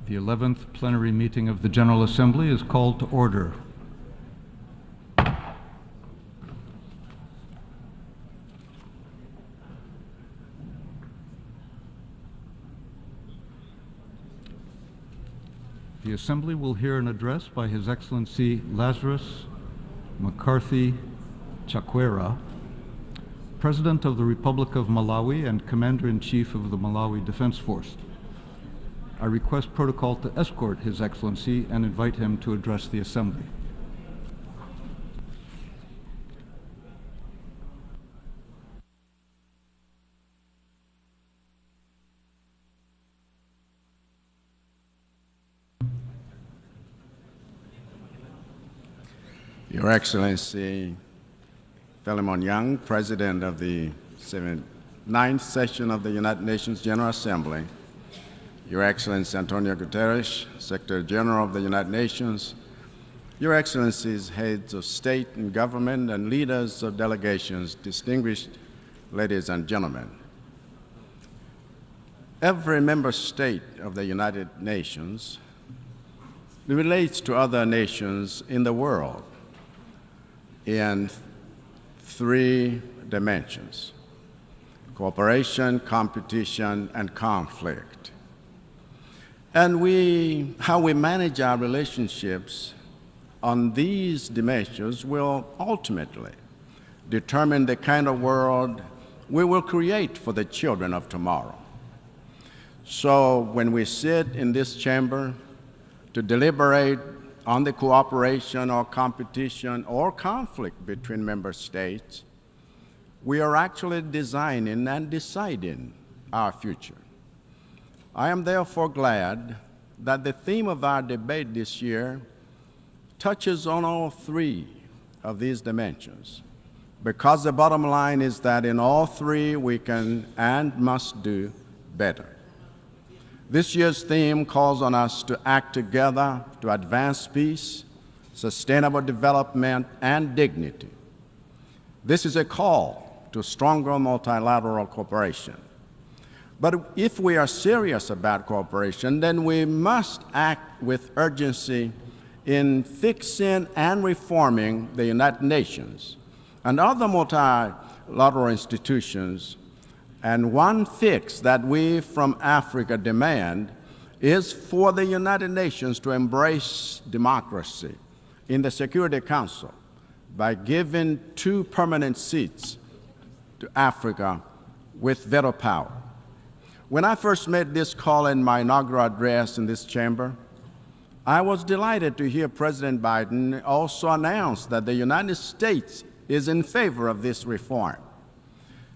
The 11th plenary meeting of the General Assembly is called to order. The Assembly will hear an address by His Excellency Lazarus McCarthy Chakwera, President of the Republic of Malawi and Commander-in-Chief of the Malawi Defense Force. I request protocol to escort His Excellency and invite him to address the Assembly. Your Excellency Philemon Young, President of the 9th session of the United Nations General Assembly, Your Excellency Antonio Guterres, Secretary General of the United Nations, Your Excellencies, heads of state and government and leaders of delegations, distinguished ladies and gentlemen. Every member state of the United Nations relates to other nations in the world in three dimensions: cooperation, competition, and conflict. And how we manage our relationships on these dimensions will ultimately determine the kind of world we will create for the children of tomorrow. So when we sit in this chamber to deliberate on the cooperation or competition or conflict between member states, we are actually designing and deciding our future. I am therefore glad that the theme of our debate this year touches on all three of these dimensions, because the bottom line is that in all three we can and must do better. This year's theme calls on us to act together to advance peace, sustainable development, and dignity. This is a call to stronger multilateral cooperation. But if we are serious about cooperation, then we must act with urgency in fixing and reforming the United Nations and other multilateral institutions. And one fix that we from Africa demand is for the United Nations to embrace democracy in the Security Council by giving 2 permanent seats to Africa with veto power. When I first made this call in my inaugural address in this chamber, I was delighted to hear President Biden also announce that the United States is in favor of this reform.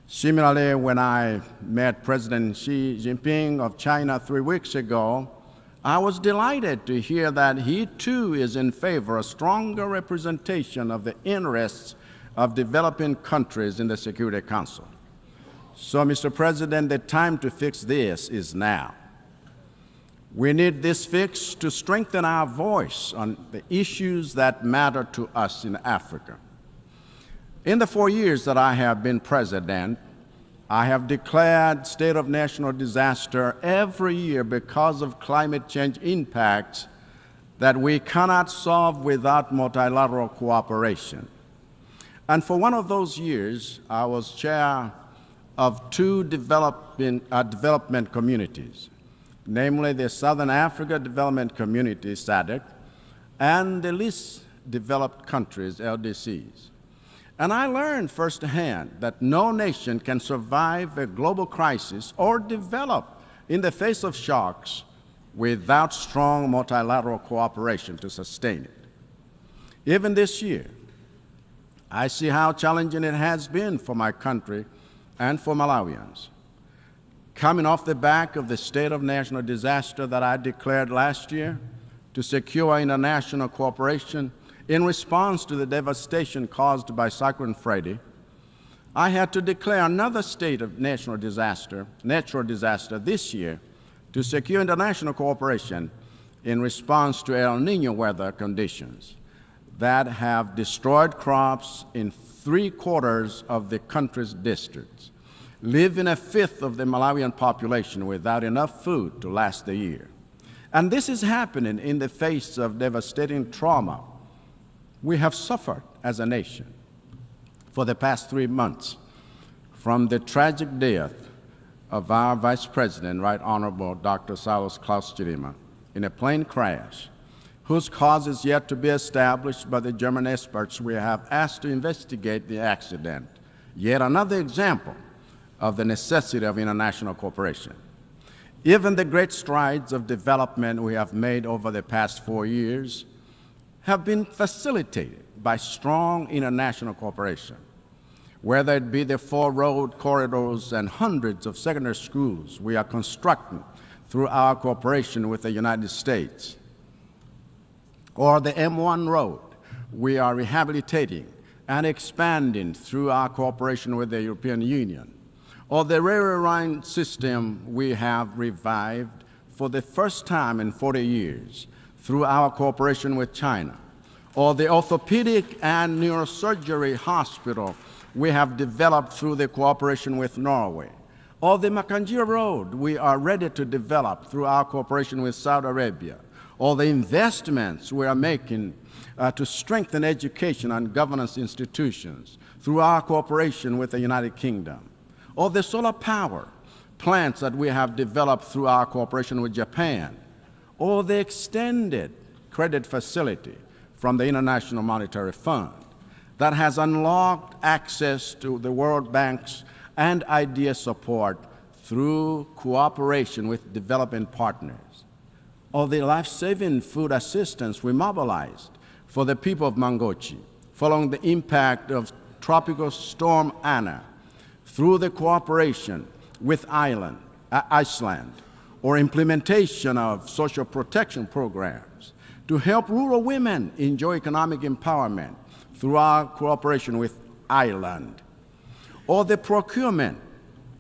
Similarly, when I met President Xi Jinping of China 3 weeks ago, I was delighted to hear that he too is in favor of stronger representation of the interests of developing countries in the Security Council. So, Mr. President, the time to fix this is now. We need this fix to strengthen our voice on the issues that matter to us in Africa. In the 4 years that I have been president, I have declared state of national disaster every year because of climate change impacts that we cannot solve without multilateral cooperation. And for one of those years, I was chair of 2 development communities, namely the Southern Africa Development Community, SADC, and the least developed countries, LDCs. And I learned firsthand that no nation can survive a global crisis or develop in the face of shocks without strong multilateral cooperation to sustain it. Even this year, I see how challenging it has been for my country and for Malawians. Coming off the back of the state of national disaster that I declared last year to secure international cooperation in response to the devastation caused by Cyclone Freddy, I had to declare another state of natural disaster this year to secure international cooperation in response to El Niño weather conditions that have destroyed crops in 3/4 of the country's districts, leaving 1/5 of the Malawian population without enough food to last the year. And this is happening in the face of devastating trauma we have suffered as a nation for the past 3 months, from the tragic death of our Vice President, Right Honorable Dr. Saulos Klaus Chilima, in a plane crash, whose cause is yet to be established by the German experts we have asked to investigate the accident. Yet another example of the necessity of international cooperation. Even the great strides of development we have made over the past 4 years have been facilitated by strong international cooperation, whether it be the 4 road corridors and hundreds of secondary schools we are constructing through our cooperation with the United States, or the M1 road we are rehabilitating and expanding through our cooperation with the European Union, or the railway line system we have revived for the first time in 40 years through our cooperation with China, or the orthopedic and neurosurgery hospital we have developed through the cooperation with Norway, or the Makanjira Road we are ready to develop through our cooperation with Saudi Arabia, or the investments we are making to strengthen education and governance institutions through our cooperation with the United Kingdom, or the solar power plants that we have developed through our cooperation with Japan, or the extended credit facility from the International Monetary Fund that has unlocked access to the World Bank's and IDEA support through cooperation with developing partners, or the life-saving food assistance we mobilized for the people of Mangochi following the impact of Tropical Storm Anna through the cooperation with Iceland, or implementation of social protection programs to help rural women enjoy economic empowerment through our cooperation with Ireland, or the procurement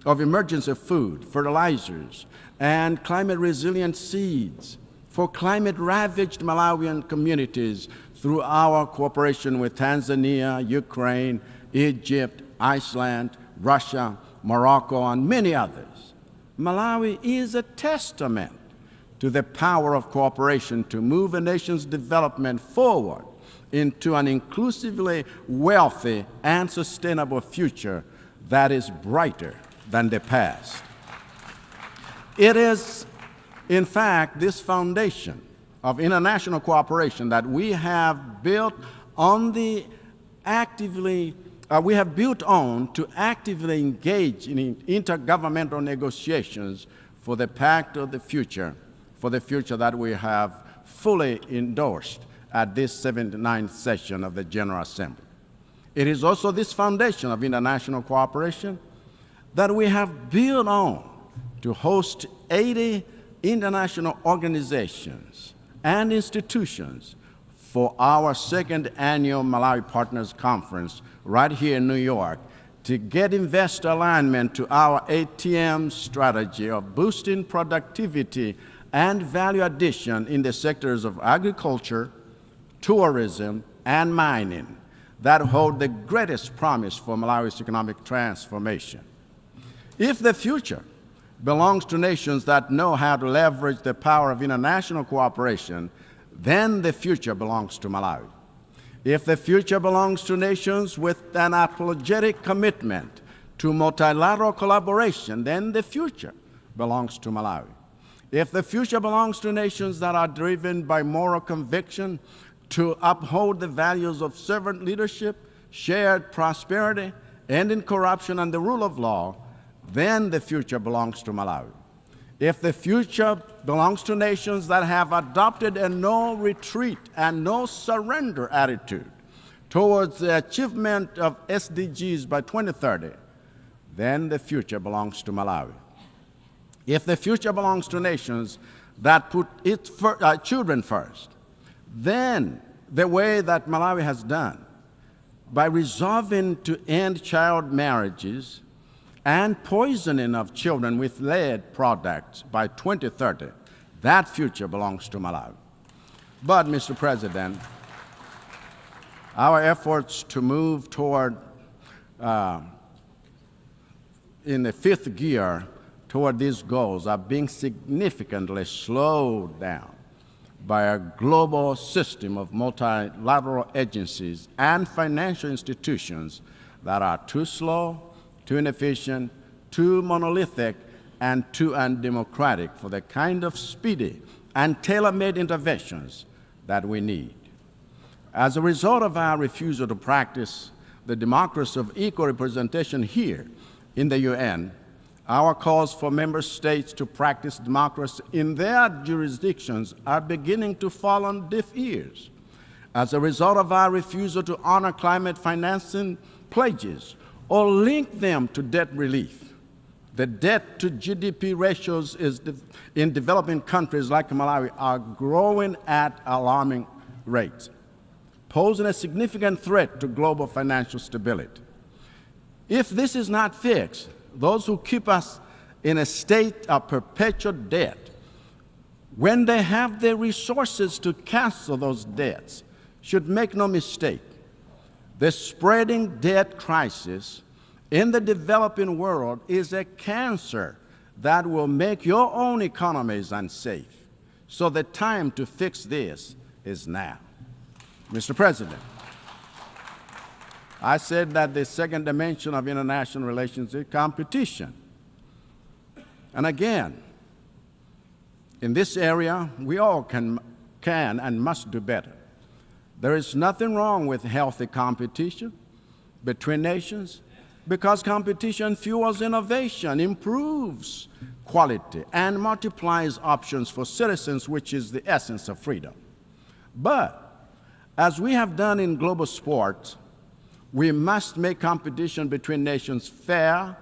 of emergency food, fertilizers, and climate-resilient seeds for climate-ravaged Malawian communities through our cooperation with Tanzania, Ukraine, Egypt, Iceland, Russia, Morocco, and many others. Malawi is a testament to the power of cooperation to move a nation's development forward into an inclusively wealthy and sustainable future that is brighter than the past. It is, in fact, this foundation of international cooperation that we have built on to actively engage in intergovernmental negotiations for the pact of the future, for the future that we have fully endorsed at this 79th session of the General Assembly. It is also this foundation of international cooperation that we have built on to host 80 international organizations and institutions for our second annual Malawi Partners Conference right here in New York to get investor alignment to our ATM strategy of boosting productivity and value addition in the sectors of agriculture, tourism, and mining that hold the greatest promise for Malawi's economic transformation. If the future belongs to nations that know how to leverage the power of international cooperation, then the future belongs to Malawi. If the future belongs to nations with an apologetic commitment to multilateral collaboration, then the future belongs to Malawi. If the future belongs to nations that are driven by moral conviction to uphold the values of servant leadership, shared prosperity, ending corruption, and the rule of law, then the future belongs to Malawi. If the future belongs to nations that have adopted a no retreat and no surrender attitude towards the achievement of SDGs by 2030, then the future belongs to Malawi. If the future belongs to nations that put its children first, then the way that Malawi has done, by resolving to end child marriages and poisoning of children with lead products by 2030, that future belongs to Malawi. But, Mr. President, our efforts to move toward, in the fifth gear, toward these goals are being significantly slowed down by a global system of multilateral agencies and financial institutions that are too slow, too inefficient, too monolithic, and too undemocratic for the kind of speedy and tailor-made interventions that we need. As a result of our refusal to practice the democracy of equal representation here in the UN, our calls for member states to practice democracy in their jurisdictions are beginning to fall on deaf ears. As a result of our refusal to honor climate financing pledges or link them to debt relief, the debt-to-GDP ratios in developing countries like Malawi are growing at alarming rates, posing a significant threat to global financial stability. If this is not fixed, those who keep us in a state of perpetual debt, when they have the resources to cancel those debts, should make no mistake, the spreading debt crisis in the developing world is a cancer that will make your own economies unsafe. So the time to fix this is now. Mr. President, I said that the second dimension of international relations is competition. And again, in this area, we all can and must do better. There is nothing wrong with healthy competition between nations, because competition fuels innovation, improves quality, and multiplies options for citizens, which is the essence of freedom. But as we have done in global sports, we must make competition between nations fair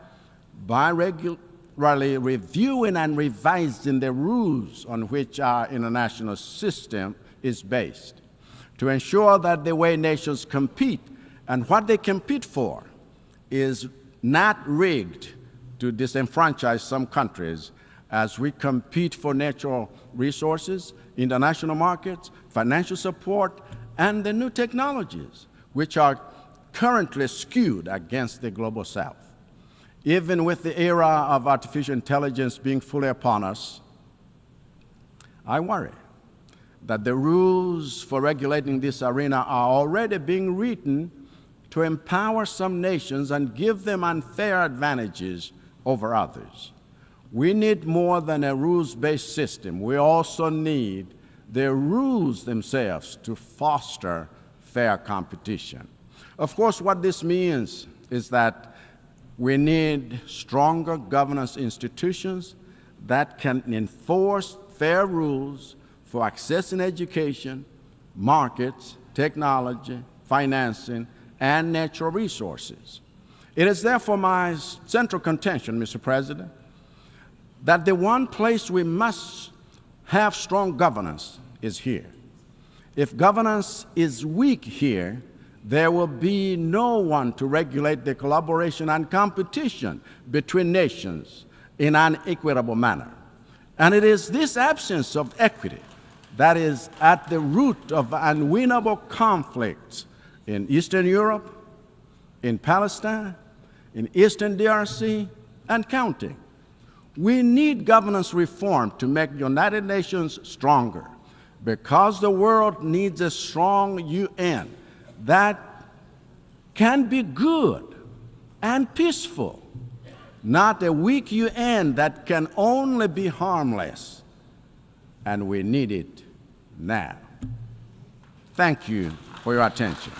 by regularly reviewing and revising the rules on which our international system is based, to ensure that the way nations compete and what they compete for is not rigged to disenfranchise some countries as we compete for natural resources, international markets, financial support, and the new technologies, which are currently skewed against the global South. Even with the era of artificial intelligence being fully upon us, I worry that the rules for regulating this arena are already being written to empower some nations and give them unfair advantages over others. We need more than a rules-based system. We also need the rules themselves to foster fair competition. Of course, what this means is that we need stronger governance institutions that can enforce fair rules for accessing education, markets, technology, financing, and natural resources. It is therefore my central contention, Mr. President, that the one place we must have strong governance is here. If governance is weak here, there will be no one to regulate the collaboration and competition between nations in an equitable manner. And it is this absence of equity that is at the root of unwinnable conflicts in Eastern Europe, in Palestine, in Eastern DRC, and counting. We need governance reform to make the United Nations stronger, because the world needs a strong UN that can be good and peaceful, not a weak UN that can only be harmless. And we need it now. Thank you for your attention.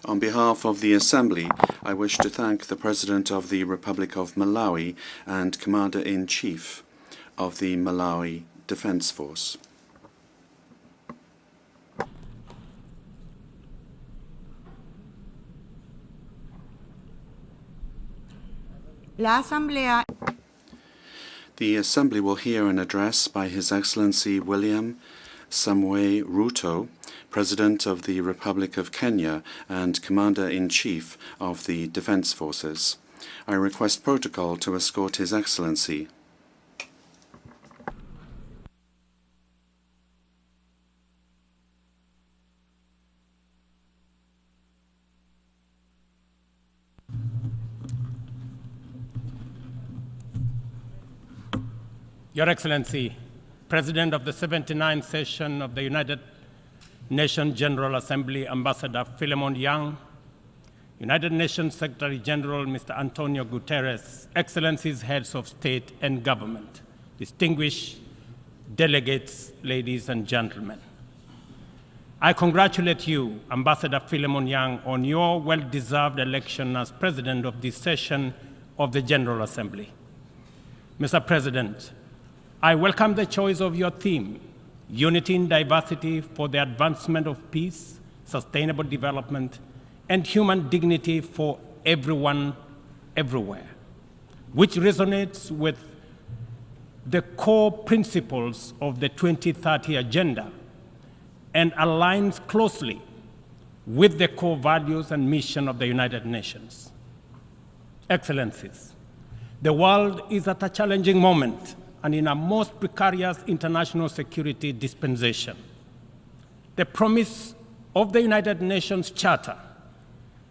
On behalf of the Assembly, I wish to thank the President of the Republic of Malawi and Commander-in-Chief of the Malawi Defense Force. The Assembly will hear an address by His Excellency William Samoei Ruto, President of the Republic of Kenya and Commander-in-Chief of the Defense Forces. I request protocol to escort His Excellency. Your Excellency, President of the 79th session of the United Nations General Assembly, Ambassador Philemon Yang, United Nations Secretary General Mr. Antonio Guterres, Excellencies, Heads of State and Government, distinguished delegates, ladies and gentlemen. I congratulate you, Ambassador Philemon Yang, on your well-deserved election as President of this session of the General Assembly. Mr. President, I welcome the choice of your theme, Unity in Diversity for the Advancement of Peace, Sustainable Development, and Human Dignity for Everyone, Everywhere, which resonates with the core principles of the 2030 Agenda and aligns closely with the core values and mission of the United Nations. Excellencies, the world is at a challenging moment and in a most precarious international security dispensation. The promise of the United Nations Charter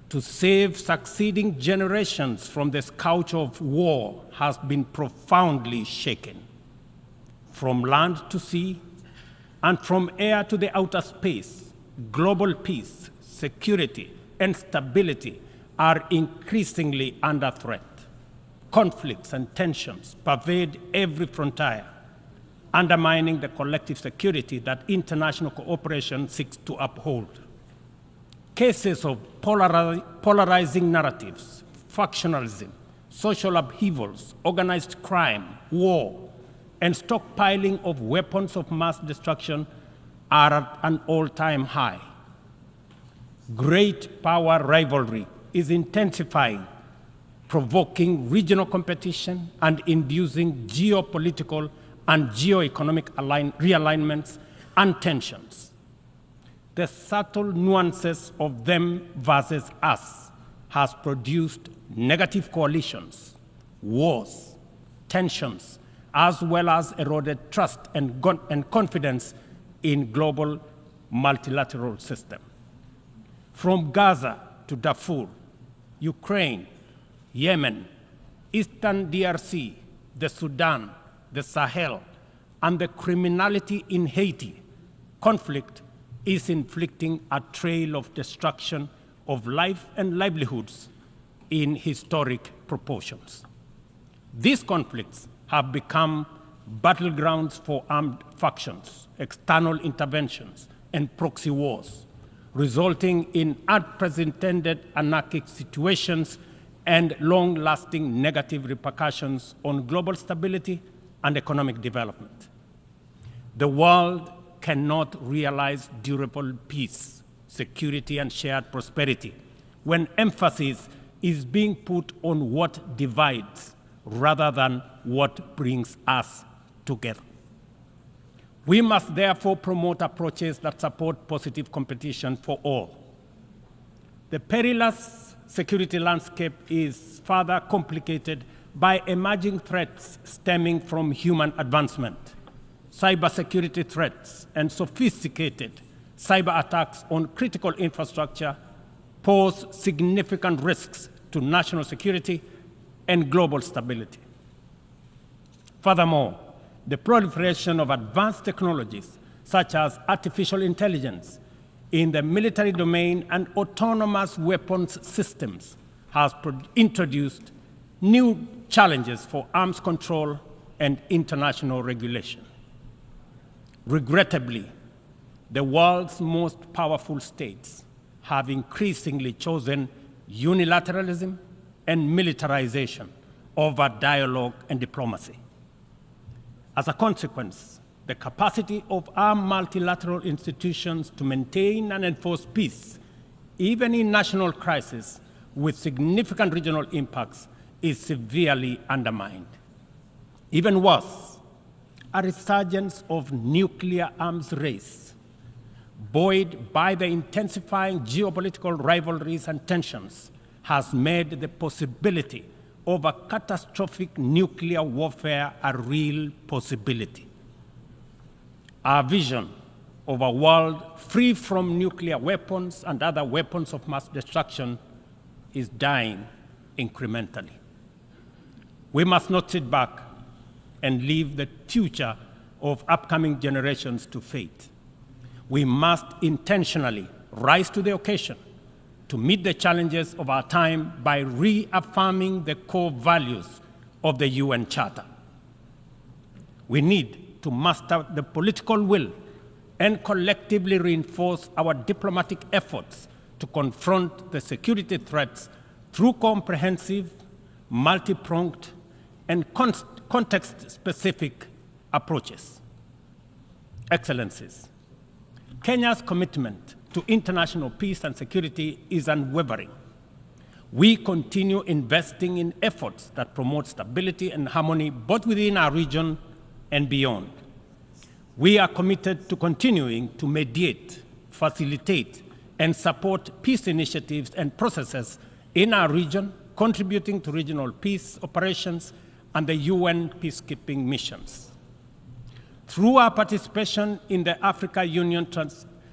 to save succeeding generations from the scourge of war has been profoundly shaken. From land to sea, and from air to the outer space, global peace, security, and stability are increasingly under threat. Conflicts and tensions pervade every frontier, undermining the collective security that international cooperation seeks to uphold. Cases of polarizing narratives, factionalism, social upheavals, organized crime, war, and stockpiling of weapons of mass destruction are at an all-time high. Great power rivalry is intensifying, provoking regional competition and inducing geopolitical and geoeconomic realignments and tensions. The subtle nuances of them versus us has produced negative coalitions, wars, tensions, as well as eroded trust and confidence in global multilateral system. From Gaza to Darfur, Ukraine, Yemen, Eastern DRC, the Sudan, the Sahel, and the criminality in Haiti, conflict is inflicting a trail of destruction of life and livelihoods in historic proportions. These conflicts have become battlegrounds for armed factions, external interventions, and proxy wars, resulting in unprecedented anarchic situations and long-lasting negative repercussions on global stability and economic development. The world cannot realize durable peace, security, and shared prosperity when emphasis is being put on what divides rather than what brings us together. We must therefore promote approaches that support positive competition for all. The perilous security landscape is further complicated by emerging threats stemming from human advancement. Cybersecurity threats and sophisticated cyber attacks on critical infrastructure pose significant risks to national security and global stability. Furthermore, the proliferation of advanced technologies such as artificial intelligence in the military domain and autonomous weapons systems has introduced new challenges for arms control and international regulation. Regrettably, the world's most powerful states have increasingly chosen unilateralism and militarization over dialogue and diplomacy. As a consequence, the capacity of our multilateral institutions to maintain and enforce peace, even in national crises with significant regional impacts, is severely undermined. Even worse, a resurgence of nuclear arms race, buoyed by the intensifying geopolitical rivalries and tensions, has made the possibility of a catastrophic nuclear warfare a real possibility. Our vision of a world free from nuclear weapons and other weapons of mass destruction is dying incrementally. We must not sit back and leave the future of upcoming generations to fate. We must intentionally rise to the occasion to meet the challenges of our time by reaffirming the core values of the UN Charter. We need to muster the political will and collectively reinforce our diplomatic efforts to confront the security threats through comprehensive, multi-pronged, and context-specific approaches. Excellencies, Kenya's commitment to international peace and security is unwavering. We continue investing in efforts that promote stability and harmony both within our region and beyond. We are committed to continuing to mediate, facilitate, and support peace initiatives and processes in our region, contributing to regional peace operations and the UN peacekeeping missions. Through our participation in the Africa Union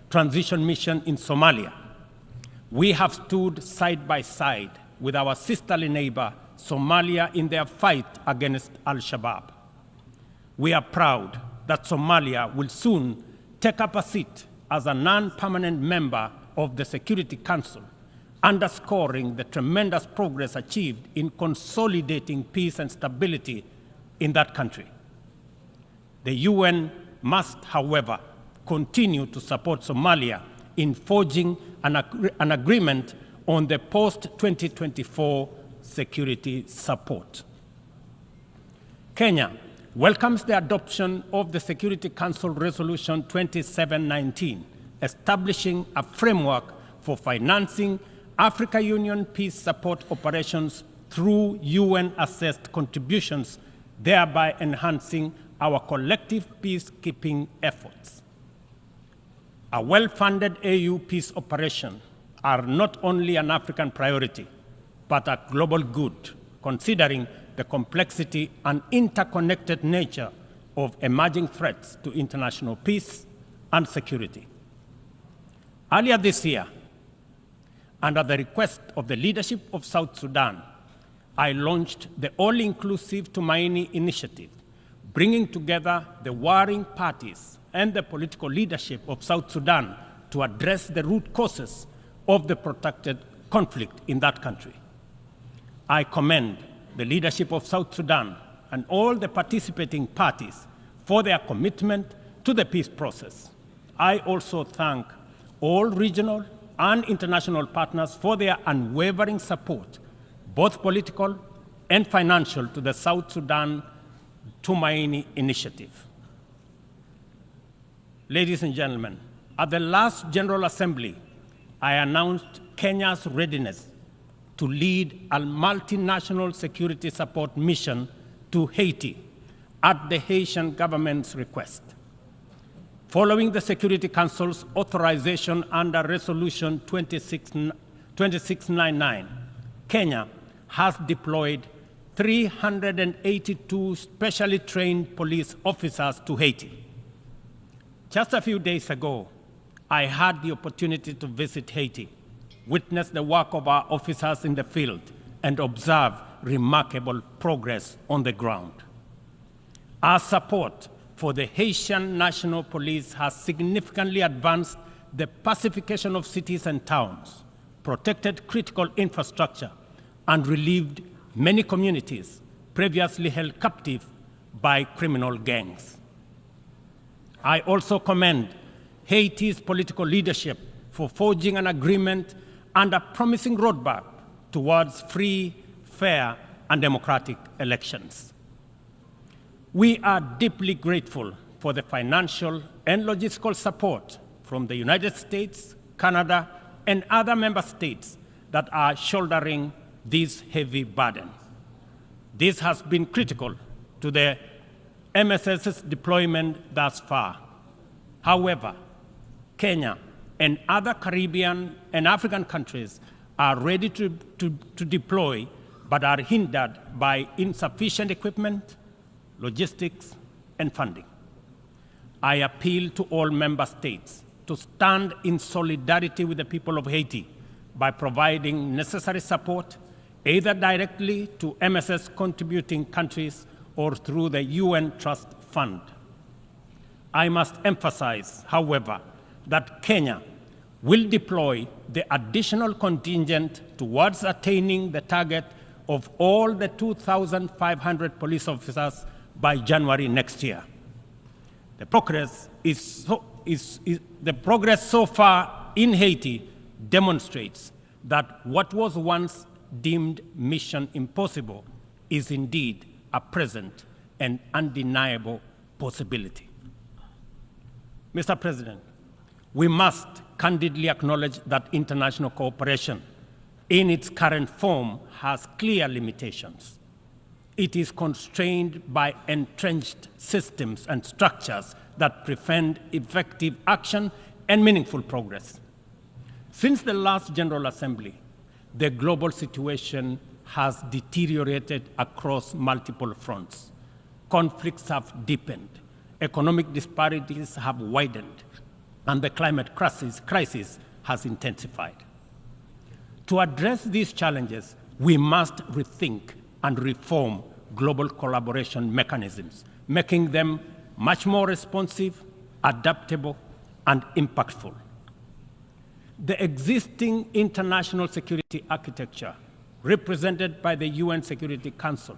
Transition Mission in Somalia, we have stood side by side with our sisterly neighbor, Somalia, in their fight against Al-Shabaab. We are proud that Somalia will soon take up a seat as a non-permanent member of the Security Council, underscoring the tremendous progress achieved in consolidating peace and stability in that country. The UN must, however, continue to support Somalia in forging an agreement on the post-2024 security support. Kenya welcomes the adoption of the Security Council Resolution 2719, establishing a framework for financing Africa Union peace support operations through UN-assessed contributions, thereby enhancing our collective peacekeeping efforts. A well-funded AU peace operation are not only an African priority, but a global good, considering the complexity and interconnected nature of emerging threats to international peace and security. Earlier this year, under the request of the leadership of South Sudan, I launched the all-inclusive Tumaini initiative, bringing together the warring parties and the political leadership of South Sudan to address the root causes of the protracted conflict in that country. I commend the leadership of South Sudan and all the participating parties for their commitment to the peace process. I also thank all regional and international partners for their unwavering support, both political and financial, to the South Sudan Tumaini initiative. Ladies and gentlemen, at the last General Assembly, I announced Kenya's readiness to lead a multinational security support mission to Haiti at the Haitian government's request. Following the Security Council's authorization under Resolution 2699, Kenya has deployed 382 specially trained police officers to Haiti. Just a few days ago, I had the opportunity to visit Haiti, witness the work of our officers in the field, and observe remarkable progress on the ground. Our support for the Haitian National Police has significantly advanced the pacification of cities and towns, protected critical infrastructure, and relieved many communities previously held captive by criminal gangs. I also commend Haiti's political leadership for forging an agreement and a promising roadmap towards free, fair, and democratic elections. We are deeply grateful for the financial and logistical support from the United States, Canada, and other member states that are shouldering this heavy burden. This has been critical to the MSS's deployment thus far. However, Kenya and other Caribbean and African countries are ready to deploy, but are hindered by insufficient equipment, logistics, and funding. I appeal to all member states to stand in solidarity with the people of Haiti by providing necessary support, either directly to MSS contributing countries or through the UN Trust Fund. I must emphasize, however, that Kenya will deploy the additional contingent towards attaining the target of all the 2,500 police officers by January next year. The progress so far in Haiti demonstrates that what was once deemed mission impossible is indeed a present and undeniable possibility. Mr. President, we must candidly acknowledge that international cooperation in its current form has clear limitations. It is constrained by entrenched systems and structures that prevent effective action and meaningful progress. Since the last General Assembly, the global situation has deteriorated across multiple fronts. Conflicts have deepened, economic disparities have widened, and the climate crisis has intensified. To address these challenges, we must rethink and reform global collaboration mechanisms, making them much more responsive, adaptable, and impactful. The existing international security architecture, represented by the UN Security Council,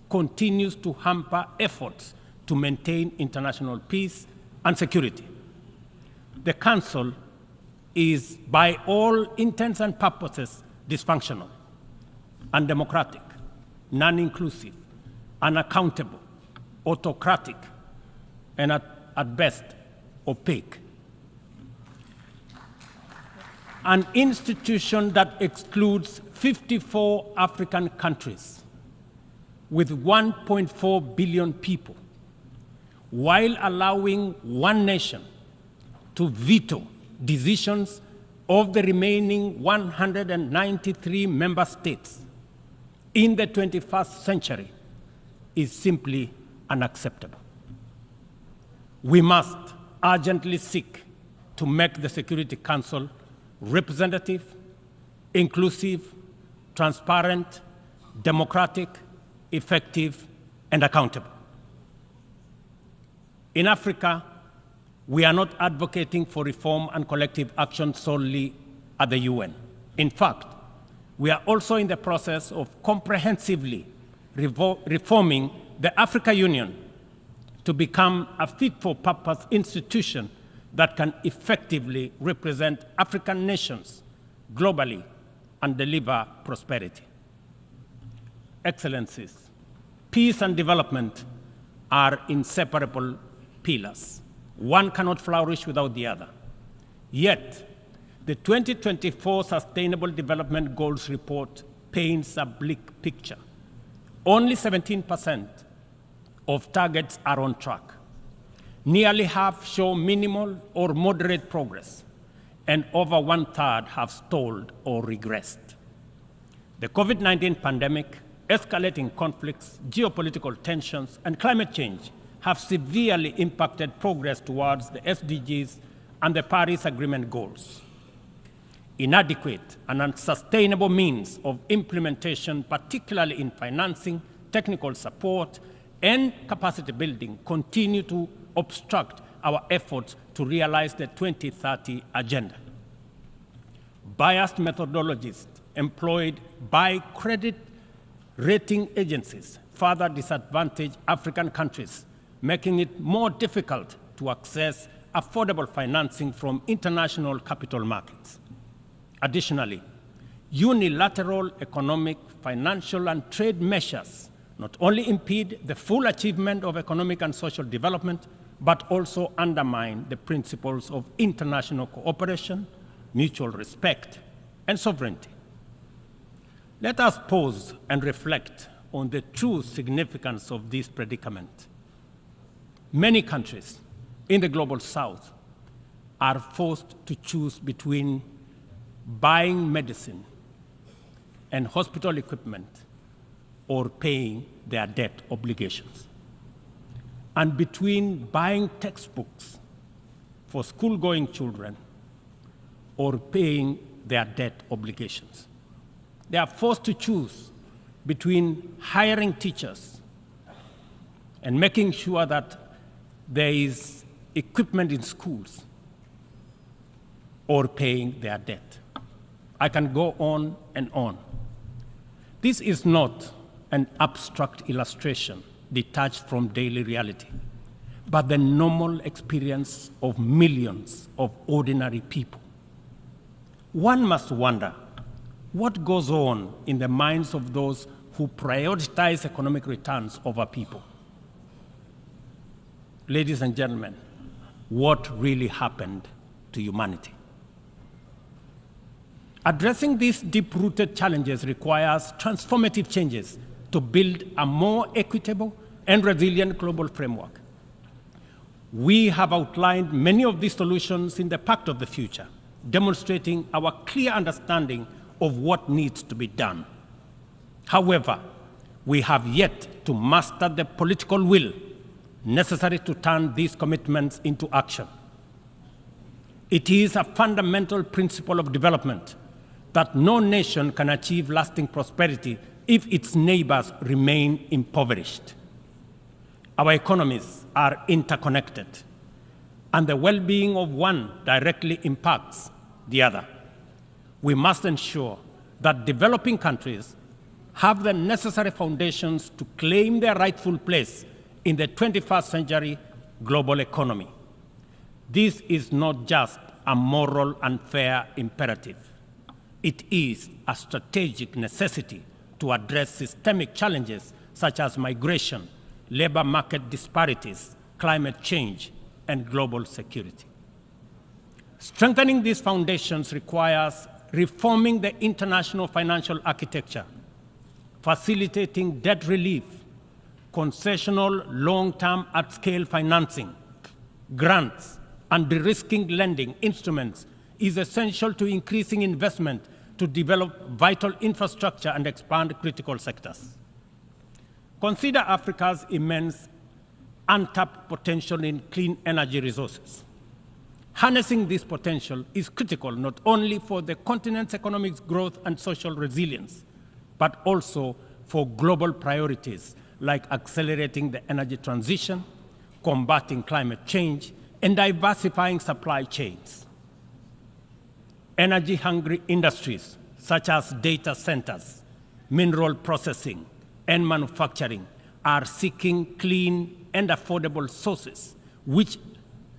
continues to hamper efforts to maintain international peace and security. The Council is, by all intents and purposes, dysfunctional, undemocratic, non-inclusive, unaccountable, autocratic, and at best, opaque. An institution that excludes 54 African countries with 1.4 billion people, while allowing one nation to veto decisions of the remaining 193 member states in the 21st century, is simply unacceptable. We must urgently seek to make the Security Council representative, inclusive, transparent, democratic, effective, and accountable. In Africa, we are not advocating for reform and collective action solely at the UN. In fact, we are also in the process of comprehensively reforming the African Union to become a fit-for-purpose institution that can effectively represent African nations globally and deliver prosperity. Excellencies, peace and development are inseparable pillars. One cannot flourish without the other. Yet, the 2024 Sustainable Development Goals report paints a bleak picture. Only 17% of targets are on track. Nearly half show minimal or moderate progress, and over 1/3 have stalled or regressed. The COVID-19 pandemic, escalating conflicts, geopolitical tensions, and climate change have severely impacted progress towards the SDGs and the Paris Agreement goals. Inadequate and unsustainable means of implementation, particularly in financing, technical support, and capacity building, continue to obstruct our efforts to realize the 2030 agenda. Biased methodologies employed by credit rating agencies further disadvantage African countries, making it more difficult to access affordable financing from international capital markets. Additionally, unilateral economic, financial, and trade measures not only impede the full achievement of economic and social development, but also undermine the principles of international cooperation, mutual respect, and sovereignty. Let us pause and reflect on the true significance of this predicament. Many countries in the global south are forced to choose between buying medicine and hospital equipment or paying their debt obligations, and between buying textbooks for school-going children or paying their debt obligations. They are forced to choose between hiring teachers and making sure that there is equipment in schools or paying their debt. I can go on and on. This is not an abstract illustration detached from daily reality, but the normal experience of millions of ordinary people. One must wonder what goes on in the minds of those who prioritize economic returns over people. Ladies and gentlemen, what really happened to humanity? Addressing these deep-rooted challenges requires transformative changes to build a more equitable and resilient global framework. We have outlined many of these solutions in the Pact of the Future, demonstrating our clear understanding of what needs to be done. However, we have yet to master the political will necessary to turn these commitments into action. It is a fundamental principle of development that no nation can achieve lasting prosperity if its neighbors remain impoverished. Our economies are interconnected, and the well-being of one directly impacts the other. We must ensure that developing countries have the necessary foundations to claim their rightful place in the 21st century global economy. This is not just a moral and fair imperative. It is a strategic necessity to address systemic challenges such as migration, labor market disparities, climate change, and global security. Strengthening these foundations requires reforming the international financial architecture, facilitating debt relief, concessional long-term at-scale financing, grants, and de-risking lending instruments is essential to increasing investment to develop vital infrastructure and expand critical sectors. Consider Africa's immense untapped potential in clean energy resources. Harnessing this potential is critical not only for the continent's economic growth and social resilience, but also for global priorities like accelerating the energy transition, combating climate change, and diversifying supply chains. Energy-hungry industries such as data centers, mineral processing, and manufacturing are seeking clean and affordable sources which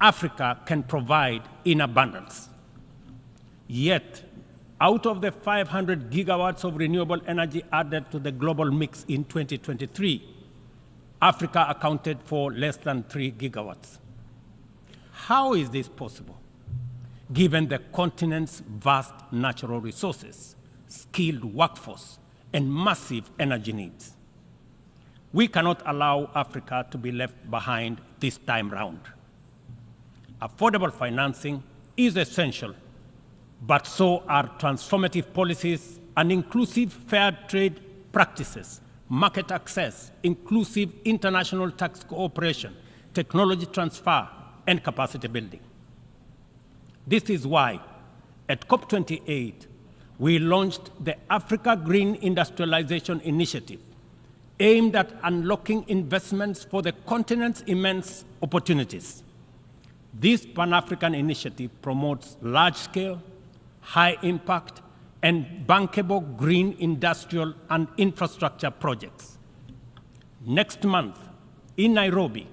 Africa can provide in abundance. Yet, out of the 500 gigawatts of renewable energy added to the global mix in 2023, Africa accounted for less than 3 gigawatts. How is this possible, given the continent's vast natural resources, skilled workforce, and massive energy needs? We cannot allow Africa to be left behind this time round. Affordable financing is essential, but so are transformative policies and inclusive fair trade practices, market access, inclusive international tax cooperation, technology transfer, and capacity building. This is why, at COP28, we launched the Africa Green Industrialization Initiative, aimed at unlocking investments for the continent's immense opportunities. This Pan-African initiative promotes large-scale, high-impact, and bankable green industrial and infrastructure projects. Next month, in Nairobi,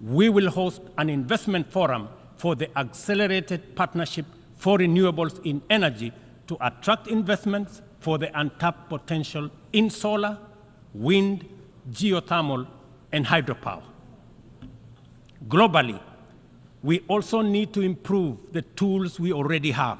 we will host an investment forum for the Accelerated Partnership for Renewables in Energy to attract investments for the untapped potential in solar, wind, geothermal, and hydropower. Globally, we also need to improve the tools we already have.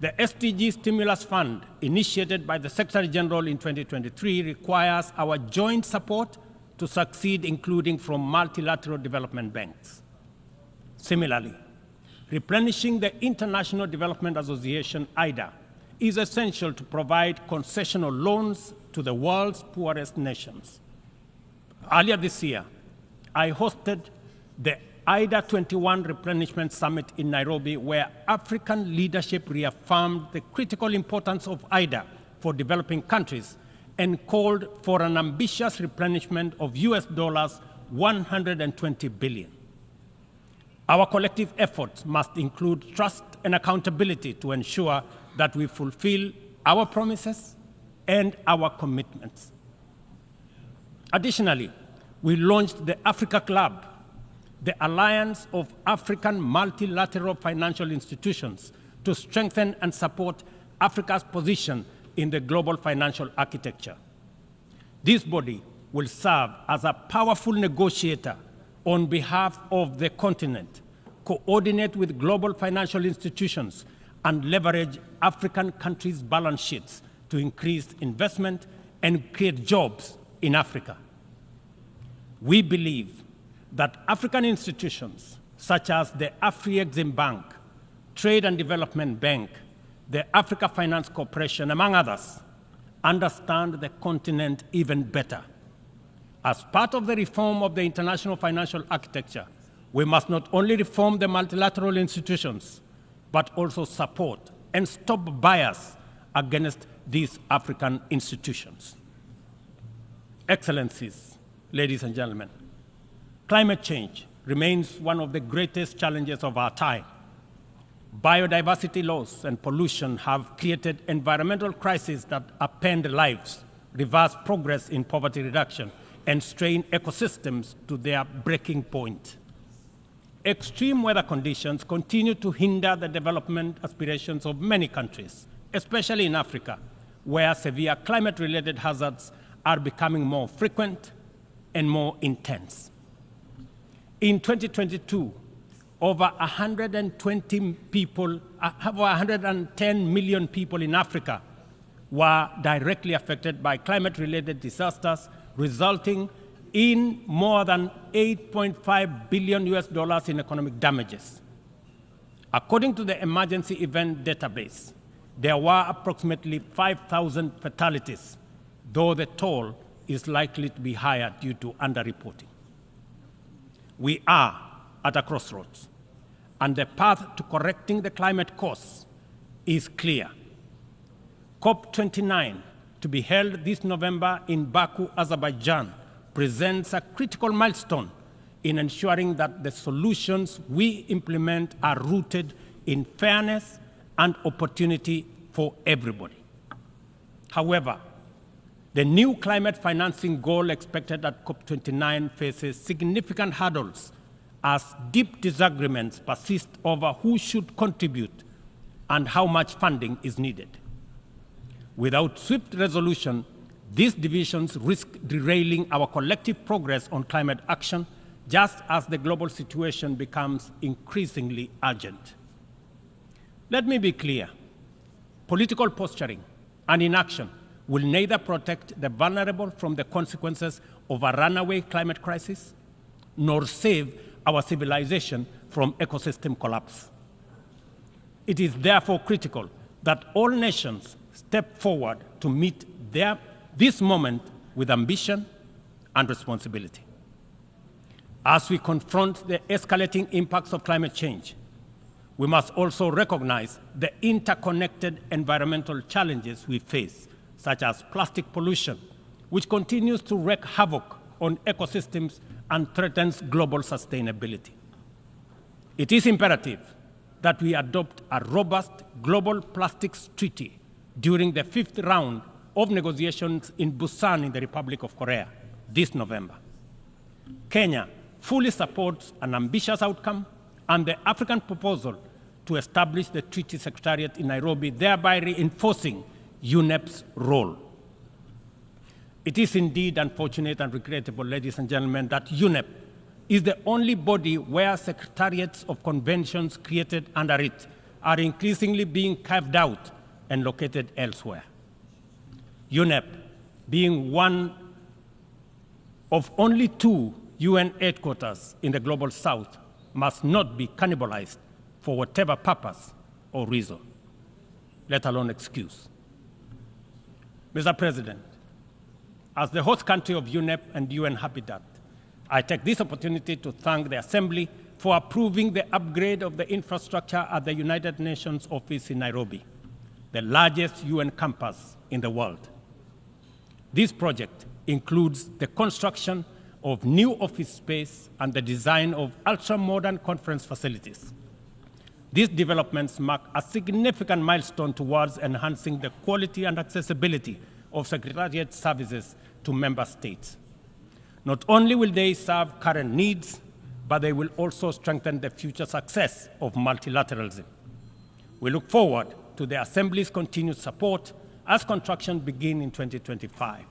The SDG Stimulus Fund, initiated by the Secretary General in 2023, requires our joint support to succeed, including from multilateral development banks. Similarly, replenishing the International Development Association, IDA, is essential to provide concessional loans to the world's poorest nations. Earlier this year, I hosted the IDA 21 Replenishment Summit in Nairobi, where African leadership reaffirmed the critical importance of IDA for developing countries and called for an ambitious replenishment of US dollars 120 billion. Our collective efforts must include trust and accountability to ensure that we fulfill our promises and our commitments. Additionally, we launched the Africa Club, the alliance of African multilateral financial institutions to strengthen and support Africa's position in the global financial architecture. This body will serve as a powerful negotiator on behalf of the continent, coordinate with global financial institutions, and leverage African countries' balance sheets to increase investment and create jobs in Africa. We believe that African institutions such as the Afrexim Bank, Trade and Development Bank, the Africa Finance Corporation, among others, understand the continent even better. As part of the reform of the international financial architecture, we must not only reform the multilateral institutions, but also support and stop bias against these African institutions. Excellencies, ladies and gentlemen, climate change remains one of the greatest challenges of our time. Biodiversity loss and pollution have created environmental crises that upend lives, reverse progress in poverty reduction, and strain ecosystems to their breaking point. Extreme weather conditions continue to hinder the development aspirations of many countries, especially in Africa, where severe climate-related hazards are becoming more frequent and more intense. In 2022, over 110 million people in Africa were directly affected by climate-related disasters, resulting in more than $8.5 billion in economic damages. According to the Emergency Event Database, there were approximately 5,000 fatalities, though the toll is likely to be higher due to underreporting. We are at a crossroads, and the path to correcting the climate course is clear. COP29, to be held this November in Baku, Azerbaijan, presents a critical milestone in ensuring that the solutions we implement are rooted in fairness and opportunity for everybody. However, the new climate financing goal expected at COP29 faces significant hurdles as deep disagreements persist over who should contribute and how much funding is needed. Without swift resolution, these divisions risk derailing our collective progress on climate action, just as the global situation becomes increasingly urgent. Let me be clear. Political posturing and inaction will neither protect the vulnerable from the consequences of a runaway climate crisis, nor save our civilization from ecosystem collapse. It is therefore critical that all nations step forward to meet this moment with ambition and responsibility. As we confront the escalating impacts of climate change, we must also recognize the interconnected environmental challenges we face, such as plastic pollution, which continues to wreak havoc on ecosystems and threatens global sustainability. It is imperative that we adopt a robust global plastics treaty during the 5th round of negotiations in Busan in the Republic of Korea this November. Kenya fully supports an ambitious outcome and the African proposal to establish the Treaty Secretariat in Nairobi, thereby reinforcing UNEP's role. It is indeed unfortunate and regrettable, ladies and gentlemen, that UNEP is the only body where secretariats of conventions created under it are increasingly being carved out and located elsewhere. UNEP, being one of only 2 UN headquarters in the global south, must not be cannibalized for whatever purpose or reason, let alone excuse. Mr. President, as the host country of UNEP and UN Habitat, I take this opportunity to thank the Assembly for approving the upgrade of the infrastructure at the United Nations office in Nairobi, the largest UN campus in the world. This project includes the construction of new office space and the design of ultra-modern conference facilities. These developments mark a significant milestone towards enhancing the quality and accessibility of Secretariat services to member states. Not only will they serve current needs, but they will also strengthen the future success of multilateralism. We look forward to the Assembly's continued support as construction begins in 2025.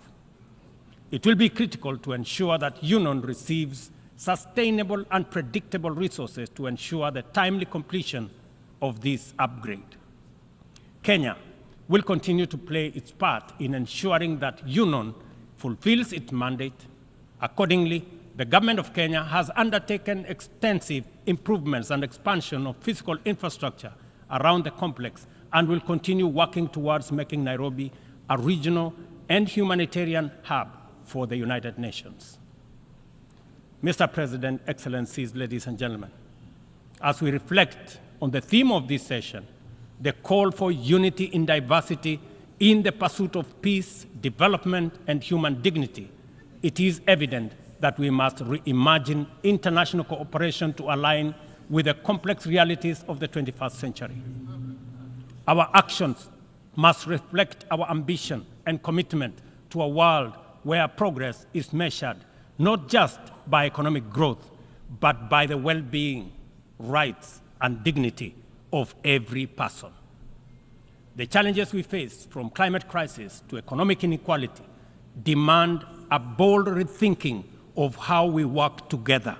It will be critical to ensure that UNON receives sustainable and predictable resources to ensure the timely completion of this upgrade. Kenya will continue to play its part in ensuring that UNON fulfills its mandate. Accordingly, the government of Kenya has undertaken extensive improvements and expansion of physical infrastructure around the complex and will continue working towards making Nairobi a regional and humanitarian hub for the United Nations. Mr. President, Excellencies, ladies and gentlemen, as we reflect on the theme of this session, the call for unity in diversity in the pursuit of peace, development, and human dignity, it is evident that we must reimagine international cooperation to align with the complex realities of the 21st century. Our actions must reflect our ambition and commitment to a world where progress is measured not just by economic growth, but by the well-being, rights, and dignity of every person. The challenges we face, from climate crisis to economic inequality, demand a bold rethinking of how we work together,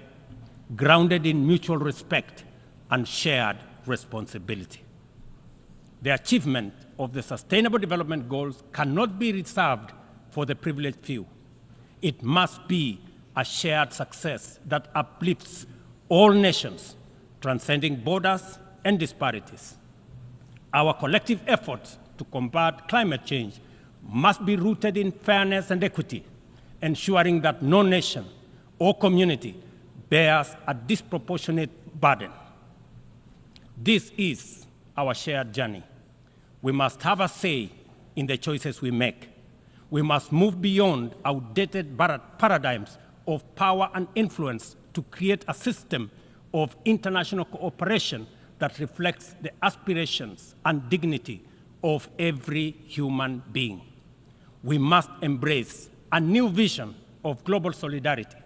grounded in mutual respect and shared responsibility. The achievement of the Sustainable Development Goals cannot be reserved for the privileged few. It must be a shared success that uplifts all nations, transcending borders and disparities. Our collective efforts to combat climate change must be rooted in fairness and equity, ensuring that no nation or community bears a disproportionate burden. This is our shared journey. We must have a say in the choices we make. We must move beyond outdated paradigms of power and influence to create a system of international cooperation that reflects the aspirations and dignity of every human being. We must embrace a new vision of global solidarity,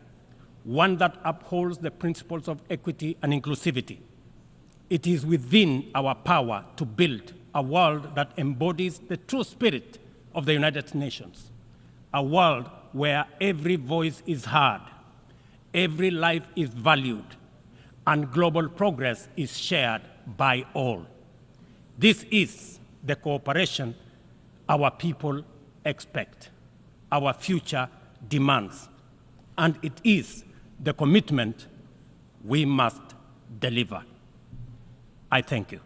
one that upholds the principles of equity and inclusivity. It is within our power to build a world that embodies the true spirit of the United Nations, a world where every voice is heard, every life is valued, and global progress is shared by all. This is the cooperation our people expect, our future demands, and it is the commitment we must deliver. I thank you.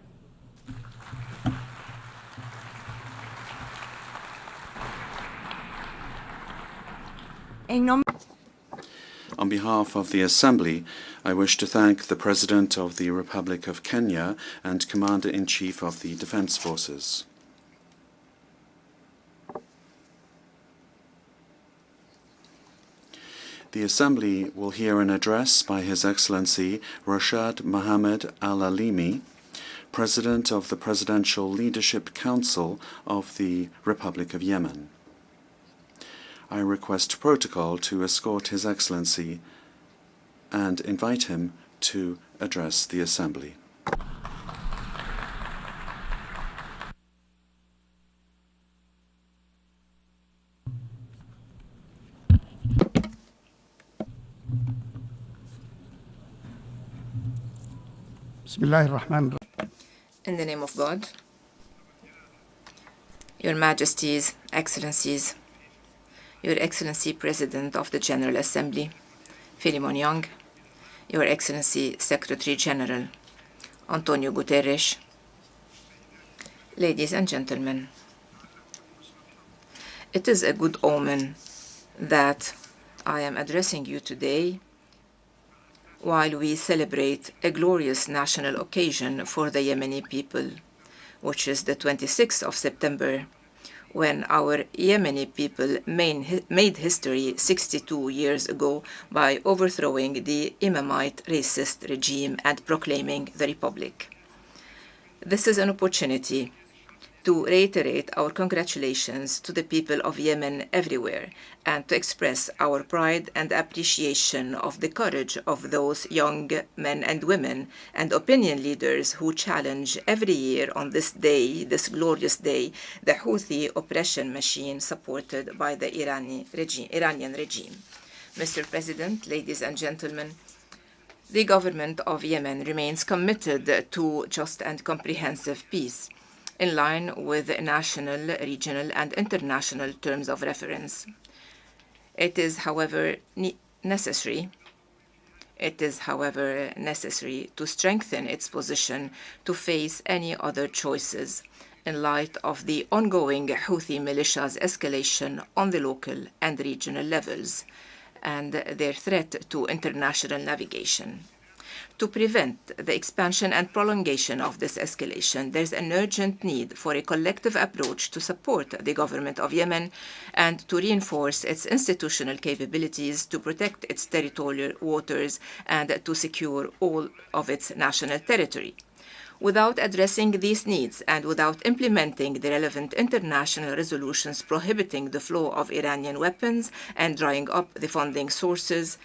On behalf of the Assembly, I wish to thank the President of the Republic of Kenya and Commander-in-Chief of the Defense Forces. The Assembly will hear an address by His Excellency Rashad Mohammed Al-Alimi, President of the Presidential Leadership Council of the Republic of Yemen. I request protocol to escort His Excellency and invite him to address the Assembly. In the name of God, Your Majesties, Excellencies, Your Excellency President of the General Assembly, Philemon Young, Your Excellency Secretary General, Antonio Guterres, ladies and gentlemen, it is a good omen that I am addressing you today while we celebrate a glorious national occasion for the Yemeni people, which is the 26th of September, when our Yemeni people made history 62 years ago by overthrowing the Imamite racist regime and proclaiming the Republic. This is an opportunity to reiterate our congratulations to the people of Yemen everywhere and to express our pride and appreciation of the courage of those young men and women and opinion leaders who challenge every year on this day, this glorious day, the Houthi oppression machine supported by the Iranian regime. Mr. President, ladies and gentlemen, the government of Yemen remains committed to just and comprehensive peace, in line with national, regional, and international terms of reference. It is, however, necessary to strengthen its position to face any other choices in light of the ongoing Houthi militias' escalation on the local and regional levels and their threat to international navigation. To prevent the expansion and prolongation of this escalation, there is an urgent need for a collective approach to support the government of Yemen and to reinforce its institutional capabilities to protect its territorial waters and to secure all of its national territory. Without addressing these needs and without implementing the relevant international resolutions prohibiting the flow of Iranian weapons and drying up the funding sources,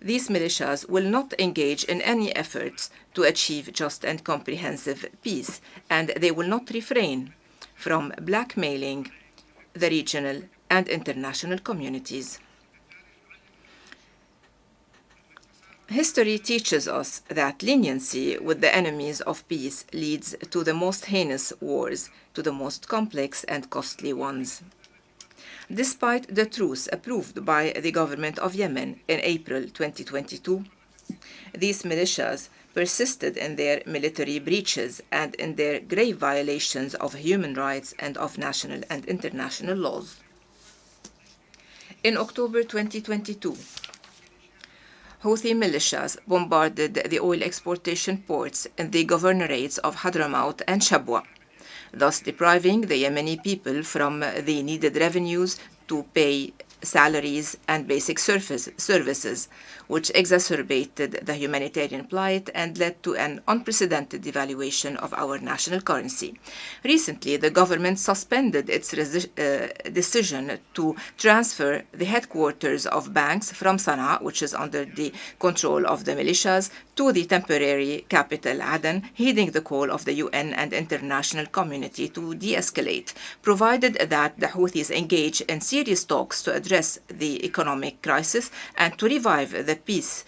these militias will not engage in any efforts to achieve just and comprehensive peace, and they will not refrain from blackmailing the regional and international communities. History teaches us that leniency with the enemies of peace leads to the most heinous wars, to the most complex and costly ones. Despite the truce approved by the government of Yemen in April 2022, these militias persisted in their military breaches and in their grave violations of human rights and of national and international laws. In October 2022, Houthi militias bombarded the oil exportation ports in the governorates of Hadramaut and Shabwa, thus depriving the Yemeni people from the needed revenues to pay salaries and basic services, which exacerbated the humanitarian plight and led to an unprecedented devaluation of our national currency. Recently, the government suspended its decision to transfer the headquarters of banks from Sana'a, which is under the control of the militias, to the temporary capital Aden, heeding the call of the UN and international community to de-escalate, provided that the Houthis engage in serious talks to address the economic crisis and to revive the peace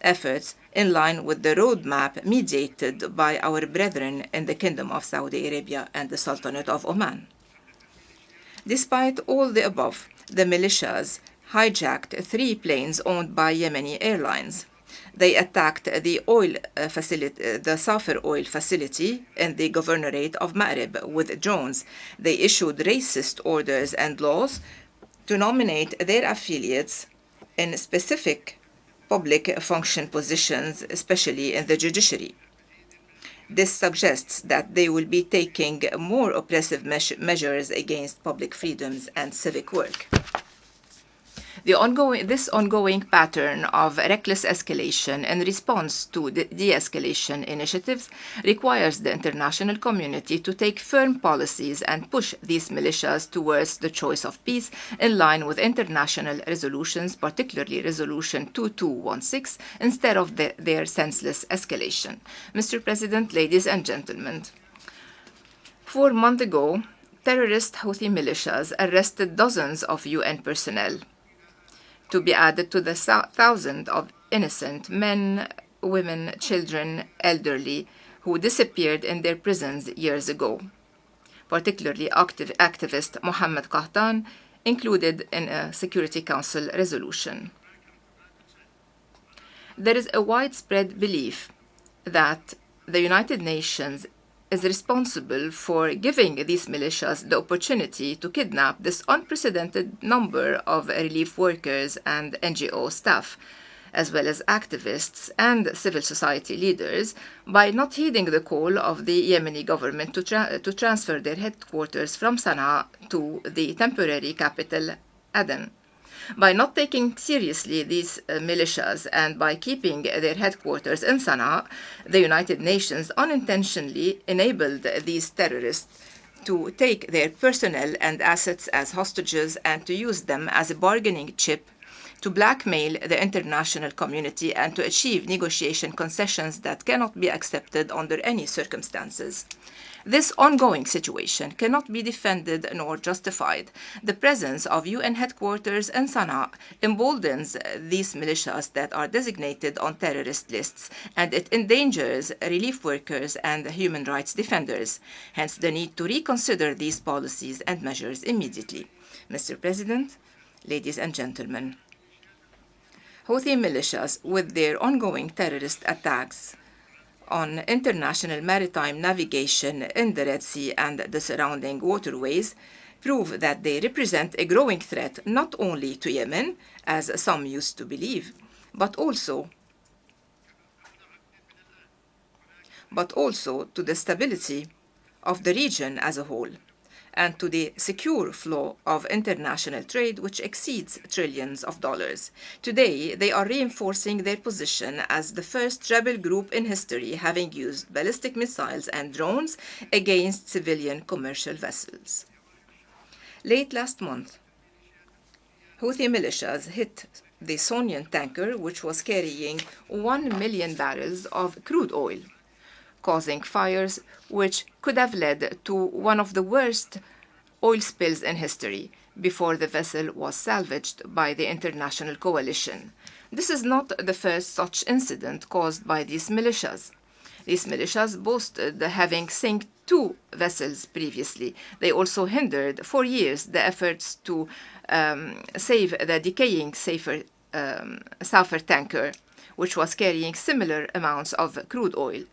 efforts in line with the roadmap mediated by our brethren in the Kingdom of Saudi Arabia and the Sultanate of Oman. Despite all the above, the militias hijacked 3 planes owned by Yemeni airlines. They attacked the Safir oil facility in the governorate of Ma'rib with drones. They issued racist orders and laws to nominate their affiliates in specific public function positions, especially in the judiciary. This suggests that they will be taking more oppressive measures against public freedoms and civic work. This ongoing pattern of reckless escalation in response to the de-escalation initiatives requires the international community to take firm policies and push these militias towards the choice of peace in line with international resolutions, particularly Resolution 2216, instead of their senseless escalation. Mr. President, ladies and gentlemen, 4 months ago, terrorist Houthi militias arrested dozens of UN personnel, to be added to the thousands of innocent men, women, children, elderly who disappeared in their prisons years ago, particularly activist Mohammed included in a Security Council resolution. There is a widespread belief that the United Nations is responsible for giving these militias the opportunity to kidnap this unprecedented number of relief workers and NGO staff. as well as activists and civil society leaders, by not heeding the call of the Yemeni government to transfer their headquarters from Sana'a to the temporary capital, Aden. By not taking seriously these militias and by keeping their headquarters in Sana'a, the United Nations unintentionally enabled these terrorists to take their personnel and assets as hostages and to use them as a bargaining chip to blackmail the international community and to achieve negotiation concessions that cannot be accepted under any circumstances. This ongoing situation cannot be defended nor justified. The presence of UN headquarters in Sana'a emboldens these militias that are designated on terrorist lists, and it endangers relief workers and human rights defenders. Hence, the need to reconsider these policies and measures immediately. Mr. President, ladies and gentlemen, Houthi militias, with their ongoing terrorist attacks on international maritime navigation in the Red Sea and the surrounding waterways, prove that they represent a growing threat not only to Yemen, as some used to believe, but also to the stability of the region as a whole, and to the secure flow of international trade, which exceeds trillions of dollars. Today, they are reinforcing their position as the first rebel group in history having used ballistic missiles and drones against civilian commercial vessels. Late last month, Houthi militias hit the Sonian tanker, which was carrying 1 million barrels of crude oil, causing fires which could have led to one of the worst oil spills in history before the vessel was salvaged by the international coalition. This is not the first such incident caused by these militias. These militias boasted having sunk 2 vessels previously. They also hindered for years the efforts to save the decaying Safer tanker, which was carrying similar amounts of crude oil.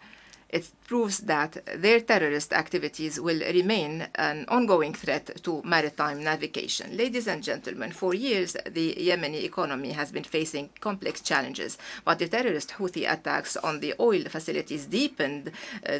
It proves that their terrorist activities will remain an ongoing threat to maritime navigation. Ladies and gentlemen, for years, the Yemeni economy has been facing complex challenges, but the terrorist Houthi attacks on the oil facilities deepened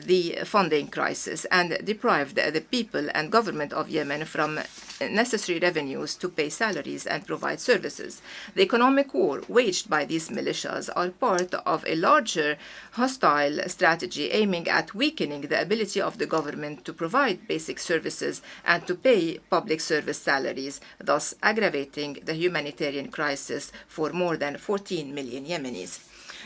the funding crisis and deprived the people and government of Yemen from necessary revenues to pay salaries and provide services. The economic war waged by these militias are part of a larger hostile strategy aiming at weakening the ability of the government to provide basic services and to pay public service salaries, thus aggravating the humanitarian crisis for more than 14 million Yemenis.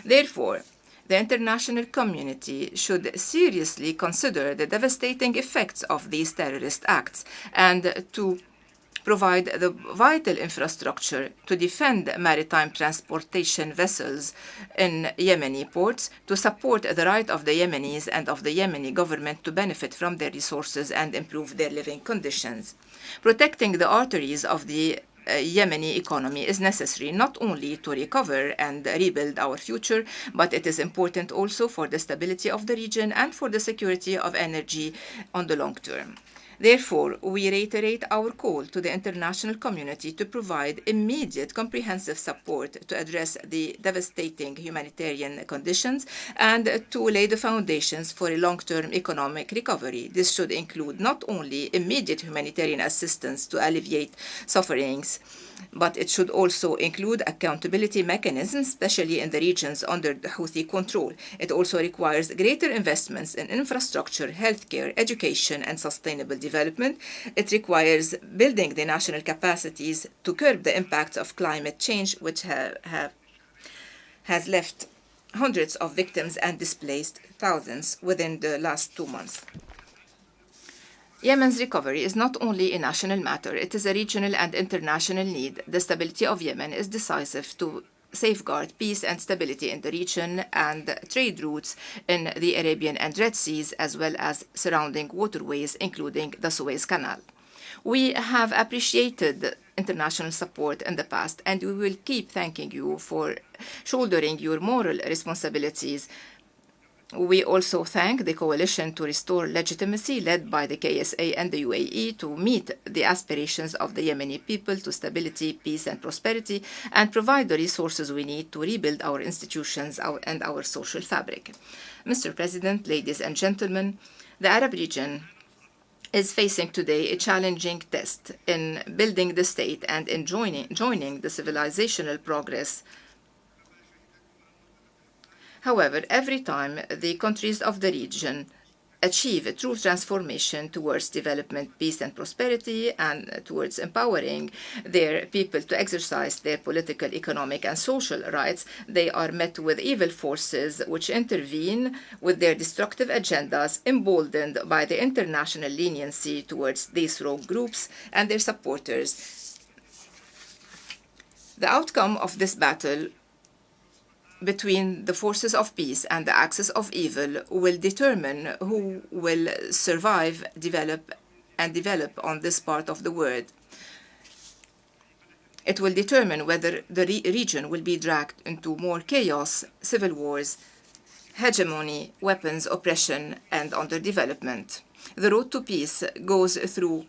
Therefore, the international community should seriously consider the devastating effects of these terrorist acts and to provide the vital infrastructure to defend maritime transportation vessels in Yemeni ports, to support the right of the Yemenis and of the Yemeni government to benefit from their resources and improve their living conditions. Protecting the arteries of the Yemeni economy is necessary not only to recover and rebuild our future, but it is important also for the stability of the region and for the security of energy on the long term. Therefore, we reiterate our call to the international community to provide immediate comprehensive support to address the devastating humanitarian conditions and to lay the foundations for a long-term economic recovery. This should include not only immediate humanitarian assistance to alleviate sufferings, but it should also include accountability mechanisms, especially in the regions under the Houthi control. It also requires greater investments in infrastructure, healthcare, education, and sustainable development. It requires building the national capacities to curb the impacts of climate change, which has left hundreds of victims and displaced thousands within the last 2 months. Yemen's recovery is not only a national matter, it is a regional and international need. The stability of Yemen is decisive to safeguard peace and stability in the region and trade routes in the Arabian and Red Seas, as well as surrounding waterways, including the Suez Canal. We have appreciated international support in the past, and we will keep thanking you for shouldering your moral responsibilities We also thank the coalition to restore legitimacy led by the KSA and the UAE to meet the aspirations of the Yemeni people to stability, peace and prosperity, and provide the resources we need to rebuild our institutions and our social fabric. Mr. President, ladies and gentlemen, the Arab region is facing today a challenging test in building the state and in joining the civilizational progress. However, every time the countries of the region achieve a true transformation towards development, peace and prosperity, and towards empowering their people to exercise their political, economic and social rights, they are met with evil forces which intervene with their destructive agendas, emboldened by the international leniency towards these rogue groups and their supporters. The outcome of this battle between the forces of peace and the axis of evil will determine who will survive, develop on this part of the world. It will determine whether the region will be dragged into more chaos, civil wars, hegemony, weapons, oppression, and underdevelopment. The road to peace goes through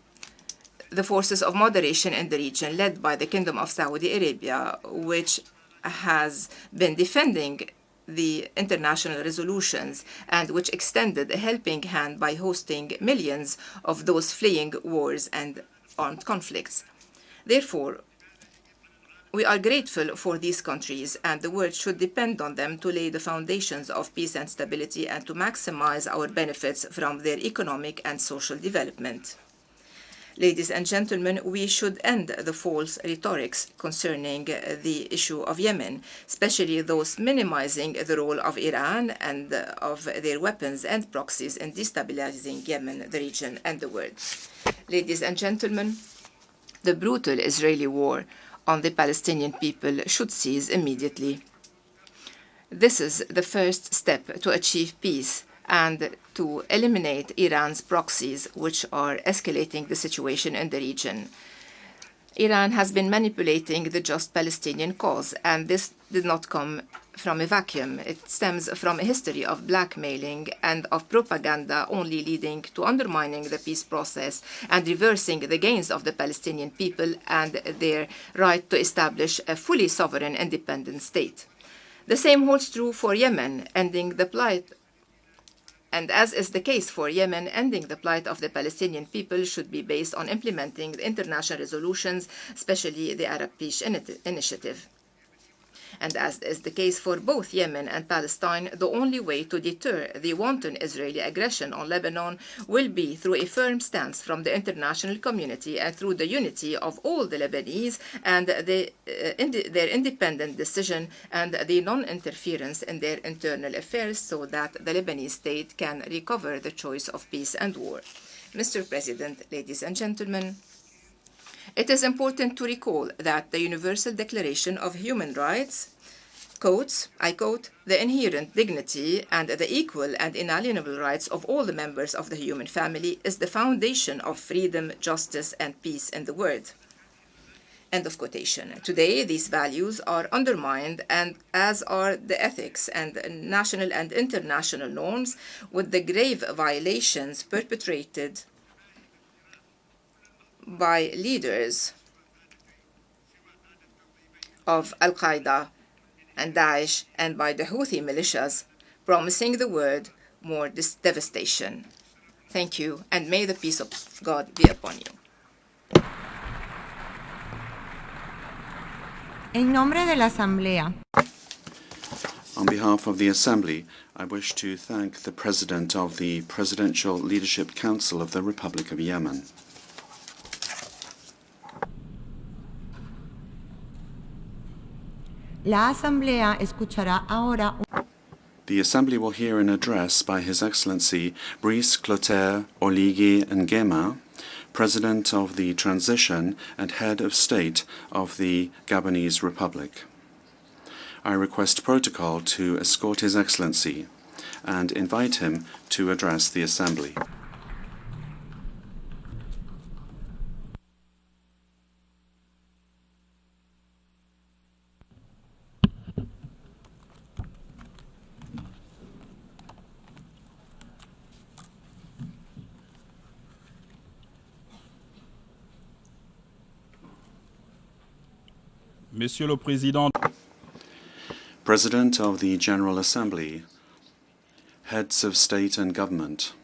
the forces of moderation in the region, led by the Kingdom of Saudi Arabia, which has been defending the international resolutions and which extended a helping hand by hosting millions of those fleeing wars and armed conflicts. Therefore, we are grateful for these countries, and the world should depend on them to lay the foundations of peace and stability and to maximize our benefits from their economic and social development. Ladies and gentlemen, we should end the false rhetorics concerning the issue of Yemen, especially those minimizing the role of Iran and of their weapons and proxies in destabilizing Yemen, the region, and the world. Ladies and gentlemen, the brutal Israeli war on the Palestinian people should cease immediately. This is the first step to achieve peace and to eliminate Iran's proxies, which are escalating the situation in the region. Iran has been manipulating the just Palestinian cause, and this did not come from a vacuum. It stems from a history of blackmailing and of propaganda, only leading to undermining the peace process and reversing the gains of the Palestinian people and their right to establish a fully sovereign independent state. The same holds true for Yemen, ending the plight. And as is the case for Yemen, ending the plight of the Palestinian people should be based on implementing the international resolutions, especially the Arab Peace Initiative. And as is the case for both Yemen and Palestine, the only way to deter the wanton Israeli aggression on Lebanon will be through a firm stance from the international community and through the unity of all the Lebanese and their independent decision and the non-interference in their internal affairs so that the Lebanese state can recover the choice of peace and war. Mr. President, ladies and gentlemen, it is important to recall that the Universal Declaration of Human Rights quotes, I quote, "the inherent dignity and the equal and inalienable rights of all the members of the human family is the foundation of freedom, justice, and peace in the world." End of quotation. Today, these values are undermined, and as are the ethics and national and international norms, with the grave violations perpetrated by leaders of Al-Qaeda and Daesh and by the Houthi militias, promising the world more devastation. Thank you, and may the peace of God be upon you. En nombre de la Asamblea. On behalf of the Assembly, I wish to thank the President of the Presidential Leadership Council of the Republic of Yemen. La Asamblea escuchará ahora. The Assembly will hear an address by His Excellency Brice Clotaire Oligui Nguema, President of the Transition and Head of State of the Gabonese Republic. I request protocol to escort His Excellency and invite him to address the Assembly. Monsieur le Président, President of the General Assembly, heads of state and government,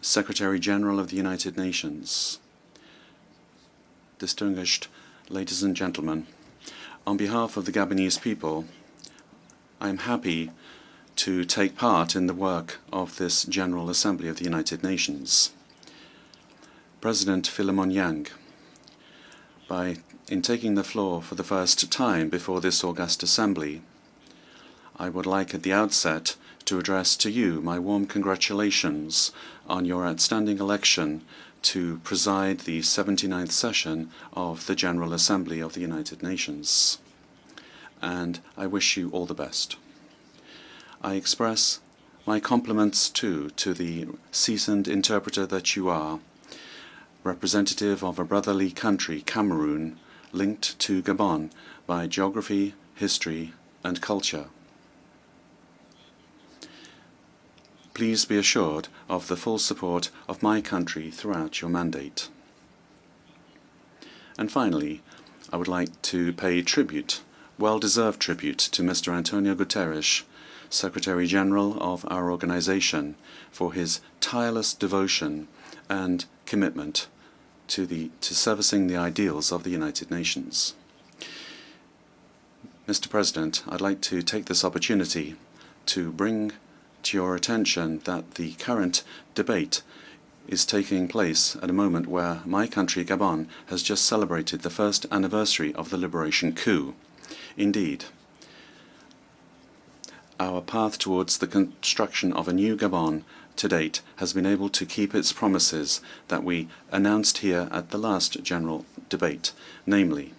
Secretary General of the United Nations, distinguished ladies and gentlemen, on behalf of the Gabonese people, I am happy to take part in the work of this General Assembly of the United Nations. President Philemon Yang, in taking the floor for the first time before this august assembly, I would like at the outset to address to you my warm congratulations on your outstanding election to preside the 79th session of the General Assembly of the United Nations. And I wish you all the best. I express my compliments too to the seasoned interpreter that you are, representative of a brotherly country, Cameroon, linked to Gabon by geography, history, and culture. Please be assured of the full support of my country throughout your mandate. And finally, I would like to pay tribute, well-deserved tribute, to Mr. Antonio Guterres, Secretary General of our organization, for his tireless devotion and commitment to servicing the ideals of the United Nations. Mr. President, I'd like to take this opportunity to bring to your attention that the current debate is taking place at a moment where my country, Gabon, has just celebrated the first anniversary of the liberation coup. Indeed, our path towards the construction of a new Gabon to date has been able to keep its promises that we announced here at the last general debate, namely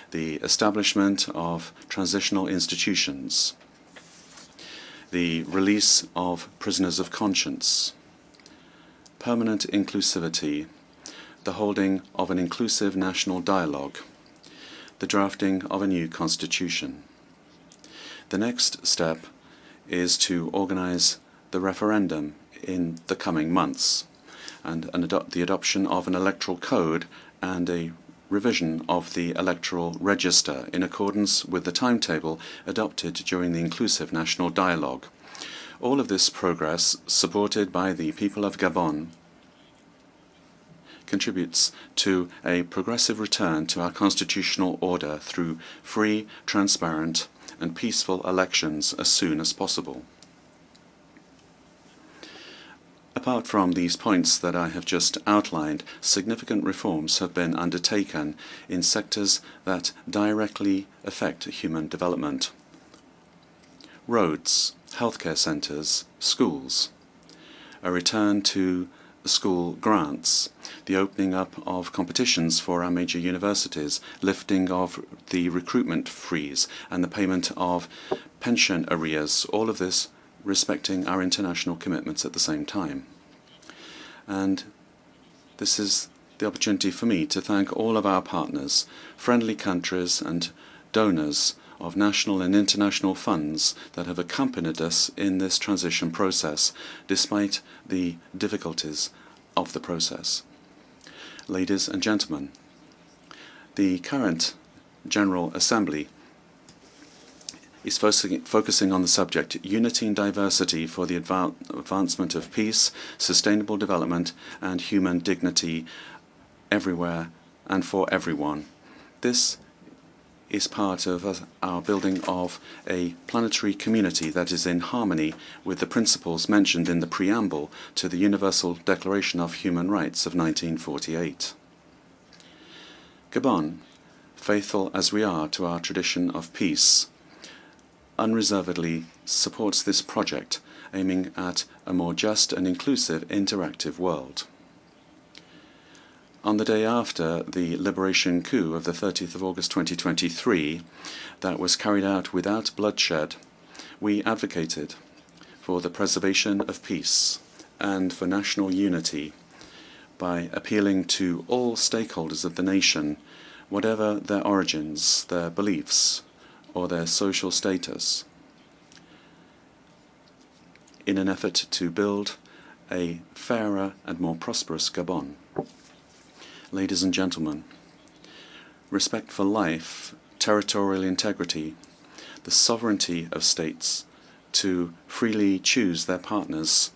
the establishment of transitional institutions, the release of prisoners of conscience, permanent inclusivity, the holding of an inclusive national dialogue, the drafting of a new constitution. The next step is to organize the referendum in the coming months and the adoption of an electoral code and a revision of the electoral register in accordance with the timetable adopted during the inclusive national dialogue. All of this progress, supported by the people of Gabon, contributes to a progressive return to our constitutional order through free, transparent, and peaceful elections as soon as possible. Apart from these points that I have just outlined, significant reforms have been undertaken in sectors that directly affect human development. Roads, healthcare centres, schools, a return to school grants, the opening up of competitions for our major universities, lifting of the recruitment freeze, and the payment of pension arrears, all of this respecting our international commitments at the same time. And this is the opportunity for me to thank all of our partners, friendly countries and donors of national and international funds that have accompanied us in this transition process, despite the difficulties of the process. Ladies and gentlemen, the current General Assembly is focusing on the subject Unity and Diversity for the Advancement of Peace, Sustainable Development, and Human Dignity everywhere and for everyone. This is part of our building of a planetary community that is in harmony with the principles mentioned in the preamble to the Universal Declaration of Human Rights of 1948. Gabon, faithful as we are to our tradition of peace, unreservedly supports this project, aiming at a more just and inclusive interactive world. On the day after the liberation coup of the 30th of August 2023, that was carried out without bloodshed, we advocated for the preservation of peace and for national unity by appealing to all stakeholders of the nation, whatever their origins, their beliefs, or their social status, in an effort to build a fairer and more prosperous Gabon. Ladies and gentlemen, respect for life, territorial integrity, the sovereignty of states to freely choose their partners,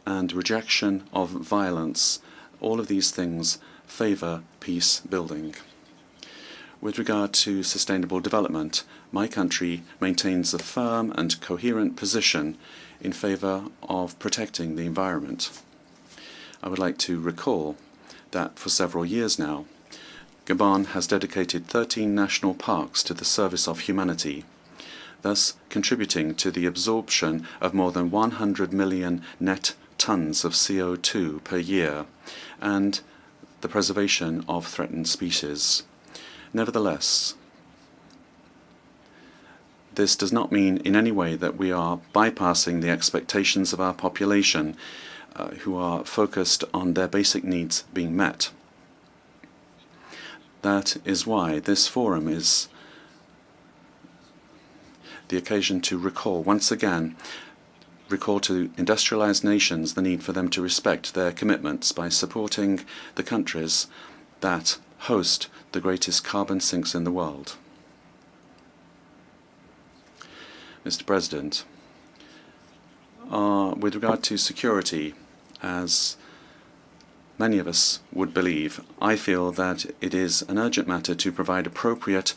and rejection of violence, all of these things favor peace building. With regard to sustainable development, my country maintains a firm and coherent position in favor of protecting the environment. I would like to recall that for several years now, Gabon has dedicated 13 national parks to the service of humanity, thus contributing to the absorption of more than 100 million net tons of CO2 per year and the preservation of threatened species. Nevertheless, this does not mean in any way that we are bypassing the expectations of our population who are focused on their basic needs being met. That is why this forum is the occasion to once again recall to industrialized nations the need for them to respect their commitments by supporting the countries that host the greatest carbon sinks in the world. Mr. President, with regard to security, as many of us would believe, I feel that it is an urgent matter to provide appropriate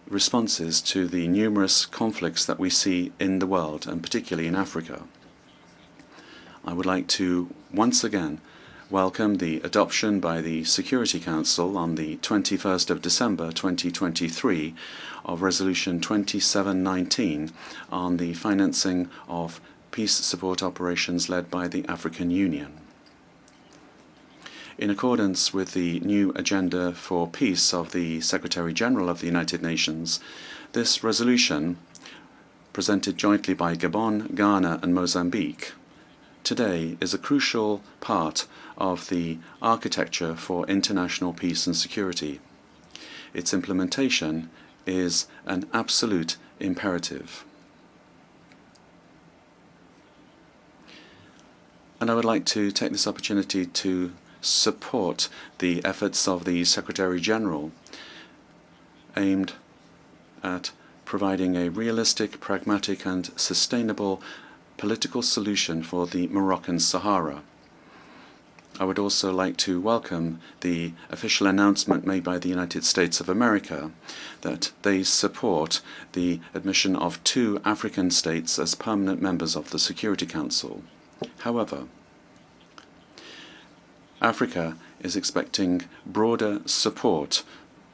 responses to the numerous conflicts that we see in the world, and particularly in Africa. I would like to once again welcome the adoption by the Security Council on the 21st of December 2023 of Resolution 2719 on the financing of peace support operations led by the African Union. In accordance with the new Agenda for Peace of the Secretary-General of the United Nations, this resolution, presented jointly by Gabon, Ghana and Mozambique, today is a crucial part of the architecture for international peace and security. Its implementation is an absolute imperative. And I would like to take this opportunity to support the efforts of the Secretary-General aimed at providing a realistic, pragmatic and sustainable political solution for the Moroccan Sahara. I would also like to welcome the official announcement made by the United States of America that they support the admission of 2 African states as permanent members of the Security Council. However, Africa is expecting broader support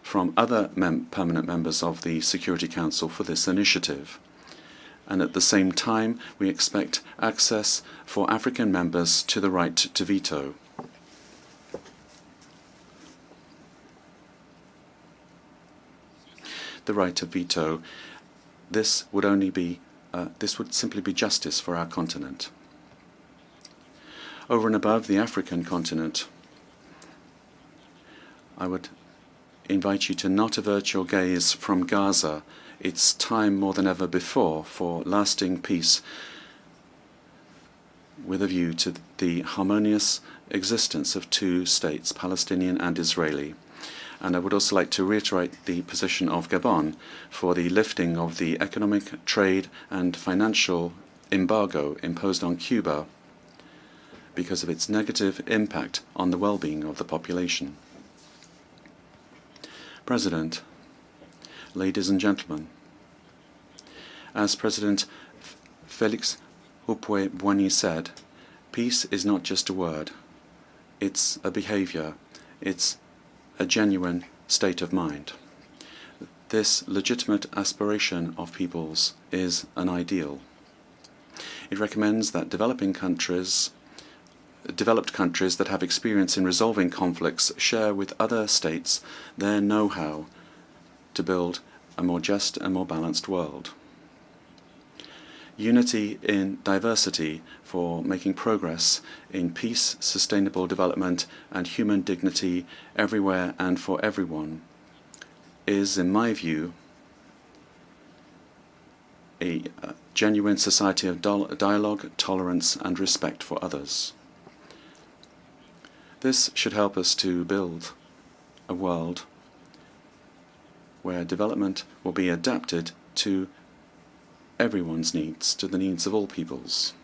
from other permanent members of the Security Council for this initiative. And at the same time, we expect access for African members to the right to veto. The right of veto, this would simply be justice for our continent. Over and above the African continent, I would invite you to not avert your gaze from Gaza. It's time more than ever before for lasting peace with a view to the harmonious existence of 2 states, Palestinian and Israeli. And I would also like to reiterate the position of Gabon for the lifting of the economic, trade and financial embargo imposed on Cuba because of its negative impact on the well-being of the population. President, ladies and gentlemen, as President Félix Houphouët-Boigny said, peace is not just a word, it's a behavior, it's a genuine state of mind. This legitimate aspiration of peoples is an ideal. It recommends that developed countries that have experience in resolving conflicts share with other states their know-how to build a more just and more balanced world. Unity in diversity for making progress in peace, sustainable development and human dignity everywhere and for everyone is, in my view, a genuine society of dialogue, tolerance and respect for others. This should help us to build a world where development will be adapted to everyone's needs, to the needs of all peoples.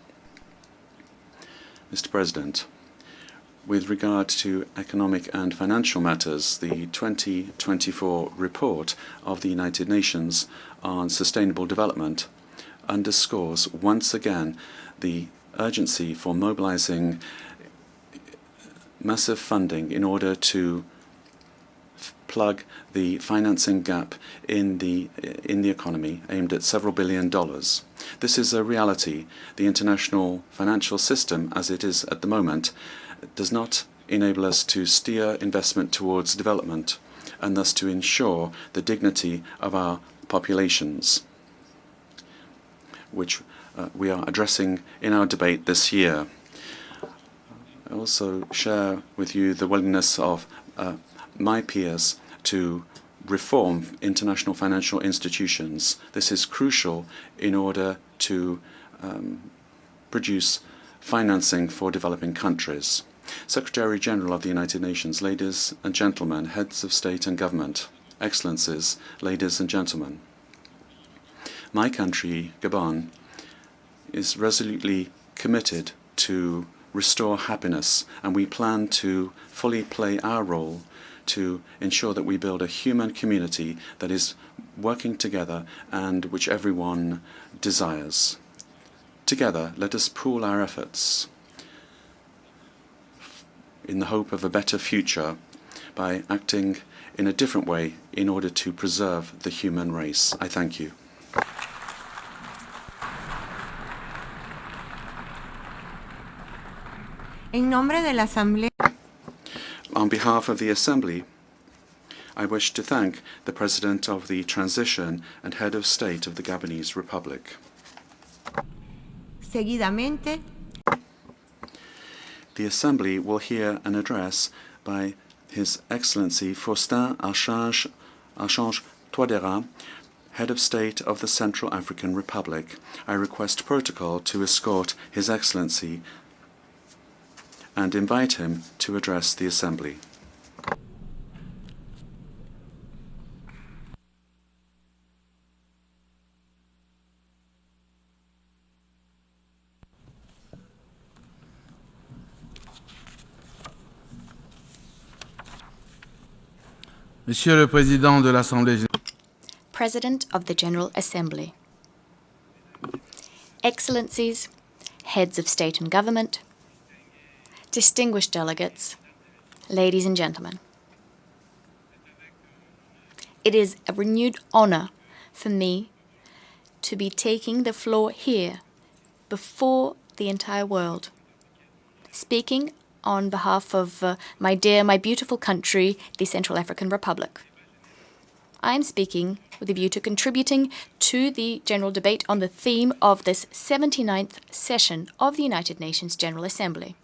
Mr. President, with regard to economic and financial matters, the 2024 report of the United Nations on Sustainable Development underscores once again the urgency for mobilizing massive funding in order to plug the financing gap in the economy, aimed at several $billion. This is a reality. The international financial system, as it is at the moment, does not enable us to steer investment towards development and thus to ensure the dignity of our populations, which we are addressing in our debate this year. I also share with you the willingness of my peers to reform international financial institutions. This is crucial in order to produce financing for developing countries. Secretary General of the United Nations, ladies and gentlemen, heads of state and government, excellencies, ladies and gentlemen. My country, Gabon, is resolutely committed to restore happiness, and we plan to fully play our role to ensure that we build a human community that is working together and which everyone desires. Together, let us pool our efforts in the hope of a better future by acting in a different way in order to preserve the human race. I thank you. En nombre de la Asamblea. On behalf of the Assembly, I wish to thank the President of the Transition and Head of State of the Gabonese Republic. Seguidamente, the Assembly will hear an address by His Excellency Faustin Archange Touadéra, Head of State of the Central African Republic. I request protocol to escort His Excellency and invite him to address the Assembly. Monsieur le Président de l'Assemblée générale. President of the General Assembly. Excellencies, heads of state and government, distinguished delegates, ladies and gentlemen. It is a renewed honor for me to be taking the floor here before the entire world, speaking on behalf of my beautiful country, the Central African Republic. I am speaking with a view to contributing to the general debate on the theme of this 79th session of the United Nations General Assembly.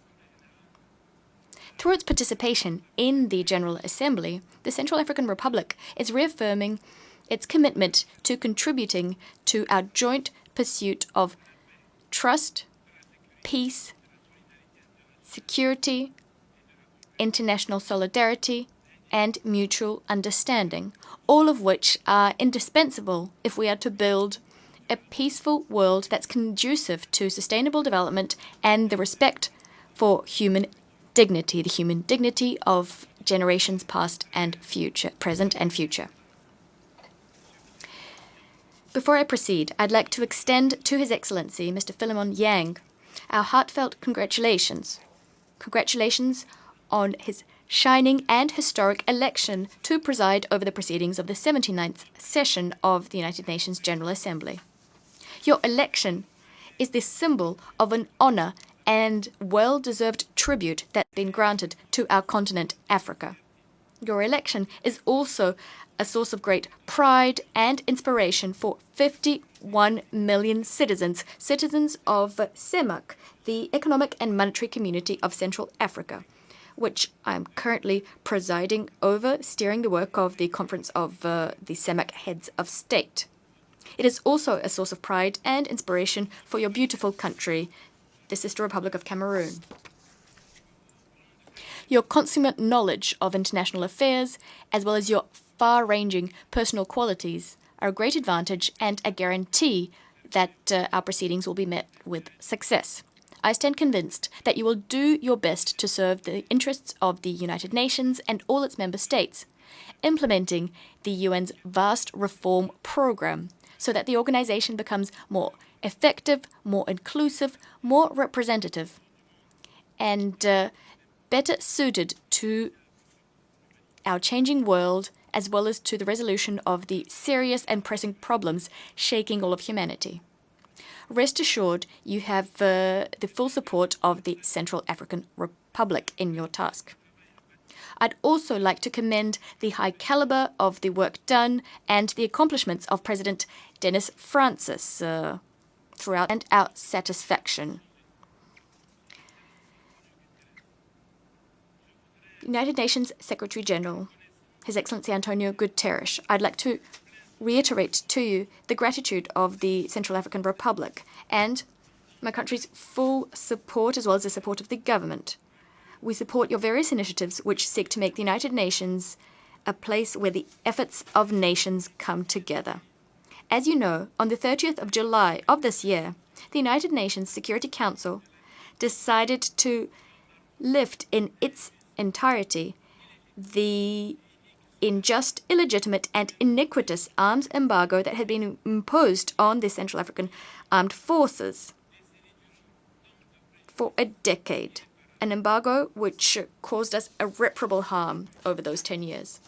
Through its participation in the General Assembly, the Central African Republic is reaffirming its commitment to contributing to our joint pursuit of trust, peace, security, international solidarity, and mutual understanding, all of which are indispensable if we are to build a peaceful world that's conducive to sustainable development and the respect for human dignity, the human dignity of generations past and future, present and future. Before I proceed, I'd like to extend to His Excellency, Mr. Philemon Yang, our heartfelt congratulations. Congratulations on his shining and historic election to preside over the proceedings of the 79th session of the United Nations General Assembly. Your election is the symbol of an honor and well-deserved tribute that's been granted to our continent, Africa. Your election is also a source of great pride and inspiration for 51 million citizens of CEMAC, the Economic and Monetary Community of Central Africa, which I'm currently presiding over, steering the work of the Conference of the CEMAC Heads of State. It is also a source of pride and inspiration for your beautiful country, the sister Republic of Cameroon. Your consummate knowledge of international affairs, as well as your far-ranging personal qualities, are a great advantage and a guarantee that our proceedings will be met with success. I stand convinced that you will do your best to serve the interests of the United Nations and all its member states, implementing the UN's vast reform program so that the organization becomes more effective, more inclusive, more representative, and better suited to our changing world, as well as to the resolution of the serious and pressing problems shaking all of humanity. Rest assured, you have the full support of the Central African Republic in your task. I'd also like to commend the high caliber of the work done and the accomplishments of President Denis Francis throughout and our satisfaction. United Nations Secretary General, His Excellency Antonio Guterres, I'd like to reiterate to you the gratitude of the Central African Republic and my country's full support, as well as the support of the government. We support your various initiatives which seek to make the United Nations a place where the efforts of nations come together. As you know, on the 30th of July of this year, the United Nations Security Council decided to lift in its entirety the unjust, illegitimate, and iniquitous arms embargo that had been imposed on the Central African Armed Forces for a decade. An embargo which caused us irreparable harm over those 10 years.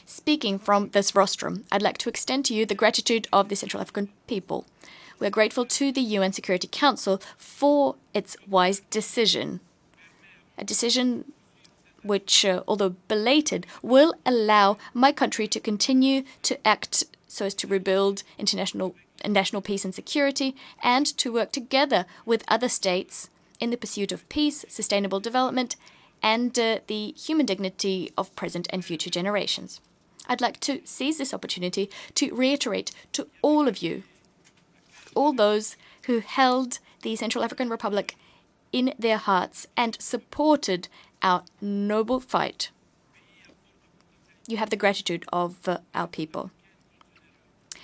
Speaking from this rostrum, I'd like to extend to you the gratitude of the Central African people. We are grateful to the UN Security Council for its wise decision, a decision which, although belated, will allow my country to continue to act so as to rebuild national peace and security, and to work together with other states in the pursuit of peace, sustainable development, and the human dignity of present and future generations. I'd like to seize this opportunity to reiterate to all of you, all those who held the Central African Republic in their hearts and supported our noble fight. You have the gratitude of our people.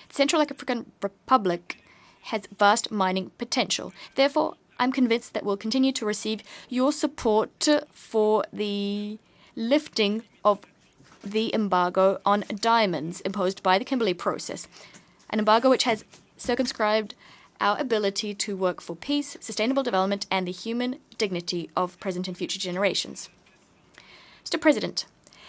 The Central African Republic has vast mining potential. Therefore, I'm convinced that we'll continue to receive your support for the lifting of the embargo on diamonds imposed by the Kimberley Process, an embargo which has circumscribed our ability to work for peace, sustainable development, and the human dignity of present and future generations. Mr. President,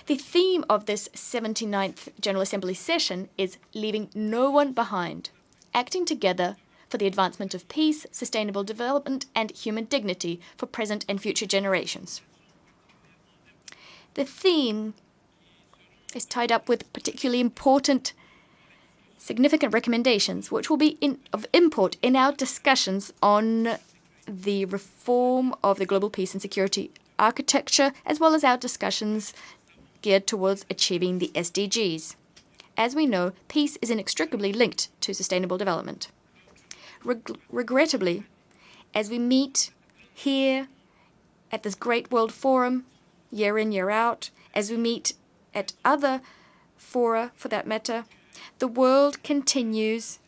the theme of this 79th General Assembly session is leaving no one behind, acting together for the advancement of peace, sustainable development, and human dignity for present and future generations. The theme is tied up with particularly important, significant recommendations, which will be of import in our discussions on the reform of the global peace and security architecture, as well as our discussions geared towards achieving the SDGs. As we know, peace is inextricably linked to sustainable development. Regrettably, as we meet here at this great world forum, year in, year out, as we meet at other fora for that matter, the world continues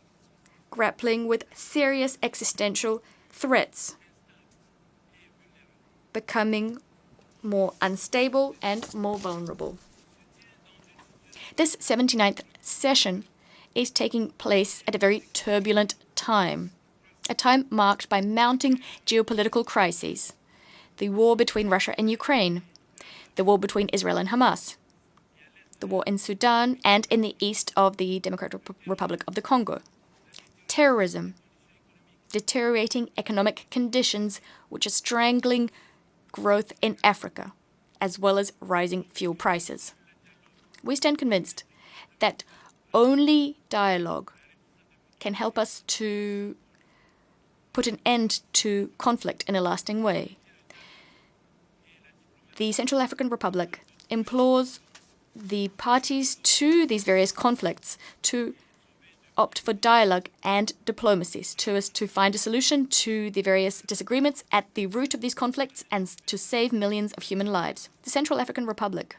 grappling with serious existential threats, becoming more unstable and more vulnerable. This 79th session is taking place at a very turbulent time, a time marked by mounting geopolitical crises, the war between Russia and Ukraine, the war between Israel and Hamas, the war in Sudan and in the east of the Democratic Republic of the Congo, terrorism, deteriorating economic conditions which are strangling growth in Africa, as well as rising fuel prices. We stand convinced that only dialogue can help us to put an end to conflict in a lasting way. The Central African Republic implores the parties to these various conflicts to opt for dialogue and diplomacy so as to find a solution to the various disagreements at the root of these conflicts and to save millions of human lives. The Central African Republic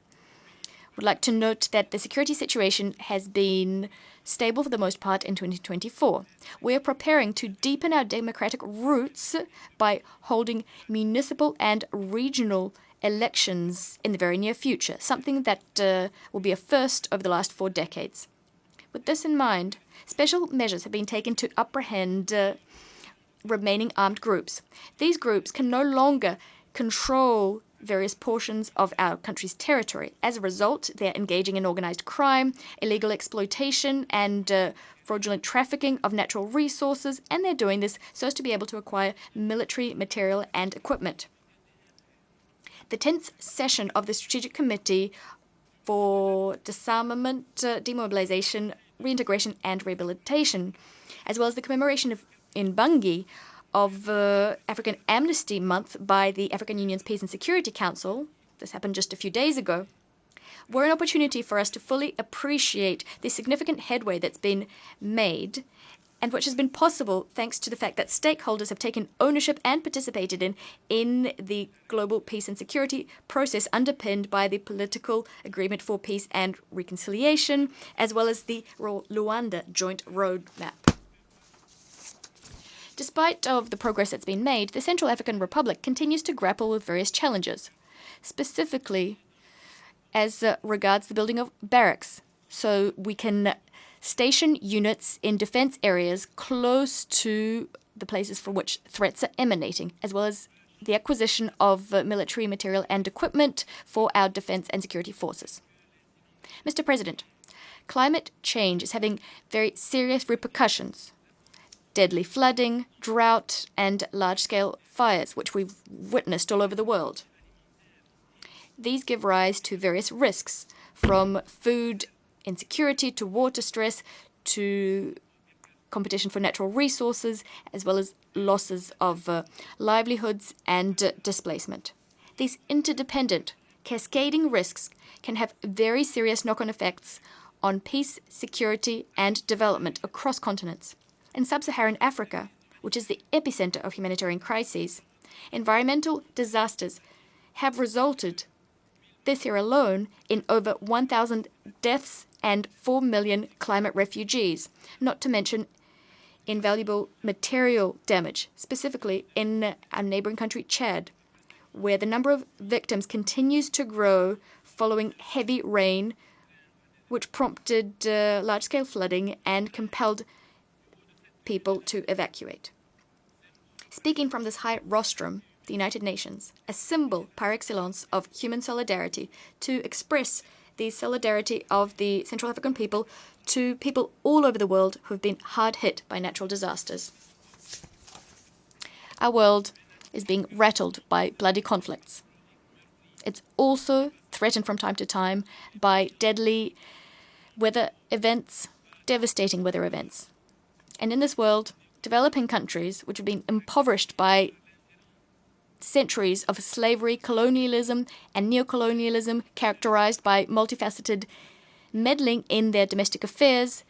would like to note that the security situation has been stable for the most part in 2024. We are preparing to deepen our democratic roots by holding municipal and regional elections in the very near future, something that will be a first over the last 4 decades. With this in mind, special measures have been taken to apprehend remaining armed groups. These groups can no longer control various portions of our country's territory. As a result, they're engaging in organized crime, illegal exploitation, and fraudulent trafficking of natural resources, and they're doing this so as to be able to acquire military material and equipment. The 10th session of the Strategic Committee for Disarmament, Demobilization, Reintegration and Rehabilitation, as well as the commemoration in Bangui of African Amnesty Month by the African Union's Peace and Security Council, this happened just a few days ago, were an opportunity for us to fully appreciate the significant headway that's been made and which has been possible thanks to the fact that stakeholders have taken ownership and participated in the global peace and security process underpinned by the Political Agreement for Peace and Reconciliation, as well as the Luanda Joint Roadmap. Despite of the progress that's been made, the Central African Republic continues to grapple with various challenges, specifically as regards the building of barracks, so we can station units in defense areas close to the places from which threats are emanating, as well as the acquisition of military material and equipment for our defense and security forces. Mr. President, climate change is having very serious repercussions. Deadly flooding, drought, and large-scale fires, which we've witnessed all over the world. These give rise to various risks, from food insecurity to water stress to competition for natural resources, as well as losses of livelihoods and displacement. These interdependent, cascading risks can have very serious knock-on effects on peace, security, and development across continents. In sub-Saharan Africa, which is the epicenter of humanitarian crises, environmental disasters have resulted, this year alone, in over 1,000 deaths and 4 million climate refugees, not to mention invaluable material damage, specifically in our neighboring country, Chad, where the number of victims continues to grow following heavy rain, which prompted large-scale flooding and compelled people to evacuate. Speaking from this high rostrum, the United Nations, a symbol par excellence of human solidarity, to express the solidarity of the Central African people to people all over the world who have been hard hit by natural disasters. Our world is being rattled by bloody conflicts. It's also threatened from time to time by deadly weather events, devastating weather events. And in this world, developing countries, which have been impoverished by centuries of slavery, colonialism, and neocolonialism characterized by multifaceted meddling in their domestic affairs,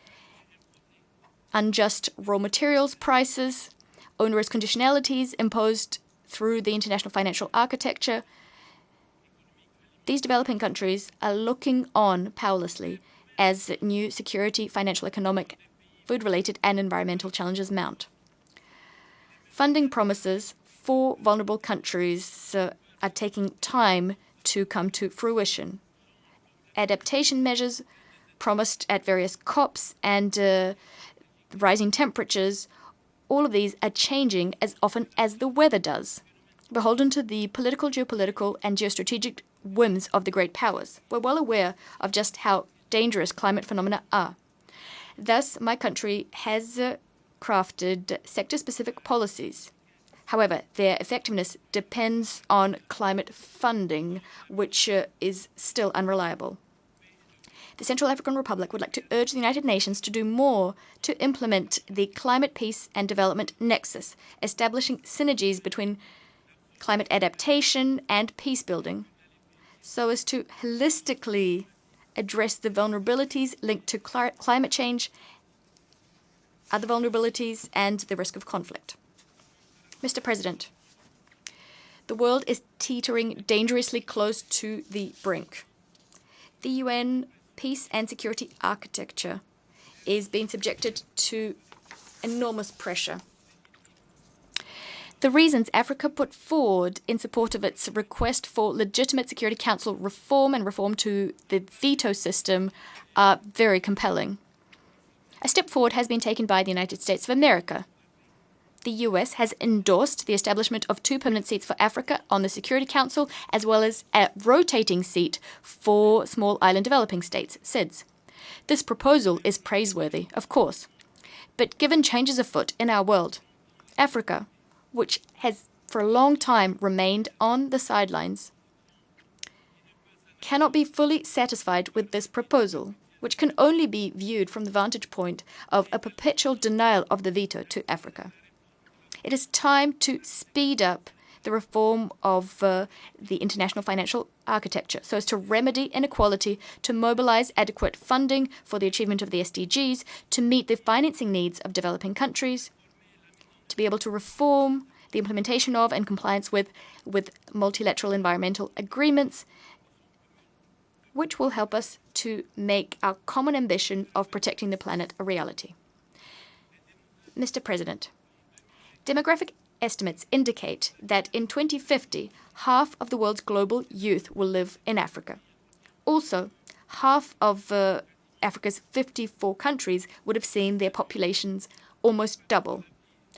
unjust raw materials prices, onerous conditionalities imposed through the international financial architecture, these developing countries are looking on powerlessly as new security, financial, economic, food-related and environmental challenges mount. Funding promises for vulnerable countries are taking time to come to fruition. Adaptation measures promised at various COPs and rising temperatures, all of these are changing as often as the weather does, beholden to the political, geopolitical, and geostrategic whims of the great powers. We're well aware of just how dangerous climate phenomena are. Thus, my country has crafted sector-specific policies. However, their effectiveness depends on climate funding, which is still unreliable. The Central African Republic would like to urge the United Nations to do more to implement the climate peace and development nexus, establishing synergies between climate adaptation and peace building, so as to holistically address the vulnerabilities linked to climate change other vulnerabilities, and the risk of conflict. Mr. President, the world is teetering dangerously close to the brink. The UN peace and security architecture is being subjected to enormous pressure. The reasons Africa put forward in support of its request for legitimate Security Council reform and reform to the veto system are very compelling. A step forward has been taken by the United States of America. The US has endorsed the establishment of 2 permanent seats for Africa on the Security Council, as well as a rotating seat for small island developing states, SIDS. This proposal is praiseworthy, of course. But given changes afoot in our world, Africa, which has for a long time remained on the sidelines, cannot be fully satisfied with this proposal, which can only be viewed from the vantage point of a perpetual denial of the veto to Africa. It is time to speed up the reform of the international financial architecture so as to remedy inequality, to mobilize adequate funding for the achievement of the SDGs, to meet the financing needs of developing countries, to be able to reform the implementation of and compliance with multilateral environmental agreements, which will help us to make our common ambition of protecting the planet a reality. Mr. President, demographic estimates indicate that in 2050, half of the world's global youth will live in Africa. Also, half of Africa's 54 countries would have seen their populations almost double.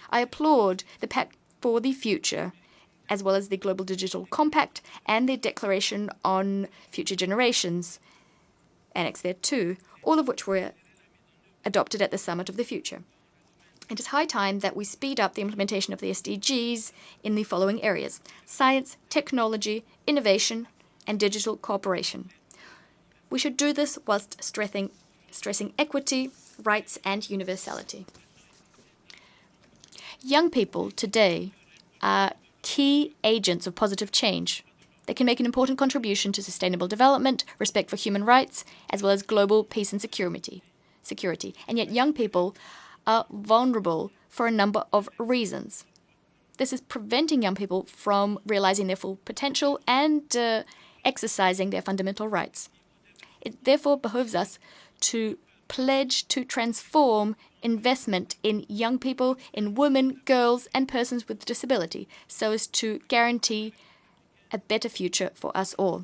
I applaud the Pact for the Future, as well as the Global Digital Compact and the Declaration on Future Generations, annexed thereto, all of which were adopted at the Summit of the Future. It is high time that we speed up the implementation of the SDGs in the following areas: science, technology, innovation, and digital cooperation. We should do this whilst stressing equity, rights, and universality. Young people today are key agents of positive change. They can make an important contribution to sustainable development, respect for human rights, as well as global peace and security. And yet young people are vulnerable for a number of reasons. This is preventing young people from realizing their full potential and exercising their fundamental rights. It therefore behooves us to pledge to transform investment in young people, in women, girls, and persons with disability, so as to guarantee a better future for us all.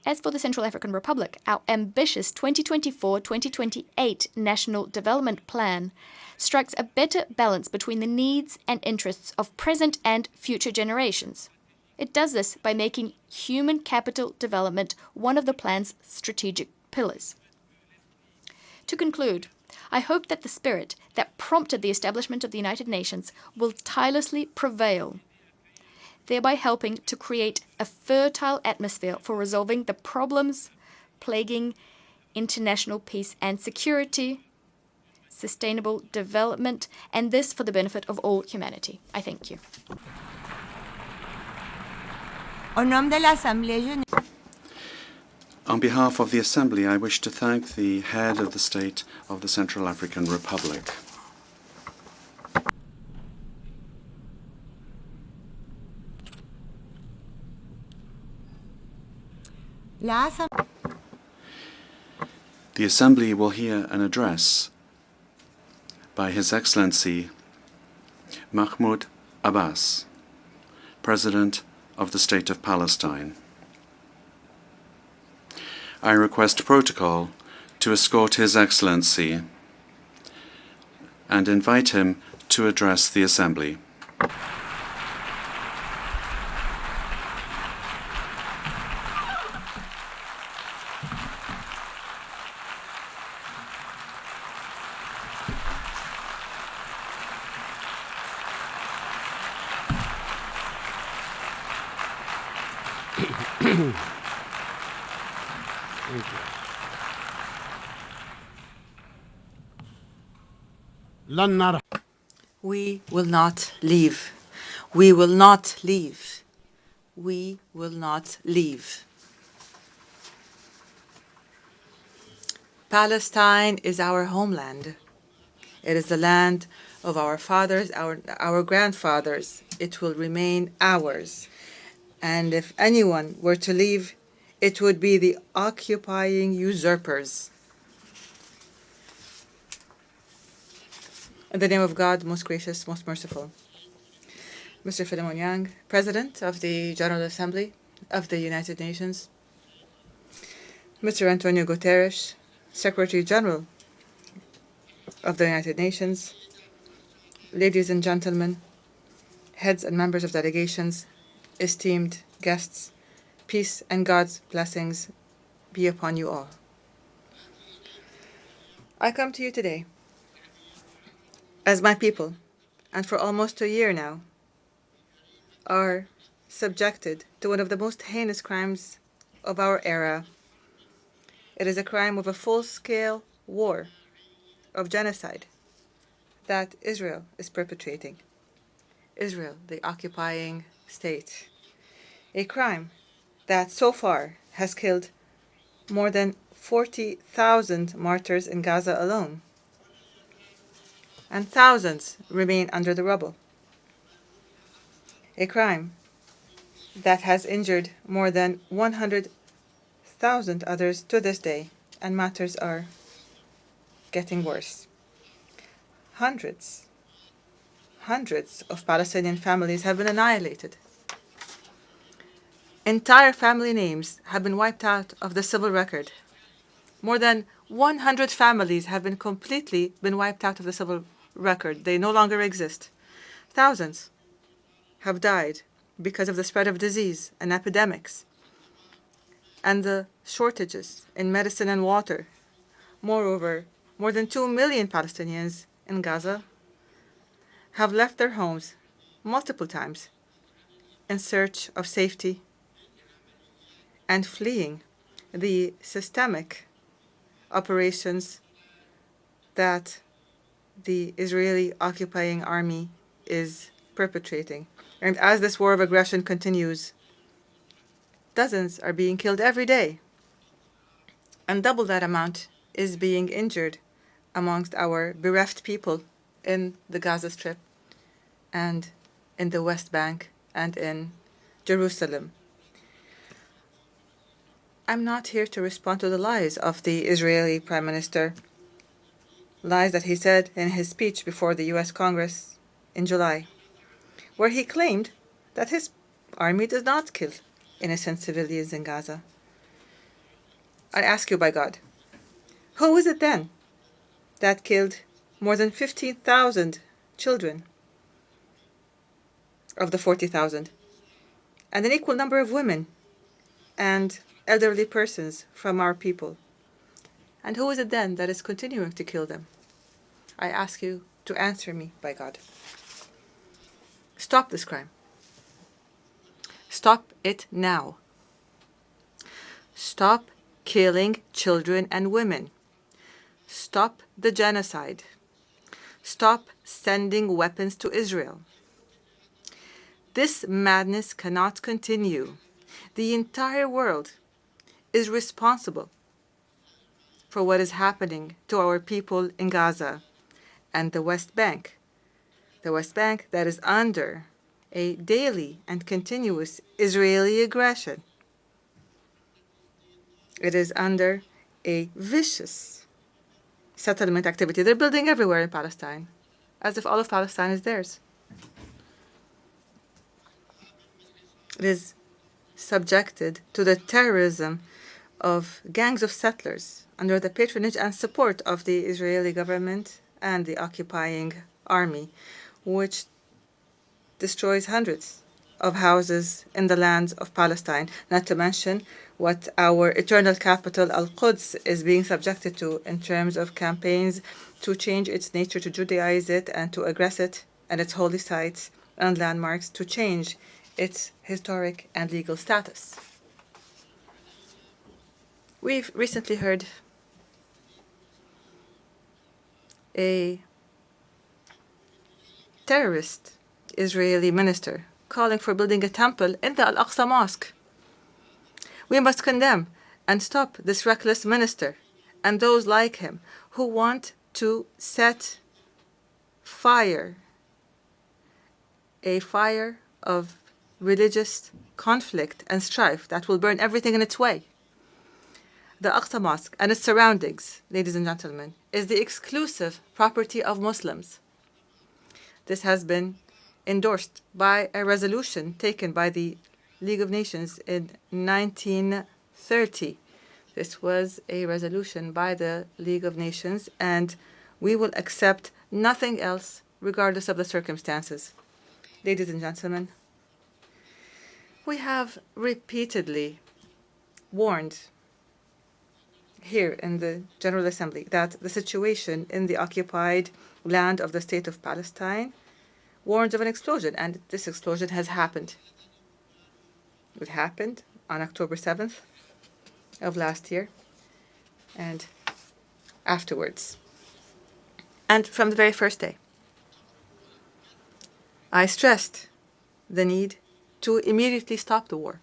As for the Central African Republic, our ambitious 2024-2028 National Development Plan strikes a better balance between the needs and interests of present and future generations. It does this by making human capital development one of the plan's strategic pillars. To conclude, I hope that the spirit that prompted the establishment of the United Nations will tirelessly prevail, thereby helping to create a fertile atmosphere for resolving the problems plaguing international peace and security, sustainable development, and this for the benefit of all humanity. I thank you. On behalf of the Assembly, I wish to thank the head of the State of the Central African Republic. The Assembly will hear an address by His Excellency Mahmoud Abbas, President of the State of Palestine. I request protocol to escort His Excellency and invite him to address the Assembly. We will not leave. We will not leave. We will not leave. Palestine is our homeland. It is the land of our fathers, our grandfathers. It will remain ours. And if anyone were to leave, it would be the occupying usurpers. In the name of God, most gracious, most merciful. Mr. Philemon Yang, President of the General Assembly of the United Nations. Mr. Antonio Guterres, Secretary General of the United Nations. Ladies and gentlemen, heads and members of delegations, esteemed guests, peace and God's blessings be upon you all. I come to you today as my people, and for almost a year now, are subjected to one of the most heinous crimes of our era. It is a crime of a full-scale war of genocide that Israel is perpetrating. Israel, the occupying state. A crime that so far has killed more than 40,000 martyrs in Gaza alone, and thousands remain under the rubble. A crime that has injured more than 100,000 others to this day, and matters are getting worse. Hundreds of Palestinian families have been annihilated. Entire family names have been wiped out of the civil record. More than 100 families have been completely wiped out of the civil record. They no longer exist. Thousands have died because of the spread of disease and epidemics and the shortages in medicine and water. Moreover, more than 2 million Palestinians in Gaza have left their homes multiple times in search of safety and fleeing the systemic operations that the Israeli occupying army is perpetrating. And as this war of aggression continues, dozens are being killed every day, and double that amount is being injured amongst our bereft people in the Gaza Strip and in the West Bank and in Jerusalem. I'm not here to respond to the lies of the Israeli Prime Minister, lies that he said in his speech before the U.S. Congress in July, where he claimed that his army does not kill innocent civilians in Gaza. I ask you by God, who is it then that killed more than 15,000 children of the 40,000, and an equal number of women and elderly persons from our people? And who is it then that is continuing to kill them? I ask you to answer me by God. Stop this crime. Stop it now. Stop killing children and women. Stop the genocide. Stop sending weapons to Israel. This madness cannot continue. The entire world is responsible for what is happening to our people in Gaza and the West Bank. The West Bank that is under a daily and continuous Israeli aggression. It is under a vicious settlement activity. They're building everywhere in Palestine, as if all of Palestine is theirs. It is subjected to the terrorism of gangs of settlers under the patronage and support of the Israeli government and the occupying army, which destroys hundreds of houses in the lands of Palestine, not to mention what our eternal capital, Al-Quds, is being subjected to in terms of campaigns to change its nature, to Judaize it, and to aggress it and its holy sites and landmarks, to change its historic and legal status. We've recently heard a terrorist Israeli minister calling for building a temple in the Al-Aqsa Mosque. We must condemn and stop this reckless minister and those like him who want to set fire, a fire of religious conflict and strife that will burn everything in its way. The Aqsa Mosque and its surroundings, ladies and gentlemen, is the exclusive property of Muslims. This has been endorsed by a resolution taken by the League of Nations in 1930. This was a resolution by the League of Nations, and we will accept nothing else regardless of the circumstances. Ladies and gentlemen, we have repeatedly warned here in the General Assembly that the situation in the occupied land of the State of Palestine warns of an explosion, and this explosion has happened. It happened on October 7th of last year and afterwards. And from the very first day, I stressed the need to immediately stop the war.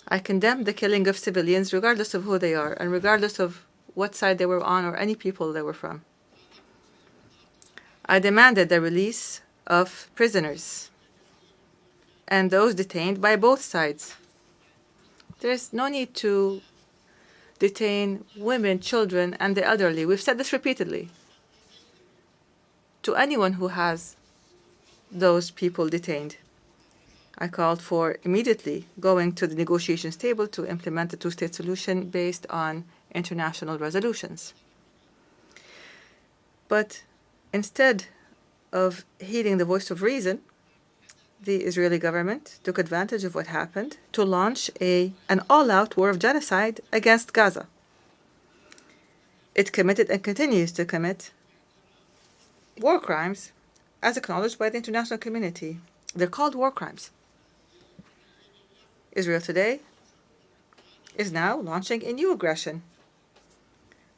I condemned the killing of civilians regardless of who they are and regardless of what side they were on or any people they were from. I demanded the release of prisoners and those detained by both sides. There's no need to detain women, children, and the elderly. We've said this repeatedly. To anyone who has those people detained, I called for immediately going to the negotiations table to implement the two-state solution based on international resolutions. But instead of heeding the voice of reason, the Israeli government took advantage of what happened to launch an all-out war of genocide against Gaza. It committed and continues to commit war crimes as acknowledged by the international community. They're called war crimes. Israel today is now launching a new aggression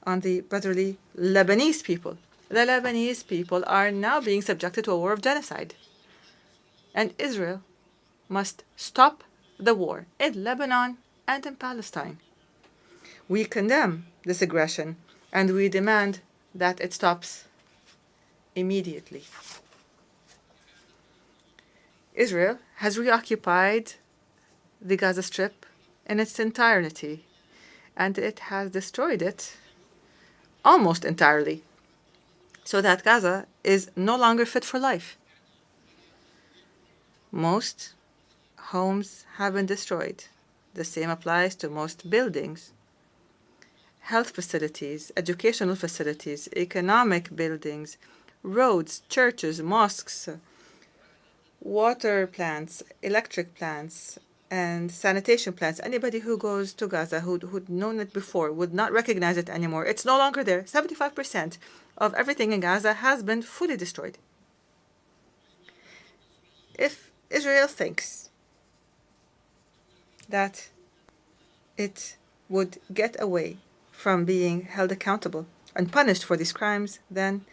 on the brotherly Lebanese people. The Lebanese people are now being subjected to a war of genocide. And Israel must stop the war in Lebanon and in Palestine. We condemn this aggression and we demand that it stops immediately. Israel has reoccupied the Gaza Strip in its entirety, and it has destroyed it almost entirely, so that Gaza is no longer fit for life. Most homes have been destroyed. The same applies to most buildings, health facilities, educational facilities, economic buildings, roads, churches, mosques, water plants, electric plants, and sanitation plants. Anybody who goes to Gaza who'd known it before would not recognize it anymore. It's no longer there. 75% of everything in Gaza has been fully destroyed. If Israel thinks that it would get away from being held accountable and punished for these crimes, then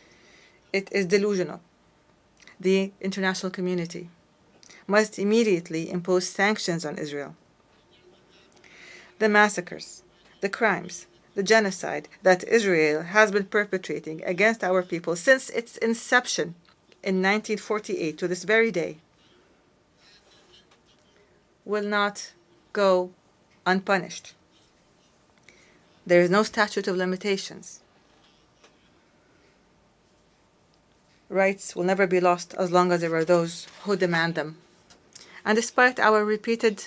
it is delusional. The international community must immediately impose sanctions on Israel. The massacres, the crimes, the genocide that Israel has been perpetrating against our people since its inception in 1948 to this very day will not go unpunished. There is no statute of limitations. Rights will never be lost as long as there are those who demand them. And despite our repeated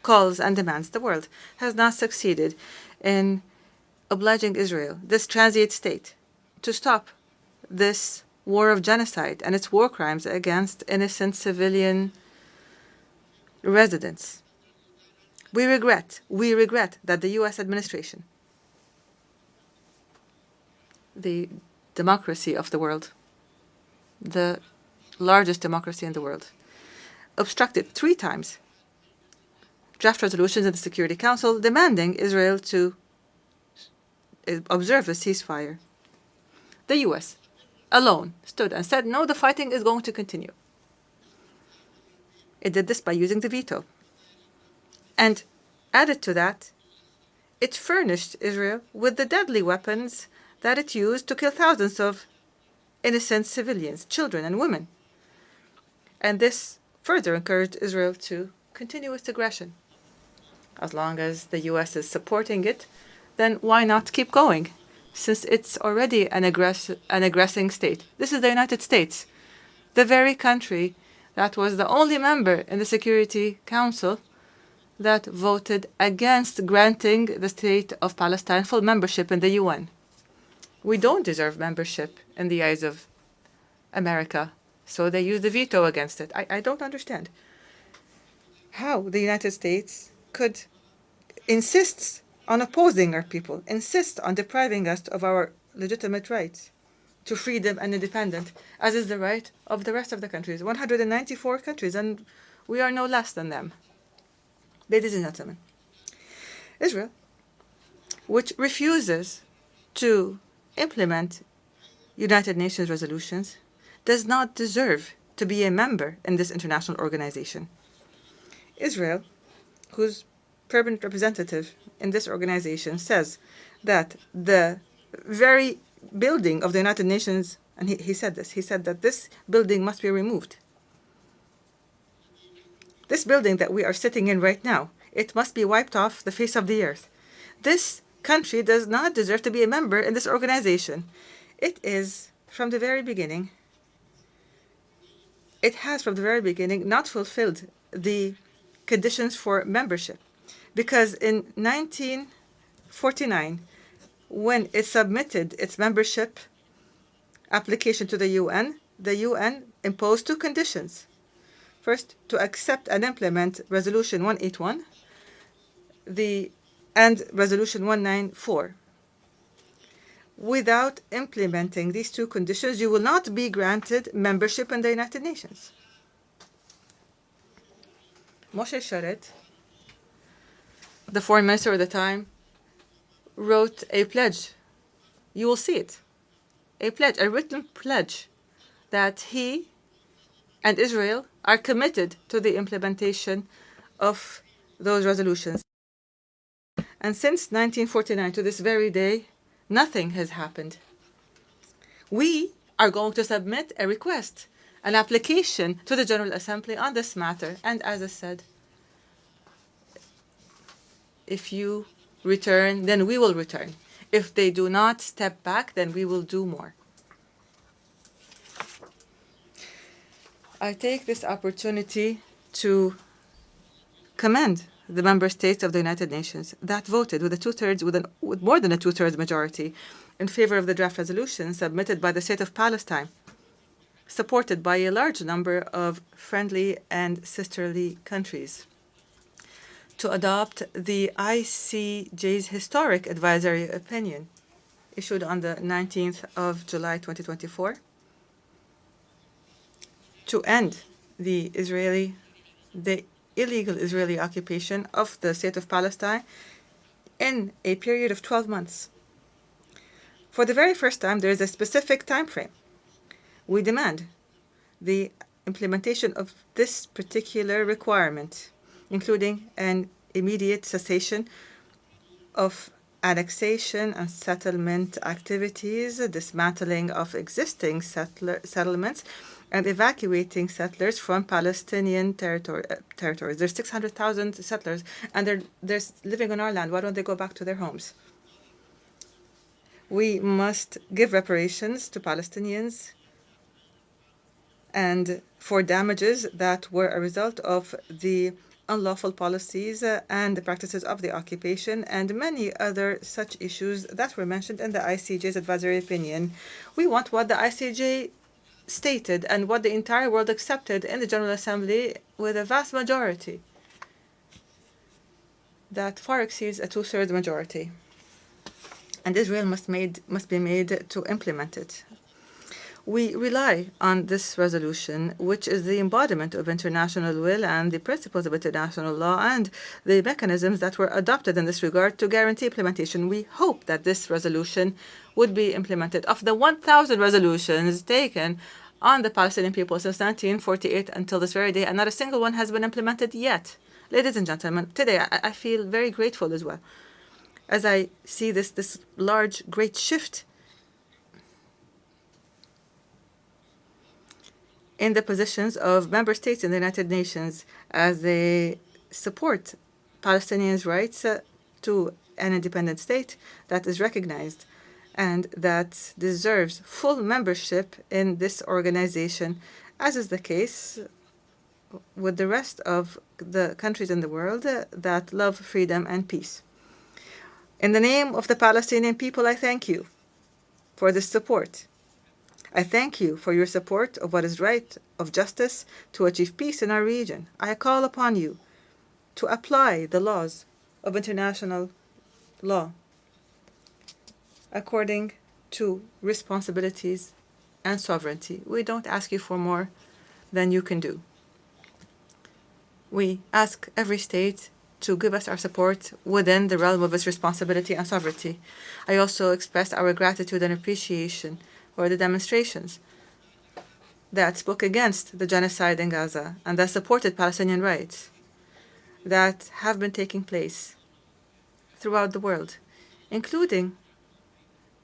calls and demands, the world has not succeeded in obliging Israel, this transient state, to stop this war of genocide and its war crimes against innocent civilian residents. We regret that the U.S. administration, the democracy of the world, the largest democracy in the world, obstructed 3 times draft resolutions in the Security Council demanding Israel to observe a ceasefire. The U.S. alone stood and said, no, the fighting is going to continue. It did this by using the veto. And added to that, it furnished Israel with the deadly weapons that it used to kill thousands of innocent civilians, children and women. And this further encouraged Israel to continue its aggression. As long as the U.S. is supporting it, then why not keep going, since it's already an aggressing state? This is the United States, the very country that was the only member in the Security Council that voted against granting the State of Palestine full membership in the UN. We don't deserve membership in the eyes of America, so they used the veto against it. I don't understand how the United States could insist on opposing our people, insist on depriving us of our legitimate rights to freedom and independence, as is the right of the rest of the countries, 194 countries, and we are no less than them. Ladies and gentlemen, Israel, which refuses to implement United Nations resolutions, does not deserve to be a member in this international organization. Israel, whose permanent representative in this organization says that the very building of the United Nations, and he said that this building must be removed. This building that we are sitting in right now, it must be wiped off the face of the earth. This country does not deserve to be a member in this organization. It is, from the very beginning, it has from the very beginning not fulfilled the conditions for membership. Because in 1949, when it submitted its membership application to the UN imposed two conditions. First, to accept and implement Resolution 181 and Resolution 194. Without implementing these two conditions, you will not be granted membership in the United Nations. Moshe Sharet, the foreign minister at the time, wrote a pledge. You will see it. A pledge, a written pledge, that he and Israel are committed to the implementation of those resolutions. And since 1949 to this very day, nothing has happened. We are going to submit a request, an application to the General Assembly on this matter. And as I said, if you return, then we will return. If they do not step back, then we will do more. I take this opportunity to commend the member states of the United Nations that voted with more than a two-thirds majority in favor of the draft resolution submitted by the State of Palestine, supported by a large number of friendly and sisterly countries, to adopt the ICJ's historic advisory opinion issued on the 19th of July 2024 to end the illegal Israeli occupation of the State of Palestine in a period of 12 months. For the very first time, there is a specific time frame. We demand the implementation of this particular requirement, including an immediate cessation of annexation and settlement activities, dismantling of existing settlements, and evacuating settlers from Palestinian territories. There's 600,000 settlers, and they're living on our land. Why don't they go back to their homes? We must give reparations to Palestinians and for damages that were a result of the unlawful policies and the practices of the occupation, and many other such issues that were mentioned in the ICJ's advisory opinion. We want what the ICJ stated and what the entire world accepted in the General Assembly with a vast majority that far exceeds a two-thirds majority. And Israel must be made to implement it. We rely on this resolution, which is the embodiment of international will and the principles of international law and the mechanisms that were adopted in this regard to guarantee implementation. We hope that this resolution would be implemented. Of the 1,000 resolutions taken on the Palestinian people since 1948 until this very day, and not a single one has been implemented yet. Ladies and gentlemen, today I feel very grateful as well. as I see this large, great shift in the positions of member states in the United Nations as they support Palestinians' rights to an independent state that is recognized and that deserves full membership in this organization, as is the case with the rest of the countries in the world that love freedom and peace. In the name of the Palestinian people, I thank you for this support. I thank you for your support of what is right, of justice, to achieve peace in our region. I call upon you to apply the laws of international law according to responsibilities and sovereignty. We don't ask you for more than you can do. We ask every state to give us our support within the realm of its responsibility and sovereignty. I also express our gratitude and appreciation for the demonstrations that spoke against the genocide in Gaza and that supported Palestinian rights that have been taking place throughout the world, including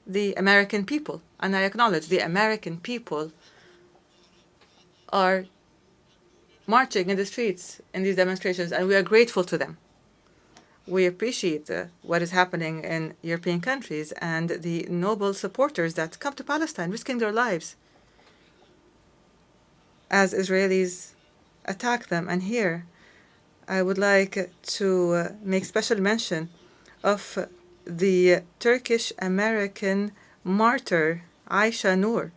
the American people. And I acknowledge the American people are marching in the streets in these demonstrations, and we are grateful to them. We appreciate what is happening in European countries and the noble supporters that come to Palestine, risking their lives as Israelis attack them. And here, I would like to make special mention of the Turkish-American martyr Aisha Noor,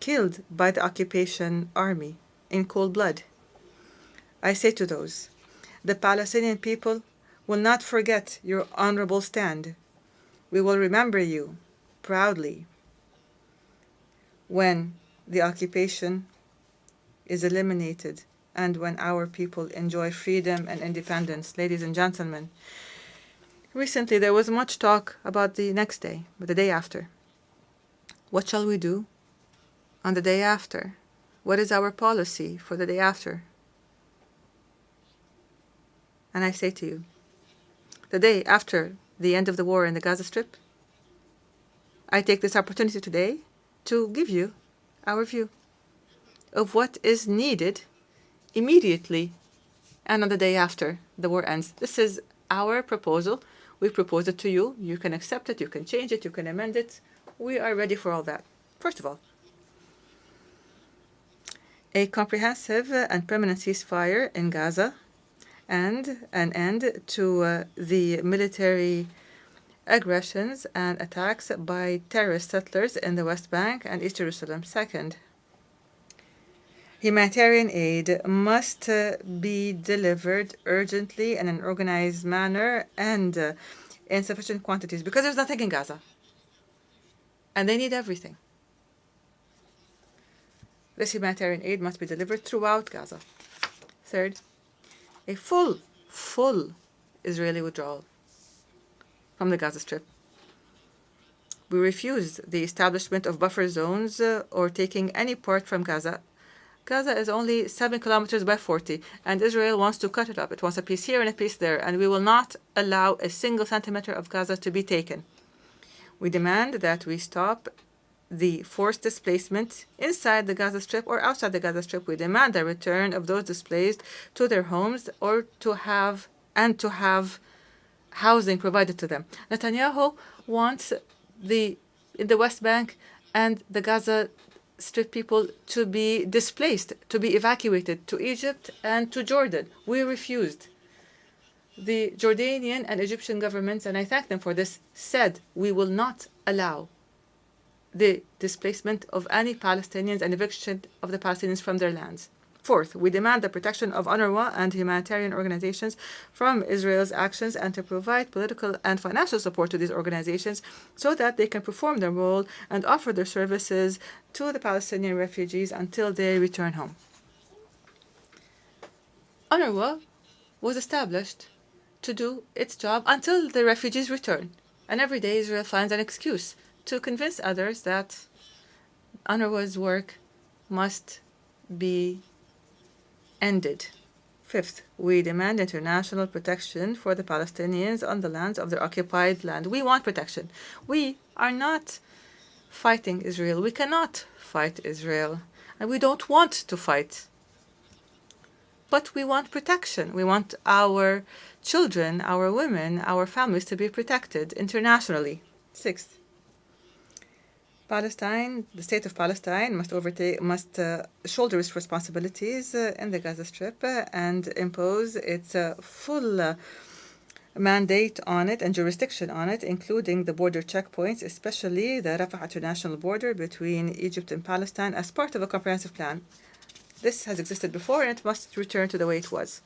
killed by the occupation army in cold blood. I say to those, the Palestinian people will not forget your honorable stand. We will remember you proudly when the occupation is eliminated and when our people enjoy freedom and independence. Ladies and gentlemen, recently there was much talk about the next day, but the day after. What shall we do on the day after? What is our policy for the day after? And I say to you, the day after the end of the war in the Gaza Strip, I take this opportunity today to give you our view of what is needed immediately and on the day after the war ends. This is our proposal. We propose it to you. You can accept it, you can change it, you can amend it. We are ready for all that. First of all, a comprehensive and permanent ceasefire in Gaza and an end to the military aggressions and attacks by terrorist settlers in the West Bank and East Jerusalem. Second, humanitarian aid must be delivered urgently in an organized manner and in sufficient quantities, because there's nothing in Gaza, and they need everything. This humanitarian aid must be delivered throughout Gaza. Third, a full Israeli withdrawal from the Gaza Strip. We refuse the establishment of buffer zones or taking any part from Gaza. Gaza is only 7 kilometers by 40, and Israel wants to cut it up. It wants a piece here and a piece there, and we will not allow a single centimeter of Gaza to be taken. We demand that we stop the forced displacement inside the Gaza Strip or outside the Gaza Strip. We demand the return of those displaced to their homes or to have housing provided to them. Netanyahu wants in the West Bank and the Gaza Strip people to be displaced, to be evacuated to Egypt and to Jordan. We refused. The Jordanian and Egyptian governments, and I thank them for this, said we will not allow the displacement of any Palestinians and eviction of the Palestinians from their lands. Fourth, we demand the protection of UNRWA and humanitarian organizations from Israel's actions and to provide political and financial support to these organizations so that they can perform their role and offer their services to the Palestinian refugees until they return home. UNRWA was established to do its job until the refugees return. And every day Israel finds an excuse to convince others that UNRWA's work must be ended Fifth, we demand international protection for the Palestinians on the lands of their occupied land. We want protection. We are not fighting Israel. We cannot fight Israel. And we don't want to fight. But we want protection. We want our children, our women, our families to be protected internationally. Sixth, Palestine, the state of Palestine must shoulder its responsibilities in the Gaza Strip and impose its full mandate on it and jurisdiction on it, including the border checkpoints, especially the Rafah international border between Egypt and Palestine, as part of a comprehensive plan. This has existed before, and it must return to the way it was.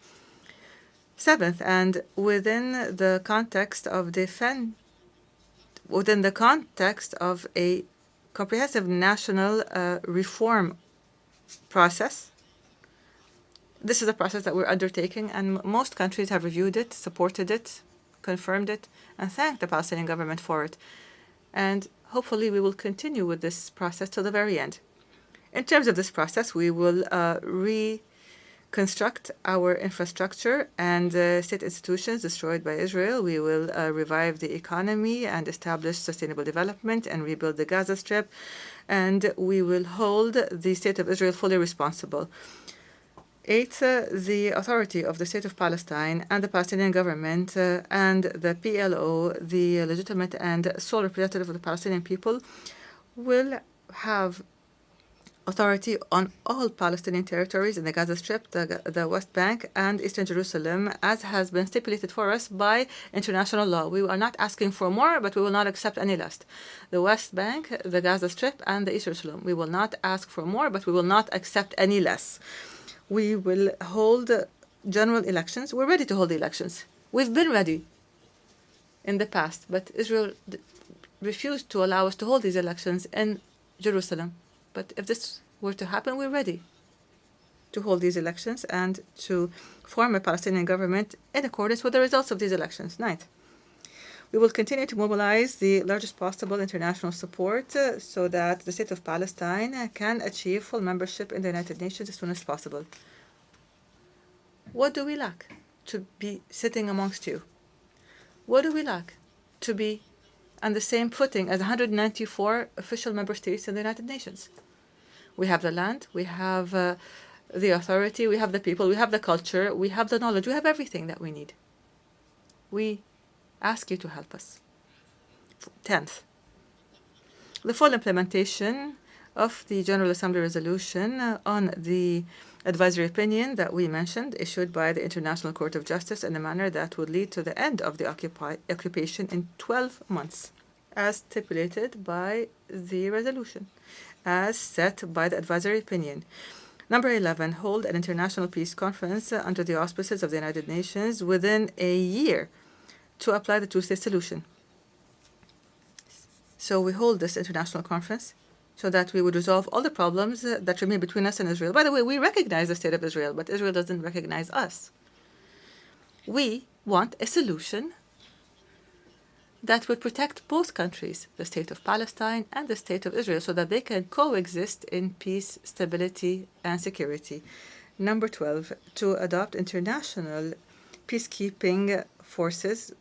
Seventh, and within the context of a comprehensive national reform process. This is a process that we're undertaking, and most countries have reviewed it, supported it, confirmed it, and thanked the Palestinian government for it. And hopefully we will continue with this process till the very end. In terms of this process, we will reconstruct our infrastructure and state institutions destroyed by Israel. We will revive the economy and establish sustainable development and rebuild the Gaza Strip. And we will hold the state of Israel fully responsible. Eighth, the authority of the state of Palestine and the Palestinian government and the PLO, the legitimate and sole representative of the Palestinian people, will have authority on all Palestinian territories in the Gaza Strip, the West Bank, and Eastern Jerusalem, as has been stipulated for us by international law. We are not asking for more, but we will not accept any less. The West Bank, the Gaza Strip, and the Eastern Jerusalem. We will not ask for more, but we will not accept any less. We will hold general elections. We're ready to hold the elections. We've been ready in the past, but Israel refused to allow us to hold these elections in Jerusalem. But if this were to happen, we're ready to hold these elections and to form a Palestinian government in accordance with the results of these elections. Ninth, we will continue to mobilize the largest possible international support so that the state of Palestine can achieve full membership in the United Nations as soon as possible. What do we lack? To be sitting amongst you. What do we lack? To be on the same footing as 194 official member states in the United Nations. We have the land, we have the authority, we have the people, we have the culture, we have the knowledge, we have everything that we need. We ask you to help us. 10th, the full implementation of the General Assembly resolution on the advisory opinion that we mentioned, issued by the International Court of Justice in a manner that would lead to the end of the occupation in 12 months, as stipulated by the resolution, as set by the advisory opinion. Number 11, hold an international peace conference under the auspices of the United Nations within a year to apply the two-state solution. So we hold this international conference so that we would resolve all the problems that remain between us and Israel. By the way, we recognize the state of Israel, but Israel doesn't recognize us. We want a solution that would protect both countries, the state of Palestine and the state of Israel, so that they can coexist in peace, stability, and security. Number 12, to adopt international peacekeeping forces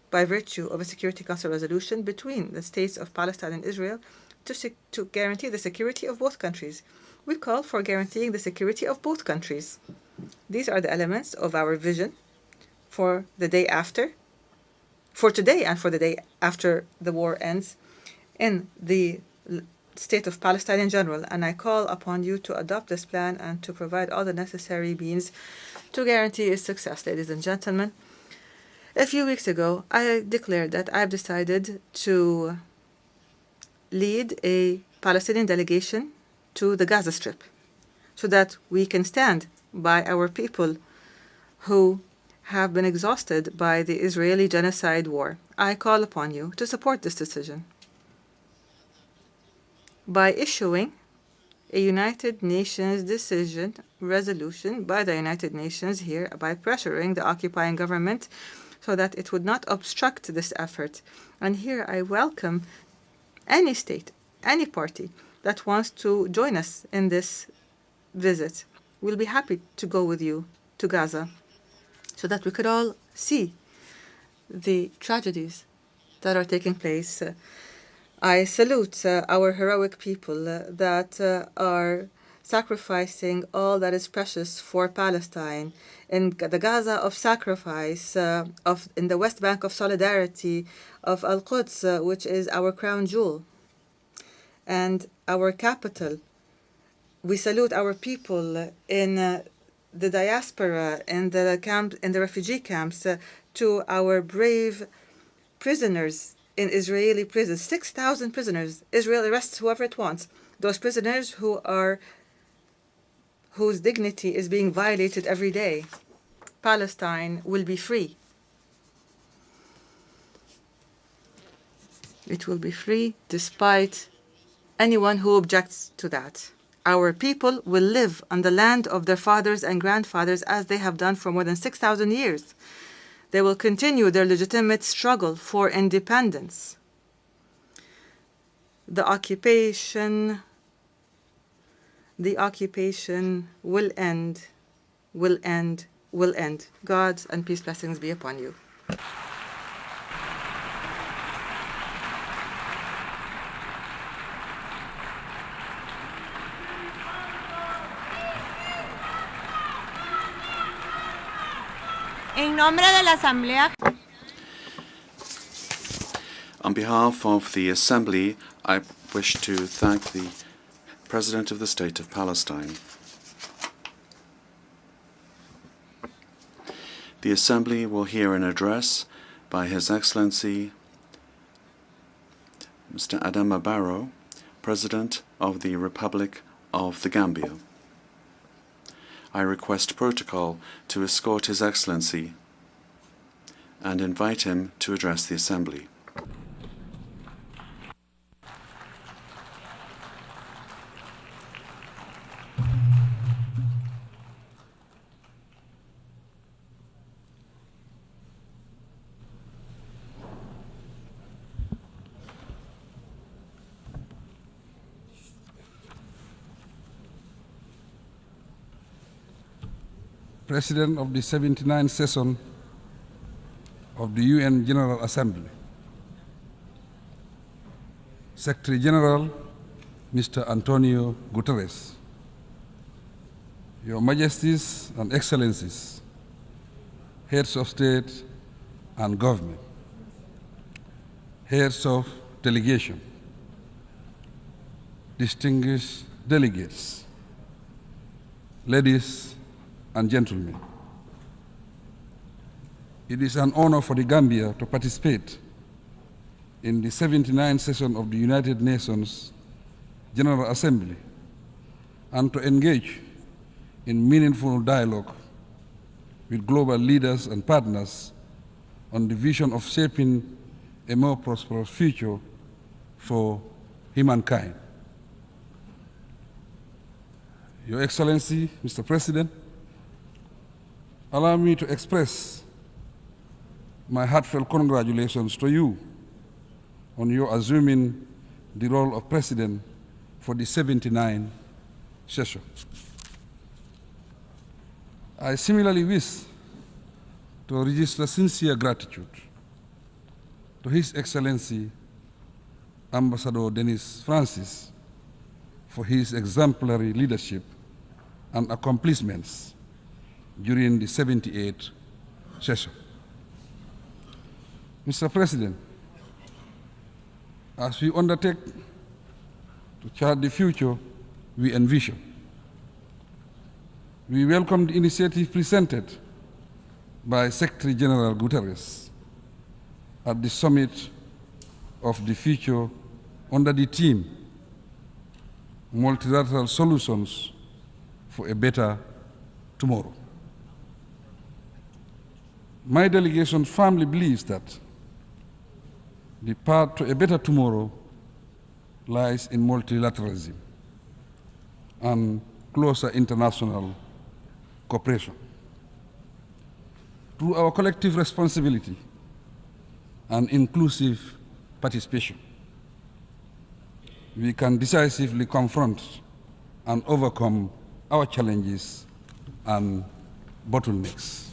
by virtue of a Security Council resolution between the states of Palestine and Israel to guarantee the security of both countries. We call for guaranteeing the security of both countries. These are the elements of our vision for the day after, for today and for the day after the war ends, in the state of Palestine in general. And I call upon you to adopt this plan and to provide all the necessary means to guarantee its success. Ladies and gentlemen, a few weeks ago, I declared that I've decided to lead a Palestinian delegation to the Gaza Strip so that we can stand by our people who have been exhausted by the Israeli genocide war. I call upon you to support this decision by issuing a United Nations resolution by the United Nations here, by pressuring the occupying government so that it would not obstruct this effort. And here I welcome any state, any party that wants to join us in this visit. We'll be happy to go with you to to Gaza so that we could all see the tragedies that are taking place. I salute our heroic people that are sacrificing all that is precious for Palestine. In the Gaza of sacrifice, in the West Bank of solidarity, of Al-Quds, which is our crown jewel and our capital. We salute our people in the diaspora, in the refugee camps, to our brave prisoners in Israeli prisons. 6,000 prisoners. Israel arrests whoever it wants. Those prisoners whose dignity is being violated every day. Palestine will be free. It will be free despite anyone who objects to that. Our people will live on the land of their fathers and grandfathers as they have done for more than 6,000 years. They will continue their legitimate struggle for independence. The occupation will end, will end, will end. God's and peace blessings be upon you. En nombre de la Asamblea. On behalf of the Assembly, I wish to thank the President of the State of Palestine. The Assembly will hear an address by His Excellency Mr. Adama Barrow, President of the Republic of the Gambia. I request protocol to escort His Excellency and invite him to address the Assembly. President of the 79th session of the UN General Assembly, Secretary General Mr. Antonio Guterres, Your Majesties and Excellencies, Heads of State and Government, Heads of Delegation, distinguished delegates, ladies and gentlemen, it is an honor for the Gambia to participate in the 79th session of the United Nations General Assembly and to engage in meaningful dialogue with global leaders and partners on the vision of shaping a more prosperous future for humankind. Your Excellency, Mr. President, allow me to express my heartfelt congratulations to you on your assuming the role of President for the 79th session. I similarly wish to register sincere gratitude to His Excellency Ambassador Denis Francis for his exemplary leadership and accomplishments during the 78th session. Mr. President, as we undertake to chart the future we envision, we welcome the initiative presented by Secretary General Guterres at the summit of the future under the theme Multilateral Solutions for a Better Tomorrow. My delegation firmly believes that the path to a better tomorrow lies in multilateralism and closer international cooperation. Through our collective responsibility and inclusive participation, we can decisively confront and overcome our challenges and bottlenecks.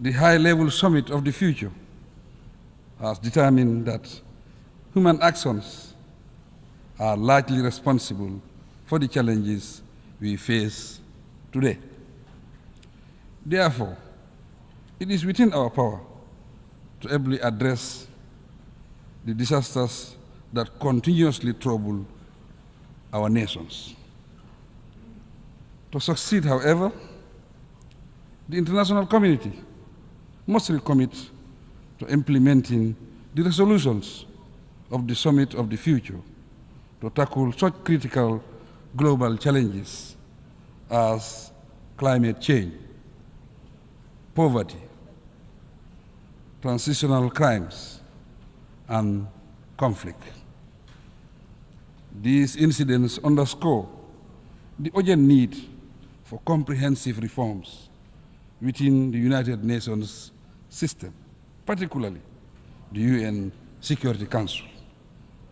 The high-level summit of the future has determined that human actions are largely responsible for the challenges we face today. Therefore, it is within our power to ably address the disasters that continuously trouble our nations. To succeed, however, the international community must recommit to implementing the resolutions of the Summit of the Future to tackle such critical global challenges as climate change, poverty, transitional crimes, and conflict. These incidents underscore the urgent need for comprehensive reforms within the United Nations system, particularly the UN Security Council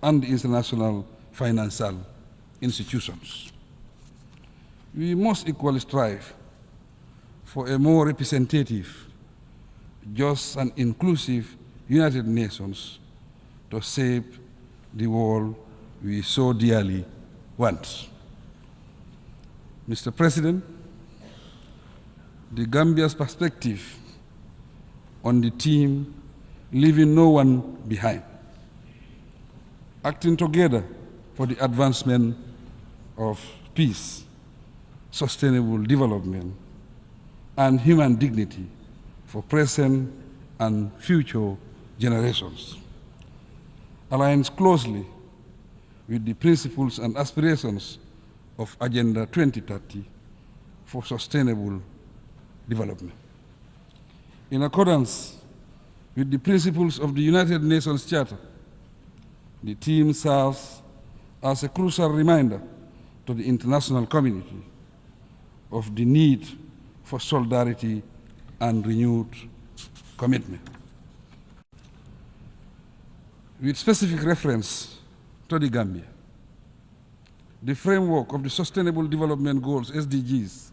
and the international financial institutions. We must equally strive for a more representative, just and inclusive United Nations to shape the world we so dearly want. Mr. President, the Gambia's perspective on the theme leaving no one behind, acting together for the advancement of peace, sustainable development, and human dignity for present and future generations, aligns closely with the principles and aspirations of Agenda 2030 for sustainable development. In accordance with the principles of the United Nations Charter, the theme serves as a crucial reminder to the international community of the need for solidarity and renewed commitment. With specific reference to the Gambia, the framework of the Sustainable Development Goals, SDGs,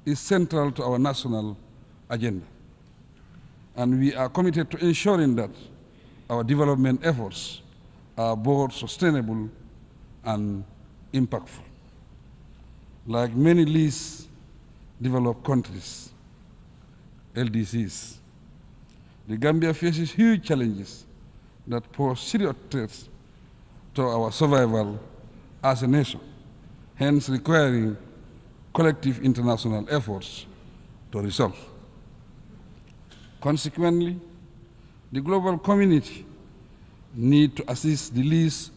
is central to our national agenda. And we are committed to ensuring that our development efforts are both sustainable and impactful. Like many least developed countries, LDCs, the Gambia faces huge challenges that pose serious threats to our survival as a nation, hence requiring collective international efforts to resolve. Consequently, the global community needs to assist the least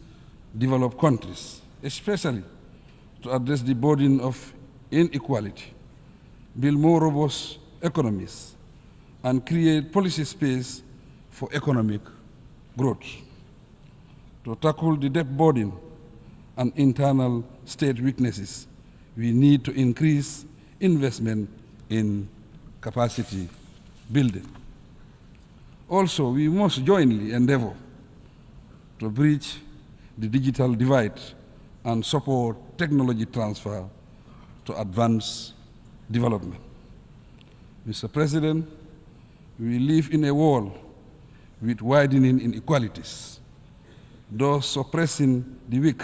developed countries, especially to address the burden of inequality, build more robust economies, and create policy space for economic growth. To tackle the debt burden and internal state weaknesses, we need to increase investment in capacity building. Also, we must jointly endeavor to bridge the digital divide and support technology transfer to advance development. Mr. President, we live in a world with widening inequalities, thus suppressing the weak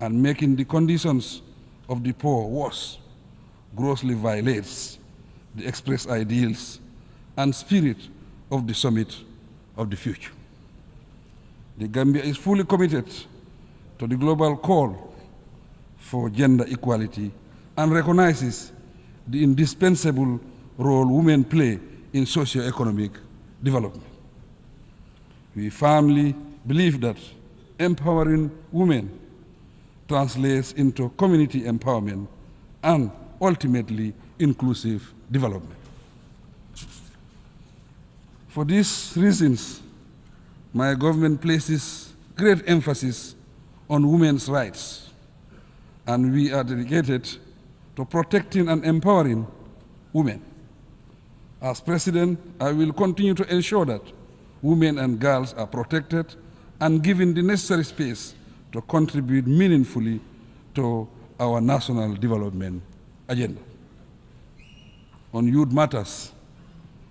and making the conditions of the poor worse, grossly violates the expressed ideals and spirit of the Summit of the Future. The Gambia is fully committed to the global call for gender equality and recognizes the indispensable role women play in socio-economic development. We firmly believe that empowering women translates into community empowerment and ultimately inclusive development. For these reasons, my government places great emphasis on women's rights, and we are dedicated to protecting and empowering women. As President, I will continue to ensure that women and girls are protected and given the necessary space to contribute meaningfully to our national development agenda. On youth matters,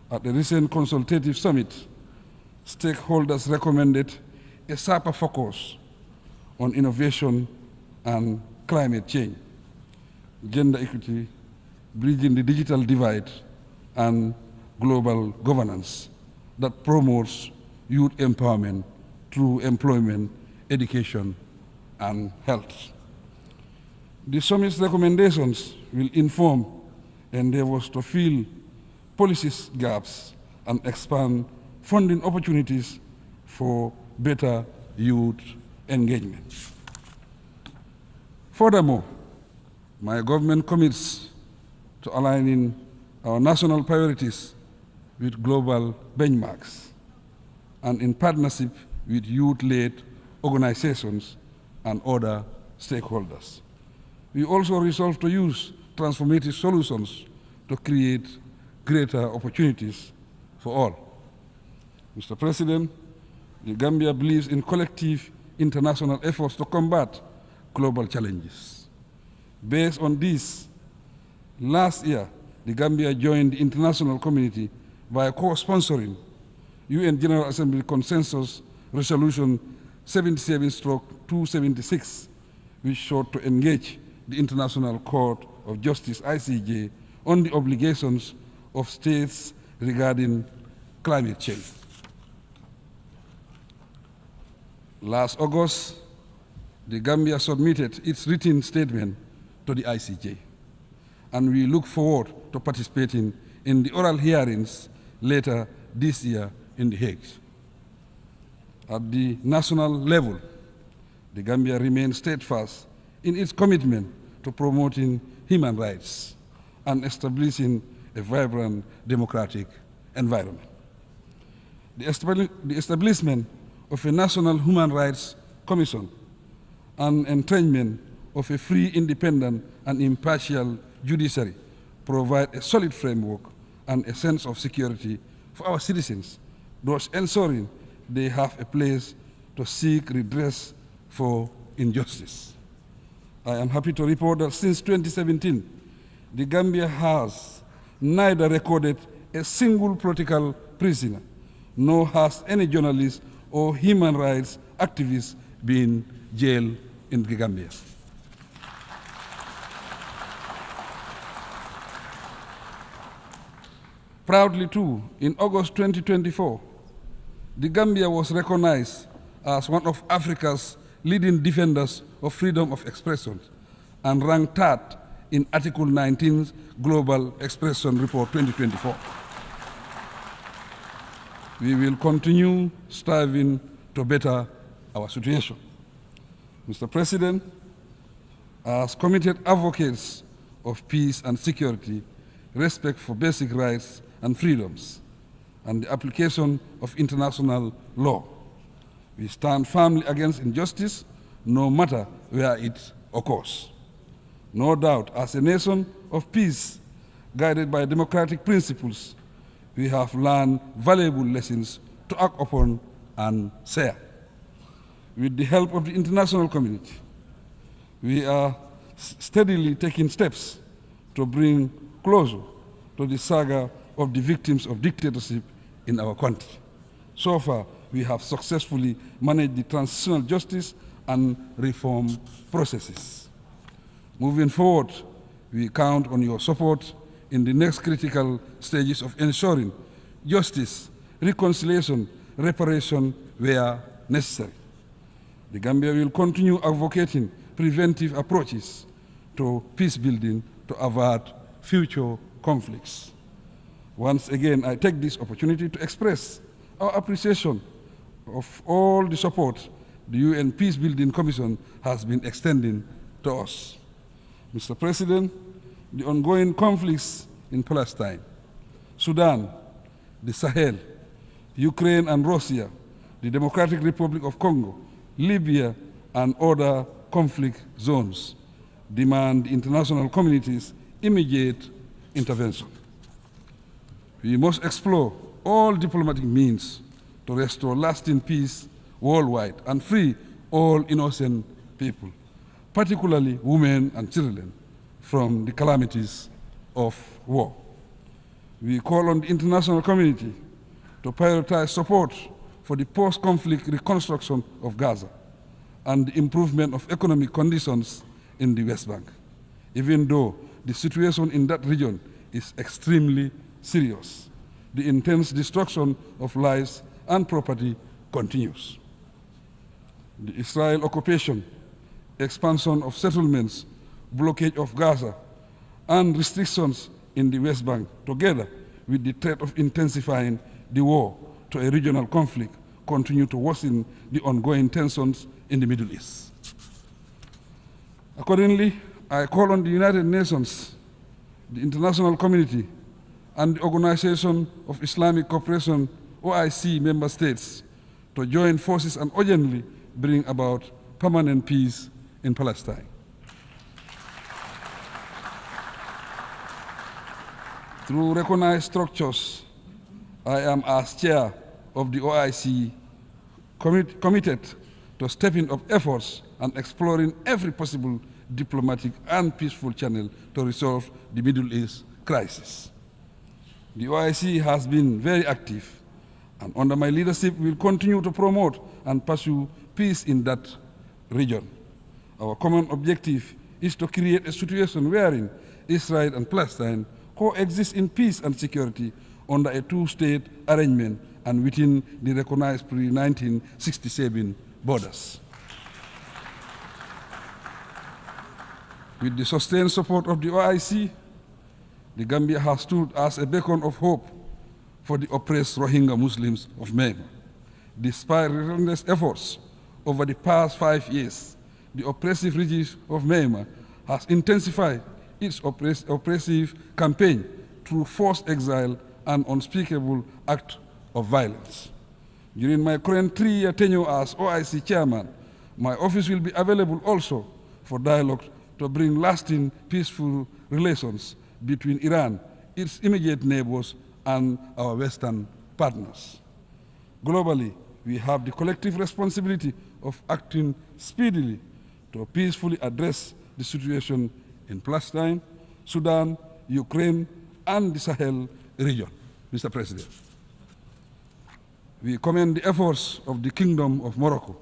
at the recent consultative summit, stakeholders recommended a sharper focus on innovation and climate change, gender equity, bridging the digital divide, and global governance that promotes youth empowerment through employment, education, and health. The summit's recommendations will inform endeavors to fill policy gaps and expand funding opportunities for better youth engagement. Furthermore, my government commits to aligning our national priorities with global benchmarks and in partnership with youth-led organizations and other stakeholders. We also resolve to use transformative solutions to create greater opportunities for all. Mr. President, the Gambia believes in collective international efforts to combat global challenges. Based on this, last year, the Gambia joined the international community by co-sponsoring UN General Assembly Consensus Resolution 77/276, which sought to engage the International Court of Justice, ICJ, on the obligations of states regarding climate change. Last August, the Gambia submitted its written statement to the ICJ, and we look forward to participating in the oral hearings later this year in The Hague. At the national level, the Gambia remains steadfast in its commitment to promoting human rights and establishing a vibrant democratic environment. The establishment of a National Human Rights Commission and entrenchment of a free, independent, and impartial judiciary provide a solid framework and a sense of security for our citizens, thus ensuring they have a place to seek redress for injustice. I am happy to report that since 2017, the Gambia has neither recorded a single political prisoner, nor has any journalist or human rights activist been jailed in the Gambia. Proudly too, in August 2024, the Gambia was recognized as one of Africa's leading defenders of freedom of expression and ranked third in Article 19's Global Expression Report 2024. We will continue striving to better our situation. Mr. President, as committed advocates of peace and security, respect for basic rights and freedoms, and the application of international law, we stand firmly against injustice, no matter where it occurs. No doubt, as a nation of peace, guided by democratic principles, we have learned valuable lessons to act upon and share. With the help of the international community, we are steadily taking steps to bring closure to the saga of the victims of dictatorship in our country. So far, we have successfully managed the transitional justice and reform processes. Moving forward, we count on your support in the next critical stages of ensuring justice, reconciliation, reparation where necessary. The Gambia will continue advocating preventive approaches to peace building to avert future conflicts. Once again, I take this opportunity to express our appreciation of all the support the UN Peace Building Commission has been extending to us. Mr. President, the ongoing conflicts in Palestine, Sudan, the Sahel, Ukraine and Russia, the Democratic Republic of Congo, Libya, and other conflict zones demand the international community's immediate intervention. We must explore all diplomatic means to restore lasting peace worldwide and free all innocent people, particularly women and children, from the calamities of war. We call on the international community to prioritize support for the post-conflict reconstruction of Gaza and the improvement of economic conditions in the West Bank, even though the situation in that region is extremely serious. The intense destruction of lives and property continues. The Israel occupation, expansion of settlements, blockade of Gaza, and restrictions in the West Bank, together with the threat of intensifying the war to a regional conflict, continue to worsen the ongoing tensions in the Middle East. Accordingly, I call on the United Nations, the international community, and the Organization of Islamic Cooperation, OIC member states, to join forces and urgently bring about permanent peace in Palestine. Through recognized structures, I am, as chair of the OIC, committed to stepping up efforts and exploring every possible diplomatic and peaceful channel to resolve the Middle East crisis. The OIC has been very active, and under my leadership will continue to promote and pursue peace in that region. Our common objective is to create a situation wherein Israel and Palestine coexist in peace and security under a two-state arrangement and within the recognized pre-1967 borders. With the sustained support of the OIC, the Gambia has stood as a beacon of hope for the oppressed Rohingya Muslims of Myanmar. Despite relentless efforts over the past 5 years, the oppressive regime of Myanmar has intensified its oppressive campaign through forced exile and unspeakable act of violence. During my current 3-year tenure as OIC chairman, my office will be available also for dialogue to bring lasting peaceful relations between Iran, its immediate neighbors, and our Western partners. Globally, we have the collective responsibility of acting speedily to peacefully address the situation in Palestine, Sudan, Ukraine, and the Sahel region. Mr. President, we commend the efforts of the Kingdom of Morocco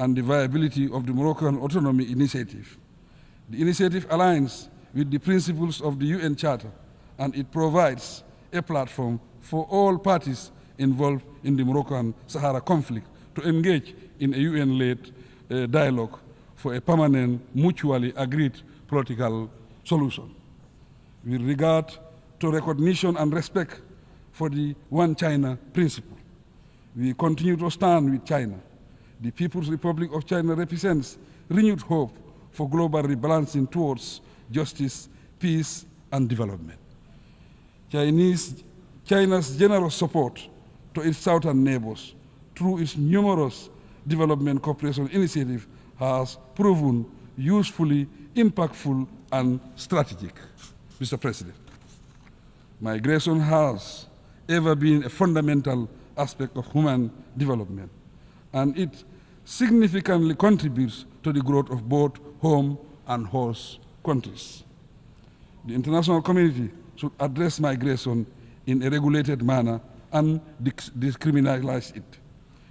and the viability of the Moroccan Autonomy Initiative. The initiative aligns with the principles of the UN Charter, and it provides a platform for all parties involved in the Moroccan Sahara conflict to engage in a UN-led dialogue for a permanent, mutually agreed political solution. With regard to recognition and respect for the One China principle, we continue to stand with China. The People's Republic of China represents renewed hope for global rebalancing towards justice, peace, and development. China's generous support to its southern neighbors through its numerous development cooperation initiatives has proven usefully impactful and strategic. Mr. President, migration has ever been a fundamental aspect of human development, and it significantly contributes to the growth of both home and host countries. The international community should address migration in a regulated manner and decriminalize it.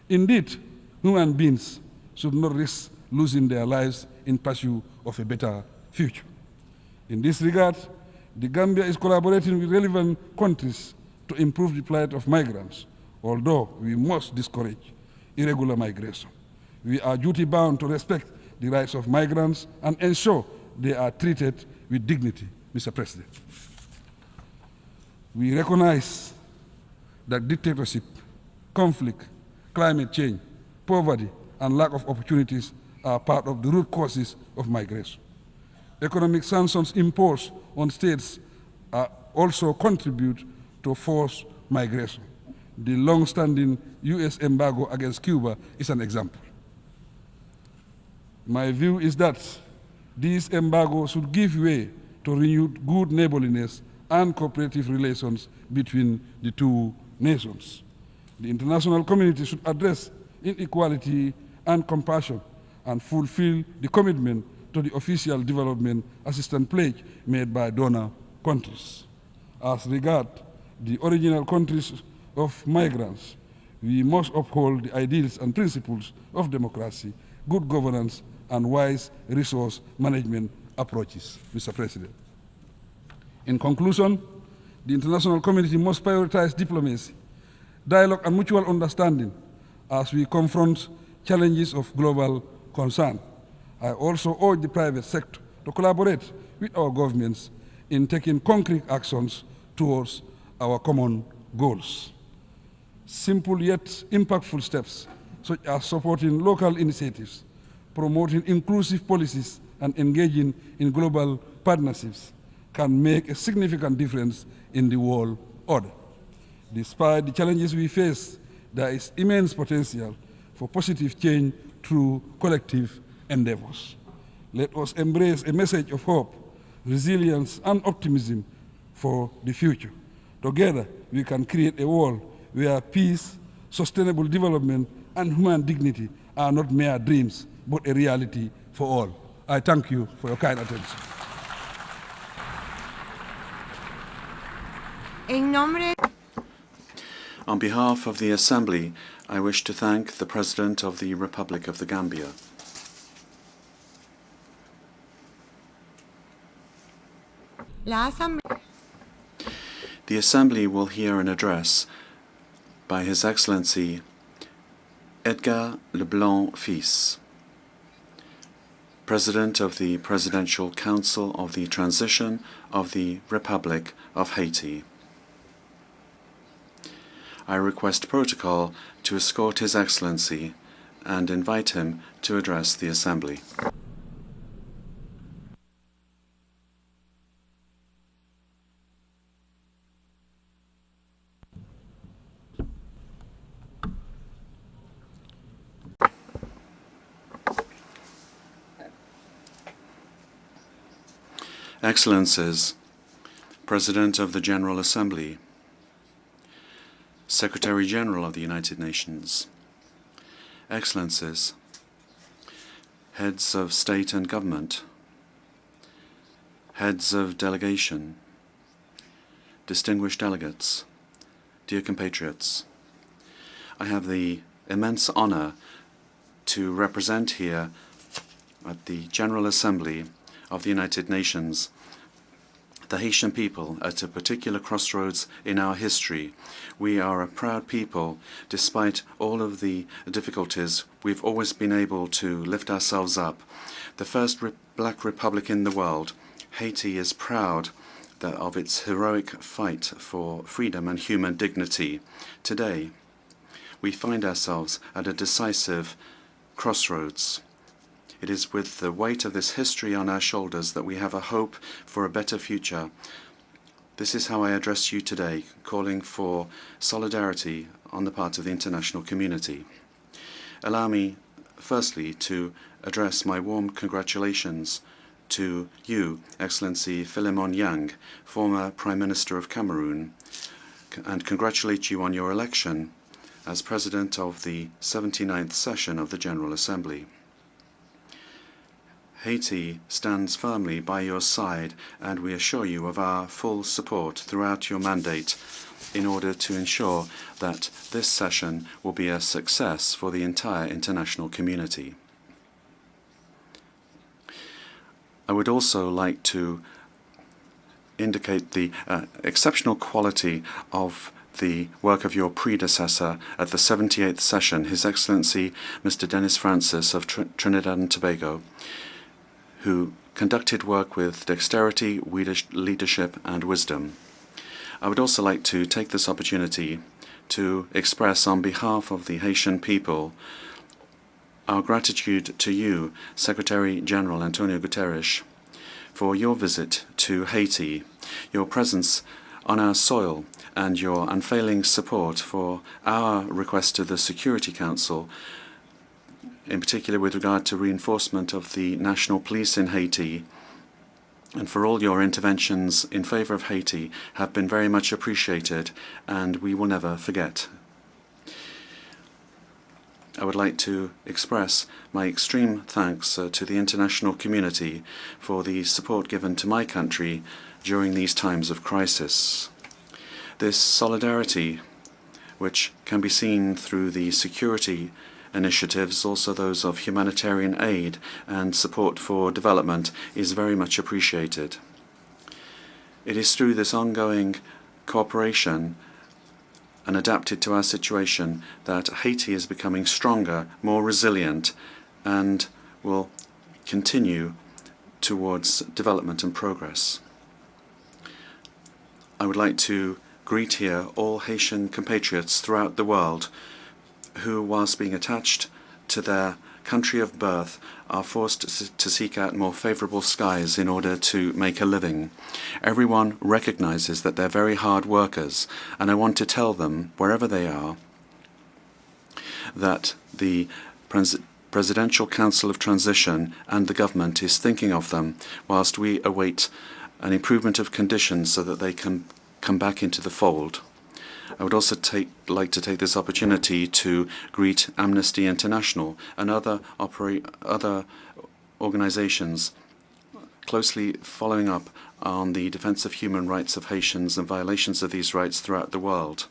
Indeed, human beings should not risk losing their lives in pursuit of a better future. In this regard, the Gambia is collaborating with relevant countries to improve the plight of migrants, although we must discourage irregular migration. We are duty-bound to respect the rights of migrants and ensure they are treated with dignity, Mr. President. We recognize that dictatorship, conflict, climate change, poverty, and lack of opportunities are part of the root causes of migration. Economic sanctions imposed on states also contribute to forced migration. The long-standing U.S. embargo against Cuba is an example. My view is that these embargoes should give way to renewed good neighborliness and cooperative relations between the two nations. The international community should address inequality and compassion and fulfill the commitment to the official development assistance pledge made by donor countries. As regards the original countries of migrants, we must uphold the ideals and principles of democracy, good governance, and wise resource management approaches, Mr. President. In conclusion, the international community must prioritize diplomacy, dialogue, and mutual understanding as we confront challenges of global concern. I also urge the private sector to collaborate with our governments in taking concrete actions towards our common goals. Simple yet impactful steps, such as supporting local initiatives, promoting inclusive policies, and engaging in global partnerships, can make a significant difference in the world order. Despite the challenges we face, there is immense potential for positive change through collective endeavors. Let us embrace a message of hope, resilience, and optimism for the future. Together, we can create a world where peace, sustainable development, and human dignity are not mere dreams, but a reality for all. I thank you for your kind attention. On behalf of the Assembly, I wish to thank the President of the Republic of the Gambia. The Assembly will hear an address by His Excellency Edgar Leblanc Fils, President of the Presidential Council of the Transition of the Republic of Haiti. I request protocol to escort His Excellency and invite him to address the Assembly. Excellencies, President of the General Assembly, Secretary General of the United Nations, Excellencies, Heads of State and Government, Heads of Delegation, distinguished delegates, dear compatriots, I have the immense honor to represent here at the General Assembly of the United Nations the Haitian people at a particular crossroads in our history. We are a proud people. Despite all of the difficulties, we've always been able to lift ourselves up. The first black republic in the world, Haiti is proud of its heroic fight for freedom and human dignity. Today, we find ourselves at a decisive crossroads. It is with the weight of this history on our shoulders that we have a hope for a better future. This is how I address you today, calling for solidarity on the part of the international community. Allow me, firstly, to address my warm congratulations to you, Excellency Philemon Yang, former Prime Minister of Cameroon, and congratulate you on your election as President of the 79th session of the General Assembly. Haiti stands firmly by your side, and we assure you of our full support throughout your mandate in order to ensure that this session will be a success for the entire international community. I would also like to indicate the exceptional quality of the work of your predecessor at the 78th session, His Excellency Mr. Dennis Francis of Trinidad and Tobago, who conducted work with dexterity, leadership, and wisdom. I would also like to take this opportunity to express on behalf of the Haitian people our gratitude to you, Secretary General Antonio Guterres, for your visit to Haiti, your presence on our soil, and your unfailing support for our request to the Security Council, in particular with regard to reinforcement of the national police in Haiti, and for all your interventions in favor of Haiti have been very much appreciated, and we will never forget. I would like to express my extreme thanks to the international community for the support given to my country during these times of crisis. This solidarity, which can be seen through the security initiatives, also those of humanitarian aid and support for development, is very much appreciated. It is through this ongoing cooperation and adapted to our situation that Haiti is becoming stronger, more resilient, and will continue towards development and progress. I would like to greet here all Haitian compatriots throughout the world who, whilst being attached to their country of birth, are forced to seek out more favorable skies in order to make a living. Everyone recognizes that they're very hard workers, and I want to tell them, wherever they are, that the Presidential Council of Transition and the government is thinking of them whilst we await an improvement of conditions so that they can come back into the fold. I would also like to take this opportunity to greet Amnesty International and other organizations closely following up on the defense of human rights of Haitians and violations of these rights throughout the world.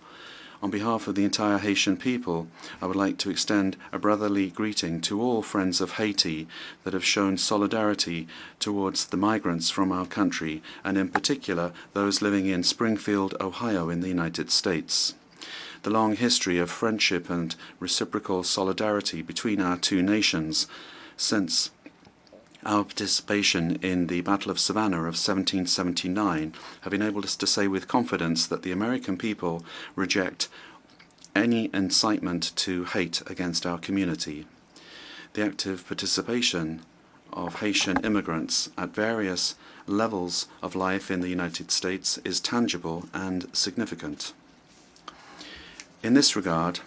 On behalf of the entire Haitian people, I would like to extend a brotherly greeting to all friends of Haiti that have shown solidarity towards the migrants from our country, and in particular those living in Springfield, Ohio in the United States. The long history of friendship and reciprocal solidarity between our two nations since our participation in the Battle of Savannah of 1779 have enabled us to say with confidence that the American people reject any incitement to hate against our community. The active participation of Haitian immigrants at various levels of life in the United States is tangible and significant. In this regard,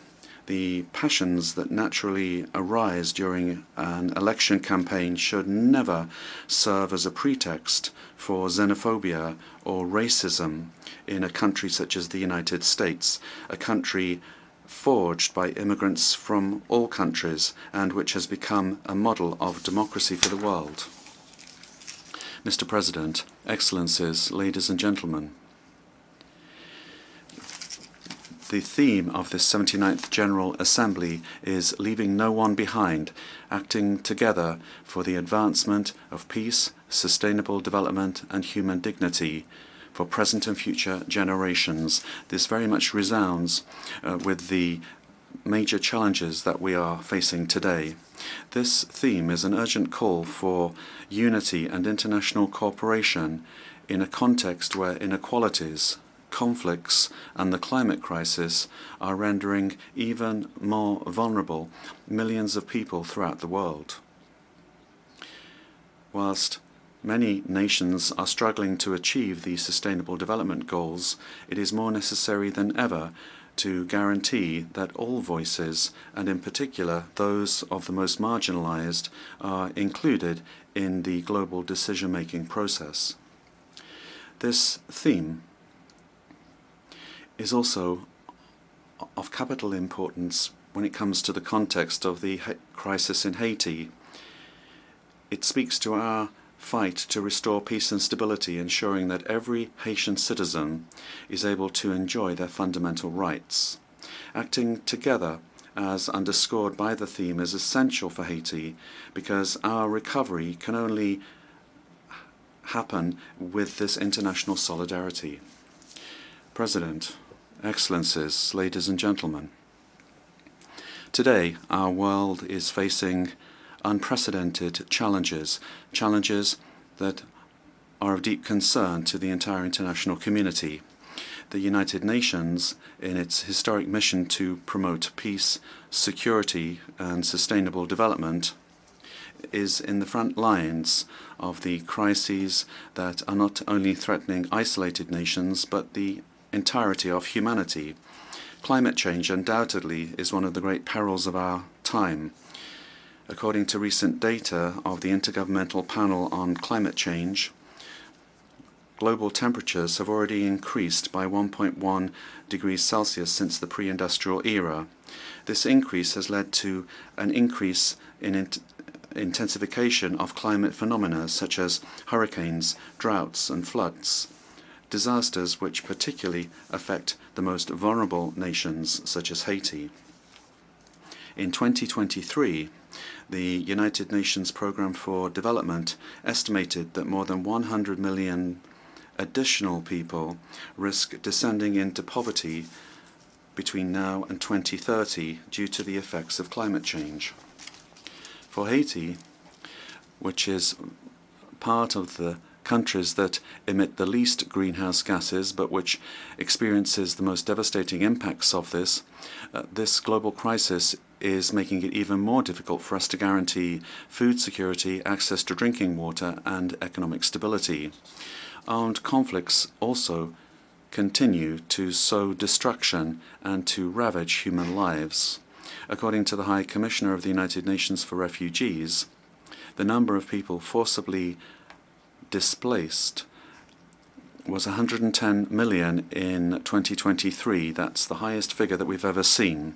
the passions that naturally arise during an election campaign should never serve as a pretext for xenophobia or racism in a country such as the United States, a country forged by immigrants from all countries and which has become a model of democracy for the world. Mr. President, Excellencies, ladies and gentlemen, the theme of this 79th General Assembly is leaving no one behind, acting together for the advancement of peace, sustainable development and human dignity for present and future generations. This very much resounds with the major challenges that we are facing today. This theme is an urgent call for unity and international cooperation in a context where inequalities, conflicts and the climate crisis are rendering even more vulnerable millions of people throughout the world. Whilst many nations are struggling to achieve the Sustainable Development Goals, it is more necessary than ever to guarantee that all voices, and in particular those of the most marginalized, are included in the global decision-making process. This theme is also of capital importance when it comes to the context of the crisis in Haiti. It speaks to our fight to restore peace and stability, ensuring that every Haitian citizen is able to enjoy their fundamental rights. Acting together, as underscored by the theme, is essential for Haiti because our recovery can only happen with this international solidarity. President, Excellencies, ladies and gentlemen, today our world is facing unprecedented challenges that are of deep concern to the entire international community. The United Nations, in its historic mission to promote peace, security and sustainable development, is in the front lines of the crises that are not only threatening isolated nations but the entirety of humanity. Climate change undoubtedly is one of the great perils of our time. According to recent data of the Intergovernmental Panel on Climate Change, global temperatures have already increased by 1.1 degrees Celsius since the pre-industrial era. This increase has led to an increase in intensification of climate phenomena such as hurricanes, droughts, and floods, disasters which particularly affect the most vulnerable nations such as Haiti. In 2023, the United Nations Programme for Development estimated that more than 100 million additional people risk descending into poverty between now and 2030 due to the effects of climate change. For Haiti, which is part of the countries that emit the least greenhouse gases but which experiences the most devastating impacts of this, this global crisis is making it even more difficult for us to guarantee food security, access to drinking water, and economic stability. Armed conflicts also continue to sow destruction and to ravage human lives. According to the High Commissioner of the United Nations for Refugees, the number of people forcibly displaced was 110 million in 2023. That's the highest figure that we've ever seen.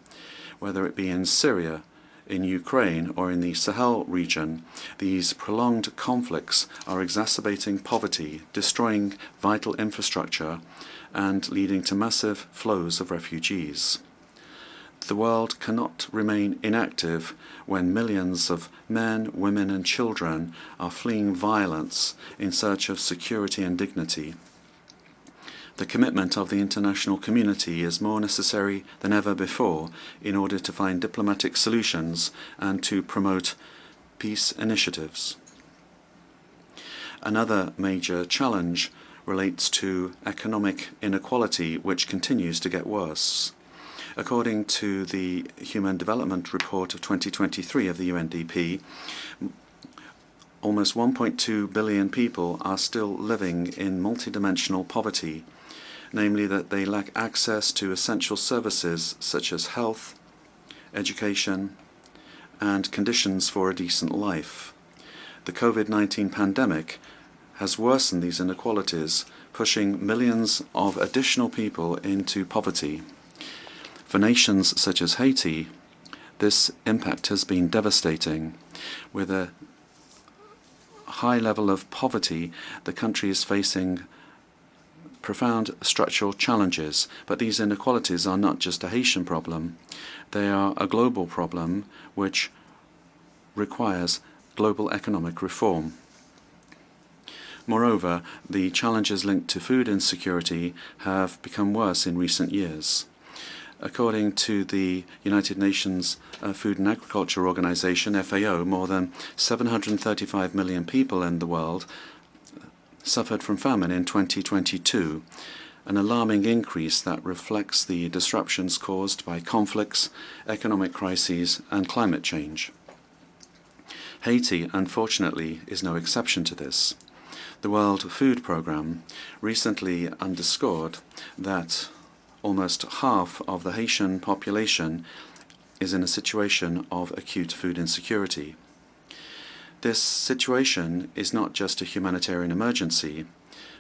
Whether it be in Syria, in Ukraine, or in the Sahel region, these prolonged conflicts are exacerbating poverty, destroying vital infrastructure, and leading to massive flows of refugees. The world cannot remain inactive when millions of men, women, and children are fleeing violence in search of security and dignity. The commitment of the international community is more necessary than ever before in order to find diplomatic solutions and to promote peace initiatives. Another major challenge relates to economic inequality, which continues to get worse. According to the Human Development Report of 2023 of the UNDP, almost 1.2 billion people are still living in multidimensional poverty, namely that they lack access to essential services such as health, education, and conditions for a decent life. The COVID-19 pandemic has worsened these inequalities, pushing millions of additional people into poverty. For nations such as Haiti, this impact has been devastating. With a high level of poverty, the country is facing profound structural challenges, but these inequalities are not just a Haitian problem. They are a global problem which requires global economic reform. Moreover, the challenges linked to food insecurity have become worse in recent years. According to the United Nations Food and Agriculture Organization, FAO, more than 735 million people in the world suffered from famine in 2022, an alarming increase that reflects the disruptions caused by conflicts, economic crises, and climate change. Haiti, unfortunately, is no exception to this. The World Food Programme recently underscored that almost half of the Haitian population is in a situation of acute food insecurity. This situation is not just a humanitarian emergency,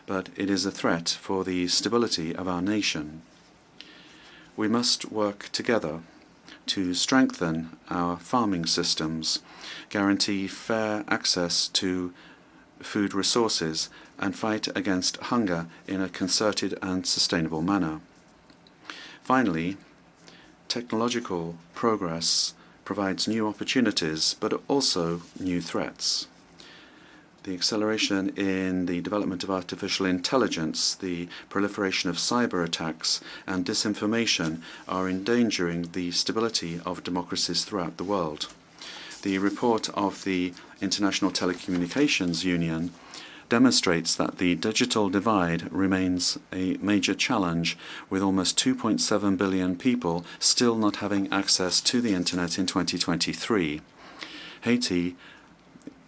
but it is a threat for the stability of our nation. We must work together to strengthen our farming systems, guarantee fair access to food resources, and fight against hunger in a concerted and sustainable manner. Finally, technological progress provides new opportunities, but also new threats. The acceleration in the development of artificial intelligence, the proliferation of cyber attacks, and disinformation are endangering the stability of democracies throughout the world. The report of the International Telecommunications Union demonstrates that the digital divide remains a major challenge, with almost 2.7 billion people still not having access to the Internet in 2023. Haiti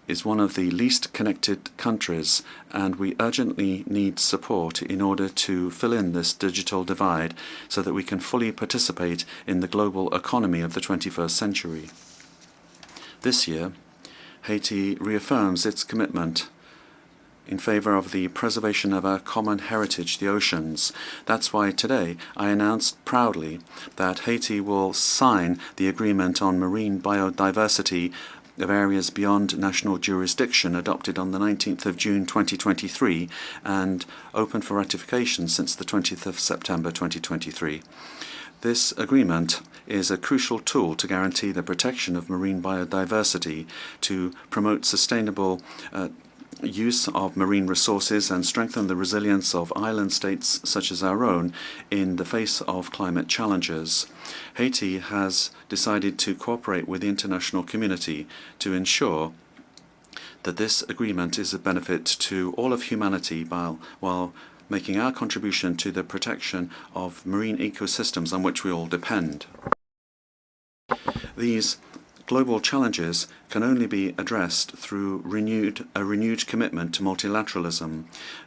is one of the least connected countries, and we urgently need support in order to fill in this digital divide so that we can fully participate in the global economy of the 21st century. This year, Haiti reaffirms its commitment in favor of the preservation of our common heritage, the oceans. That's why today I announced proudly that Haiti will sign the agreement on marine biodiversity of areas beyond national jurisdiction adopted on the 19th of June 2023 and open for ratification since the 20th of September 2023. This agreement is a crucial tool to guarantee the protection of marine biodiversity, to promote sustainable use of marine resources and strengthen the resilience of island states such as our own in the face of climate challenges. Haiti has decided to cooperate with the international community to ensure that this agreement is a benefit to all of humanity while making our contribution to the protection of marine ecosystems on which we all depend. These global challenges can only be addressed through a renewed commitment to multilateralism,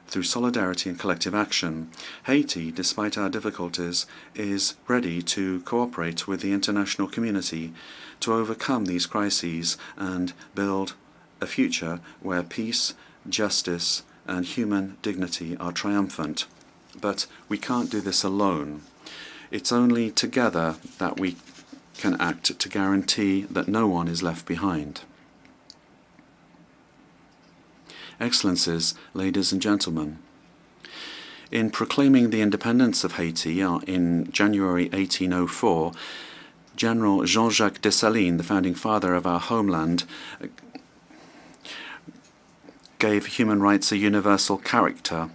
through solidarity and collective action. Haiti, despite our difficulties, is ready to cooperate with the international community to overcome these crises and build a future where peace, justice, and human dignity are triumphant. But we can't do this alone. It's only together that we can act to guarantee that no one is left behind. Excellencies, ladies and gentlemen, in proclaiming the independence of Haiti in January 1804, General Jean-Jacques Dessalines, the founding father of our homeland, gave human rights a universal character.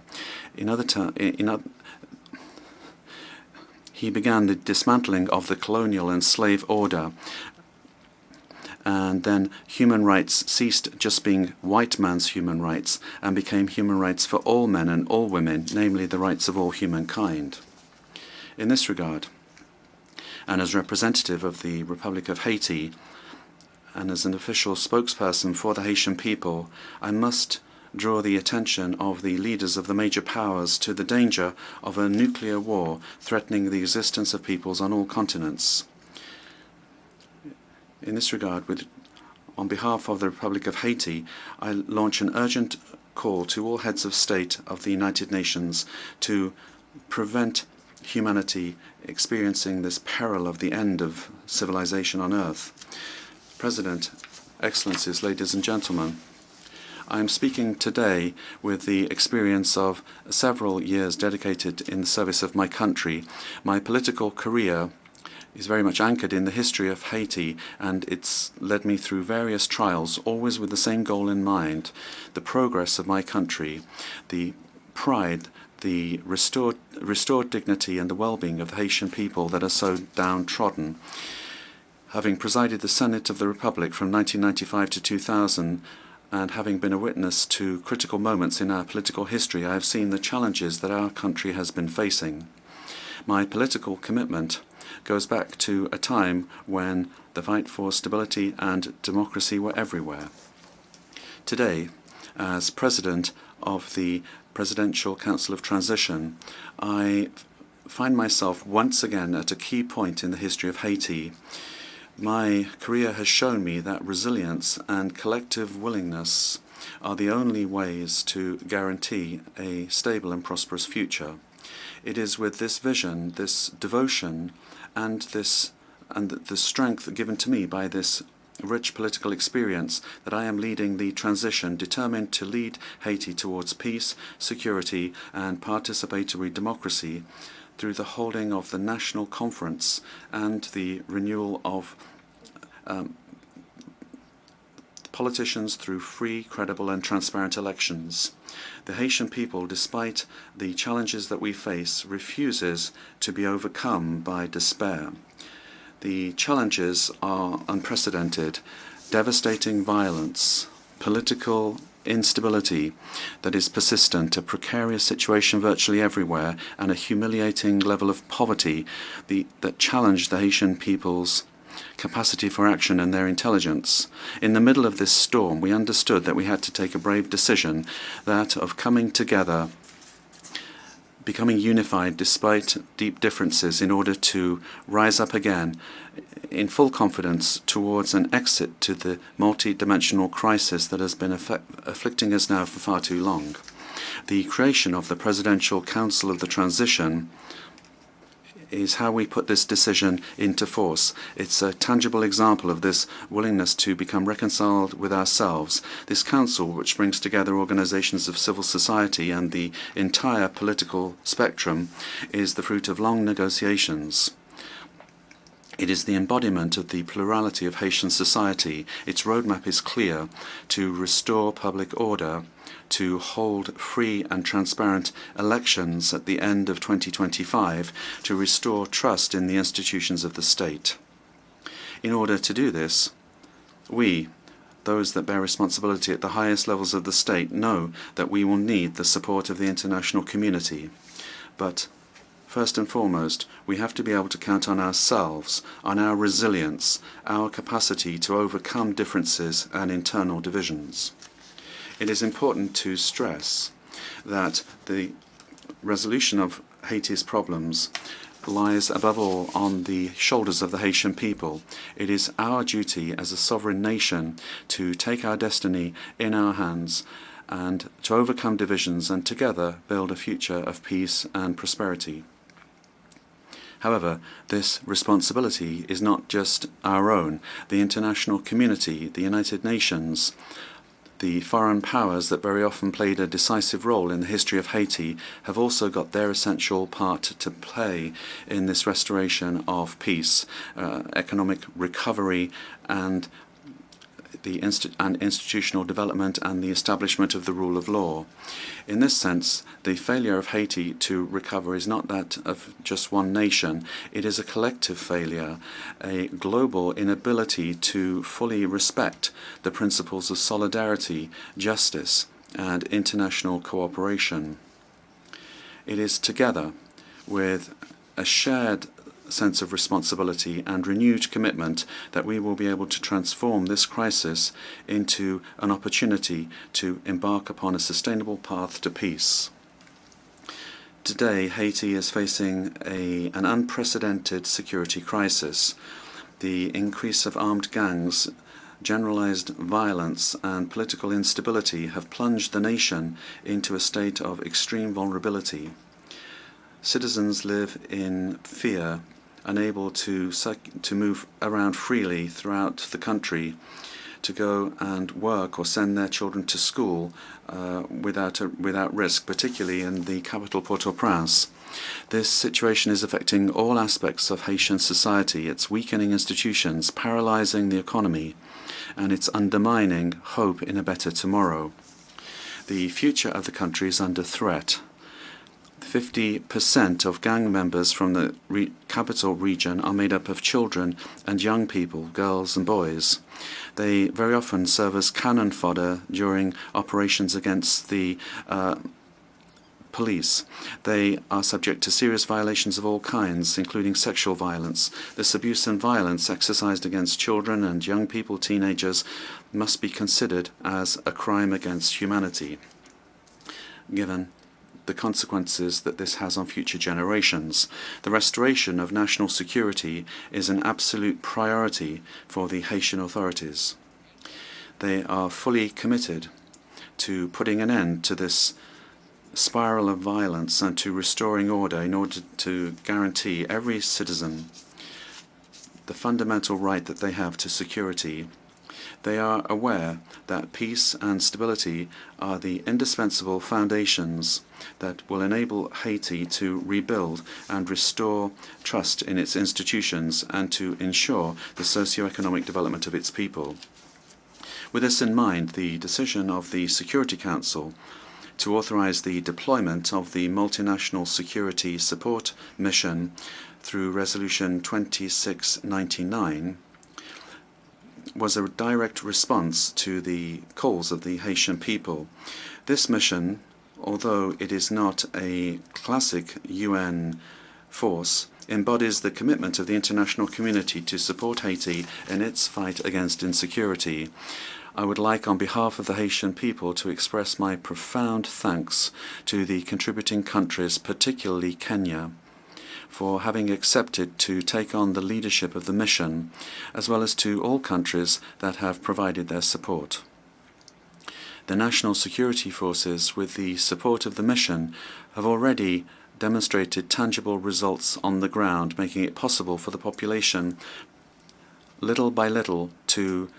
He began the dismantling of the colonial and slave order, and then human rights ceased just being white man's human rights and became human rights for all men and all women, namely the rights of all humankind. In this regard, and as representative of the Republic of Haiti, and as an official spokesperson for the Haitian people, I must draw the attention of the leaders of the major powers to the danger of a nuclear war threatening the existence of peoples on all continents. In this regard, on behalf of the Republic of Haiti, I launch an urgent call to all heads of state of the United Nations to prevent humanity experiencing this peril of the end of civilization on Earth. President, Excellencies, ladies and gentlemen, I am speaking today with the experience of several years dedicated in the service of my country. My political career is very much anchored in the history of Haiti, and it's led me through various trials, always with the same goal in mind: the progress of my country, the pride, the restored dignity and the well-being of the Haitian people that are so downtrodden. Having presided the Senate of the Republic from 1995 to 2000, and having been a witness to critical moments in our political history, I have seen the challenges that our country has been facing. My political commitment goes back to a time when the fight for stability and democracy were everywhere. Today, as President of the Presidential Council of Transition, I find myself once again at a key point in the history of Haiti. My career has shown me that resilience and collective willingness are the only ways to guarantee a stable and prosperous future. It is with this vision, this devotion, and the strength given to me by this rich political experience that I am leading the transition, determined to lead Haiti towards peace, security, and participatory democracy through the holding of the National Conference and the renewal of politicians through free, credible, and transparent elections. The Haitian people, despite the challenges that we face, refuses to be overcome by despair. The challenges are unprecedented: devastating violence, political instability that is persistent, a precarious situation virtually everywhere, and a humiliating level of poverty that challenge the Haitian people's capacity for action and their intelligence. In the middle of this storm, we understood that we had to take a brave decision, that of coming together becoming unified despite deep differences in order to rise up again in full confidence towards an exit to the multi-dimensional crisis that has been afflicting us now for far too long. The creation of the Presidential Council of the Transition is how we put this decision into force. It's a tangible example of this willingness to become reconciled with ourselves. This council, which brings together organizations of civil society and the entire political spectrum, is the fruit of long negotiations. It is the embodiment of the plurality of Haitian society. Its roadmap is clear: to restore public order, to hold free and transparent elections at the end of 2025, to restore trust in the institutions of the state. In order to do this, we, those that bear responsibility at the highest levels of the state, know that we will need the support of the international community. But first and foremost, we have to be able to count on ourselves, on our resilience, our capacity to overcome differences and internal divisions. It is important to stress that the resolution of Haiti's problems lies above all on the shoulders of the Haitian people. It is our duty as a sovereign nation to take our destiny in our hands and to overcome divisions and together build a future of peace and prosperity. However, this responsibility is not just our own. The international community, the United Nations, the foreign powers that very often played a decisive role in the history of Haiti have also got their essential part to play in this restoration of peace, economic recovery, and institutional development and the establishment of the rule of law. In this sense, the failure of Haiti to recover is not that of just one nation. It is a collective failure, a global inability to fully respect the principles of solidarity, justice, and international cooperation. It is together with a shared sense of responsibility and renewed commitment that we will be able to transform this crisis into an opportunity to embark upon a sustainable path to peace. Today, Haiti is facing an unprecedented security crisis. The increase of armed gangs, generalized violence, and political instability have plunged the nation into a state of extreme vulnerability. Citizens live in fear, unable to move around freely throughout the country, to go and work or send their children to school without risk, particularly in the capital Port-au-Prince. This situation is affecting all aspects of Haitian society. It's weakening institutions, paralyzing the economy, and it's undermining hope in a better tomorrow. The future of the country is under threat. 50% of gang members from the capital region are made up of children and young people, girls and boys. They very often serve as cannon fodder during operations against the police. They are subject to serious violations of all kinds, including sexual violence. This abuse and violence exercised against children and young people, teenagers, must be considered as a crime against humanity, given the consequences that this has on future generations. The restoration of national security is an absolute priority for the Haitian authorities. They are fully committed to putting an end to this spiral of violence and to restoring order in order to guarantee every citizen the fundamental right that they have to security. They are aware that peace and stability are the indispensable foundations that will enable Haiti to rebuild and restore trust in its institutions and to ensure the socio-economic development of its people. With this in mind, the decision of the Security Council to authorize the deployment of the Multinational Security Support Mission through Resolution 2699 was a direct response to the calls of the Haitian people. This mission, although it is not a classic UN force, embodies the commitment of the international community to support Haiti in its fight against insecurity. I would like, on behalf of the Haitian people, to express my profound thanks to the contributing countries, particularly Kenya, for having accepted to take on the leadership of the mission, as well as to all countries that have provided their support. The national security forces, with the support of the mission, have already demonstrated tangible results on the ground, making it possible for the population, little by little, to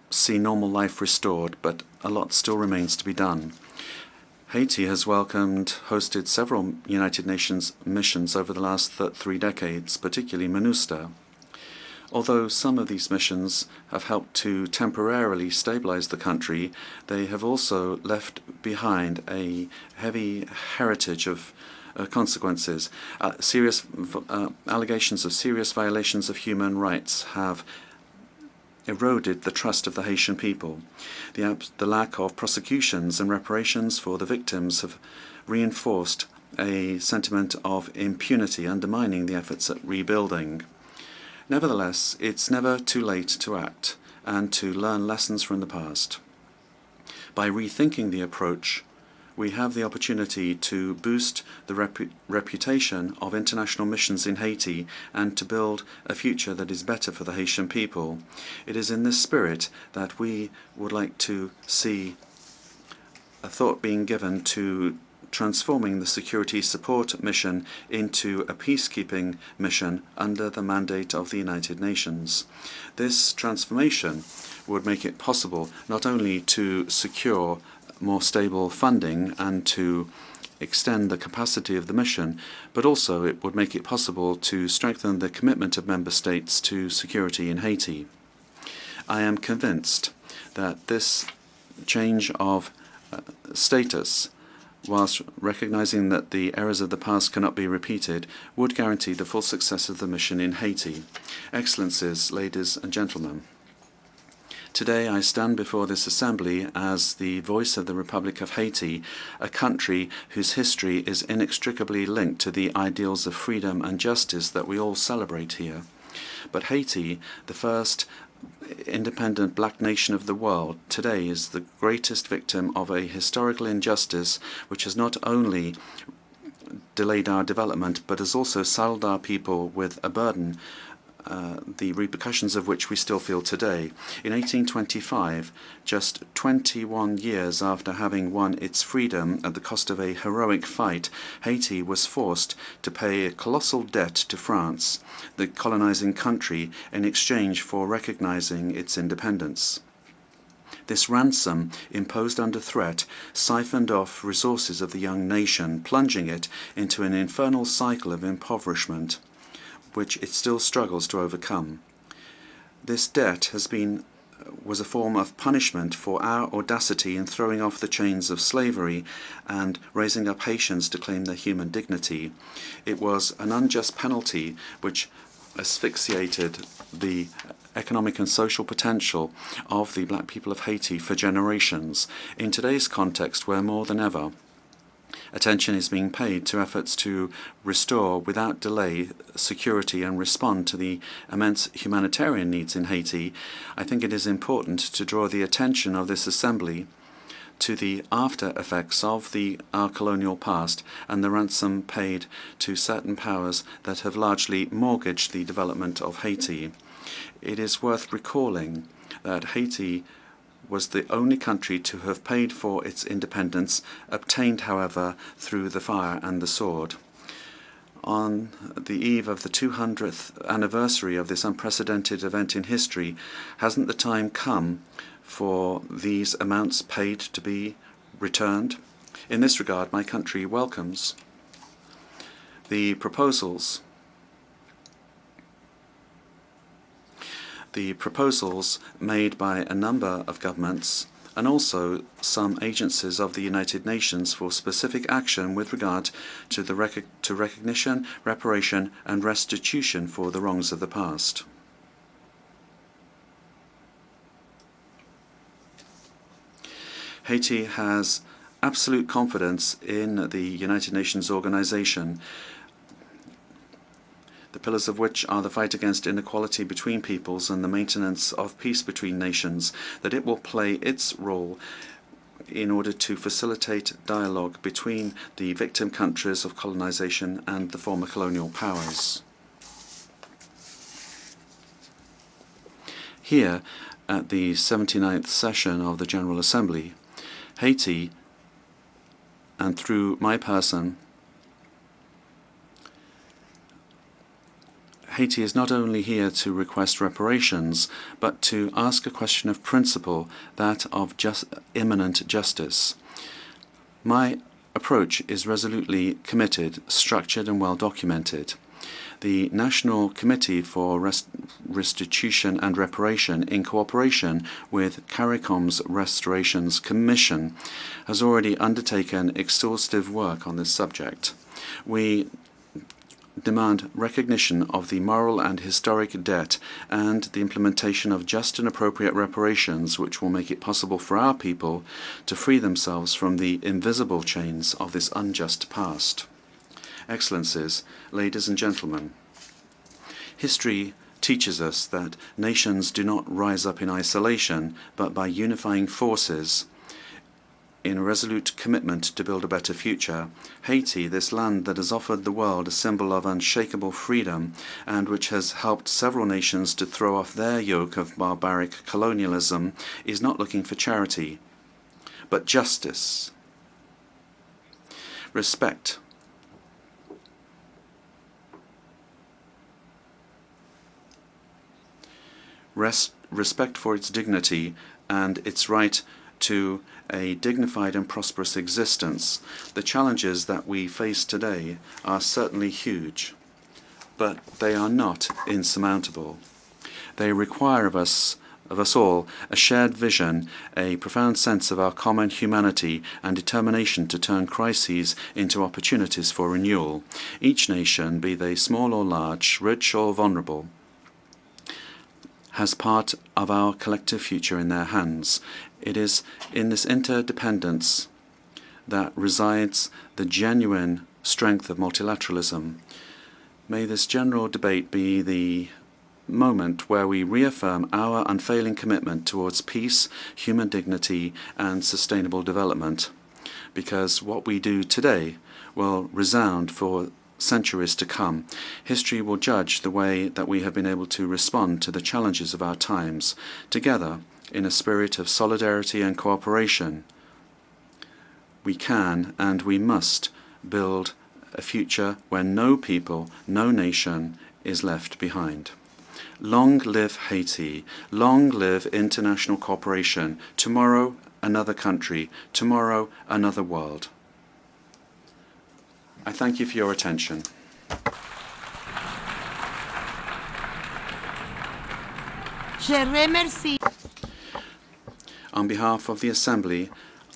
see normal life restored, but a lot still remains to be done. Haiti has hosted several United Nations missions over the last 3 decades, particularly MINUSTAH. Although some of these missions have helped to temporarily stabilize the country, they have also left behind a heavy heritage of consequences. Allegations of serious violations of human rights have eroded the trust of the Haitian people. The lack of prosecutions and reparations for the victims have reinforced a sentiment of impunity, undermining the efforts at rebuilding. Nevertheless, it's never too late to act and to learn lessons from the past. By rethinking the approach, we have the opportunity to boost the reputation of international missions in Haiti and to build a future that is better for the Haitian people. It is in this spirit that we would like to see a thought being given to transforming the security support mission into a peacekeeping mission under the mandate of the United Nations. This transformation would make it possible not only to secure more stable funding and to extend the capacity of the mission, but also it would make it possible to strengthen the commitment of member states to security in Haiti. I am convinced that this change of status, whilst recognizing that the errors of the past cannot be repeated, would guarantee the full success of the mission in Haiti. Excellencies, ladies and gentlemen, today I stand before this assembly as the voice of the Republic of Haiti, a country whose history is inextricably linked to the ideals of freedom and justice that we all celebrate here. But Haiti, the first independent black nation of the world, today is the greatest victim of a historical injustice which has not only delayed our development but has also saddled our people with a burden, the repercussions of which we still feel today. In 1825, just 21 years after having won its freedom at the cost of a heroic fight, Haiti was forced to pay a colossal debt to France, the colonizing country, in exchange for recognizing its independence. This ransom, imposed under threat, siphoned off resources of the young nation, plunging it into an infernal cycle of impoverishment, which it still struggles to overcome. This debt was a form of punishment for our audacity in throwing off the chains of slavery and raising up Haitians to claim their human dignity. It was an unjust penalty which asphyxiated the economic and social potential of the black people of Haiti for generations. In today's context, where more than ever attention is being paid to efforts to restore without delay security and respond to the immense humanitarian needs in Haiti, I think it is important to draw the attention of this assembly to the after effects of our colonial past and the ransom paid to certain powers that have largely mortgaged the development of Haiti. It is worth recalling that Haiti was the only country to have paid for its independence, obtained, however, through the fire and the sword. On the eve of the 200th anniversary of this unprecedented event in history, hasn't the time come for these amounts paid to be returned? In this regard, my country welcomes the proposals made by a number of governments and also some agencies of the United Nations for specific action with regard to recognition, reparation and restitution for the wrongs of the past. Haiti has absolute confidence in the United Nations organization. the pillars of which are the fight against inequality between peoples and the maintenance of peace between nations, that it will play its role in order to facilitate dialogue between the victim countries of colonization and the former colonial powers. Here, at the 79th session of the General Assembly, Haiti, and through my person, Haiti is not only here to request reparations, but to ask a question of principle, that of imminent justice. My approach is resolutely committed, structured and well documented. The National Committee for Restitution and Reparation, in cooperation with CARICOM's Restorations Commission, has already undertaken exhaustive work on this subject. We demand recognition of the moral and historic debt and the implementation of just and appropriate reparations which will make it possible for our people to free themselves from the invisible chains of this unjust past. Excellencies, ladies and gentlemen, history teaches us that nations do not rise up in isolation, but by unifying forces in a resolute commitment to build a better future. Haiti, this land that has offered the world a symbol of unshakable freedom and which has helped several nations to throw off their yoke of barbaric colonialism, is not looking for charity, but justice, respect, respect for its dignity and its right to a dignified and prosperous existence. The challenges that we face today are certainly huge, but they are not insurmountable. They require of us all a shared vision, a profound sense of our common humanity and determination to turn crises into opportunities for renewal. Each nation, be they small or large, rich or vulnerable, has part of our collective future in their hands. It is in this interdependence that resides the genuine strength of multilateralism. May this general debate be the moment where we reaffirm our unfailing commitment towards peace, human dignity, and sustainable development, because what we do today will resound for centuries to come. History will judge the way that we have been able to respond to the challenges of our times. Together, in a spirit of solidarity and cooperation, we can and we must build a future where no people, no nation is left behind. Long live Haiti. Long live international cooperation. Tomorrow, another country. Tomorrow, another world. I thank you for your attention. On behalf of the Assembly,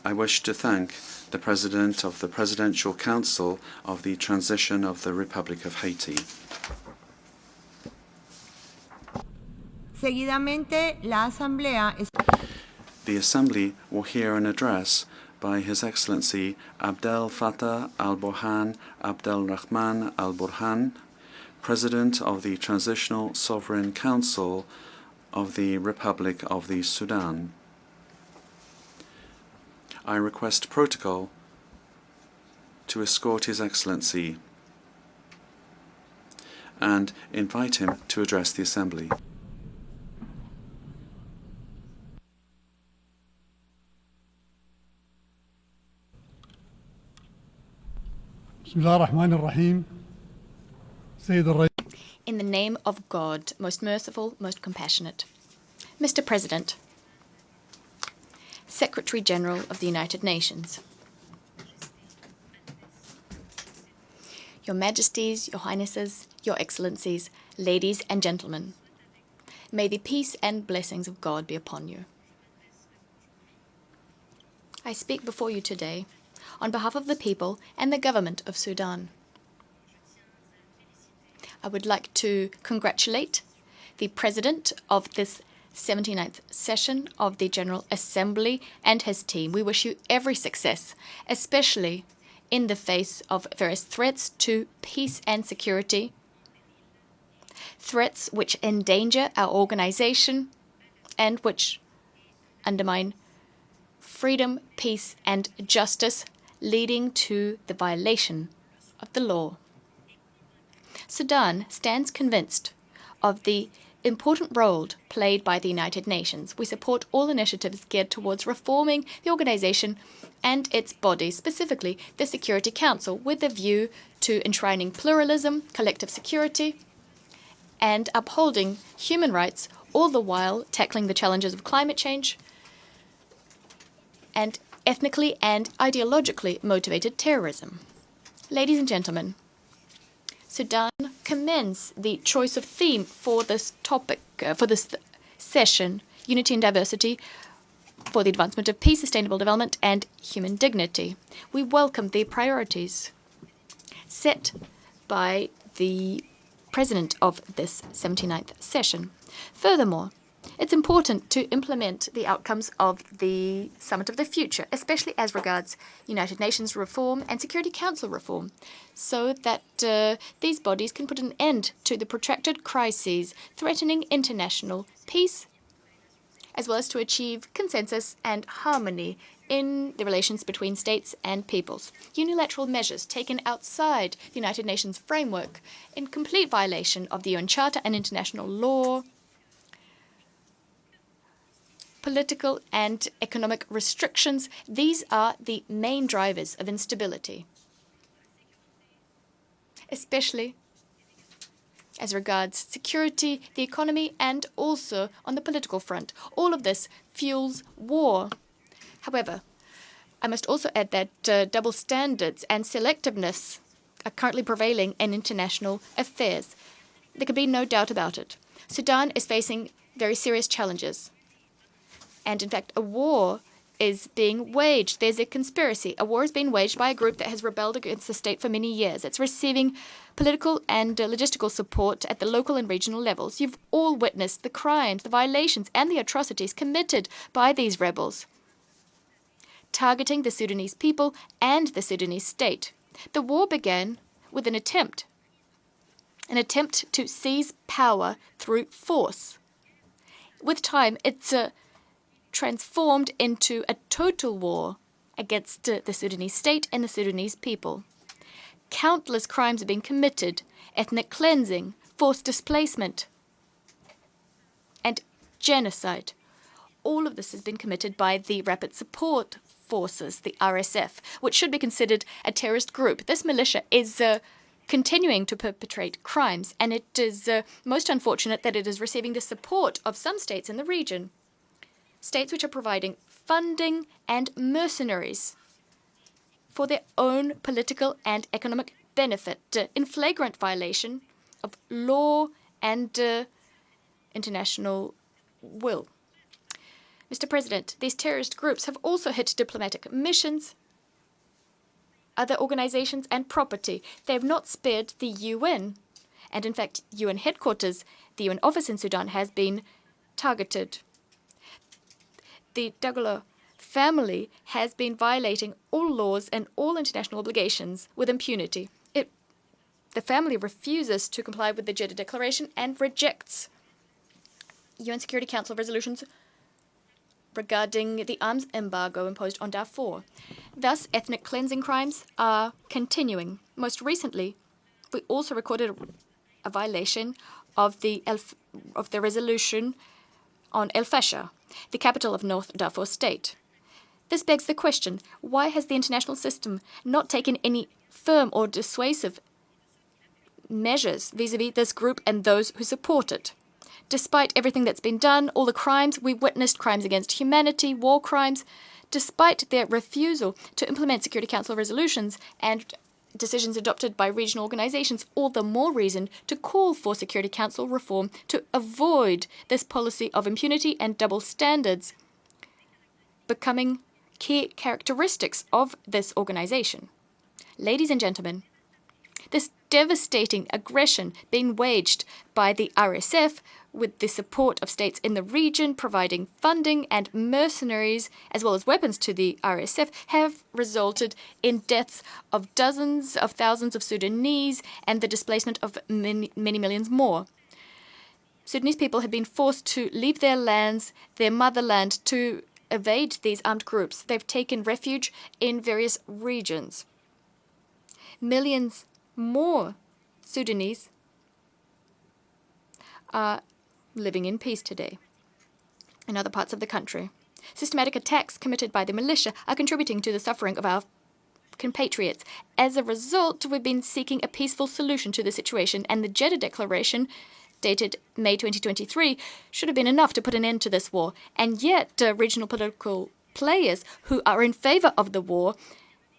I wish to thank the President of the Presidential Council of the Transition of the Republic of Haiti. Seguidamente, la Asamblea The Assembly will hear an address by His Excellency Abdel Fattah al-Burhan Abdelrahman al-Burhan, President of the Transitional Sovereign Council of the Republic of the Sudan. I request protocol to escort His Excellency and invite him to address the Assembly. In the name of God, most merciful, most compassionate. Mr. President, Secretary General of the United Nations, Your Majesties, Your Highnesses, Your Excellencies, ladies and gentlemen, may the peace and blessings of God be upon you. I speak before you today on behalf of the people and the government of Sudan. I would like to congratulate the President of this 79th session of the General Assembly and his team. We wish you every success, especially in the face of various threats to peace and security threats which endanger our organization and which undermine freedom, peace, and justice, leading to the violation of the law. Sudan stands convinced of the important role played by the United Nations. We support all initiatives geared towards reforming the organization and its bodies, specifically the Security Council, with a view to enshrining pluralism, collective security, and upholding human rights, all the while tackling the challenges of climate change and ethnically and ideologically motivated terrorism. Ladies and gentlemen, Sudan commends the choice of theme for this topic, for this session, Unity and Diversity for the Advancement of Peace, Sustainable Development and Human Dignity. We welcome the priorities set by the president of this 79th session. Furthermore, it's important to implement the outcomes of the Summit of the Future, especially as regards United Nations reform and Security Council reform, so that these bodies can put an end to the protracted crises threatening international peace, as well as to achieve consensus and harmony in the relations between states and peoples. Unilateral measures taken outside the United Nations framework in complete violation of the UN Charter and international law, political and economic restrictions, these are the main drivers of instability, especially as regards security, the economy, and also on the political front. All of this fuels war. However, I must also add that double standards and selectiveness are currently prevailing in international affairs. There can be no doubt about it. Sudan is facing very serious challenges. And in fact, a war is being waged. There's a conspiracy. A war is being waged by a group that has rebelled against the state for many years. It's receiving political and logistical support at the local and regional levels. You've all witnessed the crimes, the violations, and the atrocities committed by these rebels, targeting the Sudanese people and the Sudanese state. The war began with an attempt to seize power through force. With time, it's transformed into a total war against the Sudanese state and the Sudanese people. Countless crimes have been committed: ethnic cleansing, forced displacement, and genocide. All of this has been committed by the Rapid Support Forces, the RSF, which should be considered a terrorist group. This militia is continuing to perpetrate crimes, and it is most unfortunate that it is receiving the support of some states in the region. States which are providing funding and mercenaries for their own political and economic benefit, in flagrant violation of law and international will. Mr. President, these terrorist groups have also hit diplomatic missions, other organizations, and property. They have not spared the UN. And in fact, UN headquarters, the UN office in Sudan, has been targeted. The Dagalo family has been violating all laws and all international obligations with impunity. The family refuses to comply with the Jeddah Declaration and rejects UN Security Council resolutions regarding the arms embargo imposed on Darfur. Thus, ethnic cleansing crimes are continuing. Most recently, we also recorded a violation of the resolution on El Fasher, the capital of North Darfur State. This begs the question, why has the international system not taken any firm or dissuasive measures vis-à-vis this group and those who support it? Despite everything that's been done, all the crimes, we witnessed crimes against humanity, war crimes, despite their refusal to implement Security Council resolutions and decisions adopted by regional organizations, all the more reason to call for Security Council reform to avoid this policy of impunity and double standards becoming key characteristics of this organization. Ladies and gentlemen, this devastating aggression being waged by the RSF with the support of states in the region providing funding and mercenaries as well as weapons to the RSF have resulted in deaths of dozens of thousands of Sudanese and the displacement of many millions more. Sudanese people have been forced to leave their lands, their motherland, to evade these armed groups. They've taken refuge in various regions. Millions more Sudanese are living in peace today in other parts of the country. Systematic attacks committed by the militia are contributing to the suffering of our compatriots. As a result, we've been seeking a peaceful solution to the situation, and the Jeddah Declaration, dated May 2023, should have been enough to put an end to this war. And yet, regional political players who are in favor of the war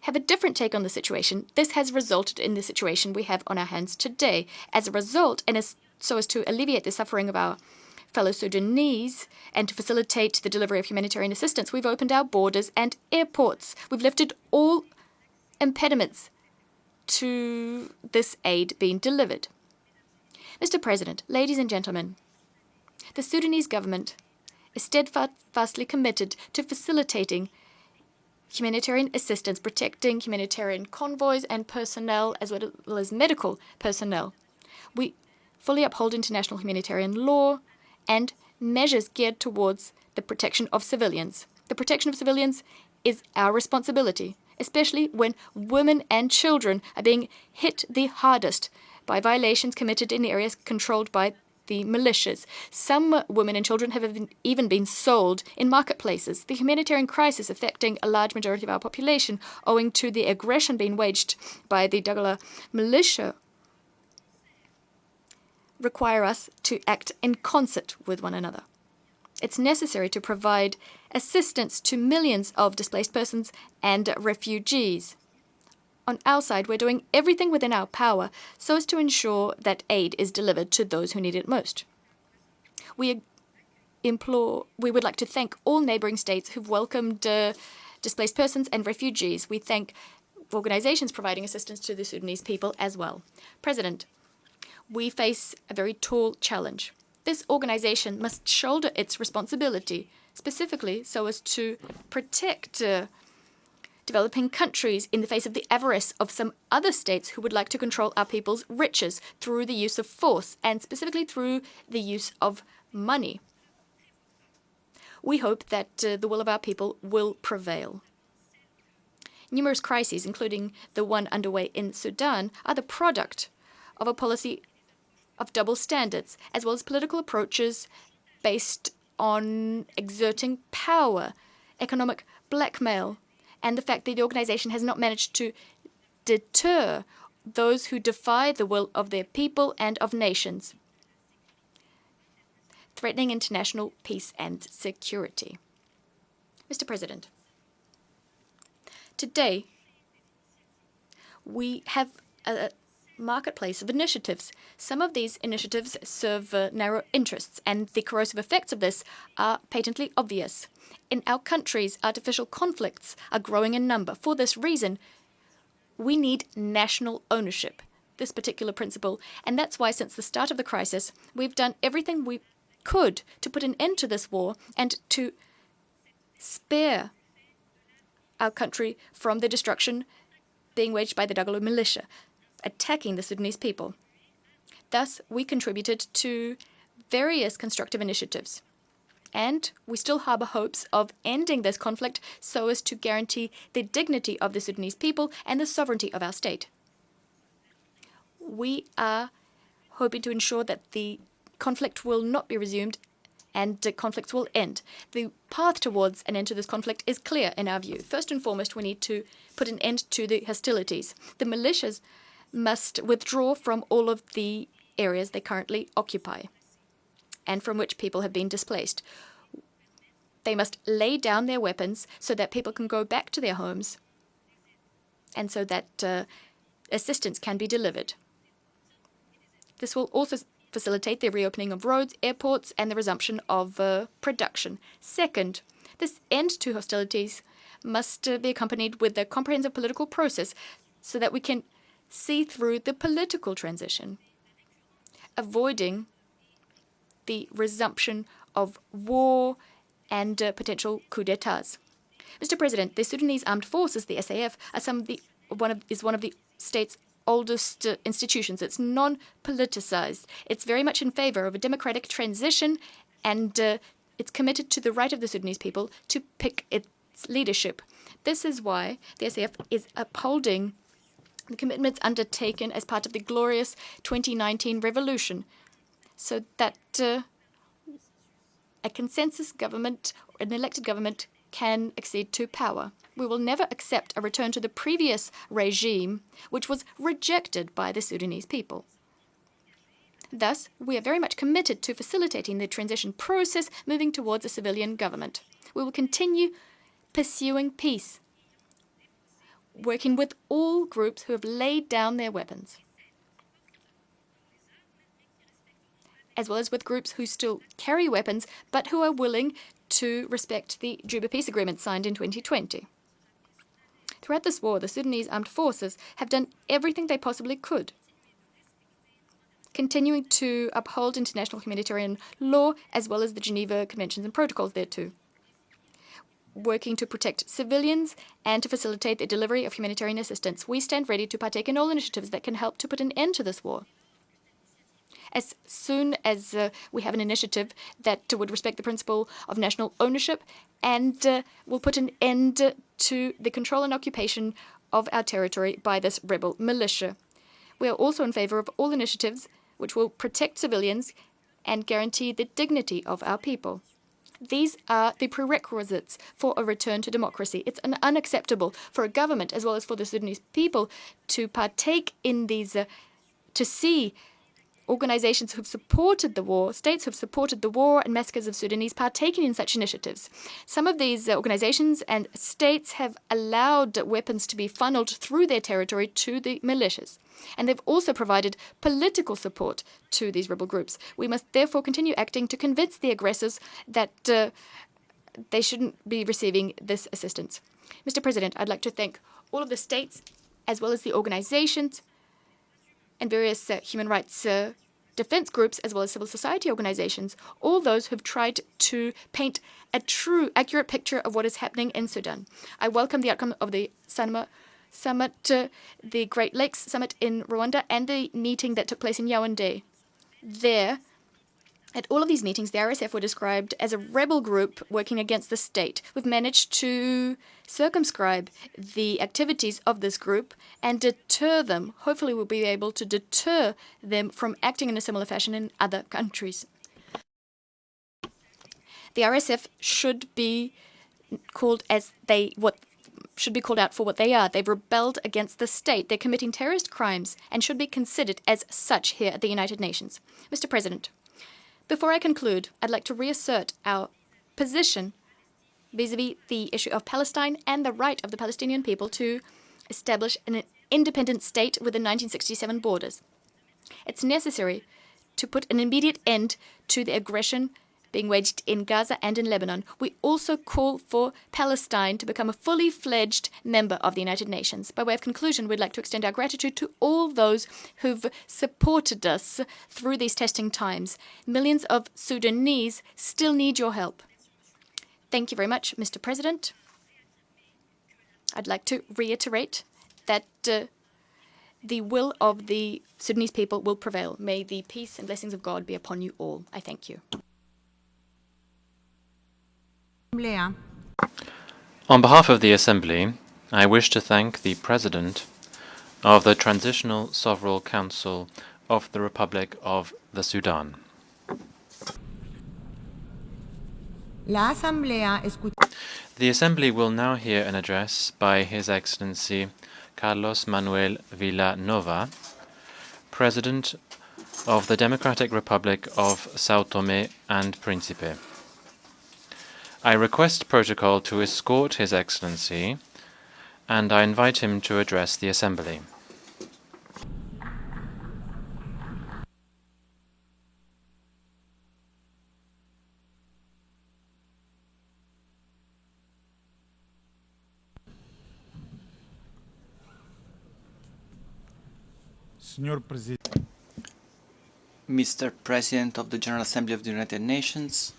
have a different take on the situation. This has resulted in the situation we have on our hands today. As a result, and so as to alleviate the suffering of our fellow Sudanese and to facilitate the delivery of humanitarian assistance, we've opened our borders and airports. We've lifted all impediments to this aid being delivered. Mr. President, ladies and gentlemen, the Sudanese government is steadfastly committed to facilitating humanitarian assistance, protecting humanitarian convoys and personnel, as well as medical personnel. We fully uphold international humanitarian law and measures geared towards the protection of civilians. The protection of civilians is our responsibility, especially when women and children are being hit the hardest by violations committed in areas controlled by the militias. Some women and children have even been sold in marketplaces. The humanitarian crisis affecting a large majority of our population, owing to the aggression being waged by the Dagala militia, require us to act in concert with one another. It's necessary to provide assistance to millions of displaced persons and refugees. On our side, we're doing everything within our power so as to ensure that aid is delivered to those who need it most. We would like to thank all neighboring states who've welcomed displaced persons and refugees. We thank organizations providing assistance to the Sudanese people as well. President, we face a very tall challenge. This organization must shoulder its responsibility, specifically so as to protect developing countries in the face of the avarice of some other states who would like to control our people's riches through the use of force, and specifically through the use of money. We hope that the will of our people will prevail. Numerous crises, including the one underway in Sudan, are the product of a policy of double standards, as well as political approaches based on exerting power, economic blackmail, and the fact that the organization has not managed to deter those who defy the will of their people and of nations, threatening international peace and security. Mr. President, today we have a marketplace of initiatives. Some of these initiatives serve narrow interests, and the corrosive effects of this are patently obvious. In our countries, artificial conflicts are growing in number. For this reason, we need national ownership, this particular principle, and that's why since the start of the crisis, we've done everything we could to put an end to this war and to spare our country from the destruction being waged by the Dagalo militia, attacking the Sudanese people. Thus, we contributed to various constructive initiatives, and we still harbor hopes of ending this conflict so as to guarantee the dignity of the Sudanese people and the sovereignty of our state. We are hoping to ensure that the conflict will not be resumed and conflicts will end. The path towards an end to this conflict is clear in our view. First and foremost, we need to put an end to the hostilities. The militias must withdraw from all of the areas they currently occupy and from which people have been displaced. They must lay down their weapons so that people can go back to their homes and so that assistance can be delivered. This will also facilitate the reopening of roads, airports, and the resumption of production. Second, this end to hostilities must be accompanied with a comprehensive political process so that we can see through the political transition, avoiding the resumption of war and potential coups d'etats. Mr. President, the Sudanese Armed Forces, the SAF, are one of the state's oldest institutions. It's non-politicized. It's very much in favor of a democratic transition, and it's committed to the right of the Sudanese people to pick its leadership. This is why the SAF is upholding the commitments undertaken as part of the glorious 2019 revolution, so that a consensus government, or an elected government, can accede to power. We will never accept a return to the previous regime, which was rejected by the Sudanese people. Thus, we are very much committed to facilitating the transition process, moving towards a civilian government. We will continue pursuing peace, working with all groups who have laid down their weapons, as well as with groups who still carry weapons but who are willing to respect the Juba Peace Agreement signed in 2020. Throughout this war, the Sudanese armed forces have done everything they possibly could, continuing to uphold international humanitarian law as well as the Geneva Conventions and protocols thereto, working to protect civilians and to facilitate the delivery of humanitarian assistance. We stand ready to partake in all initiatives that can help to put an end to this war. As soon as we have an initiative that would respect the principle of national ownership and will put an end to the control and occupation of our territory by this rebel militia. We are also in favor of all initiatives which will protect civilians and guarantee the dignity of our people. These are the prerequisites for a return to democracy. It's unacceptable for a government as well as for the Sudanese people to partake in these, to see organizations who've supported the war, states who've supported the war and massacres of Sudanese partaking in such initiatives. Some of these organizations and states have allowed weapons to be funneled through their territory to the militias, and they've also provided political support to these rebel groups. We must therefore continue acting to convince the aggressors that they shouldn't be receiving this assistance. Mr. President, I'd like to thank all of the states as well as the organizations and various human rights defense groups, as well as civil society organizations, all those who've tried to paint a true, accurate picture of what is happening in Sudan. I welcome the outcome of the Sanma Summit, the Great Lakes Summit in Rwanda, and the meeting that took place in Yaoundé. There, at all of these meetings, the RSF were described as a rebel group working against the state. We've managed to circumscribe the activities of this group and deter them. Hopefully, we'll be able to deter them from acting in a similar fashion in other countries. The RSF should be called should be called out for what they are. They've rebelled against the state. They're committing terrorist crimes and should be considered as such here at the United Nations. Mr. President, before I conclude, I'd like to reassert our position vis-à-vis the issue of Palestine and the right of the Palestinian people to establish an independent state within 1967 borders. It's necessary to put an immediate end to the aggression being waged in Gaza and in Lebanon. We also call for Palestine to become a fully fledged member of the United Nations. By way of conclusion, we'd like to extend our gratitude to all those who've supported us through these testing times. Millions of Sudanese still need your help. Thank you very much, Mr. President. I'd like to reiterate that the will of the Sudanese people will prevail. May the peace and blessings of God be upon you all. I thank you. On behalf of the Assembly, I wish to thank the President of the Transitional Sovereign Council of the Republic of the Sudan. The Assembly will now hear an address by His Excellency Carlos Manuel Villanova, President of the Democratic Republic of São Tomé and Príncipe. I request protocol to escort His Excellency, and I invite him to address the Assembly. Mr. President of the General Assembly of the United Nations,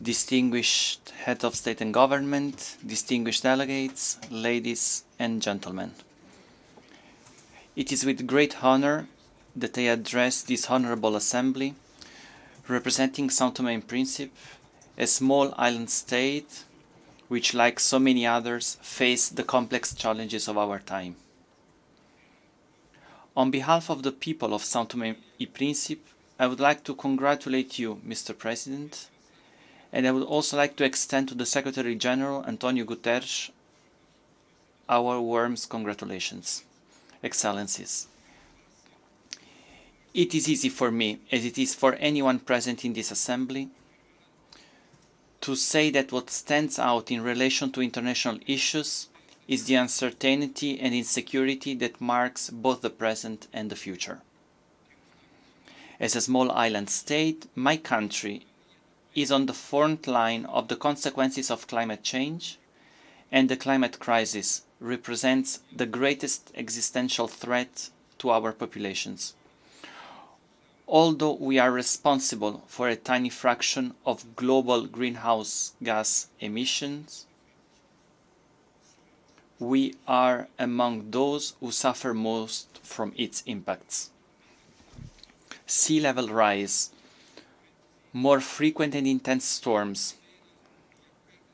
distinguished head of state and government, distinguished delegates, ladies and gentlemen. It is with great honor that I address this honorable assembly, representing São Tomé and Príncipe, a small island state which, like so many others, face the complex challenges of our time. On behalf of the people of São Tomé and Príncipe, I would like to congratulate you, Mr. President, and I would also like to extend to the Secretary General, Antonio Guterres, our warmest congratulations. Excellencies, it is easy for me, as it is for anyone present in this assembly, to say that what stands out in relation to international issues is the uncertainty and insecurity that marks both the present and the future. As a small island state, my country is on the front line of the consequences of climate change, and the climate crisis represents the greatest existential threat to our populations. Although we are responsible for a tiny fraction of global greenhouse gas emissions, we are among those who suffer most from its impacts. Sea level rise, more frequent and intense storms,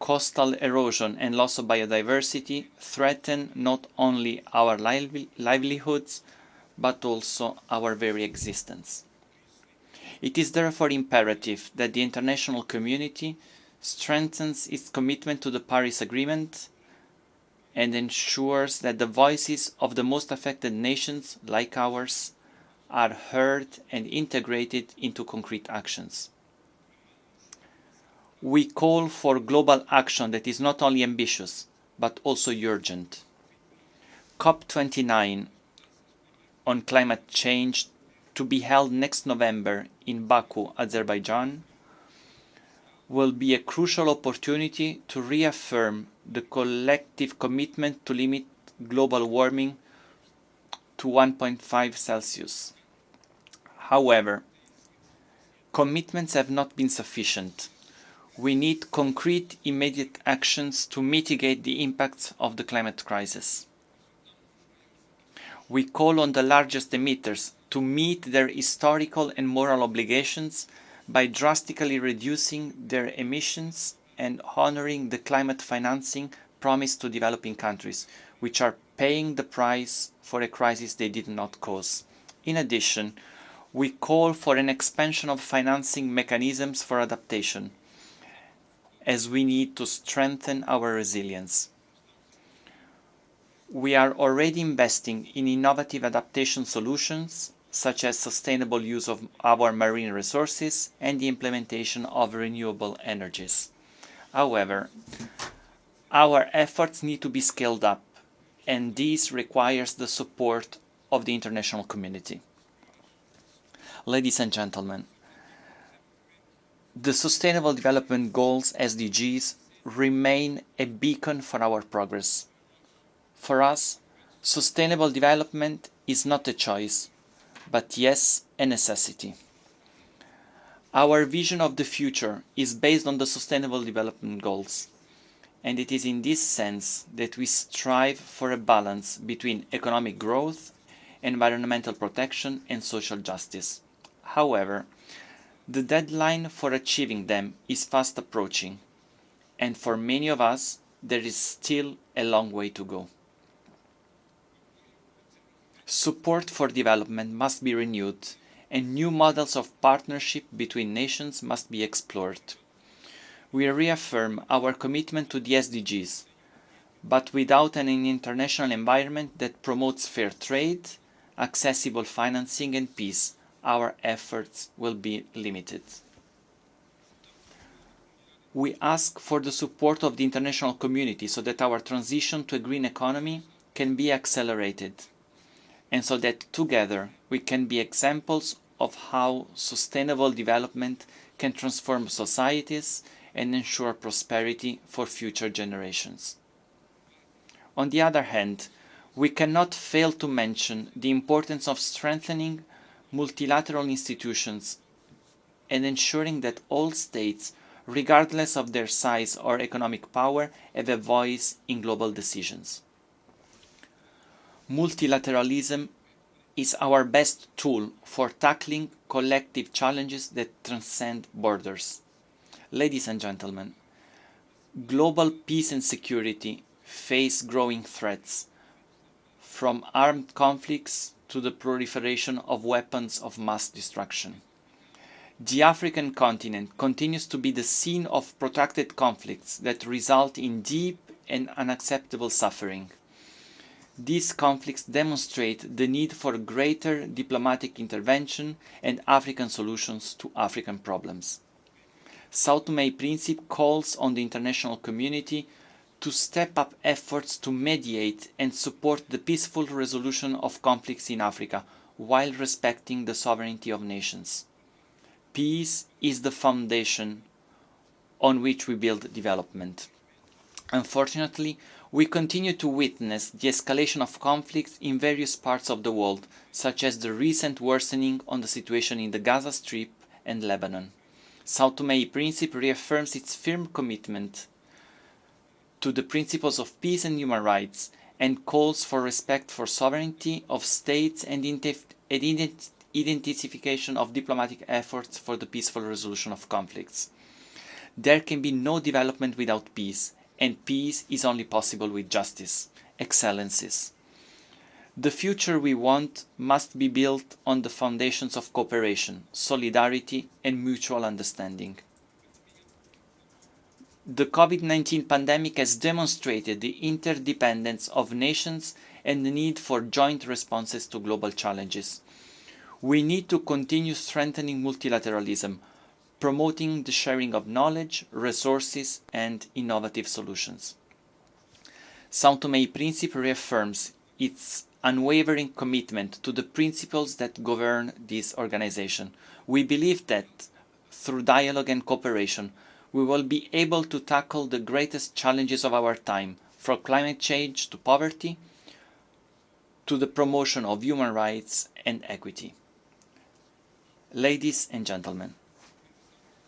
coastal erosion and loss of biodiversity threaten not only our livelihoods, but also our very existence. It is therefore imperative that the international community strengthens its commitment to the Paris Agreement and ensures that the voices of the most affected nations, like ours, are heard and integrated into concrete actions. We call for global action that is not only ambitious, but also urgent. COP29 on climate change, to be held next November in Baku, Azerbaijan, will be a crucial opportunity to reaffirm the collective commitment to limit global warming to 1.5 Celsius. However, commitments have not been sufficient. We need concrete, immediate actions to mitigate the impacts of the climate crisis. We call on the largest emitters to meet their historical and moral obligations by drastically reducing their emissions and honoring the climate financing promised to developing countries, which are paying the price for a crisis they did not cause. In addition, we call for an expansion of financing mechanisms for adaptation, as we need to strengthen our resilience. We are already investing in innovative adaptation solutions, such as sustainable use of our marine resources and the implementation of renewable energies. However, our efforts need to be scaled up, and this requires the support of the international community. Ladies and gentlemen, the Sustainable Development Goals, SDGs, remain a beacon for our progress. For us, sustainable development is not a choice, but yes, a necessity. Our vision of the future is based on the Sustainable Development Goals, and it is in this sense that we strive for a balance between economic growth, environmental protection, and social justice. However, the deadline for achieving them is fast approaching, and for many of us, there is still a long way to go. Support for development must be renewed, and new models of partnership between nations must be explored. We reaffirm our commitment to the SDGs, but without an international environment that promotes fair trade, accessible financing, and peace, our efforts will be limited. We ask for the support of the international community so that our transition to a green economy can be accelerated, and so that together we can be examples of how sustainable development can transform societies and ensure prosperity for future generations. On the other hand, we cannot fail to mention the importance of strengthening multilateral institutions and ensuring that all states, regardless of their size or economic power, have a voice in global decisions. Multilateralism is our best tool for tackling collective challenges that transcend borders. Ladies and gentlemen, global peace and security face growing threats, from armed conflicts to the proliferation of weapons of mass destruction. The African continent continues to be the scene of protracted conflicts that result in deep and unacceptable suffering. These conflicts demonstrate the need for greater diplomatic intervention and African solutions to African problems. São Tomé Principe calls on the international community to step up efforts to mediate and support the peaceful resolution of conflicts in Africa while respecting the sovereignty of nations. Peace is the foundation on which we build development. Unfortunately, we continue to witness the escalation of conflicts in various parts of the world, such as the recent worsening on the situation in the Gaza Strip and Lebanon. São Tomé Principe reaffirms its firm commitment to the principles of peace and human rights and calls for respect for sovereignty of states and intensification of diplomatic efforts for the peaceful resolution of conflicts. There can be no development without peace, and peace is only possible with justice. Excellencies, the future we want must be built on the foundations of cooperation, solidarity, and mutual understanding. The COVID-19 pandemic has demonstrated the interdependence of nations and the need for joint responses to global challenges. We need to continue strengthening multilateralism, promoting the sharing of knowledge, resources, and innovative solutions. São Tomé Principe reaffirms its unwavering commitment to the principles that govern this organization. We believe that, through dialogue and cooperation, we will be able to tackle the greatest challenges of our time, from climate change to poverty, to the promotion of human rights and equity. Ladies and gentlemen,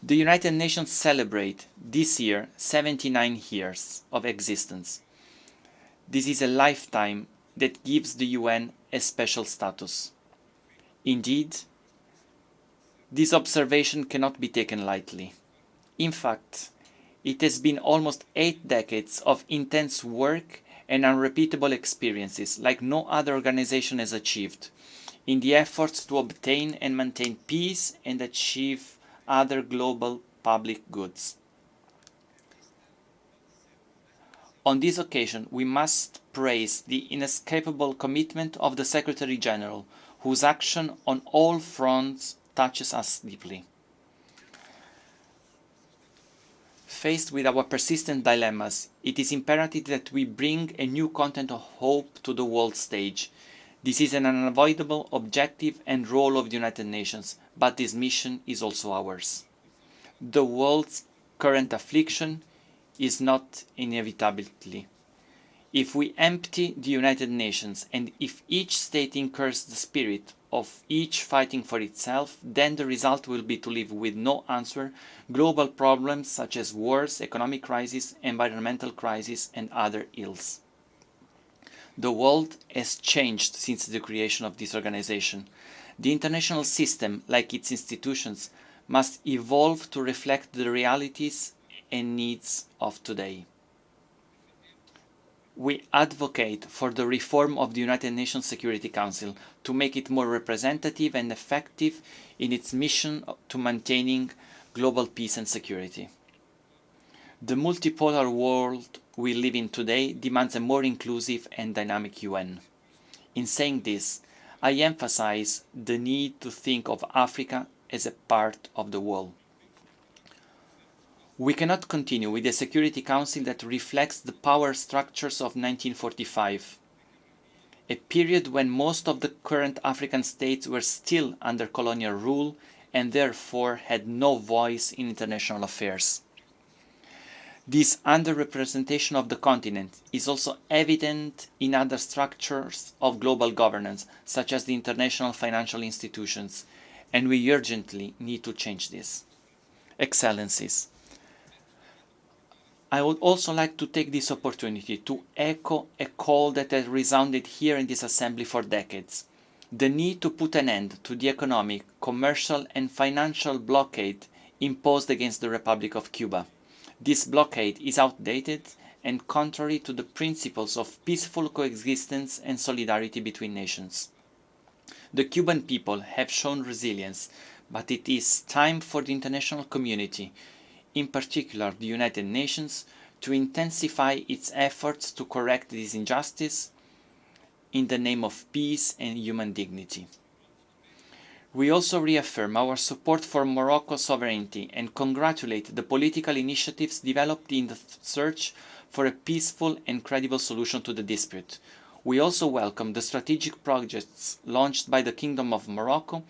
the United Nations celebrate this year 79 years of existence. This is a lifetime that gives the UN a special status. Indeed, this observation cannot be taken lightly. In fact, it has been almost 8 decades of intense work and unrepeatable experiences like no other organization has achieved in the efforts to obtain and maintain peace and achieve other global public goods. On this occasion, we must praise the inescapable commitment of the Secretary General, whose action on all fronts touches us deeply. Faced with our persistent dilemmas, it is imperative that we bring a new content of hope to the world stage. This is an unavoidable objective and role of the United Nations, but this mission is also ours. The world's current affliction is not inevitability. If we empty the United Nations and if each state incurs the spirit of each fighting for itself, then the result will be to live with no answer global problems such as wars, economic crisis, environmental crisis, and other ills. The world has changed since the creation of this organization. The international system, like its institutions, must evolve to reflect the realities and needs of today. We advocate for the reform of the United Nations Security Council to make it more representative and effective in its mission to maintaining global peace and security. The multipolar world we live in today demands a more inclusive and dynamic UN. In saying this, I emphasize the need to think of Africa as a part of the world. We cannot continue with a Security Council that reflects the power structures of 1945, a period when most of the current African states were still under colonial rule and therefore had no voice in international affairs. This underrepresentation of the continent is also evident in other structures of global governance, such as the international financial institutions, and we urgently need to change this. Excellencies, I would also like to take this opportunity to echo a call that has resounded here in this assembly for decades. the need to put an end to the economic, commercial and financial blockade imposed against the Republic of Cuba. This blockade is outdated and contrary to the principles of peaceful coexistence and solidarity between nations. The Cuban people have shown resilience, but it is time for the international community, in particular the United Nations, to intensify its efforts to correct this injustice in the name of peace and human dignity. We also reaffirm our support for Morocco's sovereignty and congratulate the political initiatives developed in the search for a peaceful and credible solution to the dispute. We also welcome the strategic projects launched by the Kingdom of Morocco,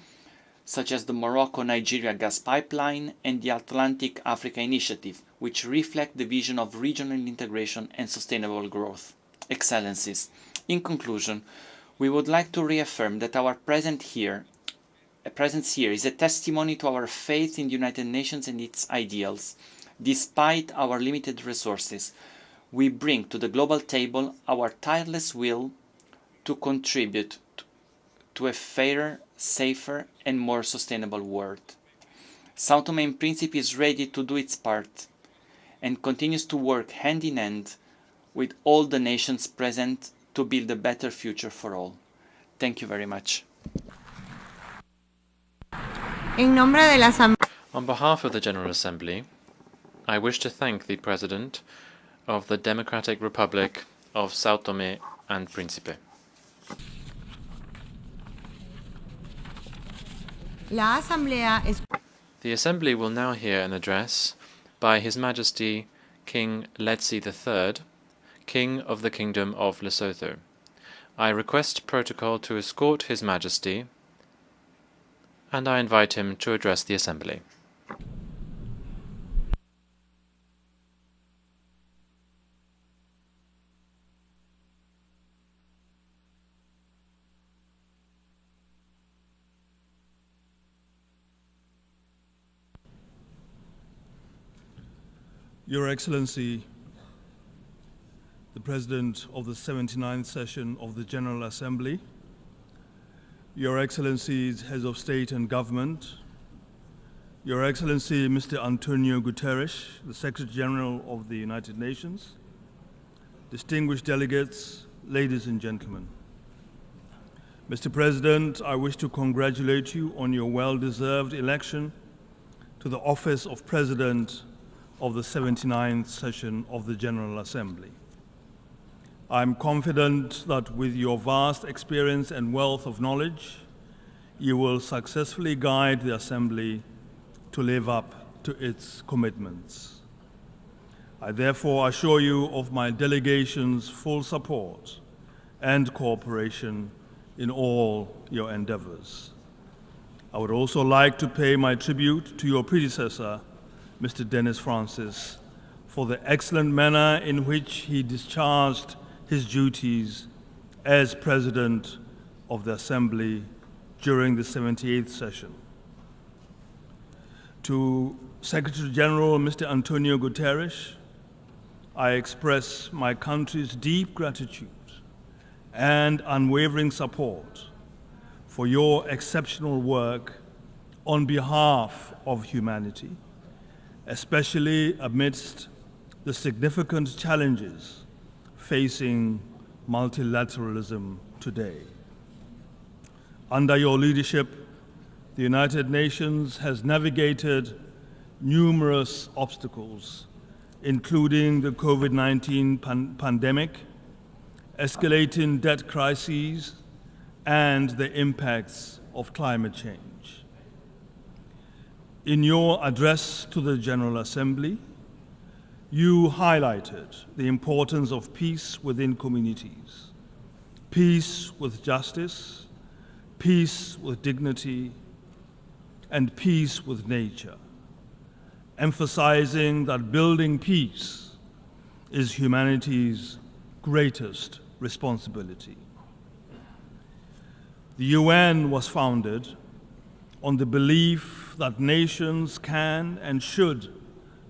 such as the Morocco-Nigeria gas pipeline and the Atlantic Africa Initiative, which reflect the vision of regional integration and sustainable growth. Excellencies, in conclusion, we would like to reaffirm that our presence here is a testimony to our faith in the United Nations and its ideals. Despite our limited resources, we bring to the global table our tireless will to contribute to a fairer, safer and more sustainable world. São Tomé and Príncipe is ready to do its part and continues to work hand in hand with all the nations present to build a better future for all. Thank you very much. On behalf of the General Assembly, I wish to thank the President of the Democratic Republic of São Tomé and Príncipe. The Assembly will now hear an address by His Majesty King Letsie III, King of the Kingdom of Lesotho. I request protocol to escort His Majesty, and I invite him to address the Assembly. Your Excellency, the President of the 79th session of the General Assembly, Your Excellencies, Heads of State and Government, Your Excellency Mr. Antonio Guterres, the Secretary General of the United Nations, distinguished delegates, ladies and gentlemen. Mr. President, I wish to congratulate you on your well-deserved election to the office of President of the 79th session of the General Assembly. I am confident that with your vast experience and wealth of knowledge, you will successfully guide the Assembly to live up to its commitments. I therefore assure you of my delegation's full support and cooperation in all your endeavors. I would also like to pay my tribute to your predecessor, Mr. Dennis Francis, for the excellent manner in which he discharged his duties as President of the Assembly during the 78th session. To Secretary General Mr. Antonio Guterres, I express my country's deep gratitude and unwavering support for your exceptional work on behalf of humanity, especially amidst the significant challenges facing multilateralism today. Under your leadership, the United Nations has navigated numerous obstacles, including the COVID-19 pandemic, escalating debt crises, and the impacts of climate change. In your address to the General Assembly, you highlighted the importance of peace within communities, peace with justice, peace with dignity, and peace with nature, emphasizing that building peace is humanity's greatest responsibility. The UN was founded on the belief that nations can and should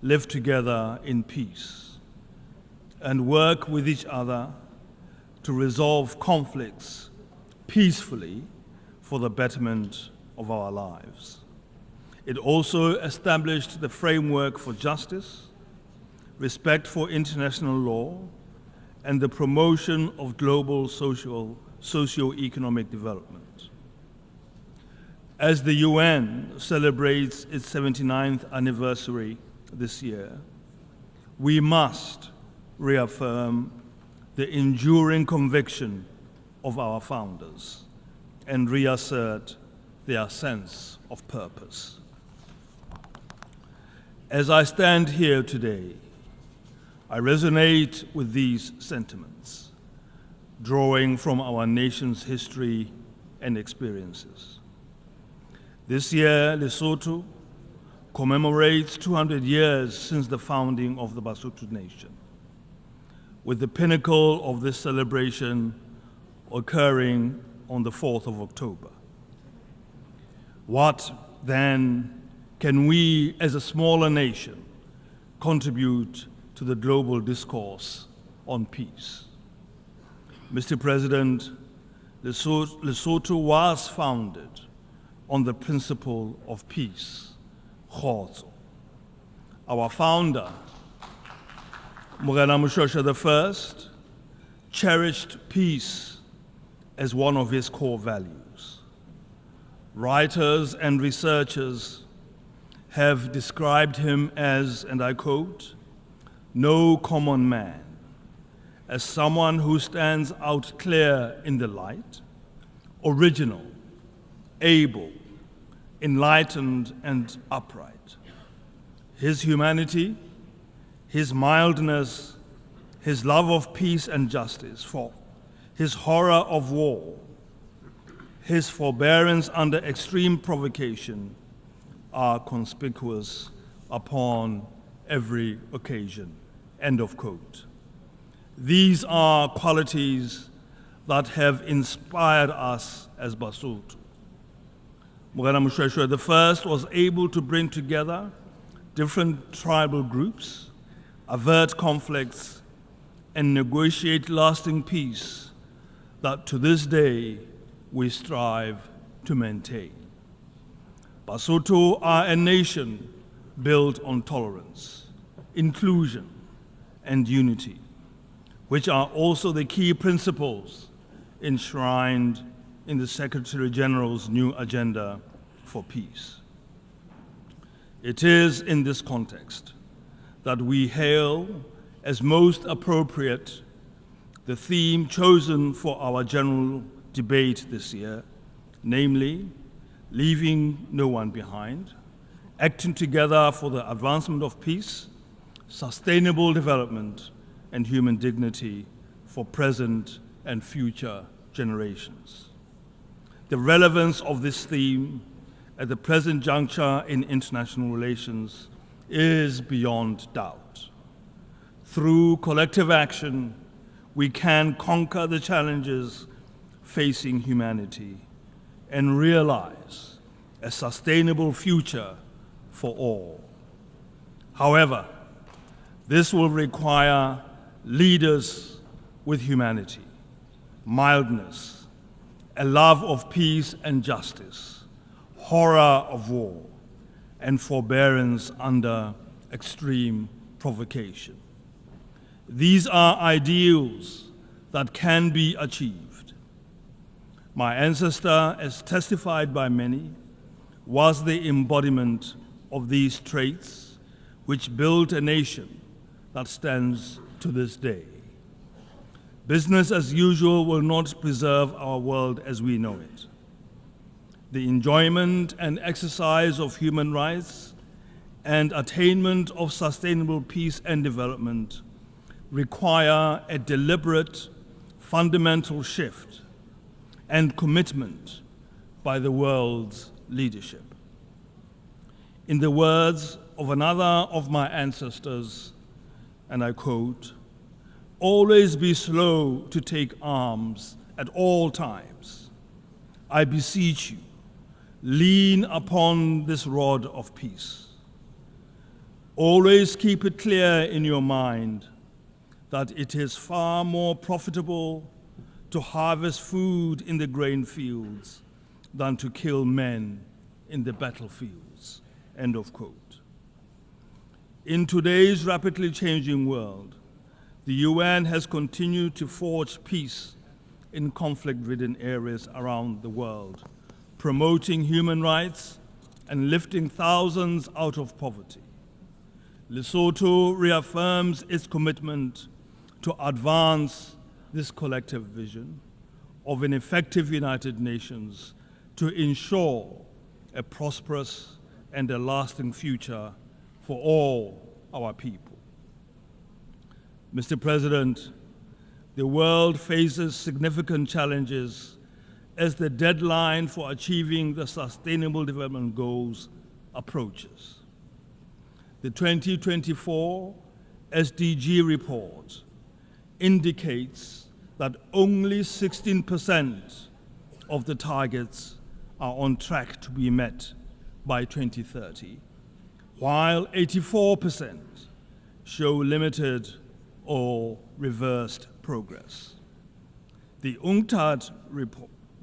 live together in peace and work with each other to resolve conflicts peacefully for the betterment of our lives. It also established the framework for justice, respect for international law, and the promotion of global socio-economic development. As the UN celebrates its 79th anniversary this year, we must reaffirm the enduring conviction of our founders and reassert their sense of purpose. As I stand here today, I resonate with these sentiments, drawing from our nation's history and experiences. This year, Lesotho commemorates 200 years since the founding of the Basotho nation, with the pinnacle of this celebration occurring on the 4th of October. What, then, can we, as a smaller nation, contribute to the global discourse on peace? Mr. President, Lesotho was founded on the principle of peace, Khotso. Our founder, Morena Moshoeshoe I, cherished peace as one of his core values. Writers and researchers have described him as, and I quote, "no common man," as someone who stands out clear in the light, original, able, enlightened, and upright. His humanity, his mildness, his love of peace and justice, for his horror of war, his forbearance under extreme provocation are conspicuous upon every occasion. End of quote. These are qualities that have inspired us as Basotho. Morena Moshoeshoe I was able to bring together different tribal groups, avert conflicts, and negotiate lasting peace that to this day we strive to maintain. Basotho are a nation built on tolerance, inclusion, and unity, which are also the key principles enshrined in the Secretary General's new agenda for peace. It is in this context that we hail as most appropriate the theme chosen for our general debate this year, namely, leaving no one behind, acting together for the advancement of peace, sustainable development, and human dignity for present and future generations. The relevance of this theme at the present juncture in international relations is beyond doubt. Through collective action, we can conquer the challenges facing humanity and realize a sustainable future for all. However, this will require leaders with humanity, mildness, a love of peace and justice, horror of war, and forbearance under extreme provocation. These are ideals that can be achieved. My ancestor, as testified by many, was the embodiment of these traits which built a nation that stands to this day. Business as usual will not preserve our world as we know it. The enjoyment and exercise of human rights and attainment of sustainable peace and development require a deliberate, fundamental shift and commitment by the world's leadership. In the words of another of my ancestors, and I quote, "Always be slow to take arms at all times. I beseech you, lean upon this rod of peace. Always keep it clear in your mind that it is far more profitable to harvest food in the grain fields than to kill men in the battlefields, end of quote. In today's rapidly changing world, the UN has continued to forge peace in conflict-ridden areas around the world, promoting human rights and lifting thousands out of poverty. Lesotho reaffirms its commitment to advance this collective vision of an effective United Nations to ensure a prosperous and a lasting future for all our people. Mr. President, the world faces significant challenges as the deadline for achieving the Sustainable Development Goals approaches. The 2024 SDG report indicates that only 16% of the targets are on track to be met by 2030, while 84% show limited or reversed progress. The UNCTAD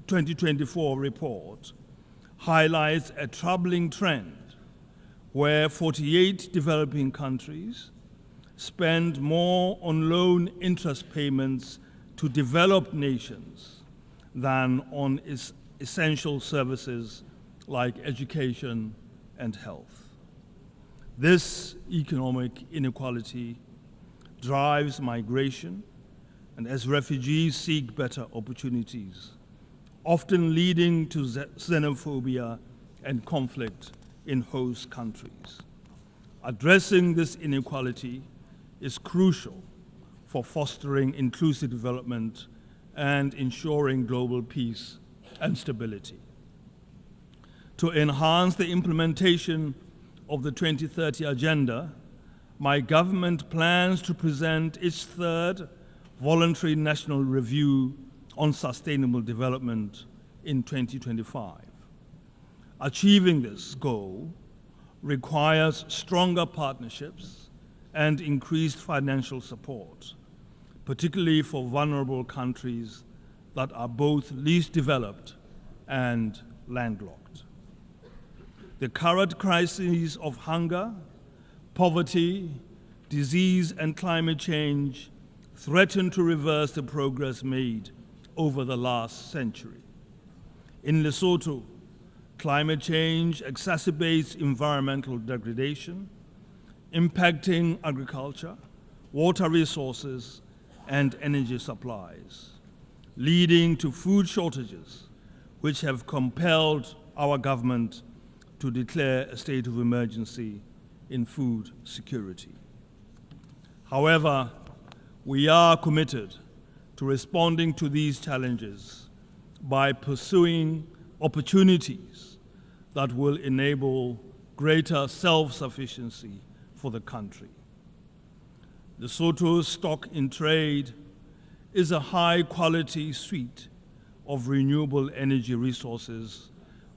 2024 report highlights a troubling trend where 48 developing countries spend more on loan interest payments to developed nations than on essential services like education and health. This economic inequality drives migration, and as refugees seek better opportunities, often leading to xenophobia and conflict in host countries. Addressing this inequality is crucial for fostering inclusive development and ensuring global peace and stability. To enhance the implementation of the 2030 Agenda, my government plans to present its third voluntary national review on sustainable development in 2025. Achieving this goal requires stronger partnerships and increased financial support, particularly for vulnerable countries that are both least developed and landlocked. The current crises of hunger, poverty, disease, and climate change threaten to reverse the progress made over the last century. In Lesotho, climate change exacerbates environmental degradation, impacting agriculture, water resources, and energy supplies, leading to food shortages, which have compelled our government to declare a state of emergency in food security. However, we are committed to responding to these challenges by pursuing opportunities that will enable greater self-sufficiency for the country. Lesotho's stock in trade is a high-quality suite of renewable energy resources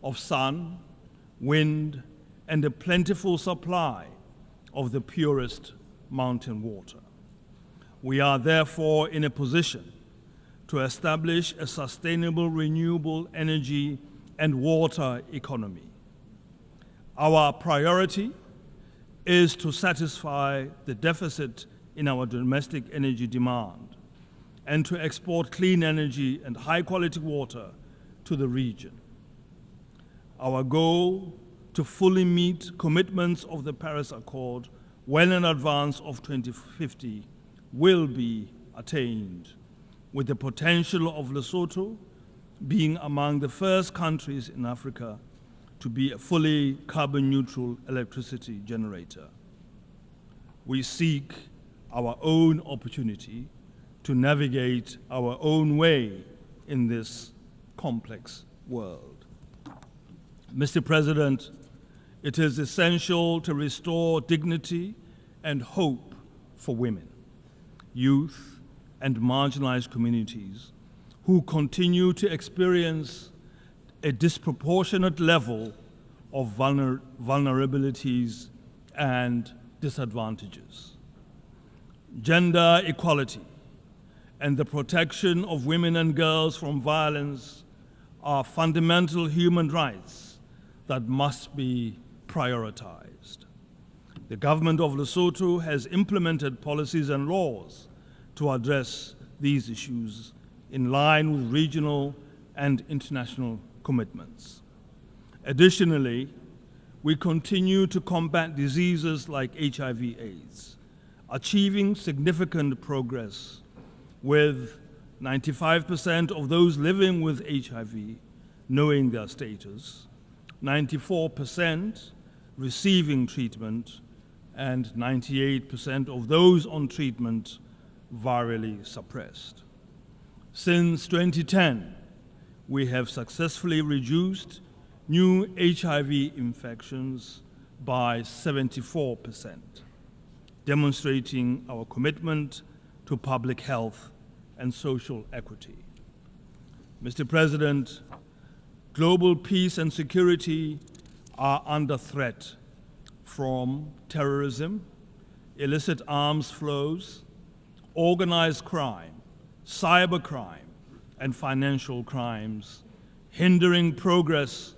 of sun, wind, and a plentiful supply of the purest mountain water. We are therefore in a position to establish a sustainable renewable energy and water economy. Our priority is to satisfy the deficit in our domestic energy demand and to export clean energy and high-quality water to the region. Our goal to fully meet commitments of the Paris Accord well in advance of 2050 will be attained, with the potential of Lesotho being among the first countries in Africa to be a fully carbon-neutral electricity generator. We seek our own opportunity to navigate our own way in this complex world. Mr. President, it is essential to restore dignity and hope for women, youth, and marginalized communities who continue to experience a disproportionate level of vulnerabilities and disadvantages. Gender equality and the protection of women and girls from violence are fundamental human rights that must be prioritized. The government of Lesotho has implemented policies and laws to address these issues in line with regional and international commitments. Additionally, we continue to combat diseases like HIV/AIDS, achieving significant progress with 95% of those living with HIV knowing their status, 94% receiving treatment, and 98% of those on treatment virally suppressed. Since 2010, we have successfully reduced new HIV infections by 74%, demonstrating our commitment to public health and social equity. Mr. President, global peace and security are under threat from terrorism, illicit arms flows, organized crime, cybercrime, and financial crimes, hindering progress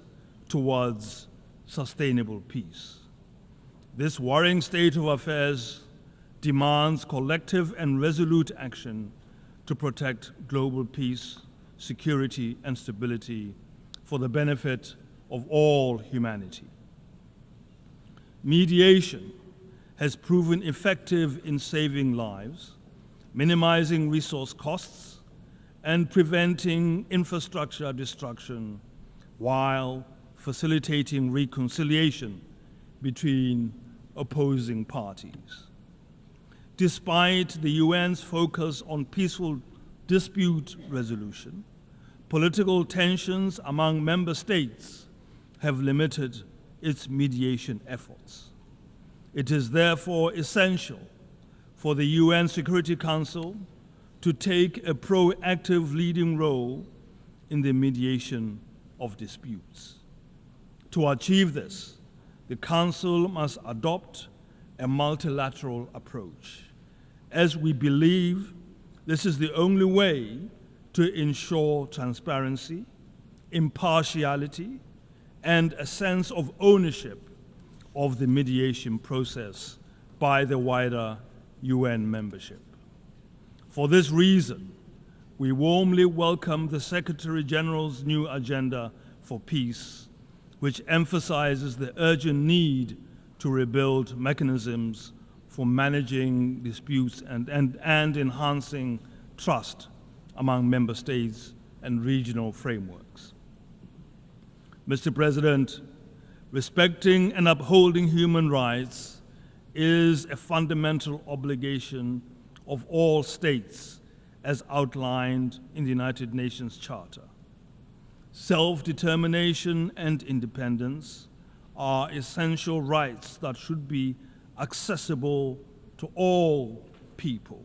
towards sustainable peace. This worrying state of affairs demands collective and resolute action to protect global peace, security, and stability for the benefit of all humanity. Mediation has proven effective in saving lives, minimizing resource costs, and preventing infrastructure destruction while facilitating reconciliation between opposing parties. Despite the UN's focus on peaceful dispute resolution, political tensions among member states have limited its mediation efforts. It is therefore essential for the UN Security Council to take a proactive leading role in the mediation of disputes. To achieve this, the Council must adopt a multilateral approach, as we believe this is the only way to ensure transparency, impartiality, and a sense of ownership of the mediation process by the wider UN membership. For this reason, we warmly welcome the Secretary General's new agenda for peace, which emphasizes the urgent need to rebuild mechanisms for managing disputes and enhancing trust among member states and regional frameworks. Mr. President, respecting and upholding human rights is a fundamental obligation of all states as outlined in the United Nations Charter. Self-determination and independence are essential rights that should be accessible to all people.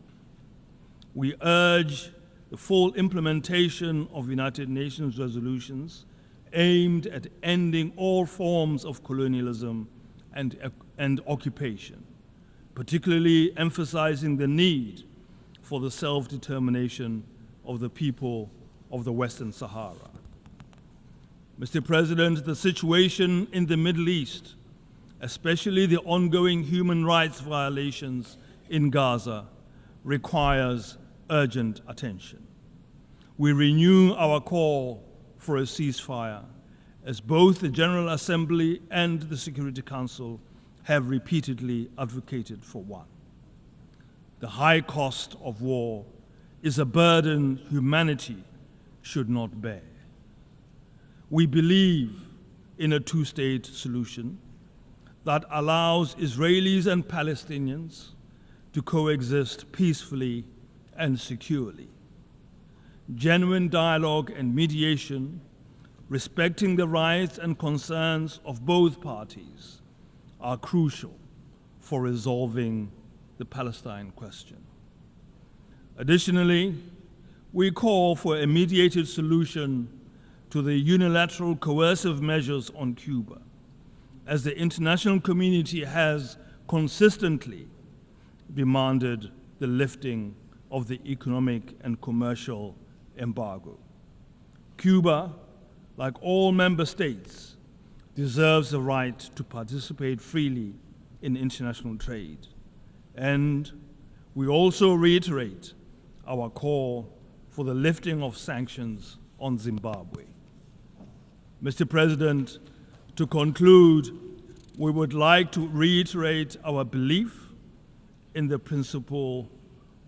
We urge the full implementation of United Nations resolutions aimed at ending all forms of colonialism and occupation, particularly emphasizing the need for the self-determination of the people of the Western Sahara. Mr. President, the situation in the Middle East, especially the ongoing human rights violations in Gaza, requires urgent attention. We renew our call for a ceasefire, as both the General Assembly and the Security Council have repeatedly advocated for one. The high cost of war is a burden humanity should not bear. We believe in a two-state solution that allows Israelis and Palestinians to coexist peacefully and securely. Genuine dialogue and mediation, respecting the rights and concerns of both parties, are crucial for resolving the Palestine question. Additionally, we call for a mediated solution to the unilateral coercive measures on Cuba, as the international community has consistently demanded the lifting of the economic and commercial embargo. Cuba like all member states, deserves the right to participate freely in international trade. And we also reiterate our call for the lifting of sanctions on Zimbabwe. Mr. President, to conclude, we would like to reiterate our belief in the principle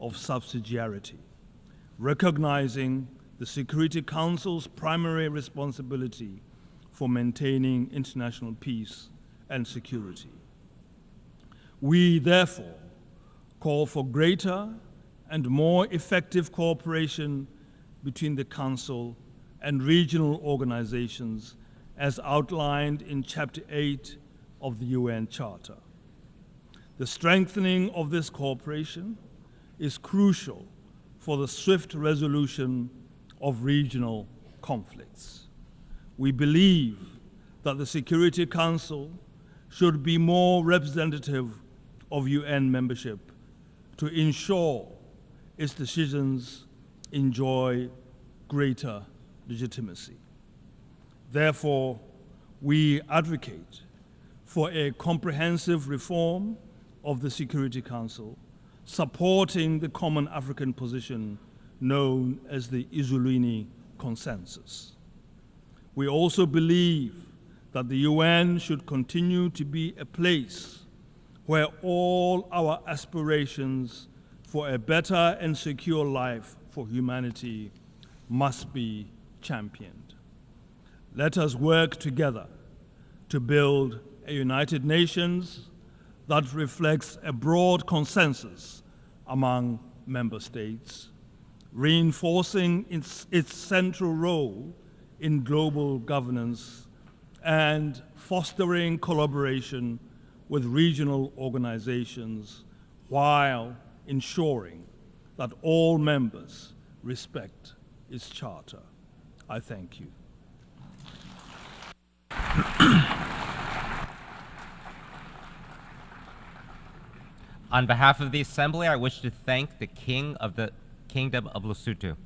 of subsidiarity, recognizing the Security Council's primary responsibility for maintaining international peace and security. We, therefore, call for greater and more effective cooperation between the Council and regional organizations as outlined in Chapter 8 of the UN Charter. The strengthening of this cooperation is crucial for the swift resolution of regional conflicts. We believe that the Security Council should be more representative of UN membership to ensure its decisions enjoy greater legitimacy. Therefore, we advocate for a comprehensive reform of the Security Council, supporting the common African position known as the Isolini Consensus. We also believe that the UN should continue to be a place where all our aspirations for a better and secure life for humanity must be championed. Let us work together to build a United Nations that reflects a broad consensus among member states, reinforcing its central role in global governance and fostering collaboration with regional organizations while ensuring that all members respect its charter. I thank you. On behalf of the Assembly, I wish to thank the King of the Kingdom of Lesotho.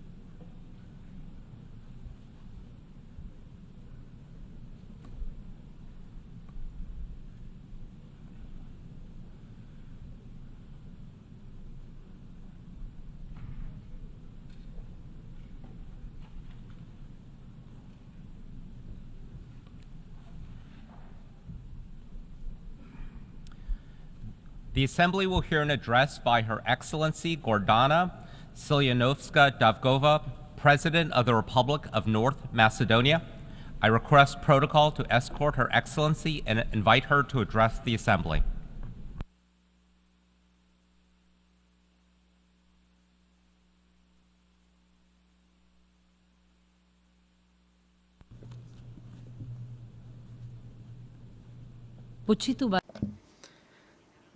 The Assembly will hear an address by Her Excellency Gordana Silyanovska-Davgova, President of the Republic of North Macedonia. I request protocol to escort Her Excellency and invite her to address the Assembly.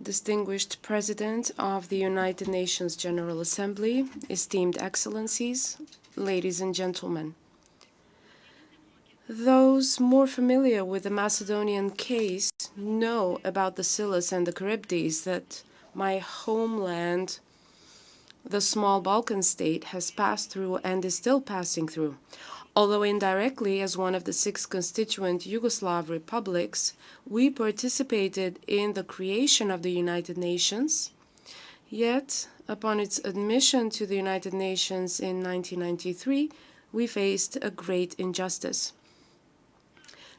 Distinguished President of the United Nations General Assembly, esteemed Excellencies, ladies and gentlemen. Those more familiar with the Macedonian case know about the Scylla and the Charybdis that my homeland, the small Balkan state, has passed through and is still passing through. Although indirectly, as one of the 6 constituent Yugoslav republics, we participated in the creation of the United Nations, yet, upon its admission to the United Nations in 1993, we faced a great injustice.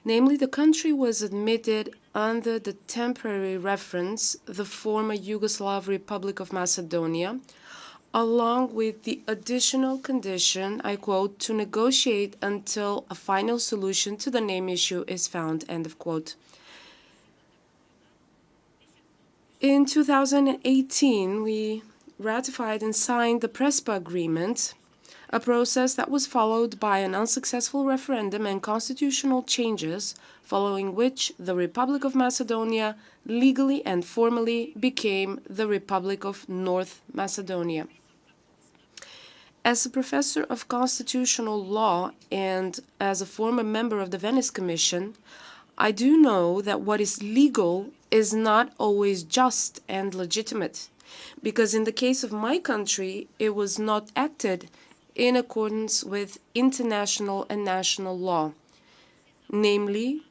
Namely, the country was admitted under the temporary reference, the former Yugoslav Republic of Macedonia, along with the additional condition, I quote, to negotiate until a final solution to the name issue is found, end of quote. In 2018, we ratified and signed the Prespa Agreement, a process that was followed by an unsuccessful referendum and constitutional changes, following which the Republic of Macedonia legally and formally became the Republic of North Macedonia. As a professor of constitutional law and as a former member of the Venice Commission, I do know that what is legal is not always just and legitimate, because in the case of my country, it was not acted in accordance with international and national law, namely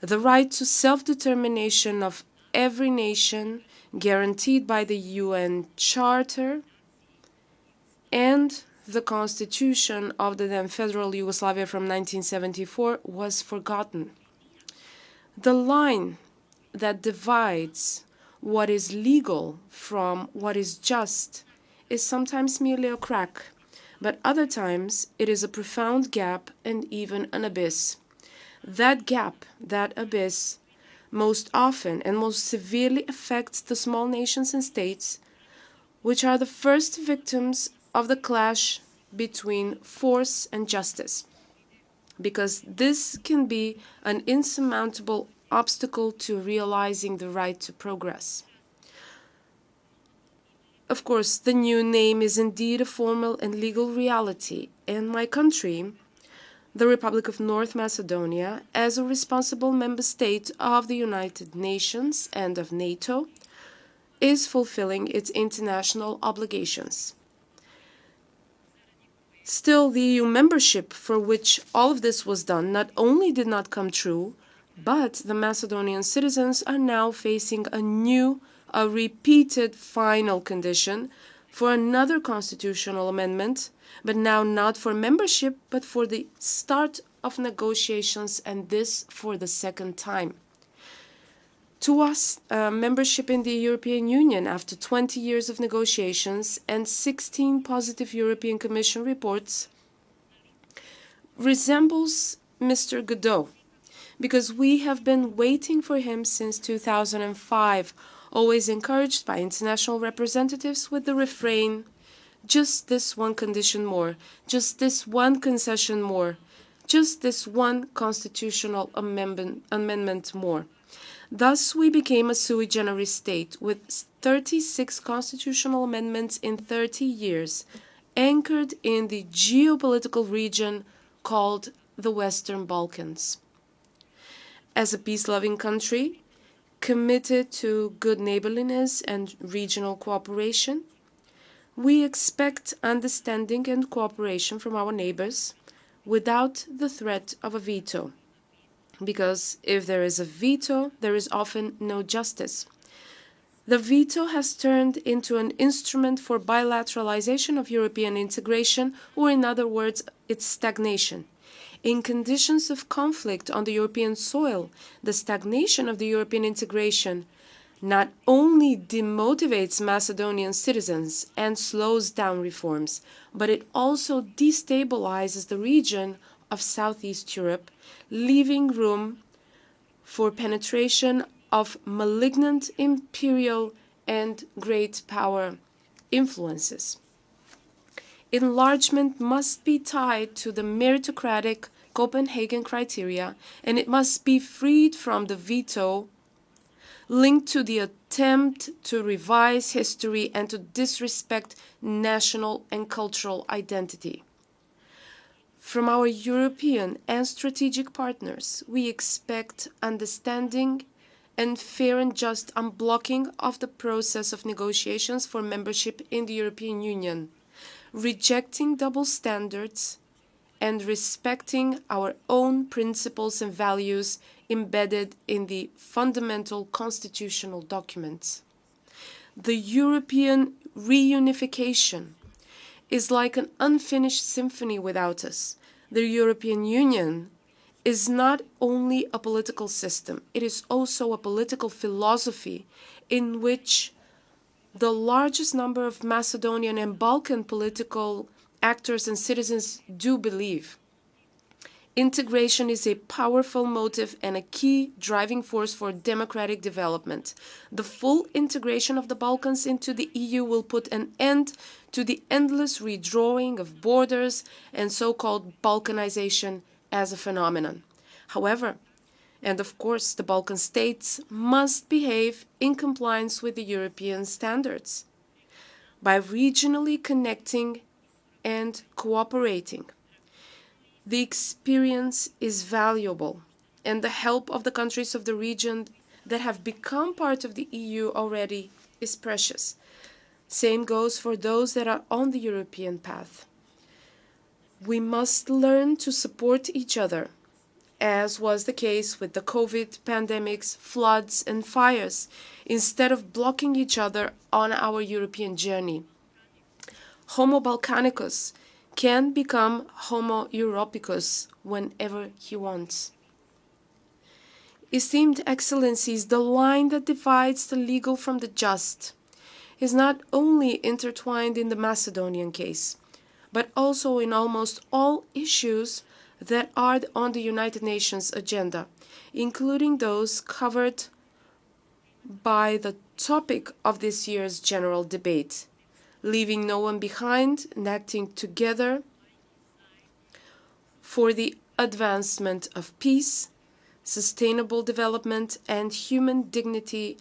the right to self-determination of every nation guaranteed by the UN Charter and the Constitution of the then Federal Yugoslavia from 1974 was forgotten. The line that divides what is legal from what is just is sometimes merely a crack, but other times it is a profound gap and even an abyss. That gap, that abyss, most often and most severely affects the small nations and states, which are the first victims of the clash between force and justice, because this can be an insurmountable obstacle to realizing the right to progress. Of course, the new name is indeed a formal and legal reality, and my country, the Republic of North Macedonia, as a responsible member state of the United Nations and of NATO, is fulfilling its international obligations. Still, the EU membership for which all of this was done not only did not come true, but the Macedonian citizens are now facing a repeated final condition for another constitutional amendment, but now not for membership, but for the start of negotiations, and this for the second time. To us, membership in the European Union after 20 years of negotiations and 16 positive European Commission reports resembles Mr. Godot, because we have been waiting for him since 2005, always encouraged by international representatives with the refrain, just this one condition more, just this one concession more, just this one constitutional amendment more. Thus, we became a sui generis state with 36 constitutional amendments in 30 years, anchored in the geopolitical region called the Western Balkans. As a peace-loving country, committed to good neighborliness and regional cooperation, we expect understanding and cooperation from our neighbors without the threat of a veto. Because if there is a veto, there is often no justice. The veto has turned into an instrument for bilateralization of European integration, or in other words, its stagnation. In conditions of conflict on the European soil, the stagnation of the European integration not only demotivates Macedonian citizens and slows down reforms, but it also destabilizes the region of Southeast Europe, leaving room for penetration of malignant imperial and great power influences. Enlargement must be tied to the meritocratic Copenhagen criteria, and it must be freed from the veto linked to the attempt to revise history and to disrespect national and cultural identity. From our European and strategic partners, we expect understanding and fair and just unblocking of the process of negotiations for membership in the European Union, rejecting double standards and respecting our own principles and values embedded in the fundamental constitutional documents. The European reunification is like an unfinished symphony without us. The European Union is not only a political system, it is also a political philosophy in which the largest number of Macedonian and Balkan political actors and citizens do believe. Integration is a powerful motive and a key driving force for democratic development. The full integration of the Balkans into the EU will put an end to the endless redrawing of borders and so-called Balkanization as a phenomenon. However, and of course, the Balkan states must behave in compliance with the European standards by regionally connecting and cooperating. The experience is valuable, and the help of the countries of the region that have become part of the EU already is precious. Same goes for those that are on the European path. We must learn to support each other as was the case with the COVID pandemics, floods, and fires, instead of blocking each other on our European journey. Homo Balkanicus can become Homo Europicus whenever he wants. Esteemed Excellencies, the line that divides the legal from the just is not only intertwined in the Macedonian case, but also in almost all issues that are on the United Nations agenda, including those covered by the topic of this year's general debate, leaving no one behind and acting together for the advancement of peace, sustainable development, and human dignity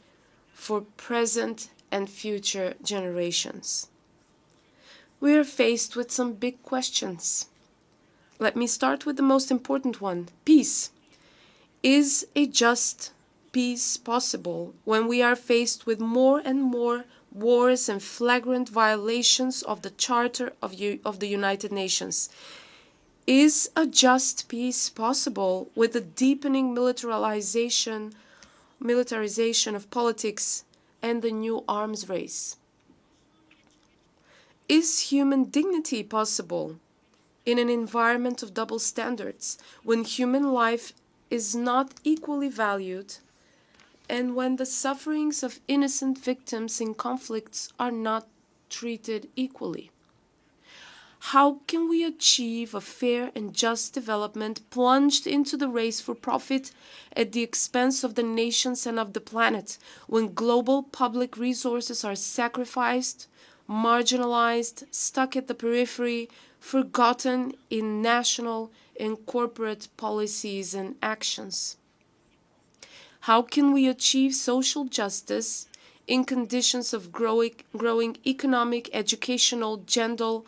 for present and future generations. We are faced with some big questions. Let me start with the most important one: peace. Is a just peace possible when we are faced with more and more wars and flagrant violations of the Charter of the United Nations? Is a just peace possible with the deepening militarization of politics and the new arms race? Is human dignity possible in an environment of double standards, when human life is not equally valued and when the sufferings of innocent victims in conflicts are not treated equally? How can we achieve a fair and just development plunged into the race for profit at the expense of the nations and of the planet, when global public resources are sacrificed, marginalized, stuck at the periphery, forgotten in national and corporate policies and actions? How can we achieve social justice in conditions of growing economic, educational, gender,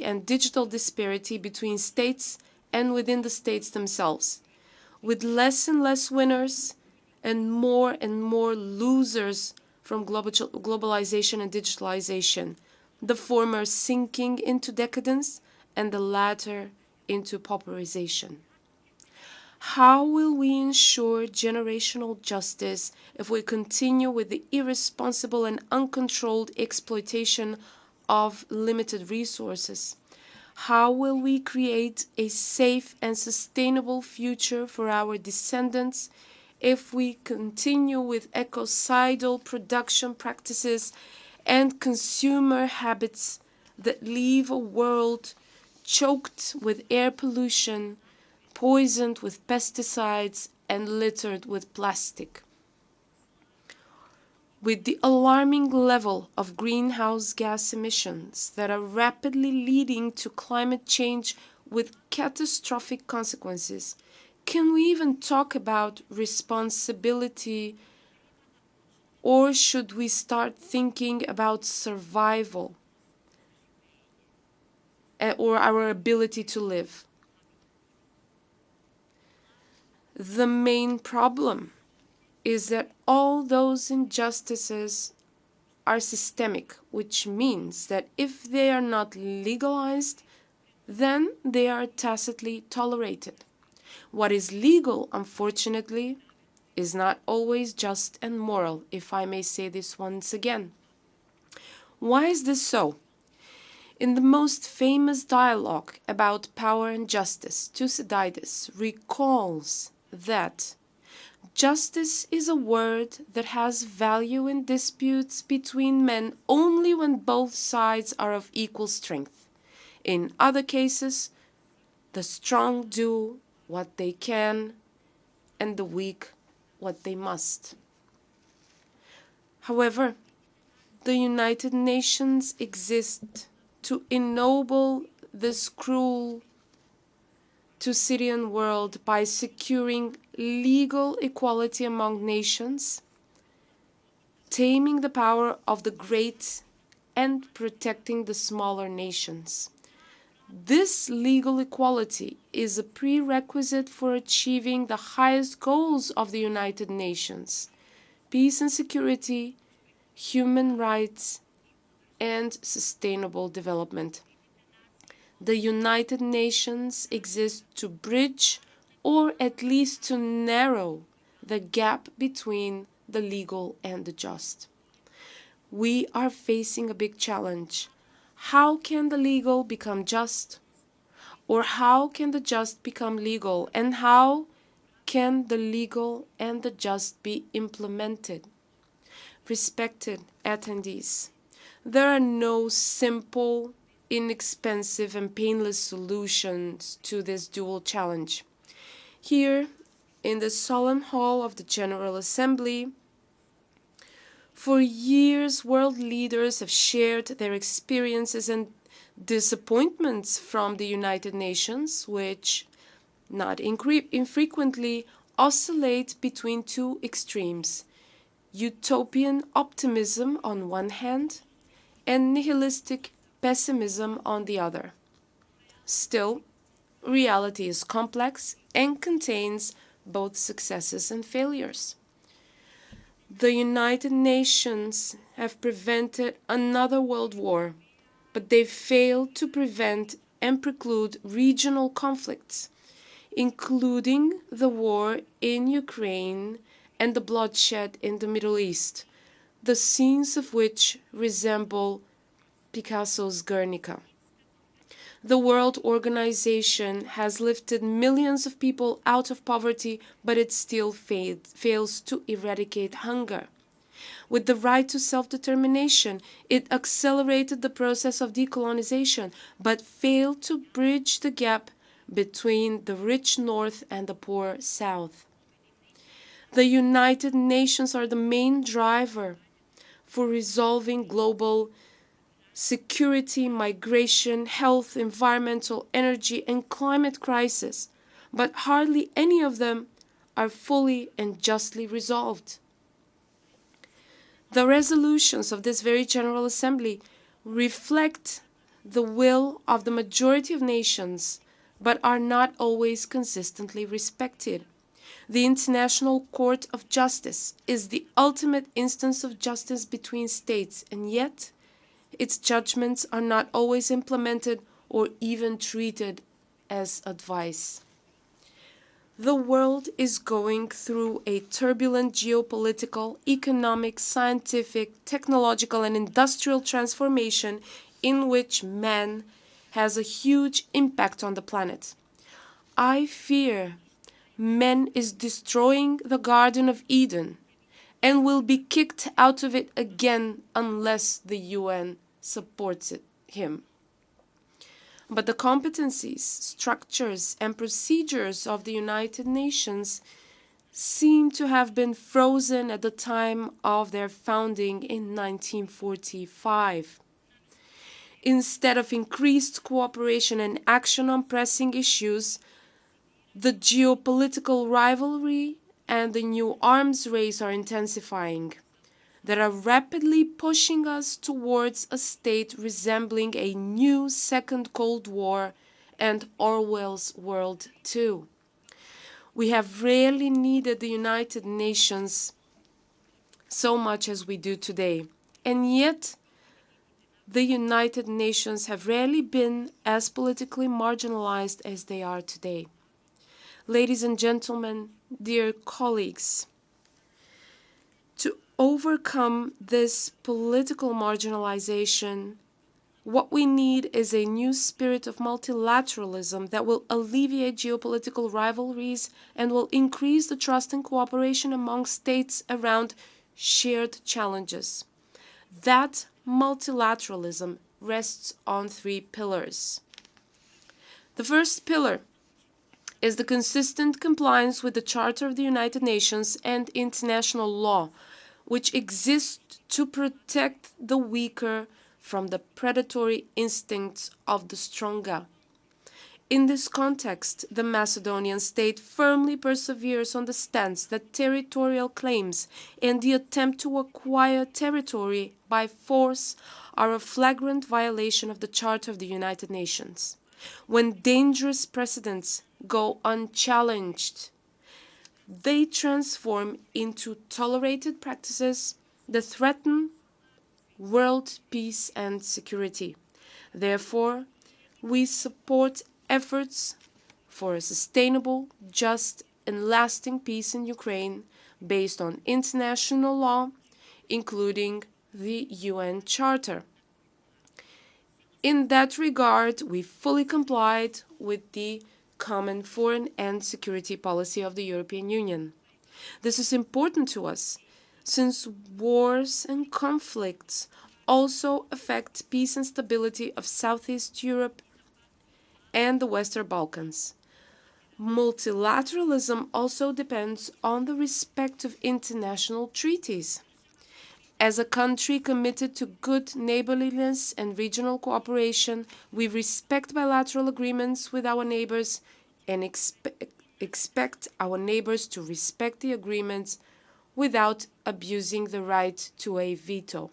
and digital disparity between states and within the states themselves, with less and less winners and more losers from globalization and digitalization, the former sinking into decadence and the latter into pauperization? How will we ensure generational justice if we continue with the irresponsible and uncontrolled exploitation of limited resources? How will we create a safe and sustainable future for our descendants if we continue with ecocidal production practices and consumer habits that leave a world choked with air pollution, poisoned with pesticides, and littered with plastic? With the alarming level of greenhouse gas emissions that are rapidly leading to climate change with catastrophic consequences, can we even talk about responsibility, or should we start thinking about survival or our ability to live? The main problem is that all those injustices are systemic, which means that if they are not legalized, then they are tacitly tolerated. What is legal, unfortunately, is not always just and moral, if I may say this once again. Why is this so? In the most famous dialogue about power and justice, Thucydides recalls that justice is a word that has value in disputes between men only when both sides are of equal strength. In other cases, the strong do what they can and the weak what they must. However, the United Nations exist to ennoble this cruel Thucydidean world by securing legal equality among nations, taming the power of the great, and protecting the smaller nations. This legal equality is a prerequisite for achieving the highest goals of the United Nations: peace and security, human rights, and sustainable development. The United Nations exist to bridge or at least to narrow the gap between the legal and the just. We are facing a big challenge. How can the legal become just? Or how can the just become legal? And how can the legal and the just be implemented? Respected attendees, there are no simple, inexpensive, and painless solutions to this dual challenge. Here, in the solemn hall of the General Assembly, for years, world leaders have shared their experiences and disappointments from the United Nations, which, not infrequently, oscillate between two extremes: utopian optimism on one hand, and nihilistic pessimism on the other. Still, reality is complex and contains both successes and failures. The United Nations have prevented another world war, but they failed to prevent and preclude regional conflicts, including the war in Ukraine and the bloodshed in the Middle East, the scenes of which resemble Picasso's Guernica. The World Organization has lifted millions of people out of poverty, but it still fails to eradicate hunger. With the right to self-determination, it accelerated the process of decolonization, but failed to bridge the gap between the rich North and the poor South. The United Nations are the main driver for resolving global security, migration, health, environmental, energy, and climate crisis, but hardly any of them are fully and justly resolved. The resolutions of this very General Assembly reflect the will of the majority of nations, but are not always consistently respected. The International Court of Justice is the ultimate instance of justice between states, and yet its judgments are not always implemented or even treated as advice. The world is going through a turbulent geopolitical, economic, scientific, technological, and industrial transformation in which man has a huge impact on the planet. I fear man is destroying the Garden of Eden and will be kicked out of it again unless the UN supports him. But the competencies, structures, and procedures of the United Nations seem to have been frozen at the time of their founding in 1945. Instead of increased cooperation and action on pressing issues, the geopolitical rivalry and the new arms race are intensifying, that are rapidly pushing us towards a state resembling a new Second Cold War and Orwell's World II. We have rarely needed the United Nations so much as we do today, and yet the United Nations have rarely been as politically marginalized as they are today. Ladies and gentlemen, dear colleagues, to overcome this political marginalization, what we need is a new spirit of multilateralism that will alleviate geopolitical rivalries and will increase the trust and cooperation among states around shared challenges. That multilateralism rests on three pillars. The first pillar is the consistent compliance with the Charter of the United Nations and international law, which exists to protect the weaker from the predatory instincts of the stronger. In this context, the Macedonian state firmly perseveres on the stance that territorial claims and the attempt to acquire territory by force are a flagrant violation of the Charter of the United Nations. When dangerous precedents go unchallenged, they transform into tolerated practices that threaten world peace and security. Therefore, we support efforts for a sustainable, just, and lasting peace in Ukraine based on international law, including the UN Charter. In that regard, we fully complied with the common foreign and security policy of the European Union. This is important to us, since wars and conflicts also affect peace and stability of Southeast Europe and the Western Balkans. Multilateralism also depends on the respect of international treaties. As a country committed to good neighborliness and regional cooperation, we respect bilateral agreements with our neighbors and expect our neighbors to respect the agreements without abusing the right to a veto.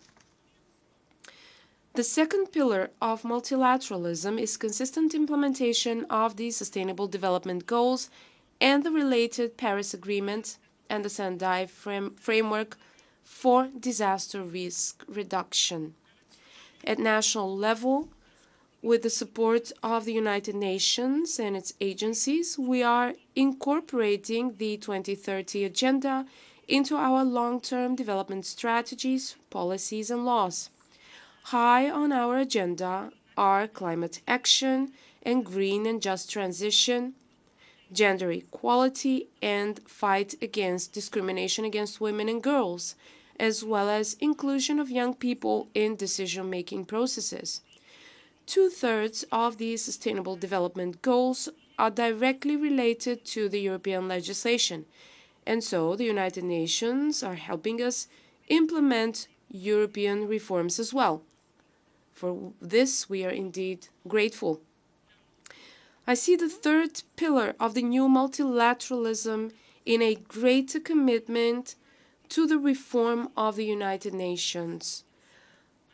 The second pillar of multilateralism is consistent implementation of the Sustainable Development Goals and the related Paris Agreement and the Sendai framework for disaster risk reduction. At national level, with the support of the United Nations and its agencies, we are incorporating the 2030 Agenda into our long-term development strategies, policies, and laws. High on our agenda are climate action and green and just transition, gender equality, and fight against discrimination against women and girls, as well as inclusion of young people in decision-making processes. 2/3 of the Sustainable Development Goals are directly related to the European legislation, and so the United Nations are helping us implement European reforms as well. For this, we are indeed grateful. I see the third pillar of the new multilateralism in a greater commitment to the reform of the United Nations,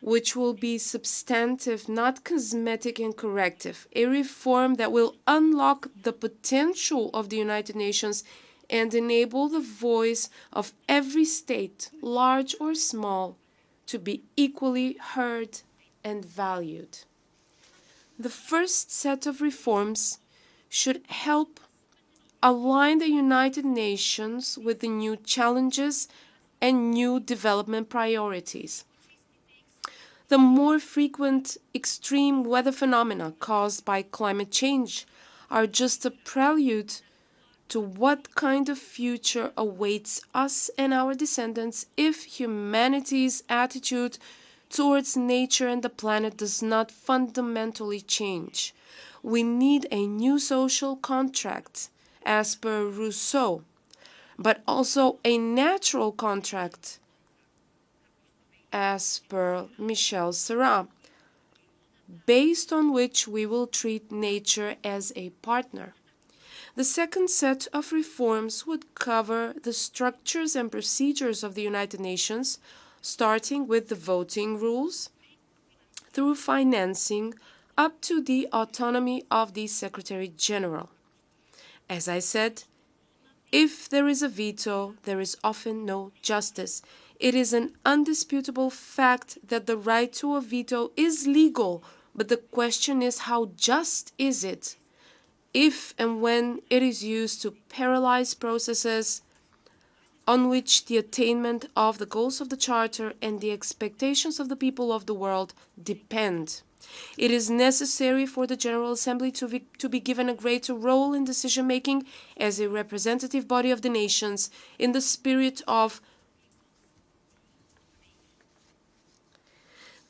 which will be substantive, not cosmetic and corrective, a reform that will unlock the potential of the United Nations and enable the voice of every state, large or small, to be equally heard and valued. The first set of reforms should help align the United Nations with the new challenges and new development priorities. The more frequent extreme weather phenomena caused by climate change are just a prelude to what kind of future awaits us and our descendants if humanity's attitude towards nature and the planet does not fundamentally change. We need a new social contract, as per Rousseau, but also a natural contract, as per Michel, based on which we will treat nature as a partner. The second set of reforms would cover the structures and procedures of the United Nations, starting with the voting rules, through financing, up to the autonomy of the Secretary General. As I said, if there is a veto, there is often no justice. It is an undisputable fact that the right to a veto is legal, but the question is, how just is it? If and when it is used to paralyze processes on which the attainment of the goals of the Charter and the expectations of the people of the world depend. It is necessary for the General Assembly to be given a greater role in decision-making as a representative body of the nations in the spirit of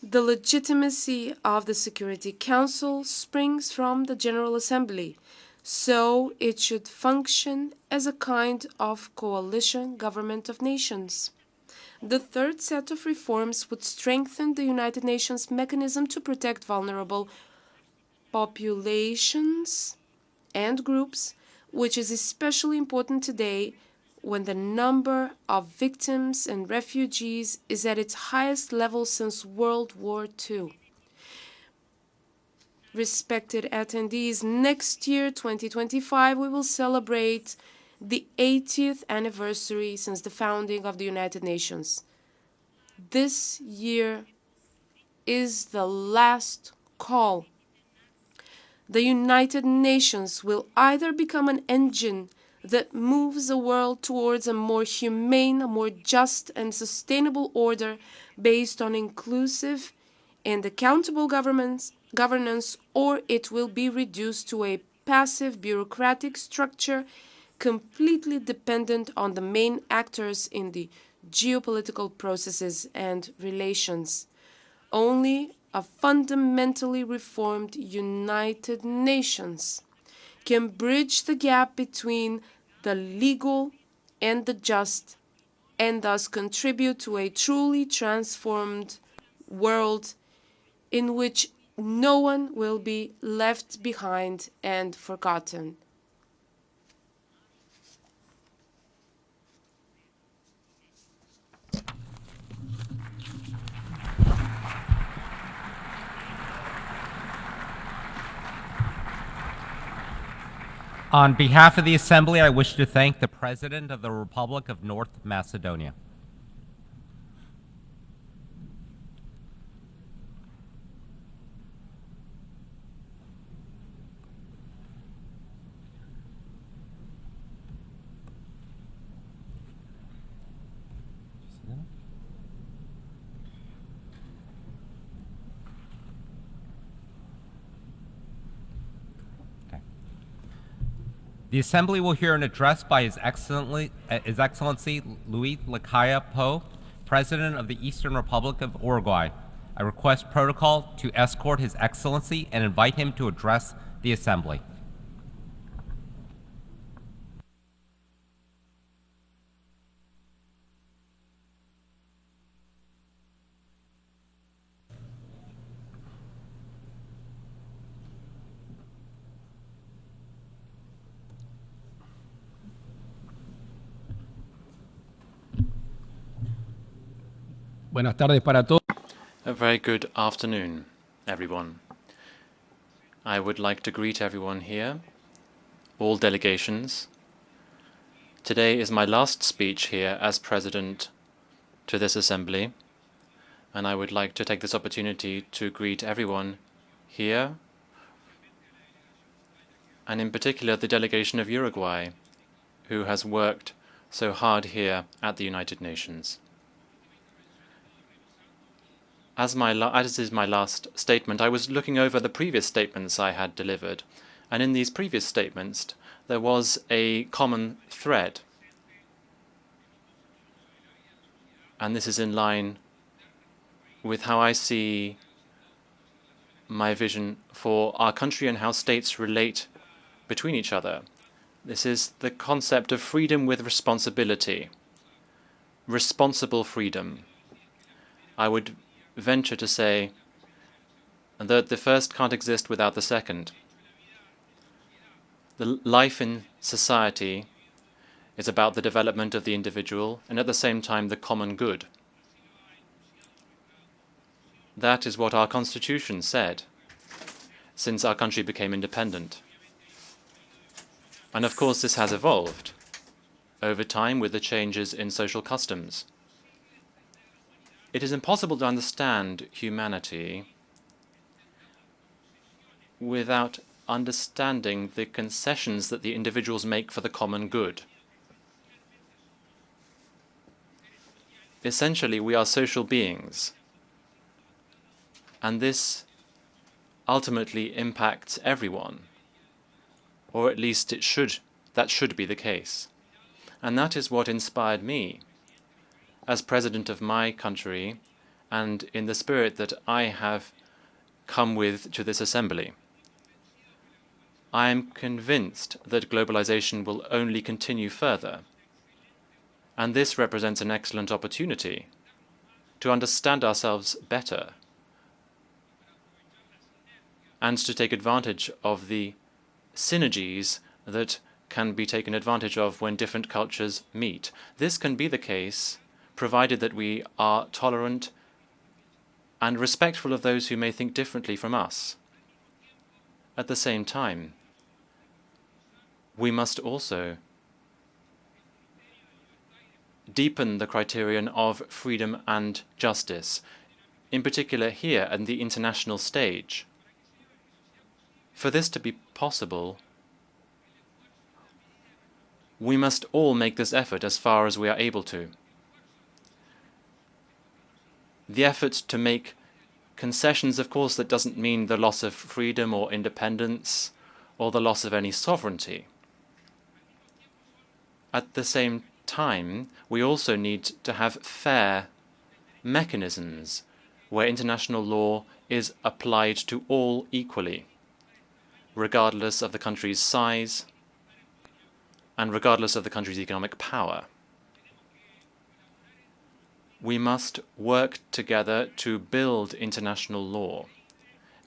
the legitimacy of the Security Council springs from the General Assembly, so it should function as a kind of coalition government of nations. The third set of reforms would strengthen the United Nations mechanism to protect vulnerable populations and groups, which is especially important today when the number of victims and refugees is at its highest level since World War II. Respected attendees, next year, 2025, we will celebrate the 80th anniversary since the founding of the United Nations. This year is the last call. the United Nations will either become an engine that moves the world towards a more humane, a more just and sustainable order based on inclusive and accountable governance, or it will be reduced to a passive bureaucratic structure completely dependent on the main actors in the geopolitical processes and relations. Only a fundamentally reformed United Nations can bridge the gap between the legal and the just, and thus contribute to a truly transformed world in which no one will be left behind and forgotten. On behalf of the Assembly, I wish to thank the President of the Republic of North Macedonia. The Assembly will hear an address by His Excellency Luís Lacaia Pou, President of the Eastern Republic of Uruguay. I request protocol to escort His Excellency and invite him to address the Assembly. Buenas tardes para todos. A very good afternoon, everyone. I would like to greet everyone here, all delegations. Today is my last speech here as President to this Assembly, and I would like to take this opportunity to greet everyone here, and in particular the delegation of Uruguay, who has worked so hard here at the United Nations. As this is my last statement, I was looking over the previous statements I had delivered, and in these previous statements there was a common thread. And this is in line with how I see my vision for our country and how states relate between each other. This is the concept of freedom with responsibility, responsible freedom. I would venture to say that the first can't exist without the second. The life in society is about the development of the individual and at the same time the common good. That is what our Constitution said since our country became independent. And of course this has evolved over time with the changes in social customs. It is impossible to understand humanity without understanding the concessions that the individuals make for the common good. Essentially, we are social beings, and this ultimately impacts everyone, or at least that should be the case. And that is what inspired me as President of my country, and in the spirit that I have come with to this Assembly. I am convinced that globalization will only continue further, and this represents an excellent opportunity to understand ourselves better and to take advantage of the synergies that can be taken advantage of when different cultures meet. This can be the case provided that we are tolerant and respectful of those who may think differently from us. At the same time, we must also deepen the criterion of freedom and justice, in particular here on the international stage. For this to be possible, we must all make this effort as far as we are able to. The effort to make concessions, of course, that doesn't mean the loss of freedom or independence or the loss of any sovereignty. At the same time, we also need to have fair mechanisms where international law is applied to all equally, regardless of the country's size and regardless of the country's economic power. We must work together to build international law,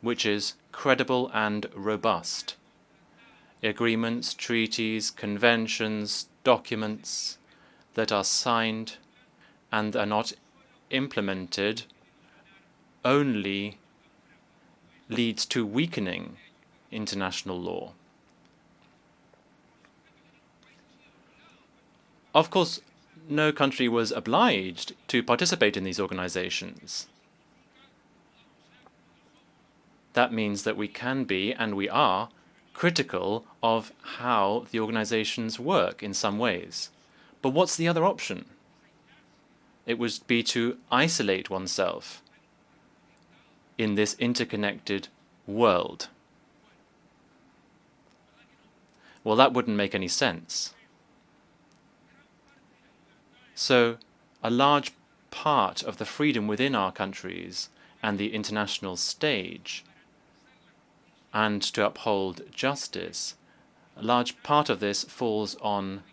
which is credible and robust. Agreements, treaties, conventions, documents that are signed and are not implemented only leads to weakening international law. Of course, no country was obliged to participate in these organizations. That means that we can be, and we are, critical of how the organizations work in some ways. But what's the other option? It would be to isolate oneself in this interconnected world. Well, that wouldn't make any sense. So, a large part of the freedom within our countries and the international stage, and to uphold justice, a large part of this falls on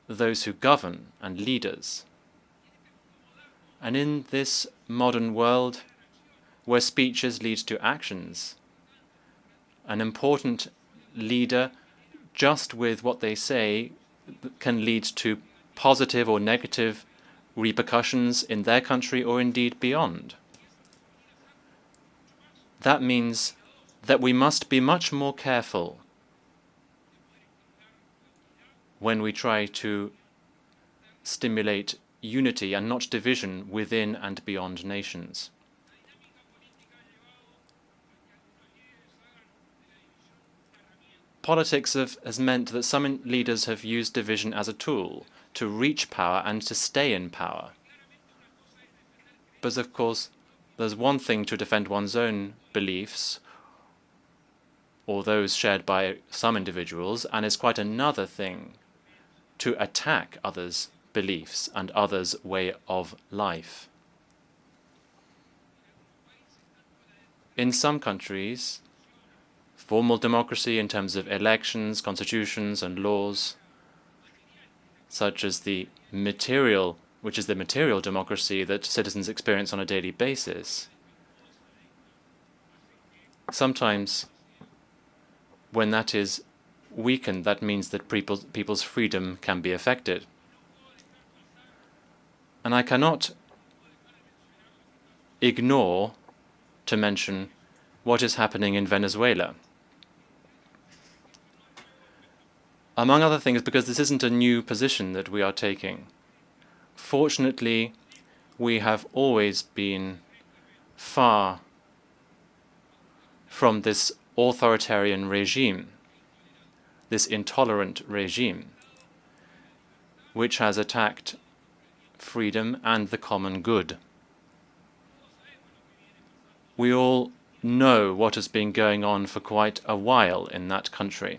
those who govern and leaders. And in this modern world, where speeches lead to actions, an important leader, just with what they say, can lead to positive or negative repercussions in their country or indeed beyond. That means that we must be much more careful when we try to stimulate unity and not division within and beyond nations. Politics has meant that some leaders have used division as a tool to reach power and to stay in power. But of course, there's one thing to defend one's own beliefs or those shared by some individuals, and it's quite another thing to attack others' beliefs and others' way of life. In some countries, formal democracy in terms of elections, constitutions, and laws, such as the material, which is the material democracy that citizens experience on a daily basis. Sometimes, when that is weakened, that means that people's freedom can be affected. And I cannot ignore to mention what is happening in Venezuela. Among other things, because this isn't a new position that we are taking. Fortunately, we have always been far from this authoritarian regime, this intolerant regime, which has attacked freedom and the common good. We all know what has been going on for quite a while in that country.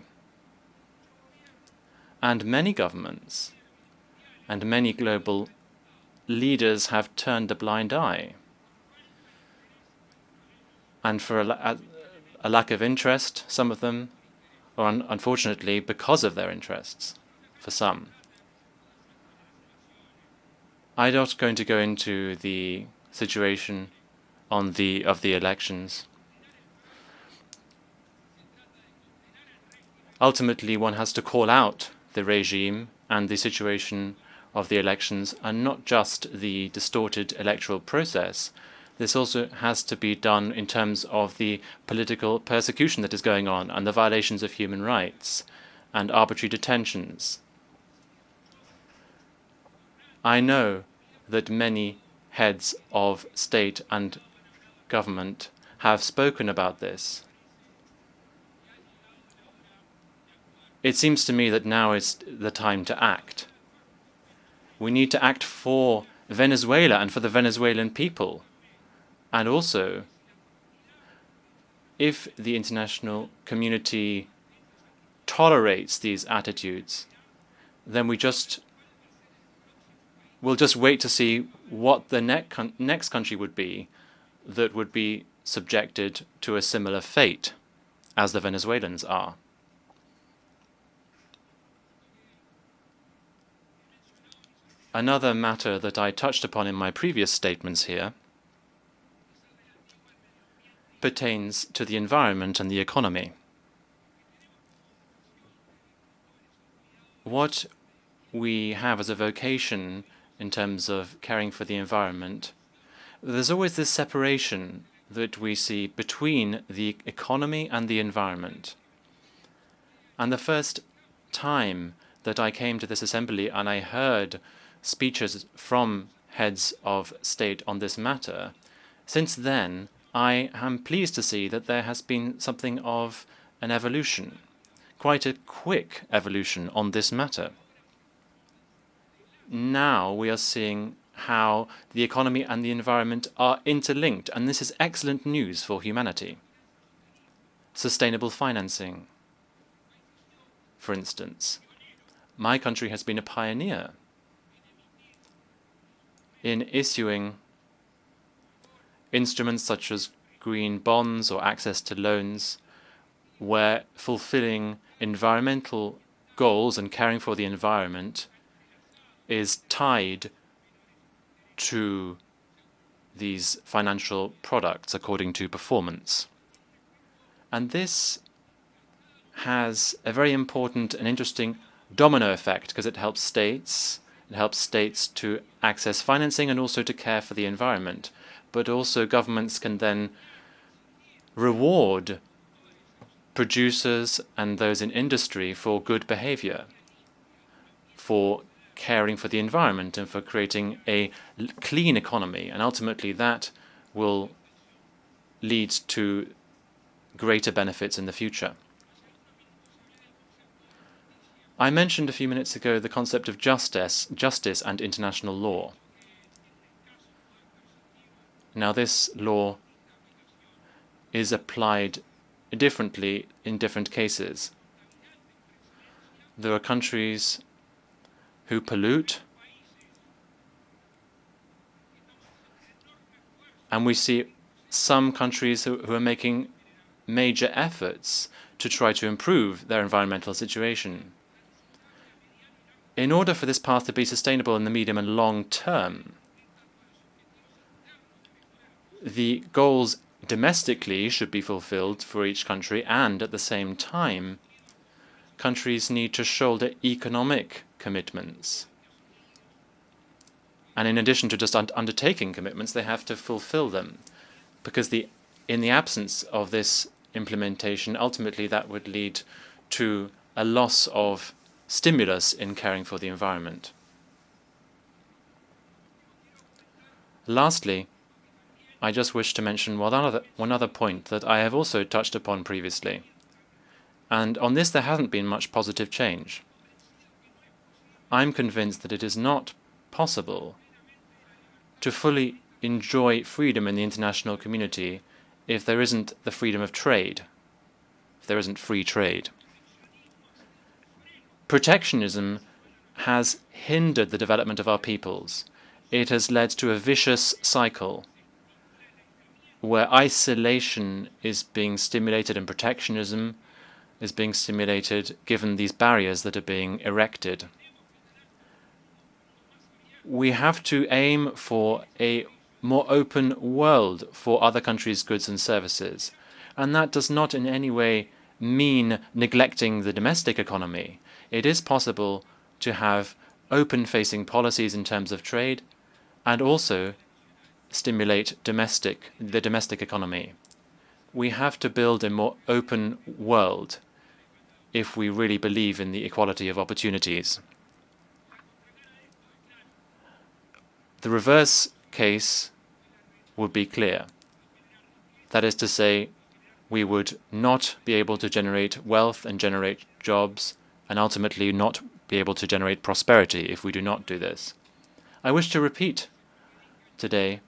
And many governments and many global leaders have turned a blind eye. And for a lack of interest, some of them, or unfortunately because of their interests, for some. I'm not going to go into the situation of the elections. Ultimately, one has to call out the regime and the situation of the elections, and not just the distorted electoral process. This also has to be done in terms of the political persecution that is going on and the violations of human rights and arbitrary detentions. I know that many heads of state and government have spoken about this. it seems to me that now is the time to act. We need to act for Venezuela and for the Venezuelan people. And also, if the international community tolerates these attitudes, then we'll just wait to see what the next country would be that would be subjected to a similar fate as the Venezuelans are. Another matter that I touched upon in my previous statements here pertains to the environment and the economy. What we have as a vocation in terms of caring for the environment, there's always this separation that we see between the economy and the environment. And the first time that I came to this assembly and I heard speeches from heads of state on this matter, since then I am pleased to see that there has been something of an evolution, quite a quick evolution on this matter. Now we are seeing how the economy and the environment are interlinked, and this is excellent news for humanity. Sustainable financing, for instance. My country has been a pioneer in issuing instruments such as green bonds or access to loans, where fulfilling environmental goals and caring for the environment is tied to these financial products according to performance. And this has a very important and interesting domino effect because it helps states to access financing and also to care for the environment. But also governments can then reward producers and those in industry for good behavior, for caring for the environment and for creating a clean economy. And ultimately that will lead to greater benefits in the future. I mentioned a few minutes ago the concept of justice and international law. Now this law is applied differently in different cases. There are countries who pollute, and we see some countries who are making major efforts to try to improve their environmental situation. In order for this path to be sustainable in the medium and long term, the goals domestically should be fulfilled for each country, and at the same time, countries need to shoulder economic commitments. And in addition to just undertaking commitments, they have to fulfill them, because in the absence of this implementation, ultimately that would lead to a loss of stimulus in caring for the environment. Lastly, I just wish to mention one other point that I have also touched upon previously. And on this there hasn't been much positive change. I'm convinced that it is not possible to fully enjoy freedom in the international community if there isn't the freedom of trade, if there isn't free trade. Protectionism has hindered the development of our peoples. It has led to a vicious cycle where isolation is being stimulated and protectionism is being stimulated given these barriers that are being erected. We have to aim for a more open world for other countries' goods and services, and that does not in any way mean neglecting the domestic economy. It is possible to have open-facing policies in terms of trade and also stimulate the domestic economy. We have to build a more open world if we really believe in the equality of opportunities. The reverse case would be clear. That is to say, we would not be able to generate wealth and generate jobs and ultimately not be able to generate prosperity if we do not do this. I wish to repeat today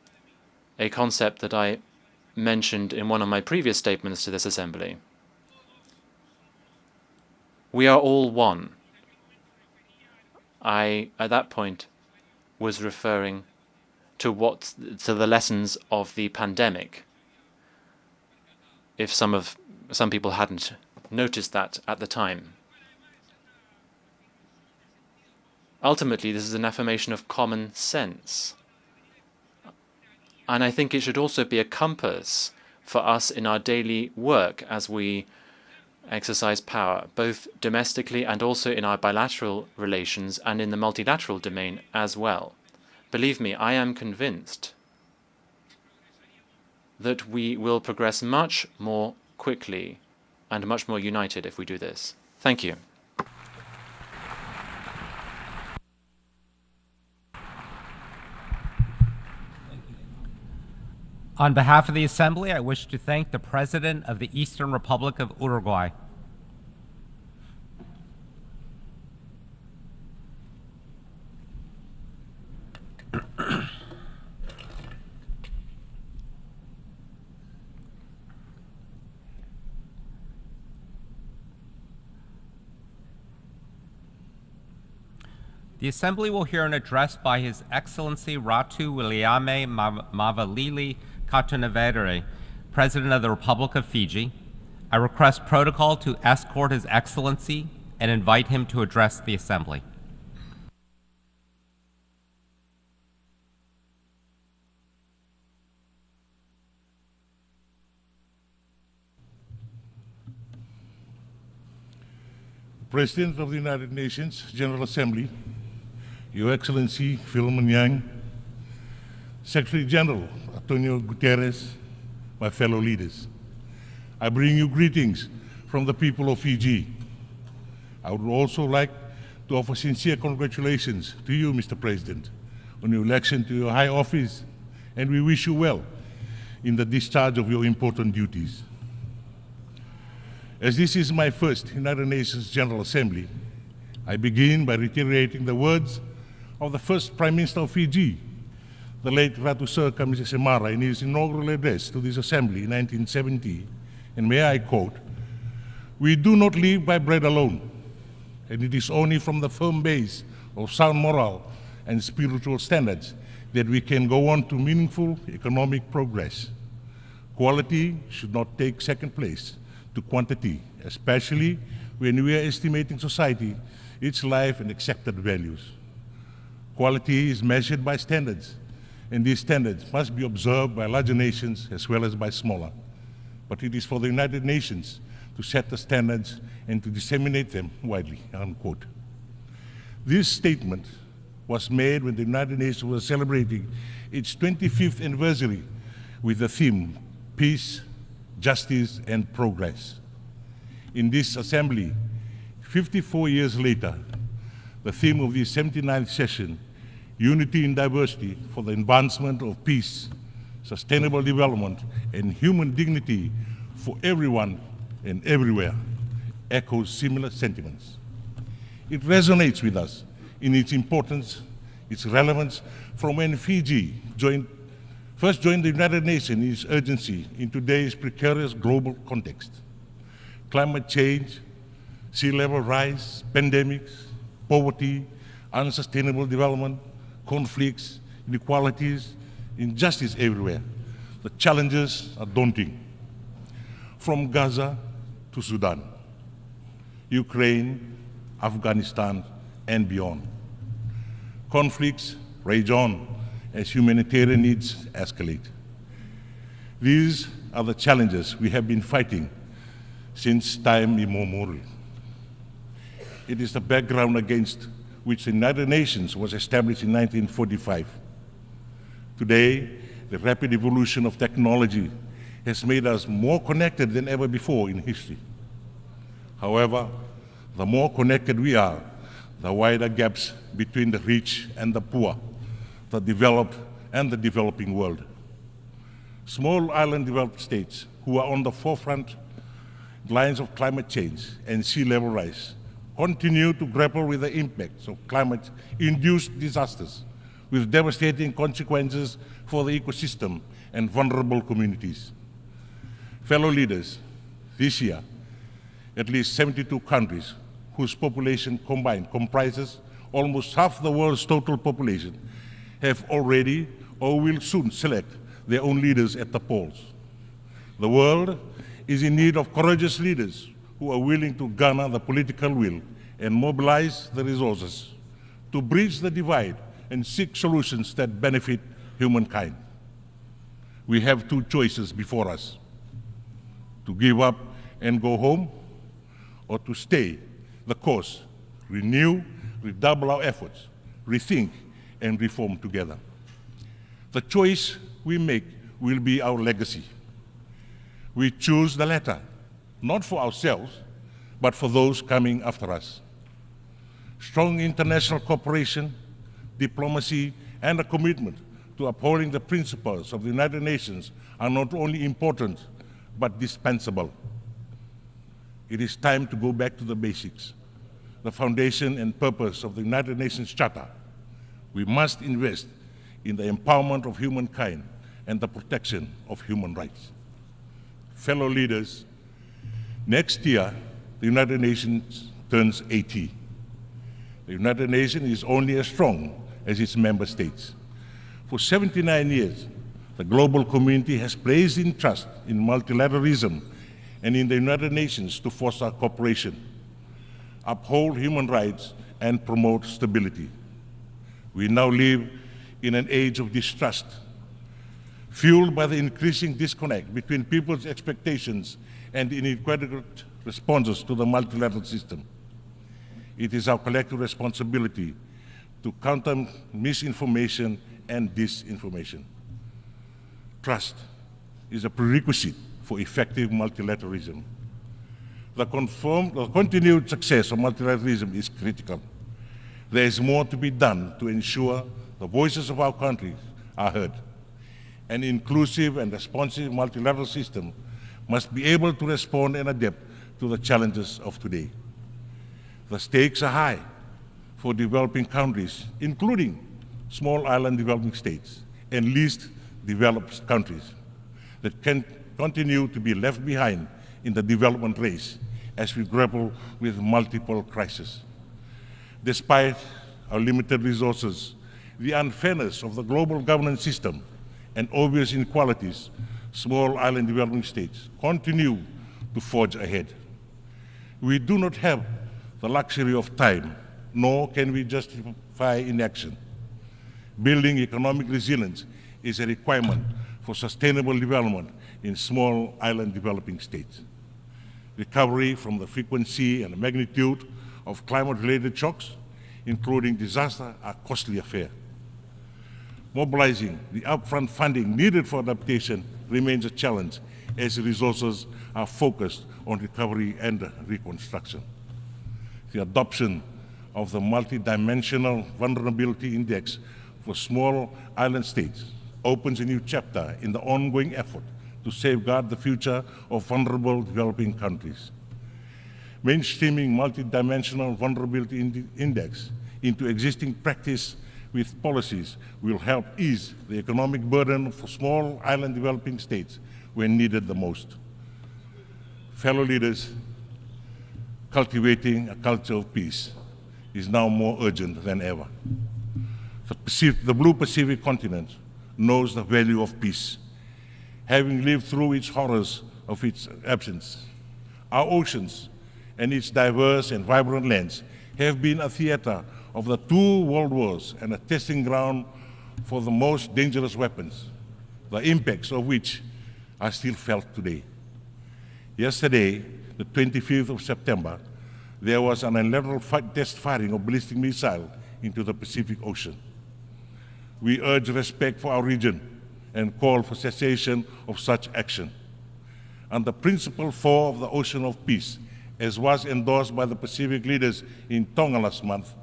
a concept that I mentioned in one of my previous statements to this Assembly. We are all one. I, at that point, was referring to the lessons of the pandemic, if some people hadn't noticed that at the time. Ultimately, this is an affirmation of common sense. And I think it should also be a compass for us in our daily work as we exercise power, both domestically and also in our bilateral relations and in the multilateral domain as well. Believe me, I am convinced that we will progress much more quickly and much more united if we do this. Thank you. On behalf of the Assembly, I wish to thank the President of the Eastern Republic of Uruguay. The Assembly will hear an address by His Excellency Ratu Williame Mavalili Katunavere, President of the Republic of Fiji. I request protocol to escort His Excellency and invite him to address the Assembly. President of the United Nations General Assembly, Your Excellency Philemon Yang, Secretary General Antonio Guterres, my fellow leaders, I bring you greetings from the people of Fiji. I would also like to offer sincere congratulations to you, Mr. President, on your election to your high office, and we wish you well in the discharge of your important duties. As this is my first United Nations General Assembly, I begin by reiterating the words of the first Prime Minister of Fiji, the late Ratu Sir Kamisa Semara, in his inaugural address to this Assembly in 1970, and may I quote, "We do not live by bread alone, and it is only from the firm base of sound moral and spiritual standards that we can go on to meaningful economic progress. Quality should not take second place to quantity, especially when we are estimating society, its life and accepted values. Quality is measured by standards, and these standards must be observed by larger nations as well as by smaller. But it is for the United Nations to set the standards and to disseminate them widely," unquote. This statement was made when the United Nations was celebrating its 25th anniversary with the theme, Peace, Justice, and Progress. In this Assembly, 54 years later, the theme of the 79th session, Unity in Diversity for the Advancement of Peace, Sustainable Development, and Human Dignity for Everyone and Everywhere, echoes similar sentiments. It resonates with us in its importance, its relevance, from when Fiji first joined the United Nations in its urgency in today's precarious global context. Climate change, sea level rise, pandemics, poverty, unsustainable development, conflicts, inequalities, injustice everywhere. The challenges are daunting. From Gaza to Sudan, Ukraine, Afghanistan, and beyond. Conflicts rage on as humanitarian needs escalate. These are the challenges we have been fighting since time immemorial. It is the background against which the United Nations was established in 1945. Today, the rapid evolution of technology has made us more connected than ever before in history. However, the more connected we are, the wider gaps between the rich and the poor, the developed and the developing world. Small island developed states who are on the forefront lines of climate change and sea level rise continue to grapple with the impacts of climate-induced disasters with devastating consequences for the ecosystem and vulnerable communities. Fellow leaders, this year, at least 72 countries whose population combined comprises almost half the world's total population have already or will soon select their own leaders at the polls. The world is in need of courageous leaders who are willing to garner the political will and mobilize the resources to bridge the divide and seek solutions that benefit humankind. We have two choices before us: to give up and go home, or to stay the course, renew, redouble our efforts, rethink, and reform together. The choice we make will be our legacy. We choose the latter, not for ourselves, but for those coming after us. Strong international cooperation, diplomacy, and a commitment to upholding the principles of the United Nations are not only important, but dispensable. It is time to go back to the basics, the foundation and purpose of the United Nations Charter. We must invest in the empowerment of humankind and the protection of human rights. Fellow leaders, next year, the United Nations turns 80. The United Nations is only as strong as its member states. For 79 years, the global community has placed in trust in multilateralism and in the United Nations to foster cooperation, uphold human rights, and promote stability. We now live in an age of distrust, fueled by the increasing disconnect between people's expectations and inadequate responses to the multilateral system. It is our collective responsibility to counter misinformation and disinformation. Trust is a prerequisite for effective multilateralism. The continued success of multilateralism is critical. There is more to be done to ensure the voices of our countries are heard. An inclusive and responsive multilateral system must be able to respond and adapt to the challenges of today. The stakes are high for developing countries, including small island developing states and least developed countries that can continue to be left behind in the development race as we grapple with multiple crises. Despite our limited resources, the unfairness of the global governance system, and obvious inequalities, small island developing states continue to forge ahead. We do not have the luxury of time, nor can we justify inaction. Building economic resilience is a requirement for sustainable development in small island developing states. Recovery from the frequency and the magnitude of climate-related shocks, including disaster, are a costly affair. Mobilizing the upfront funding needed for adaptation remains a challenge as resources are focused on recovery and reconstruction. The adoption of the Multidimensional Vulnerability Index for small island states opens a new chapter in the ongoing effort to safeguard the future of vulnerable developing countries. Mainstreaming Multidimensional Vulnerability Index into existing practice with policies will help ease the economic burden for small island developing states when needed the most. Fellow leaders, cultivating a culture of peace is now more urgent than ever. The Blue Pacific continent knows the value of peace, having lived through its horrors of its absence. Our oceans and its diverse and vibrant lands have been a theater of the two world wars and a testing ground for the most dangerous weapons, the impacts of which are still felt today. Yesterday, the 25th of September, there was an unilateral test firing of ballistic missile into the Pacific Ocean. We urge respect for our region and call for cessation of such action. Under Principle 4 of the Ocean of Peace, as was endorsed by the Pacific leaders in Tonga last month,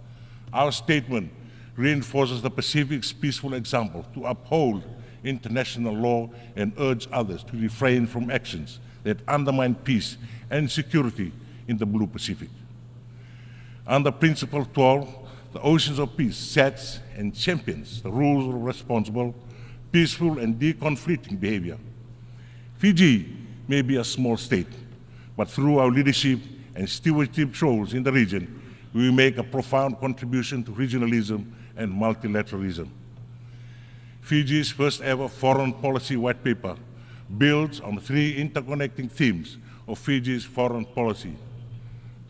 our statement reinforces the Pacific's peaceful example to uphold international law and urge others to refrain from actions that undermine peace and security in the Blue Pacific. Under Principle 12, the Oceans of Peace sets and champions the rules of responsible, peaceful, and deconflicting behavior. Fiji may be a small state, but through our leadership and stewardship roles in the region, we will make a profound contribution to regionalism and multilateralism. Fiji's first ever foreign policy white paper builds on the three interconnecting themes of Fiji's foreign policy: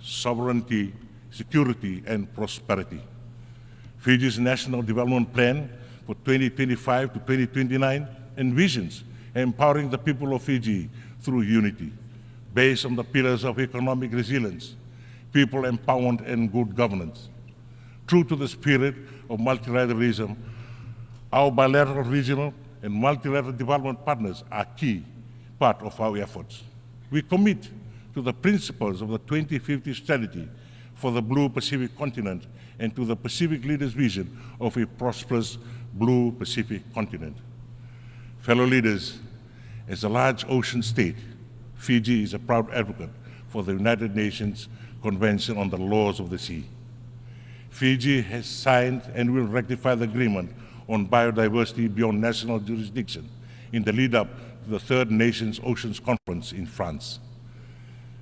sovereignty, security, and prosperity. Fiji's National Development Plan for 2025 to 2029 envisions empowering the people of Fiji through unity, based on the pillars of economic resilience, people empowerment, and good governance. True to the spirit of multilateralism, our bilateral, regional, and multilateral development partners are key part of our efforts. We commit to the principles of the 2050 strategy for the Blue Pacific continent and to the Pacific leaders' vision of a prosperous Blue Pacific continent. Fellow leaders, as a large ocean state, Fiji is a proud advocate for the United Nations Convention on the Laws of the Sea. Fiji has signed and will ratify the agreement on biodiversity beyond national jurisdiction in the lead-up to the Third Nations Oceans Conference in France.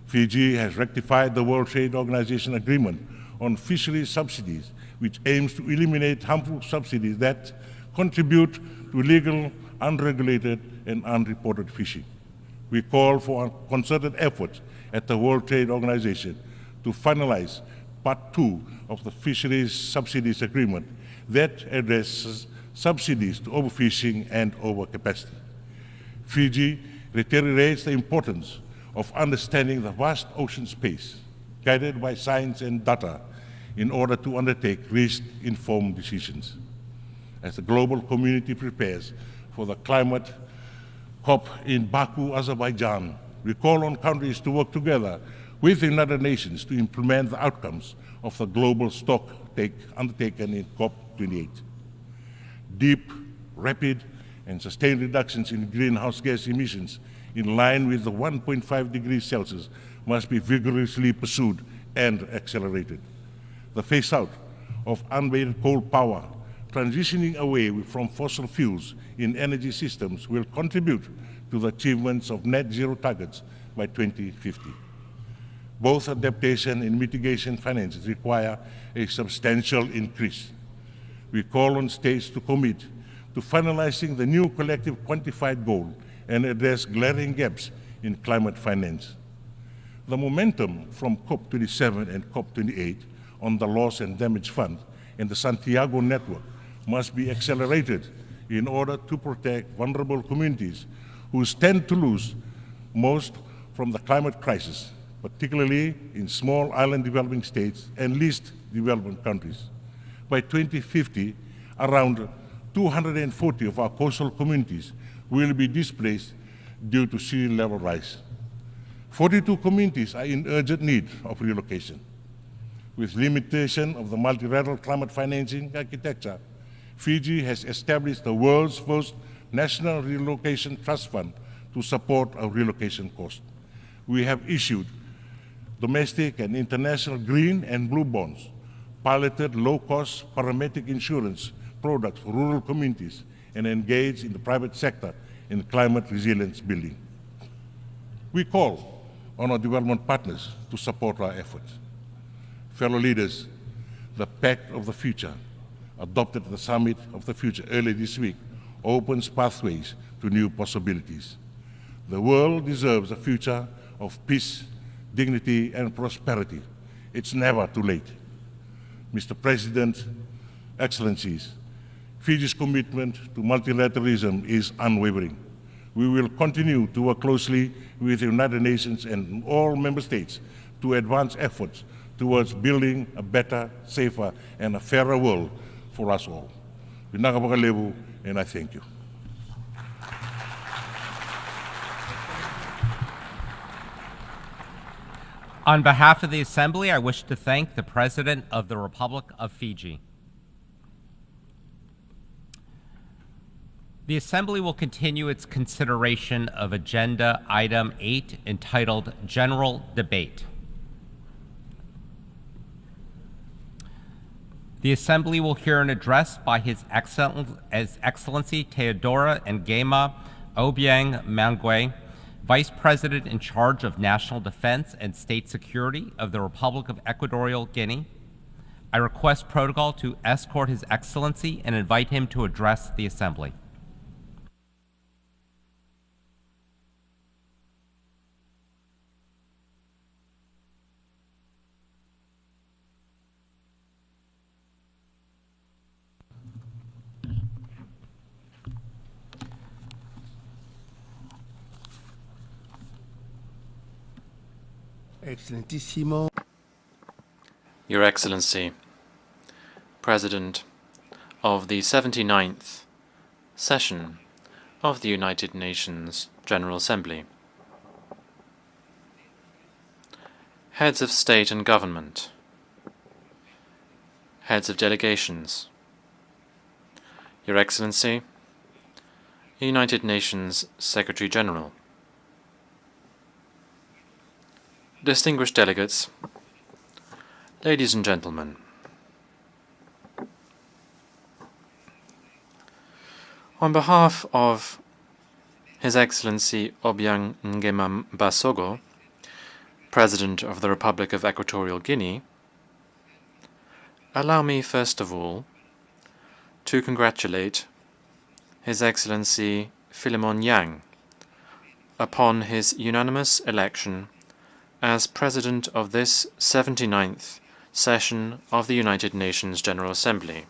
Fiji has ratified the World Trade Organization agreement on fisheries subsidies, which aims to eliminate harmful subsidies that contribute to illegal, unregulated, and unreported fishing. We call for a concerted effort at the World Trade Organization to finalize Part 2 of the Fisheries Subsidies Agreement that addresses subsidies to overfishing and overcapacity. Fiji reiterates the importance of understanding the vast ocean space, guided by science and data, in order to undertake risk-informed decisions. As the global community prepares for the climate COP in Baku, Azerbaijan, we call on countries to work together with the United Nations to implement the outcomes of the global stock take undertaken in COP28. Deep, rapid, and sustained reductions in greenhouse gas emissions in line with the 1.5 degrees Celsius must be vigorously pursued and accelerated. The phase-out of unweighted coal power, transitioning away from fossil fuels in energy systems will contribute to the achievements of net zero targets by 2050. Both adaptation and mitigation finances require a substantial increase. We call on states to commit to finalizing the new collective quantified goal and address glaring gaps in climate finance. The momentum from COP27 and COP28 on the Loss and Damage Fund and the Santiago Network must be accelerated in order to protect vulnerable communities who stand to lose most from the climate crisis, particularly in small island developing states and least developed countries. By 2050, around 240 of our coastal communities will be displaced due to sea level rise. 42 communities are in urgent need of relocation. With limitation of the multilateral climate financing architecture, Fiji has established the world's first national relocation trust fund to support our relocation costs. We have issued domestic and international green and blue bonds, piloted low-cost parametric insurance products for rural communities, and engaged in the private sector in climate resilience building. We call on our development partners to support our efforts. Fellow leaders, the Pact of the Future, adopted at the Summit of the Future earlier this week, opens pathways to new possibilities. The world deserves a future of peace, dignity, and prosperity. It's never too late. Mr. President, Excellencies, Fiji's commitment to multilateralism is unwavering. We will continue to work closely with the United Nations and all member states to advance efforts towards building a better, safer, and a fairer world for us all. And I thank you. On behalf of the Assembly, I wish to thank the President of the Republic of Fiji. The Assembly will continue its consideration of Agenda Item 8, entitled General Debate. The Assembly will hear an address by His Excellency Teodoro Ngema Obiang Mangwe, Vice President in charge of National Defense and State Security of the Republic of Equatorial Guinea. I request protocol to escort His Excellency and invite him to address the Assembly. Excelentissimo. Your Excellency, President of the 79th session of the United Nations General Assembly, heads of state and government, heads of delegations, Your Excellency, United Nations Secretary General, distinguished delegates, ladies and gentlemen, on behalf of His Excellency Obiang Nguema Basogo, President of the Republic of Equatorial Guinea, allow me first of all to congratulate His Excellency Philemon Yang upon his unanimous election as President of this 79th session of the United Nations General Assembly.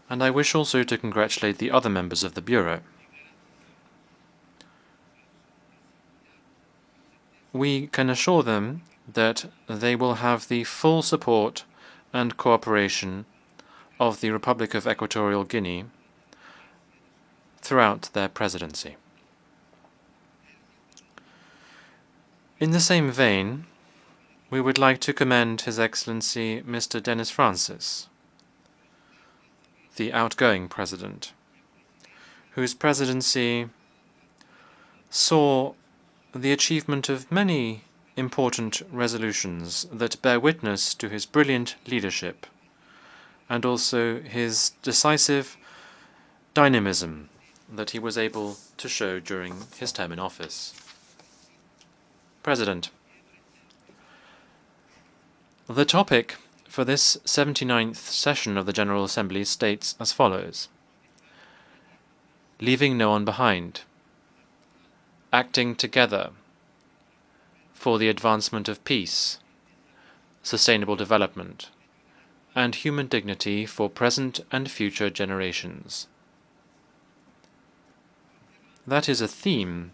And I wish also to congratulate the other members of the Bureau. We can assure them that they will have the full support and cooperation of the Republic of Equatorial Guinea throughout their presidency. In the same vein, we would like to commend His Excellency Mr. Denis Francis, the outgoing President, whose presidency saw the achievement of many important resolutions that bear witness to his brilliant leadership and also his decisive dynamism that he was able to show during his term in office. President, the topic for this 79th session of the General Assembly states as follows: leaving no one behind, acting together for the advancement of peace, sustainable development, and human dignity for present and future generations. That is a theme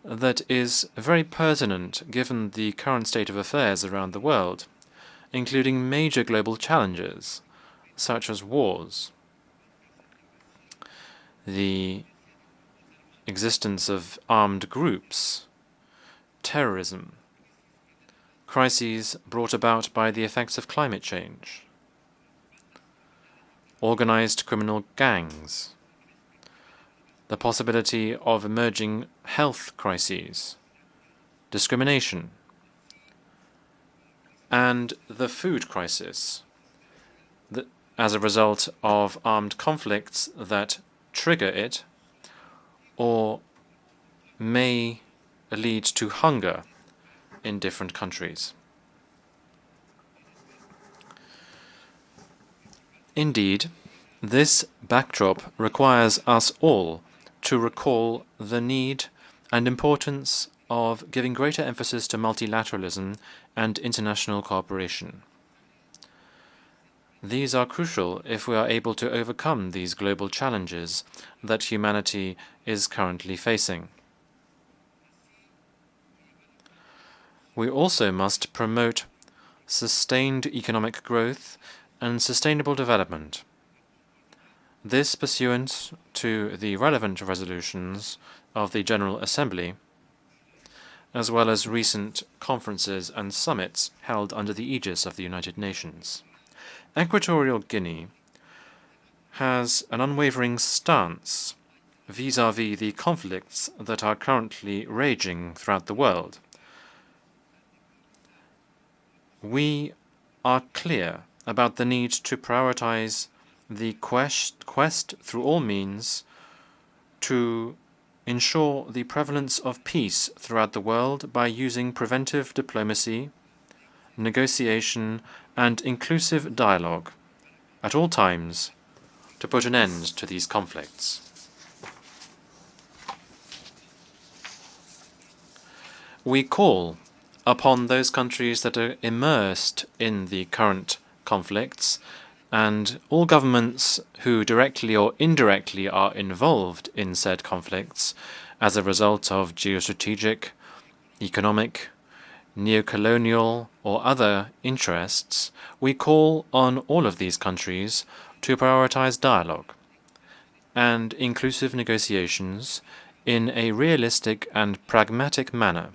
that is very pertinent given the current state of affairs around the world, including major global challenges such as wars, the existence of armed groups, terrorism, crises brought about by the effects of climate change, organized criminal gangs, the possibility of emerging health crises, discrimination, and the food crisis as a result of armed conflicts that trigger it or may lead to hunger in different countries. Indeed, this backdrop requires us all to recall the need and importance of giving greater emphasis to multilateralism and international cooperation. These are crucial if we are able to overcome these global challenges that humanity is currently facing. We also must promote sustained economic growth and sustainable development. This pursuant to the relevant resolutions of the General Assembly, as well as recent conferences and summits held under the aegis of the United Nations. Equatorial Guinea has an unwavering stance vis-à-vis the conflicts that are currently raging throughout the world. We are clear about the need to prioritize the quest through all means to ensure the prevalence of peace throughout the world by using preventive diplomacy, negotiation, and inclusive dialogue at all times to put an end to these conflicts. We call upon those countries that are immersed in the current conflicts and all governments who directly or indirectly are involved in said conflicts as a result of geostrategic, economic, neocolonial, or other interests. We call on all of these countries to prioritize dialogue and inclusive negotiations in a realistic and pragmatic manner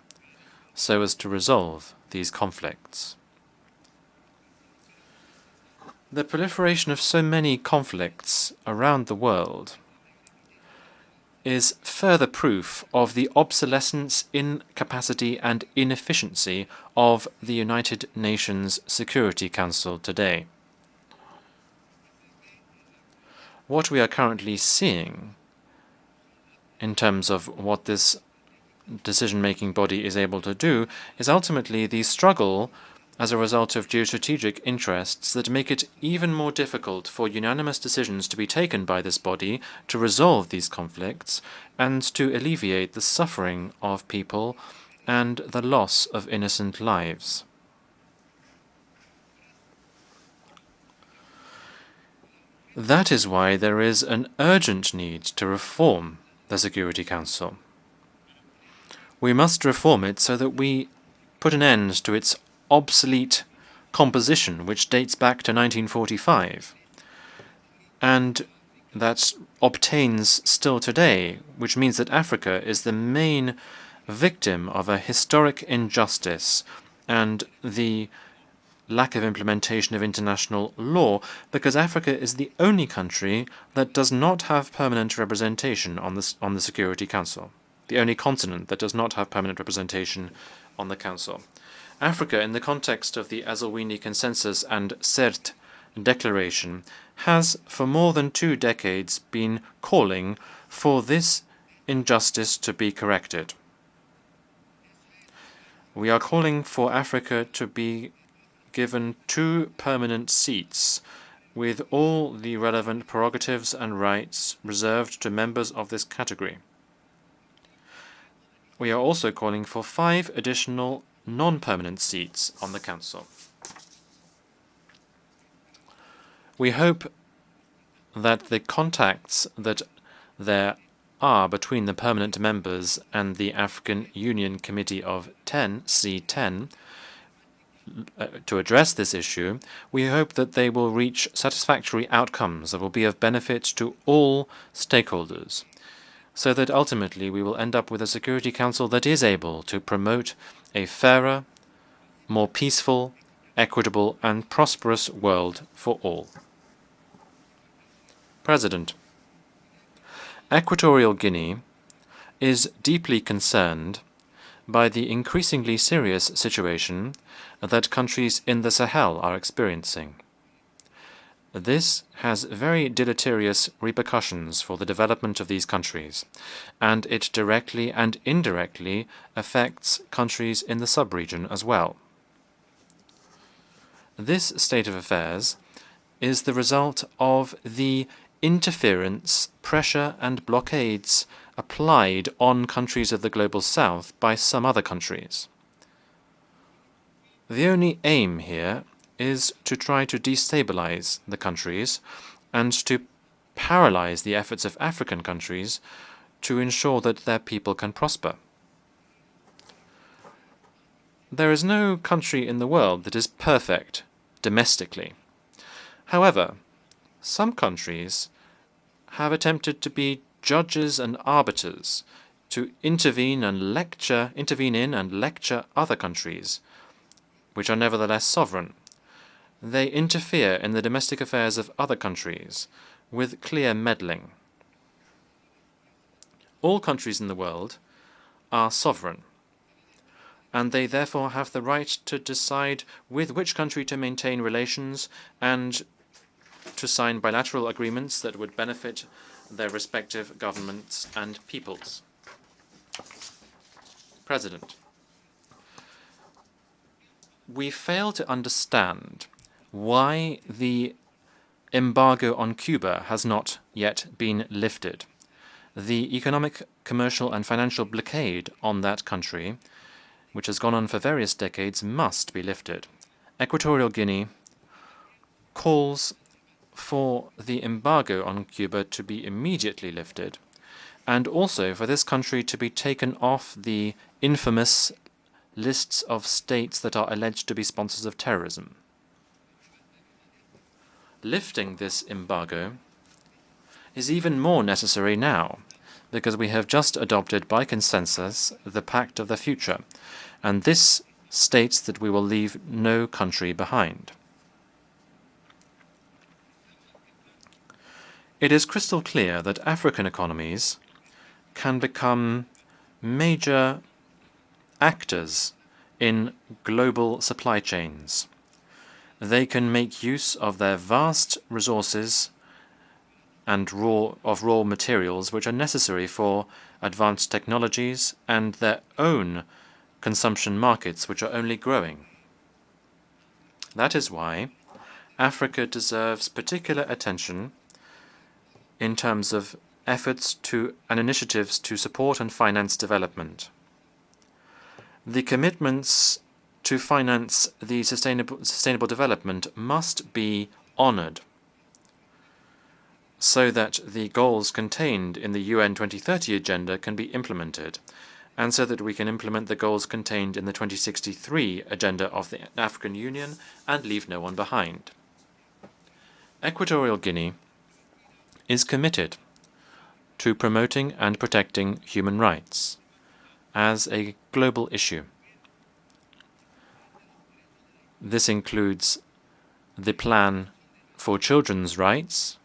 so as to resolve these conflicts. The proliferation of so many conflicts around the world is further proof of the obsolescence, incapacity, and inefficiency of the United Nations Security Council today. What we are currently seeing in terms of what this decision-making body is able to do is ultimately the struggle as a result of geostrategic interests that make it even more difficult for unanimous decisions to be taken by this body to resolve these conflicts and to alleviate the suffering of people and the loss of innocent lives. That is why there is an urgent need to reform the Security Council. We must reform it so that we put an end to its obsolete composition, which dates back to 1945, and that obtains still today, which means that Africa is the main victim of a historic injustice and the lack of implementation of international law, because Africa is the only country that does not have permanent representation on the Security Council, the only continent that does not have permanent representation on the Council. Africa, in the context of the Azawini Consensus and CERT Declaration, has for more than 2 decades been calling for this injustice to be corrected. We are calling for Africa to be given 2 permanent seats with all the relevant prerogatives and rights reserved to members of this category. We are also calling for 5 additional non-permanent seats on the Council. We hope that the contacts that there are between the permanent members and the African Union Committee of 10, C10, to address this issue, we hope that they will reach satisfactory outcomes that will be of benefit to all stakeholders, so that ultimately we will end up with a Security Council that is able to promote a fairer, more peaceful, equitable, and prosperous world for all. President, Equatorial Guinea is deeply concerned by the increasingly serious situation that countries in the Sahel are experiencing. This has very deleterious repercussions for the development of these countries, and it directly and indirectly affects countries in the sub-region as well. This state of affairs is the result of the interference, pressure, and blockades applied on countries of the Global South by some other countries. The only aim here is to try to destabilize the countries and to paralyze the efforts of African countries to ensure that their people can prosper. There is no country in the world that is perfect domestically. However, some countries have attempted to be judges and arbiters, to intervene in and lecture other countries, which are nevertheless sovereign. They interfere in the domestic affairs of other countries with clear meddling. All countries in the world are sovereign. and they therefore have the right to decide with which country to maintain relations and to sign bilateral agreements that would benefit their respective governments and peoples. President, we fail to understand why the embargo on Cuba has not yet been lifted. The economic, commercial, and financial blockade on that country, which has gone on for various decades, must be lifted. Equatorial Guinea calls for the embargo on Cuba to be immediately lifted, and also for this country to be taken off the infamous lists of states that are alleged to be sponsors of terrorism. Lifting this embargo is even more necessary now, because we have just adopted by consensus the Pact of the Future, and this states that we will leave no country behind. It is crystal clear that African economies can become major actors in global supply chains. They can make use of their vast resources and raw materials which are necessary for advanced technologies and their own consumption markets, which are only growing. That is why Africa deserves particular attention in terms of efforts and initiatives to support and finance development. The commitments to finance the sustainable development must be honored so that the goals contained in the UN 2030 agenda can be implemented, and so that we can implement the goals contained in the 2063 agenda of the African Union and leave no one behind. Equatorial Guinea is committed to promoting and protecting human rights as a global issue. This includes the plan for children's rights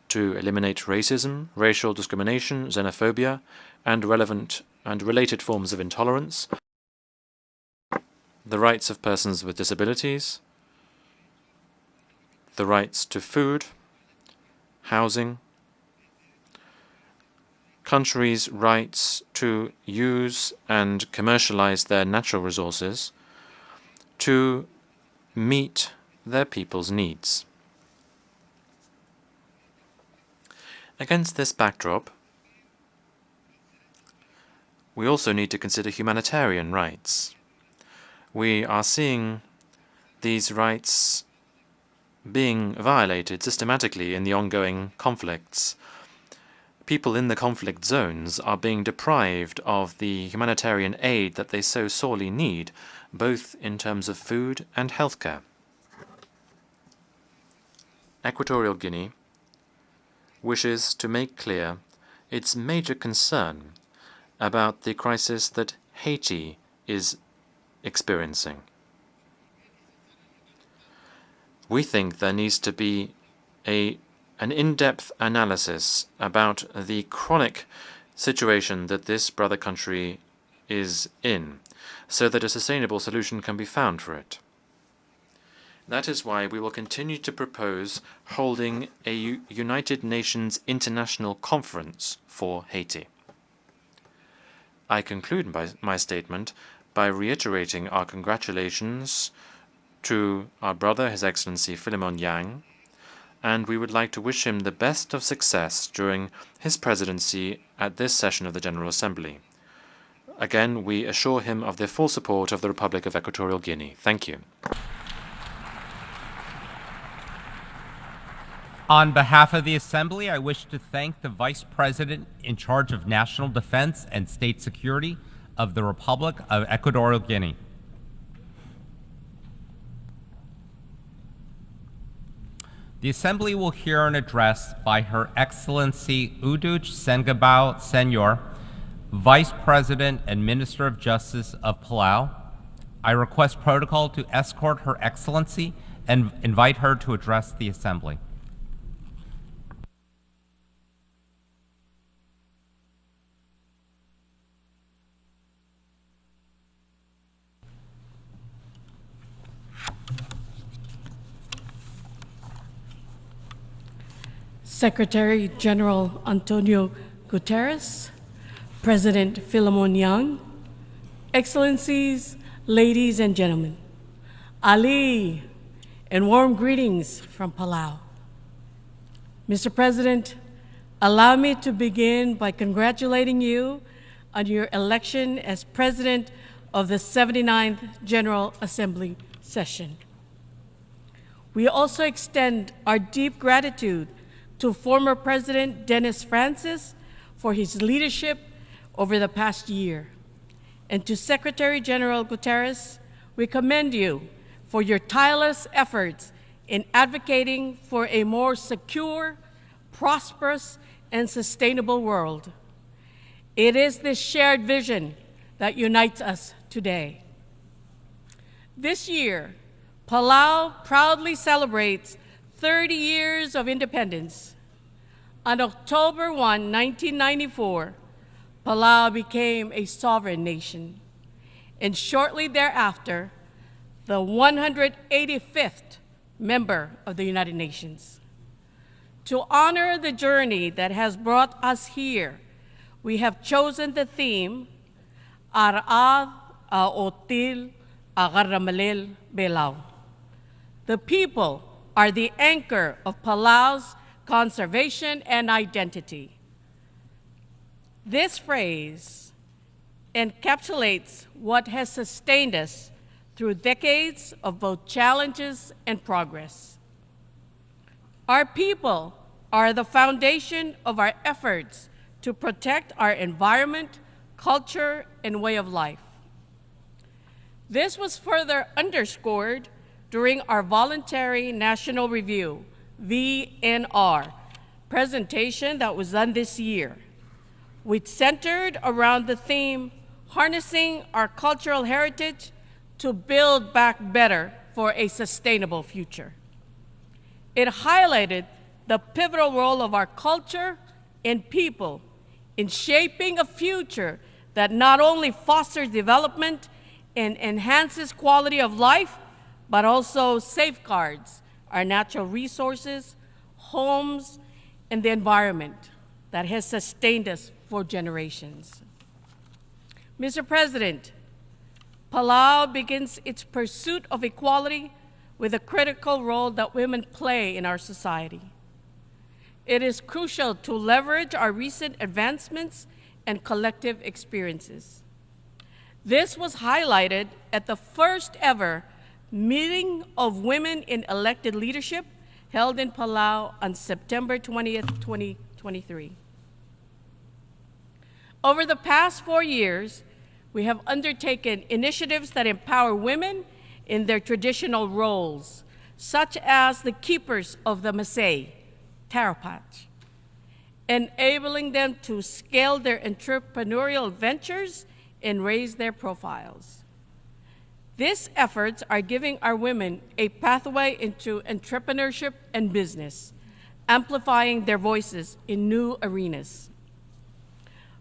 to eliminate racism, racial discrimination, xenophobia, and related forms of intolerance, the rights of persons with disabilities, the rights to food, housing, countries' rights to use and commercialize their natural resources to meet their people's needs. Against this backdrop, we also need to consider humanitarian rights. We are seeing these rights being violated systematically in the ongoing conflicts. People in the conflict zones are being deprived of the humanitarian aid that they so sorely need, both in terms of food and healthcare. Equatorial Guinea wishes to make clear its major concern about the crisis that Haiti is experiencing. We think there needs to be an in-depth analysis about the chronic situation that this brother country is in, so that a sustainable solution can be found for it. That is why we will continue to propose holding a United Nations International Conference for Haiti. I conclude my statement by reiterating our congratulations to our brother, His Excellency Philemon Yang, and we would like to wish him the best of success during his presidency at this session of the General Assembly. Again, we assure him of the full support of the Republic of Equatorial Guinea. Thank you. On behalf of the Assembly, I wish to thank the Vice President in charge of National Defense and State Security of the Republic of Equatorial Guinea. The Assembly will hear an address by Her Excellency Uduch Sengabao Senyor, Vice President and Minister of Justice of Palau. I request protocol to escort Her Excellency and invite her to address the Assembly. Secretary General Antonio Guterres, President Philemon Yang, Excellencies, ladies and gentlemen, Ali, and warm greetings from Palau. Mr. President, allow me to begin by congratulating you on your election as President of the 79th General Assembly session. We also extend our deep gratitude to former President Dennis Francis for his leadership over the past year. And to Secretary General Guterres, we commend you for your tireless efforts in advocating for a more secure, prosperous, and sustainable world. It is this shared vision that unites us today. This year, Palau proudly celebrates 30 years of independence. On October 1, 1994, Palau became a sovereign nation, and shortly thereafter, the 185th member of the United Nations. To honor the journey that has brought us here, we have chosen the theme, Ar'ad A'otil Agaramalil Belau. The people are the anchor of Palau's conservation and identity. This phrase encapsulates what has sustained us through decades of both challenges and progress. Our people are the foundation of our efforts to protect our environment, culture, and way of life. This was further underscored during our voluntary national review, VNR, presentation that was done this year, which centered around the theme, harnessing our cultural heritage to build back better for a sustainable future. It highlighted the pivotal role of our culture and people in shaping a future that not only fosters development and enhances quality of life, but also safeguards our natural resources, homes, and the environment that has sustained us for generations. Mr. President, Palau begins its pursuit of equality with a critical role that women play in our society. It is crucial to leverage our recent advancements and collective experiences. This was highlighted at the first ever meeting of women in elected leadership held in Palau on September 20th, 2023. Over the past 4 years, we have undertaken initiatives that empower women in their traditional roles, such as the keepers of the Masai, Tarapach, enabling them to scale their entrepreneurial ventures and raise their profiles. These efforts are giving our women a pathway into entrepreneurship and business, amplifying their voices in new arenas.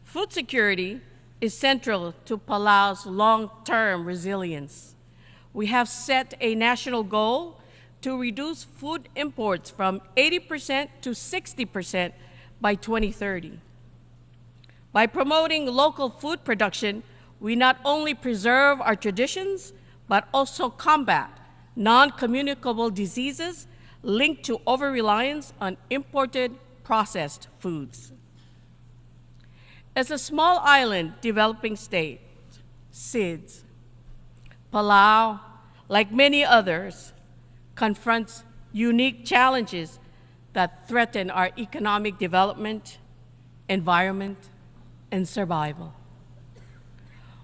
Food security is central to Palau's long-term resilience. We have set a national goal to reduce food imports from 80% to 60% by 2030. By promoting local food production, we not only preserve our traditions, but also combat non-communicable diseases linked to over-reliance on imported processed foods. As a small island developing state, SIDS, Palau, like many others, confronts unique challenges that threaten our economic development, environment, and survival.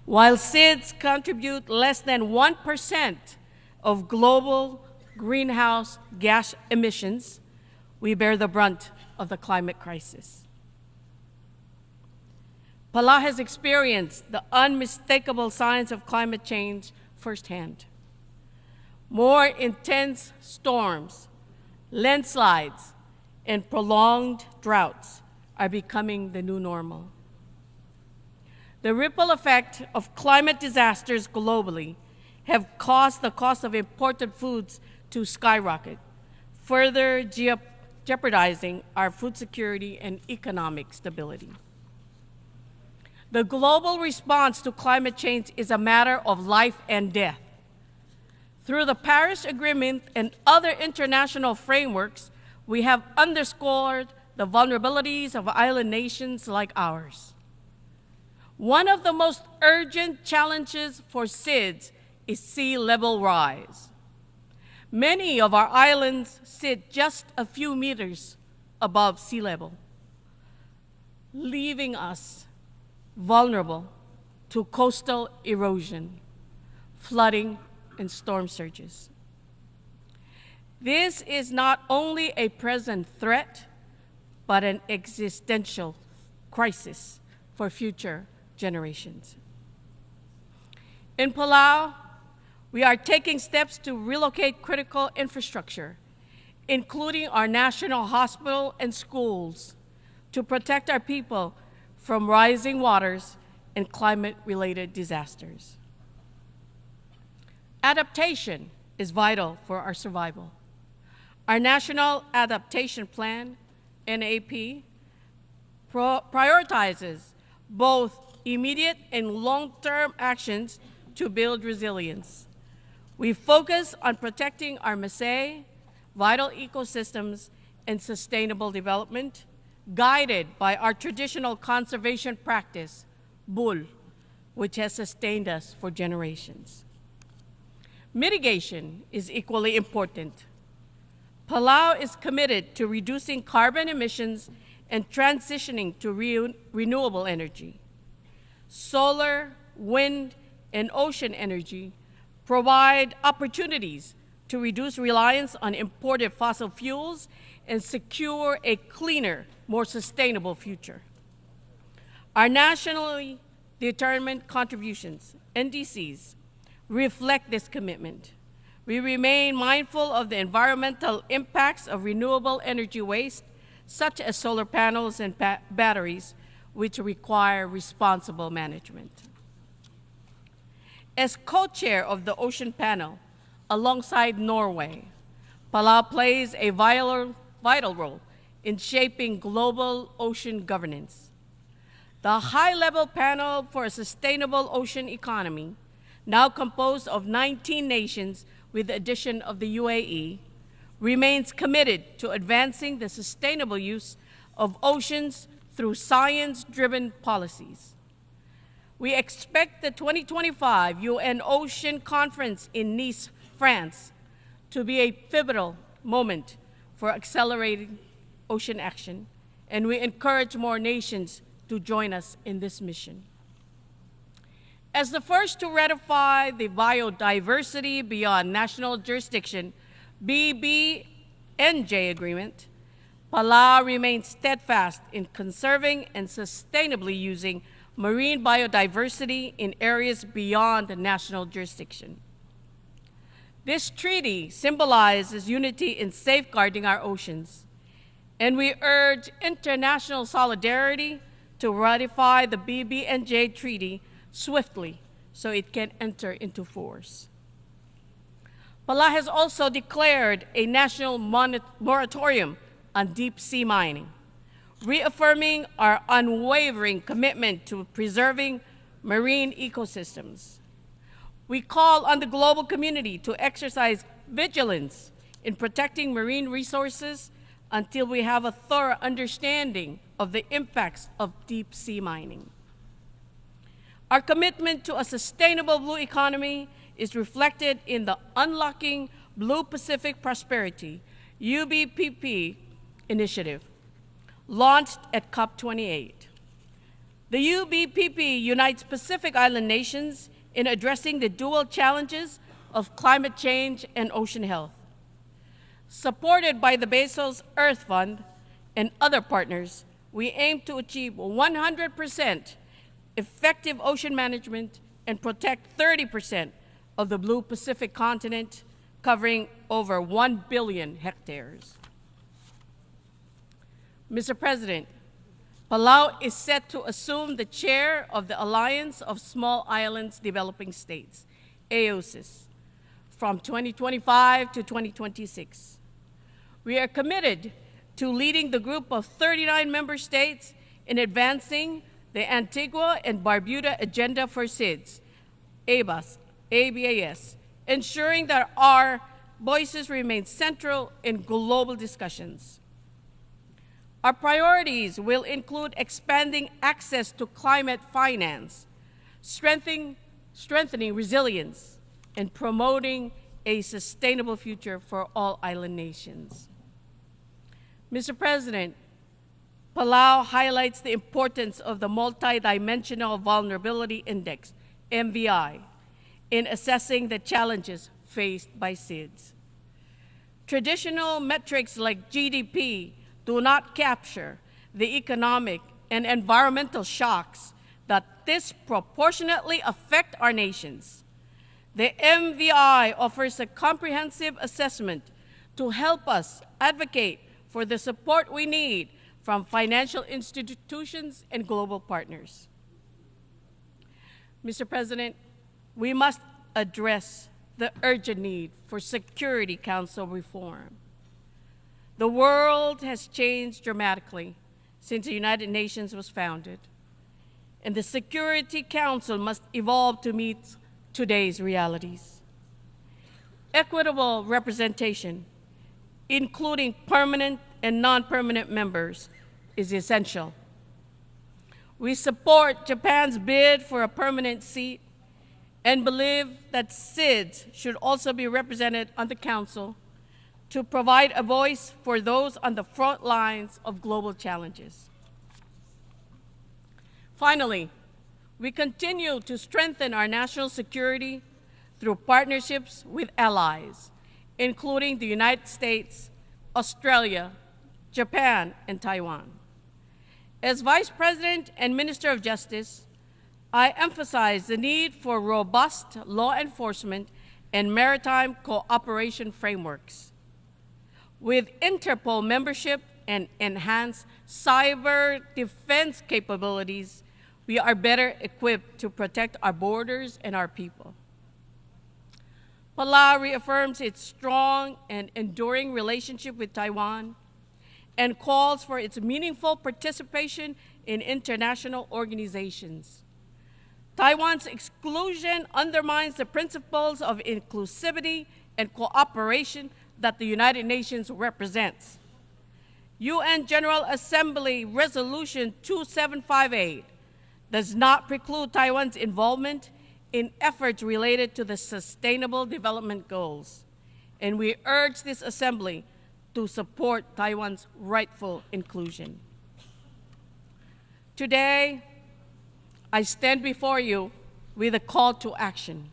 While SIDS contribute less than 1% of global greenhouse gas emissions, we bear the brunt of the climate crisis. Palau has experienced the unmistakable signs of climate change firsthand. More intense storms, landslides, and prolonged droughts are becoming the new normal. The ripple effect of climate disasters globally have caused the cost of imported foods to skyrocket, further jeopardizing our food security and economic stability. The global response to climate change is a matter of life and death. Through the Paris Agreement and other international frameworks, we have underscored the vulnerabilities of island nations like ours. One of the most urgent challenges for SIDS is sea level rise. Many of our islands sit just a few meters above sea level, leaving us vulnerable to coastal erosion, flooding, and storm surges. This is not only a present threat, but an existential crisis for future generations. In Palau, we are taking steps to relocate critical infrastructure, including our national hospital and schools, to protect our people from rising waters and climate-related disasters. Adaptation is vital for our survival. Our National Adaptation Plan, NAP, prioritizes both immediate and long-term actions to build resilience. We focus on protecting our Maasai, vital ecosystems, and sustainable development, guided by our traditional conservation practice, Bul, which has sustained us for generations. Mitigation is equally important. Palau is committed to reducing carbon emissions and transitioning to renewable energy. Solar, wind, and ocean energy provide opportunities to reduce reliance on imported fossil fuels and secure a cleaner, more sustainable future. Our nationally determined contributions, NDCs, reflect this commitment. We remain mindful of the environmental impacts of renewable energy waste, such as solar panels and batteries, which require responsible management. As co-chair of the Ocean Panel, alongside Norway, Palau plays a vital role in shaping global ocean governance. The high-level panel for a sustainable ocean economy, now composed of 19 nations with the addition of the UAE, remains committed to advancing the sustainable use of oceans through science-driven policies. We expect the 2025 UN Ocean Conference in Nice, France, to be a pivotal moment for accelerating ocean action, and we encourage more nations to join us in this mission. As the first to ratify the Biodiversity Beyond National Jurisdiction BBNJ agreement, Palau remains steadfast in conserving and sustainably using marine biodiversity in areas beyond the national jurisdiction. This treaty symbolizes unity in safeguarding our oceans, and we urge international solidarity to ratify the BBNJ treaty swiftly so it can enter into force. Palau has also declared a national moratorium on deep sea mining, reaffirming our unwavering commitment to preserving marine ecosystems. We call on the global community to exercise vigilance in protecting marine resources until we have a thorough understanding of the impacts of deep sea mining. Our commitment to a sustainable blue economy is reflected in the Unlocking Blue Pacific Prosperity, UBPP initiative, launched at COP28. The UBPP unites Pacific Island nations in addressing the dual challenges of climate change and ocean health. Supported by the Bezos Earth Fund and other partners, we aim to achieve 100% effective ocean management and protect 30% of the Blue Pacific continent, covering over 1 billion hectares. Mr. President, Palau is set to assume the chair of the Alliance of Small Islands Developing States, AOSIS, from 2025 to 2026. We are committed to leading the group of 39 member states in advancing the Antigua and Barbuda Agenda for SIDS, ABAS, ensuring that our voices remain central in global discussions. Our priorities will include expanding access to climate finance, strengthening resilience, and promoting a sustainable future for all island nations. Mr. President, Palau highlights the importance of the Multidimensional Vulnerability Index, MVI, in assessing the challenges faced by SIDS. Traditional metrics like GDP do not capture the economic and environmental shocks that disproportionately affect our nations. The MVI offers a comprehensive assessment to help us advocate for the support we need from financial institutions and global partners. Mr. President, we must address the urgent need for Security Council reform. The world has changed dramatically since the United Nations was founded, and the Security Council must evolve to meet today's realities. Equitable representation, including permanent and non-permanent members, is essential. We support Japan's bid for a permanent seat and believe that SIDS should also be represented on the Council to provide a voice for those on the front lines of global challenges. Finally, we continue to strengthen our national security through partnerships with allies, including the United States, Australia, Japan, and Taiwan. As Vice President and Minister of Justice, I emphasize the need for robust law enforcement and maritime cooperation frameworks. With Interpol membership and enhanced cyber defense capabilities, we are better equipped to protect our borders and our people. Palau reaffirms its strong and enduring relationship with Taiwan and calls for its meaningful participation in international organizations. Taiwan's exclusion undermines the principles of inclusivity and cooperation that the United Nations represents. UN General Assembly Resolution 2758 does not preclude Taiwan's involvement in efforts related to the Sustainable Development Goals, and we urge this Assembly to support Taiwan's rightful inclusion. Today, I stand before you with a call to action.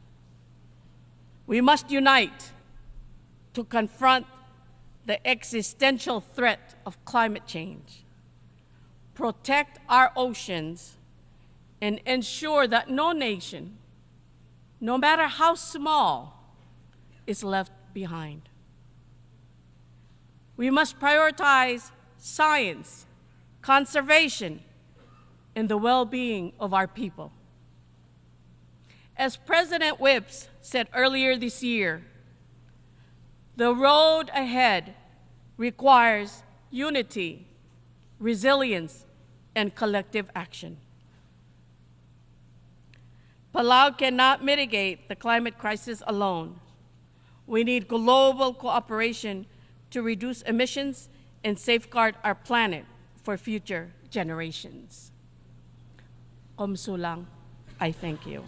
We must unite to confront the existential threat of climate change, protect our oceans, and ensure that no nation, no matter how small, is left behind. We must prioritize science, conservation, and the well-being of our people. As President Whips said earlier this year, the road ahead requires unity, resilience, and collective action. Palau cannot mitigate the climate crisis alone. We need global cooperation to reduce emissions and safeguard our planet for future generations. Komsulang, I thank you.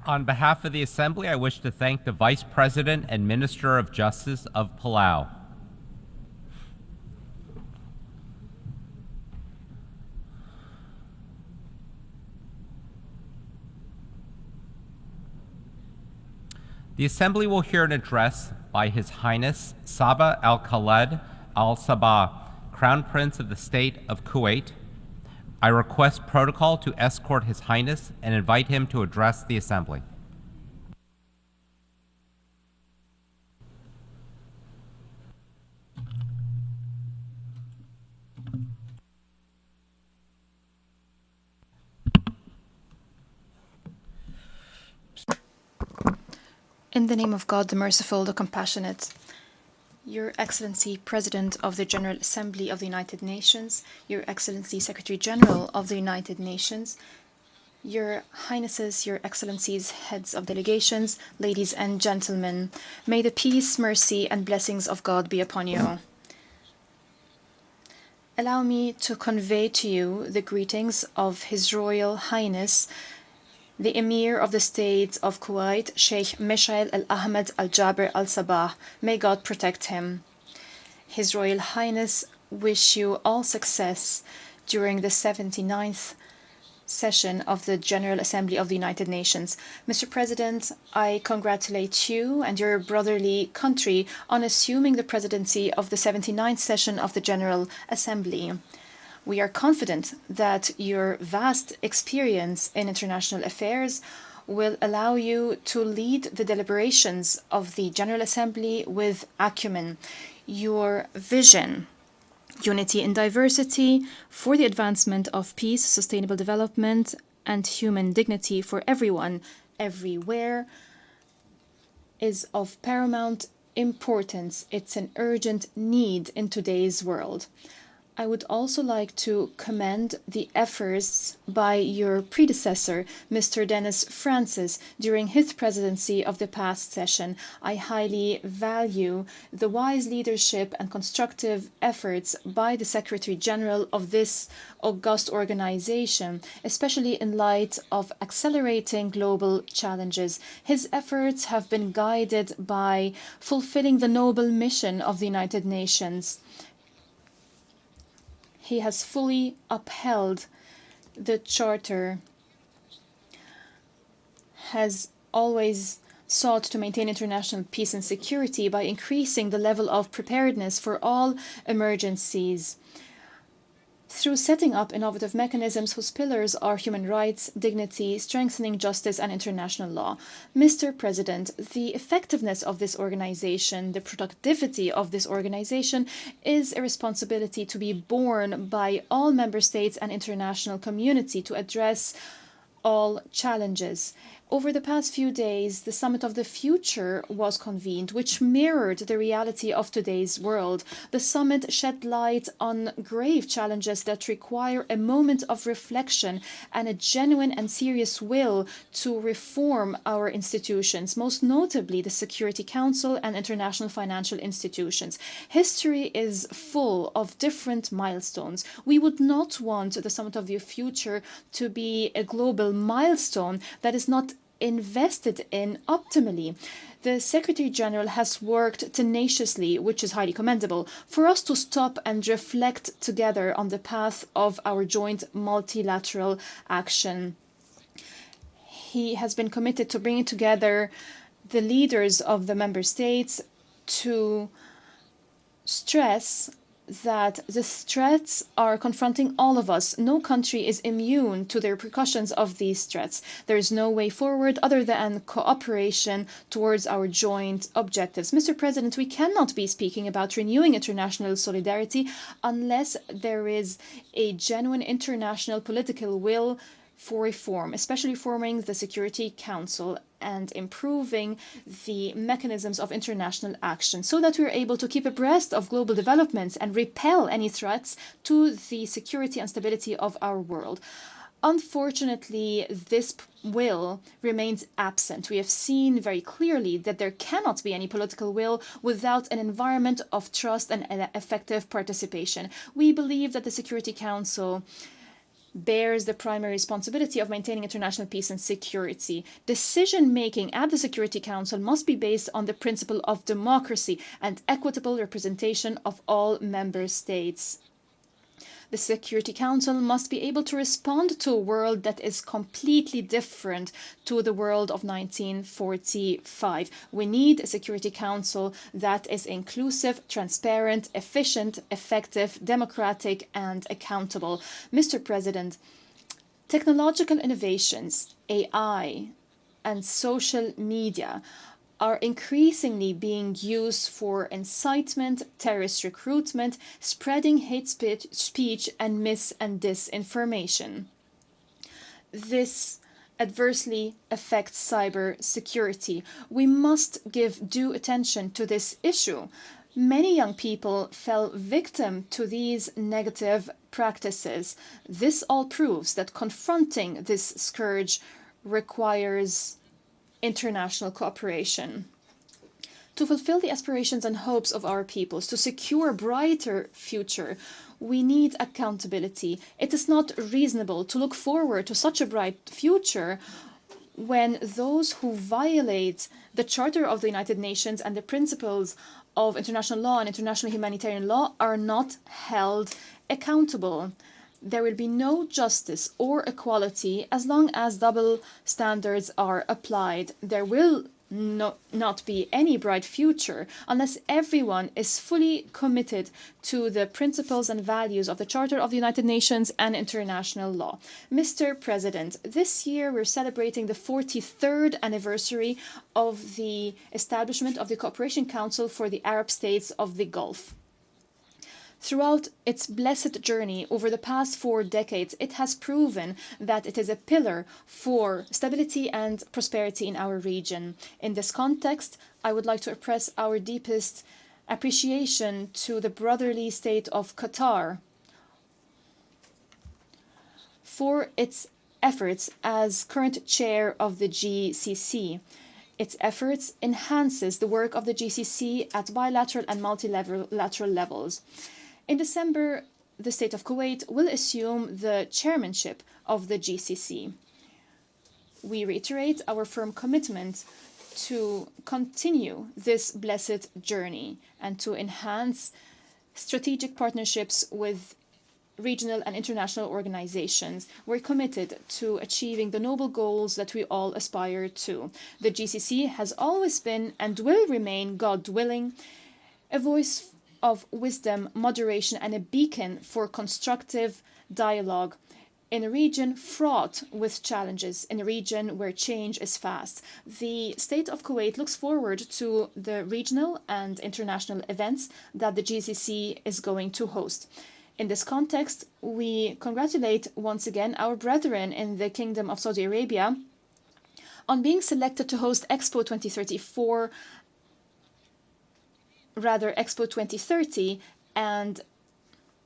On behalf of the Assembly, I wish to thank the Vice President and Minister of Justice of Palau. The Assembly will hear an address by His Highness Sabah Al-Khaled Al-Sabah, Crown Prince of the State of Kuwait. I request protocol to escort His Highness and invite him to address the Assembly. In the name of God, the merciful, the compassionate, Your Excellency, President of the General Assembly of the United Nations, Your Excellency, Secretary General of the United Nations, Your Highnesses, Your Excellencies, Heads of Delegations, ladies and gentlemen, may the peace, mercy, and blessings of God be upon you. Allow me to convey to you the greetings of His Royal Highness, the Emir of the State of Kuwait, Sheikh Michel Al-Ahmed Al-Jaber Al-Sabah. May God protect him. His Royal Highness wish you all success during the 79th session of the General Assembly of the United Nations. Mr. President, I congratulate you and your brotherly country on assuming the presidency of the 79th session of the General Assembly. We are confident that your vast experience in international affairs will allow you to lead the deliberations of the General Assembly with acumen. Your vision, unity in diversity, for the advancement of peace, sustainable development, and human dignity for everyone, everywhere, is of paramount importance. It's an urgent need in today's world. I would also like to commend the efforts by your predecessor, Mr. Dennis Francis, during his presidency of the past session. I highly value the wise leadership and constructive efforts by the Secretary General of this august organization, especially in light of accelerating global challenges. His efforts have been guided by fulfilling the noble mission of the United Nations. He has fully upheld the Charter, has always sought to maintain international peace and security by increasing the level of preparedness for all emergencies, through setting up innovative mechanisms whose pillars are human rights, dignity, strengthening justice, and international law. Mr. President, the effectiveness of this organization, the productivity of this organization is a responsibility to be borne by all member states and international community to address all challenges. Over the past few days, the Summit of the Future was convened, which mirrored the reality of today's world. The summit shed light on grave challenges that require a moment of reflection and a genuine and serious will to reform our institutions, most notably the Security Council and international financial institutions. History is full of different milestones. We would not want the Summit of the Future to be a global milestone that is not invested in optimally. The Secretary General has worked tenaciously, which is highly commendable, for us to stop and reflect together on the path of our joint multilateral action. He has been committed to bringing together the leaders of the member states to stress that the threats are confronting all of us. No country is immune to the repercussions of these threats. There is no way forward other than cooperation towards our joint objectives. Mr. President, we cannot be speaking about renewing international solidarity unless there is a genuine international political will for reform, especially reforming the Security Council and improving the mechanisms of international action so that we're able to keep abreast of global developments and repel any threats to the security and stability of our world. Unfortunately, this will remains absent. We have seen very clearly that there cannot be any political will without an environment of trust and effective participation. We believe that the Security Council bears the primary responsibility of maintaining international peace and security. Decision-making at the Security Council must be based on the principle of democracy and equitable representation of all member states. The Security Council must be able to respond to a world that is completely different to the world of 1945. We need a Security Council that is inclusive, transparent, efficient, effective, democratic, and accountable. Mr. President, technological innovations, AI, and social media are increasingly being used for incitement, terrorist recruitment, spreading hate speech, and mis- and disinformation. This adversely affects cyber security. We must give due attention to this issue. Many young people fell victim to these negative practices. This all proves that confronting this scourge requires international cooperation. To fulfill the aspirations and hopes of our peoples, to secure a brighter future, we need accountability. It is not reasonable to look forward to such a bright future when those who violate the Charter of the United Nations and the principles of international law and international humanitarian law are not held accountable. There will be no justice or equality as long as double standards are applied. There will not be any bright future unless everyone is fully committed to the principles and values of the Charter of the United Nations and international law. Mr. President, this year we're celebrating the 43rd anniversary of the establishment of the Cooperation Council for the Arab States of the Gulf. Throughout its blessed journey over the past 4 decades, it has proven that it is a pillar for stability and prosperity in our region. In this context, I would like to express our deepest appreciation to the brotherly state of Qatar for its efforts as current chair of the GCC. Its efforts enhances the work of the GCC at bilateral and multilateral levels. In December, the State of Kuwait will assume the chairmanship of the GCC. We reiterate our firm commitment to continue this blessed journey and to enhance strategic partnerships with regional and international organizations. We're committed to achieving the noble goals that we all aspire to. The GCC has always been and will remain, God willing, a voice of wisdom, moderation, and a beacon for constructive dialogue in a region fraught with challenges, in a region where change is fast. The State of Kuwait looks forward to the regional and international events that the GCC is going to host. In this context, we congratulate once again our brethren in the Kingdom of Saudi Arabia on being selected to host Expo 2030 and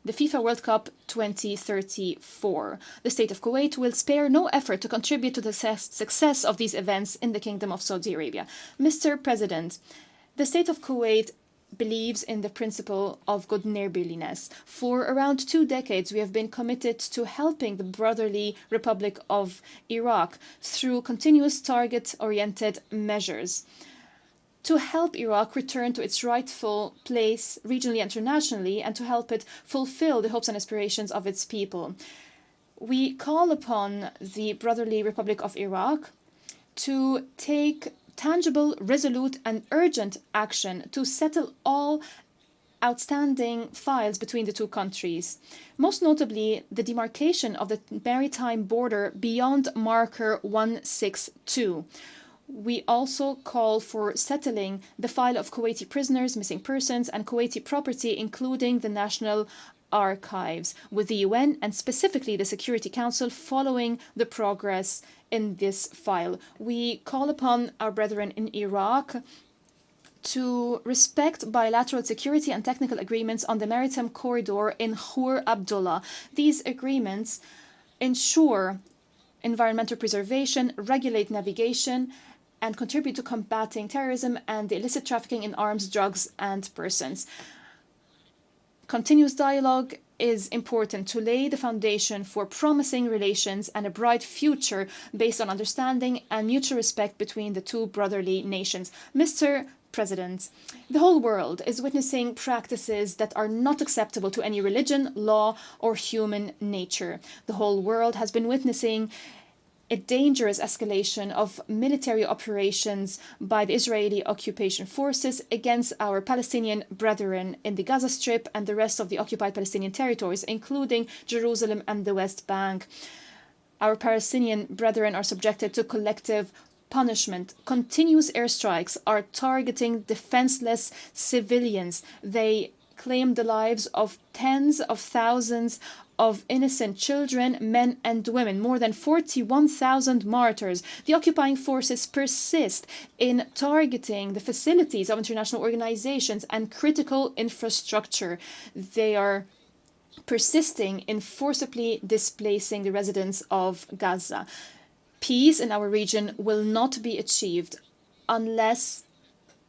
the FIFA World Cup 2034. The State of Kuwait will spare no effort to contribute to the success of these events in the Kingdom of Saudi Arabia. Mr. President, the State of Kuwait believes in the principle of good neighborliness. For around 2 decades, we have been committed to helping the brotherly Republic of Iraq through continuous target-oriented measures to help Iraq return to its rightful place regionally and internationally, and to help it fulfill the hopes and aspirations of its people. We call upon the brotherly Republic of Iraq to take tangible, resolute, and urgent action to settle all outstanding files between the two countries, most notably the demarcation of the maritime border beyond marker 162. We also call for settling the file of Kuwaiti prisoners, missing persons, and Kuwaiti property, including the National Archives, with the UN and specifically the Security Council following the progress in this file. We call upon our brethren in Iraq to respect bilateral security and technical agreements on the maritime corridor in Khor Abdullah. These agreements ensure environmental preservation, regulate navigation, and contribute to combating terrorism and the illicit trafficking in arms, drugs, and persons. Continuous dialogue is important to lay the foundation for promising relations and a bright future based on understanding and mutual respect between the two brotherly nations. Mr. President, the whole world is witnessing practices that are not acceptable to any religion, law, or human nature. The whole world has been witnessing a dangerous escalation of military operations by the Israeli occupation forces against our Palestinian brethren in the Gaza Strip and the rest of the occupied Palestinian territories, including Jerusalem and the West Bank. Our Palestinian brethren are subjected to collective punishment. Continuous airstrikes are targeting defenseless civilians. They claim the lives of tens of thousands of innocent children, men and women, more than 41,000 martyrs. The occupying forces persist in targeting the facilities of international organizations and critical infrastructure. They are persisting in forcibly displacing the residents of Gaza. Peace in our region will not be achieved unless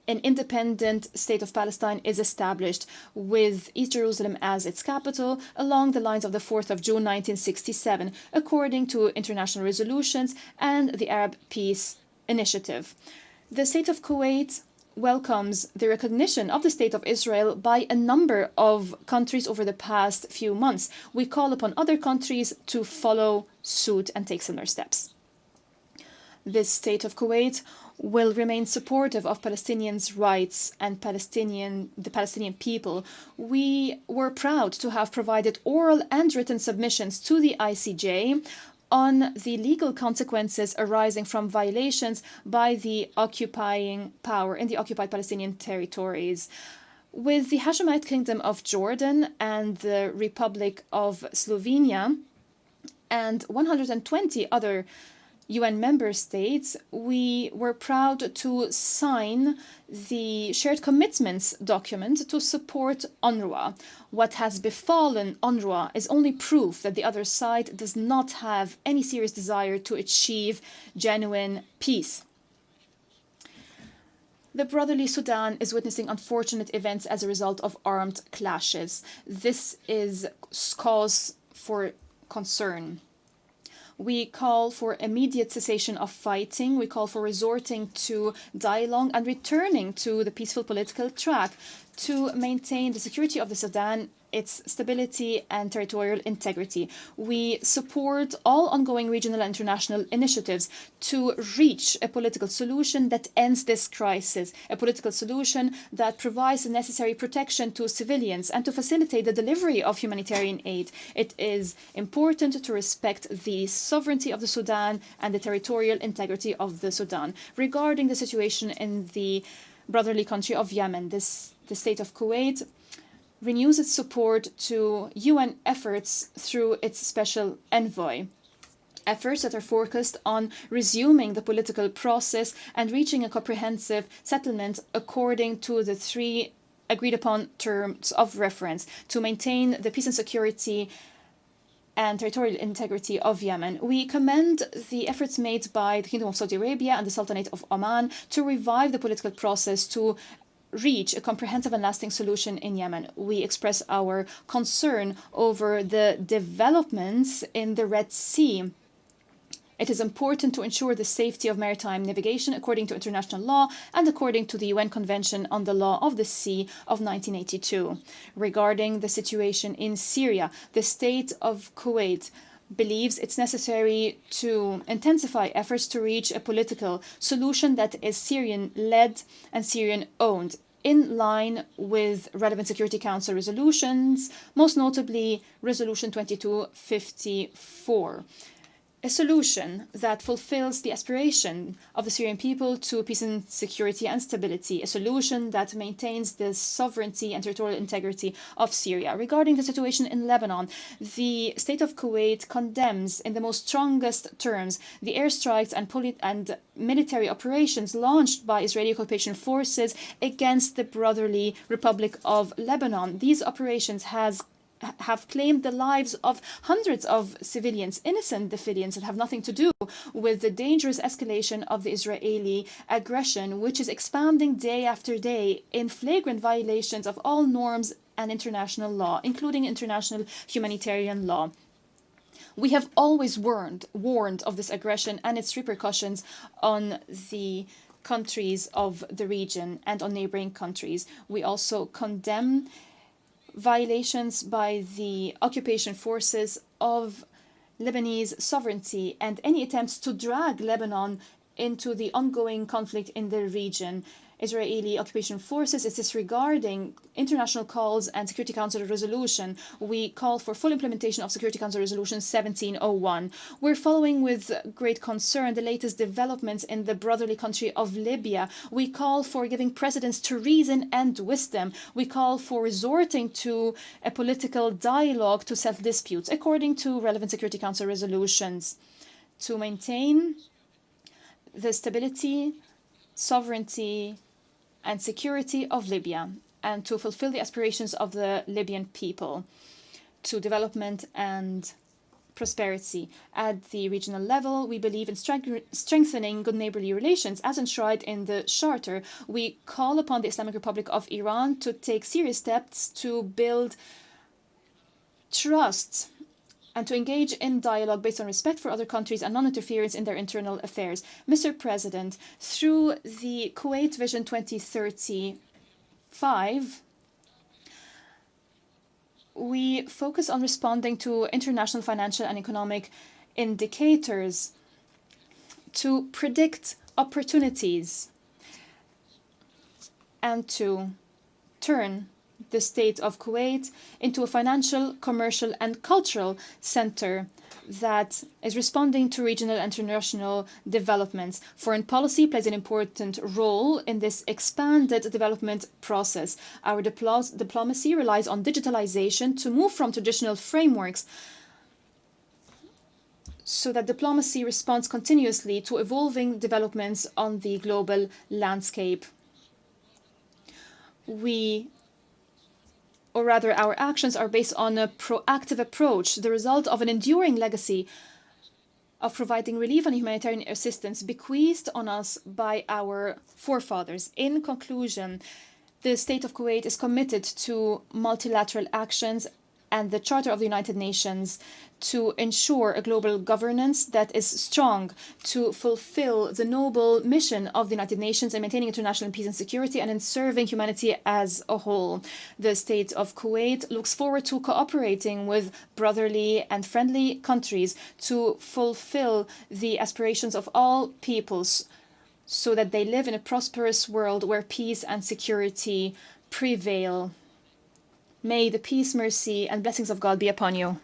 an independent state of Palestine is established with East Jerusalem as its capital along the lines of the 4th of June 1967, according to international resolutions and the Arab Peace Initiative. The State of Kuwait welcomes the recognition of the State of Israel by a number of countries over the past few months. We call upon other countries to follow suit and take similar steps. This State of Kuwait will remain supportive of Palestinians' rights and the Palestinian people. We were proud to have provided oral and written submissions to the ICJ on the legal consequences arising from violations by the occupying power in the occupied Palestinian territories. With the Hashemite Kingdom of Jordan and the Republic of Slovenia and 120 other UN member states, we were proud to sign the shared commitments document to support UNRWA. What has befallen UNRWA is only proof that the other side does not have any serious desire to achieve genuine peace. The brotherly Sudan is witnessing unfortunate events as a result of armed clashes. This is cause for concern. We call for immediate cessation of fighting. We call for resorting to dialogue and returning to the peaceful political track to maintain the security of the Sudan, its stability and territorial integrity. We support all ongoing regional and international initiatives to reach a political solution that ends this crisis, a political solution that provides the necessary protection to civilians and to facilitate the delivery of humanitarian aid. It is important to respect the sovereignty of the Sudan and the territorial integrity of the Sudan. Regarding the situation in the brotherly country of Yemen, the State of Kuwait renews its support to UN efforts through its special envoy. Efforts that are focused on resuming the political process and reaching a comprehensive settlement according to the 3 agreed upon terms of reference to maintain the peace and security and territorial integrity of Yemen. We commend the efforts made by the Kingdom of Saudi Arabia and the Sultanate of Oman to revive the political process to reach a comprehensive and lasting solution in Yemen. We express our concern over the developments in the Red Sea. It is important to ensure the safety of maritime navigation according to international law and according to the UN Convention on the Law of the Sea of 1982. Regarding the situation in Syria, the State of Kuwait believes it's necessary to intensify efforts to reach a political solution that is Syrian-led and Syrian-owned, in line with relevant Security Council resolutions, most notably Resolution 2254. A solution that fulfills the aspiration of the Syrian people to peace and security and stability, a solution that maintains the sovereignty and territorial integrity of Syria. Regarding the situation in Lebanon, the State of Kuwait condemns in the most strongest terms the airstrikes and military operations launched by Israeli occupation forces against the brotherly Republic of Lebanon. These operations have claimed the lives of hundreds of civilians, innocent civilians that have nothing to do with the dangerous escalation of the Israeli aggression, which is expanding day after day in flagrant violations of all norms and international law, including international humanitarian law. We have always warned of this aggression and its repercussions on the countries of the region and on neighboring countries. We also condemn violations by the occupation forces of Lebanese sovereignty and any attempts to drag Lebanon into the ongoing conflict in the region. Israeli occupation forces is disregarding international calls and Security Council resolution. We call for full implementation of Security Council Resolution 1701. We're following with great concern the latest developments in the brotherly country of Libya. We call for giving precedence to reason and wisdom. We call for resorting to a political dialogue to settle disputes according to relevant Security Council resolutions to maintain the stability, sovereignty, and security of Libya, and to fulfill the aspirations of the Libyan people to development and prosperity. At the regional level, we believe in strengthening good neighborly relations as enshrined in the Charter. We call upon the Islamic Republic of Iran to take serious steps to build trust and to engage in dialogue based on respect for other countries and non-interference in their internal affairs. Mr. President, through the Kuwait Vision 2035, we focus on responding to international financial and economic indicators to predict opportunities and to turn the state of Kuwait into a financial, commercial, and cultural center that is responding to regional and international developments. Foreign policy plays an important role in this expanded development process. Our diplomacy relies on digitalization to move from traditional frameworks so that diplomacy responds continuously to evolving developments on the global landscape. Our actions are based on a proactive approach, the result of an enduring legacy of providing relief and humanitarian assistance bequeathed on us by our forefathers. In conclusion, the State of Kuwait is committed to multilateral actions and the Charter of the United Nations to ensure a global governance that is strong, to fulfill the noble mission of the United Nations in maintaining international peace and security and in serving humanity as a whole. The State of Kuwait looks forward to cooperating with brotherly and friendly countries to fulfill the aspirations of all peoples so that they live in a prosperous world where peace and security prevail. May the peace, mercy, and blessings of God be upon you.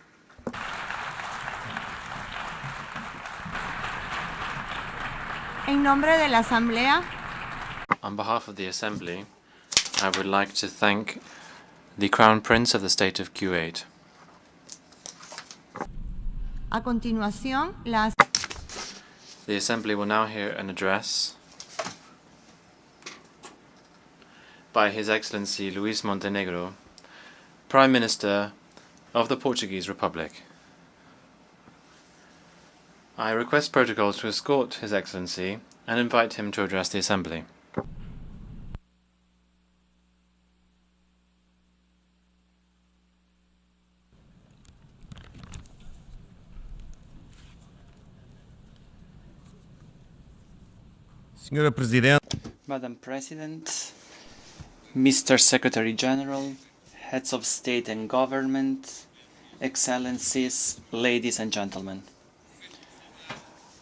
En nombre de la Asamblea, on behalf of the Assembly, I would like to thank the Crown Prince of the State of Kuwait. a continuación, The Assembly will now hear an address by His Excellency Luís Montenegro, Prime Minister of the Portuguese Republic. I request Protocol to escort His Excellency and invite him to address the Assembly. Madam President, Mr. Secretary General, Heads of State and Government, Excellencies, ladies and gentlemen.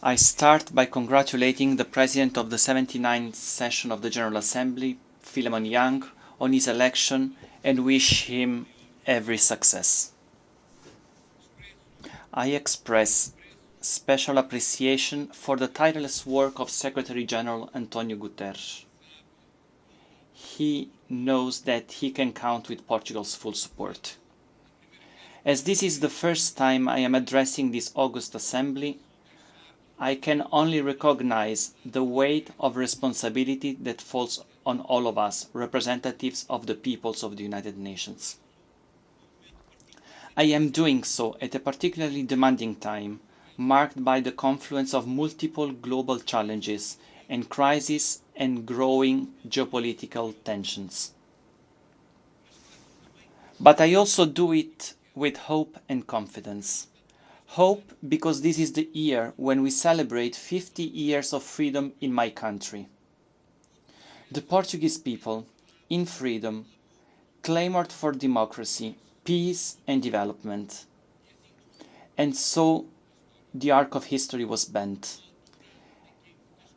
I start by congratulating the President of the 79th session of the General Assembly, Philemon Yang, on his election and wish him every success. I express special appreciation for the tireless work of Secretary General António Guterres. He knows that he can count with Portugal's full support. As this is the first time I am addressing this august assembly, I can only recognize the weight of responsibility that falls on all of us, representatives of the peoples of the United Nations. I am doing so at a particularly demanding time, marked by the confluence of multiple global challenges and crises and growing geopolitical tensions. But I also do it with hope and confidence. Hope because this is the year when we celebrate 50 years of freedom in my country. The Portuguese people, in freedom, clamored for democracy, peace and development. And so the arc of history was bent.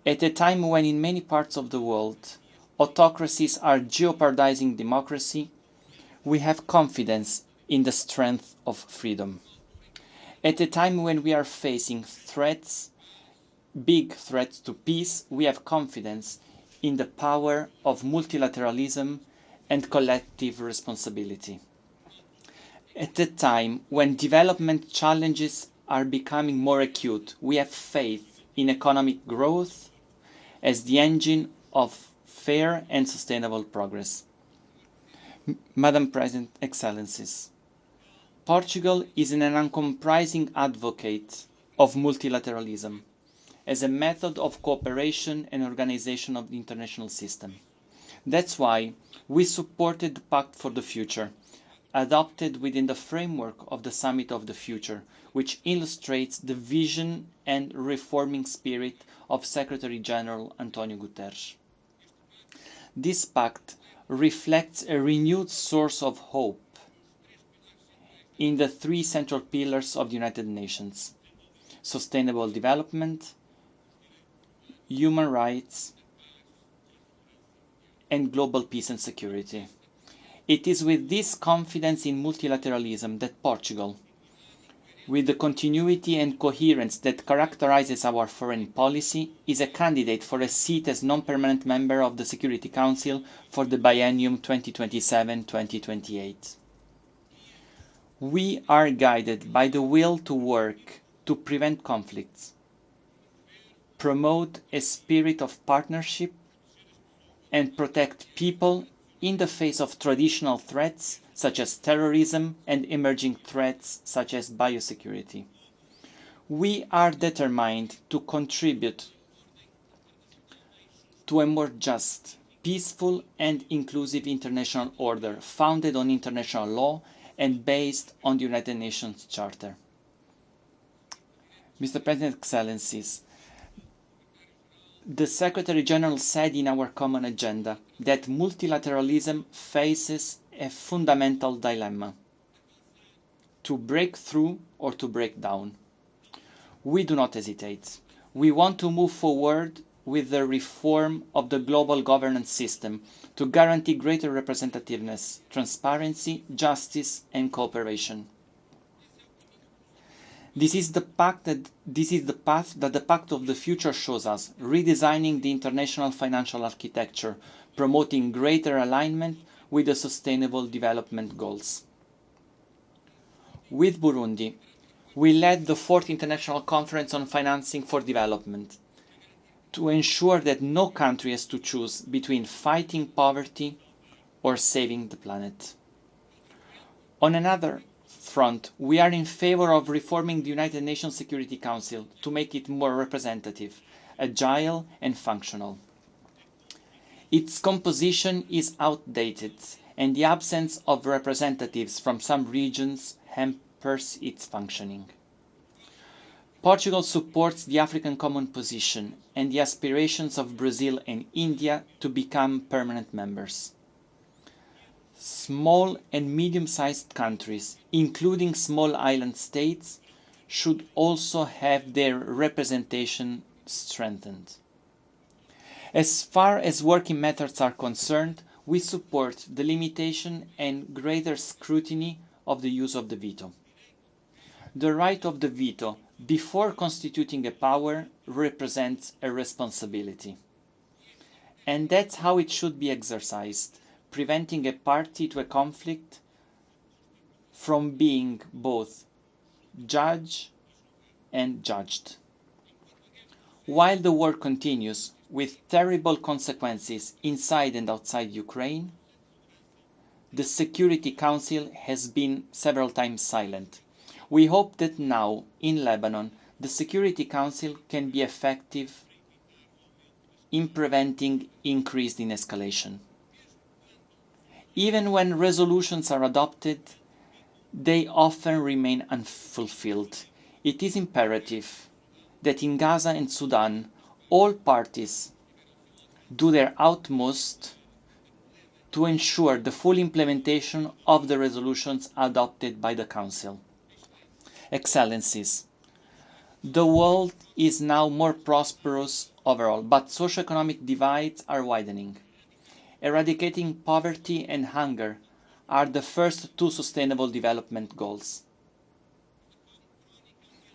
At a time when in many parts of the world, autocracies are jeopardizing democracy, we have confidence in the strength of freedom. At a time when we are facing threats, big threats to peace, we have confidence in the power of multilateralism and collective responsibility. At a time when development challenges are becoming more acute, we have faith in economic growth as the engine of fair and sustainable progress. Madam President, Excellencies, Portugal is an uncompromising advocate of multilateralism as a method of cooperation and organization of the international system. That's why we supported the Pact for the Future, adopted within the framework of the Summit of the Future, which illustrates the vision and reforming spirit of Secretary General António Guterres. This pact reflects a renewed source of hope in the three central pillars of the United Nations: sustainable development, human rights, and global peace and security. It is with this confidence in multilateralism that Portugal, with the continuity and coherence that characterizes our foreign policy, is a candidate for a seat as non-permanent member of the Security Council for the biennium 2027-2028. We are guided by the will to work to prevent conflicts, promote a spirit of partnership, and protect people in the face of traditional threats such as terrorism and emerging threats such as biosecurity. We are determined to contribute to a more just, peaceful, and inclusive international order founded on international law and based on the United Nations Charter. Mr. President, Excellencies, the Secretary General said in our common agenda that multilateralism faces a fundamental dilemma: to break through or to break down. We do not hesitate. We want to move forward with the reform of the global governance system to guarantee greater representativeness, transparency, justice, and cooperation. This is the path that the Pact of the Future shows us, redesigning the international financial architecture, promoting greater alignment with the Sustainable Development Goals. With Burundi, we led the 4th International Conference on Financing for Development to ensure that no country has to choose between fighting poverty or saving the planet. On another front, we are in favor of reforming the United Nations Security Council to make it more representative, agile, and functional. Its composition is outdated, and the absence of representatives from some regions hampers its functioning. Portugal supports the African Common Position and the aspirations of Brazil and India to become permanent members. Small and medium-sized countries, including small island states, should also have their representation strengthened. As far as working methods are concerned, we support the limitation and greater scrutiny of the use of the veto. The right of the veto before constituting a power represents a responsibility. And that's how it should be exercised, preventing a party to a conflict from being both judge and judged. While the war continues with terrible consequences inside and outside Ukraine, the Security Council has been several times silent. We hope that now, in Lebanon, the Security Council can be effective in preventing increased escalation. Even when resolutions are adopted, they often remain unfulfilled. It is imperative that in Gaza and Sudan, all parties do their utmost to ensure the full implementation of the resolutions adopted by the Council. Excellencies, the world is now more prosperous overall, but socioeconomic divides are widening. eradicating poverty and hunger are the first two Sustainable Development Goals.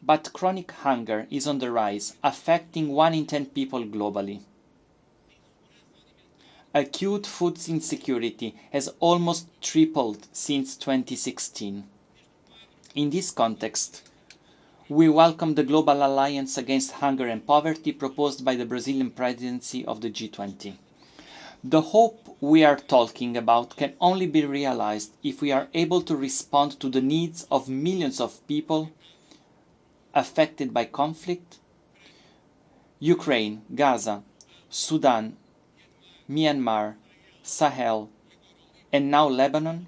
But chronic hunger is on the rise, affecting 1 in 10 people globally. Acute food insecurity has almost tripled since 2016. In this context, we welcome the Global Alliance Against Hunger and Poverty proposed by the Brazilian presidency of the G20. The hope we are talking about can only be realized if we are able to respond to the needs of millions of people affected by conflict. Ukraine, Gaza, Sudan, Myanmar, Sahel, and now Lebanon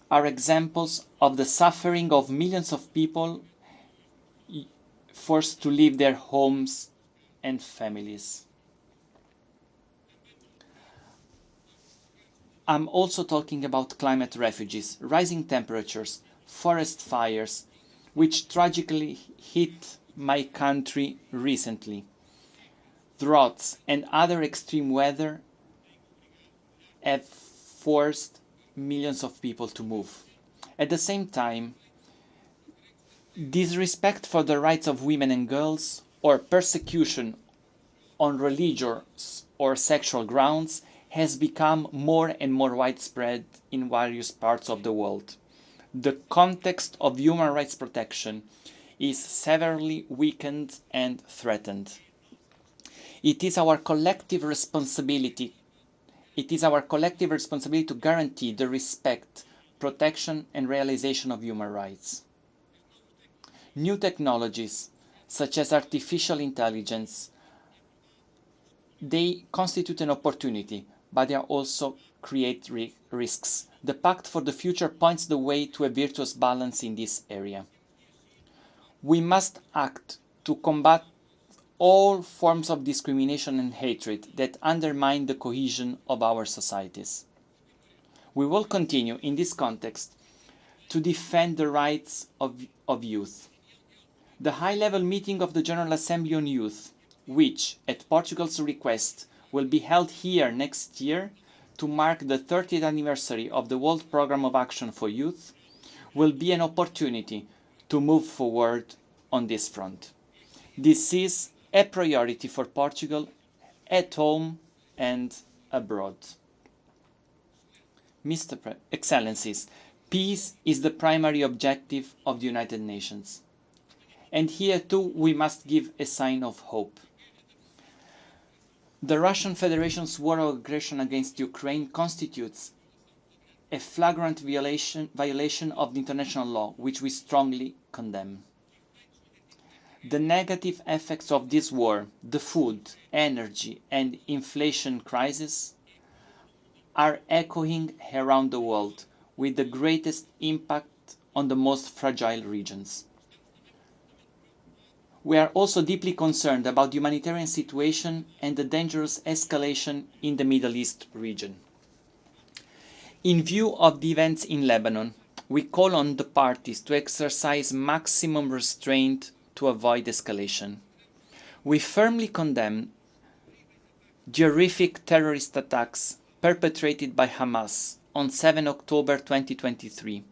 are examples of the suffering of millions of people forced to leave their homes and families. I'm also talking about climate refugees, rising temperatures, forest fires, which tragically hit my country recently. Droughts and other extreme weather have forced millions of people to move. At the same time, disrespect for the rights of women and girls, or persecution on religious or sexual grounds, has become more and more widespread in various parts of the world. The context of human rights protection is severely weakened and threatened. It is our collective responsibility to guarantee the respect, protection, and realization of human rights. New technologies, such as artificial intelligence, they constitute an opportunity, but they also create risks. The Pact for the Future points the way to a virtuous balance in this area. We must act to combat all forms of discrimination and hatred that undermine the cohesion of our societies. We will continue in this context to defend the rights of youth. The high-level meeting of the General Assembly on Youth, which, at Portugal's request, will be held here next year to mark the 30th anniversary of the World Programme of Action for Youth, will be an opportunity to move forward on this front. This is a priority for Portugal at home and abroad. Excellencies, peace is the primary objective of the United Nations. And here too we must give a sign of hope. The Russian Federation's war of aggression against Ukraine constitutes a flagrant violation of the international law, which we strongly condemn. The negative effects of this war, the food, energy, and inflation crisis, are echoing around the world with the greatest impact on the most fragile regions. We are also deeply concerned about the humanitarian situation and the dangerous escalation in the Middle East region. In view of the events in Lebanon, we call on the parties to exercise maximum restraint to avoid escalation. We firmly condemn the horrific terrorist attacks perpetrated by Hamas on 7 October 2023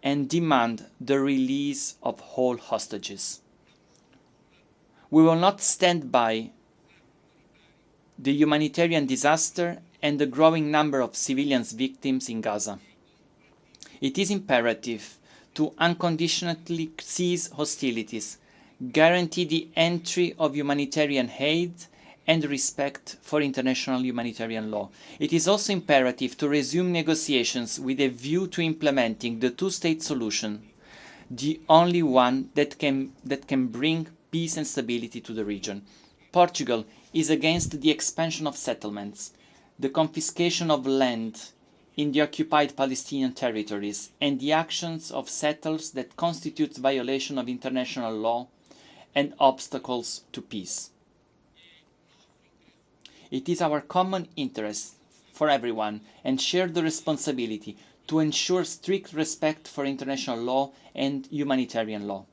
and demand the release of all hostages. We will not stand by the humanitarian disaster and the growing number of civilians victims in Gaza. It is imperative to unconditionally cease hostilities, guarantee the entry of humanitarian aid, and respect for international humanitarian law. It is also imperative to resume negotiations with a view to implementing the two-state solution, the only one that can bring peace and stability to the region. Portugal is against the expansion of settlements, the confiscation of land in the occupied Palestinian territories, and the actions of settlers that constitute violation of international law and obstacles to peace. It is our common interest for everyone and shared responsibility to ensure strict respect for international law and humanitarian law.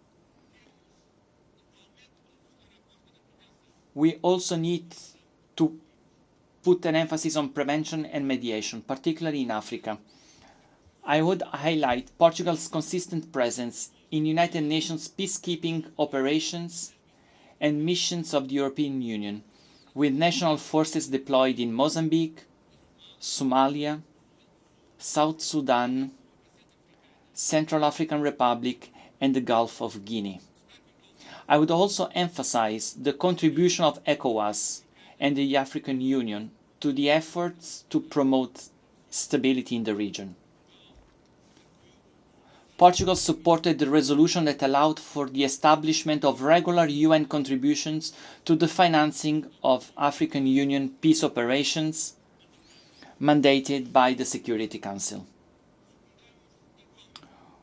We also need to put an emphasis on prevention and mediation, particularly in Africa. I would highlight Portugal's consistent presence in United Nations peacekeeping operations and missions of the European Union, with national forces deployed in Mozambique, Somalia, South Sudan, Central African Republic, and the Gulf of Guinea. I would also emphasize the contribution of ECOWAS and the African Union to the efforts to promote stability in the region. Portugal supported the resolution that allowed for the establishment of regular UN contributions to the financing of African Union peace operations mandated by the Security Council.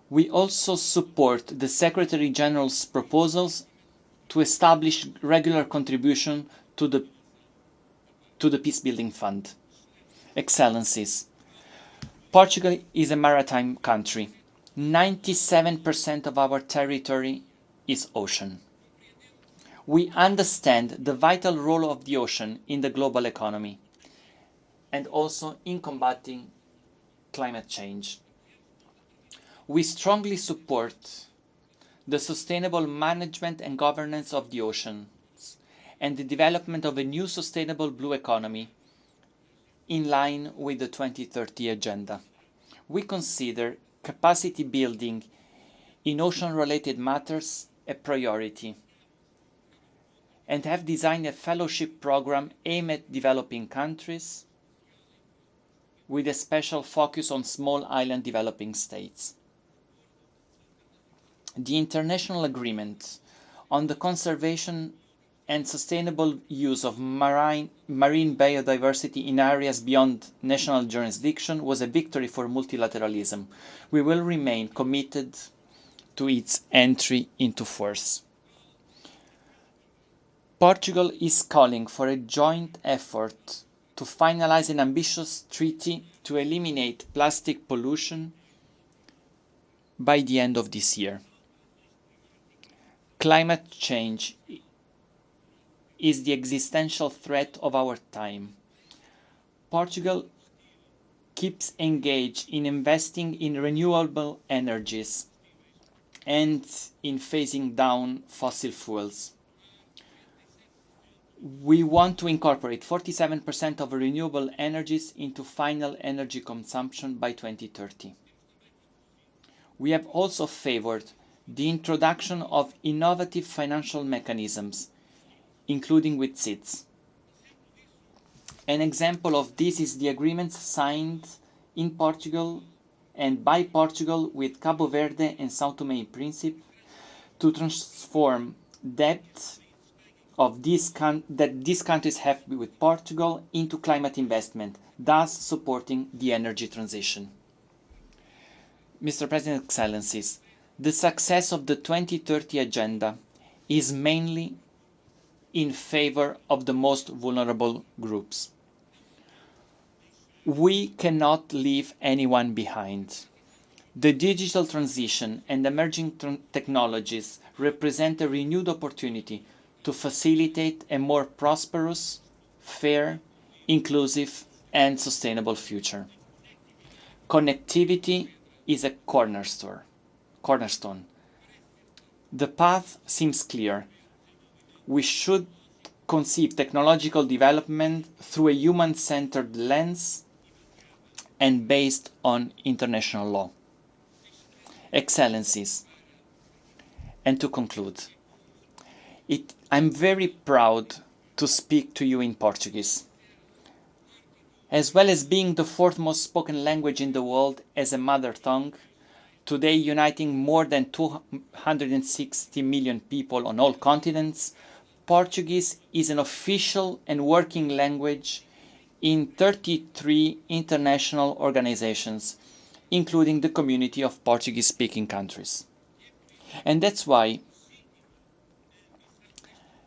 We also support the Secretary General's proposals to establish regular contribution to the Peacebuilding Fund. Excellencies, Portugal is a maritime country. 97% of our territory is ocean. We understand the vital role of the ocean in the global economy and also in combating climate change. We strongly support the sustainable management and governance of the oceans and the development of a new sustainable blue economy in line with the 2030 agenda. We consider capacity building in ocean-related matters a priority and have designed a fellowship program aimed at developing countries with a special focus on small island developing states. The international agreement on the conservation and sustainable use of marine biodiversity in areas beyond national jurisdiction was a victory for multilateralism. We will remain committed to its entry into force. Portugal is calling for a joint effort to finalize an ambitious treaty to eliminate plastic pollution by the end of this year. Climate change is the existential threat of our time. Portugal keeps engaged in investing in renewable energies and in phasing down fossil fuels. We want to incorporate 47% of renewable energies into final energy consumption by 2030. We have also favored the introduction of innovative financial mechanisms, including with SIDS. An example of this is the agreement signed in Portugal and by Portugal with Cabo Verde and São Tomé and Príncipe to transform debt of that these countries have with Portugal into climate investment, thus supporting the energy transition. Mr. President, Excellencies, the success of the 2030 agenda is mainly in favor of the most vulnerable groups. We cannot leave anyone behind. The digital transition and emerging technologies represent a renewed opportunity to facilitate a more prosperous, fair, inclusive, and sustainable future. Connectivity is a cornerstone. The path seems clear. We should conceive technological development through a human-centered lens and based on international law. Excellencies, and to conclude, I'm very proud to speak to you in Portuguese. As well as being the fourth most spoken language in the world as a mother tongue, today uniting more than 260 million people on all continents, Portuguese is an official and working language in 33 international organizations, including the community of Portuguese-speaking countries. And that's why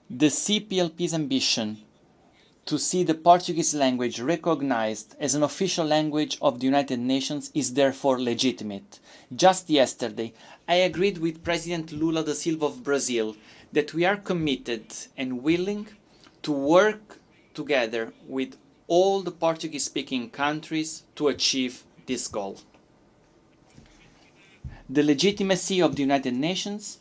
the CPLP's ambition to see the Portuguese language recognized as an official language of the United Nations is therefore legitimate. Just yesterday, I agreed with President Lula da Silva of Brazil that we are committed and willing to work together with all the Portuguese-speaking countries to achieve this goal. The legitimacy of the United Nations,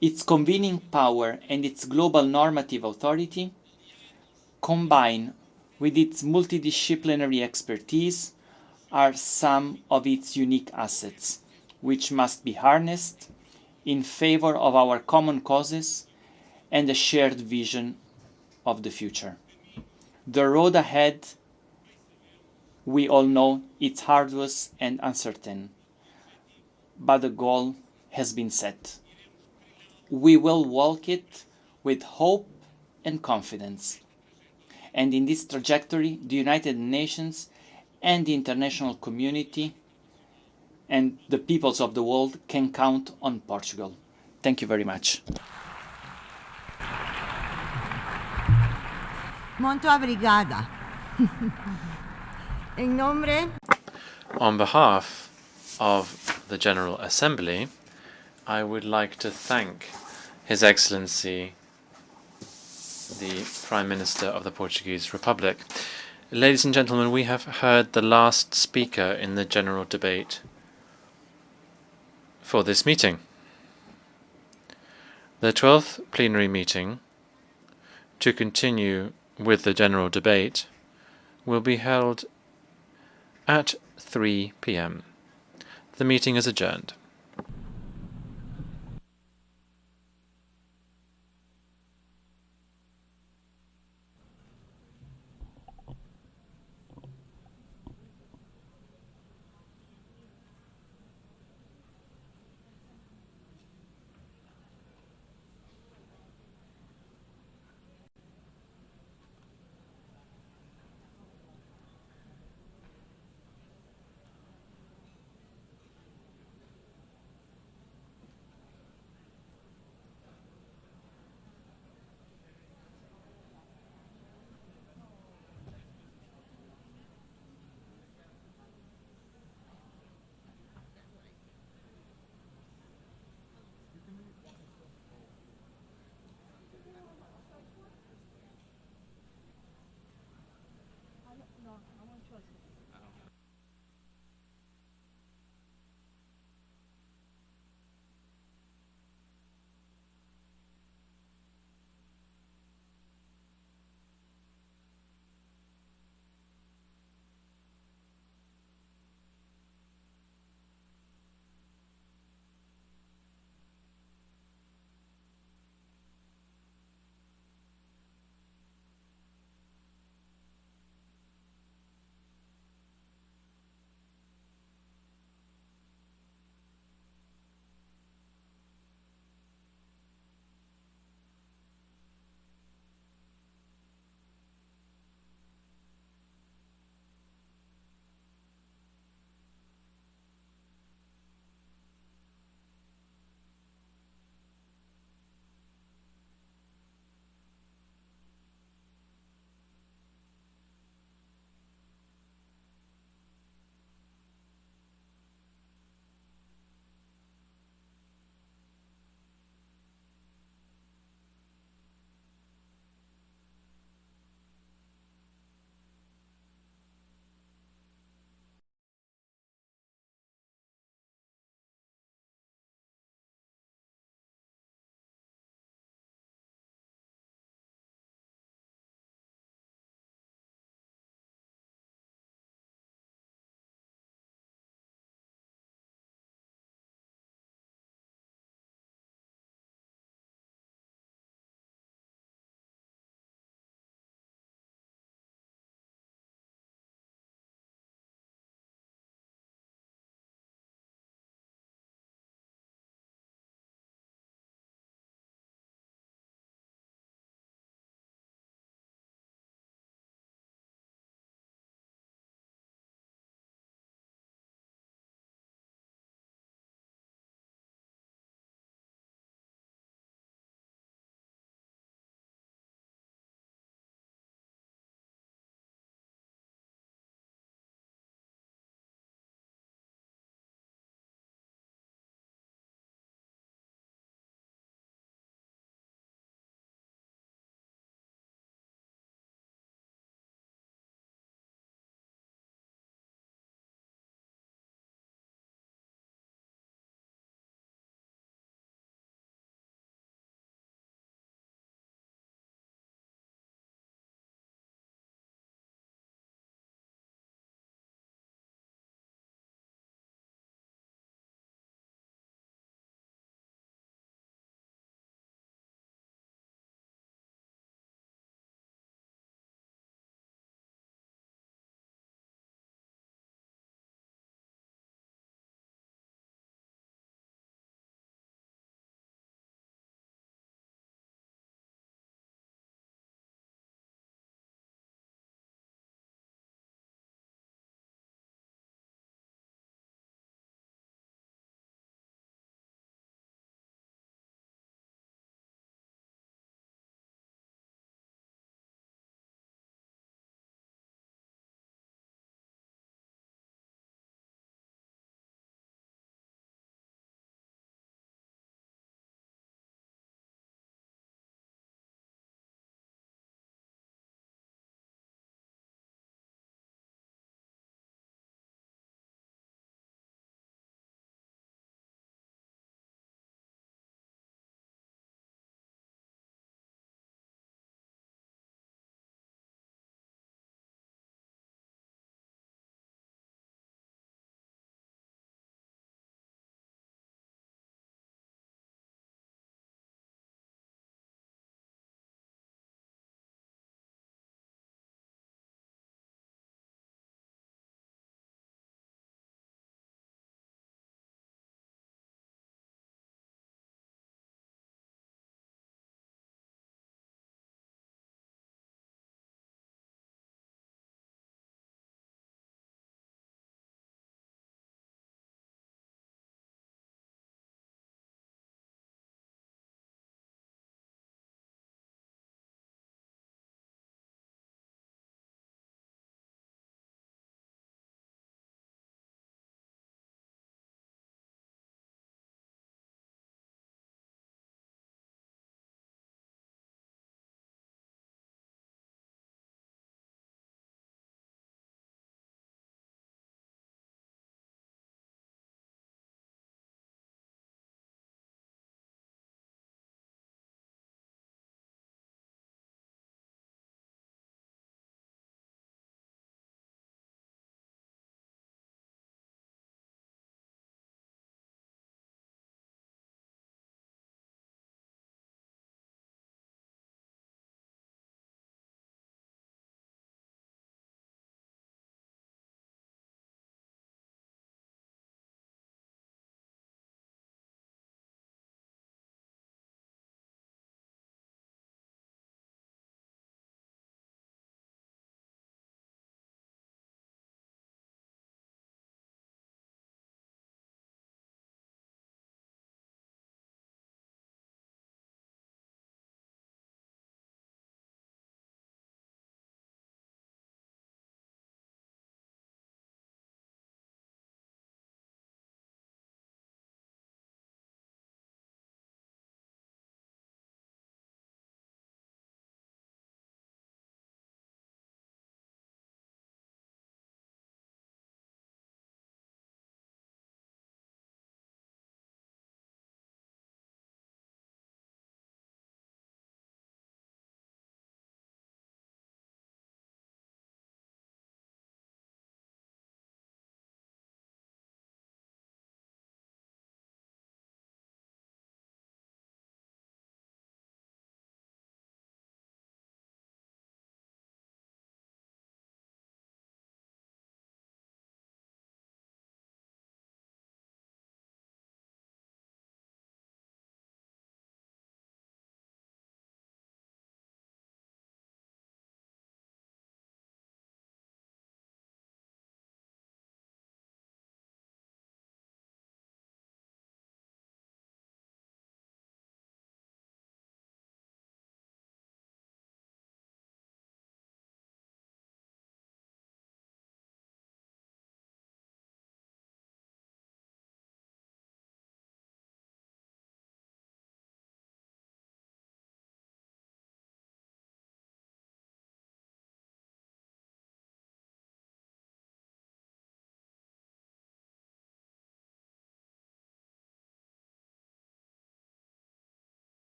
its convening power and its global normative authority, combined with its multidisciplinary expertise, are some of its unique assets, which must be harnessed in favor of our common causes and a shared vision of the future. The road ahead, we all know, it's arduous and uncertain, but the goal has been set. We will walk it with hope and confidence. And in this trajectory, the United Nations and the international community and the peoples of the world can count on Portugal. Thank you very much. Muito obrigada. En nombre... On behalf of the General Assembly, I would like to thank His Excellency the Prime Minister of the Portuguese Republic. Ladies and gentlemen, we have heard the last speaker in the general debate for this meeting. The 12th plenary meeting, to continue with the general debate, will be held at 3 p.m. The meeting is adjourned.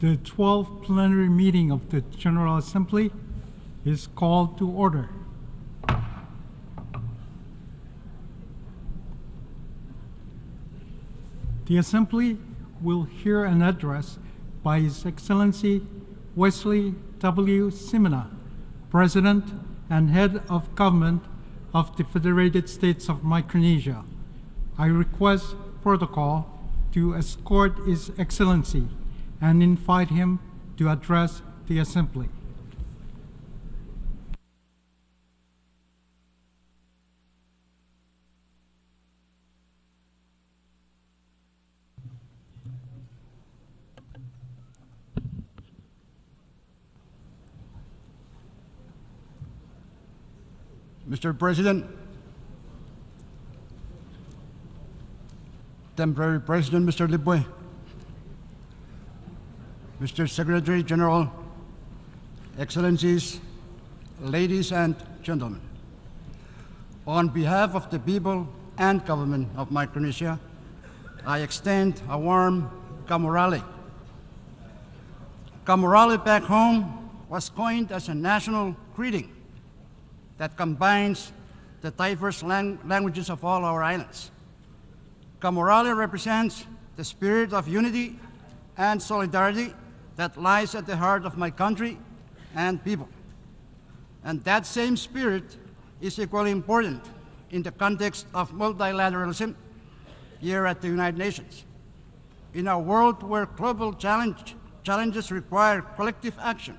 The 12th plenary meeting of the General Assembly is called to order. The Assembly will hear an address by His Excellency Wesley W. Simina, President and Head of Government of the Federated States of Micronesia. I request protocol to escort His Excellency and invite him to address the Assembly. Mr. President, Temporary President Mr. Libwe, Mr. Secretary General, Excellencies, ladies and gentlemen, on behalf of the people and government of Micronesia, I extend a warm Kamorale. Kamorale back home was coined as a national greeting that combines the diverse languages of all our islands. Kamorale represents the spirit of unity and solidarity that lies at the heart of my country and people. And that same spirit is equally important in the context of multilateralism here at the United Nations. In a world where global challenges require collective action,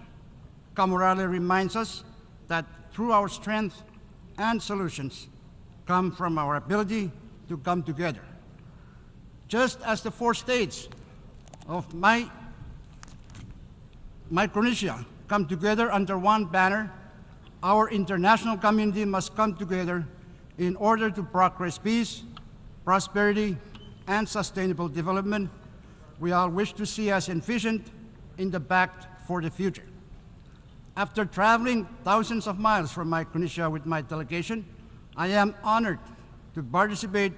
Kamorale reminds us that through our strength and solutions come from our ability to come together. Just as the 4 states of Micronesia come together under one banner, our international community must come together in order to progress peace, prosperity, and sustainable development we all wish to see as envisioned in the Pact for the Future. After traveling thousands of miles from Micronesia with my delegation, I am honored to participate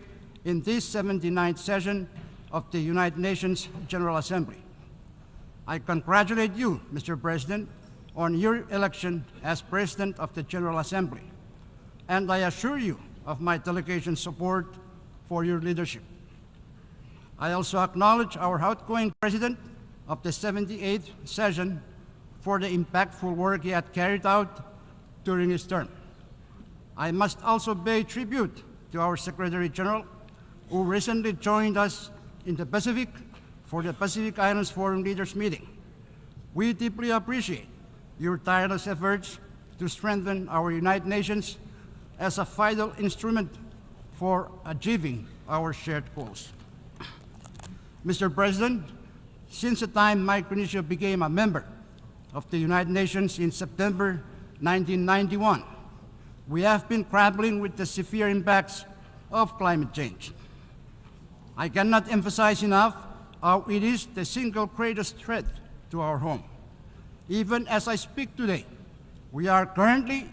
in this 79th session of the United Nations General Assembly. I congratulate you, Mr. President, on your election as President of the General Assembly, and I assure you of my delegation's support for your leadership. I also acknowledge our outgoing President of the 78th session for the impactful work he had carried out during his term. I must also pay tribute to our Secretary General, who recently joined us in the Pacific for the Pacific Islands Forum Leaders Meeting. We deeply appreciate your tireless efforts to strengthen our United Nations as a vital instrument for achieving our shared goals. Mr. President, since the time Micronesia became a member of the United Nations in September 1991, we have been grappling with the severe impacts of climate change. I cannot emphasize enough how it is the single greatest threat to our home. Even as I speak today, we are currently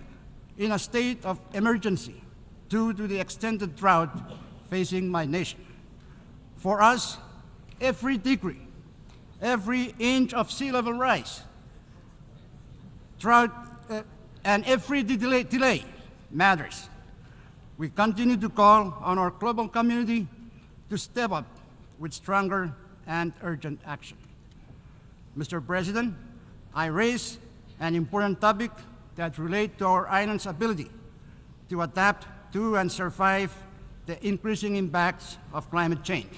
in a state of emergency due to the extended drought facing my nation. For us, every degree, every inch of sea level rise, drought, and every delay matters. We continue to call on our global community to step up with stronger and urgent action. Mr. President, I raise an important topic that relates to our island's ability to adapt to and survive the increasing impacts of climate change.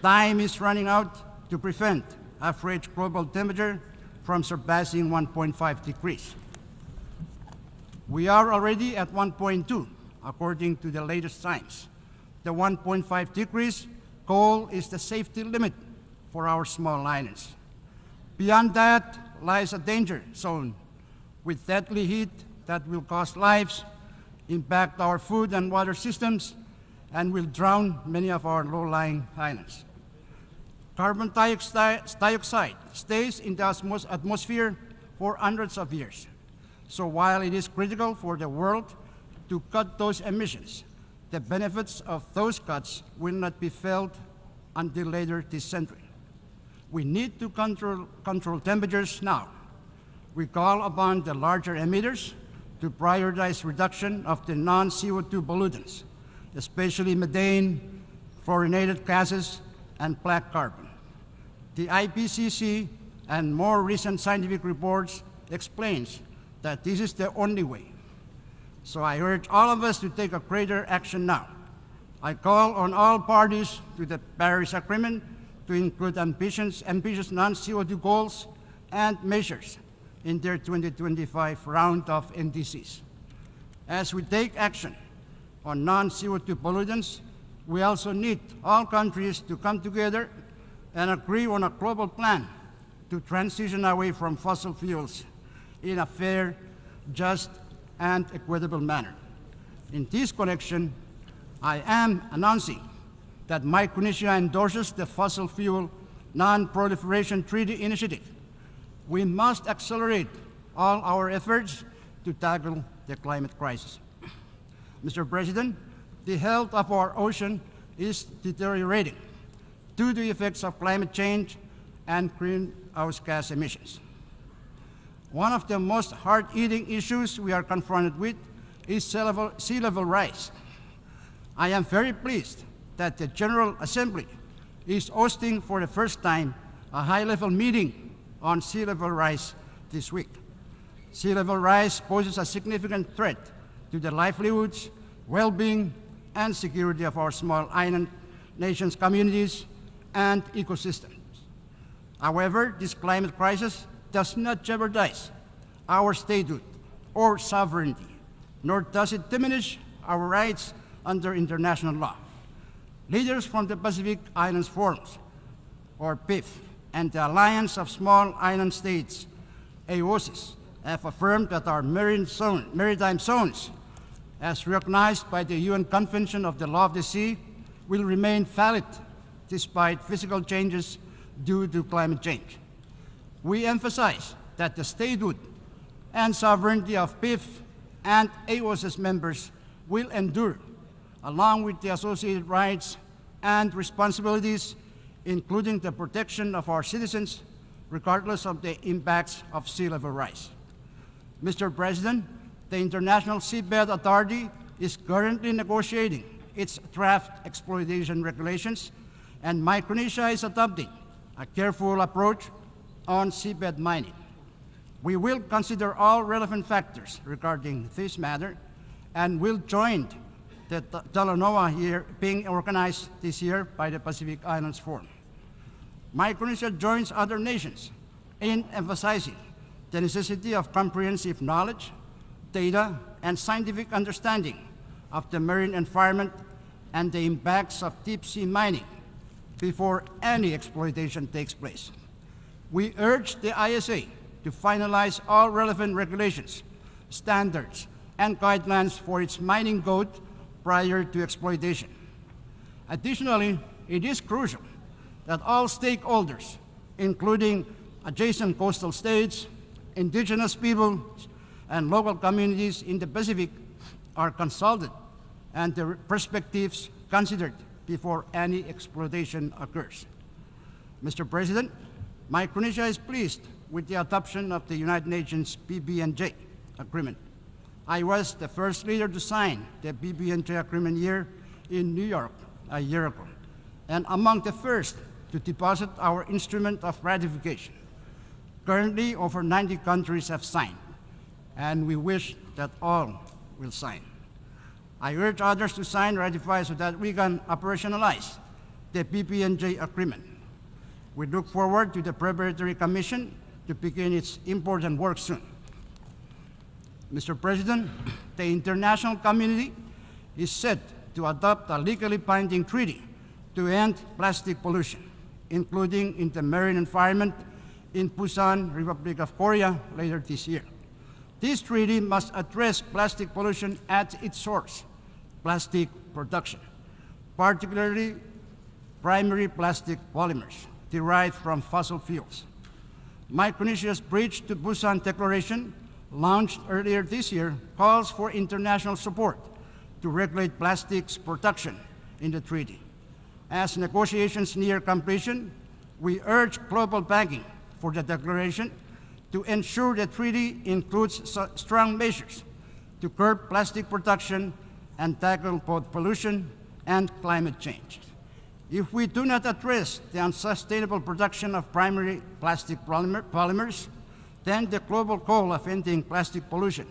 Time is running out to prevent average global temperature from surpassing 1.5 degrees. We are already at 1.2, according to the latest science. The 1.5 degrees goal is the safety limit for our small islands. Beyond that lies a danger zone with deadly heat that will cost lives, impact our food and water systems, and will drown many of our low-lying islands. Carbon dioxide stays in the atmosphere for hundreds of years. So while it is critical for the world to cut those emissions, the benefits of those cuts will not be felt until later this century. We need to control temperatures now. We call upon the larger emitters to prioritize reduction of the non-CO2 pollutants, especially methane, fluorinated gases, and black carbon. The IPCC and more recent scientific reports explains that this is the only way. So I urge all of us to take a greater action now. I call on all parties to the Paris Agreement to include ambitious non-CO2 goals and measures in their 2025 round of NDCs. As we take action on non-CO2 pollutants, we also need all countries to come together and agree on a global plan to transition away from fossil fuels in a fair, just, and equitable manner. In this connection, I am announcing that Micronesia endorses the Fossil Fuel Non-Proliferation Treaty Initiative. We must accelerate all our efforts to tackle the climate crisis. Mr. President, the health of our ocean is deteriorating due to the effects of climate change and greenhouse gas emissions. One of the most hard-hitting issues we are confronted with is sea level rise. I am very pleased that the General Assembly is hosting for the first time a high-level meeting on sea level rise this week. Sea level rise poses a significant threat to the livelihoods, well-being, and security of our small island nations, communities, and ecosystems. However, this climate crisis does not jeopardize our statehood or sovereignty, nor does it diminish our rights under international law. Leaders from the Pacific Islands Forums, or PIF, and the Alliance of Small Island States, AOSIS, have affirmed that our maritime zones, as recognized by the UN Convention of the Law of the Sea, will remain valid despite physical changes due to climate change. We emphasize that the statehood and sovereignty of PIF and AOSIS members will endure, along with the associated rights and responsibilities, including the protection of our citizens, regardless of the impacts of sea level rise. Mr. President, the International Seabed Authority is currently negotiating its draft exploitation regulations, and Micronesia is adopting a careful approach on seabed mining. We will consider all relevant factors regarding this matter and will join the Talanoa here being organized this year by the Pacific Islands Forum. Micronesia joins other nations in emphasizing the necessity of comprehensive knowledge, data, and scientific understanding of the marine environment and the impacts of deep-sea mining before any exploitation takes place. We urge the ISA to finalize all relevant regulations, standards, and guidelines for its mining code prior to exploitation. Additionally, it is crucial that all stakeholders, including adjacent coastal states, indigenous people, and local communities in the Pacific, are consulted and their perspectives considered before any exploitation occurs. Mr. President, Micronesia is pleased with the adoption of the United Nations PB&J agreement. I was the first leader to sign the PB&J agreement here in New York a year ago, and among the first to deposit our instrument of ratification. Currently, over 90 countries have signed, and we wish that all will sign. I urge others to sign and ratify so that we can operationalize the PB&J agreement. We look forward to the preparatory commission to begin its important work soon. Mr. President, the international community is set to adopt a legally binding treaty to end plastic pollution, including in the marine environment in Busan, Republic of Korea, later this year. This treaty must address plastic pollution at its source, plastic production, particularly primary plastic polymers derived from fossil fuels. Micronesia's bridge to Busan Declaration, launched earlier this year, calls for international support to regulate plastics production in the treaty. As negotiations near completion, We urge global backing for the declaration to ensure the treaty includes strong measures to curb plastic production and tackle both pollution and climate change. If we do not address the unsustainable production of primary plastic polymers, then the global goal of ending plastic pollution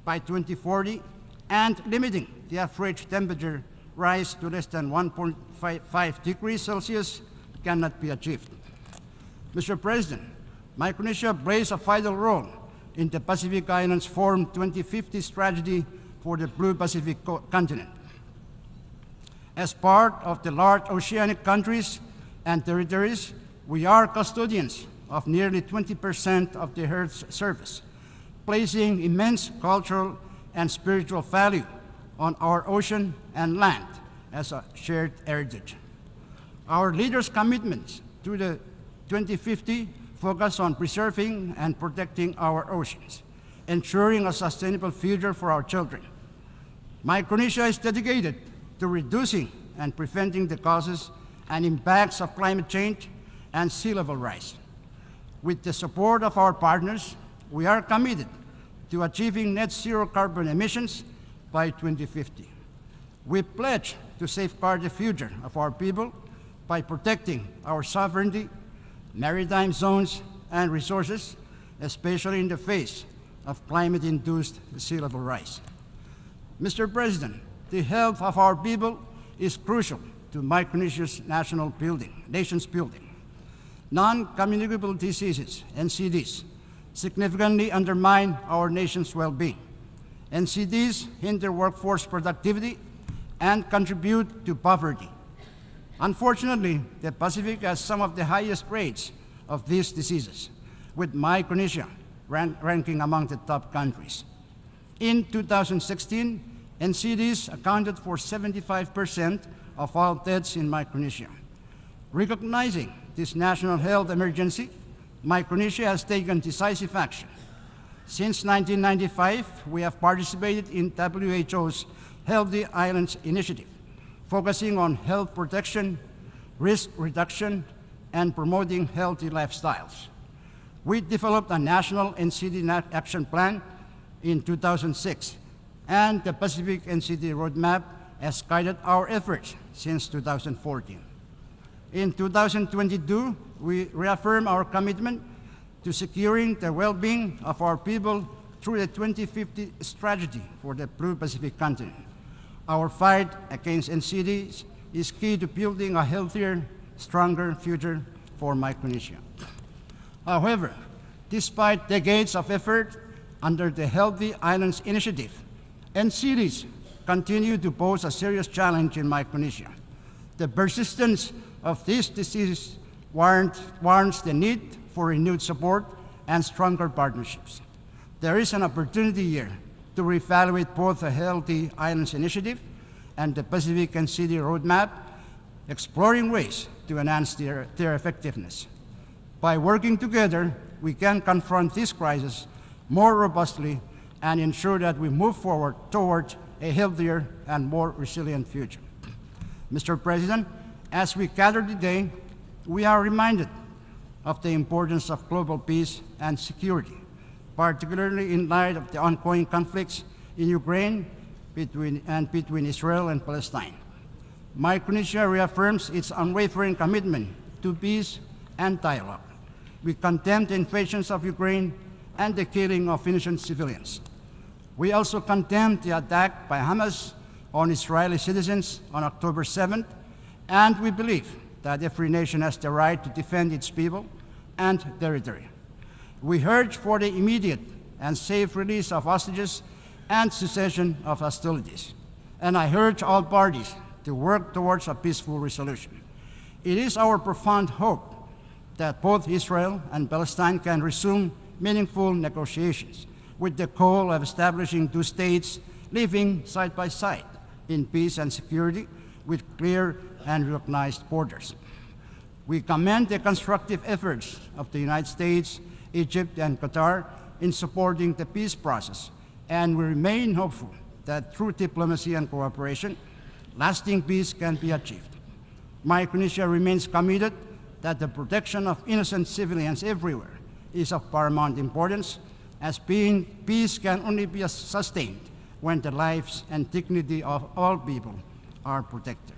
by 2040 and limiting the average temperature rise to less than 1.5 degrees Celsius cannot be achieved. Mr. President, Micronesia plays a vital role in the Pacific Islands Forum 2050 strategy for the Blue Pacific continent. As part of the large oceanic countries and territories, we are custodians of nearly 20% of the Earth's surface, placing immense cultural and spiritual value on our ocean and land as a shared heritage. Our leaders' commitments to the 2050 focus on preserving and protecting our oceans, ensuring a sustainable future for our children. Micronesia is dedicated to reducing and preventing the causes and impacts of climate change and sea level rise. With the support of our partners, we are committed to achieving net zero carbon emissions by 2050. We pledge to safeguard the future of our people by protecting our sovereignty, maritime zones, and resources, especially in the face of climate-induced sea level rise. Mr. President, the health of our people is crucial to Micronesia's nation's building. Non-communicable diseases, NCDs, significantly undermine our nation's well-being. NCDs hinder workforce productivity and contribute to poverty. Unfortunately, the Pacific has some of the highest rates of these diseases, with Micronesia ranking among the top countries. In 2016, NCDs accounted for 75% of all deaths in Micronesia. Recognizing this national health emergency, Micronesia has taken decisive action. Since 1995, we have participated in WHO's Healthy Islands Initiative, focusing on health protection, risk reduction, and promoting healthy lifestyles. We developed a national NCD action plan in 2006, and the Pacific NCD roadmap has guided our efforts since 2014. In 2022, we reaffirm our commitment to securing the well-being of our people through the 2050 strategy for the Blue Pacific continent. Our fight against NCDs is key to building a healthier, stronger future for Micronesia. However, despite decades of effort under the Healthy Islands Initiative, NCDs continue to pose a serious challenge in Micronesia. The persistence of this disease warrants the need for renewed support and stronger partnerships. There is an opportunity here to reevaluate both the Healthy Islands Initiative and the Pacific NCD roadmap, exploring ways to enhance their effectiveness. By working together, we can confront this crisis more robustly and ensure that we move forward towards a healthier and more resilient future. Mr. President, as we gather today, we are reminded of the importance of global peace and security, particularly in light of the ongoing conflicts in Ukraine between Israel and Palestine. Micronesia reaffirms its unwavering commitment to peace and dialogue. We condemn the invasions of Ukraine and the killing of innocent civilians. We also condemn the attack by Hamas on Israeli citizens on October 7th, and we believe that every nation has the right to defend its people and territory. We urge for the immediate and safe release of hostages and cessation of hostilities. And I urge all parties to work towards a peaceful resolution. It is our profound hope that both Israel and Palestine can resume meaningful negotiations with the goal of establishing two states living side by side in peace and security with clear and recognized borders. We commend the constructive efforts of the United States, Egypt, and Qatar in supporting the peace process, and we remain hopeful that through diplomacy and cooperation, lasting peace can be achieved. Micronesia remains committed that the protection of innocent civilians everywhere is of paramount importance, as peace can only be sustained when the lives and dignity of all people are protected.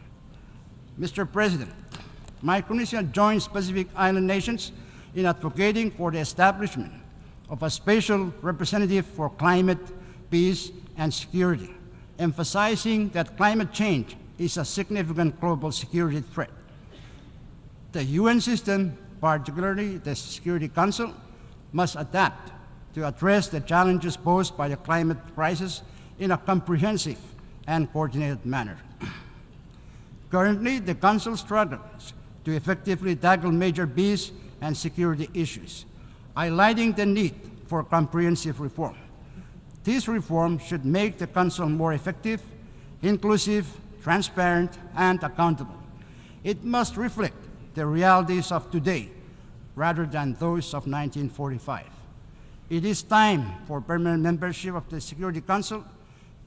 Mr. President, Micronesia joins Pacific Island nations in advocating for the establishment of a special representative for climate, peace, and security, emphasizing that climate change is a significant global security threat. The UN system, particularly the Security Council, must adapt to address the challenges posed by the climate crisis in a comprehensive and coordinated manner. Currently, the Council struggles to effectively tackle major peace and security issues, highlighting the need for comprehensive reform. This reform should make the Council more effective, inclusive, transparent, and accountable. It must reflect the realities of today rather than those of 1945. It is time for permanent membership of the Security Council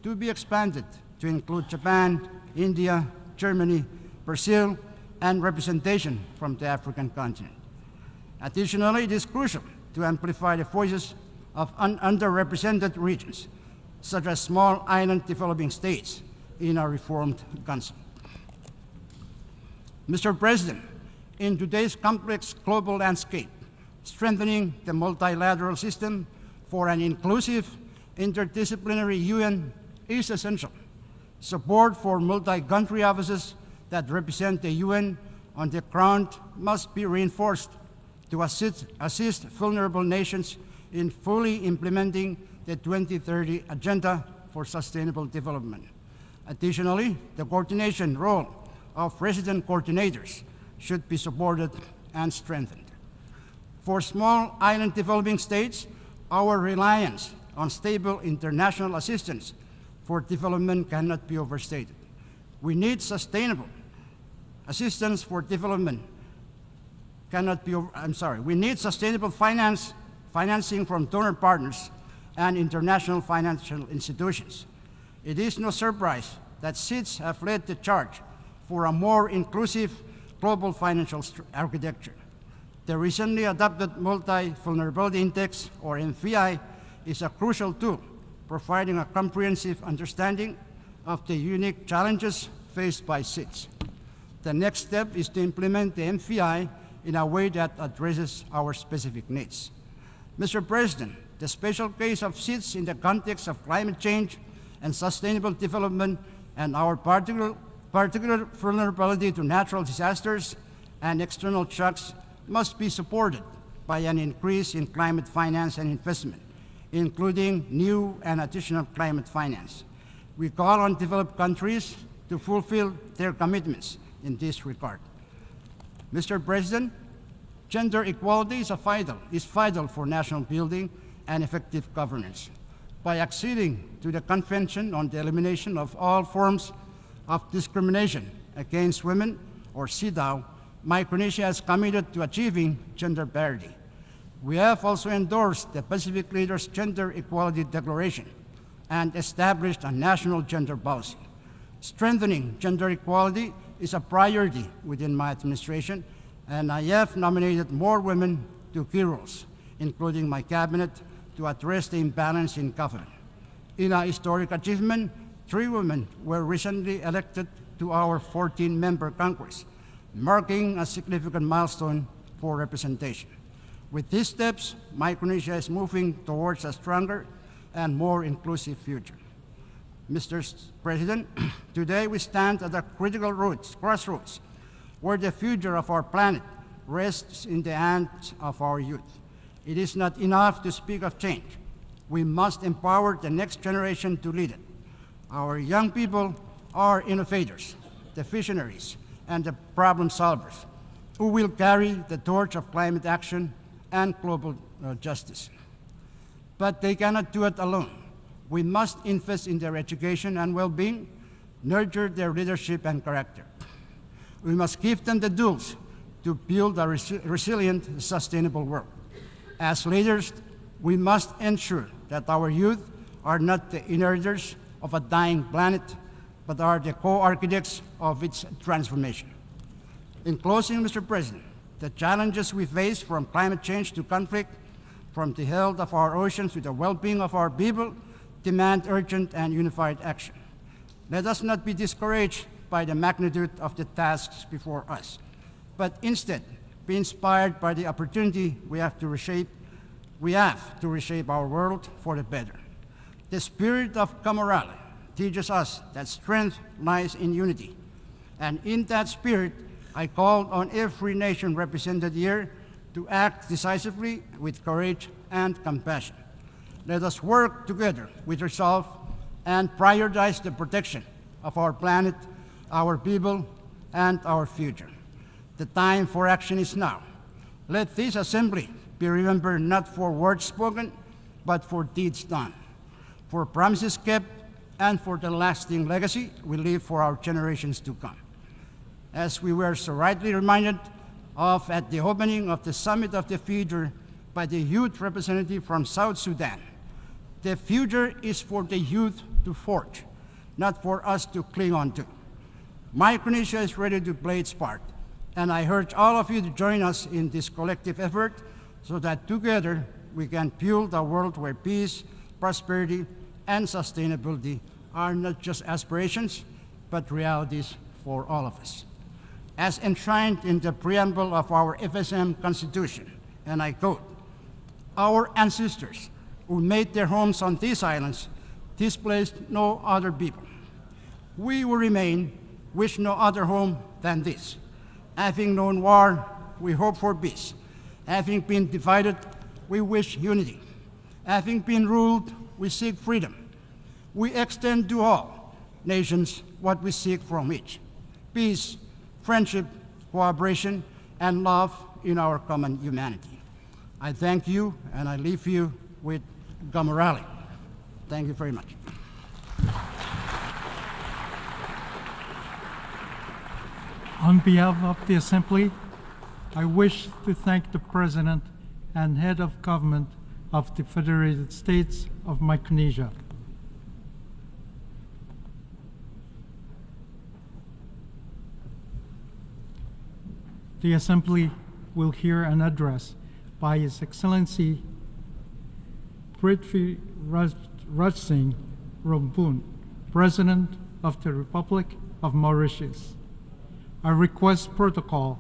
to be expanded to include Japan, India, Germany, Brazil, and representation from the African continent. Additionally, it is crucial to amplify the voices of underrepresented regions, such as small island developing states, in a reformed council. Mr. President, in today's complex global landscape, strengthening the multilateral system for an inclusive, interdisciplinary UN is essential. Support for multi-country offices that represent the UN on the ground must be reinforced to assist vulnerable nations in fully implementing the 2030 Agenda for Sustainable Development. Additionally, the coordination role of resident coordinators should be supported and strengthened. For small island developing states, our reliance on stable international assistance for development cannot be overstated. We need sustainable assistance for development we need sustainable financing from donor partners and international financial institutions. It is no surprise that SIDS have led the charge for a more inclusive global financial architecture. The recently adopted Multi-Vulnerability Index, or MVI, is a crucial tool, providing a comprehensive understanding of the unique challenges faced by SIDS. The next step is to implement the MVI in a way that addresses our specific needs. Mr. President, the special case of SIDS in the context of climate change and sustainable development and our particular vulnerability to natural disasters and external shocks must be supported by an increase in climate finance and investment, including new and additional climate finance. We call on developed countries to fulfill their commitments in this regard. Mr. President, gender equality is vital for national building and effective governance. By acceding to the Convention on the Elimination of All Forms of Discrimination Against Women, or CEDAW, Micronesia is committed to achieving gender parity. We have also endorsed the Pacific Leaders' Gender Equality Declaration and established a national gender policy. Strengthening gender equality is a priority within my administration, and I have nominated more women to key roles, including my cabinet, to address the imbalance in government. In a historic achievement, 3 women were recently elected to our 14-member Congress, marking a significant milestone for representation. With these steps, Micronesia is moving towards a stronger and more inclusive future. Mr. President, today we stand at a critical crossroads where the future of our planet rests in the hands of our youth. It is not enough to speak of change. We must empower the next generation to lead it. Our young people are innovators, the visionaries, and the problem solvers who will carry the torch of climate action and global justice. But they cannot do it alone. We must invest in their education and well-being, nurture their leadership and character. We must give them the tools to build a resilient, sustainable world. As leaders, we must ensure that our youth are not the inheritors of a dying planet, but are the co-architects of its transformation. In closing, Mr. President, The challenges we face, from climate change to conflict, from the health of our oceans to the well-being of our people, demand urgent and unified action. Let us not be discouraged by the magnitude of the tasks before us, but instead be inspired by the opportunity we have to reshape our world for the better. The spirit of camaraderie teaches us that strength lies in unity. And in that spirit, I call on every nation represented here to act decisively with courage and compassion. Let us work together with resolve and prioritize the protection of our planet, our people, and our future. The time for action is now. Let this assembly be remembered not for words spoken, but for deeds done, for promises kept, and for the lasting legacy we leave for our generations to come. As we were so rightly reminded of at the opening of the Summit of the Future by the youth representative from South Sudan, the future is for the youth to forge, not for us to cling on to. Micronesia is ready to play its part, and I urge all of you to join us in this collective effort so that together we can build a world where peace, prosperity, and sustainability are not just aspirations, but realities for all of us. As enshrined in the preamble of our FSM Constitution, and I quote, "Our ancestors who made their homes on these islands displaced no other people. We who remain wish no other home than this. Having known war, we hope for peace. Having been divided, we wish unity. Having been ruled, we seek freedom. We extend to all nations what we seek from each: peace, friendship, cooperation, and love in our common humanity." I thank you, and I leave you with camaraderie. Thank you very much. On behalf of the Assembly, I wish to thank the President and Head of Government of the Federated States of Micronesia. The Assembly will hear an address by His Excellency Prithvirajsing Roopun, President of the Republic of Mauritius. I request protocol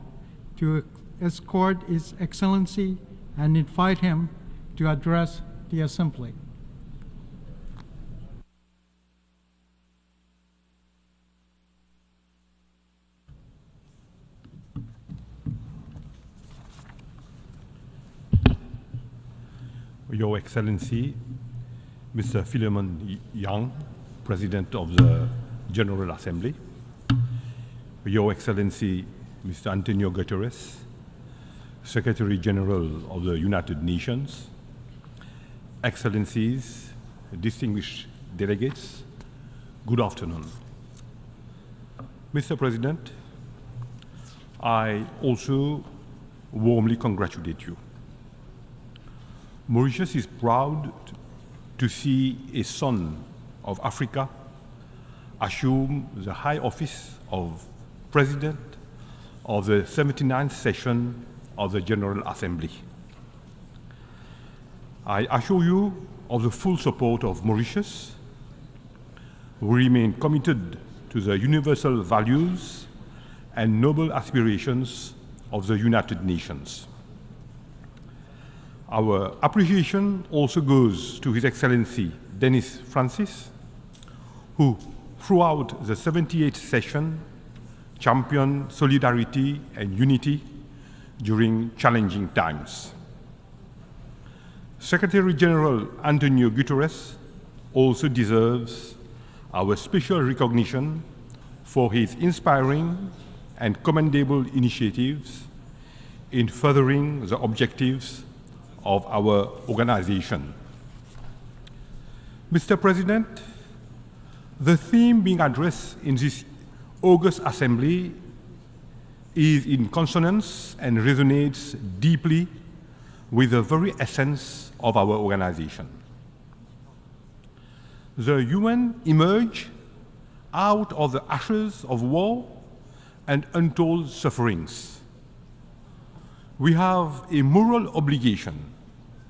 to escort His Excellency and invite him to address the Assembly. Your Excellency, Mr. Philemon Yang, President of the General Assembly, Your Excellency, Mr. Antonio Guterres, Secretary General of the United Nations, Excellencies, distinguished delegates, good afternoon. Mr. President, I also warmly congratulate you. Mauritius is proud to see a son of Africa assume the high office of President of the 79th session of the General Assembly. I assure you of the full support of Mauritius. We remain committed to the universal values and noble aspirations of the United Nations. Our appreciation also goes to His Excellency Denis Francis, who throughout the 78th session championed solidarity and unity during challenging times. Secretary General Antonio Guterres also deserves our special recognition for his inspiring and commendable initiatives in furthering the objectives of our organization. Mr. President, the theme being addressed in this August Assembly is in consonance and resonates deeply with the very essence of our organization. The UN emerged out of the ashes of war and untold sufferings. we have a moral obligation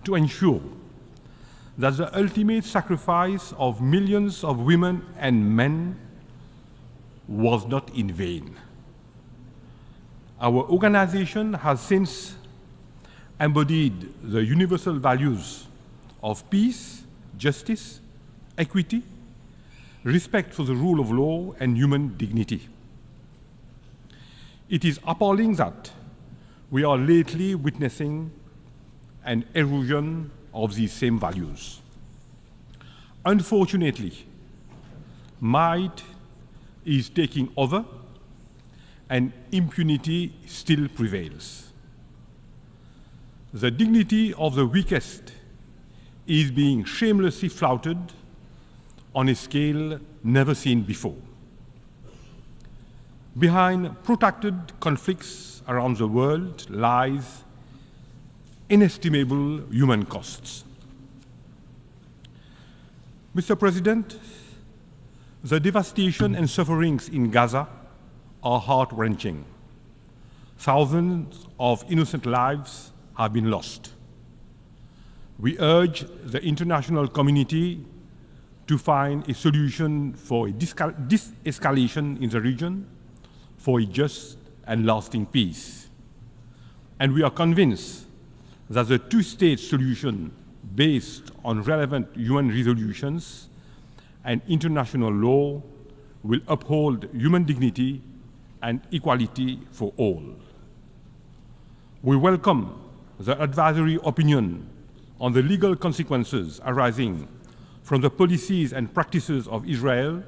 to ensure that the ultimate sacrifice of millions of women and men was not in vain. Our organization has since embodied the universal values of peace, justice, equity, respect for the rule of law, and human dignity. It is appalling that we are lately witnessing an erosion of these same values. Unfortunately, might is taking over and impunity still prevails. The dignity of the weakest is being shamelessly flouted on a scale never seen before. Behind protracted conflicts around the world lies inestimable human costs. Mr. President, the devastation and sufferings in Gaza are heart-wrenching. Thousands of innocent lives have been lost. We urge the international community to find a solution for a de-escalation in the region, for a just and lasting peace. And we are convinced that the two-state solution based on relevant UN resolutions and international law will uphold human dignity and equality for all. We welcome the advisory opinion on the legal consequences arising from the policies and practices of Israel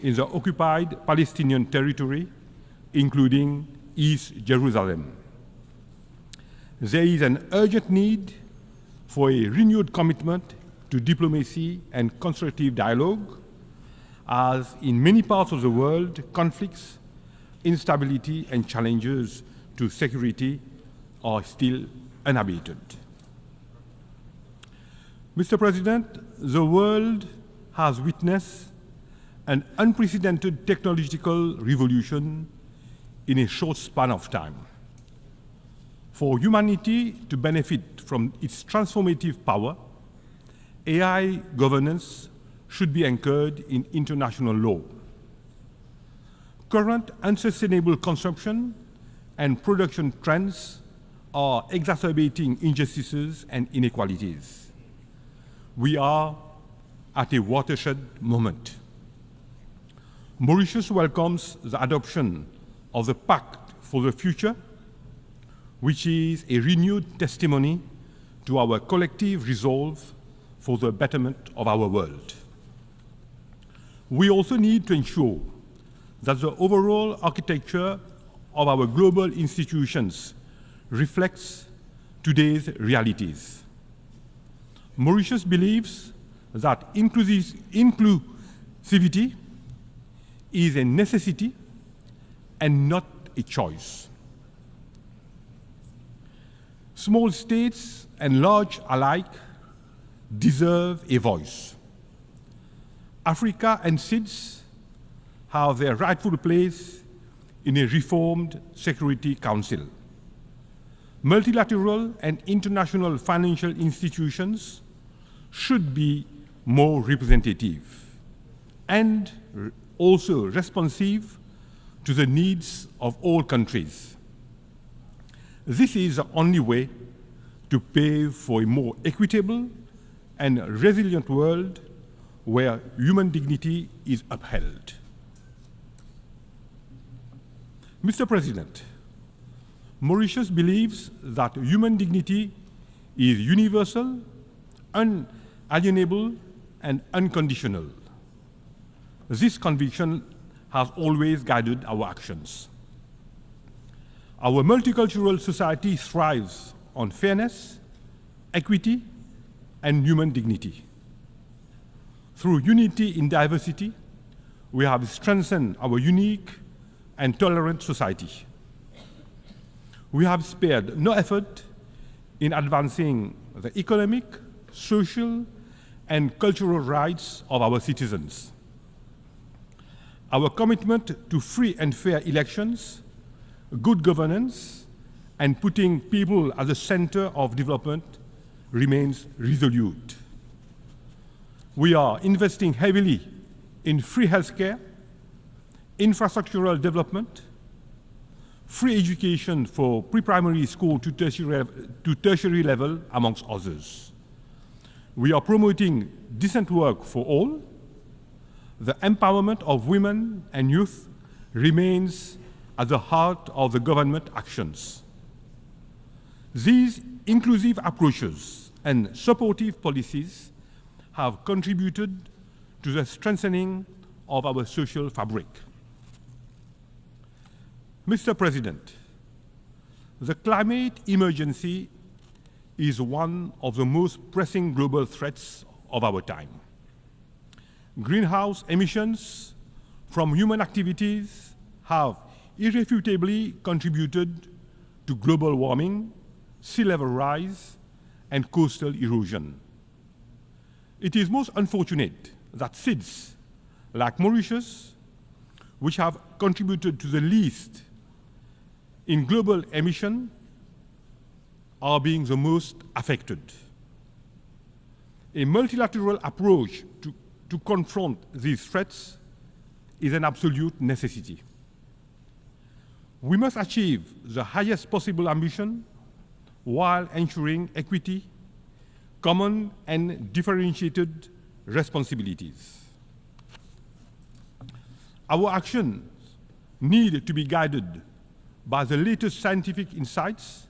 in the occupied Palestinian territory, including East Jerusalem. There is an urgent need for a renewed commitment to diplomacy and constructive dialogue, as in many parts of the world, conflicts, instability, and challenges to security are still unabated. Mr. President, the world has witnessed an unprecedented technological revolution in a short span of time. For humanity to benefit from its transformative power, AI governance should be anchored in international law. Current unsustainable consumption and production trends are exacerbating injustices and inequalities. We are at a watershed moment. Mauritius welcomes the adoption of the Pact for the Future, which is a renewed testimony to our collective resolve for the betterment of our world. We also need to ensure that the overall architecture of our global institutions reflects today's realities. Mauritius believes that inclusivity is a necessity and not a choice. Small states and large alike deserve a voice. Africa and SIDS have their rightful place in a reformed Security Council. Multilateral and international financial institutions should be more representative and also responsive to the needs of all countries. This is the only way to pave for a more equitable and resilient world where human dignity is upheld. Mr. President, Mauritius believes that human dignity is universal, unalienable, and unconditional. This conviction has always guided our actions. Our multicultural society thrives on fairness, equity, and human dignity. Through unity in diversity, we have strengthened our unique and tolerant society. We have spared no effort in advancing the economic, social, and cultural rights of our citizens. Our commitment to free and fair elections, good governance, and putting people at the center of development remains resolute. We are investing heavily in free healthcare, infrastructural development, free education for pre-primary school to tertiary level, amongst others. We are promoting decent work for all. The empowerment of women and youth remains at the heart of the government actions. These inclusive approaches and supportive policies have contributed to the strengthening of our social fabric. Mr. President, the climate emergency is one of the most pressing global threats of our time. Greenhouse emissions from human activities have irrefutably contributed to global warming, sea level rise, and coastal erosion. It is most unfortunate that SIDS, like Mauritius, which have contributed to the least in global emission, are being the most affected. A multilateral approach to confront these threats is an absolute necessity. We must achieve the highest possible ambition while ensuring equity, common and differentiated responsibilities. Our actions need to be guided by the latest scientific insights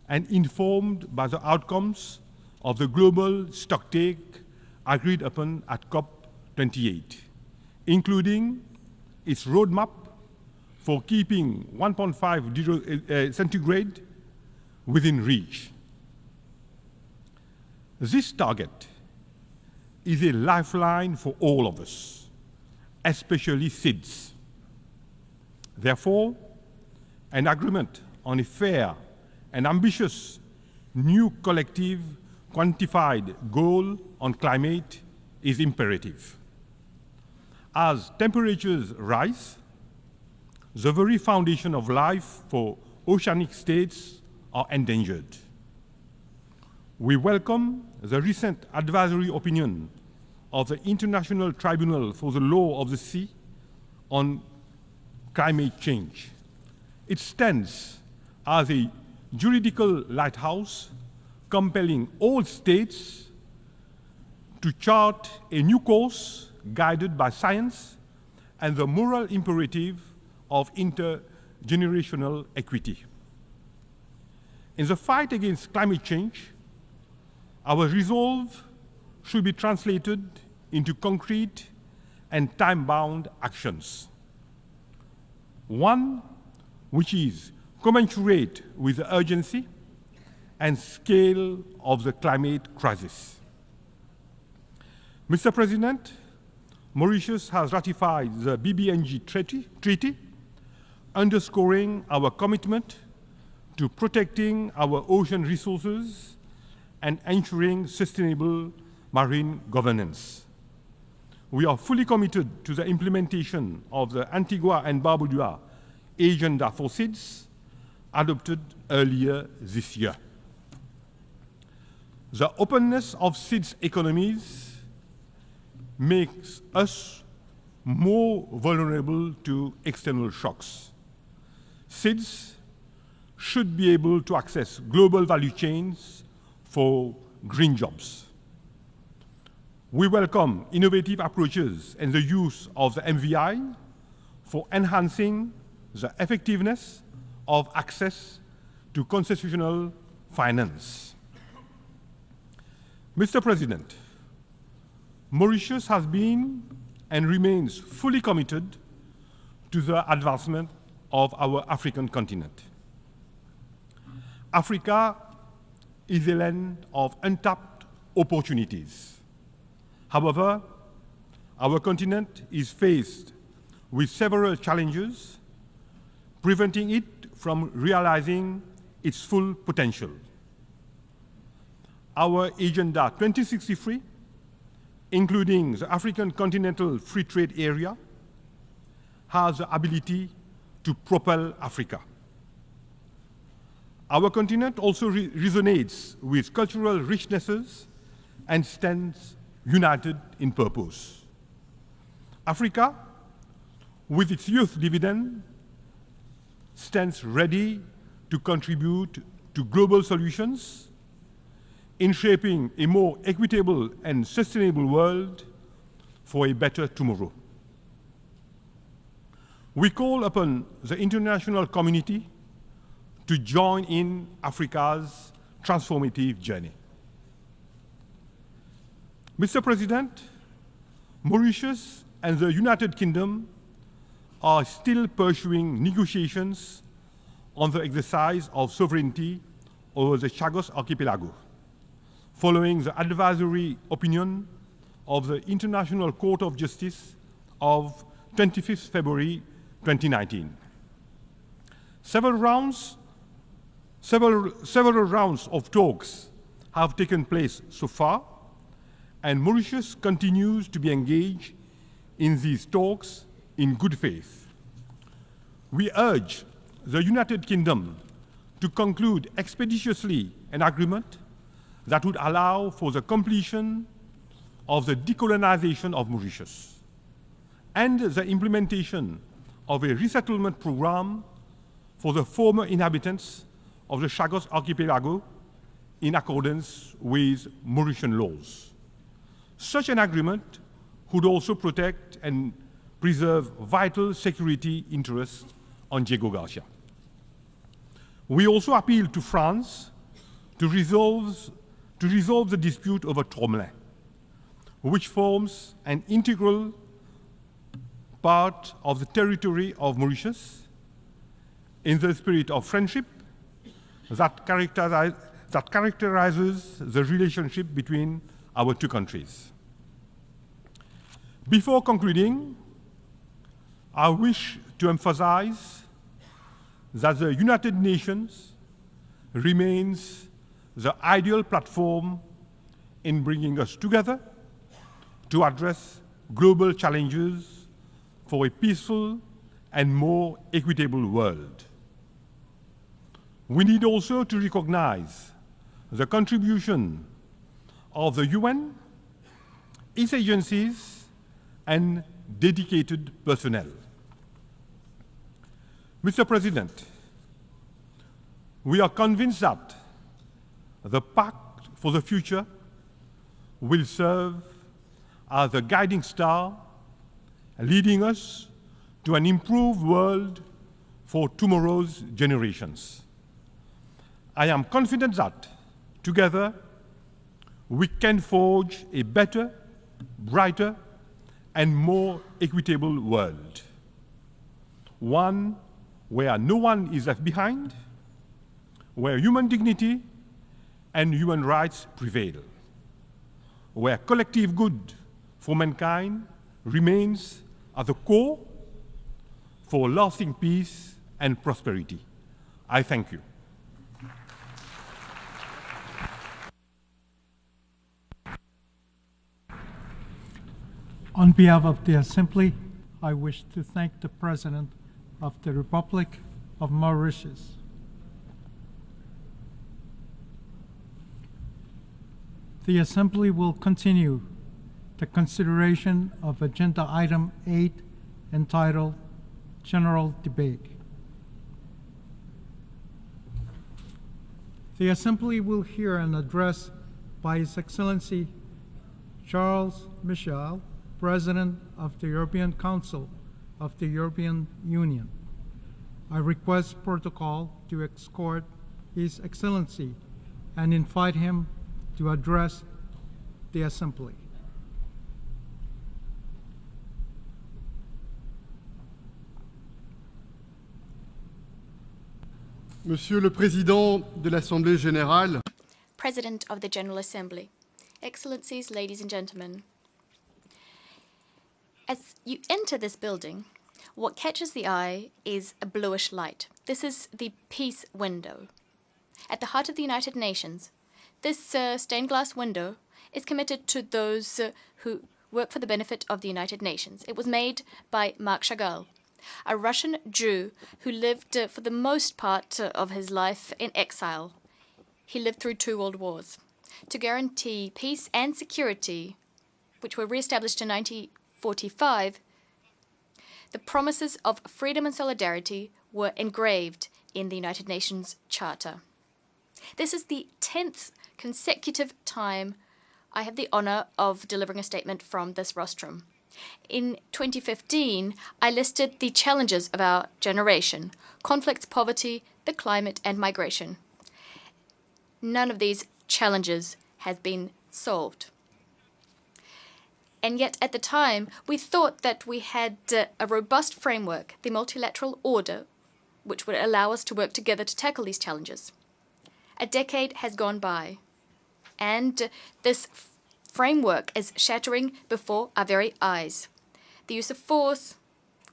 and informed by the outcomes of the global stocktake agreed upon at COP28, including its roadmap for keeping 1.5 centigrade within reach. This target is a lifeline for all of us, especially SIDS. Therefore, an agreement on a fair and ambitious new collective quantified goal on climate is imperative. As temperatures rise, the very foundation of life for oceanic states are endangered. We welcome the recent advisory opinion of the International Tribunal for the Law of the Sea on climate change. It stands as a juridical lighthouse compelling all states to chart a new course guided by science and the moral imperative of intergenerational equity. In the fight against climate change, our resolve should be translated into concrete and time-bound actions. One which is commensurate with the urgency and scale of the climate crisis. Mr. President, Mauritius has ratified the BBNG treaty, underscoring our commitment to protecting our ocean resources and ensuring sustainable marine governance. We are fully committed to the implementation of the Antigua and Barbuda Agenda for SIDS, adopted earlier this year. The openness of SIDS economies makes us more vulnerable to external shocks. SIDS should be able to access global value chains for green jobs. We welcome innovative approaches and the use of the MVI for enhancing the effectiveness of access to concessional finance. Mr. President, Mauritius has been and remains fully committed to the advancement of our African continent. Africa is a land of untapped opportunities. However, our continent is faced with several challenges, preventing it from realizing its full potential. Our Agenda 2063, including the African Continental Free Trade Area, has the ability to propel Africa. Our continent also resonates with cultural richnesses and stands united in purpose. Africa, with its youth dividend, stands ready to contribute to global solutions in shaping a more equitable and sustainable world for a better tomorrow. We call upon the international community to join in Africa's transformative journey. Mr. President, Mauritius and the United Kingdom are still pursuing negotiations on the exercise of sovereignty over the Chagos Archipelago, following the advisory opinion of the International Court of Justice of 25th February 2019. Several rounds of talks have taken place so far, and Mauritius continues to be engaged in these talks in good faith. We urge the United Kingdom to conclude expeditiously an agreement that would allow for the completion of the decolonization of Mauritius and the implementation of a resettlement program for the former inhabitants of the Chagos Archipelago in accordance with Mauritian laws. Such an agreement would also protect and preserve vital security interests on Diego Garcia. We also appeal to France to resolve the dispute over Tromlin, which forms an integral part of the territory of Mauritius, in the spirit of friendship that characterizes the relationship between our two countries. Before concluding, I wish to emphasize that the United Nations remains the ideal platform in bringing us together to address global challenges for a peaceful and more equitable world. We need also to recognize the contribution of the UN, its agencies, and dedicated personnel. Mr. President, we are convinced that the Pact for the Future will serve as the guiding star, leading us to an improved world for tomorrow's generations. I am confident that, together, we can forge a better, brighter, and more equitable world. One where no one is left behind, where human dignity and human rights prevail, where collective good for mankind remains at the core for lasting peace and prosperity. I thank you. On behalf of the Assembly, I wish to thank the President of the Republic of Mauritius. The Assembly will continue the consideration of Agenda Item 8, entitled General Debate. The Assembly will hear an address by His Excellency Charles Michel, President of the European Council of the European Union. I request protocol to escort His Excellency and invite him to address the Assembly. Monsieur le Président de l'Assemblée Générale, President of the General Assembly, Excellencies, ladies and gentlemen. As you enter this building, what catches the eye is a bluish light. This is the Peace Window. At the heart of the United Nations, this stained glass window is committed to those who work for the benefit of the United Nations. It was made by Marc Chagall. a Russian Jew who lived for the most part of his life in exile. He lived through 2 world wars. To guarantee peace and security, which were re-established in 1945, the promises of freedom and solidarity were engraved in the United Nations Charter. This is the 10th consecutive time I have the honor of delivering a statement from this rostrum. In 2015, I listed the challenges of our generation: conflicts, poverty, the climate, and migration. None of these challenges has been solved. And yet, at the time, we thought that we had a robust framework, the multilateral order, which would allow us to work together to tackle these challenges. A decade has gone by, and this framework is shattering before our very eyes. The use of force,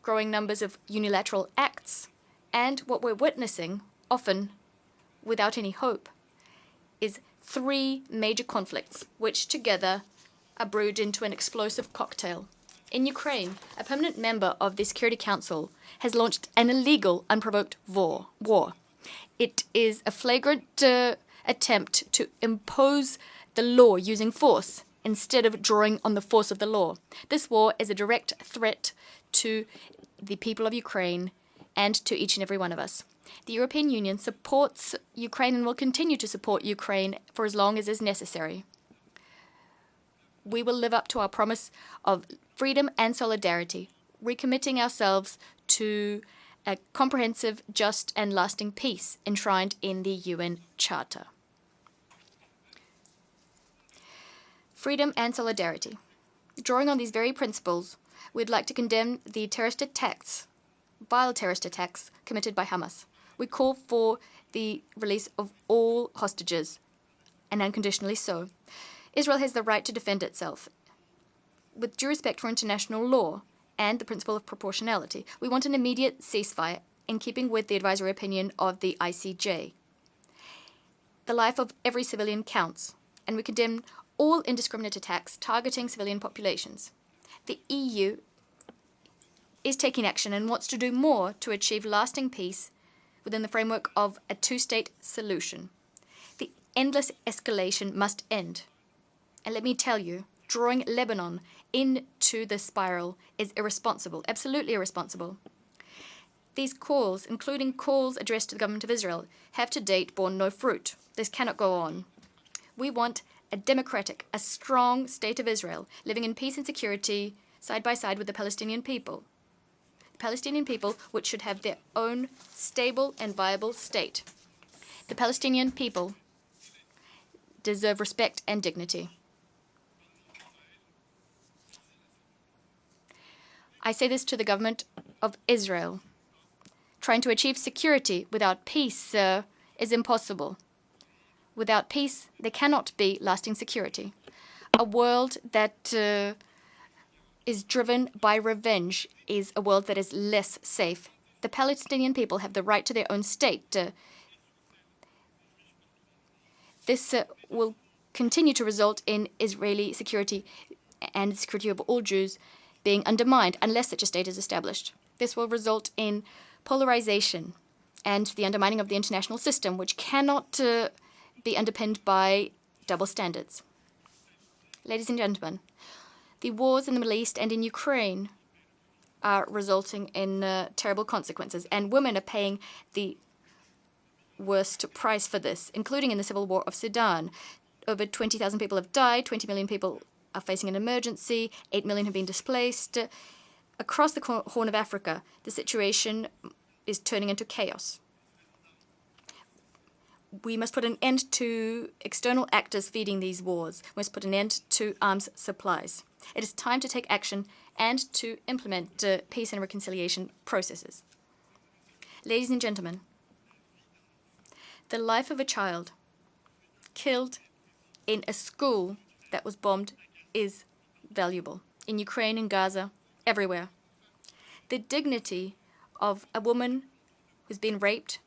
growing numbers of unilateral acts, and what we're witnessing, often without any hope, is 3 major conflicts, which together are brewed into an explosive cocktail. In Ukraine, a permanent member of the Security Council has launched an illegal, unprovoked war. It is a flagrant attempt to impose the law using force instead of drawing on the force of the law. This war is a direct threat to the people of Ukraine and to each and every one of us. The European Union supports Ukraine and will continue to support Ukraine for as long as is necessary. We will live up to our promise of freedom and solidarity, recommitting ourselves to a comprehensive, just, and lasting peace enshrined in the UN Charter. Freedom and solidarity. Drawing on these very principles, we'd like to condemn the terrorist attacks, vile terrorist attacks committed by Hamas. We call for the release of all hostages, and unconditionally so. Israel has the right to defend itself with due respect for international law and the principle of proportionality. We want an immediate ceasefire in keeping with the advisory opinion of the ICJ. The life of every civilian counts, and we condemn all indiscriminate attacks targeting civilian populations. The EU is taking action and wants to do more to achieve lasting peace within the framework of a 2-state solution. The endless escalation must end. And let me tell you, drawing Lebanon into this spiral is irresponsible, absolutely irresponsible. These calls, including calls addressed to the government of Israel, have to date borne no fruit. This cannot go on. We want a democratic, a strong state of Israel, living in peace and security side by side with the Palestinian people. The Palestinian people, which should have their own stable and viable state. The Palestinian people deserve respect and dignity. I say this to the government of Israel. Trying to achieve security without peace is impossible. Without peace, there cannot be lasting security. A world that is driven by revenge is a world that is less safe. The Palestinian people have the right to their own state. This will continue to result in Israeli security and the security of all Jews being undermined unless such a state is established. This will result in polarization and the undermining of the international system, which cannot be underpinned by double standards. Ladies and gentlemen, the wars in the Middle East and in Ukraine are resulting in terrible consequences, and women are paying the worst price for this, including in the civil war of Sudan. Over 20,000 people have died, 20 million people are facing an emergency, 8 million have been displaced. Across the Horn of Africa, the situation is turning into chaos. We must put an end to external actors feeding these wars. We must put an end to arms supplies. It is time to take action and to implement peace and reconciliation processes. Ladies and gentlemen, the life of a child killed in a school that was bombed is valuable. In Ukraine, in Gaza, everywhere. The dignity of a woman who's been raped,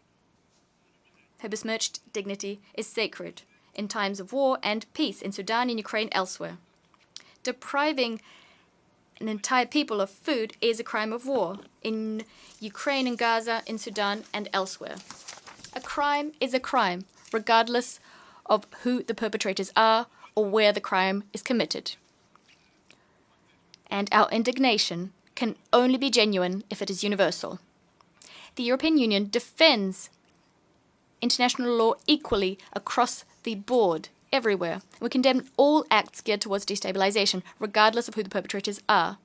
her besmirched dignity, is sacred in times of war and peace in Sudan, in Ukraine, elsewhere. Depriving an entire people of food is a crime of war in Ukraine, in Gaza, in Sudan, and elsewhere. A crime is a crime, regardless of who the perpetrators are or where the crime is committed. And our indignation can only be genuine if it is universal. The European Union defends international law equally across the board, everywhere. We condemn all acts geared towards destabilization, regardless of who the perpetrators are.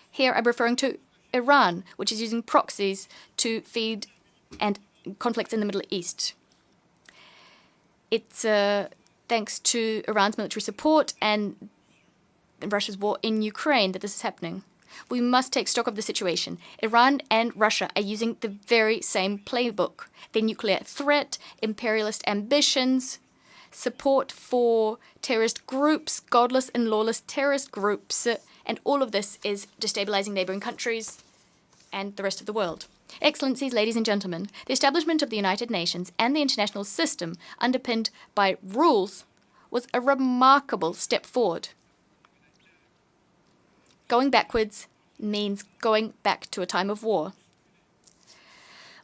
Here I'm referring to Iran, which is using proxies to feed and conflicts in the Middle East. It's thanks to Iran's military support and Russia's war in Ukraine that this is happening. We must take stock of the situation. Iran and Russia are using the very same playbook. Their nuclear threat, imperialist ambitions, support for terrorist groups, godless and lawless terrorist groups, and all of this is destabilizing neighboring countries and the rest of the world. Excellencies, ladies and gentlemen, the establishment of the United Nations and the international system underpinned by rules was a remarkable step forward. Going backwards means going back to a time of war.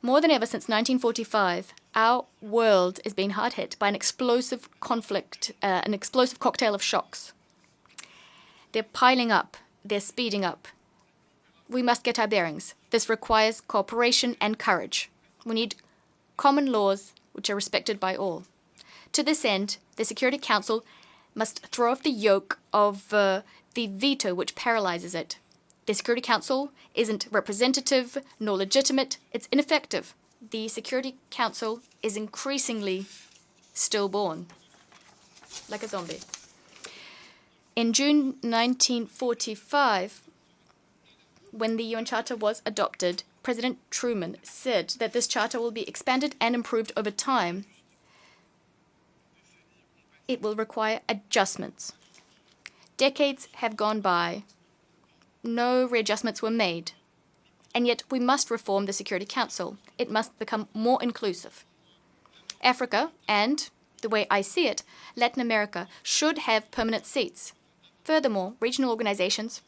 More than ever since 1945, our world is being hard hit by an explosive conflict, an explosive cocktail of shocks. They're piling up, they're speeding up. We must get our bearings. This requires cooperation and courage. We need common laws which are respected by all. To this end, the Security Council must throw off the yoke of the veto which paralyzes it. The Security Council isn't representative nor legitimate. It's ineffective. The Security Council is increasingly stillborn, like a zombie. In June 1945, when the UN Charter was adopted, President Truman said that this charter will be expanded and improved over time. It will require adjustments. Decades have gone by. No readjustments were made. And yet we must reform the Security Council. It must become more inclusive. Africa and, the way I see it, Latin America should have permanent seats. Furthermore, regional organizations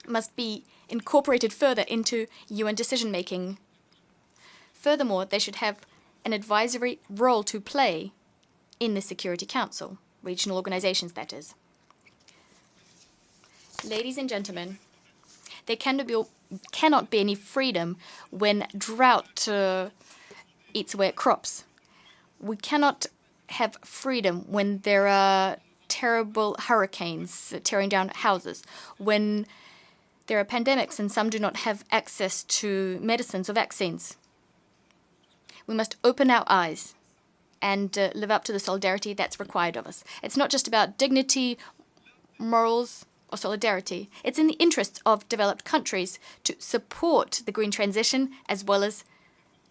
must be incorporated further into UN decision-making. Furthermore, they should have an advisory role to play in the Security Council, regional organizations, that is. Ladies and gentlemen, there cannot be any freedom when drought eats away at crops. We cannot have freedom when there are terrible hurricanes tearing down houses, when there are pandemics and some do not have access to medicines or vaccines. We must open our eyes and live up to the solidarity that's required of us. It's not just about dignity, morals, or solidarity. It's in the interests of developed countries to support the green transition as well as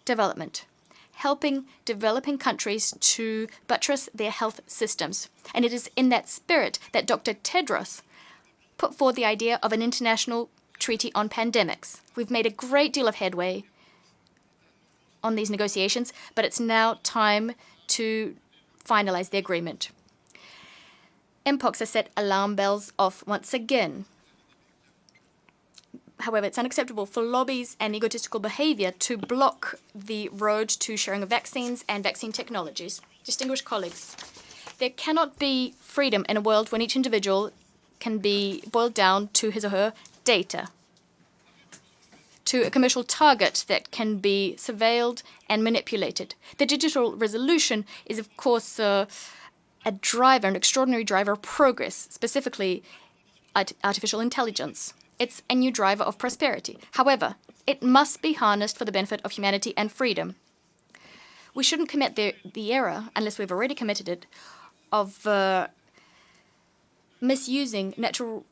development, helping developing countries to buttress their health systems. And it is in that spirit that Dr. Tedros put forward the idea of an international treaty on pandemics. We've made a great deal of headway on these negotiations, but it's now time to finalize the agreement. MPOX has set alarm bells off once again. However, it's unacceptable for lobbies and egotistical behavior to block the road to sharing of vaccines and vaccine technologies. Distinguished colleagues, there cannot be freedom in a world when each individual can be boiled down to his or her data, to a commercial target that can be surveilled and manipulated. The digital revolution is, of course, a driver, an extraordinary driver of progress, specifically artificial intelligence. It's a new driver of prosperity. However, it must be harnessed for the benefit of humanity and freedom. We shouldn't commit the error, unless we've already committed it, of misusing natural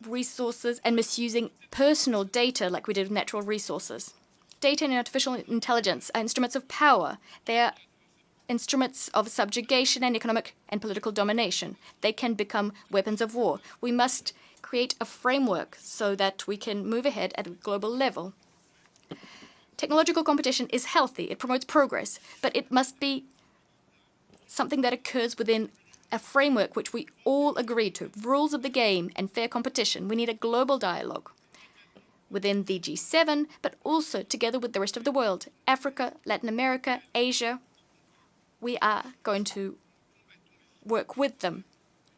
resources and misusing personal data like we did with natural resources. Data and artificial intelligence are instruments of power. They are instruments of subjugation and economic and political domination. They can become weapons of war. We must create a framework so that we can move ahead at a global level. Technological competition is healthy. It promotes progress, but it must be something that occurs within a framework which we all agree to, rules of the game and fair competition. We need a global dialogue within the G7, but also together with the rest of the world, Africa, Latin America, Asia. We are going to work with them.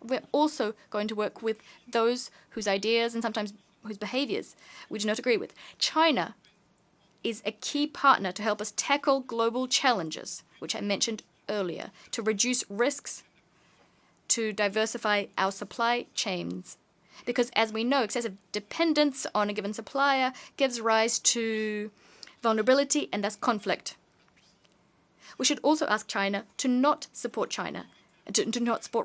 We're also going to work with those whose ideas and sometimes whose behaviors we do not agree with. China is a key partner to help us tackle global challenges, which I mentioned earlier, to reduce risks, to diversify our supply chains. Because as we know, excessive dependence on a given supplier gives rise to vulnerability and thus conflict. We should also ask China to not support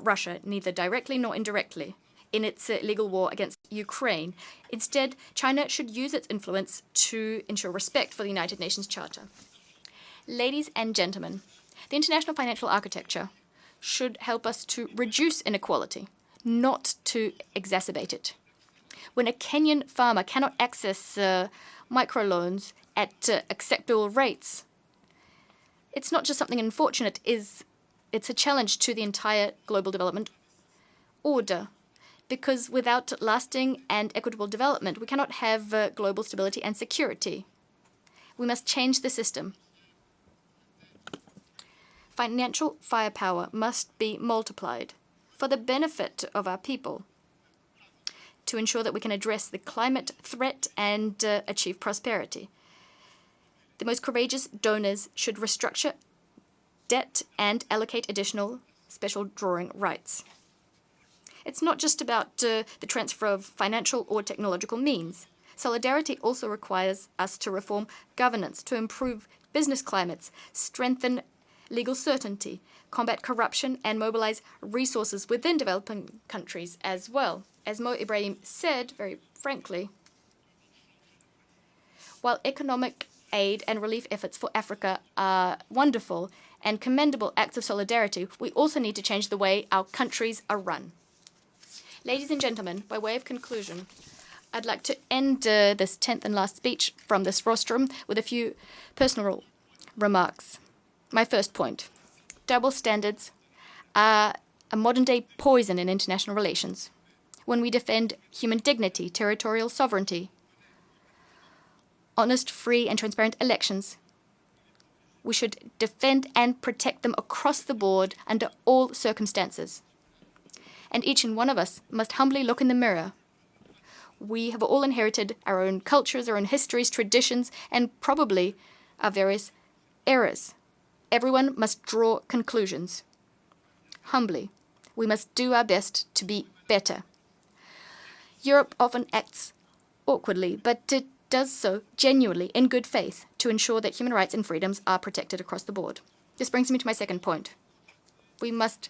Russia, neither directly nor indirectly, in its illegal war against Ukraine. Instead, China should use its influence to ensure respect for the United Nations Charter. Ladies and gentlemen, the international financial architecture should help us to reduce inequality, not to exacerbate it. When a Kenyan farmer cannot access microloans at acceptable rates, it's not just something unfortunate, it's a challenge to the entire global development order. Because without lasting and equitable development, we cannot have global stability and security. We must change the system. Financial firepower must be multiplied for the benefit of our people to ensure that we can address the climate threat and achieve prosperity. The most courageous donors should restructure debt and allocate additional special drawing rights. It's not just about the transfer of financial or technological means. Solidarity also requires us to reform governance, to improve business climates, strengthen legal certainty, combat corruption, and mobilize resources within developing countries as well. As Mo Ibrahim said, very frankly, while economic aid and relief efforts for Africa are wonderful and commendable acts of solidarity, we also need to change the way our countries are run. Ladies and gentlemen, by way of conclusion, I'd like to end this 10th and last speech from this rostrum with a few personal remarks. My first point, double standards are a modern-day poison in international relations. When we defend human dignity, territorial sovereignty, honest, free, and transparent elections, we should defend and protect them across the board under all circumstances. And each and one of us must humbly look in the mirror. We have all inherited our own cultures, our own histories, traditions, and probably our various errors. Everyone must draw conclusions. Humbly, we must do our best to be better. Europe often acts awkwardly, but it does so genuinely in good faith to ensure that human rights and freedoms are protected across the board. This brings me to my second point. We must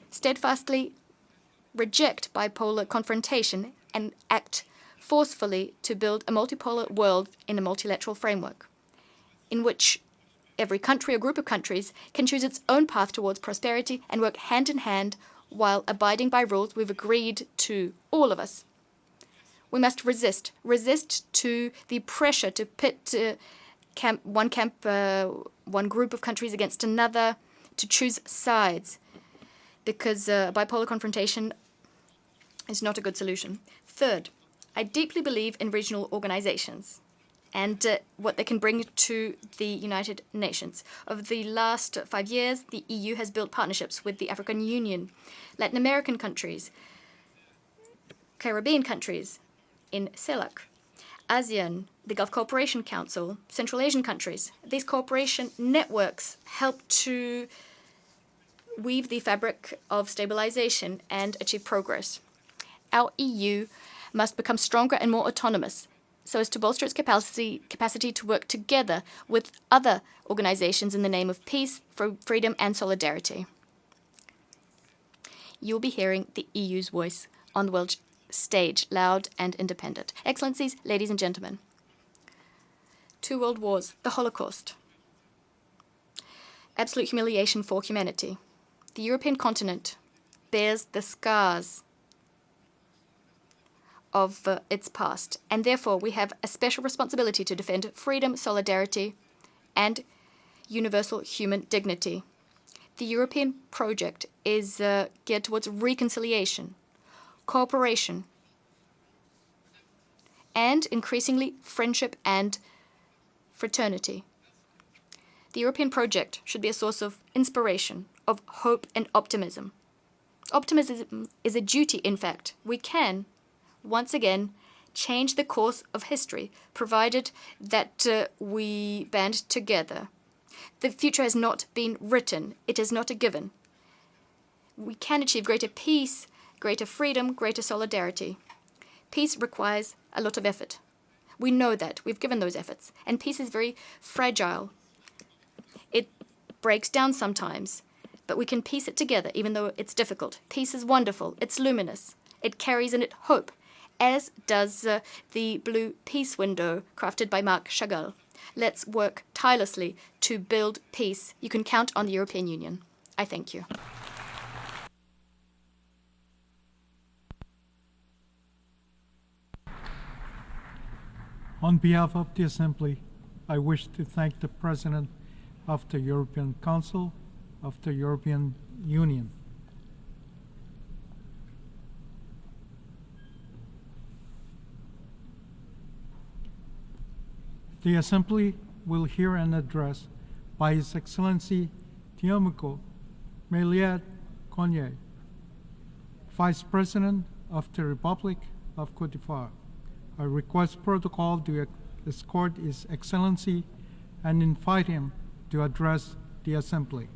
steadfastly reject bipolar confrontation and act forcefully to build a multipolar world in a multilateral framework, in which every country or group of countries can choose its own path towards prosperity and work hand in hand while abiding by rules we've agreed to, all of us. We must resist to the pressure to pit one group of countries against another, to choose sides, because bipolar confrontation is not a good solution. Third, I deeply believe in regional organizations and what they can bring to the United Nations. Over the last 5 years, the EU has built partnerships with the African Union, Latin American countries, Caribbean countries in CELAC, ASEAN, the Gulf Cooperation Council, Central Asian countries. These cooperation networks help to weave the fabric of stabilization and achieve progress. Our EU must become stronger and more autonomous so as to bolster its capacity to work together with other organizations in the name of peace, freedom, and solidarity. You'll be hearing the EU's voice on the world stage, loud and independent. Excellencies, ladies and gentlemen, 2 world wars, the Holocaust, absolute humiliation for humanity. The European continent bears the scars of its past, and therefore we have a special responsibility to defend freedom, solidarity, and universal human dignity. The European project is geared towards reconciliation, cooperation, and increasingly friendship and fraternity. The European project should be a source of inspiration, of hope and optimism. Optimism is a duty, in fact. We can, once again, change the course of history, provided that we band together. The future has not been written. It is not a given. We can achieve greater peace, greater freedom, greater solidarity. Peace requires a lot of effort. We know that. We've given those efforts. And peace is very fragile. It breaks down sometimes, but we can piece it together, even though it's difficult. Peace is wonderful. It's luminous. It carries in it hope, as does the blue peace window crafted by Marc Chagall. Let's work tirelessly to build peace. You can count on the European Union. I thank you. On behalf of the Assembly, I wish to thank the President of the European Council of the European Union. The Assembly will hear an address by His Excellency Tiémoko Meyliet Koné, Vice President of the Republic of Côte d'Ivoire. I request protocol to escort His Excellency and invite him to address the Assembly.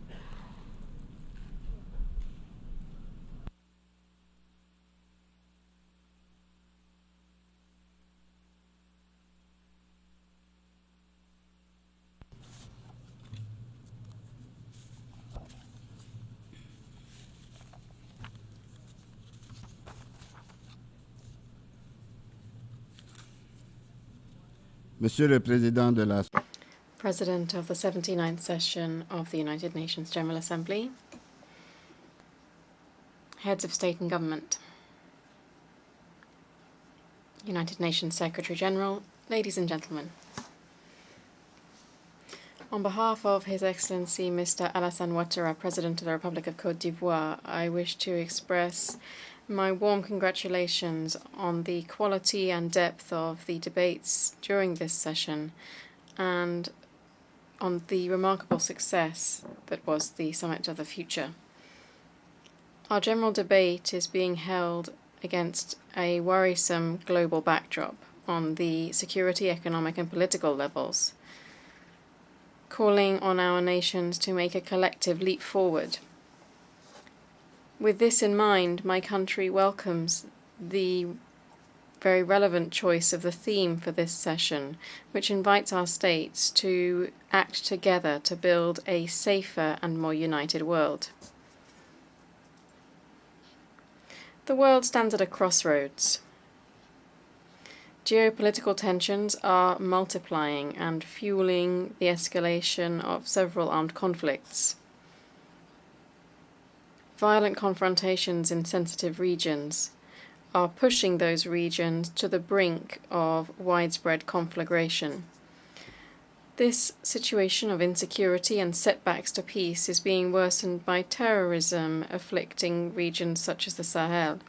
Monsieur le Président de la President of the 79th session of the United Nations General Assembly, Heads of State and Government, United Nations Secretary General, ladies and gentlemen. On behalf of His Excellency Mr. Alassane Ouattara, President of the Republic of Côte d'Ivoire, I wish to express my warm congratulations on the quality and depth of the debates during this session and on the remarkable success that was the Summit of the Future. Our general debate is being held against a worrisome global backdrop on the security, economic and political levels, calling on our nations to make a collective leap forward. With this in mind, my country welcomes the very relevant choice of the theme for this session, which invites our states to act together to build a safer and more united world. The world stands at a crossroads. Geopolitical tensions are multiplying and fueling the escalation of several armed conflicts. Violent confrontations in sensitive regions are pushing those regions to the brink of widespread conflagration. This situation of insecurity and setbacks to peace is being worsened by terrorism afflicting regions such as the Sahel.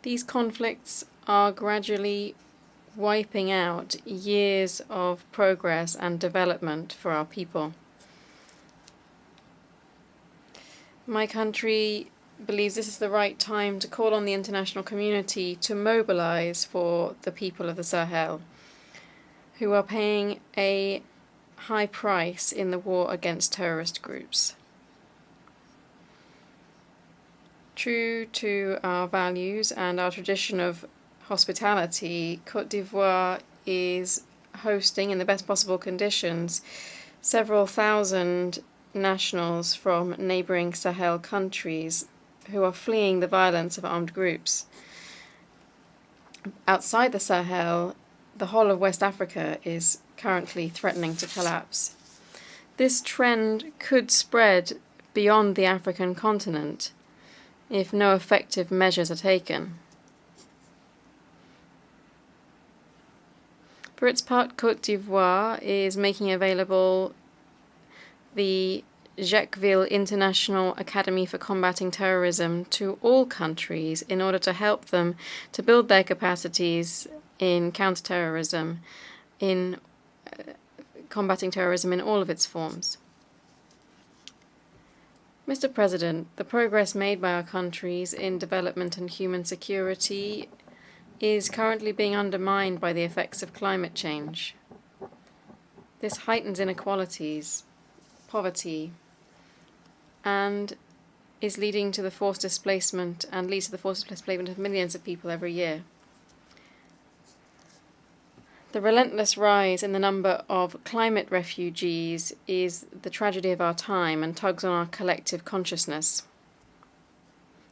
These conflicts are gradually wiping out years of progress and development for our people. My country believes this is the right time to call on the international community to mobilize for the people of the Sahel, who are paying a high price in the war against terrorist groups. True to our values and our tradition of hospitality, Côte d'Ivoire is hosting, in the best possible conditions, several thousand nationals from neighboring Sahel countries who are fleeing the violence of armed groups. Outside the Sahel, the whole of West Africa is currently threatening to collapse. This trend could spread beyond the African continent if no effective measures are taken. For its part, Côte d'Ivoire is making available the Jacquesville International Academy for Combating Terrorism to all countries in order to help them to build their capacities in counterterrorism, in combating terrorism in all of its forms. Mr. President, the progress made by our countries in development and human security is currently being undermined by the effects of climate change. This heightens inequalities, poverty, and is leading to the forced displacement and leads to the forced displacement of millions of people every year. The relentless rise in the number of climate refugees is the tragedy of our time and tugs on our collective consciousness.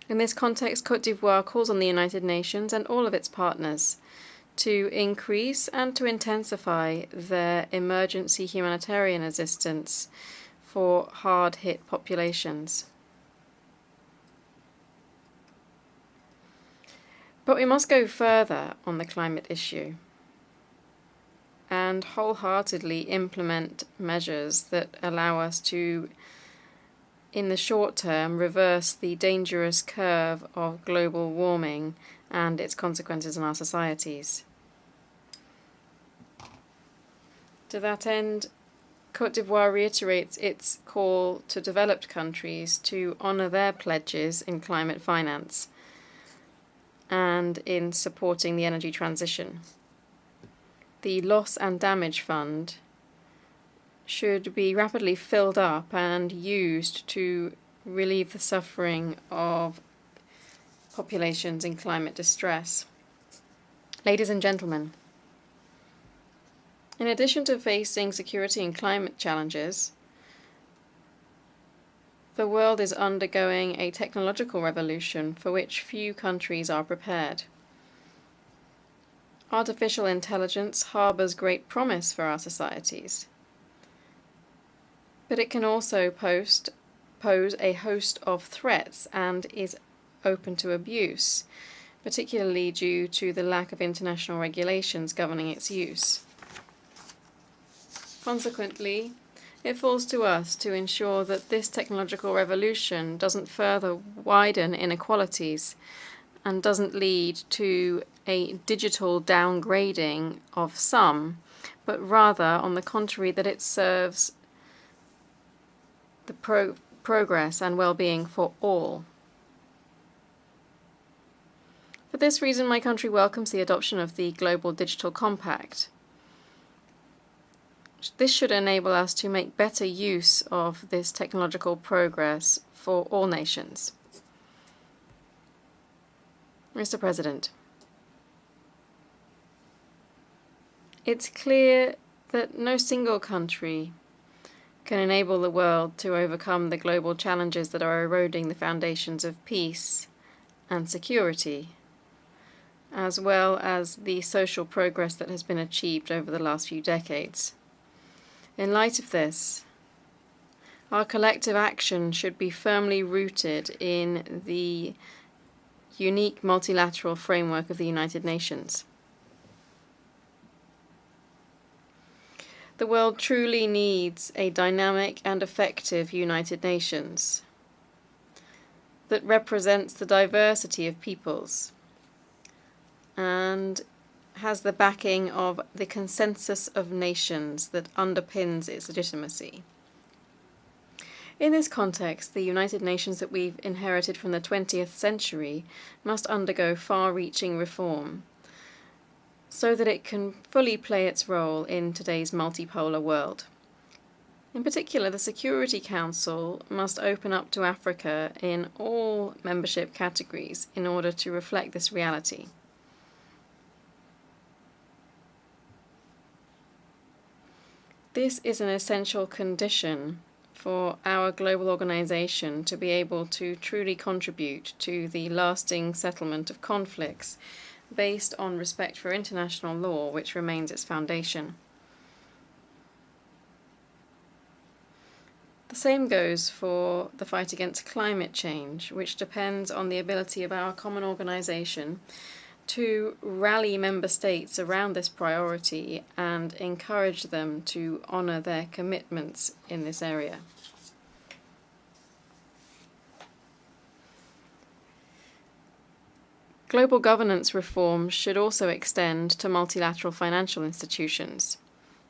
In this context, Côte d'Ivoire calls on the United Nations and all of its partners to increase and to intensify their emergency humanitarian assistance for hard-hit populations. But we must go further on the climate issue and wholeheartedly implement measures that allow us to, in the short term, reverse the dangerous curve of global warming and its consequences on our societies. To that end, Côte d'Ivoire reiterates its call to developed countries to honour their pledges in climate finance and in supporting the energy transition. The Loss and Damage Fund should be rapidly filled up and used to relieve the suffering of populations in climate distress. Ladies and gentlemen, in addition to facing security and climate challenges, the world is undergoing a technological revolution for which few countries are prepared. Artificial intelligence harbours great promise for our societies, but it can also pose a host of threats and is open to abuse, particularly due to the lack of international regulations governing its use. Consequently, it falls to us to ensure that this technological revolution doesn't further widen inequalities and doesn't lead to a digital downgrading of some, but rather, on the contrary, that it serves the progress and well-being for all. For this reason, my country welcomes the adoption of the Global Digital Compact. This should enable us to make better use of this technological progress for all nations. Mr. President, it's clear that no single country can enable the world to overcome the global challenges that are eroding the foundations of peace and security, as well as the social progress that has been achieved over the last few decades. In light of this, our collective action should be firmly rooted in the unique multilateral framework of the United Nations. The world truly needs a dynamic and effective United Nations that represents the diversity of peoples and has the backing of the consensus of nations that underpins its legitimacy. In this context, the United Nations that we've inherited from the 20th century must undergo far-reaching reform so that it can fully play its role in today's multipolar world. In particular, the Security Council must open up to Africa in all membership categories in order to reflect this reality. This is an essential condition for our global organization to be able to truly contribute to the lasting settlement of conflicts based on respect for international law, which remains its foundation. The same goes for the fight against climate change, which depends on the ability of our common organization to rally member states around this priority and encourage them to honor their commitments in this area. Global governance reform should also extend to multilateral financial institutions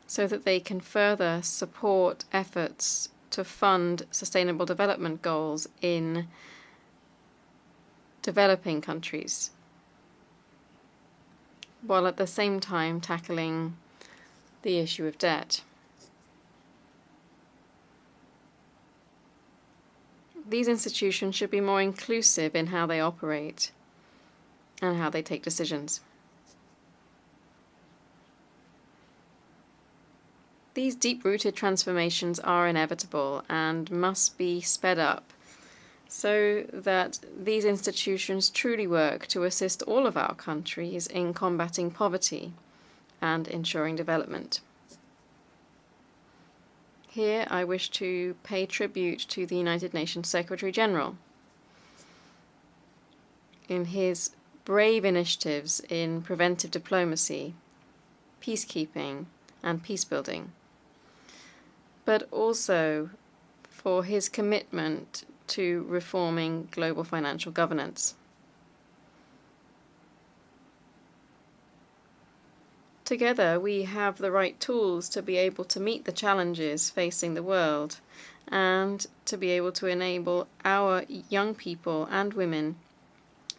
so that they can further support efforts to fund sustainable development goals in developing countries, while at the same time tackling the issue of debt. These institutions should be more inclusive in how they operate and how they take decisions. These deep-rooted transformations are inevitable and must be sped up so that these institutions truly work to assist all of our countries in combating poverty and ensuring development. Here I wish to pay tribute to the United Nations Secretary-General in his brave initiatives in preventive diplomacy, peacekeeping, and peacebuilding, but also for his commitment to reforming global financial governance. Together, we have the right tools to be able to meet the challenges facing the world and to be able to enable our young people and women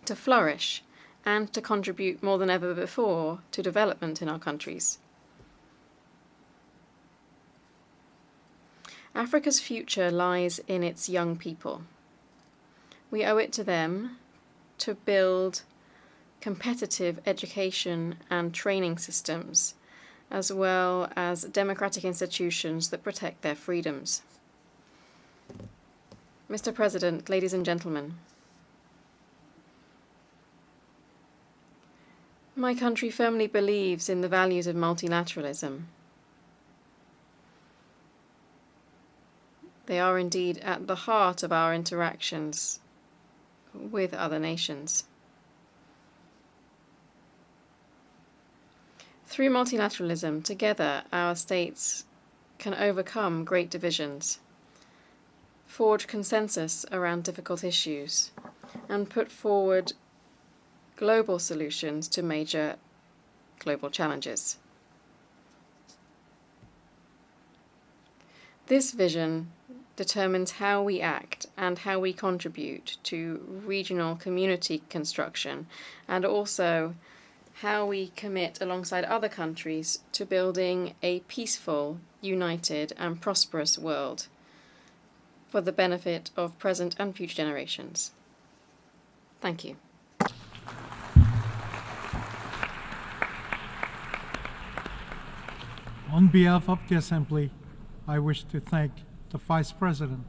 to flourish and to contribute more than ever before to development in our countries. Africa's future lies in its young people. We owe it to them to build competitive education and training systems, as well as democratic institutions that protect their freedoms. Mr. President, ladies and gentlemen, my country firmly believes in the values of multilateralism. They are indeed at the heart of our interactions with other nations. Through multilateralism, together our states can overcome great divisions, forge consensus around difficult issues, and put forward global solutions to major global challenges. This vision determines how we act and how we contribute to regional community construction, and also how we commit alongside other countries to building a peaceful, united, and prosperous world for the benefit of present and future generations. Thank you. On behalf of the Assembly, I wish to thank the Vice President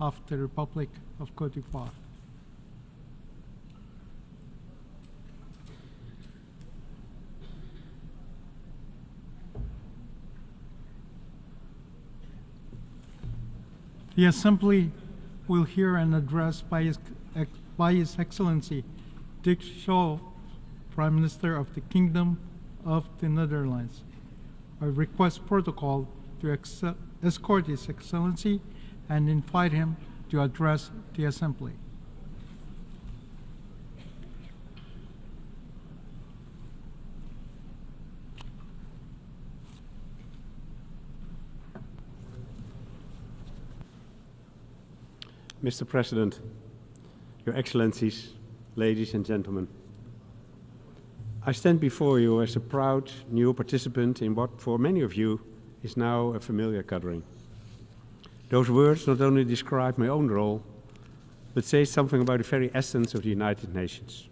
of the Republic of Côte d'Ivoire. The Assembly will hear an address by His Excellency Dick Schoof, Prime Minister of the Kingdom of the Netherlands. I request protocol to escort His Excellency and invite him to address the Assembly. Mr. President, Your Excellencies, ladies and gentlemen, I stand before you as a proud new participant in what for many of you is now a familiar gathering. Those words not only describe my own role, but say something about the very essence of the United Nations.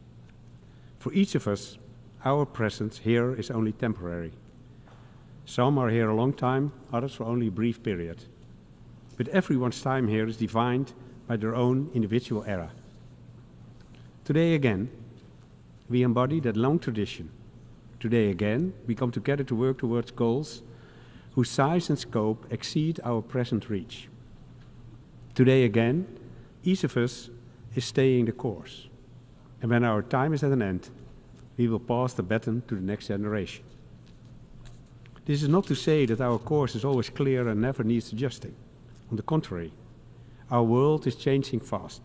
For each of us, our presence here is only temporary. Some are here a long time, others for only a brief period. But everyone's time here is defined by their own individual era. Today again, we embody that long tradition. Today again, we come together to work towards goals whose size and scope exceed our present reach. Today again, each of us is staying the course. And when our time is at an end, we will pass the baton to the next generation. This is not to say that our course is always clear and never needs adjusting. On the contrary, our world is changing fast,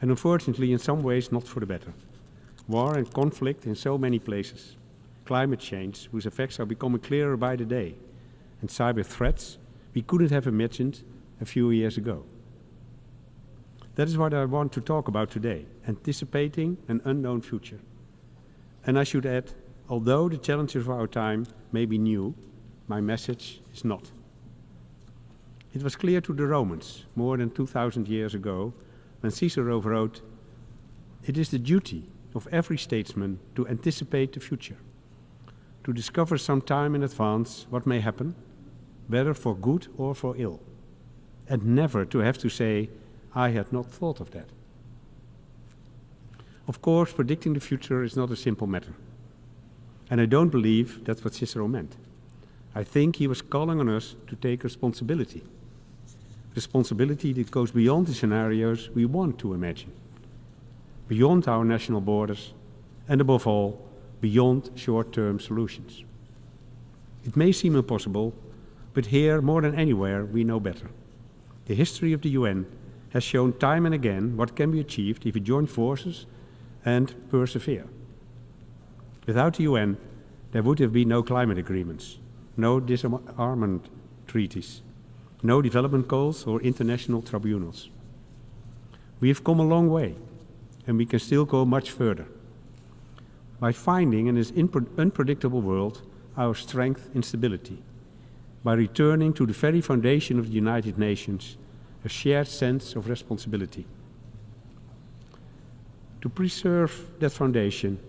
and unfortunately in some ways not for the better. war and conflict in so many places, climate change, whose effects are becoming clearer by the day, and cyber threats we couldn't have imagined a few years ago. That is what I want to talk about today, anticipating an unknown future. And I should add, although the challenges of our time may be new, my message is not. It was clear to the Romans more than 2,000 years ago when Cicero wrote, "It is the duty of every statesman to anticipate the future, to discover some time in advance what may happen, whether for good or for ill, and never to have to say, 'I had not thought of that.'" Of course, predicting the future is not a simple matter. And I don't believe that's what Cicero meant. I think he was calling on us to take responsibility. Responsibility that goes beyond the scenarios we want to imagine, beyond our national borders, and above all, beyond short-term solutions. It may seem impossible, but here, more than anywhere, we know better. The history of the UN has shown time and again what can be achieved if we join forces and persevere. Without the UN, there would have been no climate agreements, no disarmament treaties, no development goals or international tribunals. We have come a long way, and we can still go much further. By finding in this unpredictable world our strength and stability, by returning to the very foundation of the United Nations, a shared sense of responsibility. To preserve that foundation,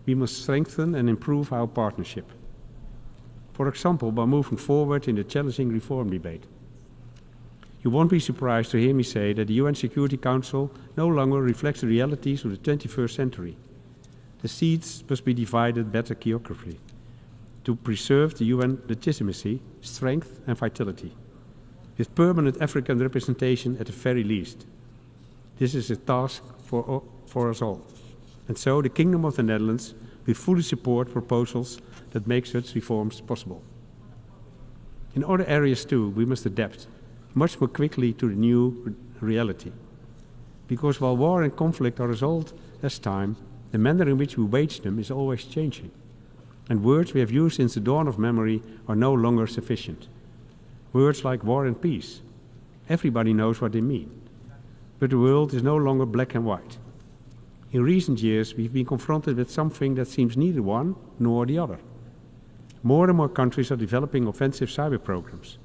we must strengthen and improve our partnership. For example, by moving forward in the challenging reform debate. You won't be surprised to hear me say that the UN Security Council no longer reflects the realities of the 21st century. The seats must be divided better geographically to preserve the UN legitimacy, strength and vitality, with permanent African representation at the very least. This is a task for us all. And so the Kingdom of the Netherlands will fully support proposals that make such reforms possible. In other areas too, we must adapt much more quickly to the new reality. Because while war and conflict are resolved as time, the manner in which we wage them is always changing. And words we have used since the dawn of memory are no longer sufficient. Words like war and peace, everybody knows what they mean. But the world is no longer black and white. In recent years, we've been confronted with something that seems neither one nor the other. More and more countries are developing offensive cyber programs.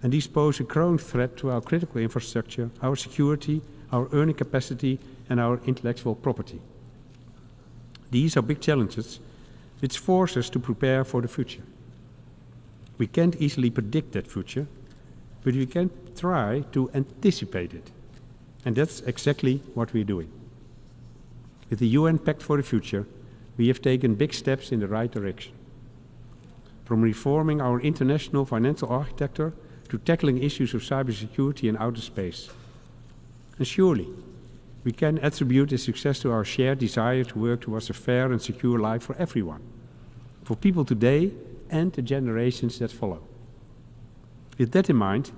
And these pose a growing threat to our critical infrastructure, our security, our earning capacity, and our intellectual property. These are big challenges which force us to prepare for the future. We can't easily predict that future, but we can try to anticipate it. And that's exactly what we're doing. With the UN Pact for the Future, we have taken big steps in the right direction. From reforming our international financial architecture to tackling issues of cybersecurity and outer space. And surely, we can attribute this success to our shared desire to work towards a fair and secure life for everyone, for people today and the generations that follow. With that in mind,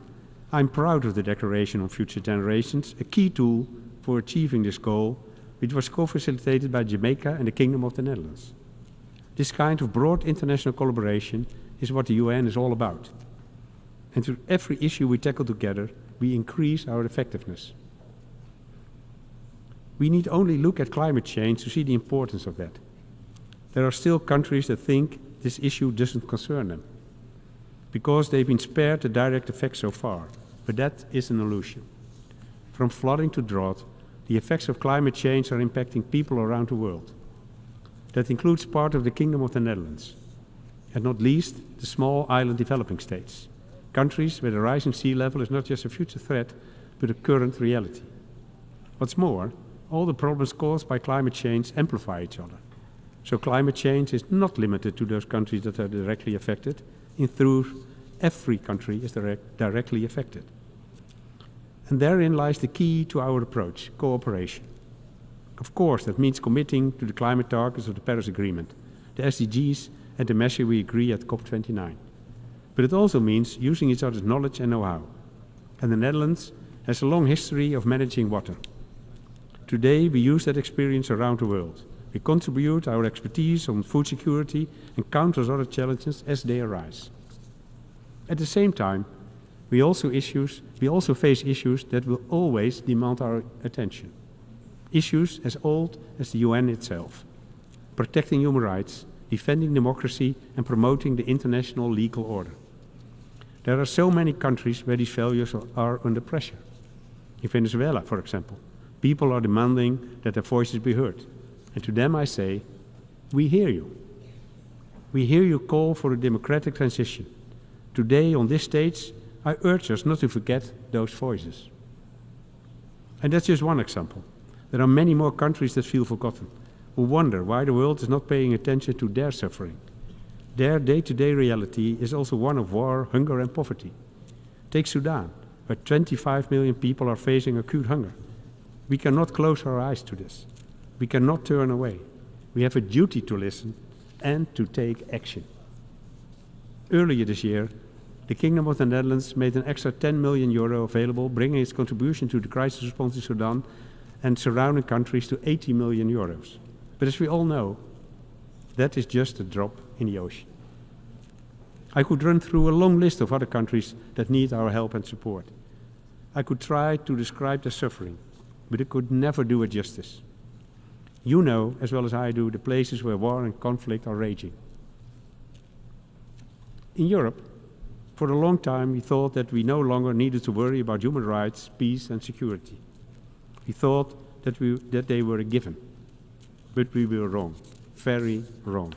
I'm proud of the Declaration on Future Generations, a key tool for achieving this goal, which was co-facilitated by Jamaica and the Kingdom of the Netherlands. This kind of broad international collaboration is what the UN is all about. And through every issue we tackle together, we increase our effectiveness. We need only look at climate change to see the importance of that. There are still countries that think this issue doesn't concern them, because they've been spared the direct effects so far, but that is an illusion. From flooding to drought, the effects of climate change are impacting people around the world. That includes part of the Kingdom of the Netherlands, and not least the small island developing states, countries where the rising sea level is not just a future threat, but a current reality. What's more, all the problems caused by climate change amplify each other. So climate change is not limited to those countries that are directly affected. In truth, every country is directly affected. And therein lies the key to our approach, cooperation. Of course, that means committing to the climate targets of the Paris Agreement, the SDGs, and the measure we agree at COP29. But it also means using each other's knowledge and know-how. And the Netherlands has a long history of managing water. Today, we use that experience around the world. We contribute our expertise on food security and countless other challenges as they arise. At the same time, we also face issues that will always demand our attention. Issues as old as the UN itself. Protecting human rights, defending democracy, and promoting the international legal order. There are so many countries where these values are under pressure. In Venezuela, for example, people are demanding that their voices be heard. And to them I say, we hear you. We hear you call for a democratic transition. Today, on this stage, I urge us not to forget those voices. And that's just one example. There are many more countries that feel forgotten, who wonder why the world is not paying attention to their suffering. Their day-to-day reality is also one of war, hunger, and poverty. Take Sudan, where 25 million people are facing acute hunger. We cannot close our eyes to this. We cannot turn away. We have a duty to listen and to take action. Earlier this year, the Kingdom of the Netherlands made an extra €10 million available, bringing its contribution to the crisis response in Sudan and surrounding countries to €80 million. But as we all know, that is just a drop in the ocean. I could run through a long list of other countries that need our help and support. I could try to describe their suffering, but it could never do it justice. You know, as well as I do, the places where war and conflict are raging. In Europe, for a long time, we thought that we no longer needed to worry about human rights, peace, and security. We thought that they were a given. But we were wrong, very wrong.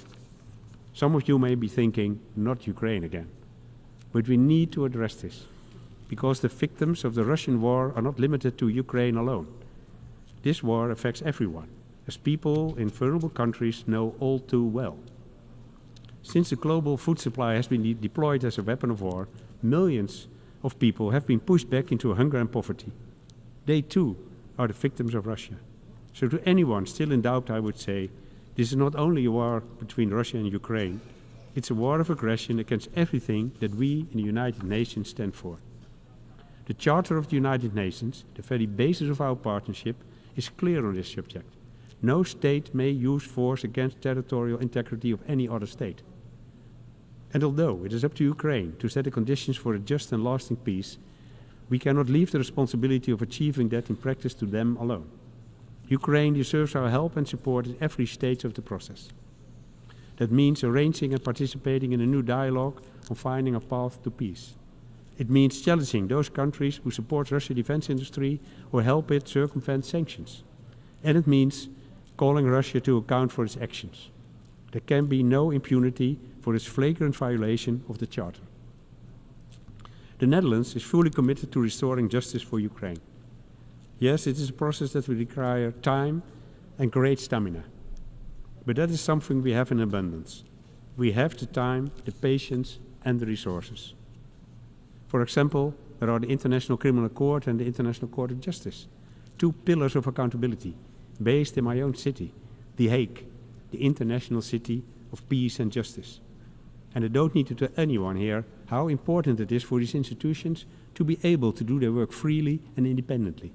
Some of you may be thinking, not Ukraine again. But we need to address this, because the victims of the Russian war are not limited to Ukraine alone. This war affects everyone, as people in vulnerable countries know all too well. Since the global food supply has been deployed as a weapon of war, millions of people have been pushed back into hunger and poverty. They too are the victims of Russia. So to anyone still in doubt, I would say, this is not only a war between Russia and Ukraine, it's a war of aggression against everything that we in the United Nations stand for. The Charter of the United Nations, the very basis of our partnership, is clear on this subject. No state may use force against territorial integrity of any other state. And although it is up to Ukraine to set the conditions for a just and lasting peace, we cannot leave the responsibility of achieving that in practice to them alone. Ukraine deserves our help and support at every stage of the process. That means arranging and participating in a new dialogue on finding a path to peace. It means challenging those countries who support Russia's defense industry or help it circumvent sanctions. And it means calling Russia to account for its actions. There can be no impunity for its flagrant violation of the Charter. The Netherlands is fully committed to restoring justice for Ukraine. Yes, it is a process that will require time and great stamina. But that is something we have in abundance. We have the time, the patience, and the resources. For example, there are the International Criminal Court and the International Court of Justice, two pillars of accountability, based in my own city, The Hague, the international city of peace and justice. And I don't need to tell anyone here how important it is for these institutions to be able to do their work freely and independently.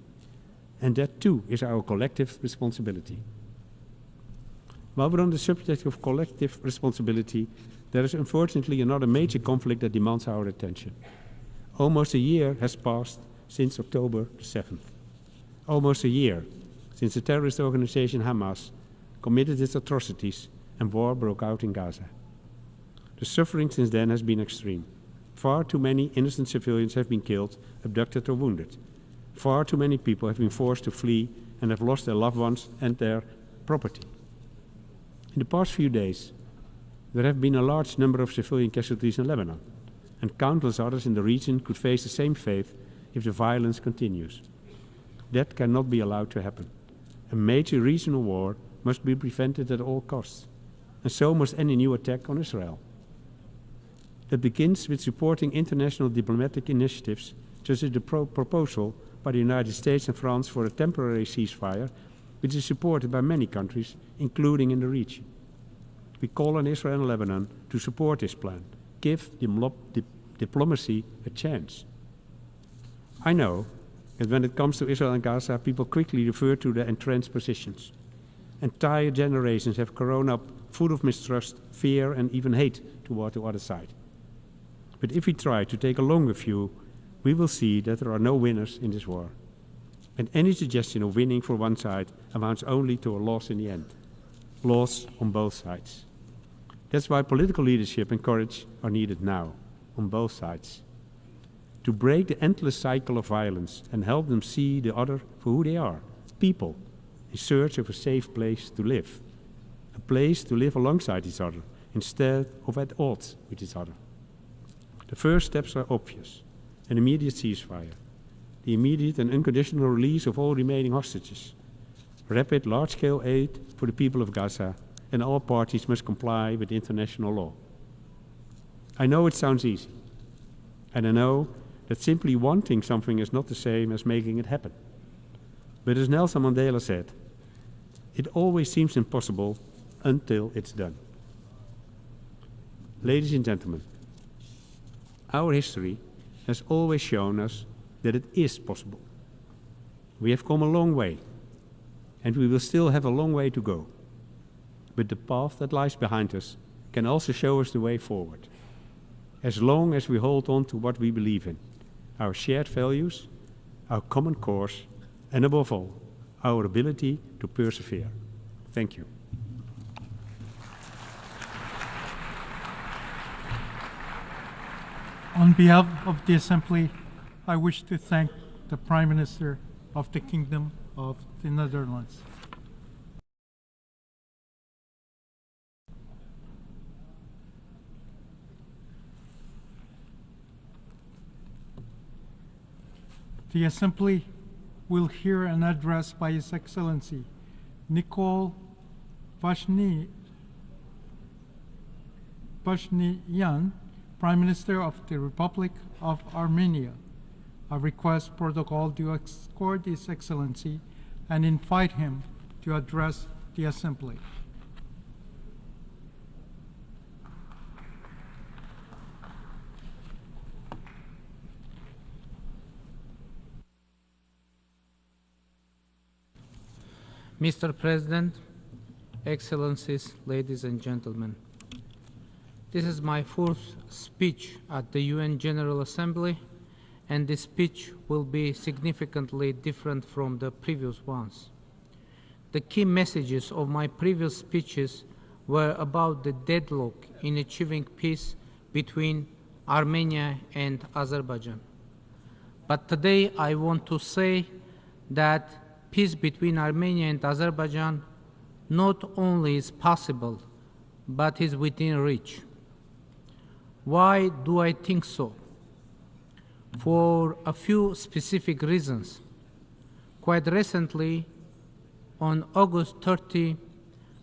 And that too is our collective responsibility. While we're on the subject of collective responsibility, there is unfortunately another major conflict that demands our attention. Almost a year has passed since October 7th. Almost a year since the terrorist organization Hamas committed its atrocities and war broke out in Gaza. The suffering since then has been extreme. Far too many innocent civilians have been killed, abducted or wounded. Far too many people have been forced to flee and have lost their loved ones and their property. In the past few days, there have been a large number of civilian casualties in Lebanon, and countless others in the region could face the same fate if the violence continues. That cannot be allowed to happen. A major regional war must be prevented at all costs, and so must any new attack on Israel. That begins with supporting international diplomatic initiatives, such as the proposal by the United States and France for a temporary ceasefire, which is supported by many countries, including in the region. We call on Israel and Lebanon to support this plan, give diplomacy a chance. I know that when it comes to Israel and Gaza, people quickly refer to their entrenched positions. Entire generations have grown up full of mistrust, fear, and even hate toward the other side. But if we try to take a longer view, we will see that there are no winners in this war. And any suggestion of winning for one side amounts only to a loss in the end. Loss on both sides. That's why political leadership and courage are needed now, on both sides. To break the endless cycle of violence and help them see the other for who they are, people, in search of a safe place to live. A place to live alongside each other, instead of at odds with each other. The first steps are obvious. An immediate ceasefire. The immediate and unconditional release of all remaining hostages. Rapid, large-scale aid for the people of Gaza, and all parties must comply with international law. I know it sounds easy, and I know that simply wanting something is not the same as making it happen. But as Nelson Mandela said, it always seems impossible until it's done. Ladies and gentlemen, our history has always shown us that it is possible. We have come a long way, and we will still have a long way to go. But the path that lies behind us can also show us the way forward, as long as we hold on to what we believe in, our shared values, our common cause, and above all, our ability to persevere. Thank you. On behalf of the Assembly, I wish to thank the Prime Minister of the Kingdom of the Netherlands. The Assembly will hear an address by His Excellency Nikol Pashinyan, Prime Minister of the Republic of Armenia. I request protocol to escort His Excellency and invite him to address the Assembly. Mr. President, Excellencies, ladies and gentlemen, this is my fourth speech at the UN General Assembly, and this speech will be significantly different from the previous ones. The key messages of my previous speeches were about the deadlock in achieving peace between Armenia and Azerbaijan. But today I want to say that peace between Armenia and Azerbaijan not only is possible, but is within reach. Why do I think so? For a few specific reasons. Quite recently, on August 30,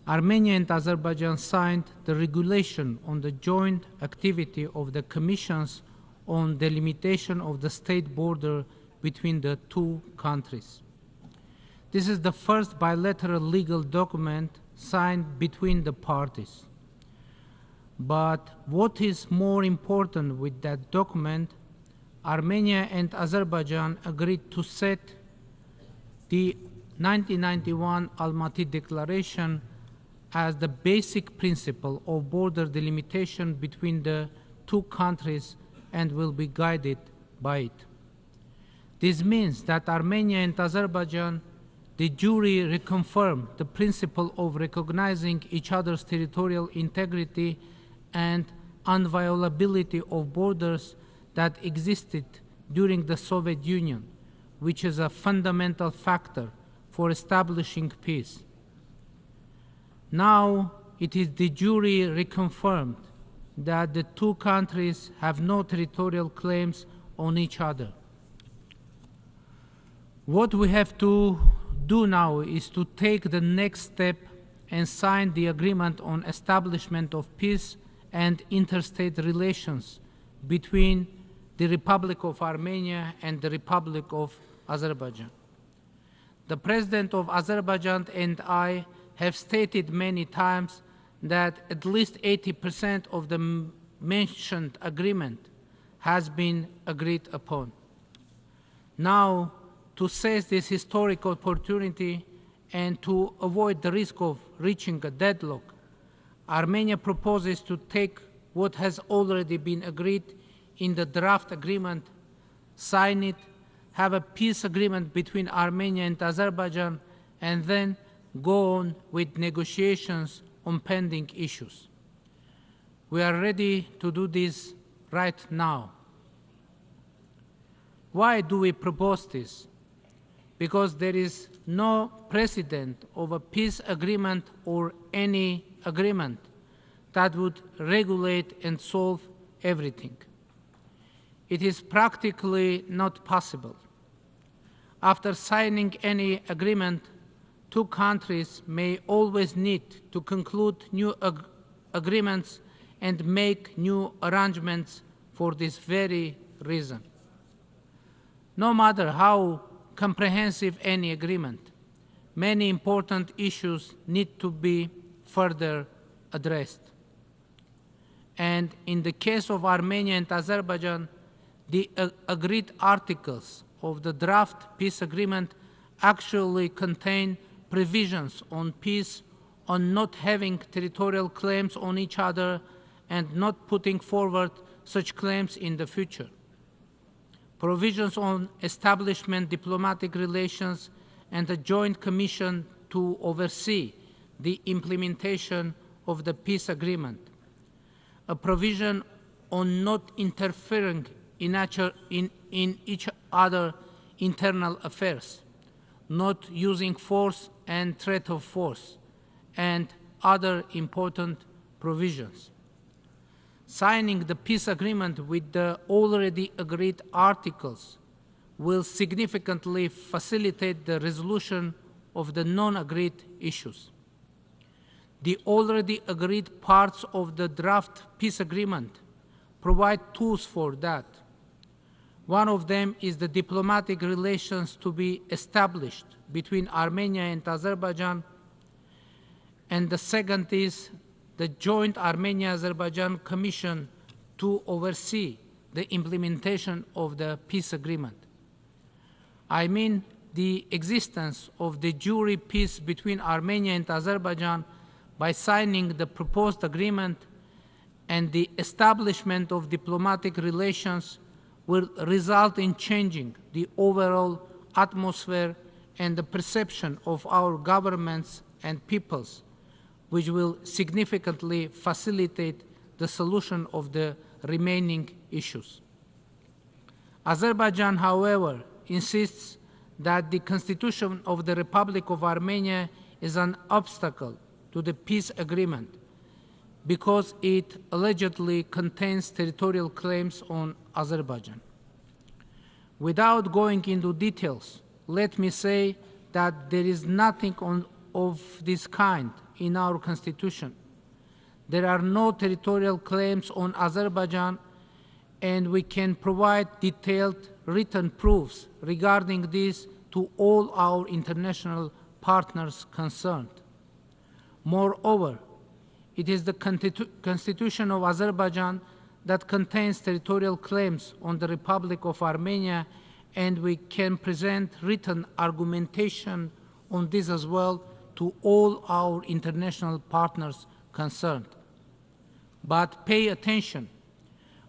Armenia and Azerbaijan signed the regulation on the joint activity of the Commissions on delimitation of the state border between the two countries. This is the first bilateral legal document signed between the parties. But what is more important with that document, Armenia and Azerbaijan agreed to set the 1991 Almaty Declaration as the basic principle of border delimitation between the two countries and will be guided by it. This means that Armenia and Azerbaijan de jure reconfirm the principle of recognizing each other's territorial integrity and inviolability of borders that existed during the Soviet Union, which is a fundamental factor for establishing peace. Now it is de jure reconfirmed that the two countries have no territorial claims on each other. What we have to do now is to take the next step and sign the agreement on establishment of peace and interstate relations between the Republic of Armenia and the Republic of Azerbaijan. The President of Azerbaijan and I have stated many times that at least 80% of the mentioned agreement has been agreed upon. Now, to seize this historic opportunity and to avoid the risk of reaching a deadlock, Armenia proposes to take what has already been agreed in the draft agreement, sign it, have a peace agreement between Armenia and Azerbaijan, and then go on with negotiations on pending issues. We are ready to do this right now. Why do we propose this? Because there is no precedent of a peace agreement or any agreement that would regulate and solve everything. It is practically not possible. After signing any agreement, two countries may always need to conclude new agreements and make new arrangements for this very reason. No matter how comprehensive any agreement, many important issues need to be further addressed. And in the case of Armenia and Azerbaijan, the agreed articles of the draft peace agreement actually contain provisions on peace, on not having territorial claims on each other, and not putting forward such claims in the future. Provisions on establishment diplomatic relations and a joint commission to oversee the implementation of the peace agreement. A provision on not interfering in each other's internal affairs, not using force and threat of force, and other important provisions. Signing the peace agreement with the already agreed articles will significantly facilitate the resolution of the non-agreed issues. The already agreed parts of the draft peace agreement provide tools for that. One of them is the diplomatic relations to be established between Armenia and Azerbaijan, and the second is the joint Armenia-Azerbaijan Commission to oversee the implementation of the peace agreement. I mean the existence of the de jure peace between Armenia and Azerbaijan by signing the proposed agreement, and the establishment of diplomatic relations will result in changing the overall atmosphere and the perception of our governments and peoples, which will significantly facilitate the solution of the remaining issues. Azerbaijan, however, insists that the Constitution of the Republic of Armenia is an obstacle to the peace agreement because it allegedly contains territorial claims on Azerbaijan. Without going into details, let me say that there is nothing of this kind in our Constitution. There are no territorial claims on Azerbaijan, and we can provide detailed written proofs regarding this to all our international partners concerned. Moreover, it is the Constitution of Azerbaijan that contains territorial claims on the Republic of Armenia, and we can present written argumentation on this as well to all our international partners concerned. But pay attention,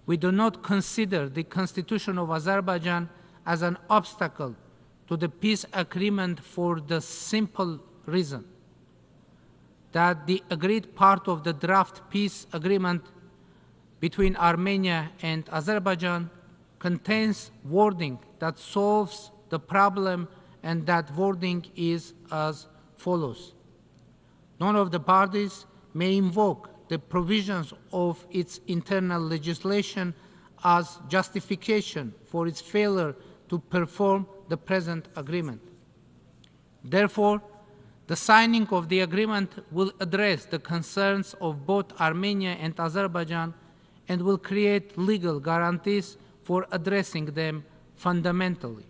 we do not consider the Constitution of Azerbaijan as an obstacle to the peace agreement for the simple reason that the agreed part of the draft peace agreement between Armenia and Azerbaijan contains wording that solves the problem, and that wording is as follows. None of the parties may invoke the provisions of its internal legislation as justification for its failure to perform the present agreement. Therefore, the signing of the agreement will address the concerns of both Armenia and Azerbaijan and will create legal guarantees for addressing them fundamentally.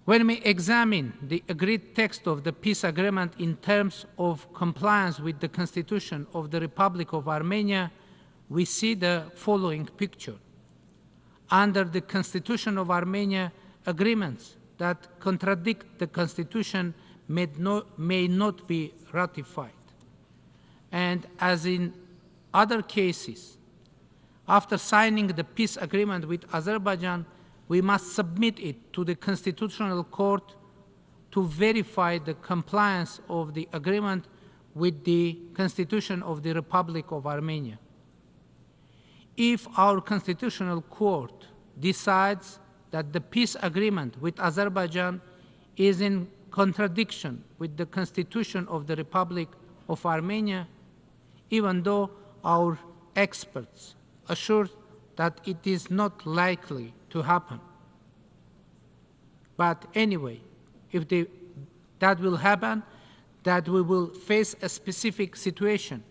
When we examine the agreed text of the peace agreement in terms of compliance with the Constitution of the Republic of Armenia, we see the following picture. Under the Constitution of Armenia, agreements that contradict the Constitution may not be ratified. And as in other cases, after signing the peace agreement with Azerbaijan, we must submit it to the Constitutional Court to verify the compliance of the agreement with the Constitution of the Republic of Armenia. If our Constitutional Court decides that the peace agreement with Azerbaijan is in contradiction with the Constitution of the Republic of Armenia, even though our experts assure that it is not likely to happen. But anyway, if that will happen, that we will face a specific situation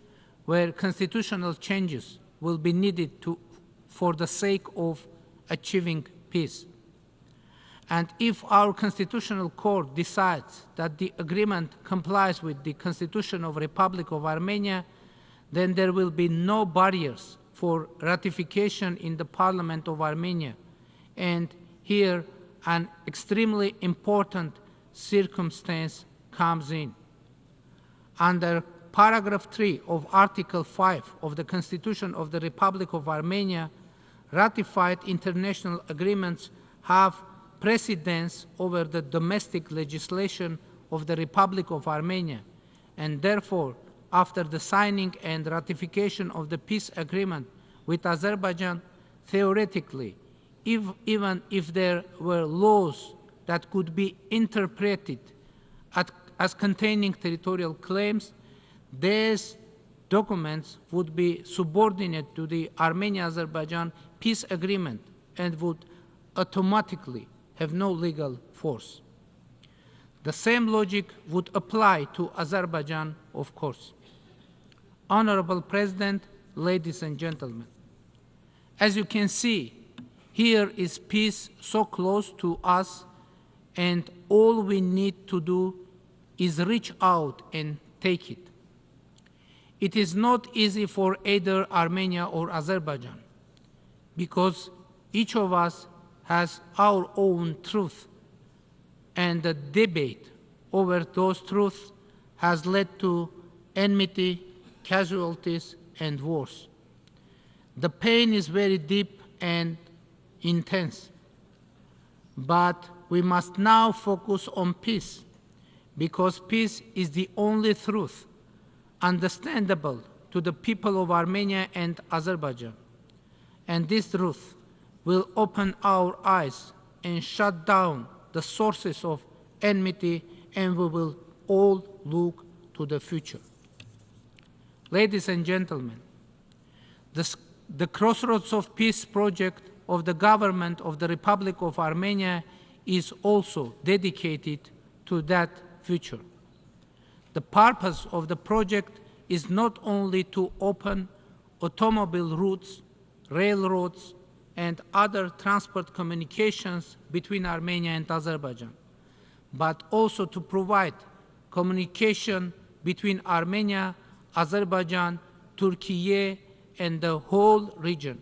where constitutional changes will be needed for the sake of achieving peace. And if our Constitutional Court decides that the agreement complies with the Constitution of the Republic of Armenia, then there will be no barriers for ratification in the Parliament of Armenia. And here, an extremely important circumstance comes in. Under paragraph 3 of Article 5 of the Constitution of the Republic of Armenia, ratified international agreements have precedence over the domestic legislation of the Republic of Armenia, and therefore, after the signing and ratification of the peace agreement with Azerbaijan, theoretically, even if there were laws that could be interpreted as containing territorial claims, these documents would be subordinate to the Armenia-Azerbaijan peace agreement and would automatically have no legal force. The same logic would apply to Azerbaijan, of course. Honorable President, ladies and gentlemen, as you can see, here is peace so close to us, and all we need to do is reach out and take it. It is not easy for either Armenia or Azerbaijan, because each of us has our own truth, and the debate over those truths has led to enmity, casualties, and wars. The pain is very deep and intense, but we must now focus on peace, because peace is the only truth understandable to the people of Armenia and Azerbaijan. And this truth will open our eyes and shut down the sources of enmity, and we will all look to the future. Ladies and gentlemen, the Crossroads of Peace project of the government of the Republic of Armenia is also dedicated to that future. The purpose of the project is not only to open automobile routes, railroads, and other transport communications between Armenia and Azerbaijan, but also to provide communication between Armenia, Azerbaijan, Turkey, and the whole region,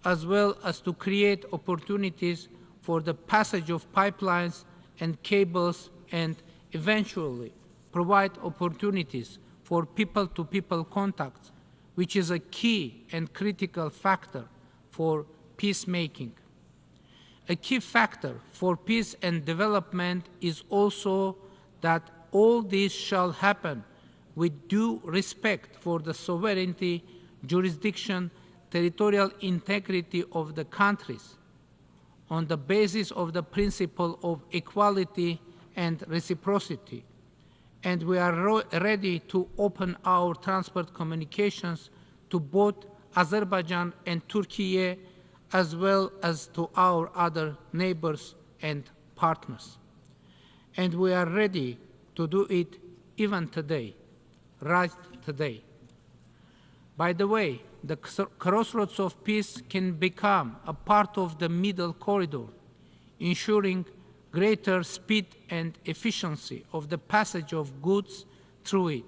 as well as to create opportunities for the passage of pipelines and cables, and eventually provide opportunities for people-to-people contacts, which is a key and critical factor for peacemaking. A key factor for peace and development is also that all this shall happen with due respect for the sovereignty, jurisdiction, territorial integrity of the countries, on the basis of the principle of equality and reciprocity. And we are ready to open our transport communications to both Azerbaijan and Turkey, as well as to our other neighbors and partners. And we are ready to do it even today, right today. By the way, the Crossroads of Peace can become a part of the middle corridor, ensuring greater speed and efficiency of the passage of goods through it.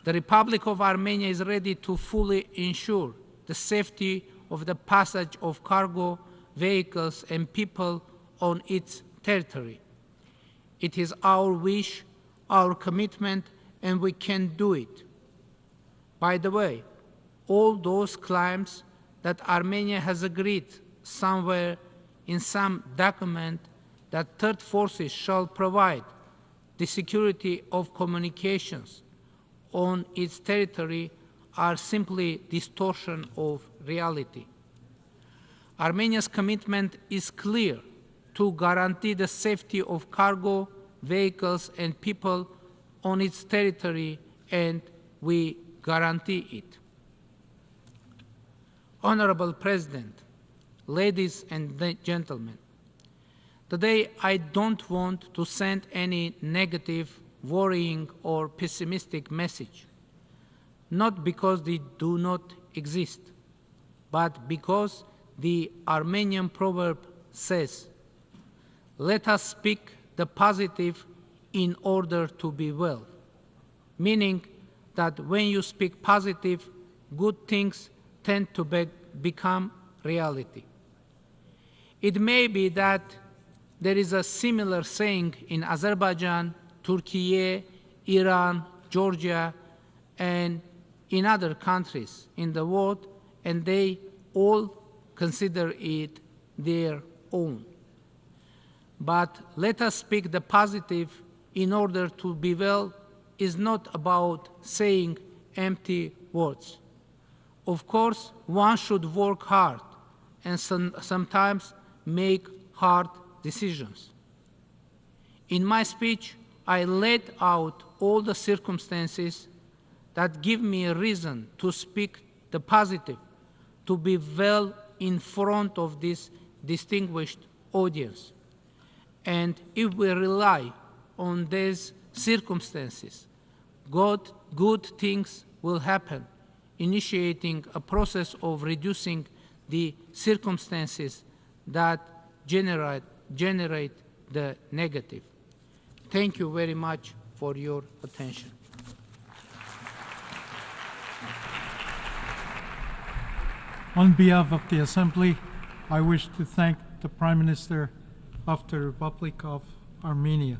The Republic of Armenia is ready to fully ensure the safety of the passage of cargo, vehicles, and people on its territory. It is our wish, our commitment, and we can do it. By the way, all those claims that Armenia has agreed somewhere in some document that third forces shall provide the security of communications on its territory are simply distortion of reality. Armenia's commitment is clear to guarantee the safety of cargo, vehicles, and people on its territory, and we guarantee it. Honorable President, ladies and gentlemen, today I don't want to send any negative, worrying, or pessimistic message, not because they do not exist, but because the Armenian proverb says, "Let us speak the positive in order to be well," meaning that when you speak positive, good things tend to become reality. It may be that there is a similar saying in Azerbaijan, Turkey, Iran, Georgia, and in other countries in the world, and they all consider it their own. But let us speak the positive in order to be well is not about saying empty words. Of course, one should work hard and sometimes make hard decisions. In my speech, I laid out all the circumstances that give me a reason to speak the positive, to be well in front of this distinguished audience. And if we rely on these circumstances, good things will happen, initiating a process of reducing the circumstances that generate the negative. Thank you very much for your attention. On behalf of the Assembly, I wish to thank the Prime Minister of the Republic of Armenia.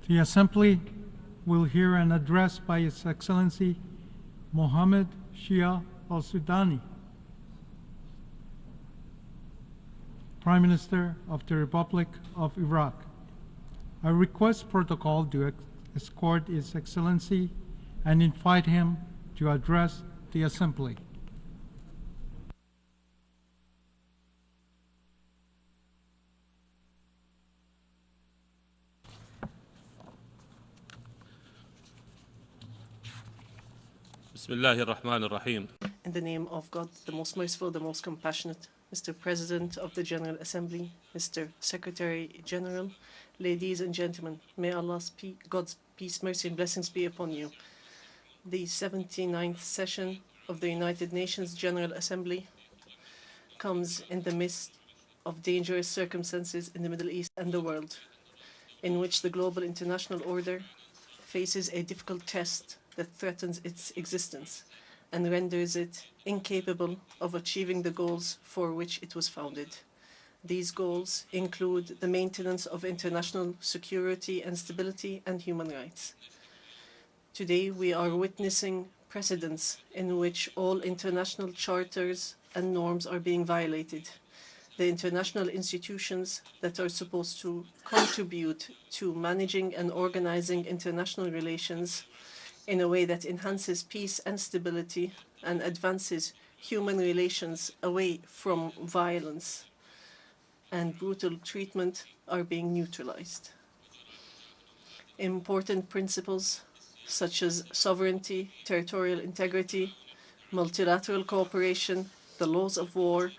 The Assembly will hear an address by His Excellency Mohammed Shia al-Sudani, Prime Minister of the Republic of Iraq. I request protocol to escort His Excellency and invite him to address the Assembly. Bismillahir Rahmanir Rahim. In the name of God, the most merciful, the most compassionate, Mr. President of the General Assembly, Mr. Secretary General, ladies and gentlemen, may Allah's God's peace, mercy, and blessings be upon you. The 79th session of the United Nations General Assembly comes in the midst of dangerous circumstances in the Middle East and the world, in which the global international order faces a difficult test that threatens its existence and renders it incapable of achieving the goals for which it was founded. These goals include the maintenance of international security and stability and human rights. Today, we are witnessing precedents in which all international charters and norms are being violated. The international institutions that are supposed to contribute to managing and organizing international relations in a way that enhances peace and stability and advances human relations away from violence and brutal treatment are being neutralized. Important principles such as sovereignty, territorial integrity, multilateral cooperation, the laws of war,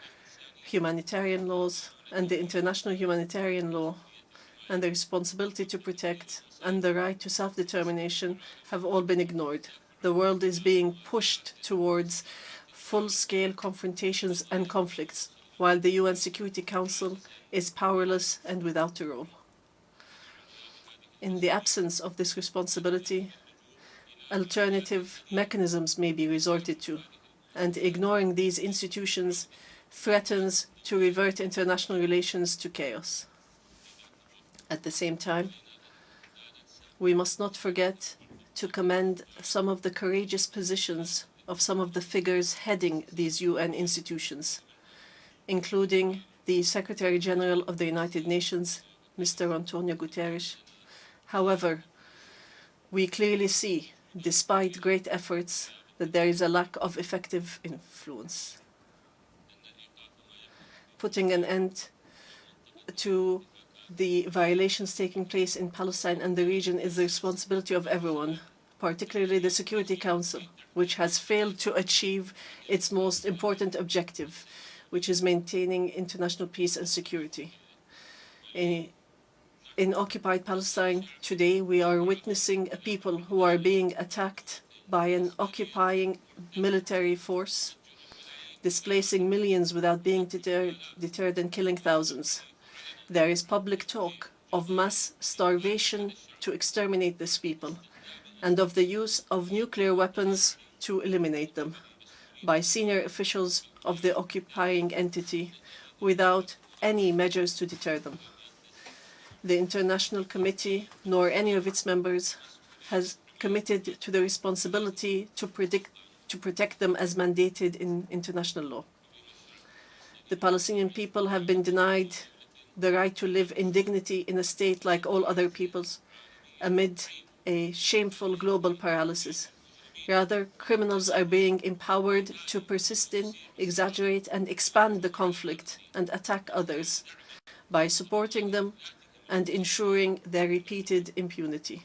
humanitarian laws, and the international humanitarian law, and the responsibility to protect and the right to self-determination have all been ignored. The world is being pushed towards full-scale confrontations and conflicts, while the UN Security Council is powerless and without a role. in the absence of this responsibility, alternative mechanisms may be resorted to, and ignoring these institutions threatens to revert international relations to chaos. At the same time, we must not forget to commend some of the courageous positions of some of the figures heading these UN institutions, including the Secretary General of the United Nations, Mr. Antonio Guterres. However, we clearly see, despite great efforts, that there is a lack of effective influence. Putting an end to the violations taking place in Palestine and the region is the responsibility of everyone, particularly the Security Council, which has failed to achieve its most important objective, which is maintaining international peace and security. In occupied Palestine today, we are witnessing a people who are being attacked by an occupying military force, displacing millions without being deterred and killing thousands. There is public talk of mass starvation to exterminate these people and of the use of nuclear weapons to eliminate them by senior officials of the occupying entity without any measures to deter them. The International Committee, nor any of its members, has committed to the responsibility to protect them as mandated in international law. The Palestinian people have been denied the right to live in dignity in a state like all other peoples amid a shameful global paralysis. Rather, criminals are being empowered to persist in, exaggerate, and expand the conflict and attack others by supporting them and ensuring their repeated impunity.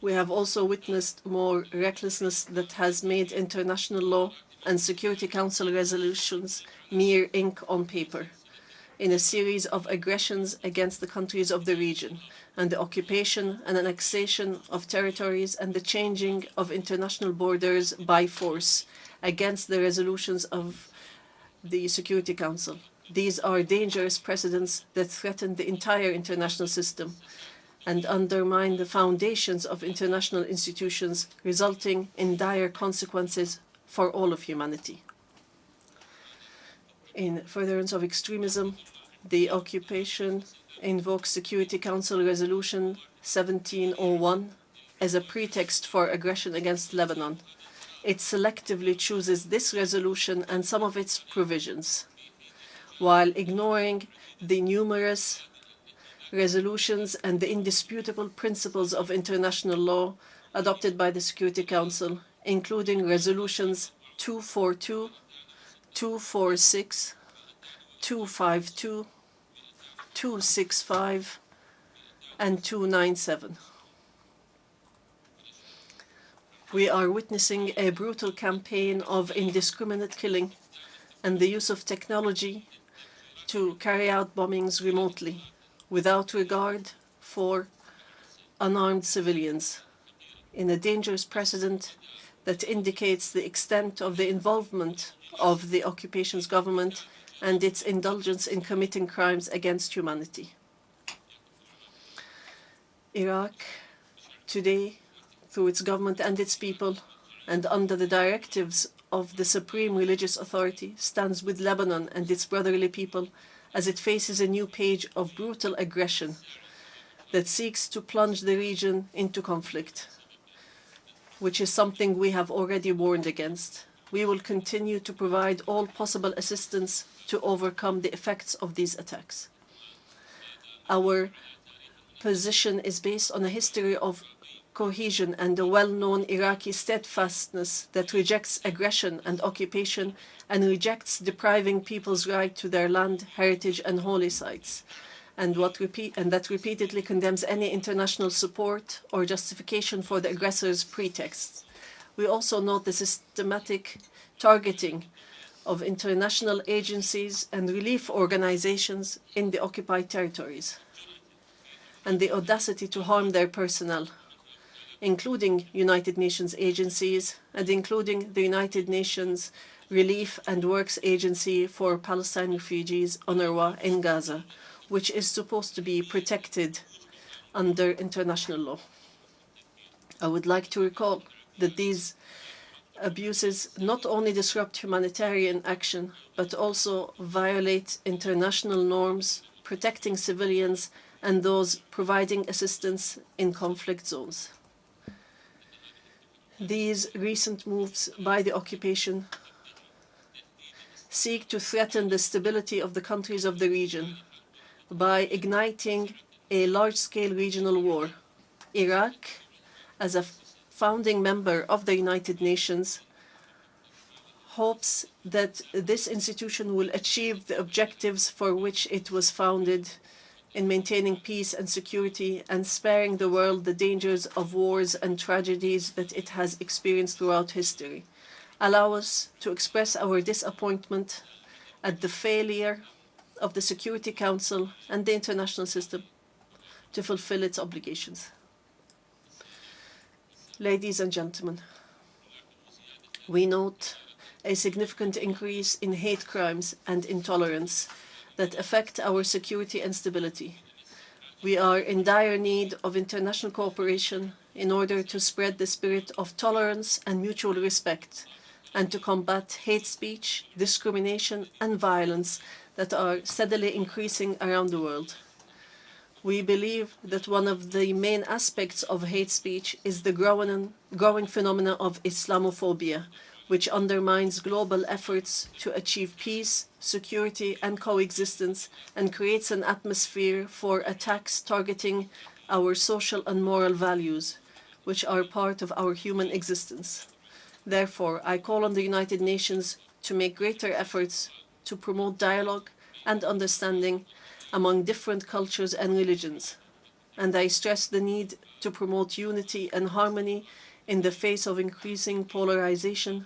We have also witnessed more recklessness that has made international law and Security Council resolutions mere ink on paper, in a series of aggressions against the countries of the region, and the occupation and annexation of territories and the changing of international borders by force against the resolutions of the Security Council. These are dangerous precedents that threaten the entire international system and undermine the foundations of international institutions, resulting in dire consequences for all of humanity. In furtherance of extremism, the occupation invokes Security Council Resolution 1701 as a pretext for aggression against Lebanon. It selectively chooses this resolution and some of its provisions, while ignoring the numerous resolutions and the indisputable principles of international law adopted by the Security Council, including resolutions 242, 246, 252, 265, and 297. We are witnessing a brutal campaign of indiscriminate killing and the use of technology to carry out bombings remotely without regard for unarmed civilians, in a dangerous precedent that indicates the extent of the involvement of the occupation's government and its indulgence in committing crimes against humanity. Iraq, today, through its government and its people, and under the directives of the Supreme Religious Authority, stands with Lebanon and its brotherly people as it faces a new page of brutal aggression that seeks to plunge the region into conflict, which is something we have already warned against. We will continue to provide all possible assistance to overcome the effects of these attacks. Our position is based on a history of cohesion and a well-known Iraqi steadfastness that rejects aggression and occupation and rejects depriving people's right to their land, heritage, and holy sites, and that repeatedly condemns any international support or justification for the aggressor's pretexts. We also note the systematic targeting of international agencies and relief organizations in the occupied territories, and the audacity to harm their personnel, including United Nations agencies and including the United Nations Relief and Works Agency for Palestine Refugees, UNRWA, in Gaza, which is supposed to be protected under international law. I would like to recall that these abuses not only disrupt humanitarian action, but also violate international norms, protecting civilians and those providing assistance in conflict zones. These recent moves by the occupation seek to threaten the stability of the countries of the region by igniting a large-scale regional war. Iraq, as a founding member of the United Nations, hopes that this institution will achieve the objectives for which it was founded in maintaining peace and security and sparing the world the dangers of wars and tragedies that it has experienced throughout history. Allow us to express our disappointment at the failure of the Security Council and the international system to fulfill its obligations. Ladies and gentlemen, we note a significant increase in hate crimes and intolerance that affect our security and stability. We are in dire need of international cooperation in order to spread the spirit of tolerance and mutual respect, and to combat hate speech, discrimination, and violence that are steadily increasing around the world. We believe that one of the main aspects of hate speech is the growing phenomenon of Islamophobia, which undermines global efforts to achieve peace, security, and coexistence, and creates an atmosphere for attacks targeting our social and moral values, which are part of our human existence. Therefore, I call on the United Nations to make greater efforts to promote dialogue and understanding among different cultures and religions. And I stress the need to promote unity and harmony in the face of increasing polarization,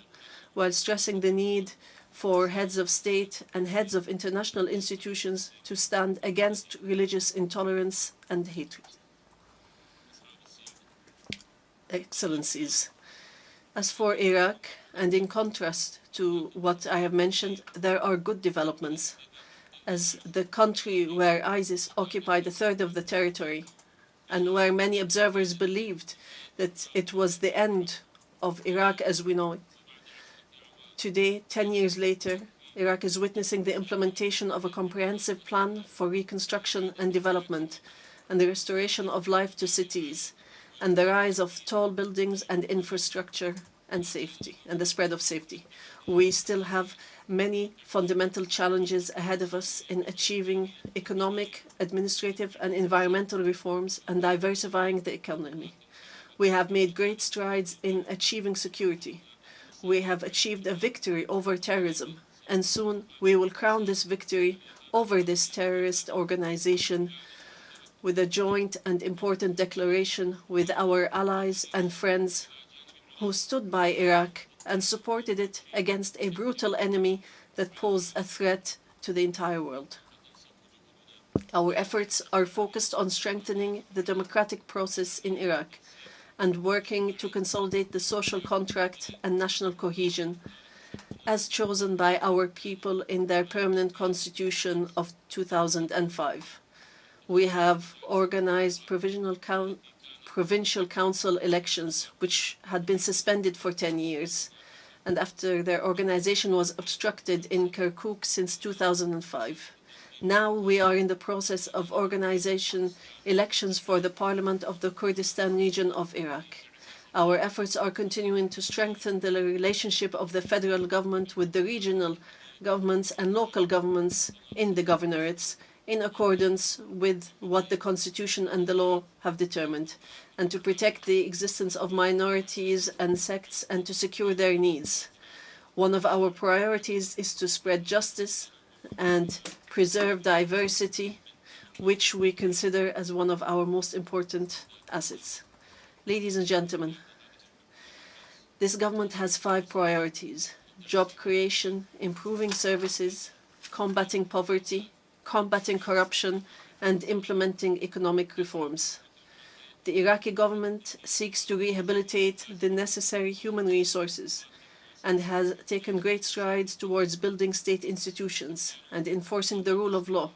while stressing the need for heads of state and heads of international institutions to stand against religious intolerance and hatred. Excellencies, as for Iraq, and in contrast to what I have mentioned, there are good developments, as the country where ISIS occupied a third of the territory, and where many observers believed that it was the end of Iraq as we know it. Today, 10 years later, Iraq is witnessing the implementation of a comprehensive plan for reconstruction and development, and the restoration of life to cities, and the rise of tall buildings and infrastructure and safety, and the spread of safety. We still have many fundamental challenges ahead of us in achieving economic, administrative, and environmental reforms and diversifying the economy. We have made great strides in achieving security. We have achieved a victory over terrorism, and soon we will crown this victory over this terrorist organization with a joint and important declaration with our allies and friends who stood by Iraq and supported it against a brutal enemy that posed a threat to the entire world. Our efforts are focused on strengthening the democratic process in Iraq and working to consolidate the social contract and national cohesion as chosen by our people in their permanent constitution of 2005. We have organized provincial council elections, which had been suspended for 10 years, and after their organization was obstructed in Kirkuk since 2005. Now we are in the process of organization elections for the parliament of the Kurdistan region of Iraq. Our efforts are continuing to strengthen the relationship of the federal government with the regional governments and local governments in the governorates, in accordance with what the Constitution and the law have determined, and to protect the existence of minorities and sects and to secure their needs. One of our priorities is to spread justice and preserve diversity, which we consider as one of our most important assets. Ladies and gentlemen, this government has 5 priorities: job creation, improving services, combating poverty, combating corruption, and implementing economic reforms. The Iraqi government seeks to rehabilitate the necessary human resources and has taken great strides towards building state institutions and enforcing the rule of law.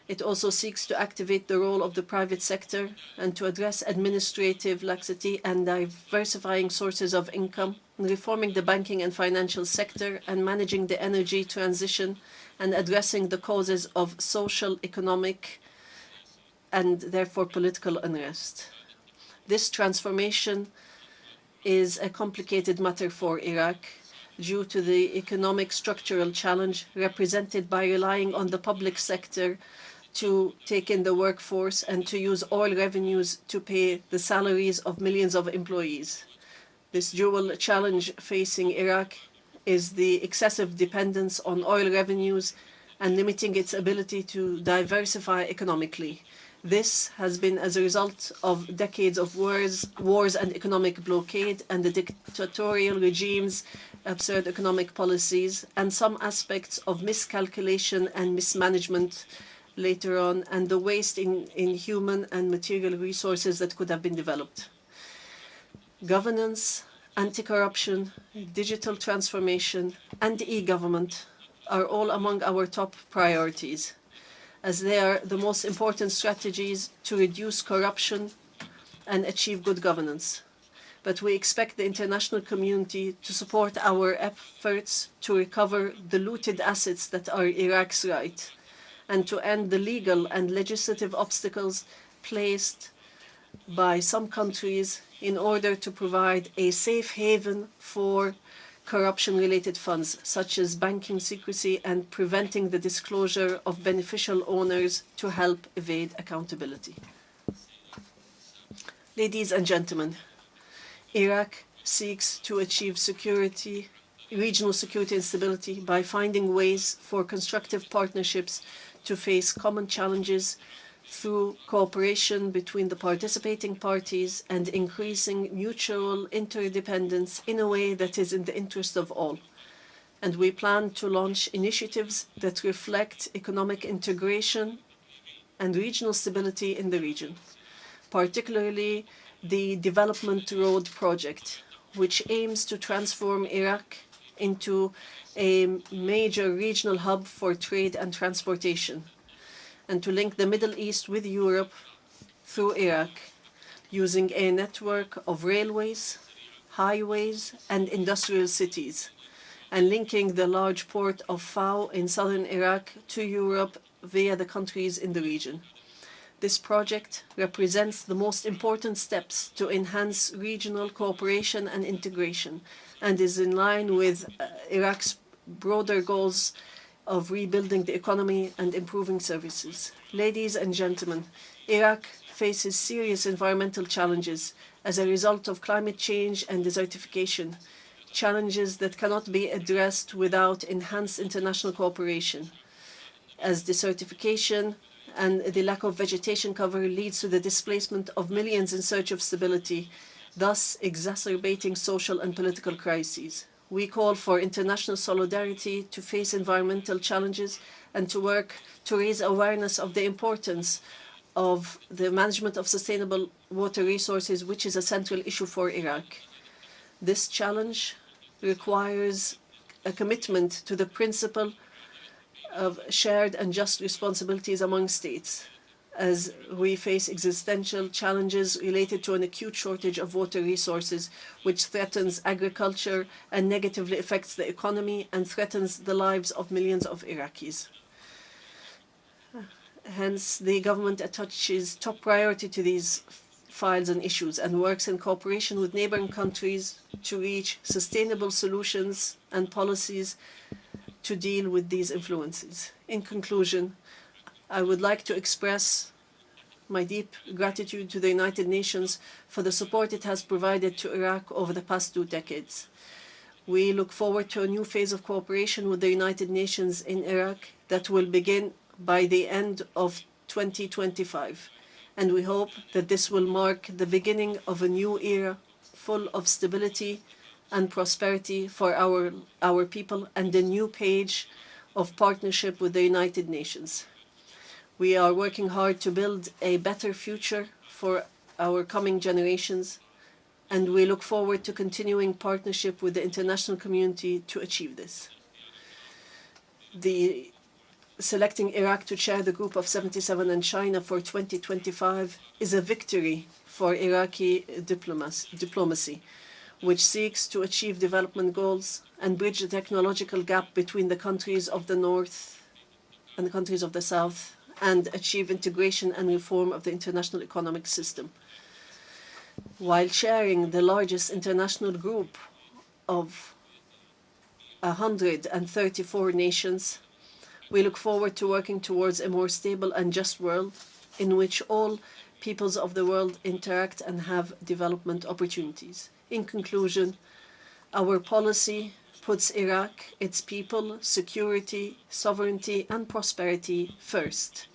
It also seeks to activate the role of the private sector and to address administrative laxity and diversifying sources of income, reforming the banking and financial sector, and managing the energy transition and addressing the causes of social, economic, and therefore political unrest. This transformation is a complicated matter for Iraq due to the economic structural challenge represented by relying on the public sector to take in the workforce and to use oil revenues to pay the salaries of millions of employees. This dual challenge facing Iraq is the excessive dependence on oil revenues and limiting its ability to diversify economically. This has been as a result of decades of wars and economic blockade and the dictatorial regimes' absurd economic policies and some aspects of miscalculation and mismanagement later on, and the waste in human and material resources that could have been developed. Governance, anti-corruption, digital transformation, and e-government are all among our top priorities, as they are the most important strategies to reduce corruption and achieve good governance. But we expect the international community to support our efforts to recover the looted assets that are Iraq's right, and to end the legal and legislative obstacles placed by some countries in order to provide a safe haven for corruption-related funds, such as banking secrecy and preventing the disclosure of beneficial owners to help evade accountability. Ladies and gentlemen, Iraq seeks to achieve security, regional security and stability by finding ways for constructive partnerships to face common challenges through cooperation between the participating parties and increasing mutual interdependence in a way that is in the interest of all. And we plan to launch initiatives that reflect economic integration and regional stability in the region, particularly the Development Road Project, which aims to transform Iraq into a major regional hub for trade and transportation, and to link the Middle East with Europe through Iraq, using a network of railways, highways, and industrial cities, and linking the large port of Fao in southern Iraq to Europe via the countries in the region. This project represents the most important steps to enhance regional cooperation and integration, and is in line with Iraq's broader goals of rebuilding the economy and improving services. Ladies and gentlemen, Iraq faces serious environmental challenges as a result of climate change and desertification, challenges that cannot be addressed without enhanced international cooperation, as desertification and the lack of vegetation cover leads to the displacement of millions in search of stability, thus exacerbating social and political crises. We call for international solidarity to face environmental challenges and to work to raise awareness of the importance of the management of sustainable water resources, which is a central issue for Iraq. This challenge requires a commitment to the principle of shared and just responsibilities among states, as we face existential challenges related to an acute shortage of water resources, which threatens agriculture and negatively affects the economy and threatens the lives of millions of Iraqis. Hence, the government attaches top priority to these files and issues and works in cooperation with neighboring countries to reach sustainable solutions and policies to deal with these influences. In conclusion, I would like to express my deep gratitude to the United Nations for the support it has provided to Iraq over the past 2 decades. We look forward to a new phase of cooperation with the United Nations in Iraq that will begin by the end of 2025. And we hope that this will mark the beginning of a new era full of stability and prosperity for our people, and a new page of partnership with the United Nations. We are working hard to build a better future for our coming generations, and we look forward to continuing partnership with the international community to achieve this. The selecting Iraq to chair the Group of 77 and China for 2025 is a victory for Iraqi diplomacy, which seeks to achieve development goals and bridge the technological gap between the countries of the North and the countries of the South, and achieve integration and reform of the international economic system. While chairing the largest international group of 134 nations, we look forward to working towards a more stable and just world in which all peoples of the world interact and have development opportunities. In conclusion, our policy puts Iraq, its people, security, sovereignty, and prosperity first.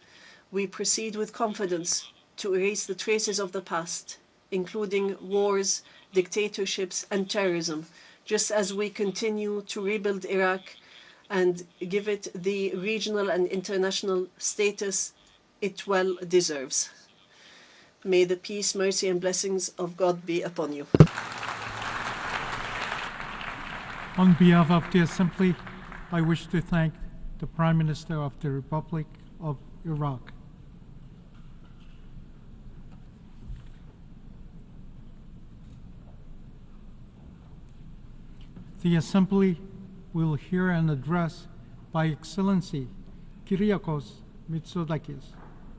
We proceed with confidence to erase the traces of the past, including wars, dictatorships, and terrorism, just as we continue to rebuild Iraq and give it the regional and international status it well deserves. May the peace, mercy, and blessings of God be upon you. On behalf of the Assembly, I wish to thank the Prime Minister of the Republic of Iraq. The Assembly will hear an address by Excellency Kyriakos Mitsotakis,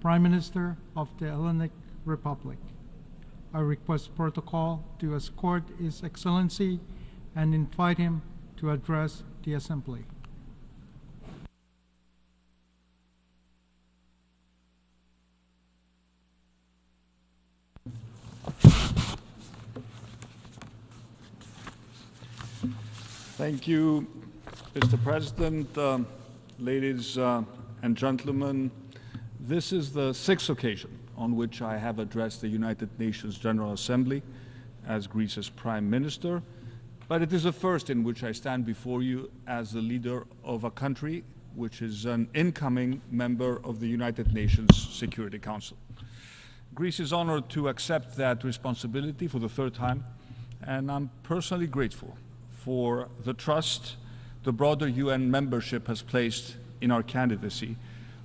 Prime Minister of the Hellenic Republic. I request protocol to escort His Excellency and invite him to address the Assembly. Thank you, Mr. President, ladies and gentlemen. This is the sixth occasion on which I have addressed the United Nations General Assembly as Greece's Prime Minister, but it is the first in which I stand before you as the leader of a country which is an incoming member of the United Nations Security Council. Greece is honored to accept that responsibility for the third time, and I'm personally grateful for the trust the broader UN membership has placed in our candidacy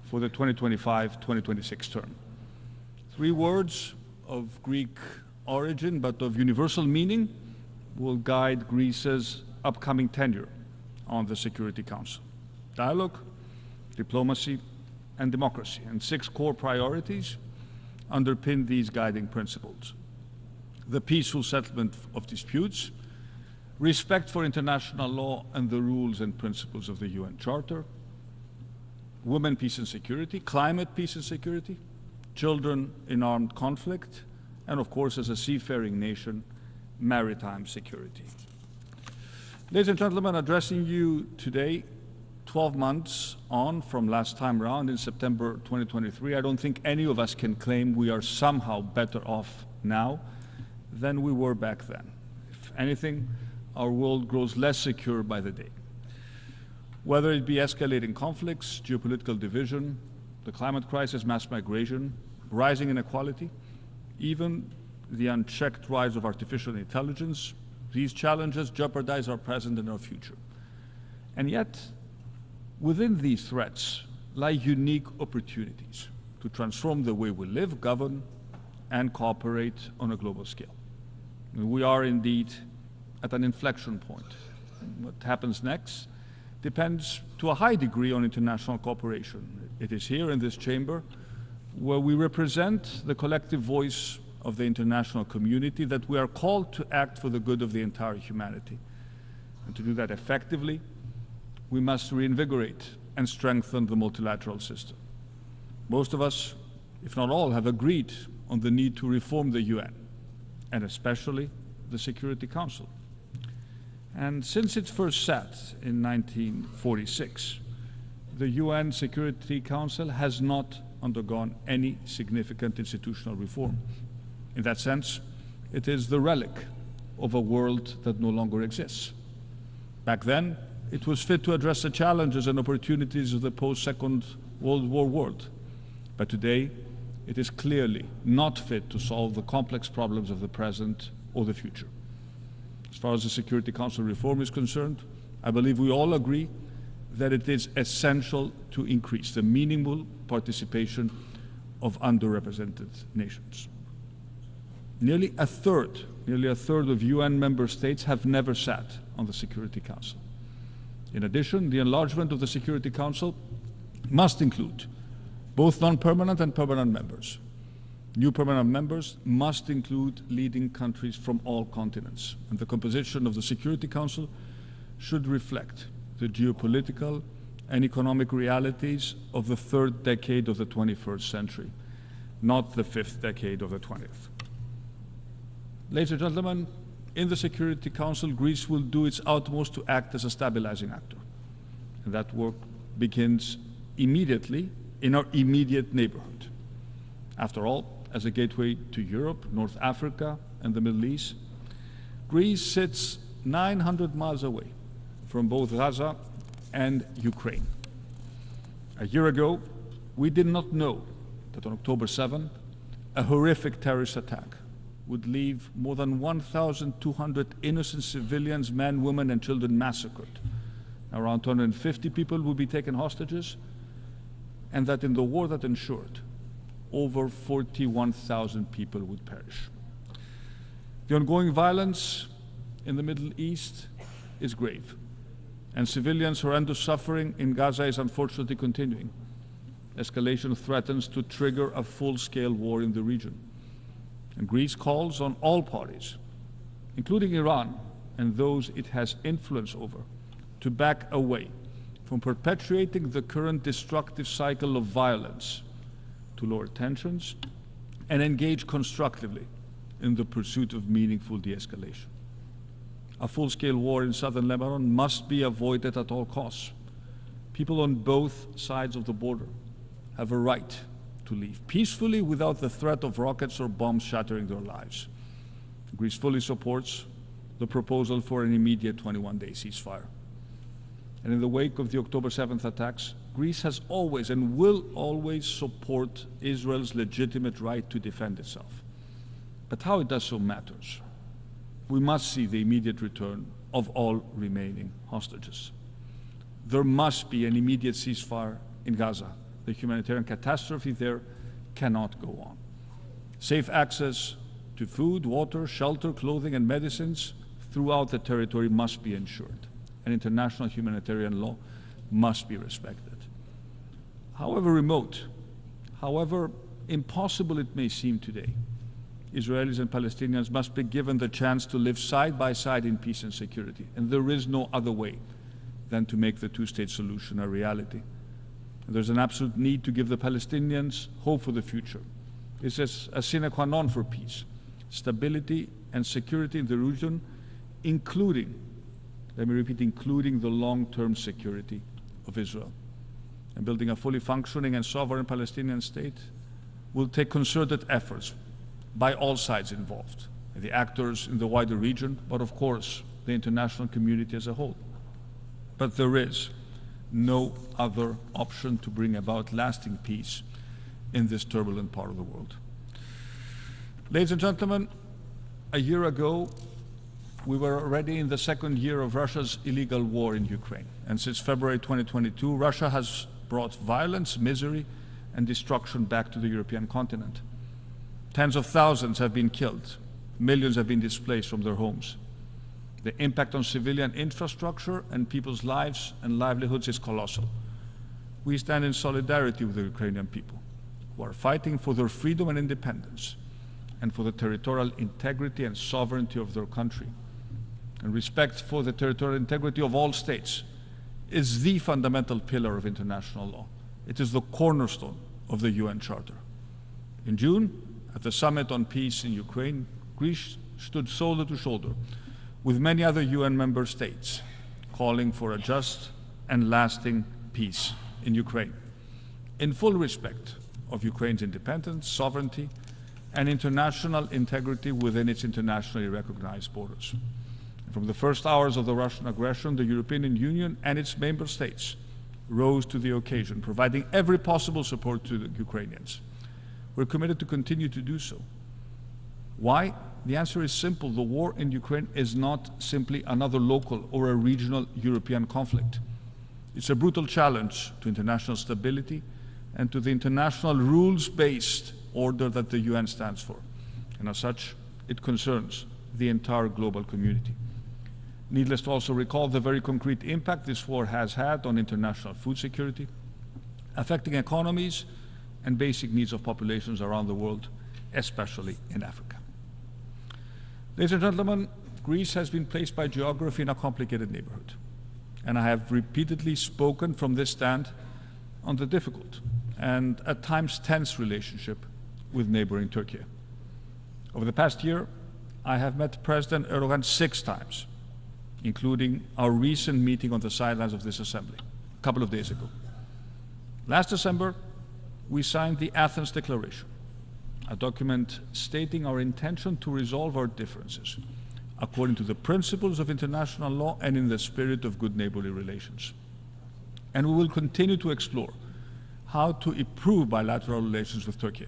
for the 2025-2026 term. Three words of Greek origin but of universal meaning will guide Greece's upcoming tenure on the Security Council: dialogue, diplomacy, and democracy. And six core priorities underpin these guiding principles: the peaceful settlement of disputes, respect for international law and the rules and principles of the UN Charter, women, peace and security, climate, peace and security, children in armed conflict, and of course, as a seafaring nation, maritime security. Ladies and gentlemen, addressing you today, 12 months on from last time around in September 2023, I don't think any of us can claim we are somehow better off now than we were back then. If anything, our world grows less secure by the day. Whether it be escalating conflicts, geopolitical division, the climate crisis, mass migration, rising inequality, even the unchecked rise of artificial intelligence, these challenges jeopardize our present and our future. And yet, within these threats lie unique opportunities to transform the way we live, govern, and cooperate on a global scale. We are indeed at an inflection point. What happens next depends to a high degree on international cooperation. It is here in this chamber where we represent the collective voice of the international community that we are called to act for the good of the entire humanity. And to do that effectively, we must reinvigorate and strengthen the multilateral system. Most of us, if not all, have agreed on the need to reform the UN, and especially the Security Council. And since it first sat in 1946, the UN Security Council has not undergone any significant institutional reform. In that sense, it is the relic of a world that no longer exists. Back then, it was fit to address the challenges and opportunities of the post-Second World War world. But today, it is clearly not fit to solve the complex problems of the present or the future. As far as the Security Council reform is concerned, I believe we all agree that it is essential to increase the meaningful participation of underrepresented nations. Nearly a third of UN member states have never sat on the Security Council. In addition, the enlargement of the Security Council must include both non-permanent and permanent members. New permanent members must include leading countries from all continents, and the composition of the Security Council should reflect the geopolitical and economic realities of the third decade of the 21st century, not the fifth decade of the 20th. Ladies and gentlemen, in the Security Council, Greece will do its utmost to act as a stabilizing actor. And that work begins immediately in our immediate neighborhood. After all, as a gateway to Europe, North Africa, and the Middle East, Greece sits 900 miles away from both Gaza and Ukraine. A year ago, we did not know that on October 7th, a horrific terrorist attack would leave more than 1,200 innocent civilians, men, women, and children massacred. Around 250 people would be taken hostages, and that in the war that ensured, over 41,000 people would perish. The ongoing violence in the Middle East is grave, and civilians' horrendous suffering in Gaza is unfortunately continuing. Escalation threatens to trigger a full-scale war in the region. And Greece calls on all parties, including Iran and those it has influence over, to back away from perpetuating the current destructive cycle of violence, to lower tensions and engage constructively in the pursuit of meaningful de-escalation. A full-scale war in southern Lebanon must be avoided at all costs. People on both sides of the border have a right to leave peacefully without the threat of rockets or bombs shattering their lives. Greece fully supports the proposal for an immediate 21-day ceasefire. And in the wake of the October 7th attacks, Greece has always and will always support Israel's legitimate right to defend itself. But how it does so matters. We must see the immediate return of all remaining hostages. There must be an immediate ceasefire in Gaza. The humanitarian catastrophe there cannot go on. Safe access to food, water, shelter, clothing, and medicines throughout the territory must be ensured, and international humanitarian law must be respected. However remote, however impossible it may seem today, Israelis and Palestinians must be given the chance to live side by side in peace and security, and there is no other way than to make the two-state solution a reality. And there's an absolute need to give the Palestinians hope for the future. This is a sine qua non for peace, stability and security in the region, including, let me repeat, including the long-term security of Israel. And building a fully functioning and sovereign Palestinian state will take concerted efforts by all sides involved, the actors in the wider region, but of course the international community as a whole. But there is no other option to bring about lasting peace in this turbulent part of the world. Ladies and gentlemen, a year ago, we were already in the second year of Russia's illegal war in Ukraine. And since February 2022, Russia has brought violence, misery, and destruction back to the European continent. Tens of thousands have been killed. Millions have been displaced from their homes. The impact on civilian infrastructure and people's lives and livelihoods is colossal. We stand in solidarity with the Ukrainian people, who are fighting for their freedom and independence, and for the territorial integrity and sovereignty of their country. And respect for the territorial integrity of all states is the fundamental pillar of international law. It is the cornerstone of the UN Charter. In June, at the Summit on Peace in Ukraine, Greece stood shoulder to shoulder with many other UN member states, calling for a just and lasting peace in Ukraine, in full respect of Ukraine's independence, sovereignty, and international integrity within its internationally recognized borders. From the first hours of the Russian aggression, the European Union and its member states rose to the occasion, providing every possible support to the Ukrainians. We're committed to continue to do so. Why? The answer is simple. The war in Ukraine is not simply another local or a regional European conflict. It's a brutal challenge to international stability and to the international rules-based order that the UN stands for. And as such, it concerns the entire global community. Needless to also recall the very concrete impact this war has had on international food security, affecting economies and basic needs of populations around the world, especially in Africa. Ladies and gentlemen, Greece has been placed by geography in a complicated neighborhood, and I have repeatedly spoken from this stand on the difficult and at times tense relationship with neighboring Turkey. Over the past year, I have met President Erdogan 6 times, including our recent meeting on the sidelines of this assembly, a couple of days ago. Last December, we signed the Athens Declaration, a document stating our intention to resolve our differences according to the principles of international law and in the spirit of good neighborly relations. And we will continue to explore how to improve bilateral relations with Turkey.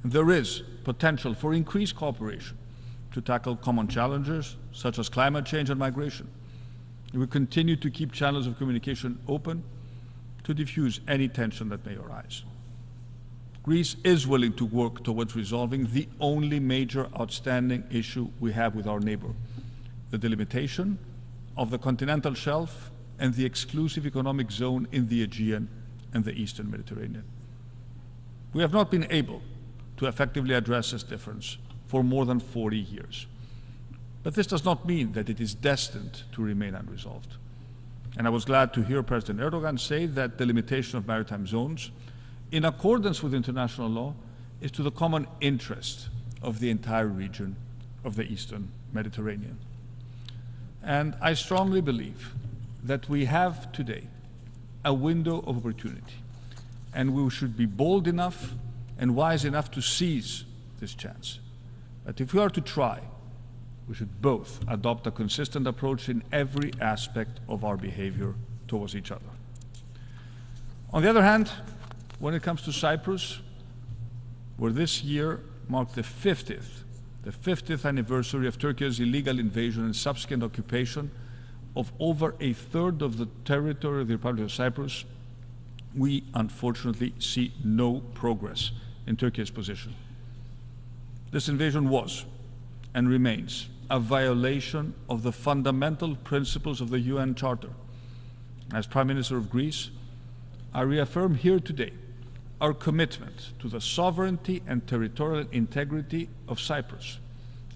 There is potential for increased cooperation to tackle common challenges such as climate change and migration. We continue to keep channels of communication open to diffuse any tension that may arise. Greece is willing to work towards resolving the only major outstanding issue we have with our neighbor, the delimitation of the continental shelf and the exclusive economic zone in the Aegean and the Eastern Mediterranean. We have not been able to effectively address this difference for more than 40 years. But this does not mean that it is destined to remain unresolved. And I was glad to hear President Erdogan say that the limitation of maritime zones, in accordance with international law, is to the common interest of the entire region of the Eastern Mediterranean. And I strongly believe that we have today a window of opportunity, and we should be bold enough and wise enough to seize this chance. But if we are to try, we should both adopt a consistent approach in every aspect of our behavior towards each other. On the other hand, when it comes to Cyprus, where this year marked the 50th anniversary of Turkey's illegal invasion and subsequent occupation of over a third of the territory of the Republic of Cyprus, we unfortunately see no progress in Turkey's position. This invasion was and remains a violation of the fundamental principles of the UN Charter. As Prime Minister of Greece, I reaffirm here today our commitment to the sovereignty and territorial integrity of Cyprus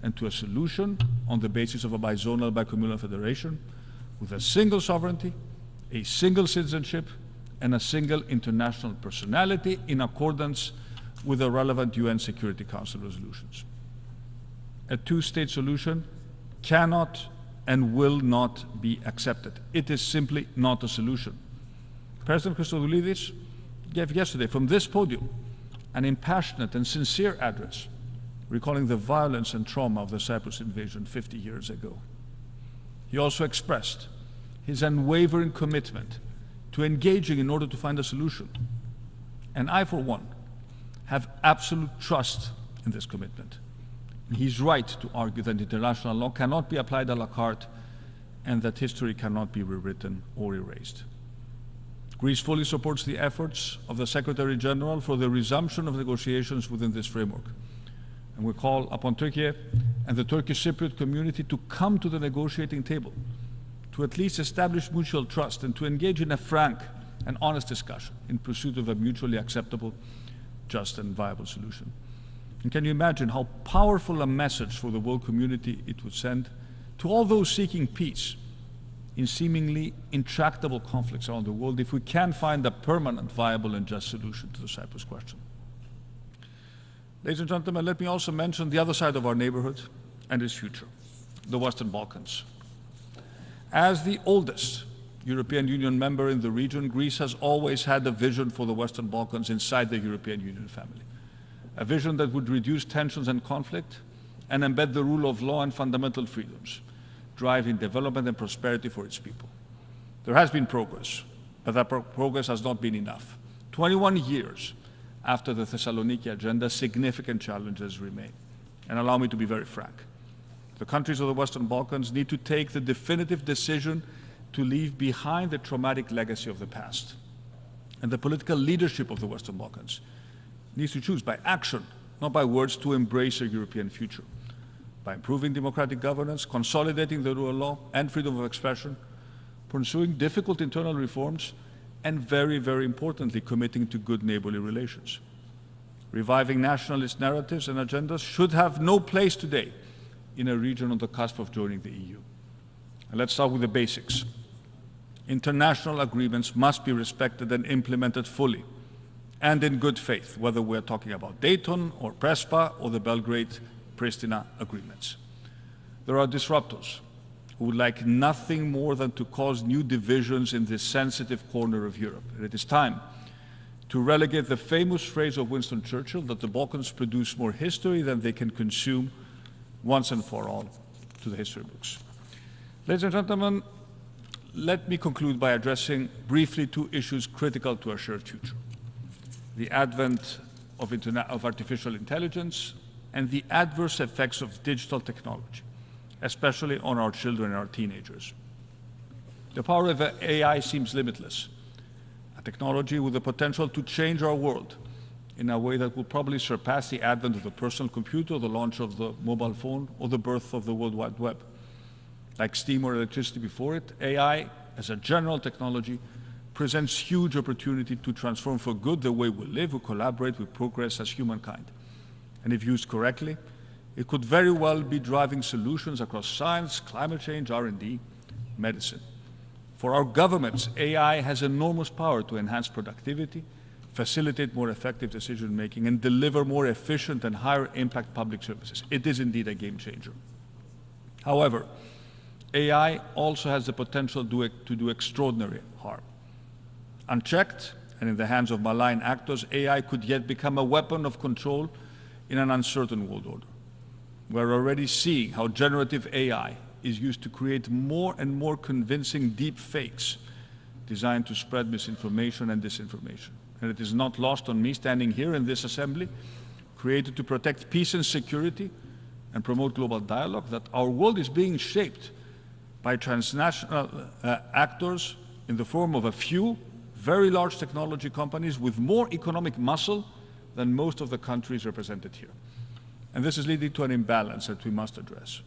and to a solution on the basis of a bizonal bicommunal federation with a single sovereignty, a single citizenship, and a single international personality in accordance with the relevant UN Security Council resolutions. A two-state solution cannot and will not be accepted. It is simply not a solution. President Christodoulidis gave yesterday from this podium an impassionate and sincere address recalling the violence and trauma of the Cyprus invasion 50 years ago. He also expressed his unwavering commitment to engaging in order to find a solution. And I, for one, have absolute trust in this commitment. He's right to argue that international law cannot be applied a la carte and that history cannot be rewritten or erased. Greece fully supports the efforts of the Secretary General for the resumption of negotiations within this framework. And we call upon Turkey and the Turkish Cypriot community to come to the negotiating table, to at least establish mutual trust and to engage in a frank and honest discussion in pursuit of a mutually acceptable, just and viable solution. And can you imagine how powerful a message for the world community it would send to all those seeking peace in seemingly intractable conflicts around the world if we can find a permanent, viable and just solution to the Cyprus question. Ladies and gentlemen, let me also mention the other side of our neighborhood and its future, the Western Balkans. As the oldest European Union member in the region, Greece has always had a vision for the Western Balkans inside the European Union family, a vision that would reduce tensions and conflict and embed the rule of law and fundamental freedoms, driving development and prosperity for its people. There has been progress, but that progress has not been enough. 21 years after the Thessaloniki agenda, significant challenges remain. And allow me to be very frank. The countries of the Western Balkans need to take the definitive decision to leave behind the traumatic legacy of the past. And the political leadership of the Western Balkans needs to choose by action, not by words, to embrace a European future, by improving democratic governance, consolidating the rule of law and freedom of expression, pursuing difficult internal reforms, and very, very importantly, committing to good neighborly relations. Reviving nationalist narratives and agendas should have no place today in a region on the cusp of joining the EU. And let's start with the basics. International agreements must be respected and implemented fully and in good faith, whether we're talking about Dayton or Prespa or the Belgrade-Pristina agreements. There are disruptors who would like nothing more than to cause new divisions in this sensitive corner of Europe. And it is time to relegate the famous phrase of Winston Churchill that the Balkans produce more history than they can consume once and for all to the history books. Ladies and gentlemen, let me conclude by addressing briefly two issues critical to our shared future: the advent of artificial intelligence and the adverse effects of digital technology, especially on our children and our teenagers. The power of AI seems limitless, a technology with the potential to change our world in a way that will probably surpass the advent of the personal computer, the launch of the mobile phone, or the birth of the World Wide Web. Like steam or electricity before it, AI, as a general technology, presents huge opportunity to transform for good the way we live, we collaborate, we progress as humankind. And if used correctly, it could very well be driving solutions across science, climate change, R&D, medicine. For our governments, AI has enormous power to enhance productivity, facilitate more effective decision-making, and deliver more efficient and higher impact public services. It is indeed a game changer. However, AI also has the potential to do extraordinary harm. Unchecked and in the hands of malign actors, AI could yet become a weapon of control in an uncertain world order. We're already seeing how generative AI is used to create more and more convincing deep fakes designed to spread misinformation and disinformation. And it is not lost on me standing here in this assembly, created to protect peace and security and promote global dialogue, that our world is being shaped by transnational actors in the form of a few very large technology companies with more economic muscle than most of the countries represented here. And this is leading to an imbalance that we must address.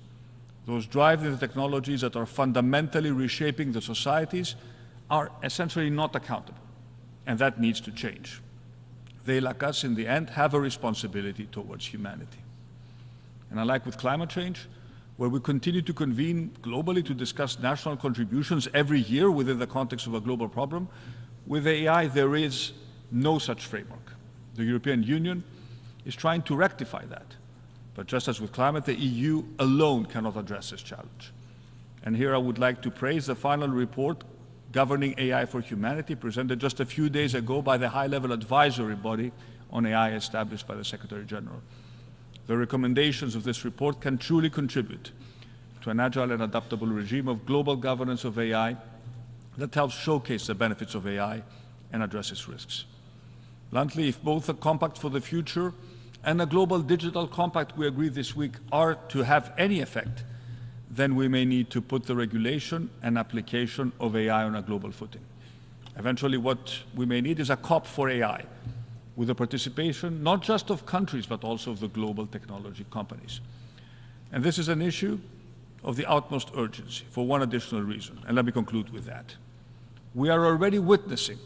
Those driving the technologies that are fundamentally reshaping the societies are essentially not accountable, and that needs to change. They, like us, in the end, have a responsibility towards humanity. And unlike with climate change, where we continue to convene globally to discuss national contributions every year within the context of a global problem, with AI there is no such framework. The European Union is trying to rectify that. But just as with climate, the EU alone cannot address this challenge. And here I would like to praise the final report governing AI for humanity, presented just a few days ago by the high-level advisory body on AI established by the Secretary General. The recommendations of this report can truly contribute to an agile and adaptable regime of global governance of AI that helps showcase the benefits of AI and address its risks. Bluntly, if both a compact for the future and a global digital compact we agreed this week are to have any effect, then we may need to put the regulation and application of AI on a global footing. Eventually, what we may need is a COP for AI, with the participation not just of countries, but also of the global technology companies. And this is an issue of the utmost urgency for one additional reason, and let me conclude with that. We are already witnessing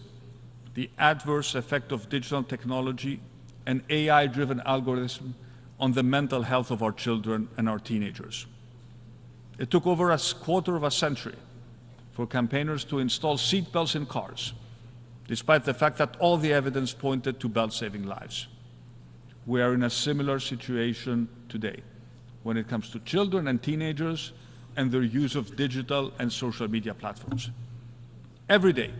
the adverse effect of digital technology and AI-driven algorithm on the mental health of our children and our teenagers. It took over a quarter of a century for campaigners to install seatbelts in cars, despite the fact that all the evidence pointed to belts saving lives. We are in a similar situation today when it comes to children and teenagers and their use of digital and social media platforms. Every day,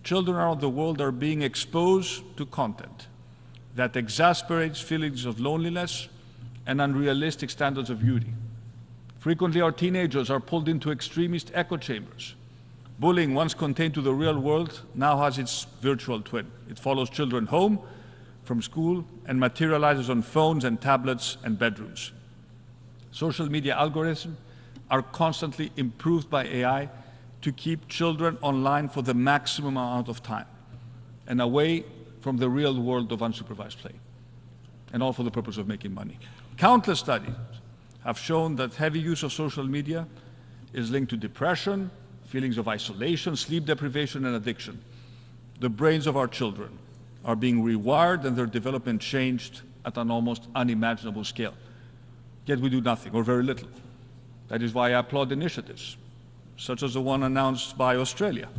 children around the world are being exposed to content that exasperates feelings of loneliness and unrealistic standards of beauty. Frequently, our teenagers are pulled into extremist echo chambers. Bullying, once contained to the real world, now has its virtual twin. It follows children home from school and materializes on phones and tablets and bedrooms. Social media algorithms are constantly improved by AI to keep children online for the maximum amount of time and away from the real world of unsupervised play, and all for the purpose of making money. Countless studies have shown that heavy use of social media is linked to depression, feelings of isolation, sleep deprivation, and addiction. The brains of our children are being rewired and their development changed at an almost unimaginable scale. Yet we do nothing, or very little. That is why I applaud initiatives, such as the one announced by Australia,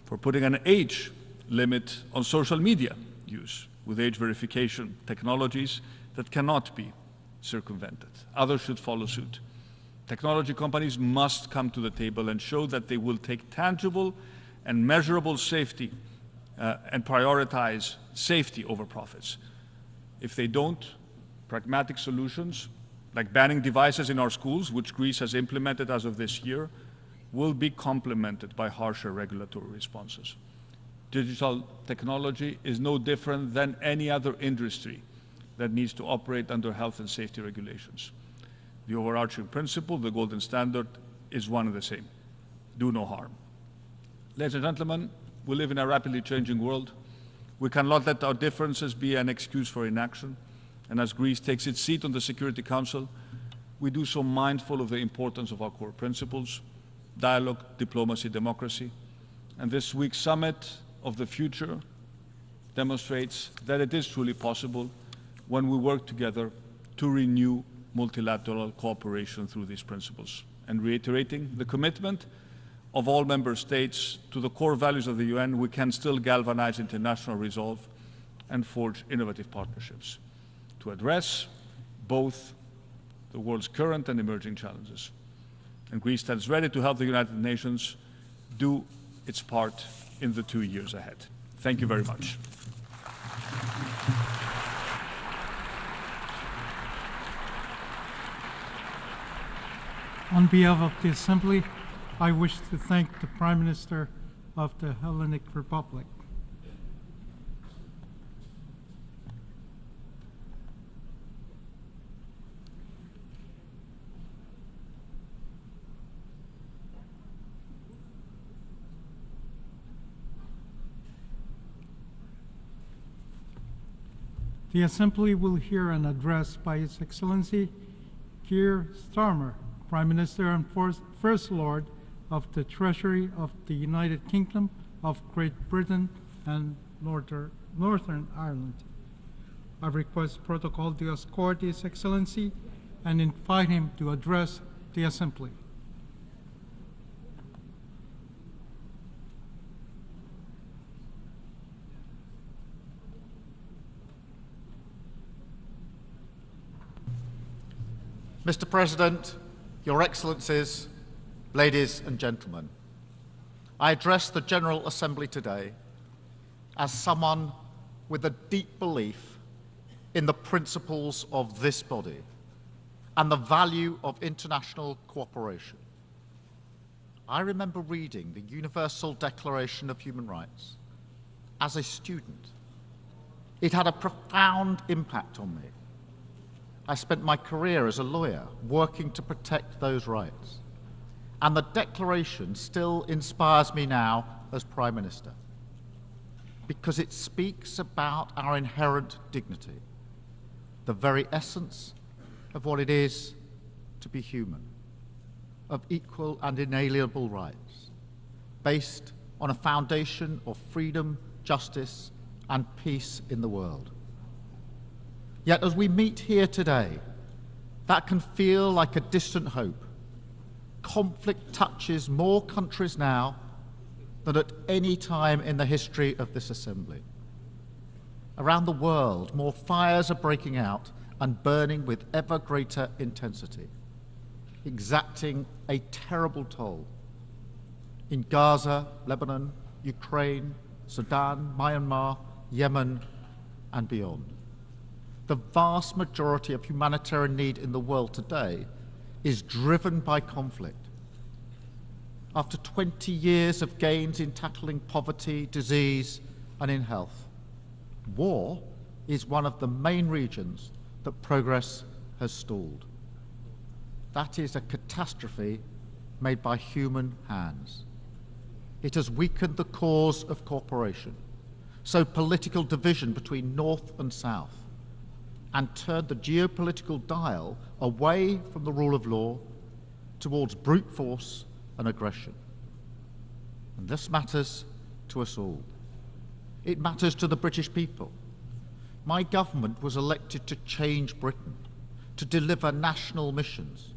for putting an age limit on social media use with age verification technologies that cannot be circumvented. Others should follow suit. Technology companies must come to the table and show that they will take tangible and measurable safety and prioritize safety over profits. If they don't, pragmatic solutions like banning devices in our schools, which Greece has implemented as of this year, will be complemented by harsher regulatory responses. Digital technology is no different than any other industry that needs to operate under health and safety regulations. The overarching principle, the golden standard, is one and the same: do no harm. Ladies and gentlemen, we live in a rapidly changing world. We cannot let our differences be an excuse for inaction. And as Greece takes its seat on the Security Council, we do so mindful of the importance of our core principles: dialogue, diplomacy, democracy. And this week's summit of the future demonstrates that it is truly possible when we work together to renew multilateral cooperation through these principles, and reiterating the commitment of all member states to the core values of the UN, we can still galvanize international resolve and forge innovative partnerships to address both the world's current and emerging challenges. And Greece stands ready to help the United Nations do its part in the 2 years ahead. Thank you very much. On behalf of the Assembly, I wish to thank the Prime Minister of the Hellenic Republic. The Assembly will hear an address by His Excellency Keir Starmer, Prime Minister and First Lord of the Treasury of the United Kingdom of Great Britain and Northern Ireland. I request protocol to escort His Excellency and invite him to address the Assembly. Mr. President, Your Excellencies, ladies and gentlemen, I address the General Assembly today as someone with a deep belief in the principles of this body and the value of international cooperation. I remember reading the Universal Declaration of Human Rights as a student. It had a profound impact on me. I spent my career as a lawyer working to protect those rights. And the Declaration still inspires me now as Prime Minister, because it speaks about our inherent dignity, the very essence of what it is to be human, of equal and inalienable rights, based on a foundation of freedom, justice, and peace in the world. Yet as we meet here today, that can feel like a distant hope. Conflict touches more countries now than at any time in the history of this Assembly. Around the world, more fires are breaking out and burning with ever greater intensity, exacting a terrible toll. In Gaza, Lebanon, Ukraine, Sudan, Myanmar, Yemen, and beyond. The vast majority of humanitarian need in the world today is driven by conflict. After 20 years of gains in tackling poverty, disease, and in health, war is one of the main regions that progress has stalled. That is a catastrophe made by human hands. It has weakened the cause of cooperation, sowed political division between North and South, and turned the geopolitical dial away from the rule of law towards brute force and aggression. And this matters to us all. It matters to the British people. My government was elected to change Britain, to deliver national missions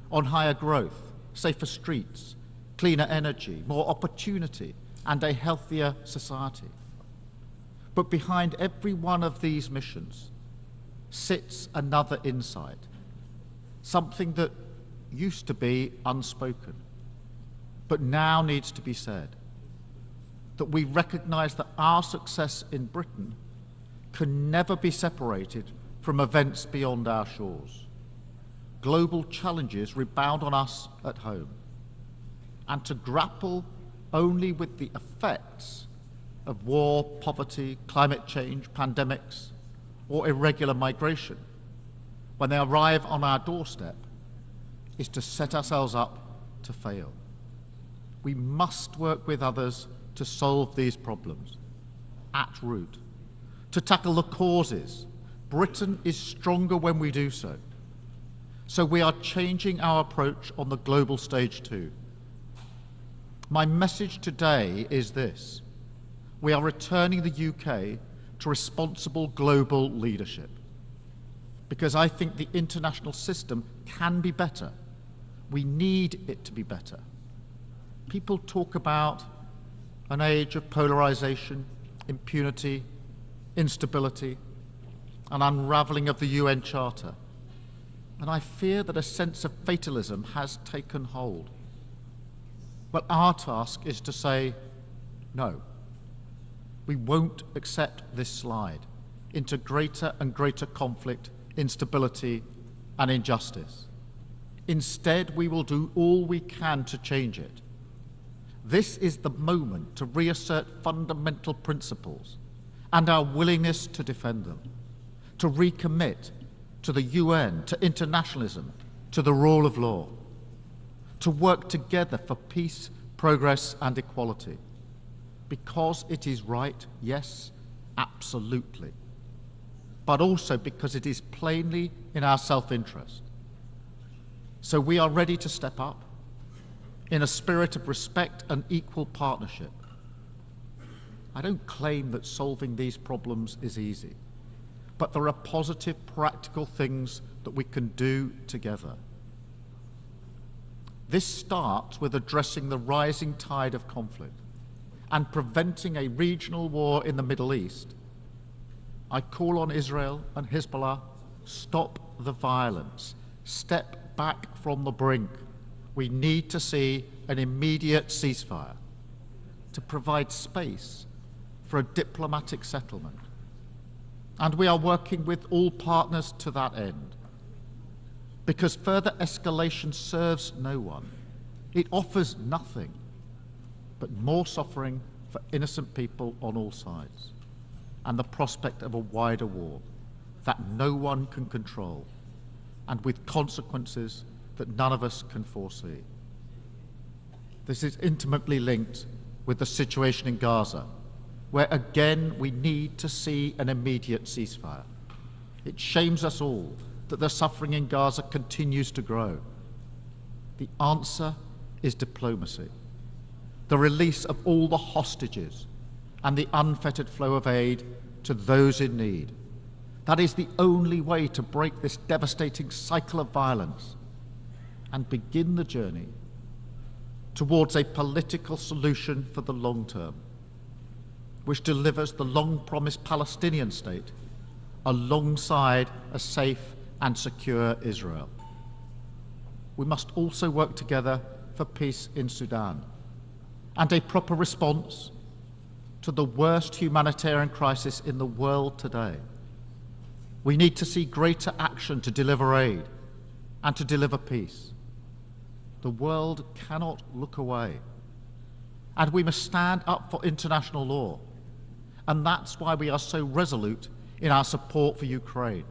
on higher growth, safer streets, cleaner energy, more opportunity, and a healthier society. But behind every one of these missions sits another insight, something that used to be unspoken, but now needs to be said, that we recognize that our success in Britain can never be separated from events beyond our shores. Global challenges rebound on us at home, and to grapple only with the effects of war, poverty, climate change, pandemics, or irregular migration when they arrive on our doorstep is to set ourselves up to fail. We must work with others to solve these problems at root, to tackle the causes. Britain is stronger when we do so. So we are changing our approach on the global stage too. My message today is this: we are returning the UK to responsible global leadership, because I think the international system can be better. We need it to be better. People talk about an age of polarization, impunity, instability, an unraveling of the UN Charter. And I fear that a sense of fatalism has taken hold. But our task is to say, no, we won't accept this slide into greater and greater conflict, instability, and injustice. Instead, we will do all we can to change it. This is the moment to reassert fundamental principles and our willingness to defend them, to recommit to the UN, to internationalism, to the rule of law, to work together for peace, progress, and equality. Because it is right, yes, absolutely, but also because it is plainly in our self-interest. So we are ready to step up in a spirit of respect and equal partnership. I don't claim that solving these problems is easy, but there are positive, practical things that we can do together. This starts with addressing the rising tide of conflict and preventing a regional war in the Middle East. I call on Israel and Hezbollah, stop the violence, step back from the brink. We need to see an immediate ceasefire to provide space for a diplomatic settlement. And we are working with all partners to that end, because further escalation serves no one. It offers nothing but more suffering for innocent people on all sides, and the prospect of a wider war that no one can control, and with consequences that none of us can foresee. This is intimately linked with the situation in Gaza, where again we need to see an immediate ceasefire. It shames us all that the suffering in Gaza continues to grow. The answer is diplomacy, the release of all the hostages and the unfettered flow of aid to those in need. That is the only way to break this devastating cycle of violence and begin the journey towards a political solution for the long term, which delivers the long-promised Palestinian state alongside a safe and secure Israel. We must also work together for peace in Sudan and a proper response to the worst humanitarian crisis in the world today. We need to see greater action to deliver aid and to deliver peace. The world cannot look away, and we must stand up for international law. And that's why we are so resolute in our support for Ukraine.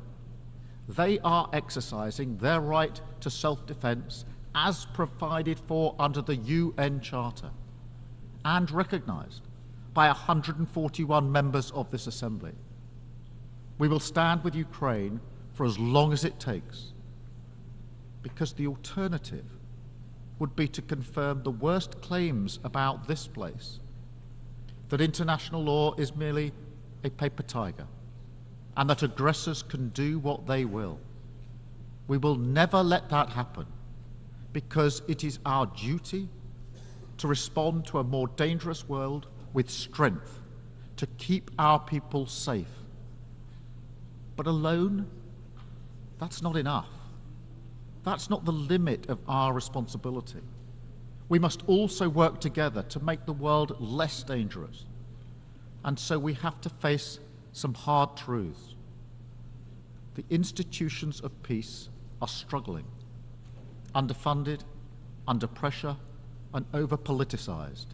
They are exercising their right to self-defense as provided for under the UN Charter. and recognised by 141 members of this Assembly. We will stand with Ukraine for as long as it takes, because the alternative would be to confirm the worst claims about this place, that international law is merely a paper tiger, and that aggressors can do what they will. We will never let that happen, because it is our duty to respond to a more dangerous world with strength, to keep our people safe. But alone, that's not enough. That's not the limit of our responsibility. We must also work together to make the world less dangerous. And so we have to face some hard truths. The institutions of peace are struggling, underfunded, under pressure, and over-politicized.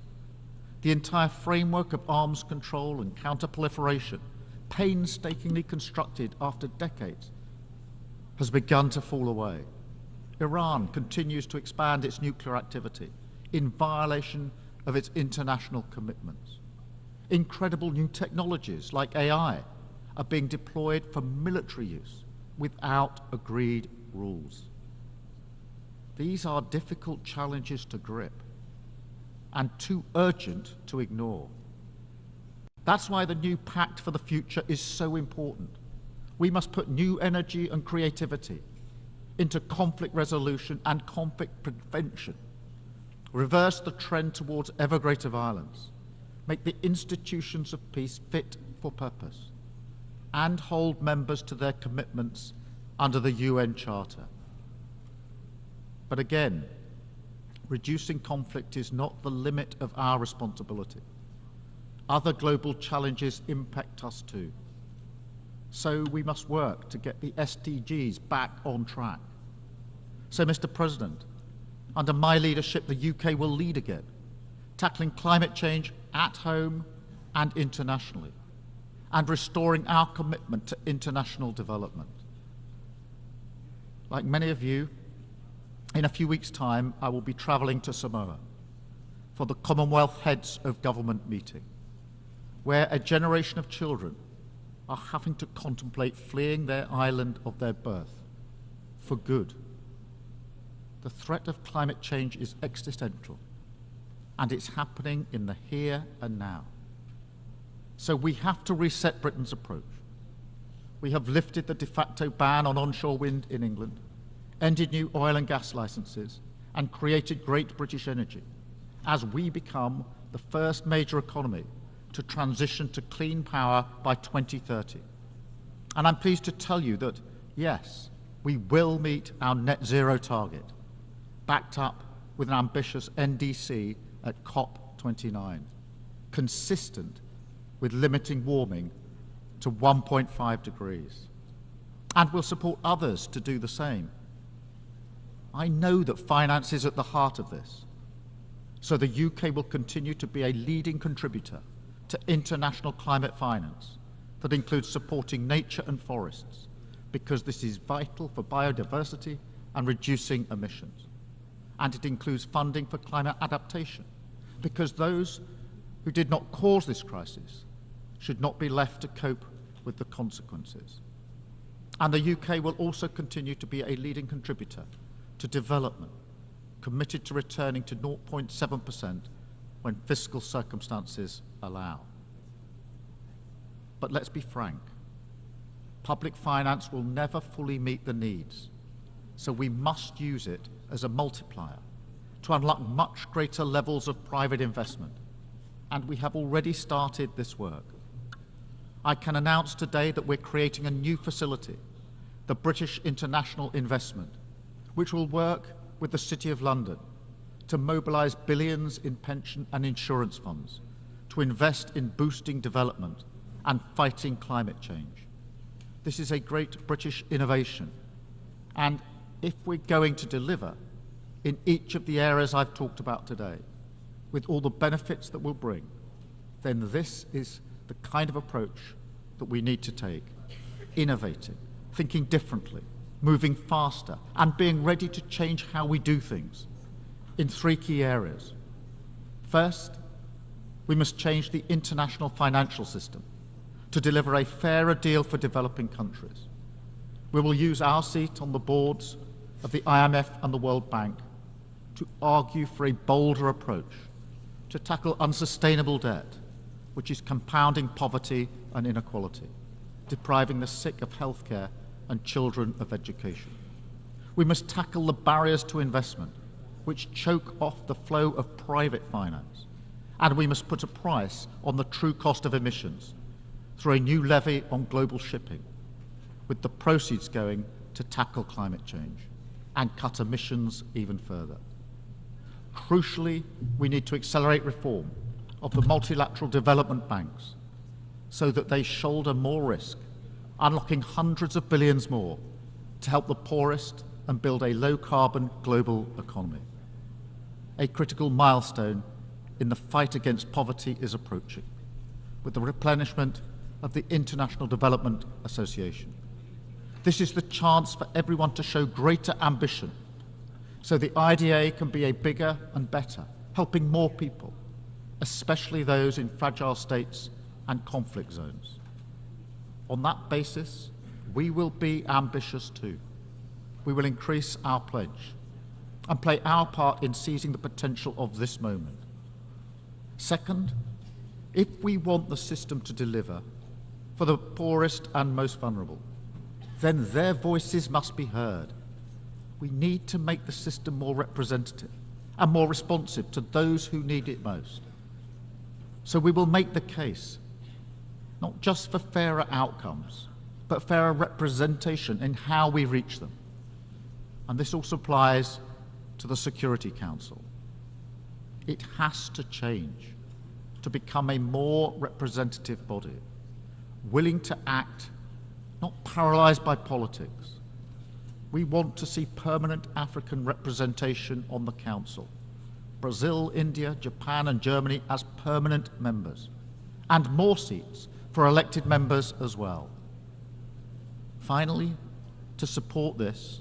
The entire framework of arms control and counter-proliferation, painstakingly constructed after decades, has begun to fall away. Iran continues to expand its nuclear activity in violation of its international commitments. Incredible new technologies like AI are being deployed for military use without agreed rules. These are difficult challenges to grip and too urgent to ignore. That's why the new Pact for the Future is so important. We must put new energy and creativity into conflict resolution and conflict prevention, reverse the trend towards ever greater violence, make the institutions of peace fit for purpose, and hold members to their commitments under the UN Charter. But again, reducing conflict is not the limit of our responsibility. Other global challenges impact us too. So we must work to get the SDGs back on track. So, Mr. President, under my leadership, the UK will lead again, tackling climate change at home and internationally, and restoring our commitment to international development. Like many of you, in a few weeks' time, I will be travelling to Samoa for the Commonwealth Heads of Government meeting, where a generation of children are having to contemplate fleeing their island of their birth for good. The threat of climate change is existential, and it's happening in the here and now. So we have to reset Britain's approach. We have lifted the de facto ban on onshore wind in England, ended new oil and gas licenses, and created Great British Energy as we become the first major economy to transition to clean power by 2030. And I'm pleased to tell you that, yes, we will meet our net zero target, backed up with an ambitious NDC at COP29, consistent with limiting warming to 1.5 degrees. And we'll support others to do the same. I know that finance is at the heart of this, so the UK will continue to be a leading contributor to international climate finance that includes supporting nature and forests, because this is vital for biodiversity and reducing emissions. And it includes funding for climate adaptation, because those who did not cause this crisis should not be left to cope with the consequences. And the UK will also continue to be a leading contributor to development, committed to returning to 0.7% when fiscal circumstances allow. But let's be frank, public finance will never fully meet the needs, so we must use it as a multiplier to unlock much greater levels of private investment, and we have already started this work. I can announce today that we're creating a new facility, the British International Investment, which will work with the City of London to mobilise billions in pension and insurance funds to invest in boosting development and fighting climate change. This is a great British innovation, and if we're going to deliver in each of the areas I've talked about today, with all the benefits that we'll bring, then this is the kind of approach that we need to take, innovating, thinking differently, moving faster, and being ready to change how we do things in three key areas. First, We must change the international financial system to deliver a fairer deal for developing countries. We will use our seat on the boards of the IMF and the World Bank to argue for a bolder approach to tackle unsustainable debt, which is compounding poverty and inequality, depriving the sick of healthcare and children of education. We must tackle the barriers to investment, which choke off the flow of private finance. And we must put a price on the true cost of emissions through a new levy on global shipping, with the proceeds going to tackle climate change and cut emissions even further. Crucially, we need to accelerate reform of the multilateral development banks so that they shoulder more risk, unlocking hundreds of billions more to help the poorest and build a low-carbon global economy. A critical milestone in the fight against poverty is approaching, with the replenishment of the International Development Association. This is the chance for everyone to show greater ambition, so the IDA can be a bigger and better, helping more people, especially those in fragile states and conflict zones. On that basis, we will be ambitious too. We will increase our pledge and play our part in seizing the potential of this moment. Second, if we want the system to deliver for the poorest and most vulnerable, then their voices must be heard. We need to make the system more representative and more responsive to those who need it most. So we will make the case, not just for fairer outcomes, but fairer representation in how we reach them. And this also applies to the Security Council. It has to change to become a more representative body, willing to act, not paralyzed by politics. We want to see permanent African representation on the Council. Brazil, India, Japan, and Germany as permanent members, and more seats for elected members as well. Finally, to support this,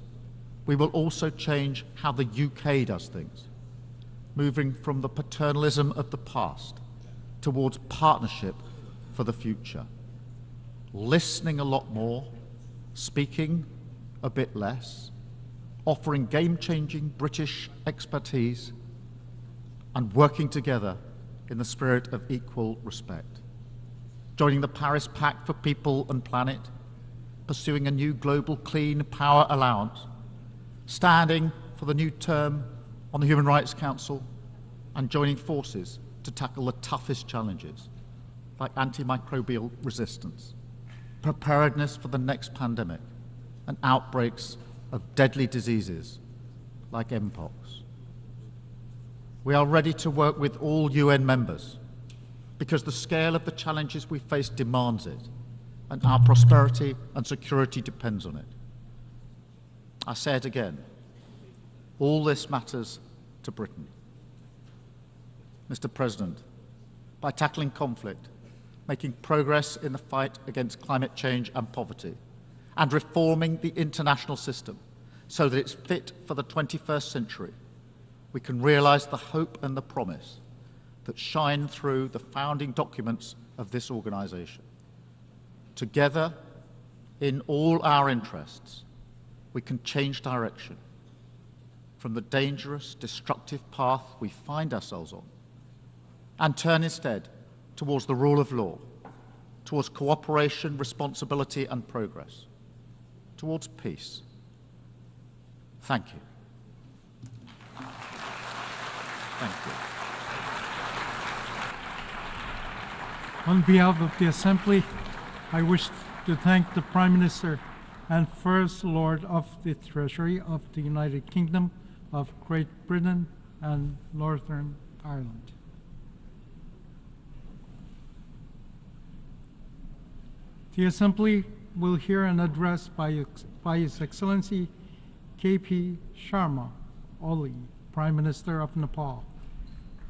we will also change how the UK does things, moving from the paternalism of the past towards partnership for the future, listening a lot more, speaking a bit less, offering game-changing British expertise, and working together in the spirit of equal respect. Joining the Paris Pact for People and Planet, pursuing a new global clean power allowance, standing for the new term on the Human Rights Council, and joining forces to tackle the toughest challenges, like antimicrobial resistance, preparedness for the next pandemic, and outbreaks of deadly diseases like Mpox. We are ready to work with all UN members because the scale of the challenges we face demands it, and our prosperity and security depends on it. I say it again, all this matters to Britain. Mr. President, by tackling conflict, making progress in the fight against climate change and poverty, and reforming the international system so that it's fit for the 21st century, we can realize the hope and the promise that shine through the founding documents of this organization. Together, in all our interests, we can change direction from the dangerous, destructive path we find ourselves on and turn instead towards the rule of law, towards cooperation, responsibility, and progress, towards peace. Thank you. Thank you. On behalf of the Assembly, I wish to thank the Prime Minister and First Lord of the Treasury of the United Kingdom of Great Britain and Northern Ireland. The Assembly will hear an address by His Excellency K.P. Sharma Oli, Prime Minister of Nepal.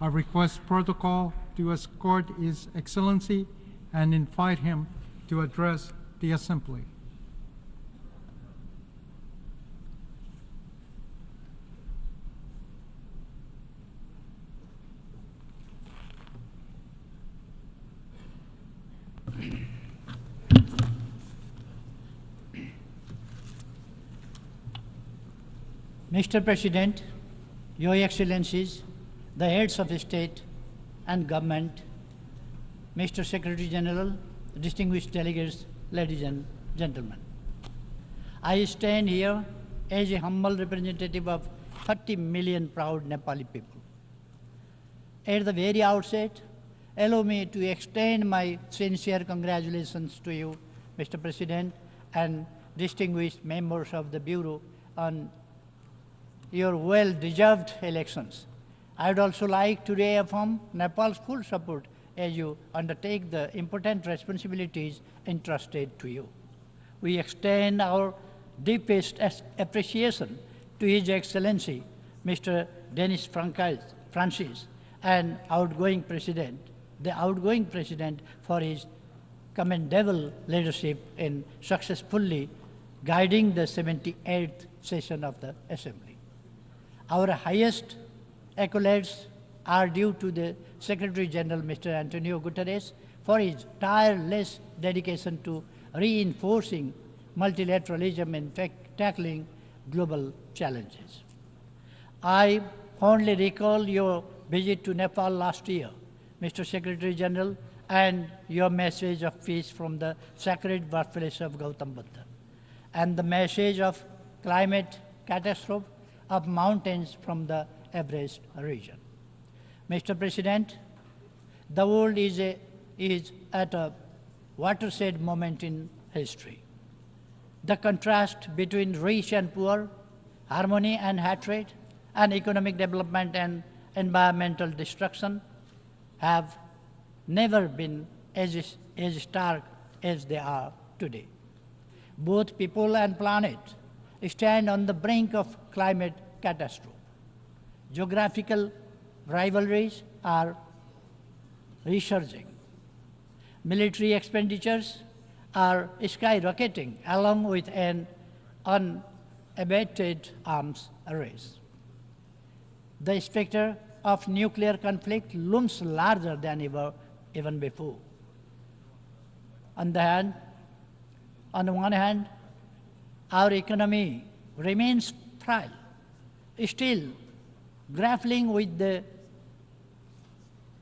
I request protocol to escort His Excellency and invite him to address the Assembly. Mr. President, Your Excellencies, the heads of state and government, Mr. Secretary General, distinguished delegates, ladies and gentlemen. I stand here as a humble representative of 30 million proud Nepali people. At the very outset, allow me to extend my sincere congratulations to you, Mr. President, and distinguished members of the Bureau on your well-deserved elections. I would also like to reaffirm Nepal's full support as you undertake the important responsibilities entrusted to you. We extend our deepest appreciation to His Excellency, Mr. Denis Francis, and the outgoing president for his commendable leadership in successfully guiding the 78th session of the Assembly. Our highest accolades are due to the Secretary General, Mr. Antonio Guterres, for his tireless dedication to reinforcing multilateralism and tackling global challenges. I fondly recall your visit to Nepal last year, Mr. Secretary General, and your message of peace from the sacred birthplace of Gautam Buddha, and the message of climate catastrophe of mountains from the Everest region. Mr. President, the world is at a watershed moment in history. The contrast between rich and poor, harmony and hatred, and economic development and environmental destruction have never been as stark as they are today. Both people and planet stand on the brink of climate catastrophe. Geographical rivalries are resurging. Military expenditures are skyrocketing along with an unabated arms race. The specter of nuclear conflict looms larger than ever, even before. On the one hand, our economy remains frail, still grappling with the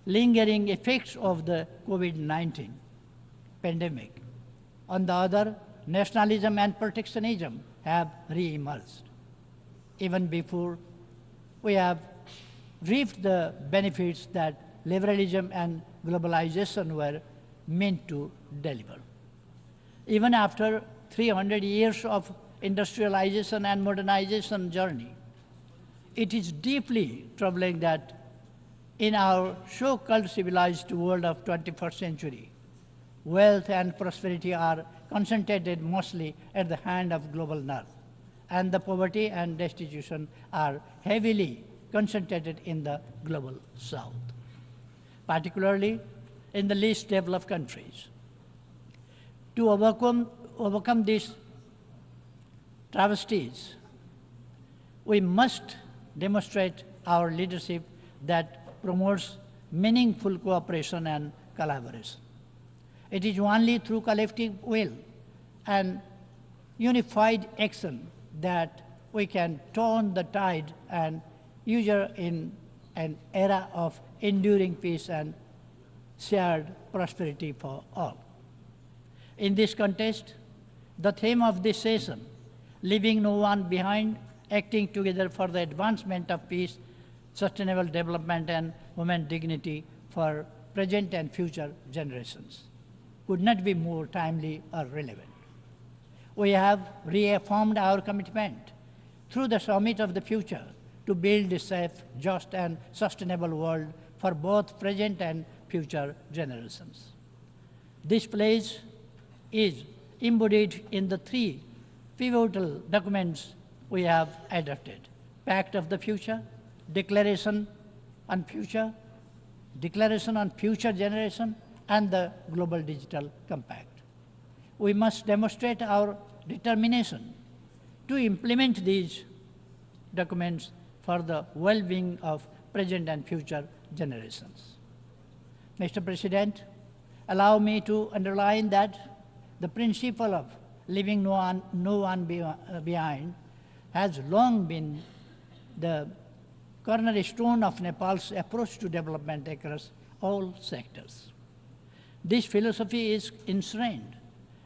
lingering effects of the COVID-19 pandemic. On the other, nationalism and protectionism have re-emerged. Even before we have reaped the benefits that liberalism and globalization were meant to deliver. Even after 300 years of industrialization and modernization journey, it is deeply troubling that in our so-called civilized world of 21st century, wealth and prosperity are concentrated mostly at the hand of global north, and the poverty and destitution are heavily concentrated in the global south, particularly in the least developed countries. To overcome these travesties, we must demonstrate our leadership that promotes meaningful cooperation and collaboration. It is only through collective will and unified action that we can turn the tide and usher in an era of enduring peace and shared prosperity for all. In this context, the theme of this session, leaving no one behind, acting together for the advancement of peace, sustainable development, and human dignity for present and future generations, could not be more timely or relevant. We have reaffirmed our commitment through the Summit of the Future to build a safe, just, and sustainable world for both present and future generations. This pledge is embodied in the three pivotal documents we have adopted: Pact of the Future, Declaration on Future Generation, and the Global Digital Compact. We must demonstrate our determination to implement these documents for the well-being of present and future generations. Mr. President, allow me to underline that the principle of leaving no one behind has long been the cornerstone of Nepal's approach to development across all sectors. This philosophy is enshrined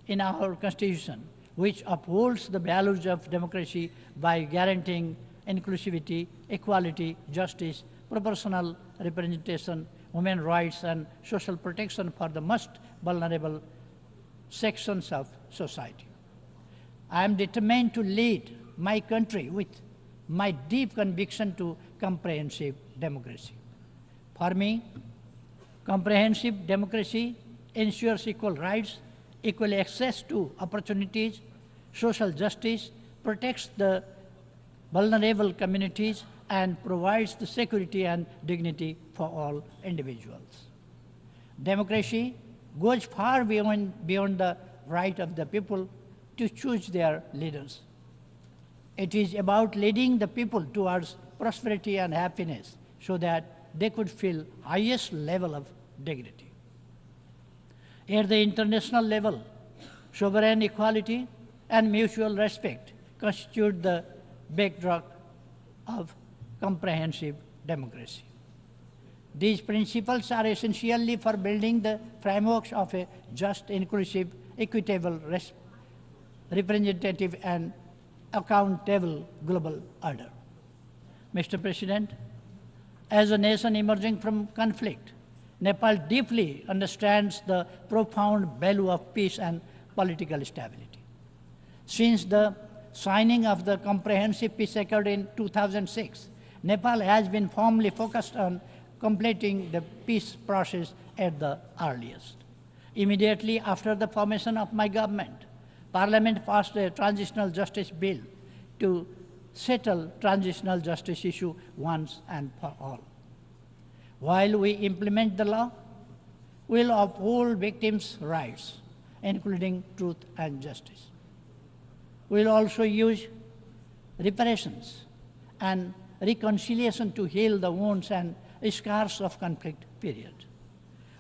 in our constitution, which upholds the values of democracy by guaranteeing inclusivity, equality, justice, proportional representation, human rights, and social protection for the most vulnerable sections of society. I am determined to lead my country with my deep conviction to comprehensive democracy. For me, comprehensive democracy ensures equal rights, equal access to opportunities, social justice, protects the vulnerable communities, and provides the security and dignity for all individuals. Democracy goes far beyond the right of the people to choose their leaders. It is about leading the people towards prosperity and happiness so that they could feel highest level of dignity. At the international level, sovereign equality and mutual respect constitute the backdrop of comprehensive democracy. These principles are essentially for building the frameworks of a just, inclusive, equitable, representative, and accountable global order. Mr. President, as a nation emerging from conflict, Nepal deeply understands the profound value of peace and political stability. Since the signing of the Comprehensive Peace Accord in 2006, Nepal has been firmly focused on completing the peace process at the earliest. Immediately after the formation of my government, Parliament passed a transitional justice bill to settle transitional justice issue once and for all. While we implement the law, we will uphold victims' rights, including truth and justice. We will also use reparations and reconciliation to heal the wounds and scars of conflict period.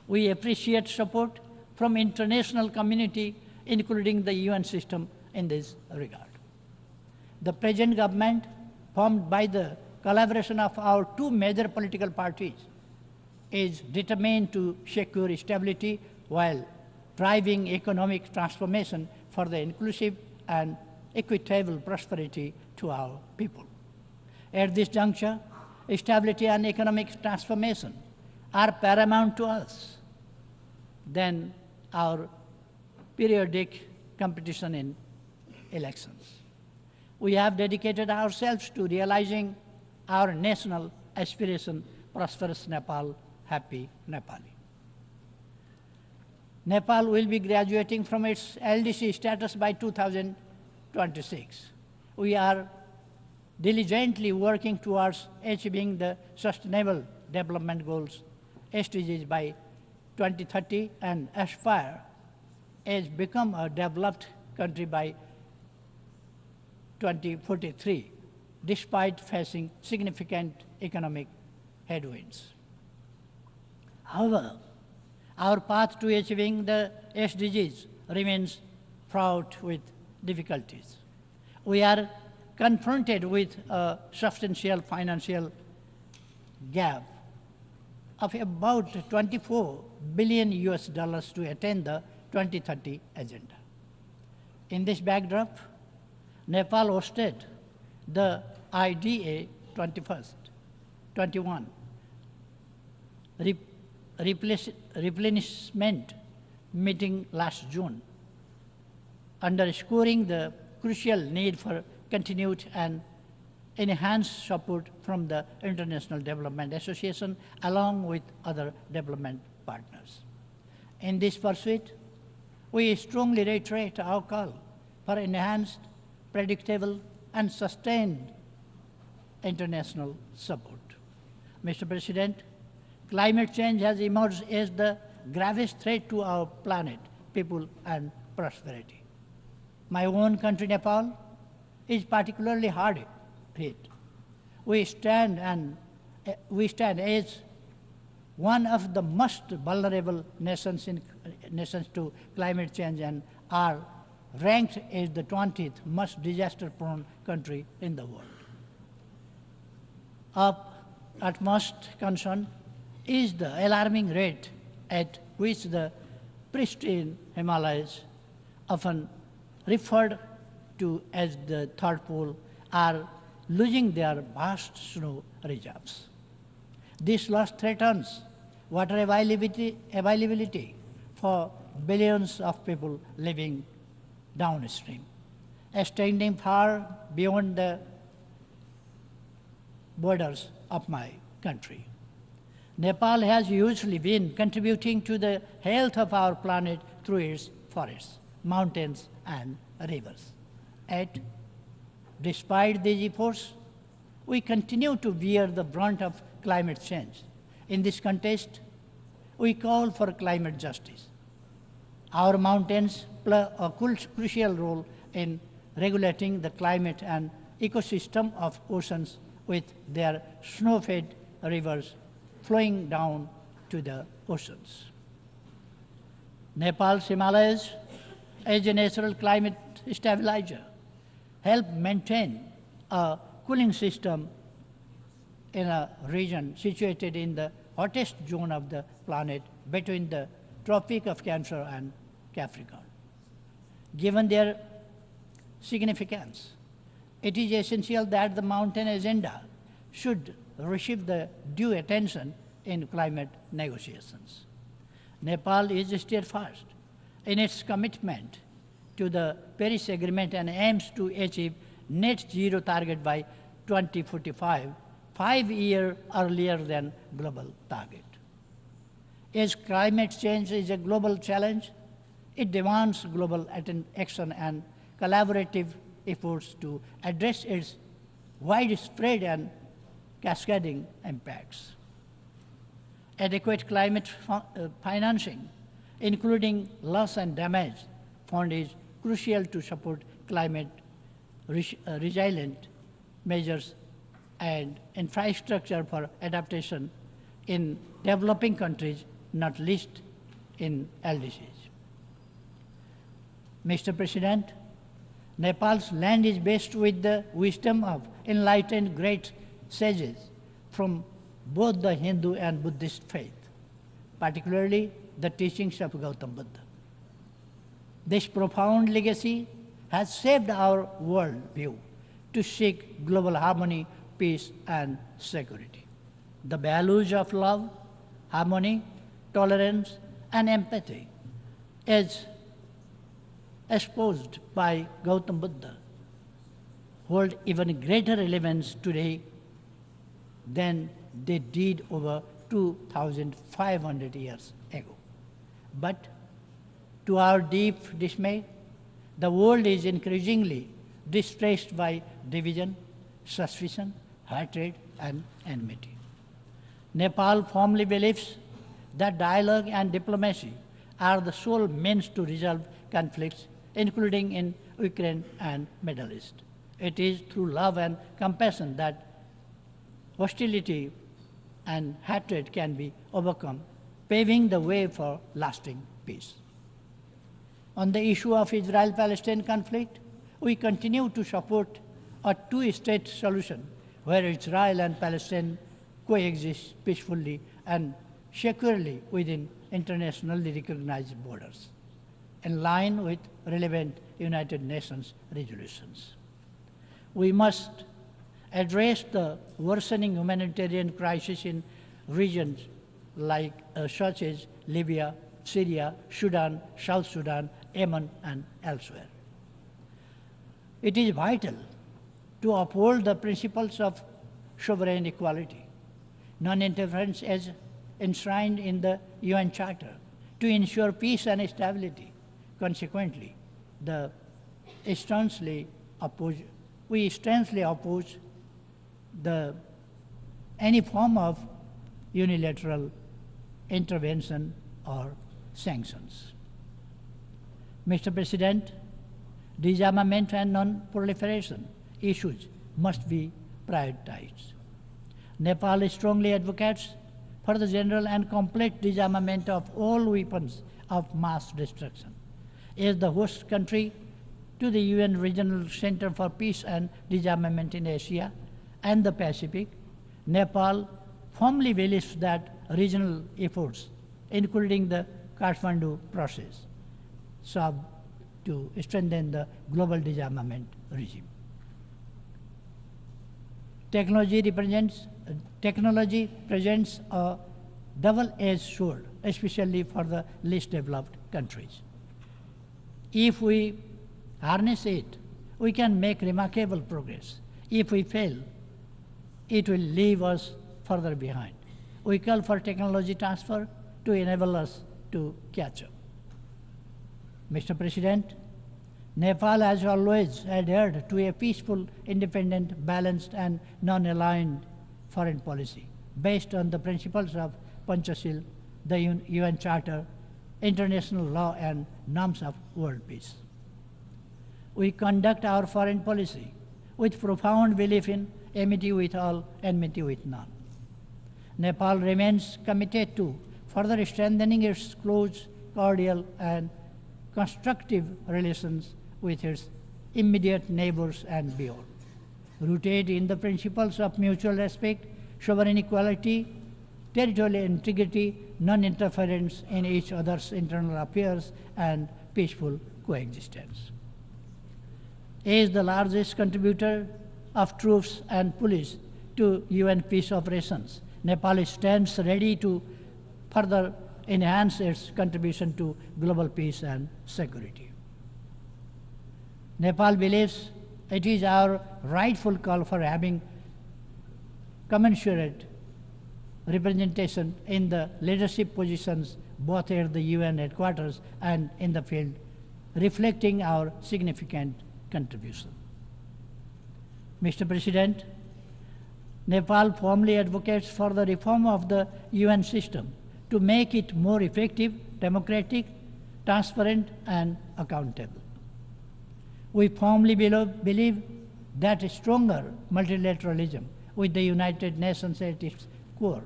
We appreciate support from international community, including the UN system, in this regard. The present government, formed by the collaboration of our two major political parties, is determined to secure stability while driving economic transformation for the inclusive and equitable prosperity to our people. At this juncture, stability and economic transformation are paramount to us than our periodic competition in elections. We have dedicated ourselves to realizing our national aspiration, prosperous Nepal, happy Nepali. Nepal will be graduating from its LDC status by 2026. We are diligently working towards achieving the Sustainable Development Goals, SDGs, by 2030 and aspire as become a developed country by 2043, despite facing significant economic headwinds. However, our path to achieving the SDGs remains fraught with difficulties. We are confronted with a substantial financial gap of about 24 billion US dollars to attain the 2030 agenda. In this backdrop, Nepal hosted the IDA 21 replenishment meeting last June, underscoring the crucial need for continued and enhanced support from the International Development Association along with other development partners. In this pursuit, we strongly reiterate our call for enhanced, predictable, and sustained international support. Mr. President, climate change has emerged as the gravest threat to our planet, people, and prosperity. My own country, Nepal, is particularly hard hit. We stand as one of the most vulnerable nations to climate change and are ranked as the 20th most disaster-prone country in the world. Of utmost concern is the alarming rate at which the pristine Himalayas, often referred to as the third pole, are losing their vast snow reserves. This loss threatens water availability for billions of people living downstream, extending far beyond the borders of my country. Nepal has usually been contributing to the health of our planet through its forests, mountains, and rivers. Yet, despite these efforts, we continue to bear the brunt of climate change. In this context, we call for climate justice. Our mountains play a crucial role in regulating the climate and ecosystem of oceans with their snow-fed rivers flowing down to the oceans. Nepal's Himalayas, as a natural climate stabilizer, help maintain a cooling system in a region situated in the hottest zone of the planet between the Tropic of Cancer and Capricorn. Given their significance, it is essential that the mountain agenda should receive the due attention in climate negotiations. Nepal is steadfast in its commitment to the Paris Agreement and aims to achieve net zero target by 2045, 5 years earlier than global target. As climate change is a global challenge, it demands global action and collaborative efforts to address its widespread and cascading impacts. Adequate climate financing, including loss and damage fund, is crucial to support climate resilient measures and infrastructure for adaptation in developing countries, not least in LDCs. Mr. President, Nepal's land is blessed with the wisdom of enlightened great sages from both the Hindu and Buddhist faith, particularly the teachings of Gautam Buddha. This profound legacy has shaped our worldview to seek global harmony, peace, and security. The values of love, harmony, tolerance, and empathy, as espoused by Gautam Buddha, hold even greater relevance today than they did over 2,500 years ago. But to our deep dismay, the world is increasingly distressed by division, suspicion, hatred, and enmity. Nepal firmly believes that dialogue and diplomacy are the sole means to resolve conflicts, including in Ukraine and Middle East. It is through love and compassion that hostility and hatred can be overcome, paving the way for lasting peace. On the issue of Israel-Palestine conflict, we continue to support a two-state solution where Israel and Palestine coexist peacefully and securely within internationally recognized borders, in line with relevant United Nations resolutions. We must address the worsening humanitarian crisis in regions like such as Libya, Syria, Sudan, South Sudan, Yemen, and elsewhere. It is vital to uphold the principles of sovereign equality, non-interference as enshrined in the UN Charter, to ensure peace and stability. Consequently, we sternly oppose any form of unilateral intervention or sanctions. Mr. President, disarmament and non-proliferation issues must be prioritized. Nepal strongly advocates for the general and complete disarmament of all weapons of mass destruction. As the host country to the UN Regional Center for Peace and Disarmament in Asia and the Pacific, Nepal firmly believes that regional efforts, including the Kathmandu process, serve to strengthen the global disarmament regime. Technology presents a double-edged sword, especially for the least developed countries. If we harness it, we can make remarkable progress. If we fail, it will leave us further behind. We call for technology transfer to enable us to catch up. Mr. President, Nepal has always adhered to a peaceful, independent, balanced, and non-aligned foreign policy based on the principles of Panchashil, the UN Charter, international law, and norms of world peace. We conduct our foreign policy with profound belief in amity with all, enmity with none. Nepal remains committed to further strengthening its close, cordial, and constructive relations with its immediate neighbors and beyond, rooted in the principles of mutual respect, sovereign equality, territorial integrity, non-interference in each other's internal affairs, and peaceful coexistence. As the largest contributor of troops and police to UN peace operations, Nepal stands ready to further enhance its contribution to global peace and security. Nepal believes it is our rightful call for having commensurate representation in the leadership positions both at the UN headquarters and in the field, reflecting our significant contribution. Mr. President, Nepal firmly advocates for the reform of the UN system to make it more effective, democratic, transparent, and accountable. We firmly believe that stronger multilateralism with the United Nations at its core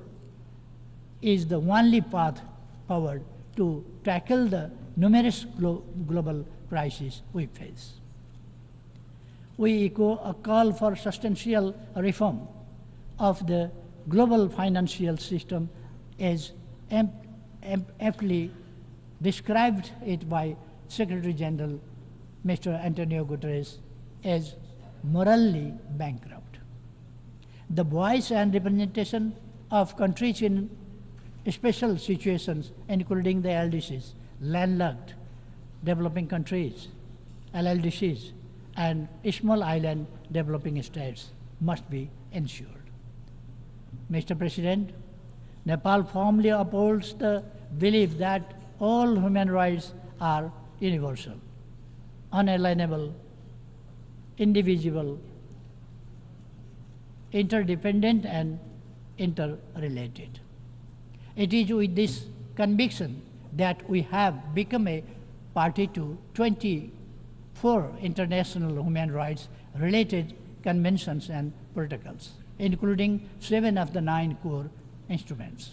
is the only path forward to tackle the numerous global crises we face. We echo a call for substantial reform of the global financial system as aptly described it by Secretary General Mr. Antonio Guterres as morally bankrupt. The voice and representation of countries in special situations, including the LDCs, landlocked developing countries, LLDCs, and small island developing states must be ensured. Mr. President, Nepal firmly upholds the belief that all human rights are universal, unalienable, indivisible, interdependent, and interrelated. It is with this conviction that we have become a party to 24 international human rights related conventions and protocols, including 7 of the 9 core instruments.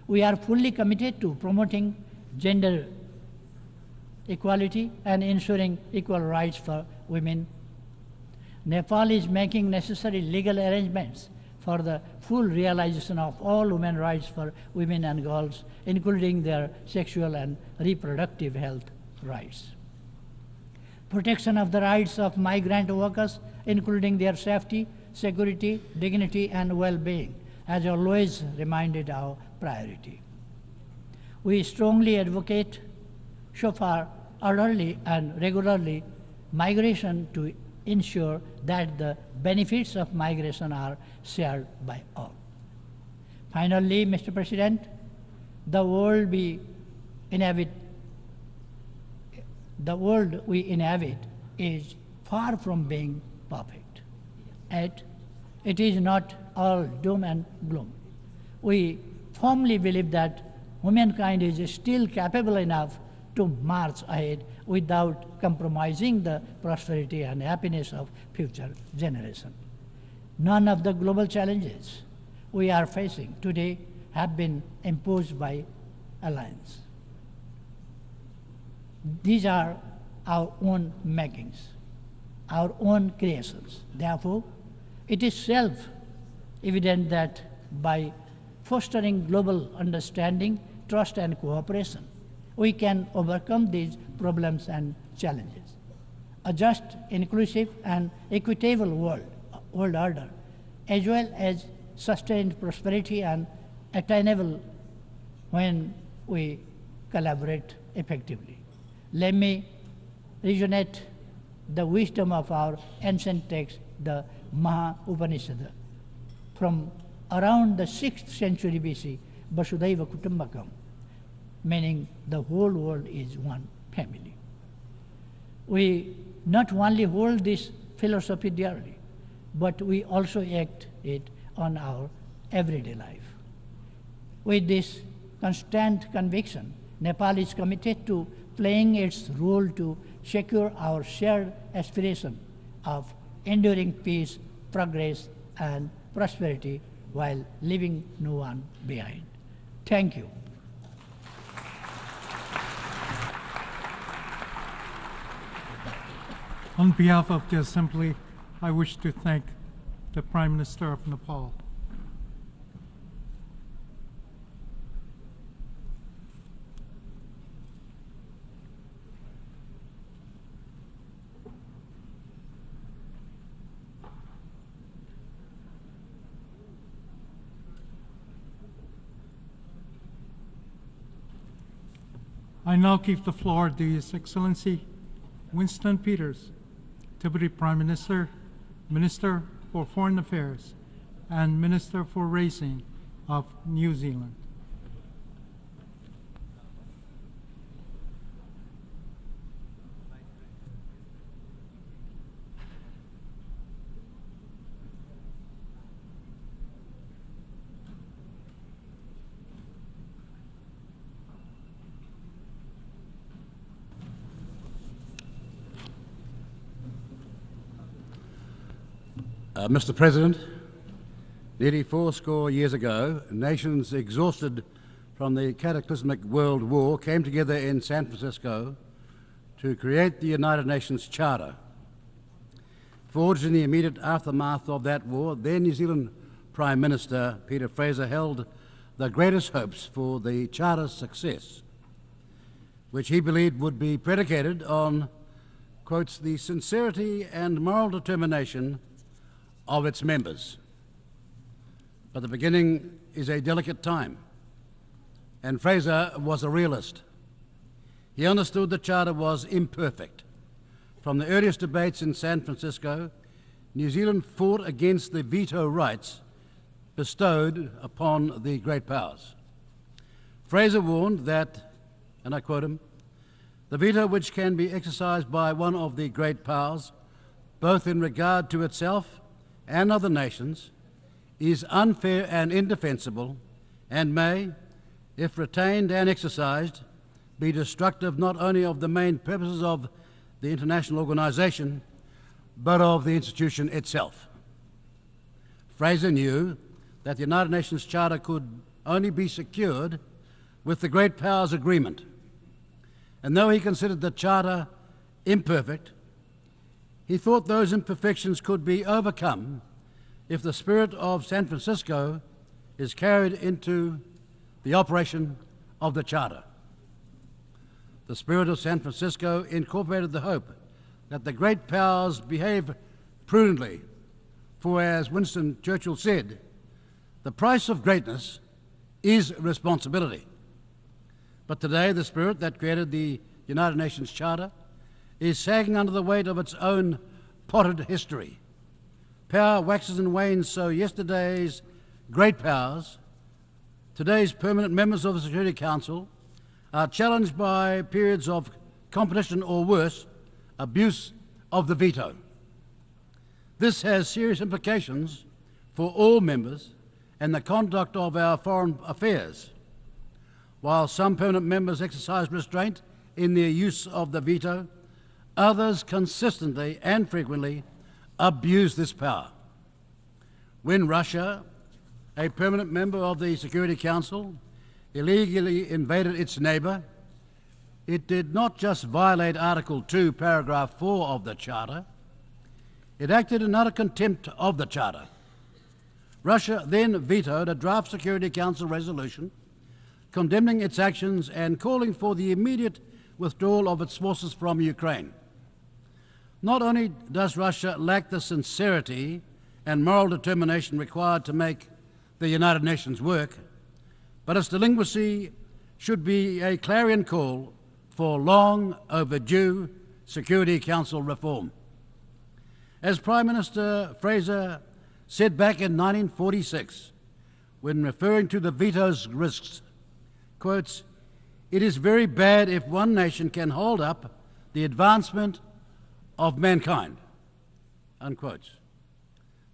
We are fully committed to promoting gender equality and ensuring equal rights for women. Nepal is making necessary legal arrangements for the full realization of all human rights for women and girls, including their sexual and reproductive health rights. Protection of the rights of migrant workers, including their safety, security, dignity, and well-being, has always remained our priority. We strongly advocate so far orderly and regularly migration to ensure that the benefits of migration are shared by all. Finally, Mr. President, the world we inhabit is far from being perfect. Yet, it is not all doom and gloom. We firmly believe that humankind is still capable enough to march ahead without compromising the prosperity and happiness of future generations. None of the global challenges we are facing today have been imposed by alliance. These are our own makings, our own creations. Therefore, it is evident that by fostering global understanding, trust and cooperation, we can overcome these problems and challenges. A just, inclusive and equitable world order, as well as sustained prosperity and attainable when we collaborate effectively. Let me resonate the wisdom of our ancient text, the Maha Upanishad, from around the 6th century BC, Vasudhaiva Kutumbakam, meaning the whole world is one family. We not only hold this philosophy dearly, but we also act it on our everyday life. With this constant conviction, Nepal is committed to playing its role to secure our shared aspiration of enduring peace, progress, and prosperity while leaving no one behind. Thank you. On behalf of the Assembly, I wish to thank the Prime Minister of Nepal. I now give the floor to His Excellency Winston Peters, Deputy Prime Minister, Minister for Foreign Affairs, and Minister for Raising of New Zealand. Mr. President, nearly 80 years ago, nations exhausted from the cataclysmic World War came together in San Francisco to create the United Nations Charter. Forged in the immediate aftermath of that war, then New Zealand Prime Minister Peter Fraser held the greatest hopes for the Charter's success, which he believed would be predicated on, quotes, the sincerity and moral determination of its members. But the beginning is a delicate time, and Fraser was a realist. He understood the Charter was imperfect. From the earliest debates in San Francisco, New Zealand fought against the veto rights bestowed upon the great powers. Fraser warned that, and I quote him, "The veto which can be exercised by one of the great powers, both in regard to itself and other nations, is unfair and indefensible, and may, if retained and exercised, be destructive not only of the main purposes of the international organization, but of the institution itself." Fraser knew that the United Nations Charter could only be secured with the great powers' agreement. And though he considered the Charter imperfect, he thought those imperfections could be overcome if the spirit of San Francisco is carried into the operation of the Charter. The spirit of San Francisco incorporated the hope that the great powers behave prudently, for as Winston Churchill said, the price of greatness is responsibility. But today, the spirit that created the United Nations Charter is sagging under the weight of its own potted history. Power waxes and wanes, so yesterday's great powers, today's permanent members of the Security Council, are challenged by periods of competition or worse, abuse of the veto. This has serious implications for all members and the conduct of our foreign affairs. While some permanent members exercise restraint in their use of the veto, others consistently and frequently abuse this power. When Russia, a permanent member of the Security Council, illegally invaded its neighbour, it did not just violate Article 2, Paragraph 4 of the Charter, it acted in utter contempt of the Charter. Russia then vetoed a draft Security Council resolution condemning its actions and calling for the immediate withdrawal of its forces from Ukraine. Not only does Russia lack the sincerity and moral determination required to make the United Nations work, but its delinquency should be a clarion call for long overdue Security Council reform. As Prime Minister Fraser said back in 1946, when referring to the veto's risks, quotes, "It is very bad if one nation can hold up the advancement of mankind," unquote.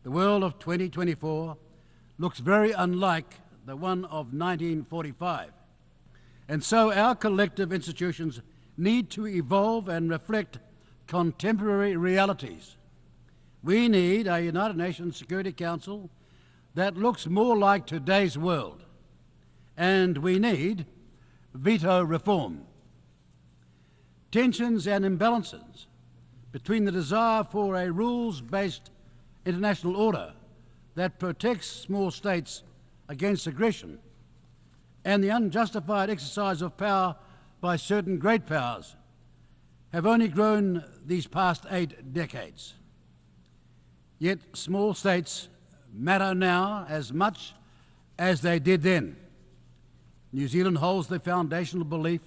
The world of 2024 looks very unlike the one of 1945. And so our collective institutions need to evolve and reflect contemporary realities. We need a United Nations Security Council that looks more like today's world. And we need veto reform. Tensions and imbalances between the desire for a rules-based international order that protects small states against aggression and the unjustified exercise of power by certain great powers have only grown these past 8 decades. Yet small states matter now as much as they did then. New Zealand holds the foundational belief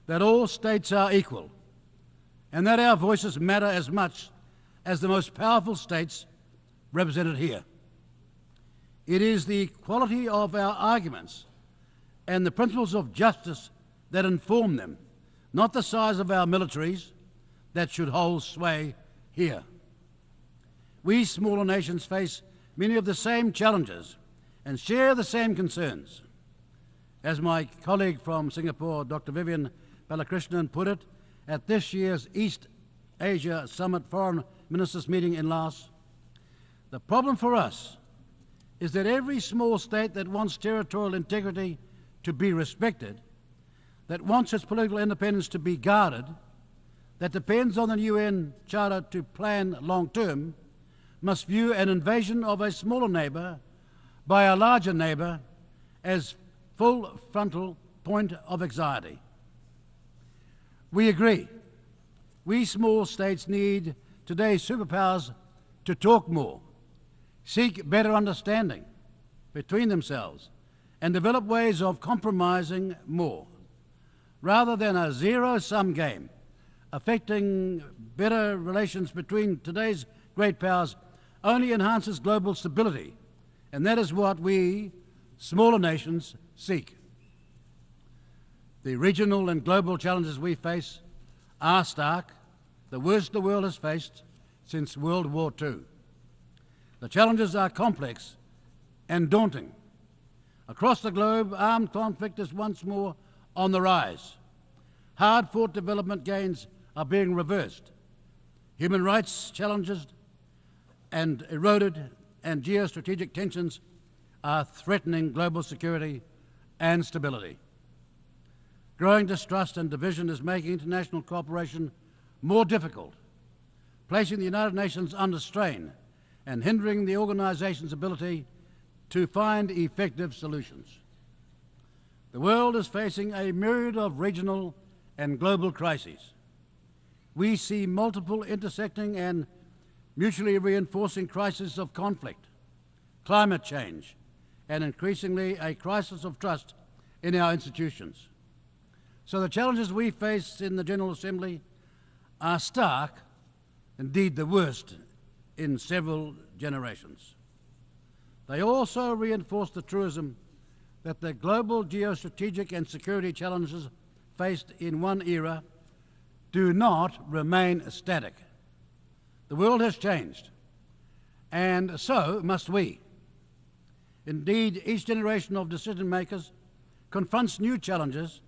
that all states are equal and that our voices matter as much as the most powerful states represented here. It is the quality of our arguments and the principles of justice that inform them, not the size of our militaries, that should hold sway here. We smaller nations face many of the same challenges and share the same concerns. As my colleague from Singapore, Dr. Vivian Balakrishnan, put it at this year's East Asia Summit Foreign Ministers meeting in Laos, the problem for us is that every small state that wants territorial integrity to be respected, that wants its political independence to be guarded, that depends on the UN Charter to plan long-term, must view an invasion of a smaller neighbour by a larger neighbour as full frontal point of anxiety. We agree. We small states need today's superpowers to talk more, seek better understanding between themselves, and develop ways of compromising more, rather than a zero-sum game affecting better relations between today's great powers only enhances global stability, and that is what we, smaller nations, seek. The regional and global challenges we face are stark, the worst the world has faced since World War II. The challenges are complex and daunting. Across the globe, armed conflict is once more on the rise. Hard-fought development gains are being reversed. Human rights challenges and eroded, and geostrategic tensions are threatening global security and stability. Growing distrust and division is making international cooperation more difficult, placing the United Nations under strain and hindering the organization's ability to find effective solutions. The world is facing a myriad of regional and global crises. We see multiple intersecting and mutually reinforcing crises of conflict, climate change, and increasingly a crisis of trust in our institutions. So the challenges we face in the General Assembly are stark, indeed the worst in several generations. They also reinforce the truism that the global geostrategic and security challenges faced in one era do not remain static. The world has changed, and so must we. Indeed, each generation of decision makers confronts new challenges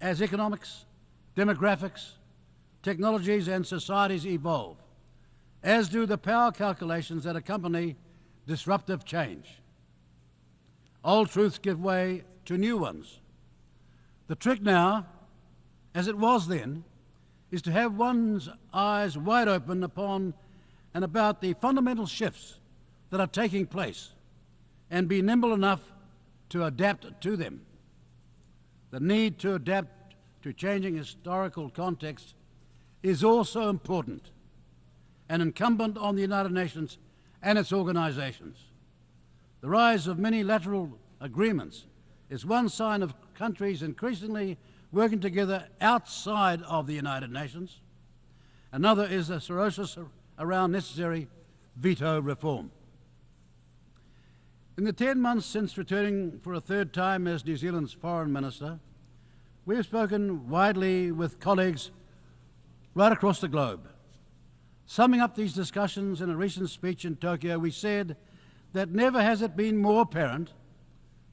as economics, demographics, technologies and societies evolve, as do the power calculations that accompany disruptive change. Old truths give way to new ones. The trick now, as it was then, is to have one's eyes wide open upon and about the fundamental shifts that are taking place and be nimble enough to adapt to them. The need to adapt to changing historical context is also important and incumbent on the United Nations and its organizations. The rise of many-lateral agreements is one sign of countries increasingly working together outside of the United Nations. Another is the cirrhosis around necessary veto reform. In the 10 months since returning for a third time as New Zealand's Foreign Minister, we have spoken widely with colleagues right across the globe. Summing up these discussions in a recent speech in Tokyo, we said that never has it been more apparent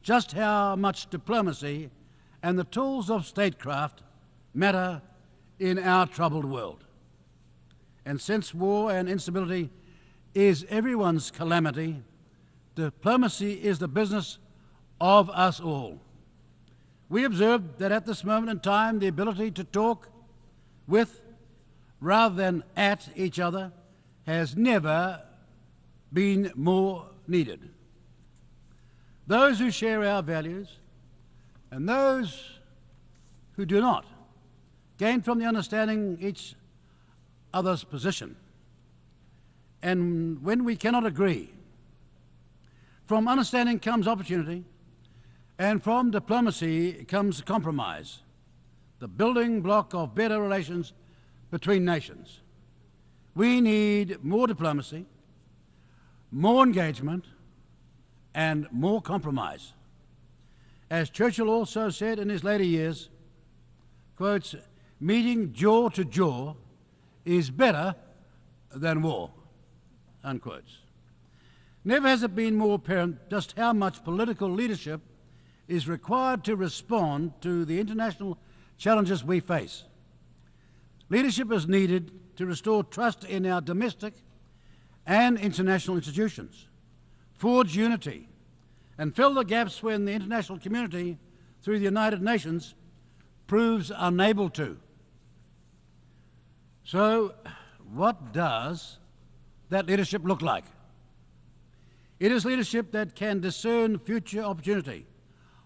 just how much diplomacy and the tools of statecraft matter in our troubled world. And since war and instability is everyone's calamity, diplomacy is the business of us all. We observed that at this moment in time, the ability to talk with rather than at each other has never been more needed. Those who share our values and those who do not gain from the understanding each other's position. And when we cannot agree, from understanding comes opportunity, and from diplomacy comes compromise, the building block of better relations between nations. We need more diplomacy, more engagement, and more compromise. As Churchill also said in his later years, quotes, meeting jaw to jaw is better than war, unquotes. Never has it been more apparent just how much political leadership is required to respond to the international challenges we face. Leadership is needed to restore trust in our domestic and international institutions, forge unity, and fill the gaps when the international community, through the United Nations, proves unable to. So, what does that leadership look like? It is leadership that can discern future opportunity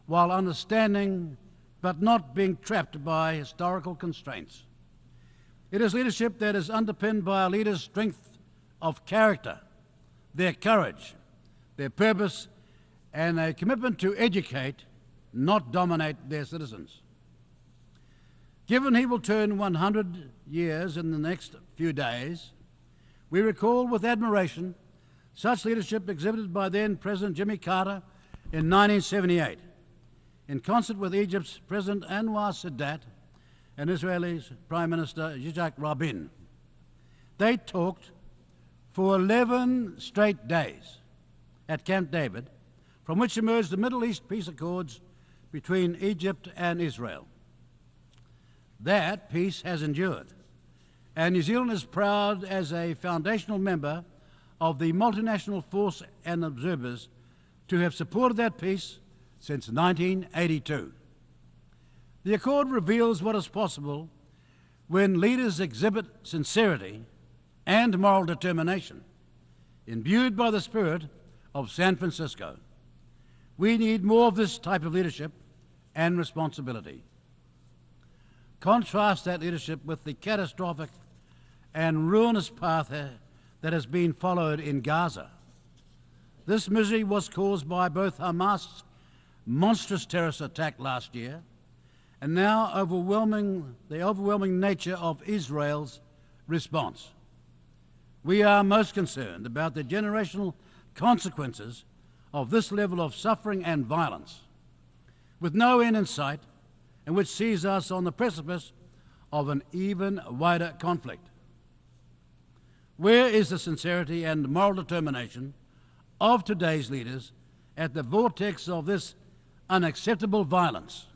while understanding but not being trapped by historical constraints. It is leadership that is underpinned by a leader's strength of character, their courage, their purpose, and a commitment to educate, not dominate their citizens. Given he will turn 100 years in the next few days, we recall with admiration such leadership exhibited by then President Jimmy Carter in 1978, in concert with Egypt's President Anwar Sadat and Israel's Prime Minister Yitzhak Rabin. They talked for 11 straight days at Camp David, from which emerged the Middle East peace accords between Egypt and Israel. That peace has endured, and New Zealand is proud as a foundational member of the multinational force and observers to have supported that peace since 1982. The accord reveals what is possible when leaders exhibit sincerity and moral determination, imbued by the spirit of San Francisco. We need more of this type of leadership and responsibility. Contrast that leadership with the catastrophic and ruinous path that has been followed in Gaza. This misery was caused by both Hamas' monstrous terrorist attack last year and now the overwhelming nature of Israel's response. We are most concerned about the generational consequences of this level of suffering and violence, with no end in sight, and which sees us on the precipice of an even wider conflict. Where is the sincerity and moral determination of today's leaders at the vortex of this unacceptable violence?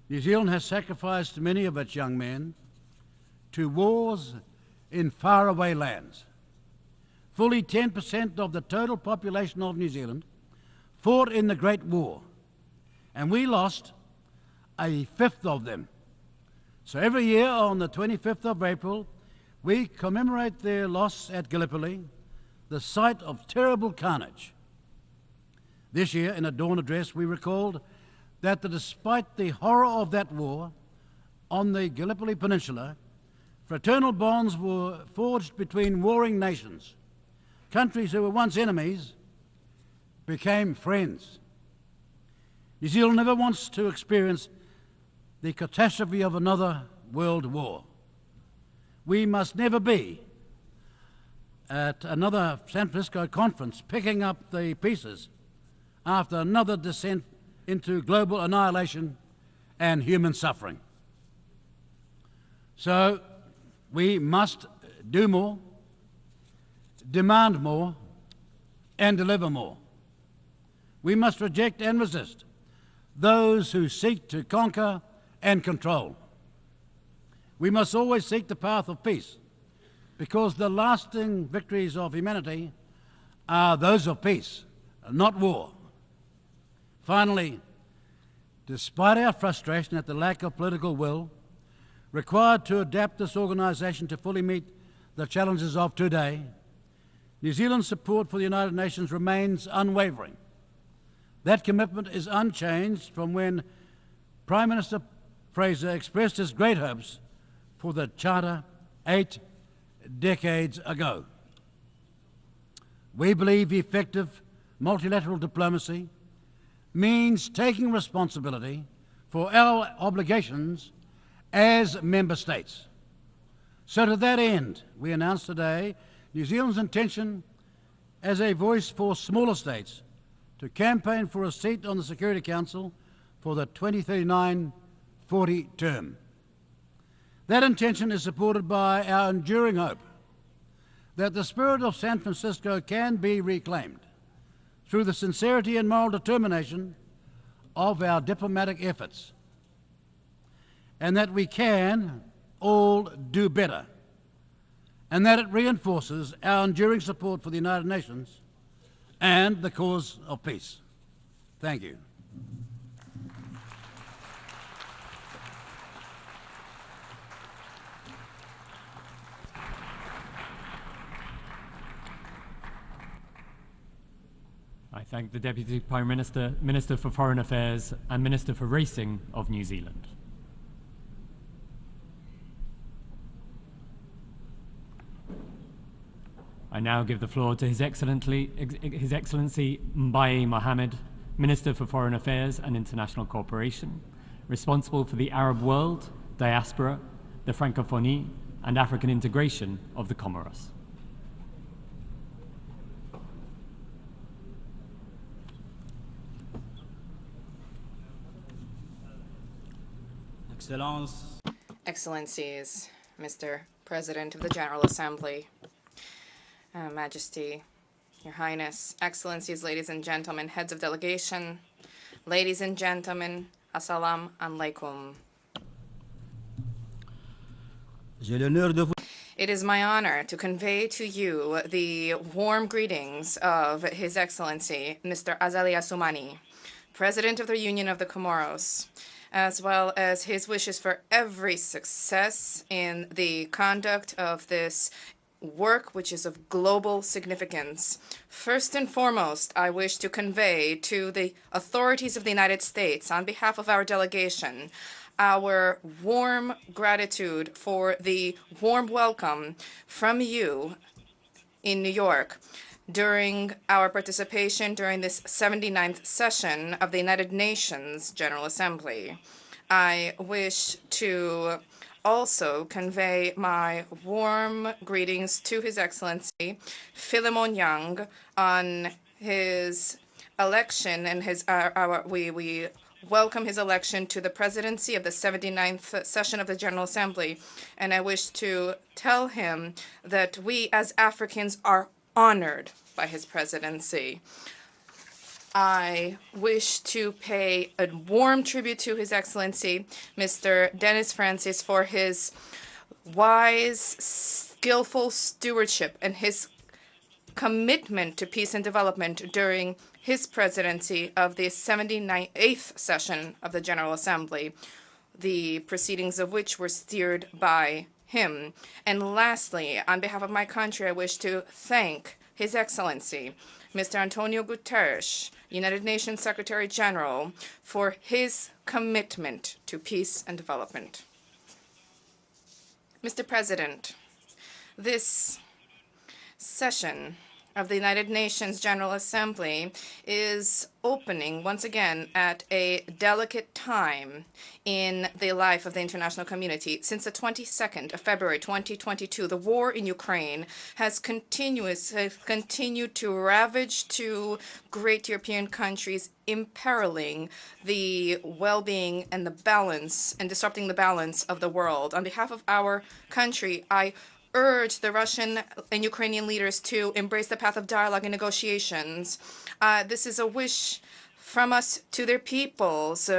New Zealand has sacrificed many of its young men to wars in faraway lands. Fully 10% of the total population of New Zealand fought in the Great War, and we lost a fifth of them. So every year on the 25th of April, we commemorate their loss at Gallipoli, the site of terrible carnage. This year, in a dawn address, we recalled that despite the horror of that war on the Gallipoli Peninsula, fraternal bonds were forged between warring nations. Countries who were once enemies became friends. New Zealand never wants to experience the catastrophe of another world war. We must never be at another San Francisco conference picking up the pieces after another descent into global annihilation and human suffering. So we must do more, demand more, and deliver more. We must reject and resist those who seek to conquer and control. We must always seek the path of peace, because the lasting victories of humanity are those of peace, not war. Finally, despite our frustration at the lack of political will required to adapt this organisation to fully meet the challenges of today, New Zealand's support for the United Nations remains unwavering. That commitment is unchanged from when Prime Minister Fraser expressed his great hopes for the Charter 8 decades ago. We believe effective multilateral diplomacy means taking responsibility for our obligations as member states. So to that end, we announced today New Zealand's intention as a voice for smaller states to campaign for a seat on the Security Council for the 2039-40 term. That intention is supported by our enduring hope that the spirit of San Francisco can be reclaimed through the sincerity and moral determination of our diplomatic efforts, and that we can all do better, and that it reinforces our enduring support for the United Nations and the cause of peace. Thank you. I thank the Deputy Prime Minister, Minister for Foreign Affairs and Minister for Racing of New Zealand. I now give the floor to His Excellency Mbaye Mohammed, Minister for Foreign Affairs and International Cooperation, responsible for the Arab world, diaspora, the Francophonie and African integration of the Comoros. Excellencies, Mr. President of the General Assembly, Majesty, Your Highness, Excellencies, ladies and gentlemen, heads of delegation, ladies and gentlemen, Assalamu alaikum. It is my honor to convey to you the warm greetings of His Excellency, Mr. Azali Assoumani, President of the Union of the Comoros, as well as his wishes for every success in the conduct of this work, which is of global significance. First and foremost, I wish to convey to the authorities of the United States, on behalf of our delegation, our warm gratitude for the warm welcome from you in New York during our participation during this 79th session of the United Nations General Assembly. I wish to also convey my warm greetings to His Excellency Philemon Yang on his election, and we welcome his election to the presidency of the 79th session of the General Assembly. And I wish to tell him that we as Africans are honored by his presidency. I wish to pay a warm tribute to His Excellency, Mr. Dennis Francis, for his wise, skillful stewardship and his commitment to peace and development during his presidency of the 78th session of the General Assembly, the proceedings of which were steered by him. And lastly, on behalf of my country, I wish to thank His Excellency, Mr. Antonio Guterres, United Nations Secretary General, for his commitment to peace and development. Mr. President, this session of the United Nations General Assembly is opening once again at a delicate time in the life of the international community. Since the 22nd of February 2022, the war in Ukraine has continued to ravage two great European countries, imperiling the well-being and the balance and disrupting the balance of the world. On behalf of our country, I urge the Russian and Ukrainian leaders to embrace the path of dialogue and negotiations. This is a wish from us to their peoples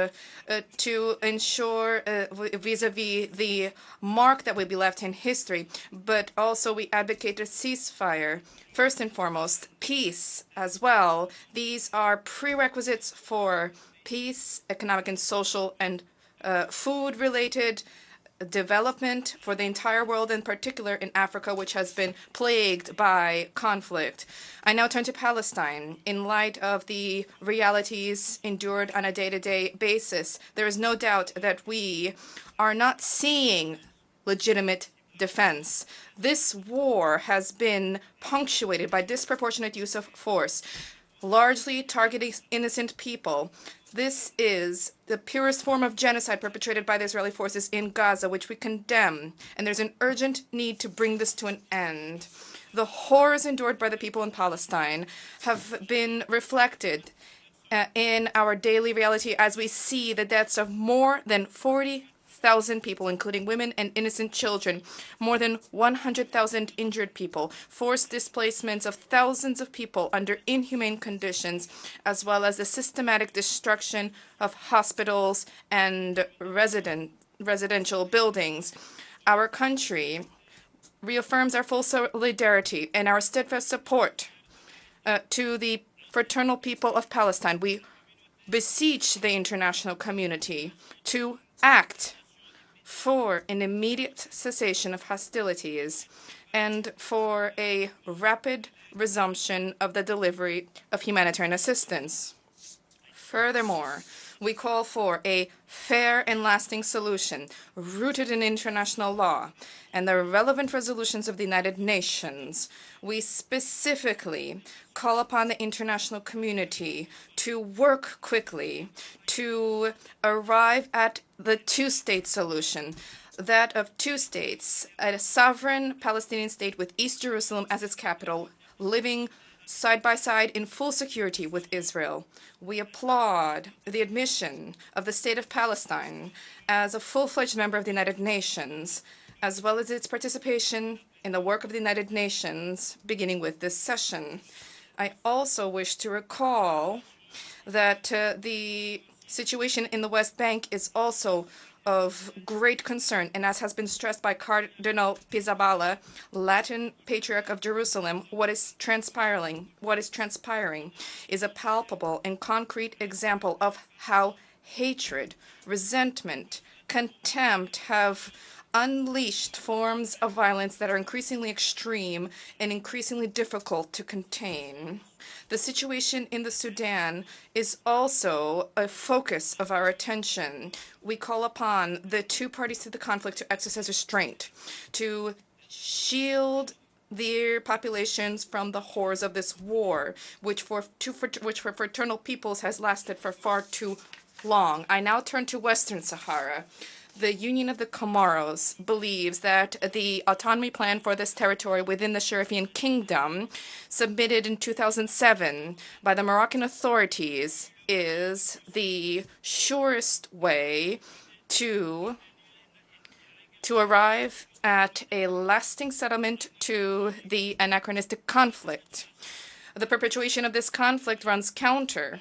to ensure vis-a-vis the mark that will be left in history, but also we advocate a ceasefire. First and foremost, peace as well. These are prerequisites for peace, economic and social and food-related development for the entire world, in particular in Africa, which has been plagued by conflict. I now turn to Palestine. In light of the realities endured on a day-to-day basis, there is no doubt that we are not seeing legitimate defense. This war has been punctuated by disproportionate use of force, largely targeting innocent people. This is the purest form of genocide perpetrated by the Israeli forces in Gaza, which we condemn, and there's an urgent need to bring this to an end. The horrors endured by the people in Palestine have been reflected in our daily reality as we see the deaths of more than 40,000 people, including women and innocent children, more than 100,000 injured people, forced displacements of thousands of people under inhumane conditions, as well as the systematic destruction of hospitals and residential buildings. Our country reaffirms our full solidarity and our steadfast support to the fraternal people of Palestine. We beseech the international community to act for an immediate cessation of hostilities and for a rapid resumption of the delivery of humanitarian assistance. Furthermore, we call for a fair and lasting solution rooted in international law and the relevant resolutions of the United Nations. We specifically call upon the international community to work quickly to arrive at the two-state solution, that of two states, a sovereign Palestinian state with East Jerusalem as its capital, living side by side in full security with Israel. We applaud the admission of the State of Palestine as a full-fledged member of the United Nations, as well as its participation in the work of the United Nations, beginning with this session. I also wish to recall that the situation in the West Bank is also of great concern, and as has been stressed by Cardinal Pizzaballa, Latin Patriarch of Jerusalem, what is transpiring is a palpable and concrete example of how hatred, resentment, contempt have unleashed forms of violence that are increasingly extreme and increasingly difficult to contain. The situation in the Sudan is also a focus of our attention. We call upon the two parties to the conflict to exercise restraint, to shield their populations from the horrors of this war, which for fraternal peoples has lasted for far too long. I now turn to Western Sahara. The Union of the Comoros believes that the autonomy plan for this territory within the Sharifian Kingdom, submitted in 2007 by the Moroccan authorities, is the surest way to arrive at a lasting settlement to the anachronistic conflict. The perpetuation of this conflict runs counter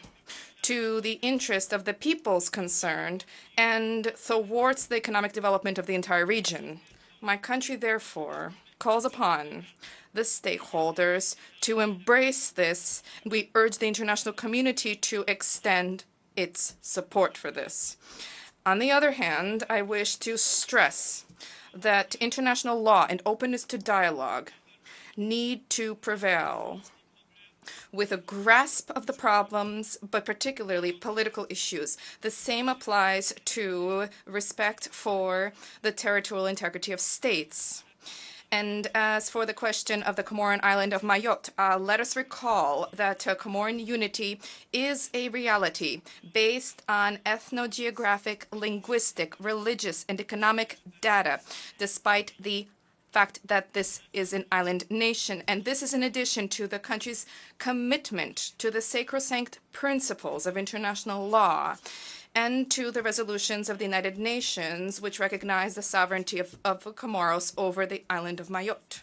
to the interest of the peoples concerned and thwarts the economic development of the entire region. My country, therefore, calls upon the stakeholders to embrace this. We urge the international community to extend its support for this. On the other hand, I wish to stress that international law and openness to dialogue need to prevail with a grasp of the problems, but particularly political issues. The same applies to respect for the territorial integrity of states. And as for the question of the Comoran island of Mayotte, let us recall that Comoran unity is a reality based on ethno-geographic, linguistic, religious, and economic data, despite the fact that this is an island nation. And this is in addition to the country's commitment to the sacrosanct principles of international law and to the resolutions of the United Nations, which recognize the sovereignty of Comoros over the island of Mayotte.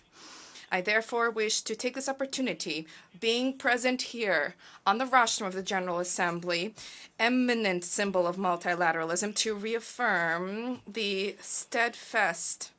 I therefore wish to take this opportunity, being present here on the rostrum of the General Assembly, eminent symbol of multilateralism, to reaffirm the steadfast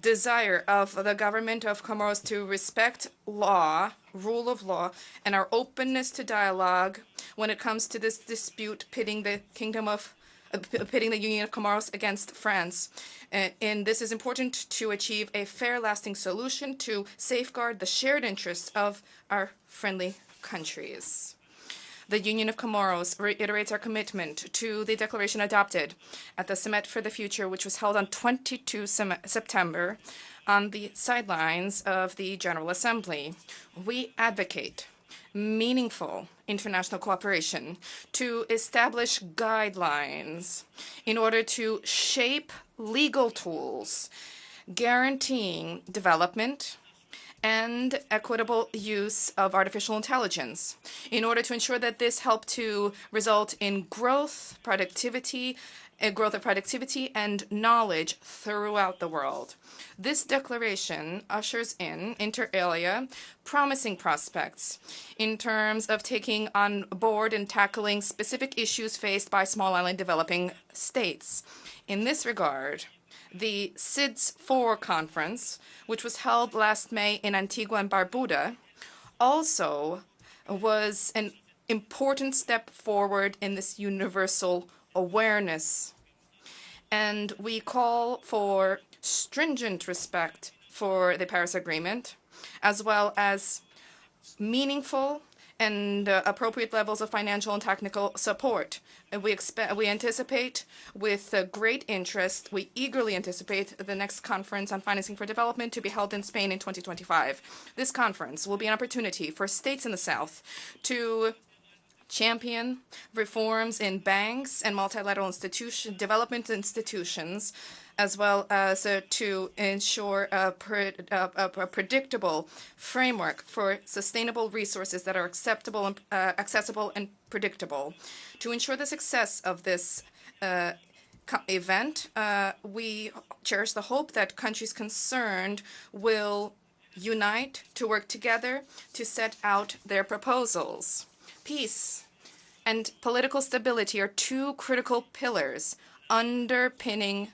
desire of the government of Comoros to respect law, rule of law, and our openness to dialogue when it comes to this dispute pitting the Union of Comoros against France. And this is important to achieve a fair, lasting solution to safeguard the shared interests of our friendly countries. The Union of Comoros reiterates our commitment to the declaration adopted at the Summit for the Future, which was held on 22 September on the sidelines of the General Assembly. We advocate meaningful international cooperation to establish guidelines in order to shape legal tools guaranteeing development and equitable use of artificial intelligence in order to ensure that this helped to result in growth of productivity and knowledge throughout the world. This declaration ushers in, inter alia, promising prospects in terms of taking on board and tackling specific issues faced by small island developing states. In this regard, the SIDS-4 conference, which was held last May in Antigua and Barbuda, also was an important step forward in this universal awareness. And we call for stringent respect for the Paris Agreement, as well as meaningful and appropriate levels of financial and technical support. We anticipate with great interest, we eagerly anticipate the next conference on financing for development to be held in Spain in 2025. This conference will be an opportunity for states in the South to champion reforms in banks and multilateral development institutions, as well as to ensure a predictable framework for sustainable resources that are acceptable and accessible and predictable. To ensure the success of this event, we cherish the hope that countries concerned will unite to work together to set out their proposals. Peace and political stability are two critical pillars underpinning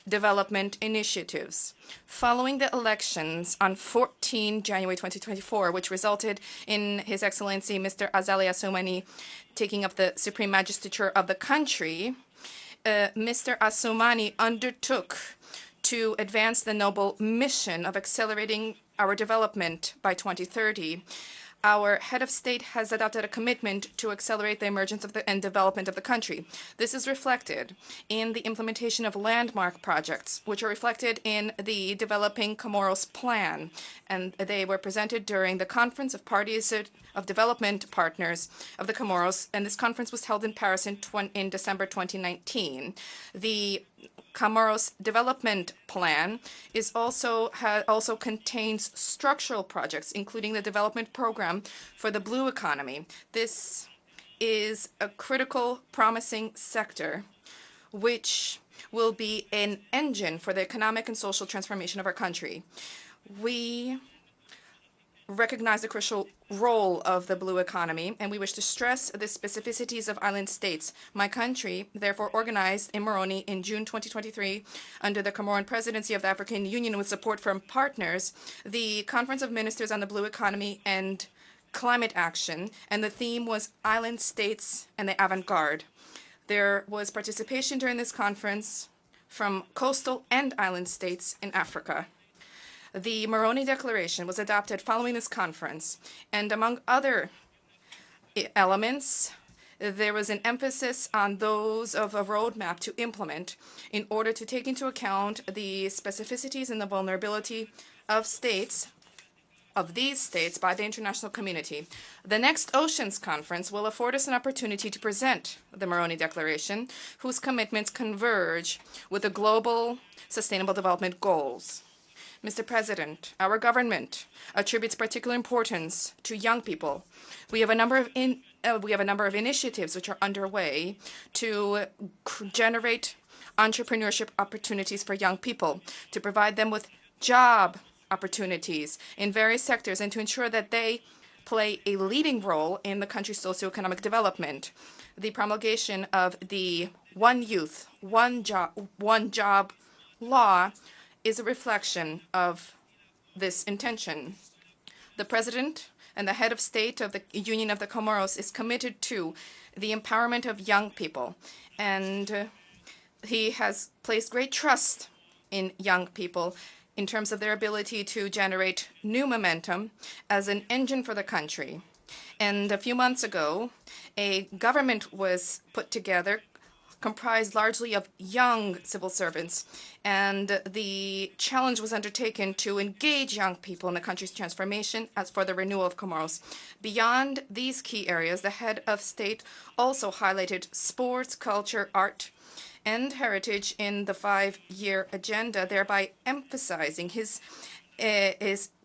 development initiatives. Following the elections on 14 January 2024, which resulted in His Excellency Mr. Azali Assoumani taking up the Supreme Magistrature of the country, Mr. Assoumani undertook to advance the noble mission of accelerating our development by 2030. Our head of state has adopted a commitment to accelerate the emergence of and development of the country. This is reflected in the implementation of landmark projects, which are reflected in the Developing Comoros Plan, and they were presented during the Conference of Parties of Development Partners of the Comoros, and this conference was held in Paris in December 2019. The Comoros Development Plan is also contains structural projects, including the development program for the blue economy. This is a critical, promising sector, which will be an engine for the economic and social transformation of our country. We recognize the crucial role of the blue economy, and we wish to stress the specificities of island states. My country, therefore, organized in Moroni in June 2023, under the Comoran presidency of the African Union with support from partners, the Conference of Ministers on the Blue Economy and Climate Action, and the theme was Island States and the Avant-Garde. There was participation during this conference from coastal and island states in Africa. The Moroni Declaration was adopted following this conference, and among other elements, there was an emphasis on those of a roadmap to implement in order to take into account the specificities and the vulnerability of these states by the international community. The next Oceans Conference will afford us an opportunity to present the Moroni Declaration, whose commitments converge with the global sustainable development goals. Mr. President, our government attributes particular importance to young people. We have a number of initiatives which are underway to generate entrepreneurship opportunities for young people, to provide them with job opportunities in various sectors, and to ensure that they play a leading role in the country's socioeconomic development. The promulgation of the One Youth, One Job law is a reflection of this intention. The President and the head of state of the Union of the Comoros is committed to the empowerment of young people, and he has placed great trust in young people in terms of their ability to generate new momentum as an engine for the country. And a few months ago, a government was put together comprised largely of young civil servants, and the challenge was undertaken to engage young people in the country's transformation as for the renewal of Comoros. Beyond these key areas, the head of state also highlighted sports, culture, art, and heritage in the 5-year agenda, thereby emphasizing his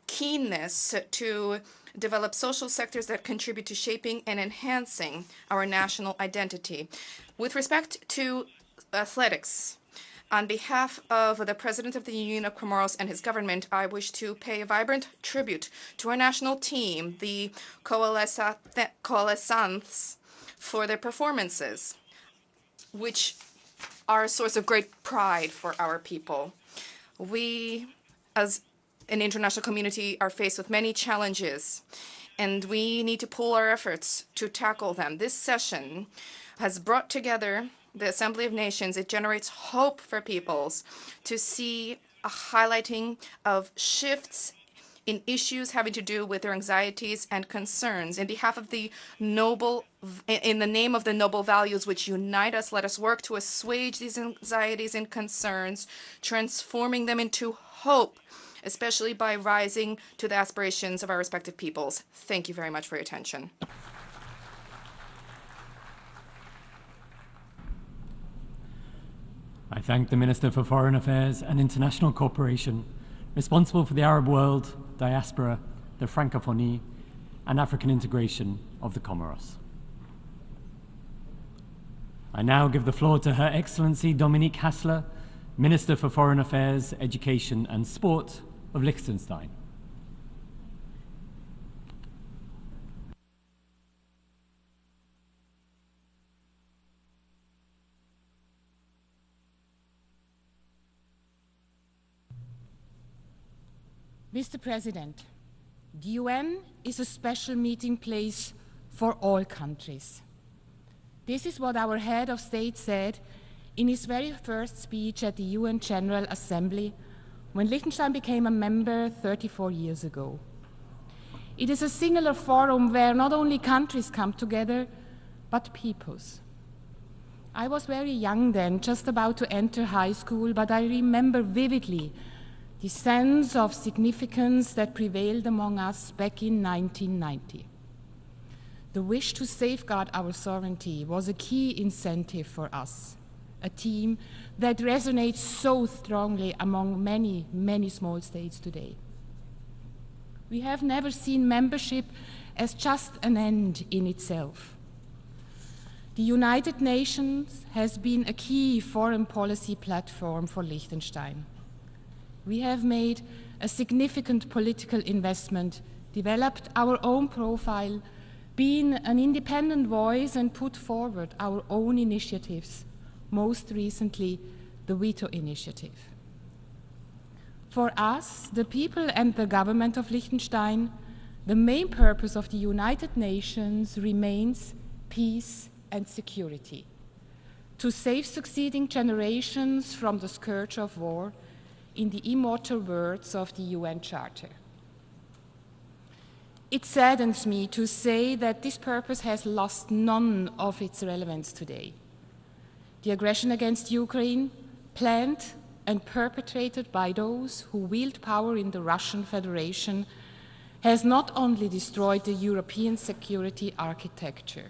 keenness to develop social sectors that contribute to shaping and enhancing our national identity. With respect to athletics, on behalf of the President of the Union of Comoros and his government, I wish to pay a vibrant tribute to our national team, the Coalescents, for their performances, which are a source of great pride for our people. We, as an international community, are faced with many challenges, and we need to pool our efforts to tackle them. This session has brought together the Assembly of Nations. It generates hope for peoples to see a highlighting of shifts in issues having to do with their anxieties and concerns. In behalf of the noble, in the name of the noble values which unite us, let us work to assuage these anxieties and concerns, transforming them into hope, especially by rising to the aspirations of our respective peoples. Thank you very much for your attention. I thank the Minister for Foreign Affairs and International Cooperation, responsible for the Arab world, diaspora, the Francophonie, and African integration of the Comoros. I now give the floor to Her Excellency Dominique Hassler, Minister for Foreign Affairs, Education and Sport of Liechtenstein. Mr. President, the UN is a special meeting place for all countries. This is what our head of state said in his very first speech at the UN General Assembly when Liechtenstein became a member 34 years ago. It is a singular forum where not only countries come together, but peoples. I was very young then, just about to enter high school, but I remember vividly the sense of significance that prevailed among us back in 1990. The wish to safeguard our sovereignty was a key incentive for us, a theme that resonates so strongly among many, many small states today. We have never seen membership as just an end in itself. The United Nations has been a key foreign policy platform for Liechtenstein. We have made a significant political investment, developed our own profile, been an independent voice, and put forward our own initiatives, most recently the Veto Initiative. For us, the people and the government of Liechtenstein, the main purpose of the United Nations remains peace and security, to save succeeding generations from the scourge of war, in the immortal words of the UN Charter. It saddens me to say that this purpose has lost none of its relevance today. The aggression against Ukraine, planned and perpetrated by those who wield power in the Russian Federation, has not only destroyed the European security architecture,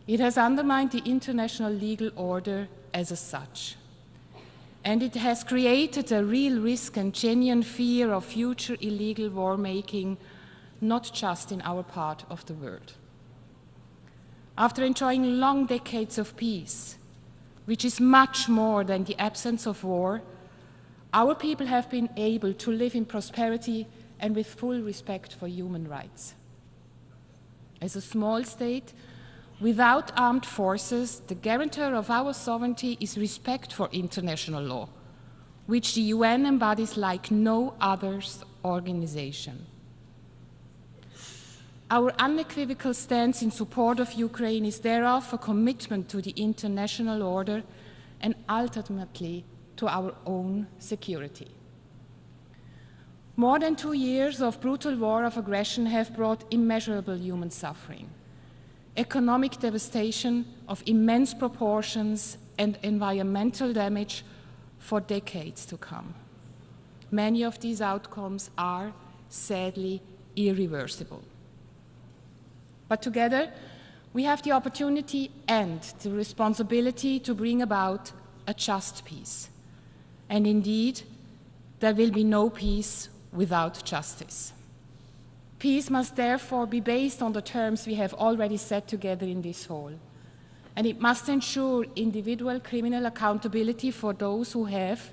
it has undermined the international legal order as such. And it has created a real risk and genuine fear of future illegal war-making, not just in our part of the world. After enjoying long decades of peace, which is much more than the absence of war, our people have been able to live in prosperity and with full respect for human rights. As a small state, without armed forces, the guarantor of our sovereignty is respect for international law, which the UN embodies like no other organization. Our unequivocal stance in support of Ukraine is thereof a commitment to the international order and ultimately to our own security. More than 2 years of brutal war of aggression have brought immeasurable human suffering, economic devastation of immense proportions, and environmental damage for decades to come. Many of these outcomes are, sadly, irreversible. But together, we have the opportunity and the responsibility to bring about a just peace. And indeed, there will be no peace without justice. Peace must therefore be based on the terms we have already set together in this hall. And it must ensure individual criminal accountability for those who have,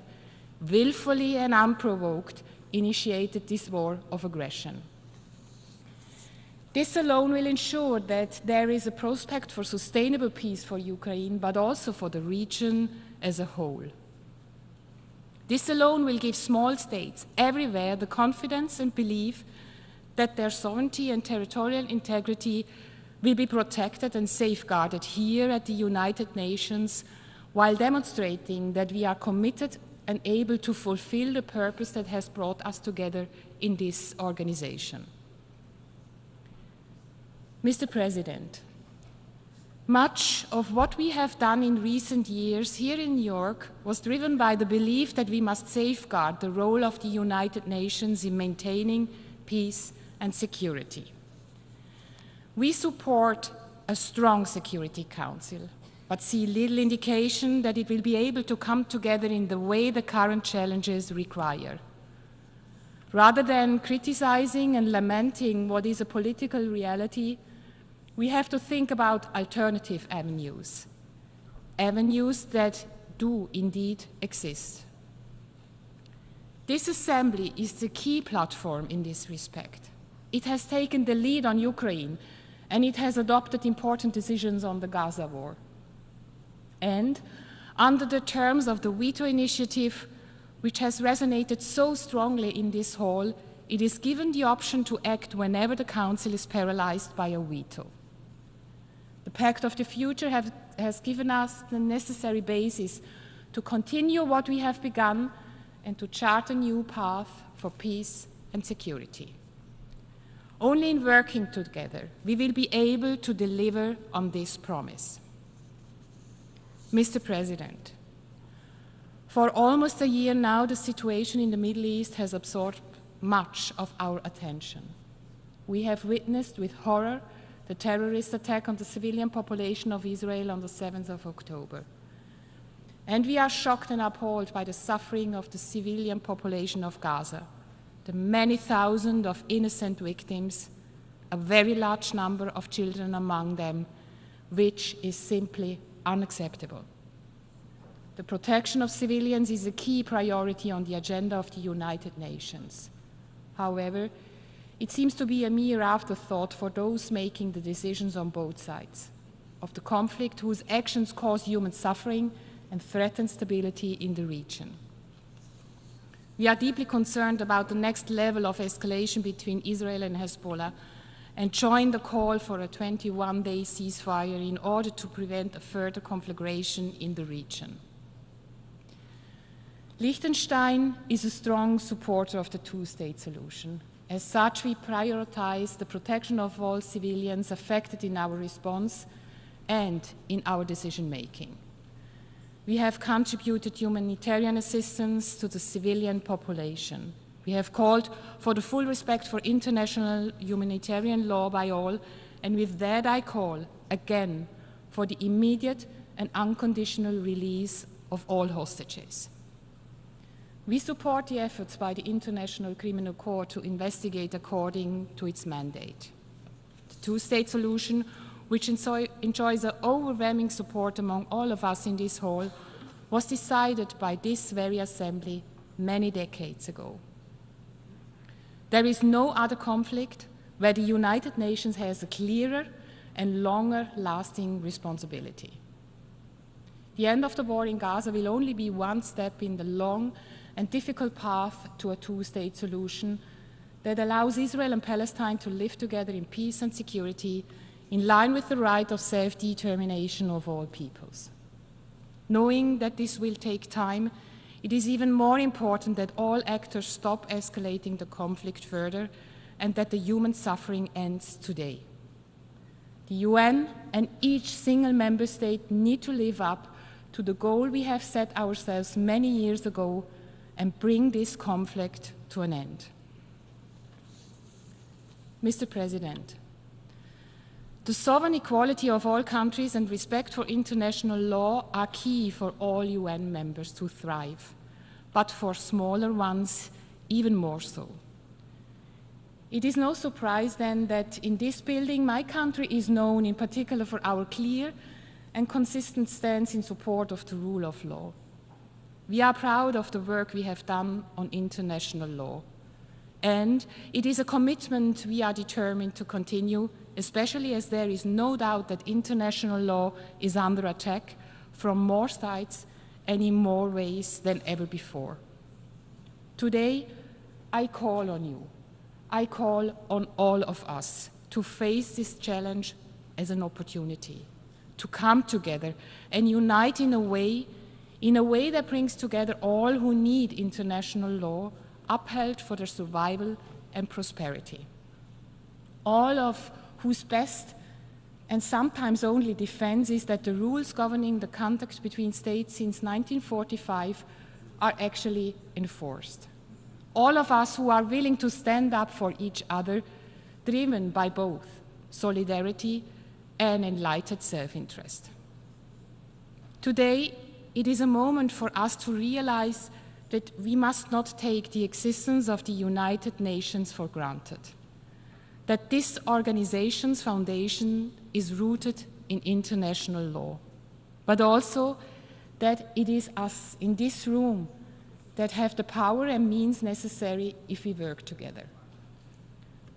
willfully and unprovoked, initiated this war of aggression. This alone will ensure that there is a prospect for sustainable peace for Ukraine, but also for the region as a whole. This alone will give small states everywhere the confidence and belief that their sovereignty and territorial integrity will be protected and safeguarded here at the United Nations, while demonstrating that we are committed and able to fulfill the purpose that has brought us together in this organization. Mr. President, much of what we have done in recent years here in New York was driven by the belief that we must safeguard the role of the United Nations in maintaining peace and security. We support a strong Security Council, but see little indication that it will be able to come together in the way the current challenges require. Rather than criticizing and lamenting what is a political reality, we have to think about alternative avenues, avenues that do indeed exist. This assembly is the key platform in this respect. It has taken the lead on Ukraine, and it has adopted important decisions on the Gaza war. And under the terms of the veto initiative, which has resonated so strongly in this hall, it is given the option to act whenever the Council is paralyzed by a veto. The Pact of the Future has given us the necessary basis to continue what we have begun and to chart a new path for peace and security. Only in working together we will be able to deliver on this promise. Mr. President, for almost a year now, the situation in the Middle East has absorbed much of our attention. We have witnessed with horror the terrorist attack on the civilian population of Israel on the 7th of October. And we are shocked and appalled by the suffering of the civilian population of Gaza, the many thousands of innocent victims, a very large number of children among them, which is simply unacceptable. The protection of civilians is a key priority on the agenda of the United Nations. However, it seems to be a mere afterthought for those making the decisions on both sides of the conflict, whose actions cause human suffering and threaten stability in the region. We are deeply concerned about the next level of escalation between Israel and Hezbollah and join the call for a 21-day ceasefire in order to prevent a further conflagration in the region. Liechtenstein is a strong supporter of the two-state solution. As such, we prioritize the protection of all civilians affected in our response and in our decision-making. We have contributed humanitarian assistance to the civilian population. We have called for the full respect for international humanitarian law by all, and with that I call, again, for the immediate and unconditional release of all hostages. We support the efforts by the International Criminal Court to investigate according to its mandate. The two-state solution, which enjoys an overwhelming support among all of us in this hall, was decided by this very assembly many decades ago. There is no other conflict where the United Nations has a clearer and longer-lasting responsibility. The end of the war in Gaza will only be one step in the long and difficult path to a two-state solution that allows Israel and Palestine to live together in peace and security in line with the right of self-determination of all peoples. Knowing that this will take time, it is even more important that all actors stop escalating the conflict further and that the human suffering ends today. The UN and each single member state need to live up to the goal we have set ourselves many years ago and bring this conflict to an end. Mr. President, the sovereign equality of all countries and respect for international law are key for all UN members to thrive, but for smaller ones, even more so. It is no surprise then that in this building, my country is known in particular for our clear and consistent stance in support of the rule of law. We are proud of the work we have done on international law. And it is a commitment we are determined to continue, especially as there is no doubt that international law is under attack from more sides and in more ways than ever before. Today, I call on you. I call on all of us to face this challenge as an opportunity, to come together and unite in a way that brings together all who need international law upheld for their survival and prosperity. All of whose best and sometimes only defense is that the rules governing the conduct between states since 1945 are actually enforced. All of us who are willing to stand up for each other, driven by both solidarity and enlightened self-interest. Today, it is a moment for us to realize that we must not take the existence of the United Nations for granted, that this organization's foundation is rooted in international law, but also that it is us in this room that have the power and means necessary if we work together.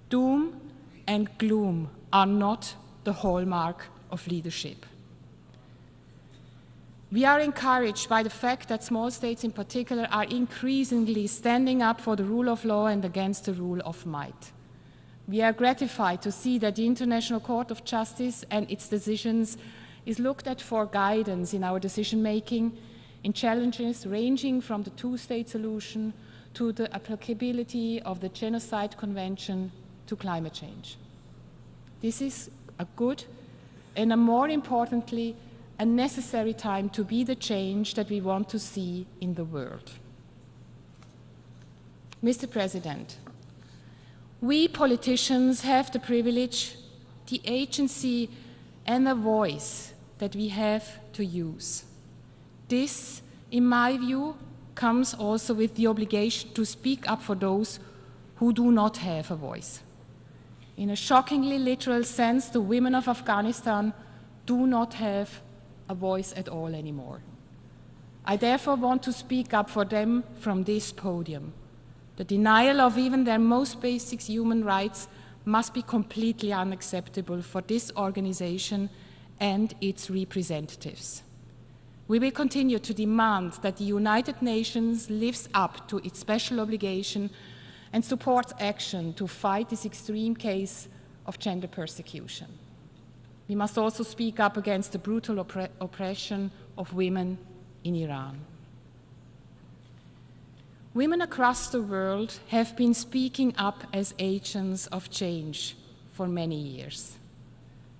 Doom and gloom are not the hallmark of leadership. We are encouraged by the fact that small states in particular are increasingly standing up for the rule of law and against the rule of might. We are gratified to see that the International Court of Justice and its decisions is looked at for guidance in our decision-making in challenges ranging from the two-state solution to the applicability of the Genocide Convention to climate change. This is a good and, more importantly, a necessary time to be the change that we want to see in the world. Mr. President, we politicians have the privilege, the agency, and a voice that we have to use. This, in my view, comes also with the obligation to speak up for those who do not have a voice. In a shockingly literal sense, the women of Afghanistan do not have a voice at all anymore. I therefore want to speak up for them from this podium. The denial of even their most basic human rights must be completely unacceptable for this organization and its representatives. We will continue to demand that the United Nations lives up to its special obligation and supports action to fight this extreme case of gender persecution. We must also speak up against the brutal oppression of women in Iran. Women across the world have been speaking up as agents of change for many years.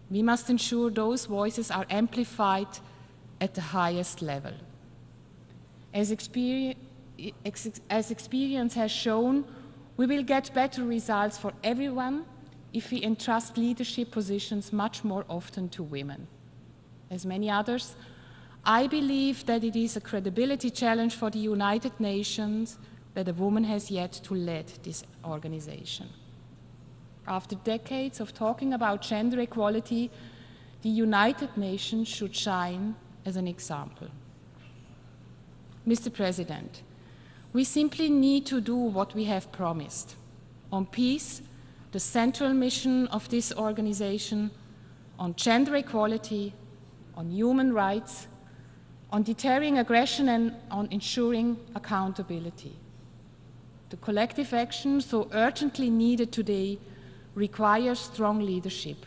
We must ensure those voices are amplified at the highest level. As experience has shown, we will get better results for everyone if we entrust leadership positions much more often to women. As many others, I believe that it is a credibility challenge for the United Nations that a woman has yet to lead this organization. After decades of talking about gender equality, the United Nations should shine as an example. Mr. President, we simply need to do what we have promised. On peace, the central mission of this organization, on gender equality, on human rights, on deterring aggression, and on ensuring accountability. The collective action so urgently needed today requires strong leadership,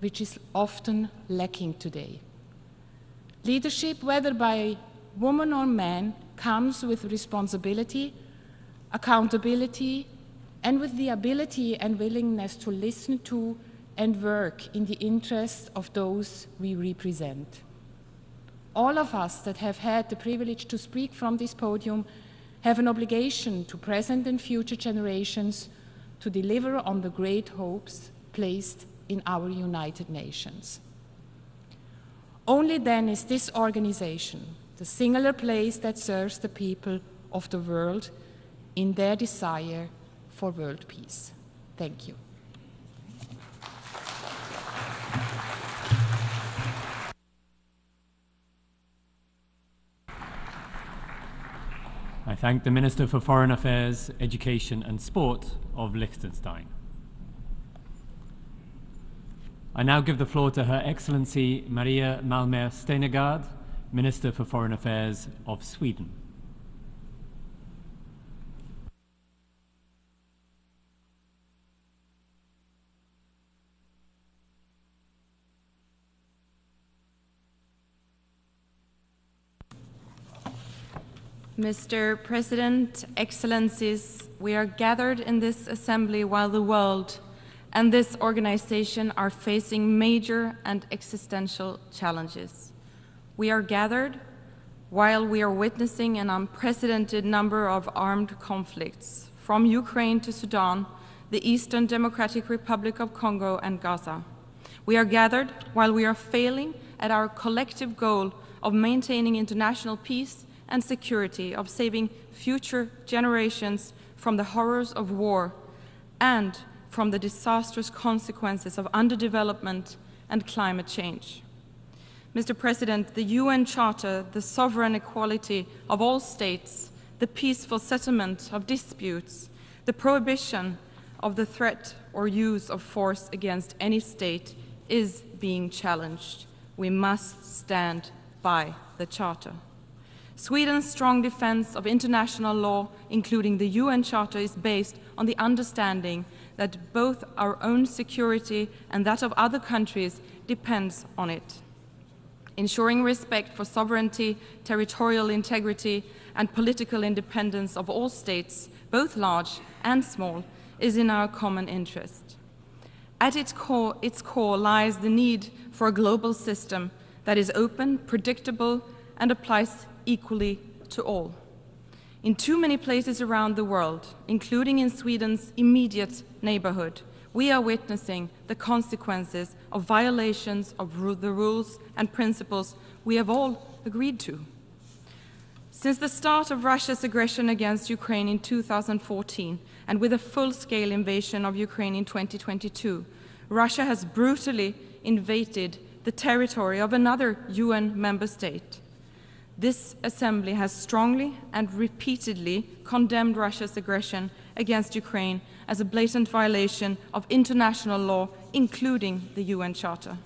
which is often lacking today. Leadership, whether by woman or man, comes with responsibility, accountability, and with the ability and willingness to listen to and work in the interest of those we represent. All of us that have had the privilege to speak from this podium have an obligation to present and future generations to deliver on the great hopes placed in our United Nations. Only then is this organization the singular place that serves the people of the world in their desire for world peace. Thank you. I thank the Minister for Foreign Affairs, Education and Sport of Liechtenstein. I now give the floor to Her Excellency Maria Malmer Stenegaard, Minister for Foreign Affairs of Sweden. Mr. President, Excellencies, we are gathered in this assembly while the world and this organization are facing major and existential challenges. We are gathered while we are witnessing an unprecedented number of armed conflicts, from Ukraine to Sudan, the Eastern Democratic Republic of Congo, and Gaza. We are gathered while we are failing at our collective goal of maintaining international peace and security, of saving future generations from the horrors of war and from the disastrous consequences of underdevelopment and climate change. Mr. President, the UN Charter, the sovereign equality of all states, the peaceful settlement of disputes, the prohibition of the threat or use of force against any state is being challenged. We must stand by the Charter. Sweden's strong defense of international law, including the UN Charter, is based on the understanding that both our own security and that of other countries depends on it. Ensuring respect for sovereignty, territorial integrity, and political independence of all states, both large and small, is in our common interest. At its core lies the need for a global system that is open, predictable, and applies equally to all. In too many places around the world, including in Sweden's immediate neighborhood, we are witnessing the consequences of violations of the rules and principles we have all agreed to. Since the start of Russia's aggression against Ukraine in 2014, and with a full-scale invasion of Ukraine in 2022, Russia has brutally invaded the territory of another UN member state. This Assembly has strongly and repeatedly condemned Russia's aggression against Ukraine as a blatant violation of international law, including the UN Charter.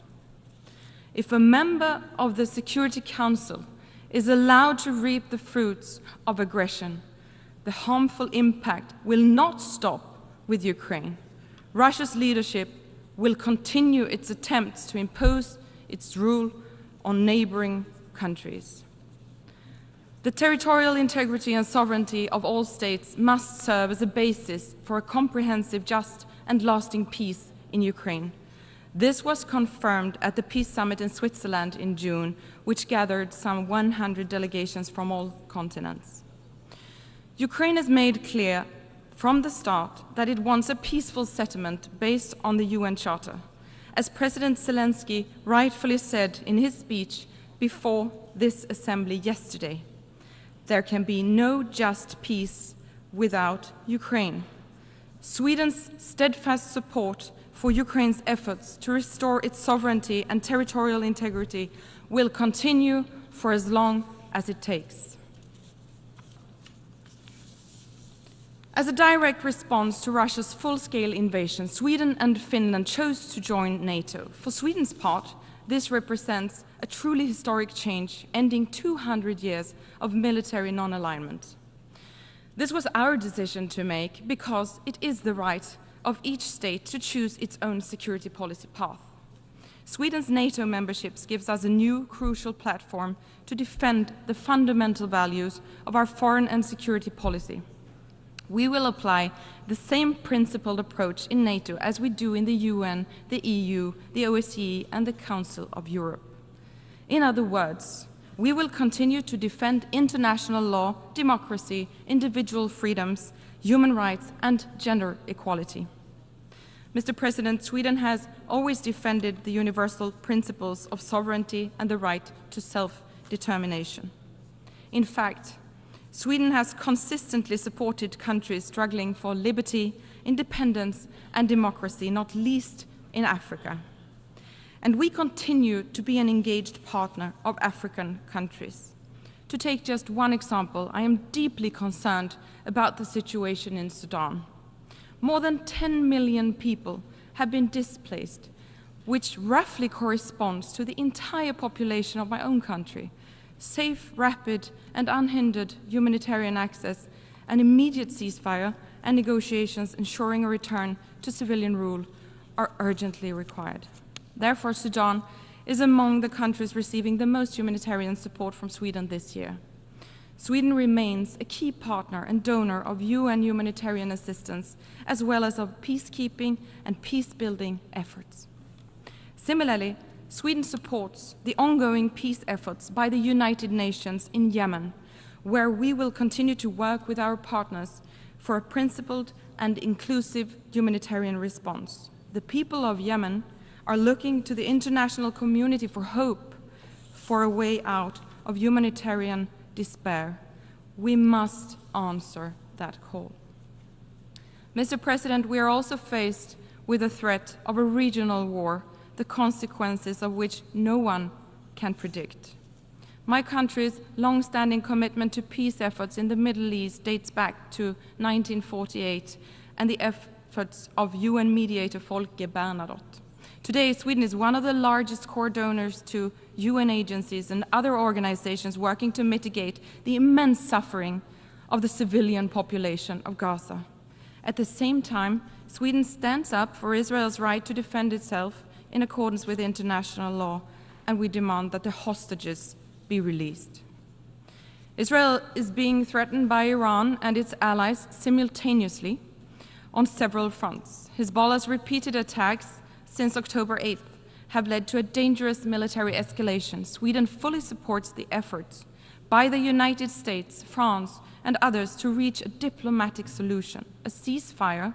If a member of the Security Council is allowed to reap the fruits of aggression, the harmful impact will not stop with Ukraine. Russia's leadership will continue its attempts to impose its rule on neighboring countries. The territorial integrity and sovereignty of all states must serve as a basis for a comprehensive, just and lasting peace in Ukraine. This was confirmed at the Peace Summit in Switzerland in June, which gathered some 100 delegations from all continents. Ukraine has made clear from the start that it wants a peaceful settlement based on the UN Charter. As President Zelensky rightfully said in his speech before this assembly yesterday, there can be no just peace without Ukraine. Sweden's steadfast support for Ukraine's efforts to restore its sovereignty and territorial integrity will continue for as long as it takes. As a direct response to Russia's full-scale invasion, Sweden and Finland chose to join NATO. For Sweden's part, this represents a truly historic change, ending 200 years of military non-alignment. This was our decision to make because it is the right of each state to choose its own security policy path. Sweden's NATO membership gives us a new, crucial platform to defend the fundamental values of our foreign and security policy. We will apply the same principled approach in NATO as we do in the UN, the EU, the OSCE, and the Council of Europe. In other words, we will continue to defend international law, democracy, individual freedoms, human rights, and gender equality. Mr. President, Sweden has always defended the universal principles of sovereignty and the right to self-determination. In fact, Sweden has consistently supported countries struggling for liberty, independence, and democracy, not least in Africa. And we continue to be an engaged partner of African countries. To take just one example, I am deeply concerned about the situation in Sudan. More than 10 million people have been displaced, which roughly corresponds to the entire population of my own country. Safe, rapid, and unhindered humanitarian access, an immediate ceasefire, and negotiations ensuring a return to civilian rule are urgently required. Therefore, Sudan is among the countries receiving the most humanitarian support from Sweden this year. Sweden remains a key partner and donor of UN humanitarian assistance, as well as of peacekeeping and peace-building efforts. Similarly, Sweden supports the ongoing peace efforts by the United Nations in Yemen, where we will continue to work with our partners for a principled and inclusive humanitarian response. The people of Yemen are looking to the international community for hope, for a way out of humanitarian despair. We must answer that call. Mr. President, we are also faced with the threat of a regional war, the consequences of which no one can predict. My country's long-standing commitment to peace efforts in the Middle East dates back to 1948 and the efforts of UN mediator Folke Bernadotte. Today, Sweden is one of the largest core donors to UN agencies and other organizations working to mitigate the immense suffering of the civilian population of Gaza. At the same time, Sweden stands up for Israel's right to defend itself in accordance with international law, and we demand that the hostages be released. Israel is being threatened by Iran and its allies simultaneously on several fronts. Hezbollah's repeated attacks since October 8th have led to a dangerous military escalation. Sweden fully supports the efforts by the United States, France, and others to reach a diplomatic solution. A ceasefire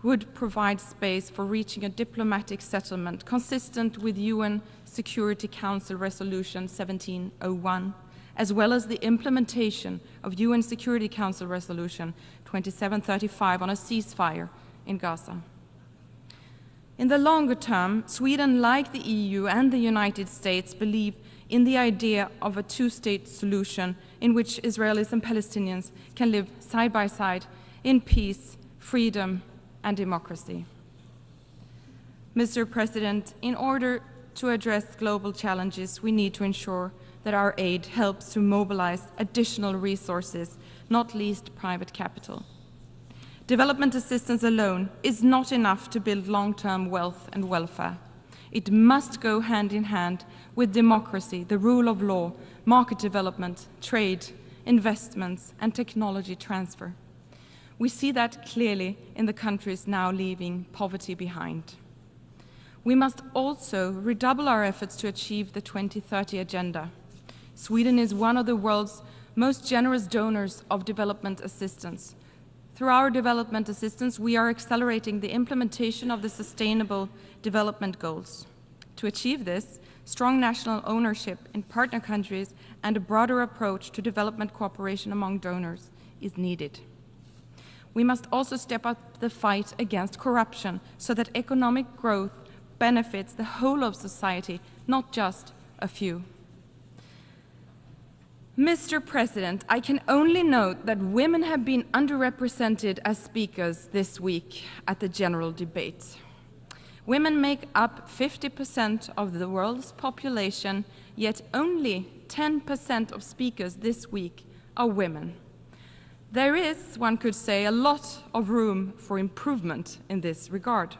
would provide space for reaching a diplomatic settlement consistent with UN Security Council Resolution 1701, as well as the implementation of UN Security Council Resolution 2735 on a ceasefire in Gaza. In the longer term, Sweden, like the EU and the United States, believe in the idea of a two-state solution in which Israelis and Palestinians can live side by side in peace, freedom, and democracy. Mr. President, in order to address global challenges, we need to ensure that our aid helps to mobilize additional resources, not least private capital. Development assistance alone is not enough to build long-term wealth and welfare. It must go hand in hand with democracy, the rule of law, market development, trade, investments, and technology transfer. We see that clearly in the countries now leaving poverty behind. We must also redouble our efforts to achieve the 2030 Agenda. Sweden is one of the world's most generous donors of development assistance. Through our development assistance, we are accelerating the implementation of the Sustainable Development Goals. To achieve this, strong national ownership in partner countries and a broader approach to development cooperation among donors is needed. We must also step up the fight against corruption so that economic growth benefits the whole of society, not just a few. Mr. President, I can only note that women have been underrepresented as speakers this week at the general debate. Women make up 50% of the world's population, yet only 10% of speakers this week are women. There is, one could say, a lot of room for improvement in this regard.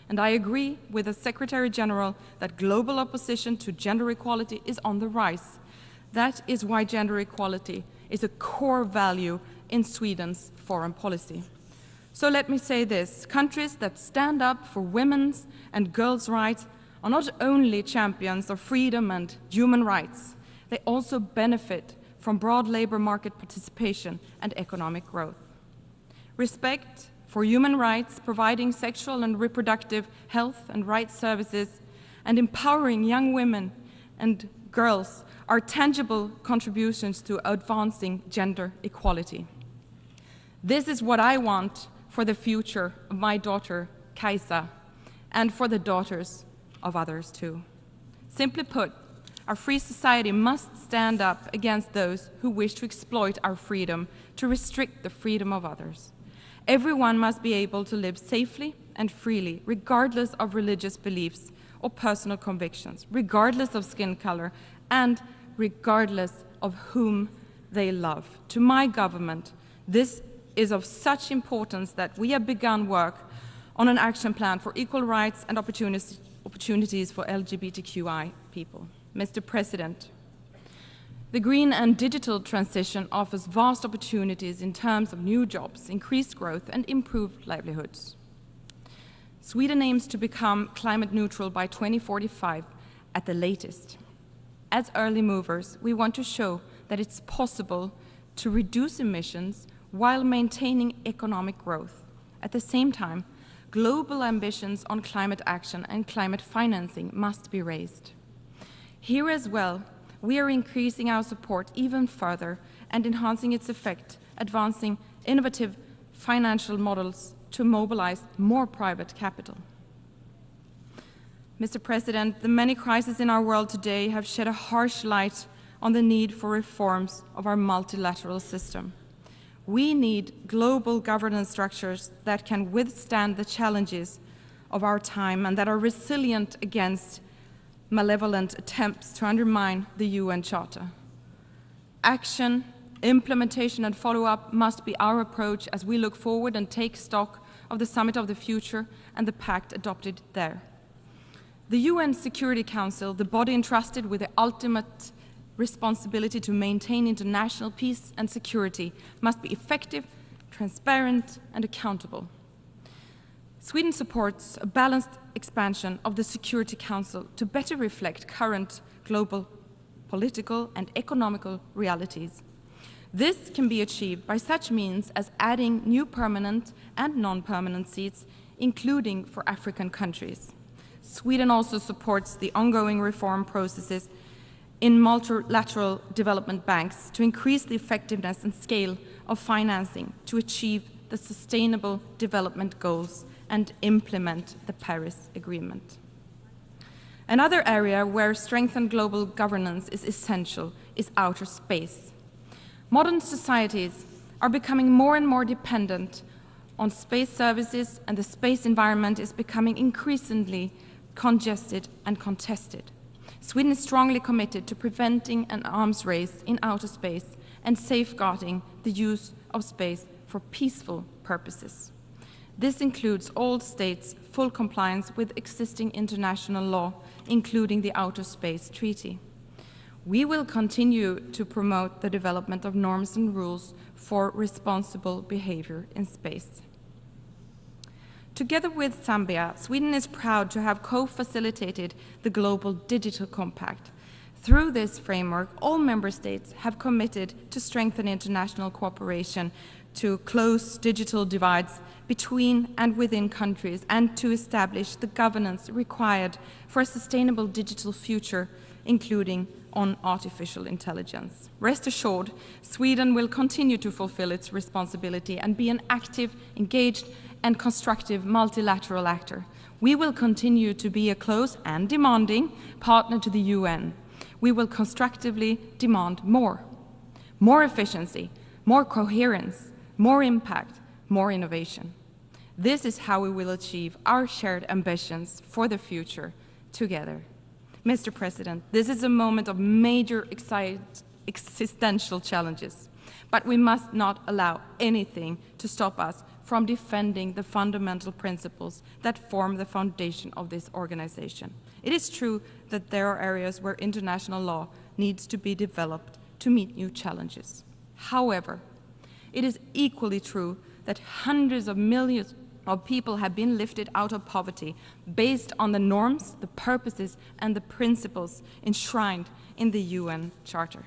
And I agree with the Secretary General that global opposition to gender equality is on the rise. That is why gender equality is a core value in Sweden's foreign policy. So let me say this, countries that stand up for women's and girls' rights are not only champions of freedom and human rights, they also benefit from broad labor market participation and economic growth. Respect for human rights, providing sexual and reproductive health and rights services, and empowering young women and girls are tangible contributions to advancing gender equality. This is what I want for the future of my daughter, Kaisa, and for the daughters of others too. Simply put, our free society must stand up against those who wish to exploit our freedom to restrict the freedom of others. Everyone must be able to live safely and freely, regardless of religious beliefs or personal convictions, regardless of skin color, and regardless of whom they love. To my government, this is of such importance that we have begun work on an action plan for equal rights and opportunities for LGBTQI people. Mr. President, the green and digital transition offers vast opportunities in terms of new jobs, increased growth, and improved livelihoods. Sweden aims to become climate neutral by 2045 at the latest. As early movers, we want to show that it's possible to reduce emissions while maintaining economic growth. At the same time, global ambitions on climate action and climate financing must be raised. Here as well, we are increasing our support even further and enhancing its effect, advancing innovative financial models to mobilize more private capital. Mr. President, the many crises in our world today have shed a harsh light on the need for reforms of our multilateral system. We need global governance structures that can withstand the challenges of our time and that are resilient against malevolent attempts to undermine the UN Charter. Action, implementation, and follow-up must be our approach as we look forward and take stock of the Summit of the Future and the pact adopted there. The UN Security Council, the body entrusted with the ultimate responsibility to maintain international peace and security, must be effective, transparent, and accountable. Sweden supports a balanced expansion of the Security Council to better reflect current global political and economical realities. This can be achieved by such means as adding new permanent and non-permanent seats, including for African countries. Sweden also supports the ongoing reform processes in multilateral development banks to increase the effectiveness and scale of financing to achieve the Sustainable Development Goals and implement the Paris Agreement. Another area where strengthened global governance is essential is outer space. Modern societies are becoming more and more dependent on space services, and the space environment is becoming increasingly congested and contested. Sweden is strongly committed to preventing an arms race in outer space and safeguarding the use of space for peaceful purposes. This includes all states' full compliance with existing international law, including the Outer Space Treaty. We will continue to promote the development of norms and rules for responsible behavior in space. Together with Zambia, Sweden is proud to have co-facilitated the Global Digital Compact. Through this framework, all member states have committed to strengthen international cooperation to close digital divides between and within countries and to establish the governance required for a sustainable digital future, including on artificial intelligence. Rest assured, Sweden will continue to fulfill its responsibility and be an active, engaged, and constructive multilateral actor. We will continue to be a close and demanding partner to the UN. We will constructively demand more efficiency, more coherence, more impact, more innovation. This is how we will achieve our shared ambitions for the future together. Mr. President, this is a moment of major existential challenges, but we must not allow anything to stop us from defending the fundamental principles that form the foundation of this organization. It is true that there are areas where international law needs to be developed to meet new challenges. However, it is equally true that hundreds of millions of people have been lifted out of poverty based on the norms, the purposes, and the principles enshrined in the UN Charter.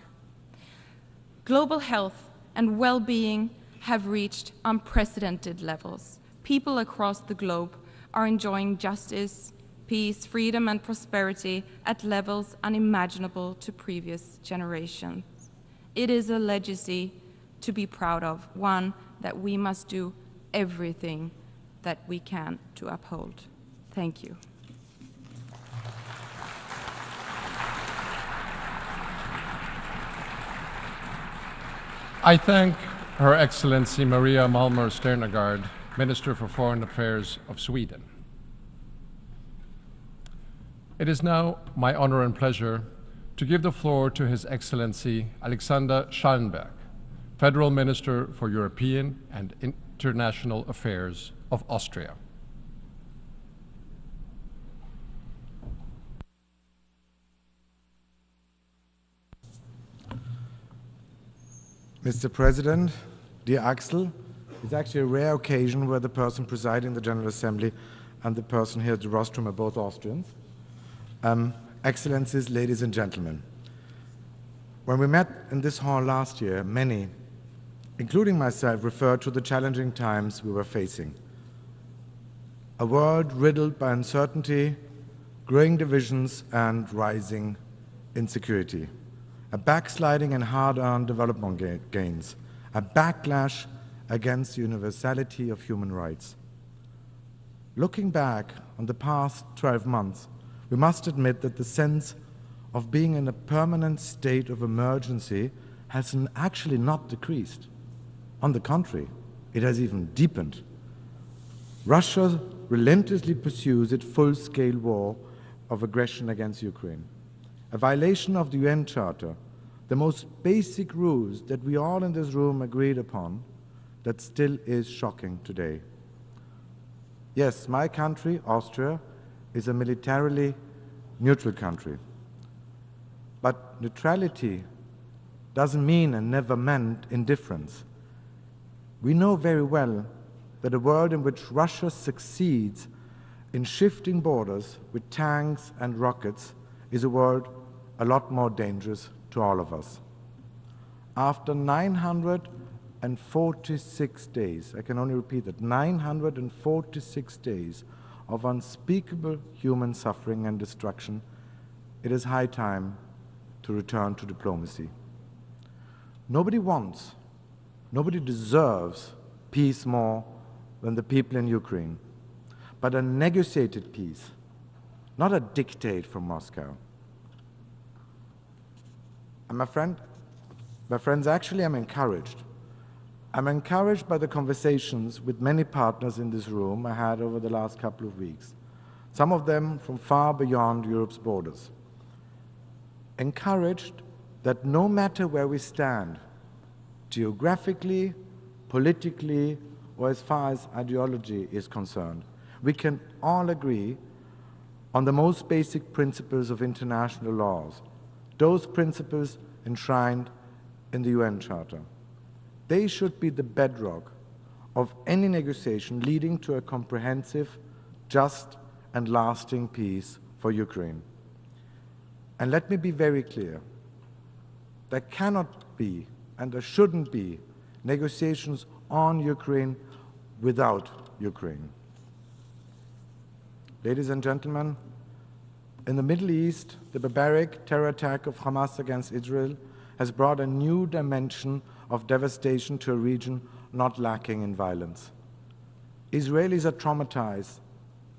Global health and well-being have reached unprecedented levels. People across the globe are enjoying justice, peace, freedom, and prosperity at levels unimaginable to previous generations. It is a legacy to be proud of, one that we must do everything that we can to uphold. Thank you. I thank Her Excellency Maria Malmer Sterngård, Minister for Foreign Affairs of Sweden. It is now my honor and pleasure to give the floor to His Excellency Alexander Schallenberg, Federal Minister for European and International Affairs of Austria. Mr. President, dear Axel, it's actually a rare occasion where the person presiding the General Assembly and the person here at the rostrum are both Austrians. Excellencies, ladies and gentlemen, when we met in this hall last year, many, including myself, referred to the challenging times we were facing. A world riddled by uncertainty, growing divisions, and rising insecurity. A backsliding in hard-earned development gains. A backlash against the universality of human rights. Looking back on the past 12 months, we must admit that the sense of being in a permanent state of emergency has actually not decreased. On the contrary, it has even deepened. Russia relentlessly pursues its full-scale war of aggression against Ukraine, a violation of the UN Charter, the most basic rules that we all in this room agreed upon, that still is shocking today. Yes, my country, Austria, is a militarily neutral country. But neutrality doesn't mean and never meant indifference. We know very well that a world in which Russia succeeds in shifting borders with tanks and rockets is a world a lot more dangerous to all of us. After 946 days, I can only repeat that, 946 days of unspeakable human suffering and destruction, it is high time to return to diplomacy. Nobody wants, nobody deserves peace more than the people in Ukraine, but a negotiated peace, not a dictate from Moscow. And my friends, actually I'm encouraged. I'm encouraged by the conversations with many partners in this room I had over the last couple of weeks, some of them from far beyond Europe's borders. Encouraged that no matter where we stand, geographically, politically, or as far as ideology is concerned. We can all agree on the most basic principles of international laws, those principles enshrined in the UN Charter. They should be the bedrock of any negotiation leading to a comprehensive, just, and lasting peace for Ukraine. And let me be very clear. There cannot be, and there shouldn't be, negotiations on Ukraine without Ukraine. Ladies and gentlemen, in the Middle East, the barbaric terror attack of Hamas against Israel has brought a new dimension of devastation to a region not lacking in violence. Israelis are traumatized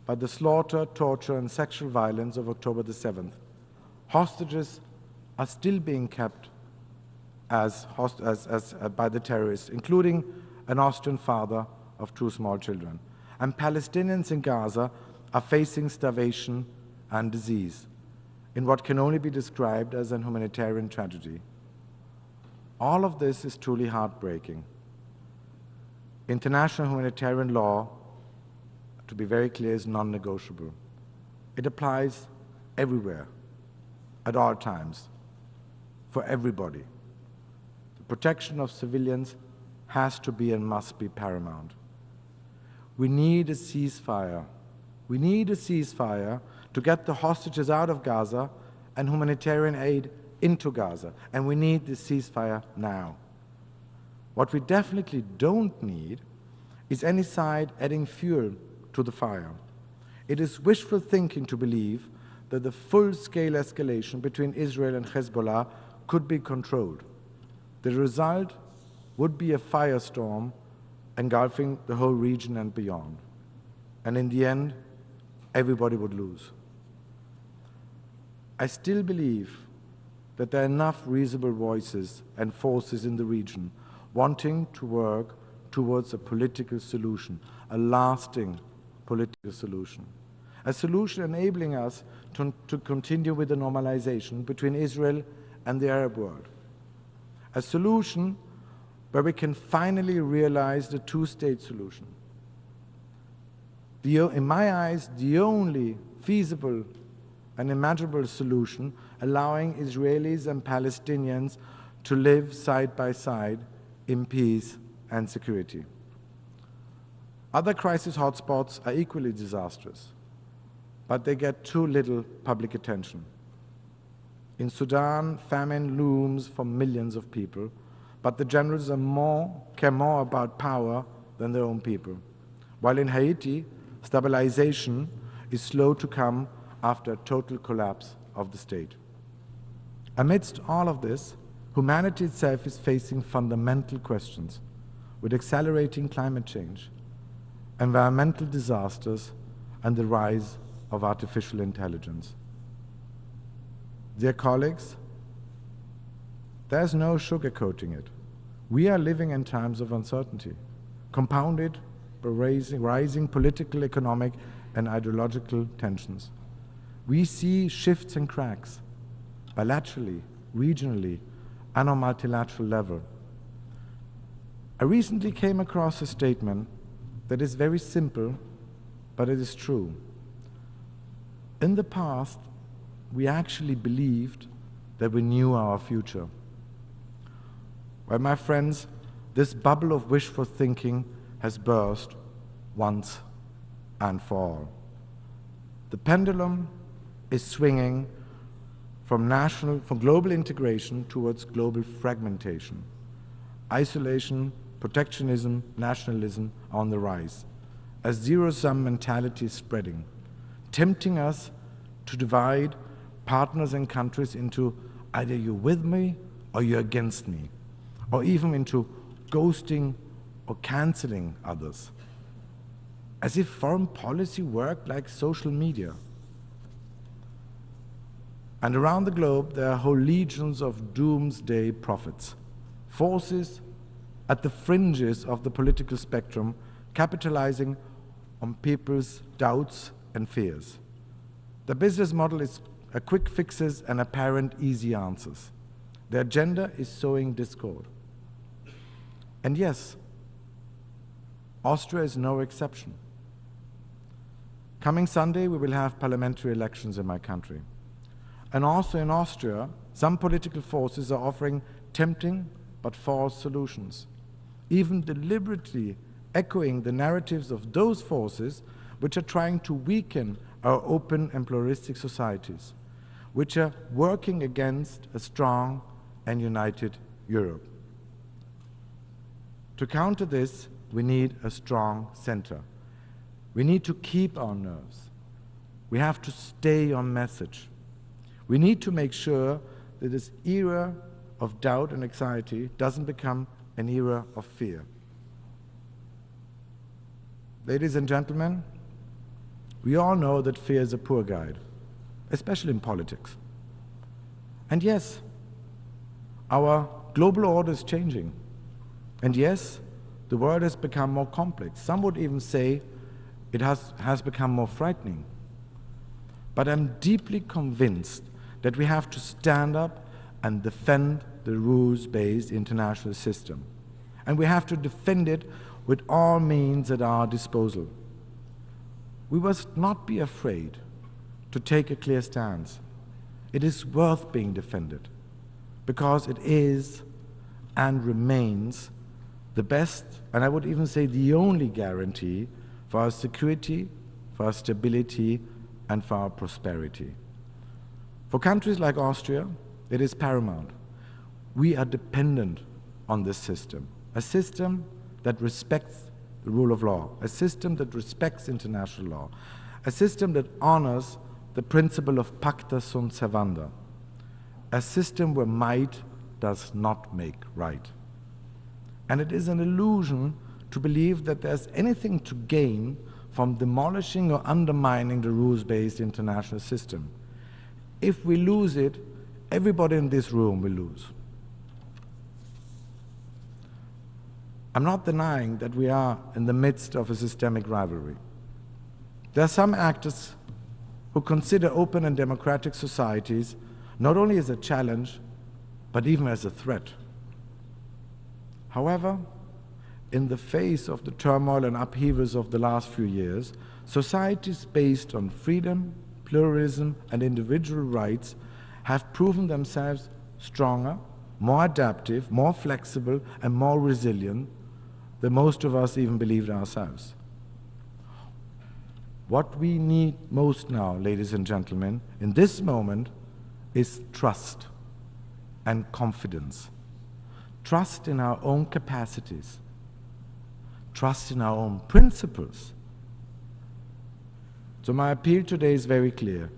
by the slaughter, torture, and sexual violence of October the 7th. Hostages are still being kept by the terrorists, including an Austrian father of 2 small children. And Palestinians in Gaza are facing starvation and disease in what can only be described as an humanitarian tragedy. All of this is truly heartbreaking. International humanitarian law, to be very clear, is non-negotiable. It applies everywhere, at all times, for everybody. The protection of civilians has to be and must be paramount. We need a ceasefire. We need a ceasefire to get the hostages out of Gaza and humanitarian aid into Gaza. And we need the ceasefire now. What we definitely don't need is any side adding fuel to the fire. It is wishful thinking to believe that the full-scale escalation between Israel and Hezbollah could be controlled. The result would be a firestorm engulfing the whole region and beyond. And in the end, everybody would lose. I still believe that there are enough reasonable voices and forces in the region wanting to work towards a political solution, a lasting political solution, a solution enabling us to continue with the normalization between Israel and the Arab world, a solution where we can finally realize the 2-state solution. In my eyes, the only feasible and imaginable solution allowing Israelis and Palestinians to live side by side in peace and security. Other crisis hotspots are equally disastrous, but they get too little public attention. In Sudan, famine looms for millions of people, but the generals care more about power than their own people. While in Haiti, stabilization is slow to come after a total collapse of the state. Amidst all of this, humanity itself is facing fundamental questions with accelerating climate change, environmental disasters, and the rise of artificial intelligence. Dear colleagues, there's no sugarcoating it. We are living in times of uncertainty, compounded by rising political, economic, and ideological tensions. We see shifts and cracks, bilaterally, regionally, and on multilateral level. I recently came across a statement that is very simple, but it is true. In the past, we actually believed that we knew our future. Well, my friends, this bubble of wishful thinking has burst once and for all. The pendulum is swinging from global integration towards global fragmentation. Isolation, protectionism, nationalism are on the rise, as zero-sum mentality is spreading, tempting us to divide partners and countries into either you're with me or you're against me, or even into ghosting or canceling others, as if foreign policy worked like social media. And around the globe, there are whole legions of doomsday prophets, forces at the fringes of the political spectrum, capitalizing on people's doubts and fears. The business model is quick fixes and apparent easy answers. Their agenda is sowing discord. And yes, Austria is no exception. Coming Sunday, we will have parliamentary elections in my country. And also in Austria, some political forces are offering tempting but false solutions, even deliberately echoing the narratives of those forces which are trying to weaken our open and pluralistic societies, which are working against a strong and united Europe. To counter this, we need a strong center. We need to keep our nerves. We have to stay on message. We need to make sure that this era of doubt and anxiety doesn't become an era of fear. Ladies and gentlemen, we all know that fear is a poor guide, especially in politics. And yes, our global order is changing. And yes, the world has become more complex. Some would even say it has become more frightening. But I'm deeply convinced that we have to stand up and defend the rules-based international system. And we have to defend it with all means at our disposal. We must not be afraid to take a clear stance. It is worth being defended because it is and remains the best, and I would even say the only guarantee for our security, for our stability, and for our prosperity. For countries like Austria, it is paramount. We are dependent on this system, a system that respects the rule of law, a system that respects international law, a system that honors the principle of pacta sunt servanda, a system where might does not make right. And it is an illusion to believe that there's anything to gain from demolishing or undermining the rules-based international system. If we lose it, everybody in this room will lose. I'm not denying that we are in the midst of a systemic rivalry. There are some actors who consider open and democratic societies not only as a challenge, but even as a threat. However, in the face of the turmoil and upheavals of the last few years, societies based on freedom, pluralism, and individual rights have proven themselves stronger, more adaptive, more flexible, and more resilient than most of us even believed ourselves. What we need most now, ladies and gentlemen, in this moment is trust and confidence. Trust in our own capacities. Trust in our own principles. So my appeal today is very clear.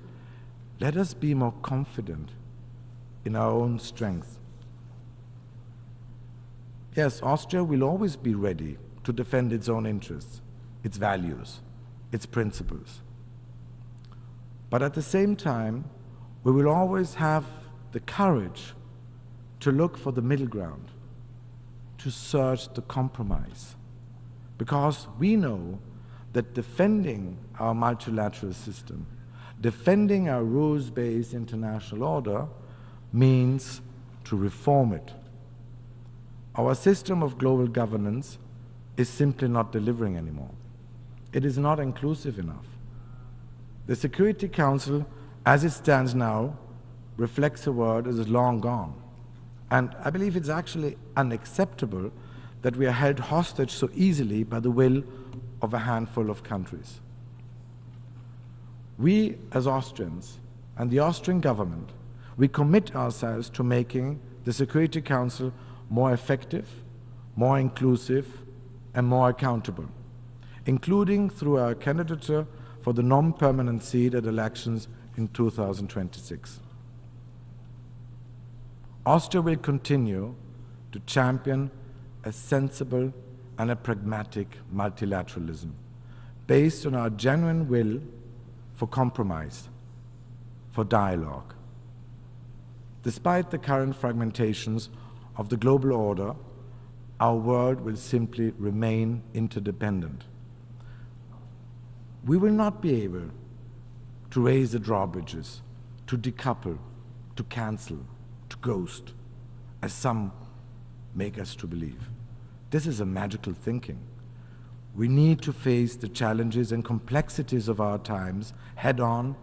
Let us be more confident in our own strength. Yes, Austria will always be ready to defend its own interests, its values, its principles. But at the same time, we will always have the courage to look for the middle ground, to search the compromise. Because we know that defending our multilateral system, defending our rules-based international order, means to reform it. Our system of global governance is simply not delivering anymore. It is not inclusive enough. The Security Council, as it stands now, reflects a world that is long gone. And I believe it's actually unacceptable that we are held hostage so easily by the will of a handful of countries. We, as Austrians, and the Austrian government, we commit ourselves to making the Security Council more effective, more inclusive, and more accountable, including through our candidature for the non-permanent seat at elections in 2026. Austria will continue to champion a sensible and a pragmatic multilateralism based on our genuine will for compromise, for dialogue. Despite the current fragmentations of the global order, our world will simply remain interdependent. We will not be able to raise the drawbridges, to decouple, to cancel, to ghost, as some make us to believe. This is a magical thinking. We need to face the challenges and complexities of our times head-on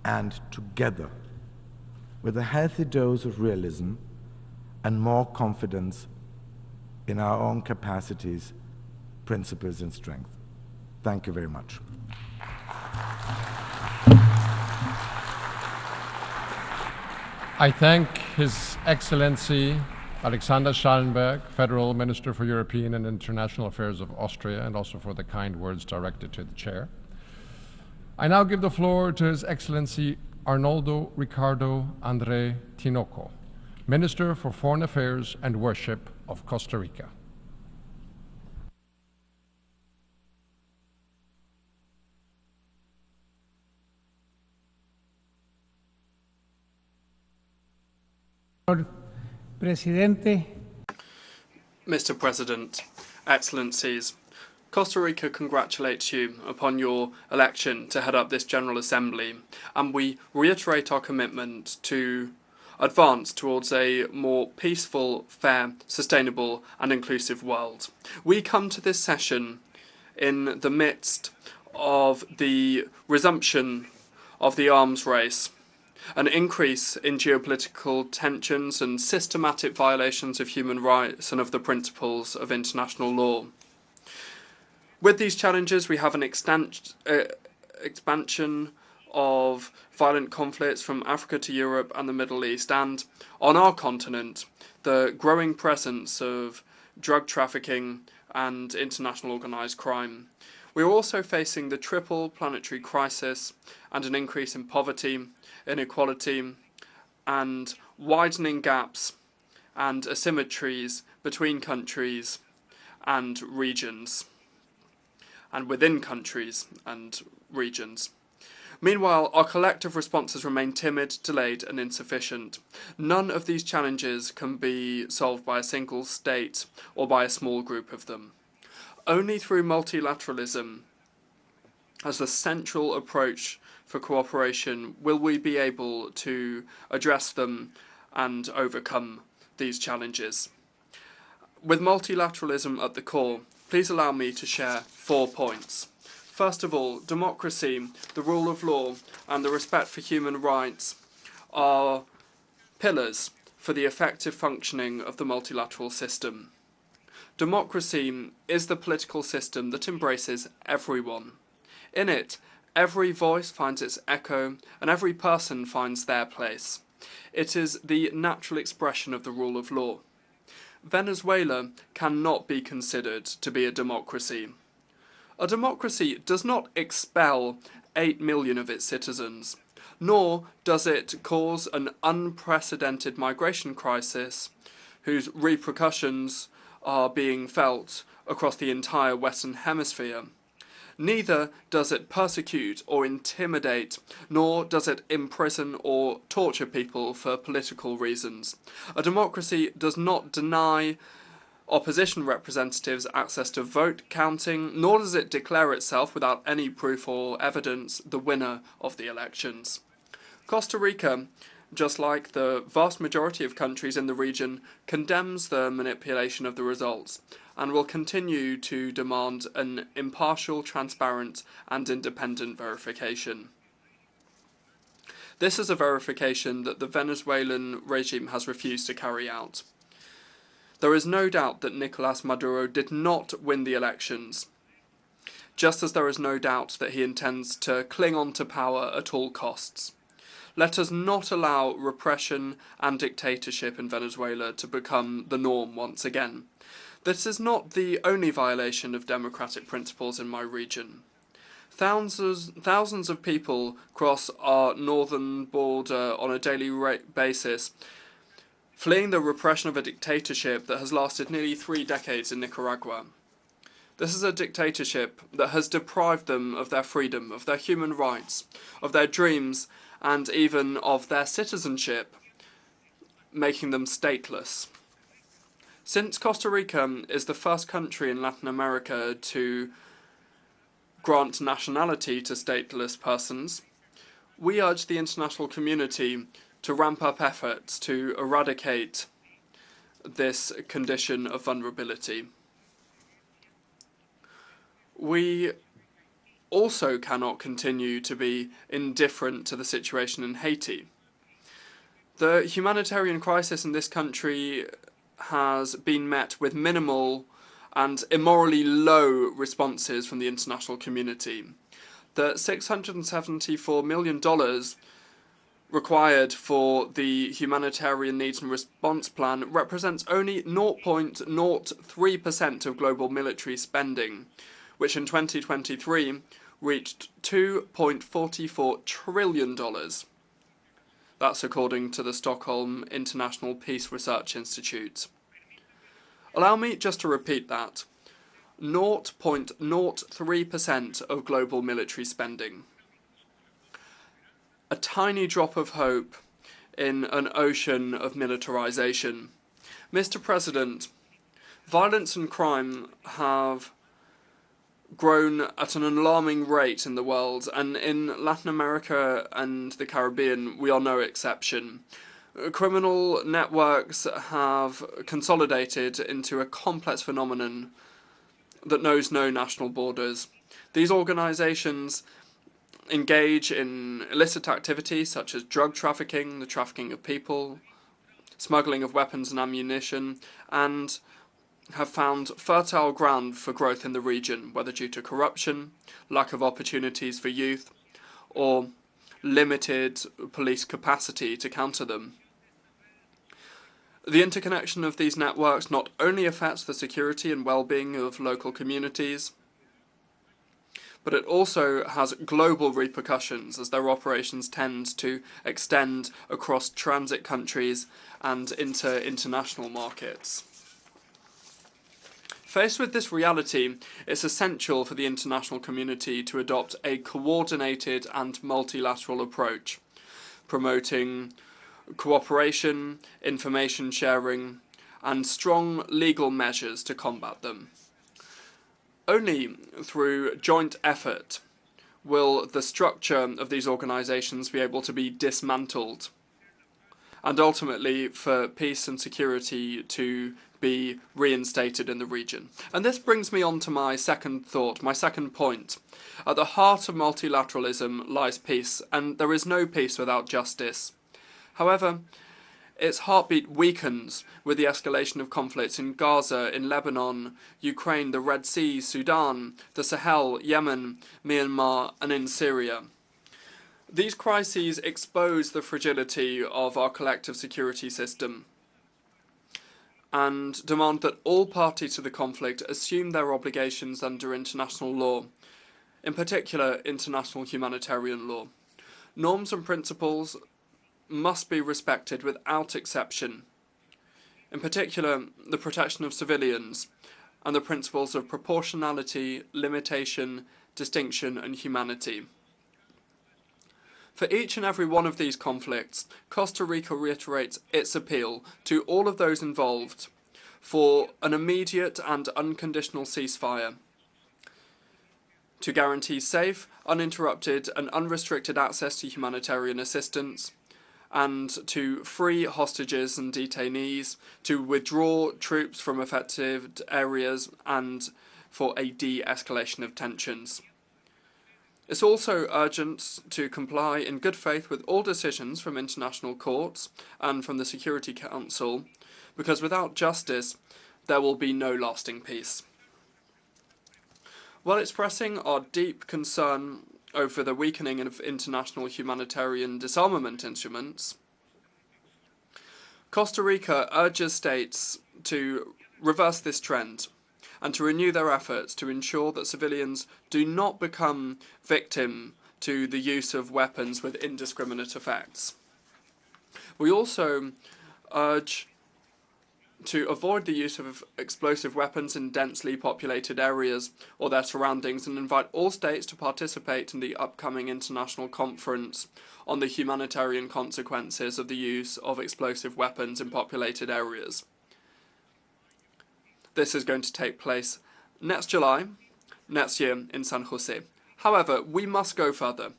and together, with a healthy dose of realism and more confidence in our own capacities, principles, and strength. Thank you very much. I thank His Excellency Alexander Schallenberg, Federal Minister for European and International Affairs of Austria, and also for the kind words directed to the Chair. I now give the floor to His Excellency Arnoldo Ricardo André Tinoco, Minister for Foreign Affairs and Worship of Costa Rica. Presidente. Mr. President, Excellencies, Costa Rica congratulates you upon your election to head up this General Assembly, and we reiterate our commitment to advance towards a more peaceful, fair, sustainable and inclusive world. We come to this session in the midst of the resumption of the arms race, an increase in geopolitical tensions and systematic violations of human rights and of the principles of international law. With these challenges, we have an expansion of violent conflicts from Africa to Europe and the Middle East, and on our continent, the growing presence of drug trafficking and international organised crime. We are also facing the triple planetary crisis and an increase in poverty, inequality, and widening gaps and asymmetries between countries and regions, and within countries and regions. Meanwhile, our collective responses remain timid, delayed, and insufficient. None of these challenges can be solved by a single state or by a small group of them. Only through multilateralism, as the central approach for cooperation, will we be able to address them and overcome these challenges. With multilateralism at the core, please allow me to share 4 points. First of all, democracy, the rule of law, and the respect for human rights are pillars for the effective functioning of the multilateral system. Democracy is the political system that embraces everyone. In it, every voice finds its echo, and every person finds their place. It is the natural expression of the rule of law. Venezuela cannot be considered to be a democracy. A democracy does not expel 8 million of its citizens, nor does it cause an unprecedented migration crisis whose repercussions are being felt across the entire Western Hemisphere. Neither does it persecute or intimidate, nor does it imprison or torture people for political reasons. A democracy does not deny opposition representatives access to vote counting, nor does it declare itself, without any proof or evidence, the winner of the elections. Costa Rica, just like the vast majority of countries in the region, condemns the manipulation of the results, and will continue to demand an impartial, transparent, and independent verification. This is a verification that the Venezuelan regime has refused to carry out. There is no doubt that Nicolás Maduro did not win the elections, just as there is no doubt that he intends to cling on to power at all costs. Let us not allow repression and dictatorship in Venezuela to become the norm once again. This is not the only violation of democratic principles in my region. Thousands of people cross our northern border on a daily basis, fleeing the repression of a dictatorship that has lasted nearly 3 decades in Nicaragua. This is a dictatorship that has deprived them of their freedom, of their human rights, of their dreams, and even of their citizenship, making them stateless. Since Costa Rica is the first country in Latin America to grant nationality to stateless persons, we urge the international community to ramp up efforts to eradicate this condition of vulnerability. We also cannot continue to be indifferent to the situation in Haiti. The humanitarian crisis in this country has been met with minimal and immorally low responses from the international community. The $674 million required for the Humanitarian Needs and Response Plan represents only 0.03% of global military spending, which in 2023 reached $2.44 trillion. That's according to the Stockholm International Peace Research Institute. Allow me just to repeat that. 0.03% of global military spending. A tiny drop of hope in an ocean of militarization. Mr. President, violence and crime have grown at an alarming rate in the world, and in Latin America and the Caribbean we are no exception. Criminal networks have consolidated into a complex phenomenon that knows no national borders. These organizations engage in illicit activities such as drug trafficking, the trafficking of people, smuggling of weapons and ammunition, and have found fertile ground for growth in the region, whether due to corruption, lack of opportunities for youth, or limited police capacity to counter them. The interconnection of these networks not only affects the security and well-being of local communities, but it also has global repercussions as their operations tend to extend across transit countries and into international markets. Faced with this reality, it's essential for the international community to adopt a coordinated and multilateral approach, promoting cooperation, information sharing, and strong legal measures to combat them. Only through joint effort will the structure of these organizations be able to be dismantled, and ultimately for peace and security to be reinstated in the region. And this brings me on to my second thought, my second point. At the heart of multilateralism lies peace, and there is no peace without justice. However, its heartbeat weakens with the escalation of conflicts in Gaza, in Lebanon, Ukraine, the Red Sea, Sudan, the Sahel, Yemen, Myanmar, and in Syria. These crises expose the fragility of our collective security system and demand that all parties to the conflict assume their obligations under international law, in particular international humanitarian law. Norms and principles must be respected without exception, in particular the protection of civilians and the principles of proportionality, limitation, distinction and humanity. For each and every one of these conflicts, Costa Rica reiterates its appeal to all of those involved for an immediate and unconditional ceasefire, to guarantee safe, uninterrupted and unrestricted access to humanitarian assistance, and to free hostages and detainees, to withdraw troops from affected areas, and for a de-escalation of tensions. It's also urgent to comply in good faith with all decisions from international courts and from the Security Council, because without justice, there will be no lasting peace. While expressing our deep concern over the weakening of international humanitarian disarmament instruments, Costa Rica urges states to reverse this trend and to renew their efforts to ensure that civilians do not become victim to the use of weapons with indiscriminate effects. We also urge to avoid the use of explosive weapons in densely populated areas or their surroundings, and invite all states to participate in the upcoming international conference on the humanitarian consequences of the use of explosive weapons in populated areas. This is going to take place next July, next year in San Jose. However, we must go further.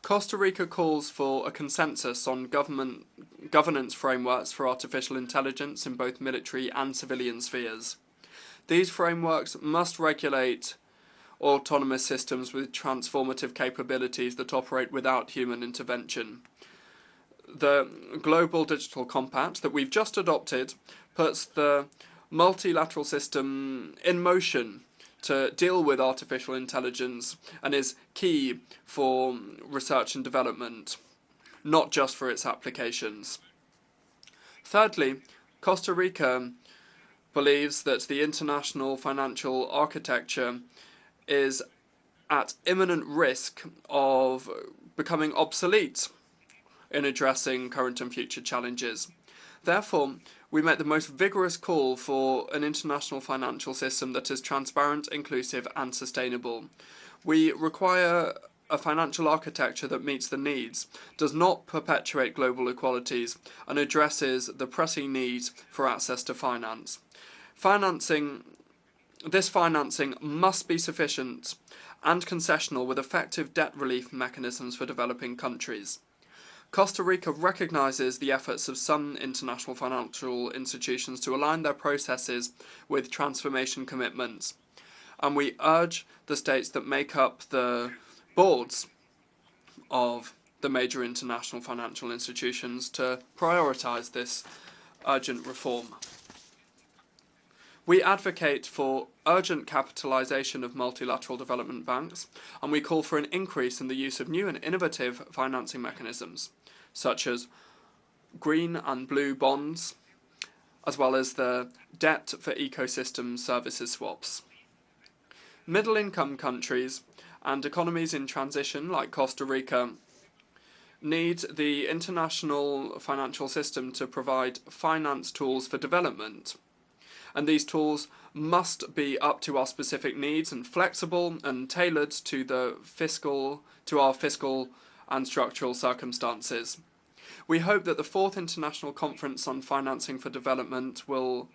Costa Rica calls for a consensus on governance frameworks for artificial intelligence in both military and civilian spheres. These frameworks must regulate autonomous systems with transformative capabilities that operate without human intervention. The Global Digital Compact that we've just adopted puts the multilateral system in motion to deal with artificial intelligence and is key for research and development, not just for its applications. Thirdly, Costa Rica believes that the international financial architecture is at imminent risk of becoming obsolete in addressing current and future challenges. Therefore, we make the most vigorous call for an international financial system that is transparent, inclusive, and sustainable. We require a financial architecture that meets the needs, does not perpetuate global inequalities, and addresses the pressing need for access to finance. This financing must be sufficient and concessional with effective debt relief mechanisms for developing countries. Costa Rica recognises the efforts of some international financial institutions to align their processes with transformation commitments, and we urge the states that make up the boards of the major international financial institutions to prioritise this urgent reform. We advocate for urgent capitalisation of multilateral development banks, and we call for an increase in the use of new and innovative financing mechanisms, such as green and blue bonds, as well as the debt for ecosystem services swaps. Middle-income countries and economies in transition, like Costa Rica, need the international financial system to provide finance tools for development. And these tools must be up to our specific needs and flexible and tailored to our fiscal and structural circumstances. We hope that the 4th International Conference on Financing for Development will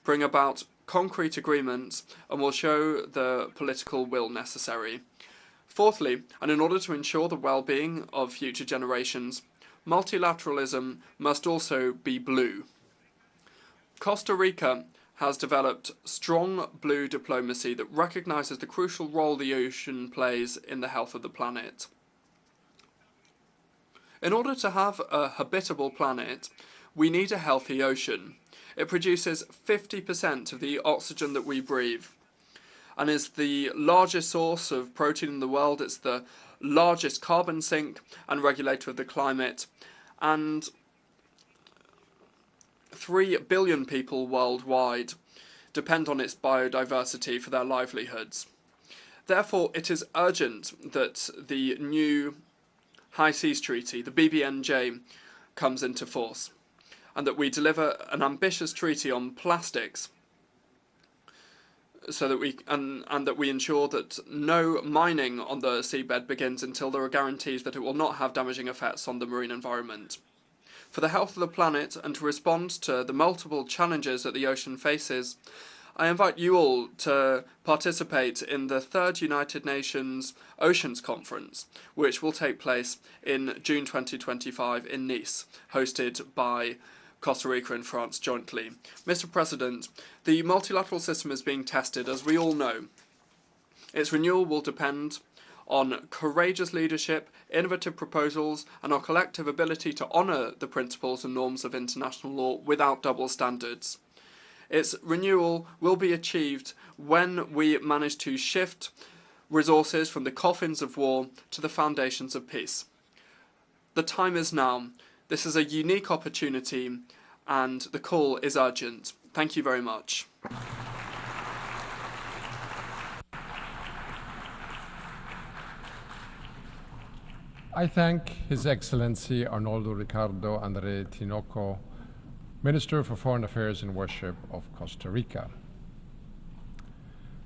bring about concrete agreements and will show the political will necessary. Fourthly, and in order to ensure the well-being of future generations, multilateralism must also be blue. Costa Rica has developed strong blue diplomacy that recognises the crucial role the ocean plays in the health of the planet. In order to have a habitable planet, we need a healthy ocean. It produces 50% of the oxygen that we breathe and is the largest source of protein in the world. It's the largest carbon sink and regulator of the climate, and 3 billion people worldwide depend on its biodiversity for their livelihoods. Therefore, it is urgent that the new High Seas Treaty, the BBNJ, comes into force, and that we deliver an ambitious treaty on plastics, so that we ensure that no mining on the seabed begins until there are guarantees that it will not have damaging effects on the marine environment. For the health of the planet and to respond to the multiple challenges that the ocean faces, I invite you all to participate in the 3rd United Nations Oceans Conference, which will take place in June 2025 in Nice, hosted by Costa Rica and France jointly. Mr. President, the multilateral system is being tested, as we all know. Its renewal will depend on courageous leadership, innovative proposals, and our collective ability to honour the principles and norms of international law without double standards. Its renewal will be achieved when we manage to shift resources from the coffins of war to the foundations of peace. The time is now. This is a unique opportunity, and the call is urgent. Thank you very much. I thank His Excellency Arnoldo Ricardo Andre Tiémoko, Minister for Foreign Affairs and Worship of Costa Rica.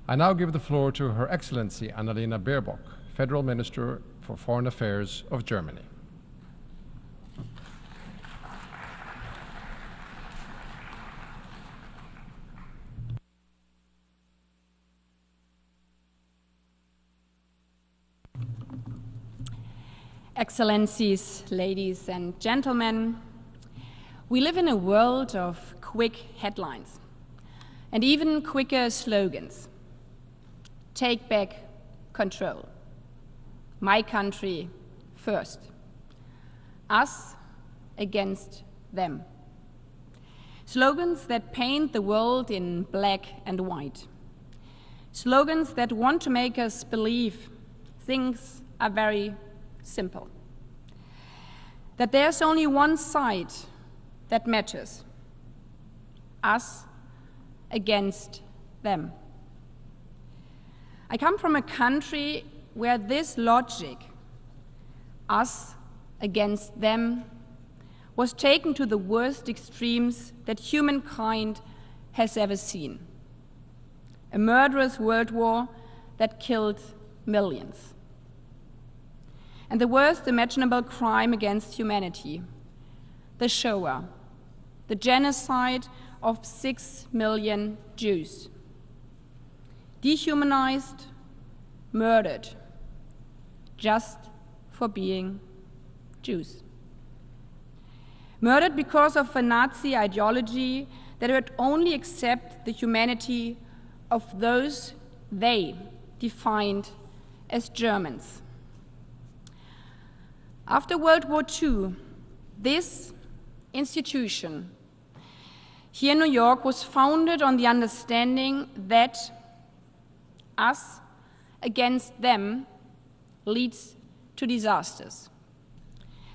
I now give the floor to Her Excellency Annalena Baerbock, Federal Minister for Foreign Affairs of Germany. Excellencies, ladies and gentlemen, we live in a world of quick headlines and even quicker slogans. take back control. My country first. Us against them. Slogans that paint the world in black and white. Slogans that want to make us believe things are very simple. That there's only one side that matters. Us against them. I come from a country where this logic, us against them, was taken to the worst extremes that humankind has ever seen. A murderous world war that killed millions. And the worst imaginable crime against humanity, the Shoah, the genocide of 6 million Jews. Dehumanized, murdered, just for being Jews. Murdered because of a Nazi ideology that would only accept the humanity of those they defined as Germans. After World War II, this institution here in New York was founded on the understanding that us against them leads to disasters.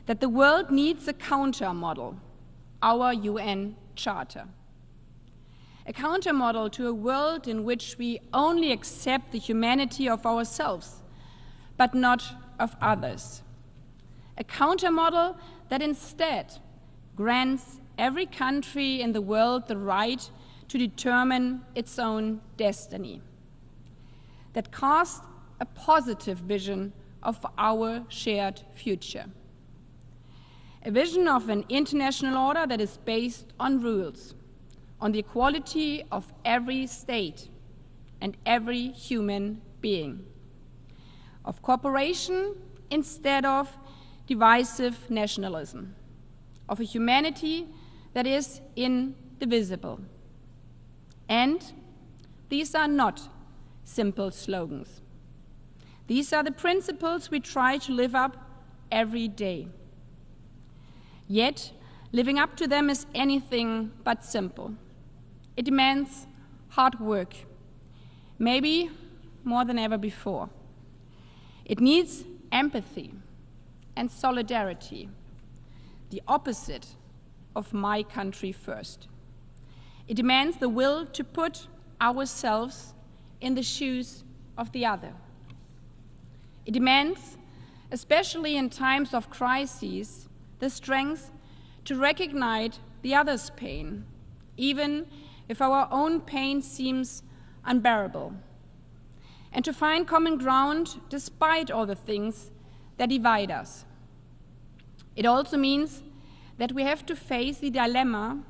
That the world needs a counter model, our UN Charter. A counter model to a world in which we only accept the humanity of ourselves, but not of others. A counter model that instead grants every country in the world the right to determine its own destiny. That casts a positive vision of our shared future. A vision of an international order that is based on rules, on the equality of every state and every human being, of cooperation instead of divisive nationalism, of a humanity that is indivisible. And these are not simple slogans. These are the principles we try to live up every day. Yet, living up to them is anything but simple. It demands hard work, maybe more than ever before. It needs empathy and solidarity, the opposite of my country first. It demands the will to put ourselves in the shoes of the other. It demands, especially in times of crises, the strength to recognize the other's pain, even if our own pain seems unbearable, and to find common ground despite all the things that divide us. It also means that we have to face the dilemma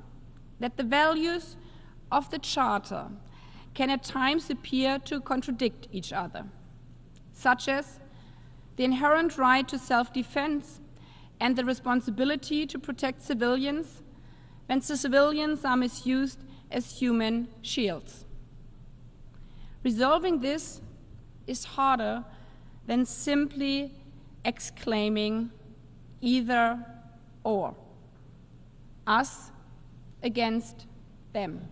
that the values of the Charter can at times appear to contradict each other, such as the inherent right to self-defense and the responsibility to protect civilians when the civilians are misused as human shields. Resolving this is harder than simply exclaiming either or, us against them.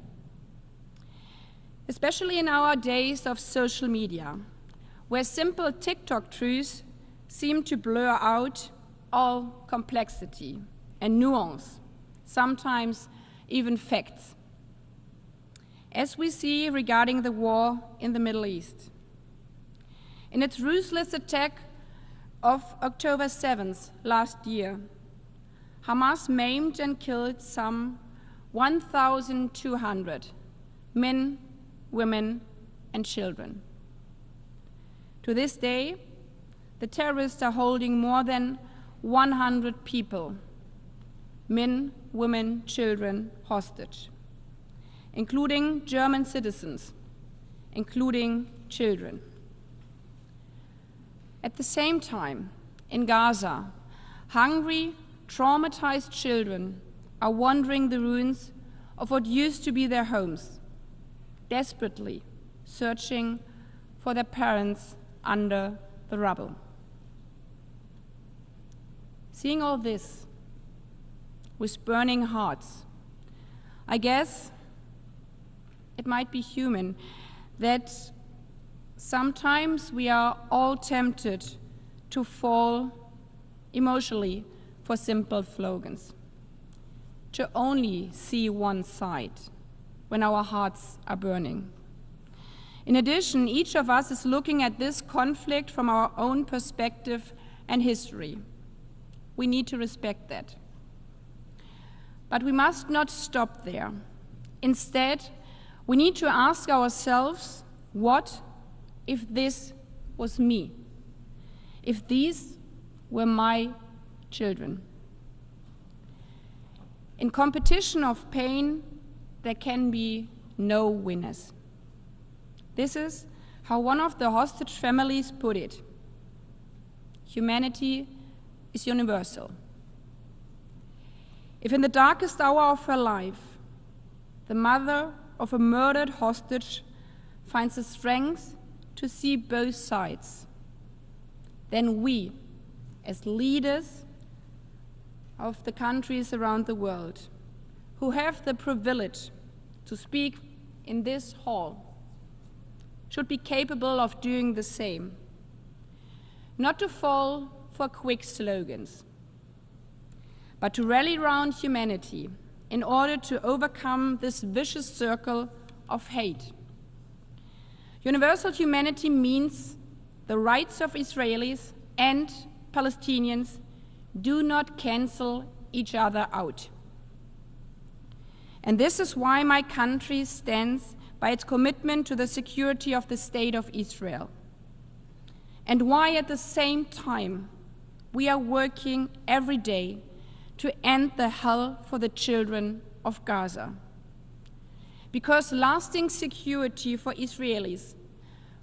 Especially in our days of social media, where simple TikTok truths seem to blur out all complexity and nuance, sometimes even facts, as we see regarding the war in the Middle East. In its ruthless attack of October 7th last year, Hamas maimed and killed some 1,200 men, women, and children. To this day, the terrorists are holding more than 100 people, men, women, children, hostage, including German citizens, including children. At the same time, in Gaza, hungry, traumatized children are wandering the ruins of what used to be their homes, desperately searching for their parents under the rubble. Seeing all this with burning hearts, I guess it might be human that sometimes we are all tempted to fall emotionally for simple slogans, to only see one side when our hearts are burning. In addition, each of us is looking at this conflict from our own perspective and history. We need to respect that. But we must not stop there. Instead, we need to ask ourselves, what if this was me? If these were my children? In competition of pain, there can be no winners. This is how one of the hostage families put it. Humanity is universal. If in the darkest hour of her life, the mother of a murdered hostage finds the strength to see both sides, then we, as leaders of the countries around the world, who have the privilege to speak in this hall, should be capable of doing the same. Not to fall for quick slogans, but to rally around humanity in order to overcome this vicious circle of hate. Universal humanity means the rights of Israelis and Palestinians do not cancel each other out. And this is why my country stands by its commitment to the security of the State of Israel, and why at the same time we are working every day to end the hell for the children of Gaza. Because lasting security for Israelis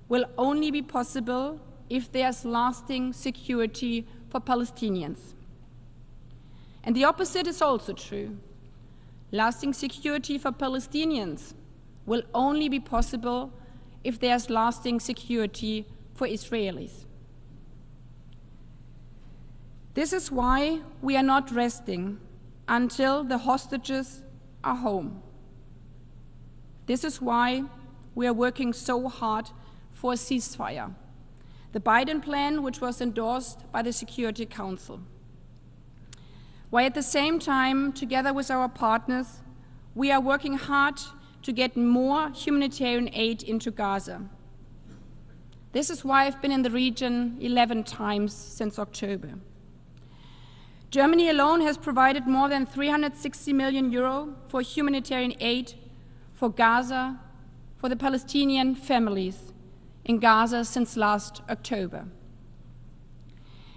will only be possible if there's lasting security for Palestinians. And the opposite is also true. Lasting security for Palestinians will only be possible if there's lasting security for Israelis. This is why we are not resting until the hostages are home. This is why we are working so hard for a ceasefire, the Biden plan which was endorsed by the Security Council. Why at the same time, together with our partners, we are working hard to get more humanitarian aid into Gaza. This is why I've been in the region 11 times since October. Germany alone has provided more than 360 million euro for humanitarian aid for Gaza, for the Palestinian families in Gaza since last October.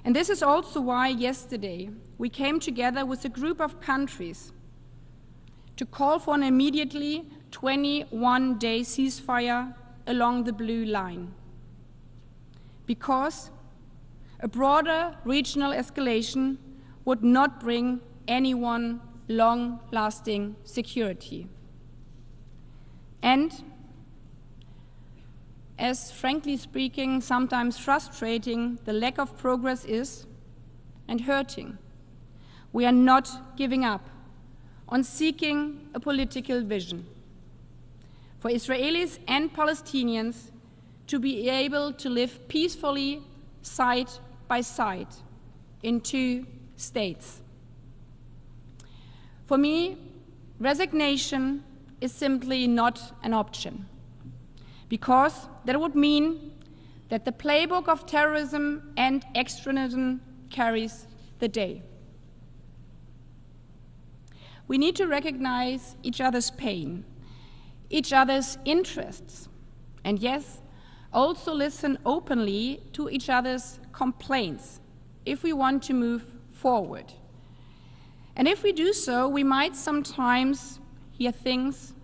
And this is also why yesterday we came together with a group of countries to call for an immediately 21-day ceasefire along the blue line. Because a broader regional escalation would not bring anyone long-lasting security. And, as frankly speaking, sometimes frustrating the lack of progress is, and hurting, we are not giving up on seeking a political vision for Israelis and Palestinians to be able to live peacefully side by side in two states. For me, resignation is simply not an option, because that would mean that the playbook of terrorism and extremism carries the day. We need to recognize each other's pain, each other's interests, and yes, also listen openly to each other's complaints if we want to move forward. And if we do so, we might sometimes hear things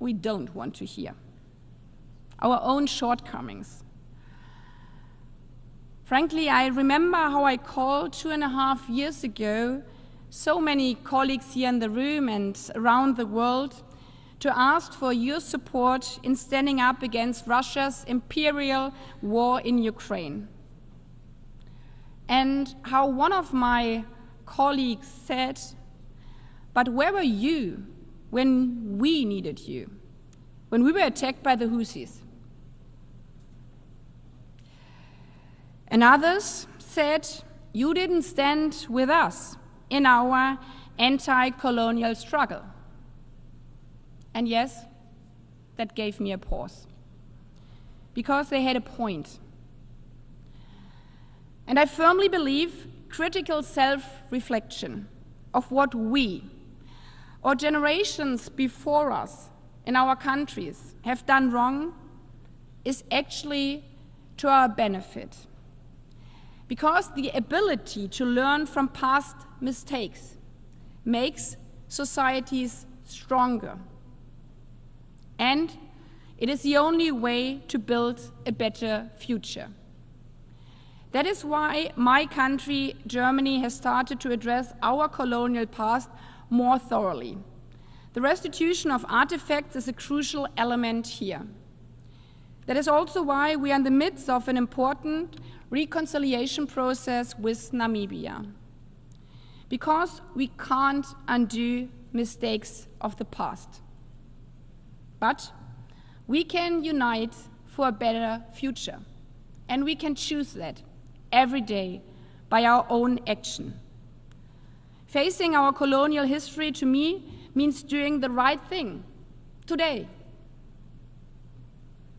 we don't want to hear, our own shortcomings. Frankly, I remember how I called 2.5 years ago so many colleagues here in the room and around the world to ask for your support in standing up against Russia's imperial war in Ukraine. And how one of my colleagues said, "But where were you when we needed you, when we were attacked by the Houthis?" And others said, "You didn't stand with us in our anti-colonial struggle." And yes, that gave me a pause, because they had a point. And I firmly believe critical self-reflection of what we, or generations before us in our countries, have done wrong is actually to our benefit. Because the ability to learn from past mistakes makes societies stronger. And it is the only way to build a better future. That is why my country, Germany, has started to address our colonial past more thoroughly. The restitution of artifacts is a crucial element here. That is also why we are in the midst of an important reconciliation process with Namibia. Because we can't undo mistakes of the past. But we can unite for a better future. And we can choose that every day by our own action. Facing our colonial history, to me, means doing the right thing today.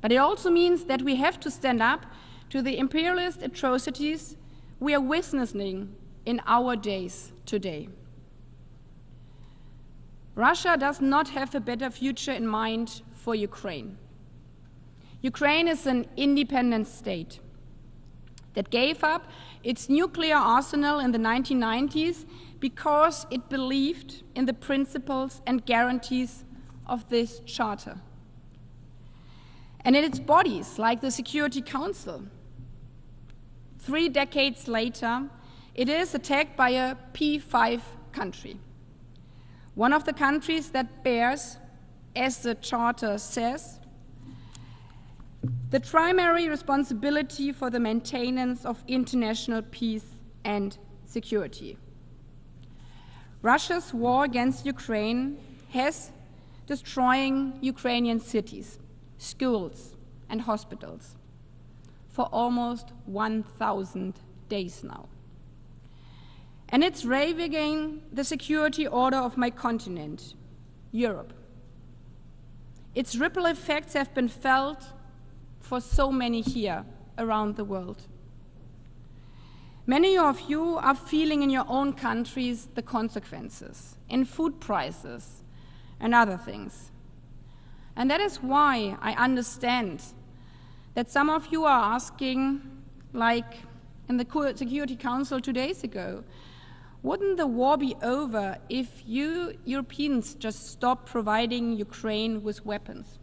But it also means that we have to stand up to the imperialist atrocities we are witnessing in our days today. Russia does not have a better future in mind for Ukraine. Ukraine is an independent state that gave up its nuclear arsenal in the 1990s because it believed in the principles and guarantees of this charter. And in its bodies, like the Security Council, 3 decades later, it is attacked by a P5 country. One of the countries that bears, as the charter says, the primary responsibility for the maintenance of international peace and security. Russia's war against Ukraine has destroying Ukrainian cities, schools, and hospitals for almost 1,000 days now. And it's ravaging the security order of my continent, Europe. Its ripple effects have been felt for so many here around the world. Many of you are feeling in your own countries the consequences in food prices and other things. And that is why I understand that some of you are asking, like in the Security Council 2 days ago, wouldn't the war be over if you Europeans just stop providing Ukraine with weapons?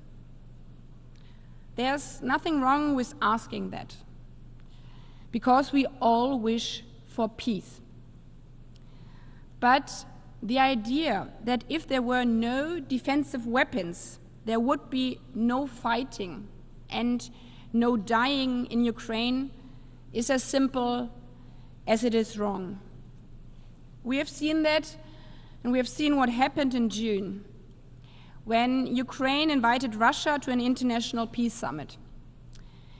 There's nothing wrong with asking that, because we all wish for peace. But the idea that if there were no defensive weapons, there would be no fighting and no dying in Ukraine is as simple as it is wrong. We have seen that, and we have seen what happened in June, when Ukraine invited Russia to an international peace summit.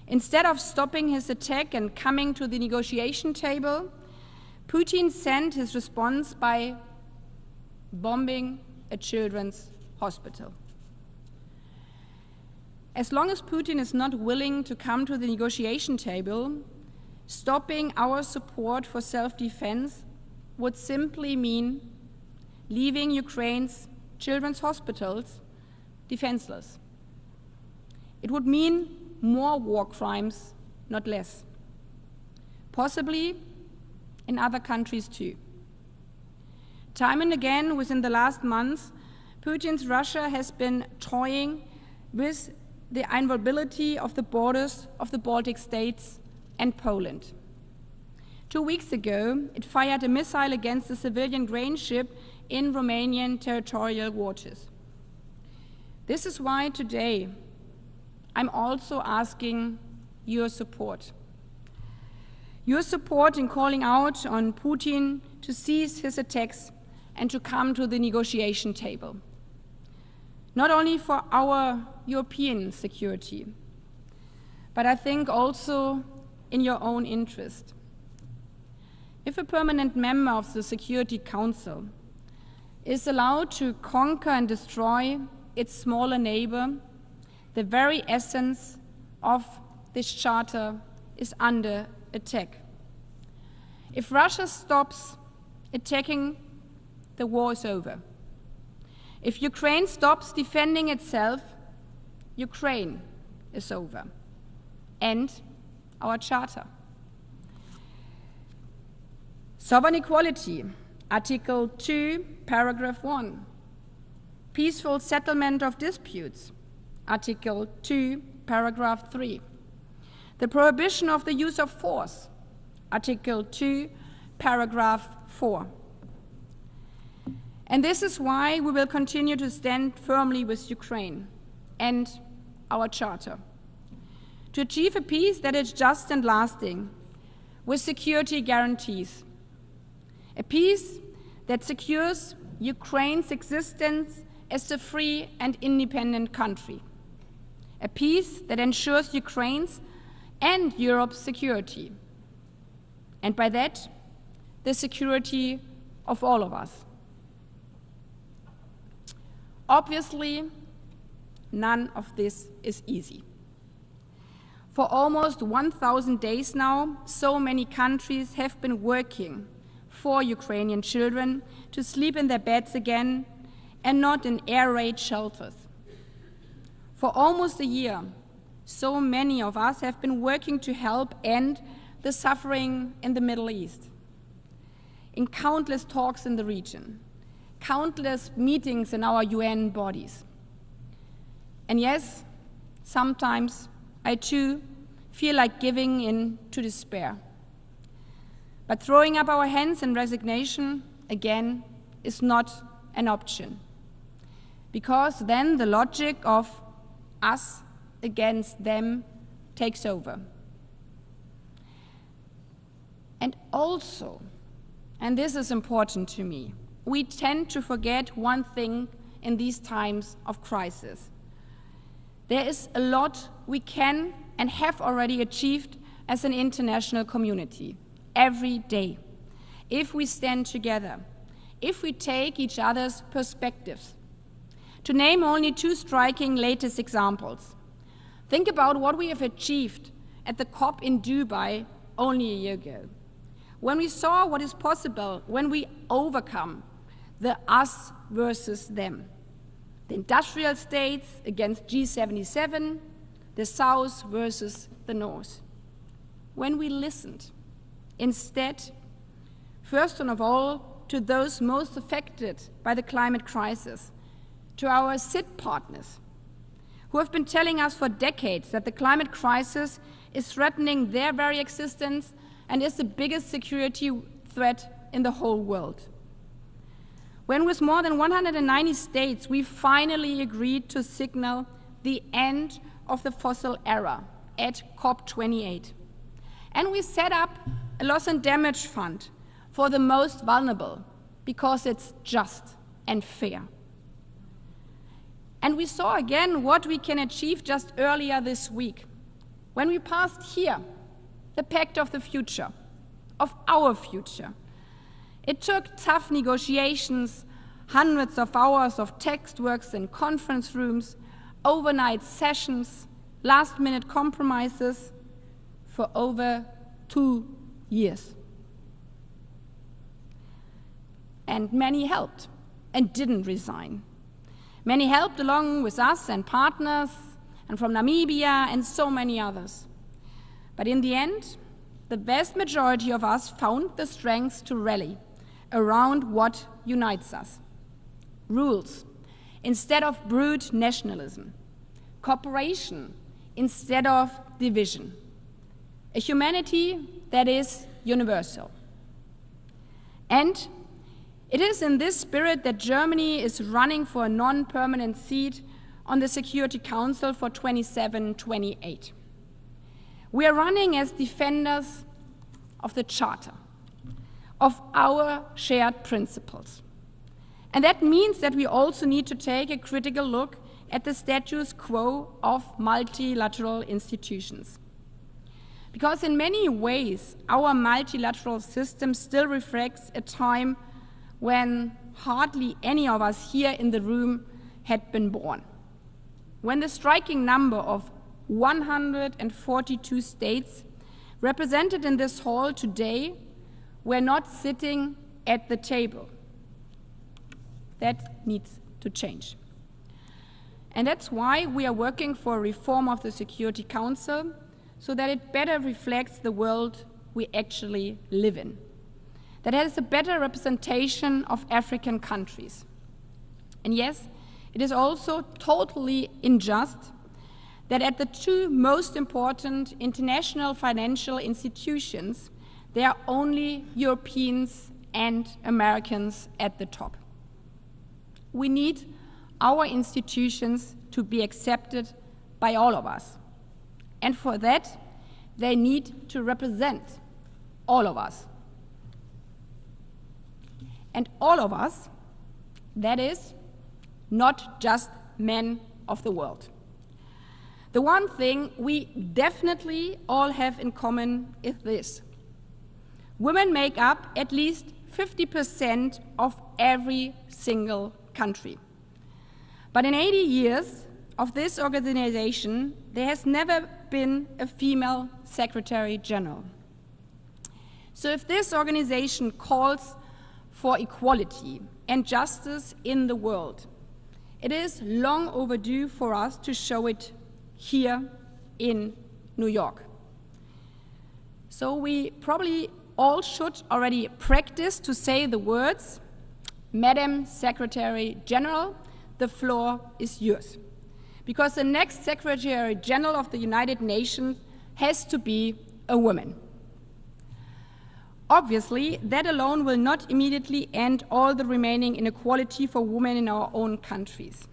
Instead of stopping his attack and coming to the negotiation table, Putin sent his response by bombing a children's hospital. As long as Putin is not willing to come to the negotiation table, stopping our support for self-defense would simply mean leaving Ukraine's children's hospitals defenseless. It would mean more war crimes, not less. Possibly in other countries too. Time and again within the last months, Putin's Russia has been toying with the invulnerability of the borders of the Baltic states and Poland. 2 weeks ago, it fired a missile against a civilian grain ship in Romanian territorial waters. This is why today I'm also asking your support. Your support in calling out on Putin to cease his attacks and to come to the negotiation table. Not only for our European security, but I think also in your own interest. If a permanent member of the Security Council is allowed to conquer and destroy its smaller neighbor, the very essence of this charter is under attack. If Russia stops attacking, the war is over. If Ukraine stops defending itself, Ukraine is over. And our charter. Sovereign equality, Article 2, paragraph 1. Peaceful settlement of disputes, Article 2, paragraph 3. The prohibition of the use of force, Article 2, paragraph 4. And this is why we will continue to stand firmly with Ukraine and our charter, to achieve a peace that is just and lasting, with security guarantees. A peace that secures Ukraine's existence as a free and independent country. A peace that ensures Ukraine's and Europe's security. And by that, the security of all of us. Obviously, none of this is easy. For almost 1,000 days now, so many countries have been working for Ukrainian children to sleep in their beds again and not in air raid shelters. For almost a year, so many of us have been working to help end the suffering in the Middle East. In countless talks in the region, countless meetings in our UN bodies. And yes, sometimes I too feel like giving in to despair. But throwing up our hands in resignation, again, is not an option. Because then the logic of us against them takes over. And also, and this is important to me, we tend to forget one thing in these times of crisis. There is a lot we can and have already achieved as an international community every day, if we stand together, if we take each other's perspectives. To name only two striking latest examples, think about what we have achieved at the COP in Dubai only a year ago, when we saw what is possible when we overcome the us versus them, the industrial states against G77, the South versus the North. When we listened, instead, first of all, to those most affected by the climate crisis, to our SID partners, who have been telling us for decades that the climate crisis is threatening their very existence and is the biggest security threat in the whole world. When with more than 190 states, we finally agreed to signal the end of the fossil era at COP28. And we set up a loss and damage fund for the most vulnerable, because it's just and fair. And we saw again what we can achieve just earlier this week, when we passed here the Pact of the Future, of our future. It took tough negotiations, hundreds of hours of text works in conference rooms, overnight sessions, last-minute compromises for over 2 years. And many helped and didn't resign. Many helped along with us and partners, and from Namibia and so many others. But in the end, the vast majority of us found the strength to rally around what unites us. Rules instead of brute nationalism. Cooperation instead of division. A humanity that is universal. And it is in this spirit that Germany is running for a non-permanent seat on the Security Council for 27-28. We are running as defenders of the Charter, of our shared principles. And that means that we also need to take a critical look at the status quo of multilateral institutions. Because in many ways, our multilateral system still reflects a time when hardly any of us here in the room had been born. When the striking number of 142 states represented in this hall today were not sitting at the table. That needs to change. And that's why we are working for a reform of the Security Council so that it better reflects the world we actually live in, that has a better representation of African countries. And yes, it is also totally unjust that at the two most important international financial institutions, there are only Europeans and Americans at the top. We need our institutions to be accepted by all of us. And for that, they need to represent all of us. And all of us, that is, not just men of the world. The one thing we definitely all have in common is this. Women make up at least 50% of every single country. But in 80 years of this organization, there has never been a female Secretary General. So if this organization calls for equality and justice in the world, it is long overdue for us to show it here in New York. So we probably all should already practice to say the words, Madam Secretary General, the floor is yours. Because the next Secretary General of the United Nations has to be a woman. Obviously, that alone will not immediately end all the remaining inequality for women in our own countries.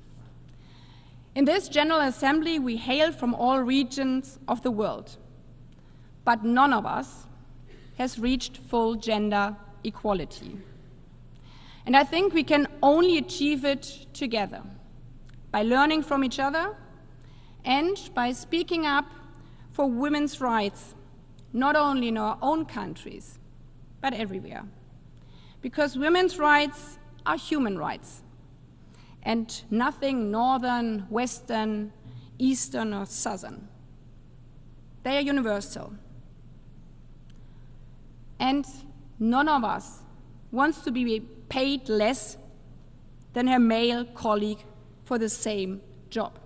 In this General Assembly, we hail from all regions of the world, but none of us has reached full gender equality. And I think we can only achieve it together, by learning from each other and by speaking up for women's rights, not only in our own countries, but everywhere. Because women's rights are human rights, and nothing northern, western, eastern, or southern. They are universal. And none of us wants to be paid less than her male colleague for the same job.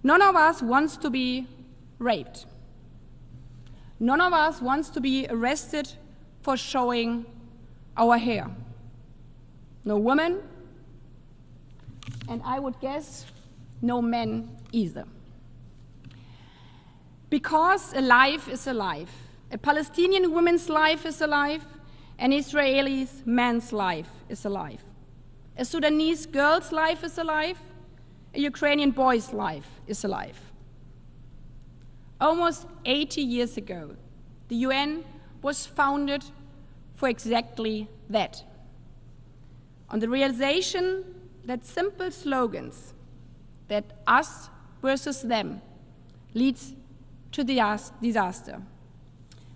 None of us wants to be raped. None of us wants to be arrested for showing our hair. No woman, and I would guess no men either. Because a life is a life. A Palestinian woman's life is a life, an Israeli man's life is a life. A Sudanese girl's life is a life, a Ukrainian boy's life is a life. Almost 80 years ago, the UN was founded for exactly that. On the realization that simple slogans, that us versus them, leads to disaster,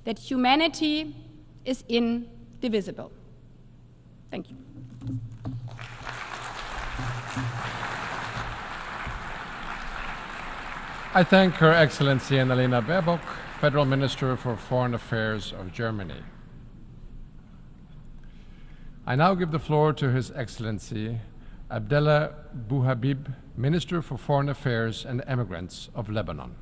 that humanity is indivisible. Thank you. I thank Her Excellency Annalena Baerbock, Federal Minister for Foreign Affairs of Germany. I now give the floor to His Excellency Abdallah Bouhabib, Minister for Foreign Affairs and Immigrants of Lebanon.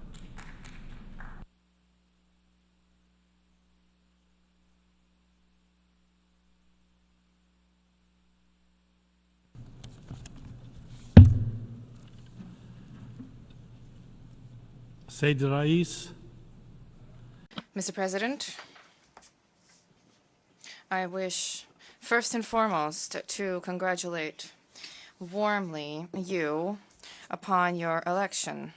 Sayyid Rais. Mr. President, I wish first and foremost to congratulate warmly you upon your election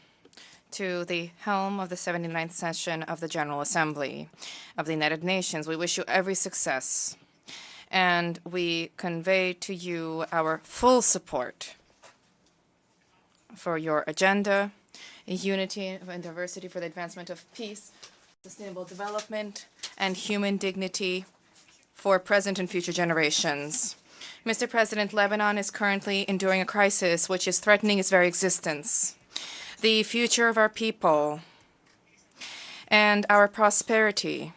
to the helm of the 79th session of the General Assembly of the United Nations. We wish you every success, and we convey to you our full support for your agenda, unity and diversity for the advancement of peace, sustainable development, and human dignity for present and future generations. Mr. President, Lebanon is currently enduring a crisis which is threatening its very existence. The future of our people and our prosperity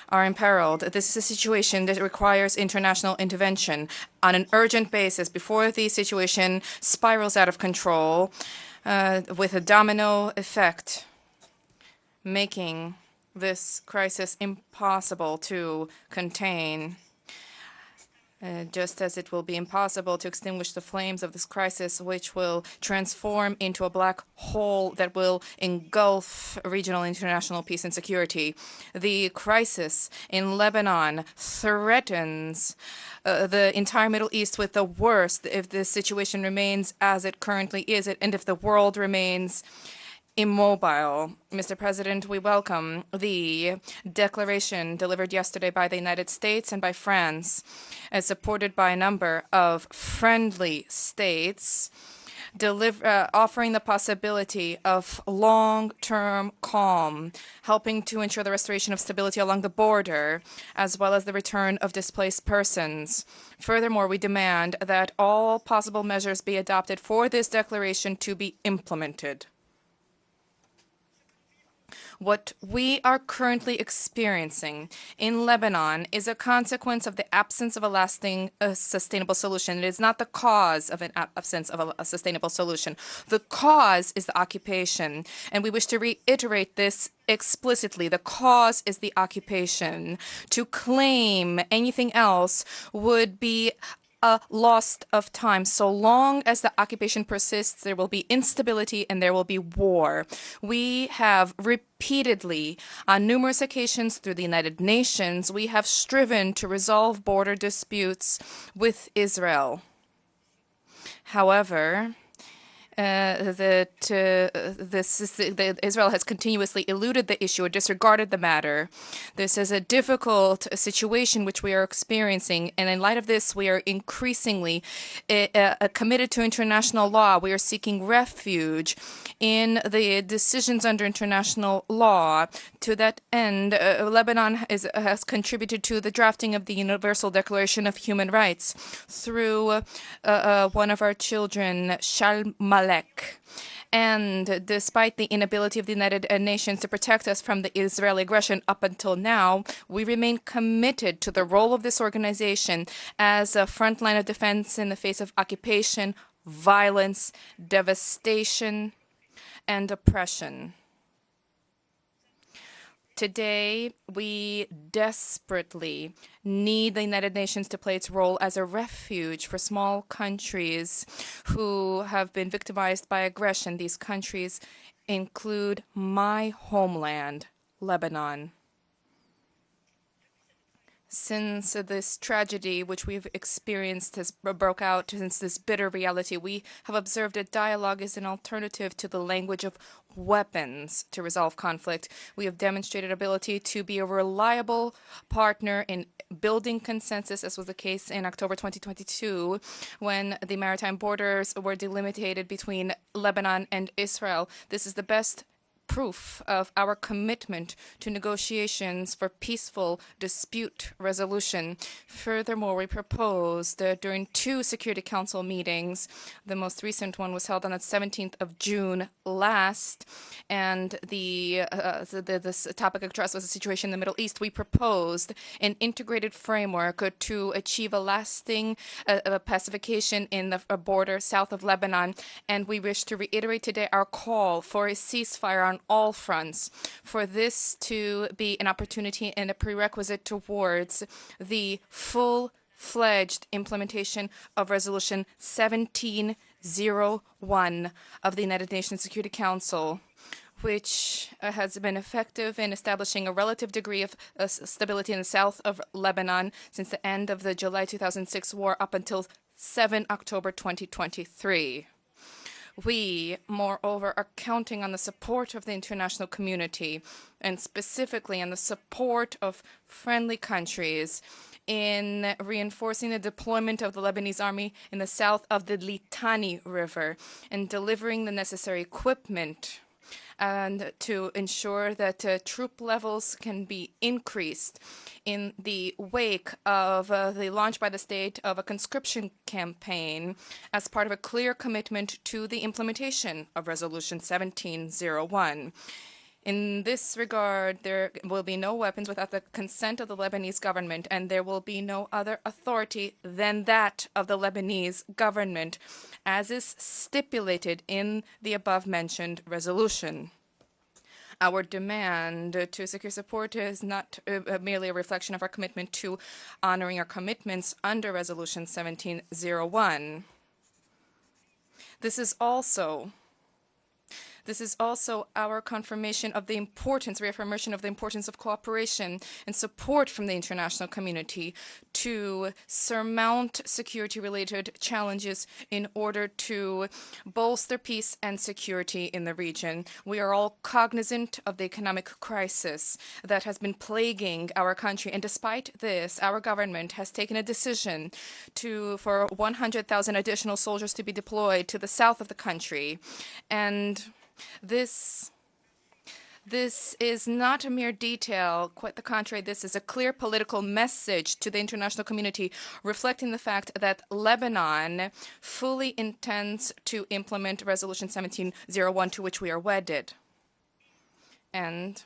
are imperiled. This is a situation that requires international intervention on an urgent basis before the situation spirals out of control with a domino effect, making this crisis impossible to contain. Just as it will be impossible to extinguish the flames of this crisis, which will transform into a black hole that will engulf regional and international peace and security. The crisis in Lebanon threatens the entire Middle East with the worst if this situation remains as it currently is, and if the world remains immobile. Mr. President, we welcome the declaration delivered yesterday by the United States and by France, as supported by a number of friendly states, offering the possibility of long-term calm, helping to ensure the restoration of stability along the border, as well as the return of displaced persons. Furthermore, we demand that all possible measures be adopted for this declaration to be implemented. What we are currently experiencing in Lebanon is a consequence of the absence of a lasting sustainable solution. It is not the cause of an absence of a sustainable solution. The cause is the occupation, and we wish to reiterate this explicitly. The cause is the occupation. To claim anything else would be a loss of time. So long as the occupation persists, there will be instability and there will be war. We have repeatedly, on numerous occasions through the United Nations, we have striven to resolve border disputes with Israel. However, Israel has continuously eluded the issue or disregarded the matter. This is a difficult situation which we are experiencing, and in light of this, we are increasingly committed to international law. We are seeking refuge in the decisions under international law. To that end, Lebanon has contributed to the drafting of the Universal Declaration of Human Rights through one of our children, Shalmalek. And despite the inability of the United Nations to protect us from the Israeli aggression up until now, we remain committed to the role of this organization as a front line of defense in the face of occupation, violence, devastation, and oppression. Today, we desperately need the United Nations to play its role as a refuge for small countries who have been victimized by aggression. These countries include my homeland, Lebanon. Since this tragedy which we've experienced has broke out, since this bitter reality, we have observed that dialogue is an alternative to the language of weapons to resolve conflict. We have demonstrated ability to be a reliable partner in building consensus, as was the case in October 2022, when the maritime borders were delimited between Lebanon and Israel. This is the best proof of our commitment to negotiations for peaceful dispute resolution. Furthermore, we proposed during 2 Security Council meetings, the most recent one was held on the 17th of June last, and this topic addressed was the situation in the Middle East. We proposed an integrated framework to achieve a lasting pacification in the border south of Lebanon, and we wish to reiterate today our call for a ceasefire on all fronts, for this to be an opportunity and a prerequisite towards the full-fledged implementation of Resolution 1701 of the United Nations Security Council, which has been effective in establishing a relative degree of stability in the south of Lebanon since the end of the July 2006 war up until 7 October 2023. We, moreover, are counting on the support of the international community, and specifically on the support of friendly countries in reinforcing the deployment of the Lebanese army in the south of the Litani River and delivering the necessary equipment and to ensure that troop levels can be increased in the wake of the launch by the state of a conscription campaign as part of a clear commitment to the implementation of Resolution 1701. In this regard, there will be no weapons without the consent of the Lebanese government, and there will be no other authority than that of the Lebanese government, as is stipulated in the above-mentioned resolution. Our demand to secure support is not merely a reflection of our commitment to honoring our commitments under Resolution 1701. This is also our confirmation of the importance, reaffirmation of the importance of cooperation and support from the international community to surmount security-related challenges in order to bolster peace and security in the region. We are all cognizant of the economic crisis that has been plaguing our country, and despite this, our government has taken a decision for 100,000 additional soldiers to be deployed to the south of the country. And this is not a mere detail. Quite the contrary, this is a clear political message to the international community, reflecting the fact that Lebanon fully intends to implement Resolution 1701, to which we are wedded. And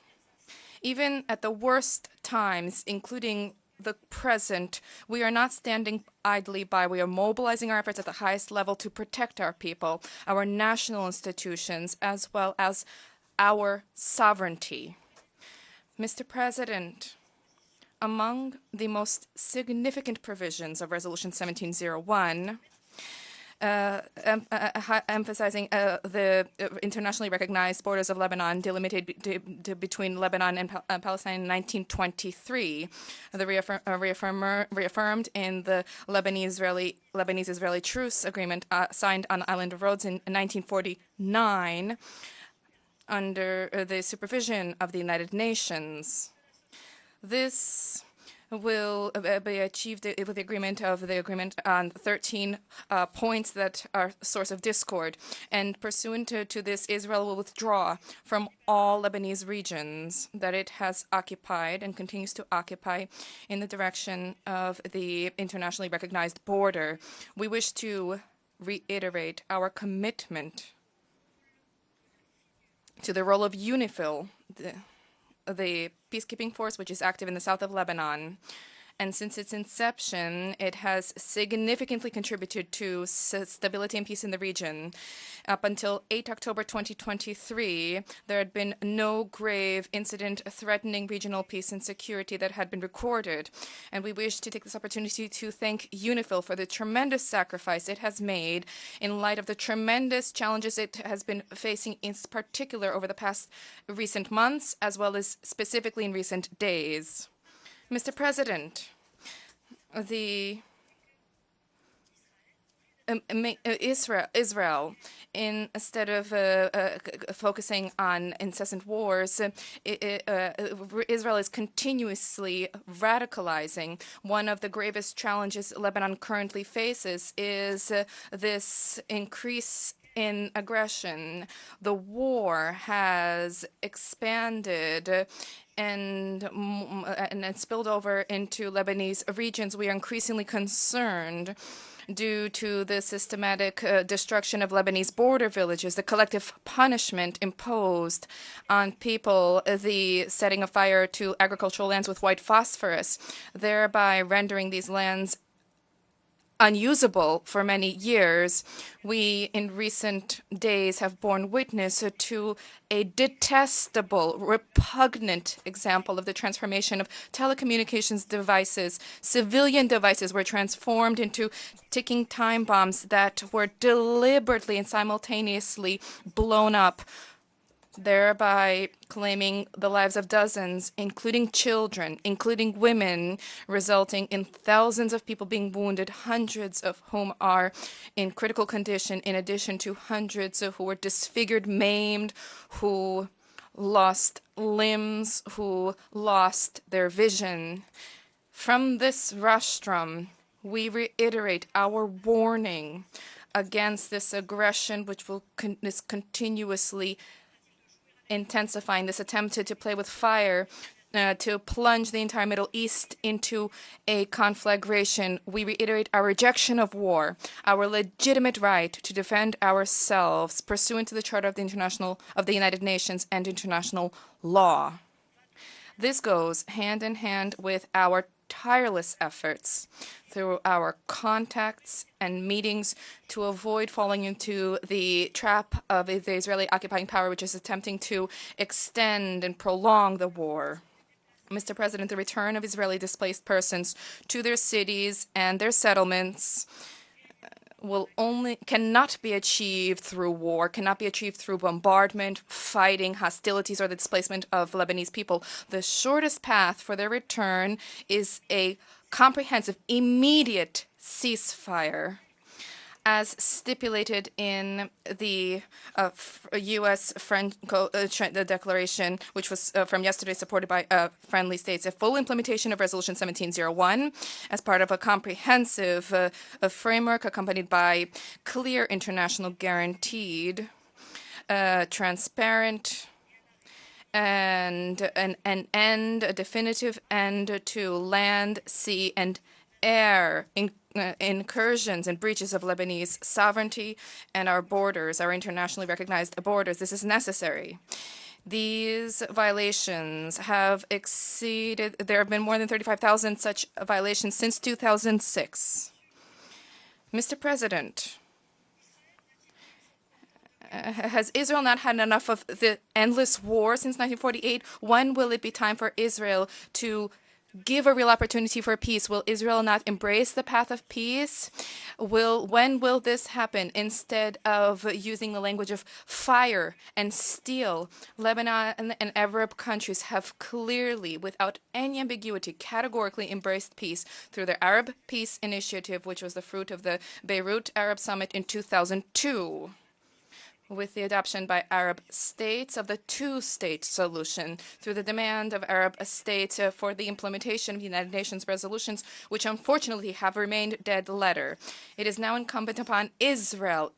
even at the worst times, including the present, we are not standing idly by. We are mobilizing our efforts at the highest level to protect our people, our national institutions, as well as our sovereignty. Mr. President, among the most significant provisions of Resolution 1701, emphasizing the internationally recognized borders of Lebanon delimited between Lebanon and Palestine in 1923. Reaffirmed in the Lebanese-Israeli truce agreement signed on the island of Rhodes in 1949 under the supervision of the United Nations. This will be achieved with the agreement on 13 points that are a source of discord. And pursuant to this, Israel will withdraw from all Lebanese regions that it has occupied and continues to occupy in the direction of the internationally recognized border. We wish to reiterate our commitment to the role of UNIFIL, the peacekeeping force which is active in the south of Lebanon. And since its inception, it has significantly contributed to stability and peace in the region. Up until 8 October 2023, there had been no grave incident threatening regional peace and security that had been recorded. And we wish to take this opportunity to thank UNIFIL for the tremendous sacrifice it has made in light of the tremendous challenges it has been facing, in particular over the past recent months, as well as specifically in recent days. Mr. President, Israel, instead of focusing on incessant wars, Israel is continuously radicalizing. One of the gravest challenges Lebanon currently faces is this increase in aggression. The war has expanded and it spilled over into Lebanese regions. We are increasingly concerned due to the systematic destruction of Lebanese border villages, the collective punishment imposed on people, the setting of fire to agricultural lands with white phosphorus, thereby rendering these lands unusable for many years. We, in recent days, have borne witness to a detestable, repugnant example of the transformation of telecommunications devices. Civilian devices were transformed into ticking time bombs that were deliberately and simultaneously blown up thereby claiming the lives of dozens, including children, including women, resulting in thousands of people being wounded, hundreds of whom are in critical condition, in addition to hundreds who were disfigured, maimed, who lost limbs, who lost their vision. From this rostrum, we reiterate our warning against this aggression, which is continuously intensifying, this attempt to play with fire, to plunge the entire Middle East into a conflagration. We reiterate our rejection of war, our legitimate right to defend ourselves pursuant to the Charter of the United Nations and international law. This goes hand in hand with our tireless efforts through our contacts and meetings to avoid falling into the trap of the Israeli occupying power, which is attempting to extend and prolong the war. Mr. President, the return of Israeli displaced persons to their cities and their settlements cannot be achieved through war, cannot be achieved through bombardment, fighting, hostilities, or the displacement of Lebanese people. The shortest path for their return is a comprehensive, immediate ceasefire, as stipulated in the U.S.-French declaration, which was from yesterday, supported by friendly states. A full implementation of Resolution 1701 as part of a comprehensive framework accompanied by clear international guaranteed, transparent, and a definitive end to land, sea, and air incursions and breaches of Lebanese sovereignty and our borders, our internationally recognized borders. This is necessary. These violations have exceeded, there have been more than 35,000 such violations since 2006. Mr. President, has Israel not had enough of the endless war since 1948? When will it be time for Israel to give a real opportunity for peace? Will Israel not embrace the path of peace? When will this happen? Instead of using the language of fire and steel, Lebanon and Arab countries have clearly, without any ambiguity, categorically embraced peace through their Arab Peace Initiative, which was the fruit of the Beirut Arab Summit in 2002. With the adoption by Arab states of the two-state solution, through the demand of Arab states for the implementation of the United Nations resolutions, which unfortunately have remained dead letter. It is now incumbent upon Israel,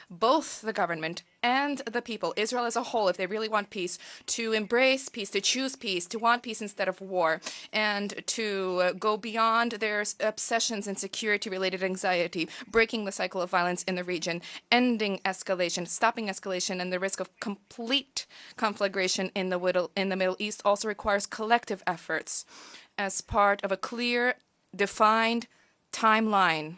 both the government and the people, Israel as a whole, if they really want peace, to embrace peace, to choose peace, to want peace instead of war, and to go beyond their obsessions and security-related anxiety, breaking the cycle of violence in the region, ending escalation, stopping escalation, and the risk of complete conflagration in the Middle East also requires collective efforts as part of a clear, defined timeline,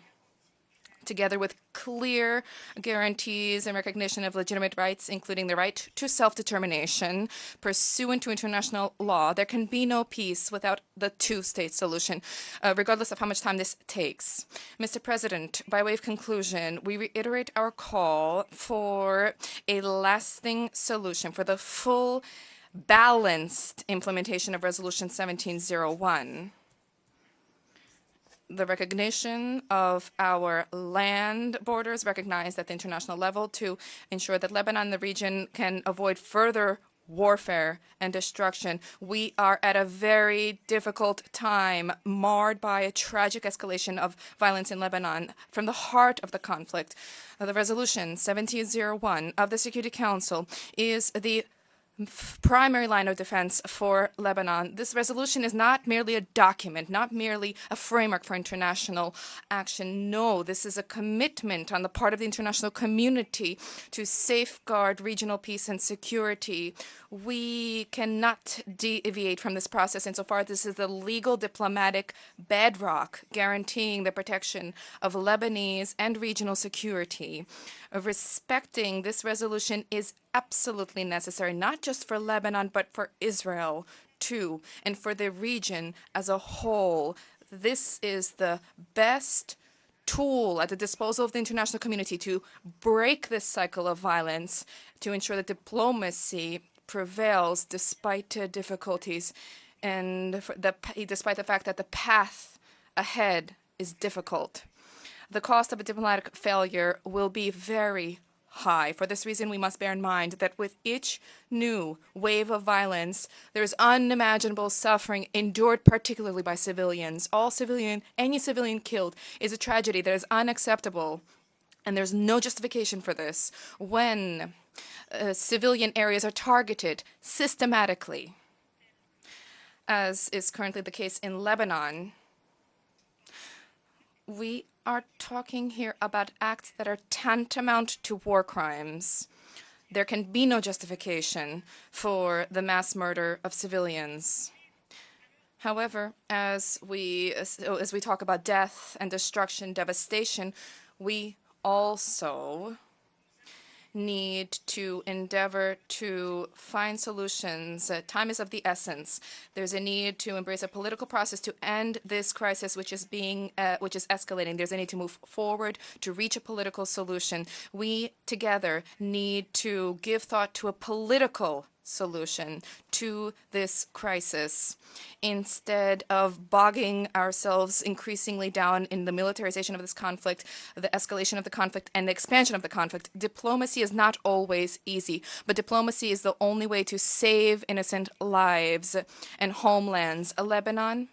together with clear guarantees and recognition of legitimate rights, including the right to self-determination, pursuant to international law. There can be no peace without the two-state solution, regardless of how much time this takes. Mr. President, by way of conclusion, we reiterate our call for a lasting solution, for the full, balanced implementation of Resolution 1701. The recognition of our land borders recognized at the international level to ensure that Lebanon and the region can avoid further warfare and destruction. We are at a very difficult time, marred by a tragic escalation of violence in Lebanon from the heart of the conflict. The Resolution 1701 of the Security Council is the primary line of defense for Lebanon. This resolution is not merely a document, not merely a framework for international action. No, this is a commitment on the part of the international community to safeguard regional peace and security. We cannot deviate from this process insofar as this is the legal diplomatic bedrock guaranteeing the protection of Lebanese and regional security. Respecting this resolution is absolutely necessary, not just for Lebanon, but for Israel too, and for the region as a whole. This is the best tool at the disposal of the international community to break this cycle of violence, to ensure that diplomacy prevails despite difficulties and despite the fact that the path ahead is difficult. The cost of a diplomatic failure will be very high. For this reason, we must bear in mind that with each new wave of violence, there is unimaginable suffering endured particularly by civilians. Any civilian killed is a tragedy that is unacceptable, and there's no justification for this when civilian areas are targeted systematically, as is currently the case in Lebanon. We are talking here about acts that are tantamount to war crimes. There can be no justification for the mass murder of civilians. However, as we talk about death and destruction, devastation, we also need to endeavor to find solutions. Time is of the essence. There's a need to embrace a political process to end this crisis, which is escalating. There's a need to move forward to reach a political solution. We together need to give thought to a political solution to this crisis instead of bogging ourselves increasingly down in the militarization of this conflict, the escalation of the conflict, and the expansion of the conflict. Diplomacy is not always easy, but diplomacy is the only way to save innocent lives and homelands. Lebanon,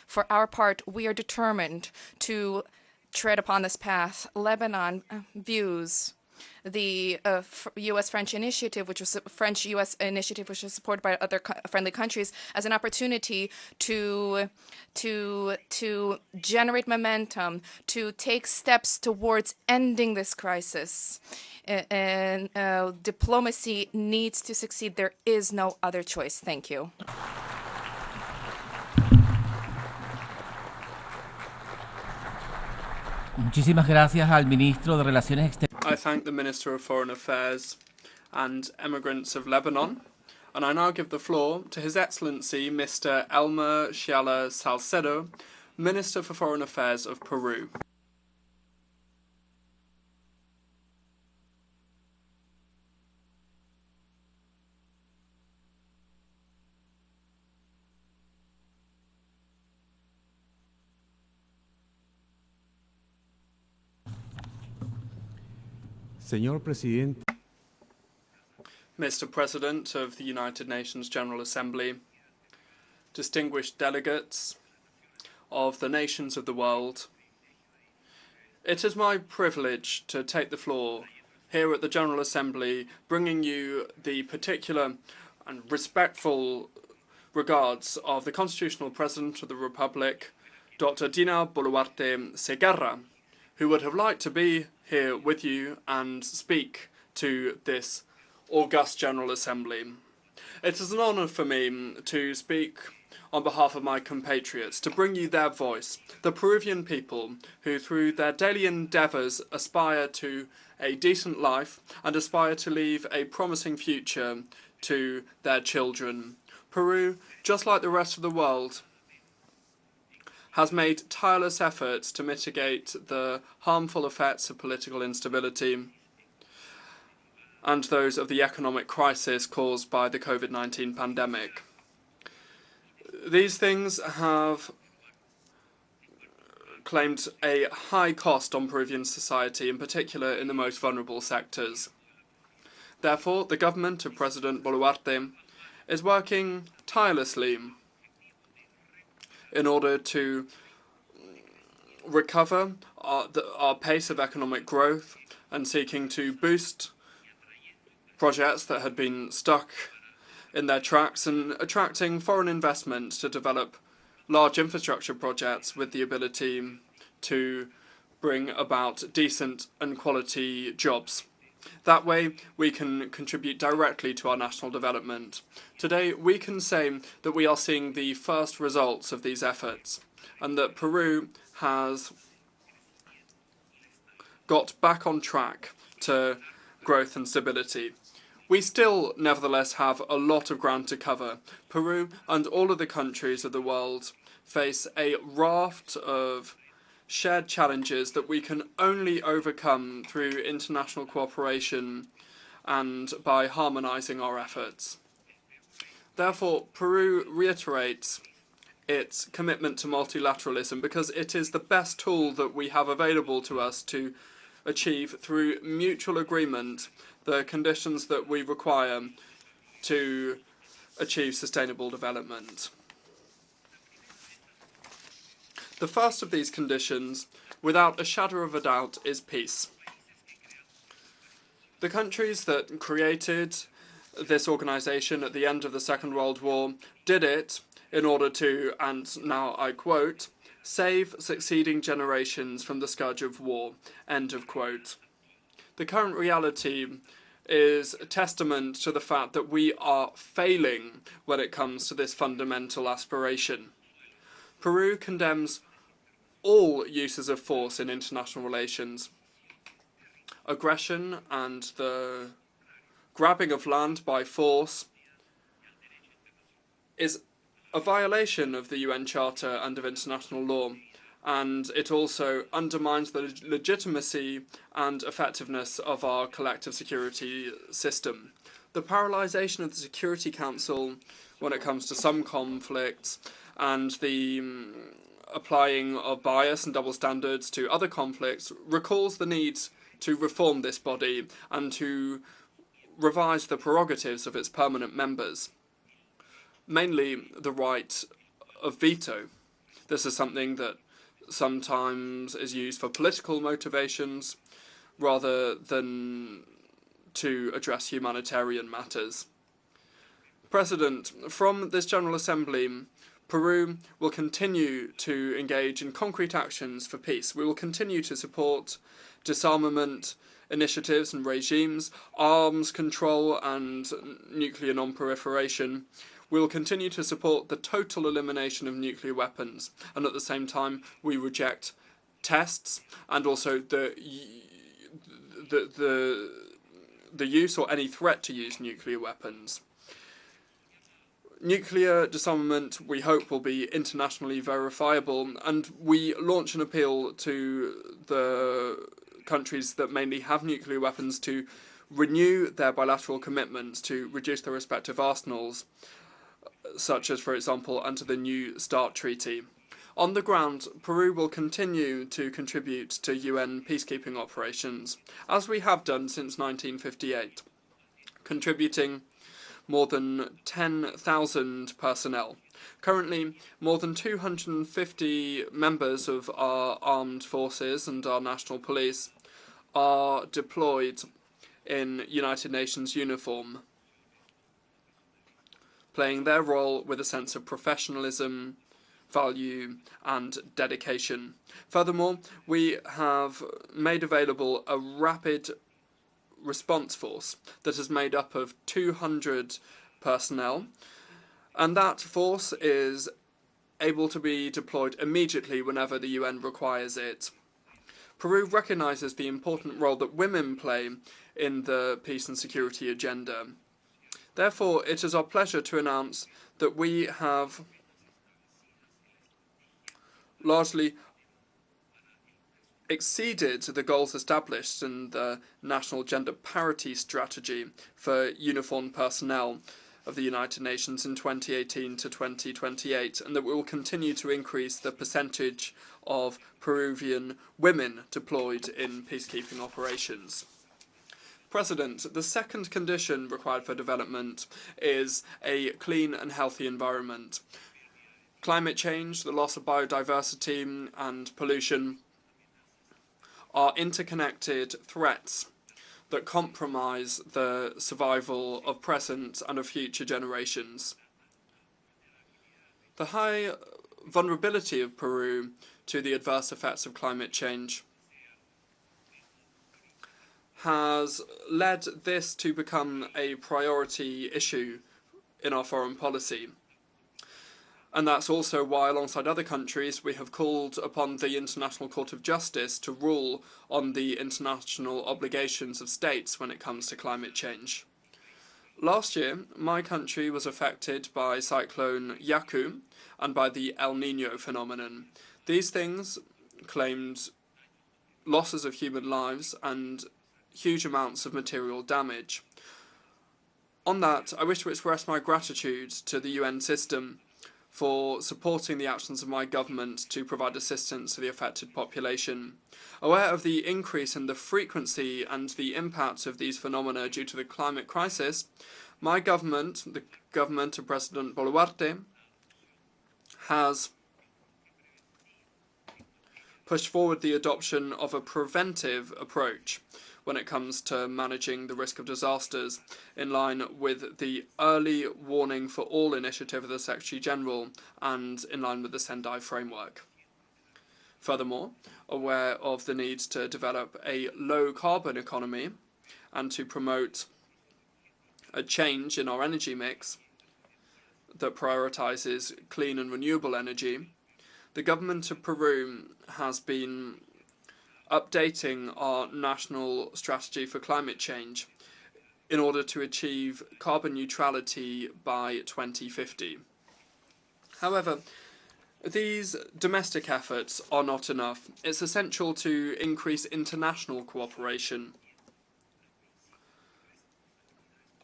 for our part, we are determined to tread upon this path. Lebanon views the U.S.-French initiative, which was French-U.S. initiative, which was supported by other friendly countries, as an opportunity to generate momentum, to take steps towards ending this crisis. And diplomacy needs to succeed. There is no other choice. Thank you. Muchísimas gracias al ministro de Relaciones Exteriores. I thank the Minister of Foreign Affairs and Emigrants of Lebanon, and I now give the floor to His Excellency Mr. Elmer Sciala Salcedo, Minister for Foreign Affairs of Peru. Señor Presidente. Mr. President of the United Nations General Assembly, distinguished delegates of the nations of the world, it is my privilege to take the floor here at the General Assembly, bringing you the particular and respectful regards of the Constitutional President of the Republic, Dr. Dina Boluarte Segarra, who would have liked to be here with you and speak to this august General Assembly. It is an honour for me to speak on behalf of my compatriots, to bring you their voice, the Peruvian people who through their daily endeavours aspire to a decent life and aspire to leave a promising future to their children. Peru, just like the rest of the world, has made tireless efforts to mitigate the harmful effects of political instability and those of the economic crisis caused by the COVID-19 pandemic. These things have claimed a high cost on Peruvian society, in particular in the most vulnerable sectors. Therefore, the government of President Boluarte is working tirelessly in order to recover our pace of economic growth and seeking to boost projects that had been stuck in their tracks and attracting foreign investment to develop large infrastructure projects with the ability to bring about decent and quality jobs. That way, we can contribute directly to our national development. Today, we can say that we are seeing the first results of these efforts, and that Peru has got back on track to growth and stability. We still, nevertheless, have a lot of ground to cover. Peru and all of the countries of the world face a raft of shared challenges that we can only overcome through international cooperation and by harmonising our efforts. Therefore, Peru reiterates its commitment to multilateralism because it is the best tool that we have available to us to achieve, through mutual agreement, the conditions that we require to achieve sustainable development. The first of these conditions, without a shadow of a doubt, is peace. The countries that created this organisation at the end of the Second World War did it in order to, and now I quote, save succeeding generations from the scourge of war, end of quote. The current reality is a testament to the fact that we are failing when it comes to this fundamental aspiration. Peru condemns all uses of force in international relations. Aggression and the grabbing of land by force is a violation of the UN Charter and of international law, and it also undermines the legitimacy and effectiveness of our collective security system. The paralysation of the Security Council when it comes to some conflicts and the applying of bias and double standards to other conflicts recalls the need to reform this body and to revise the prerogatives of its permanent members, mainly the right of veto. This is something that sometimes is used for political motivations rather than to address humanitarian matters. President, from this General Assembly, Peru will continue to engage in concrete actions for peace. We will continue to support disarmament initiatives and regimes, arms control and nuclear non-proliferation. We will continue to support the total elimination of nuclear weapons, and at the same time we reject tests and also the use or any threat to use nuclear weapons. Nuclear disarmament, we hope, will be internationally verifiable, and we launch an appeal to the countries that mainly have nuclear weapons to renew their bilateral commitments to reduce their respective arsenals, such as, for example, under the New START Treaty. On the ground, Peru will continue to contribute to UN peacekeeping operations, as we have done since 1958, contributing more than 10,000 personnel. Currently, more than 250 members of our armed forces and our national police are deployed in United Nations uniform, playing their role with a sense of professionalism, value and dedication. Furthermore, we have made available a rapid response force that is made up of 200 personnel, and that force is able to be deployed immediately whenever the UN requires it. Peru recognises the important role that women play in the peace and security agenda. Therefore, it is our pleasure to announce that we have largely exceeded the goals established in the National Gender Parity Strategy for uniformed personnel of the United Nations in 2018 to 2028, and that we will continue to increase the percentage of Peruvian women deployed in peacekeeping operations. President, the second condition required for development is a clean and healthy environment. Climate change, the loss of biodiversity and pollution are interconnected threats that compromise the survival of present and of future generations. The high vulnerability of Peru to the adverse effects of climate change has led this to become a priority issue in our foreign policy. And that's also why, alongside other countries, we have called upon the International Court of Justice to rule on the international obligations of states when it comes to climate change. Last year, my country was affected by Cyclone Yaku and by the El Niño phenomenon. These things claimed losses of human lives and huge amounts of material damage. On that, I wish to express my gratitude to the UN system for supporting the actions of my government to provide assistance to the affected population. Aware of the increase in the frequency and the impact of these phenomena due to the climate crisis, my government, the government of President Boluarte, has pushed forward the adoption of a preventive approach when it comes to managing the risk of disasters, in line with the Early Warning for All initiative of the Secretary-General and in line with the Sendai framework. Furthermore, aware of the need to develop a low-carbon economy and to promote a change in our energy mix that prioritises clean and renewable energy, the government of Peru has been updating our national strategy for climate change in order to achieve carbon neutrality by 2050. However, these domestic efforts are not enough. It's essential to increase international cooperation,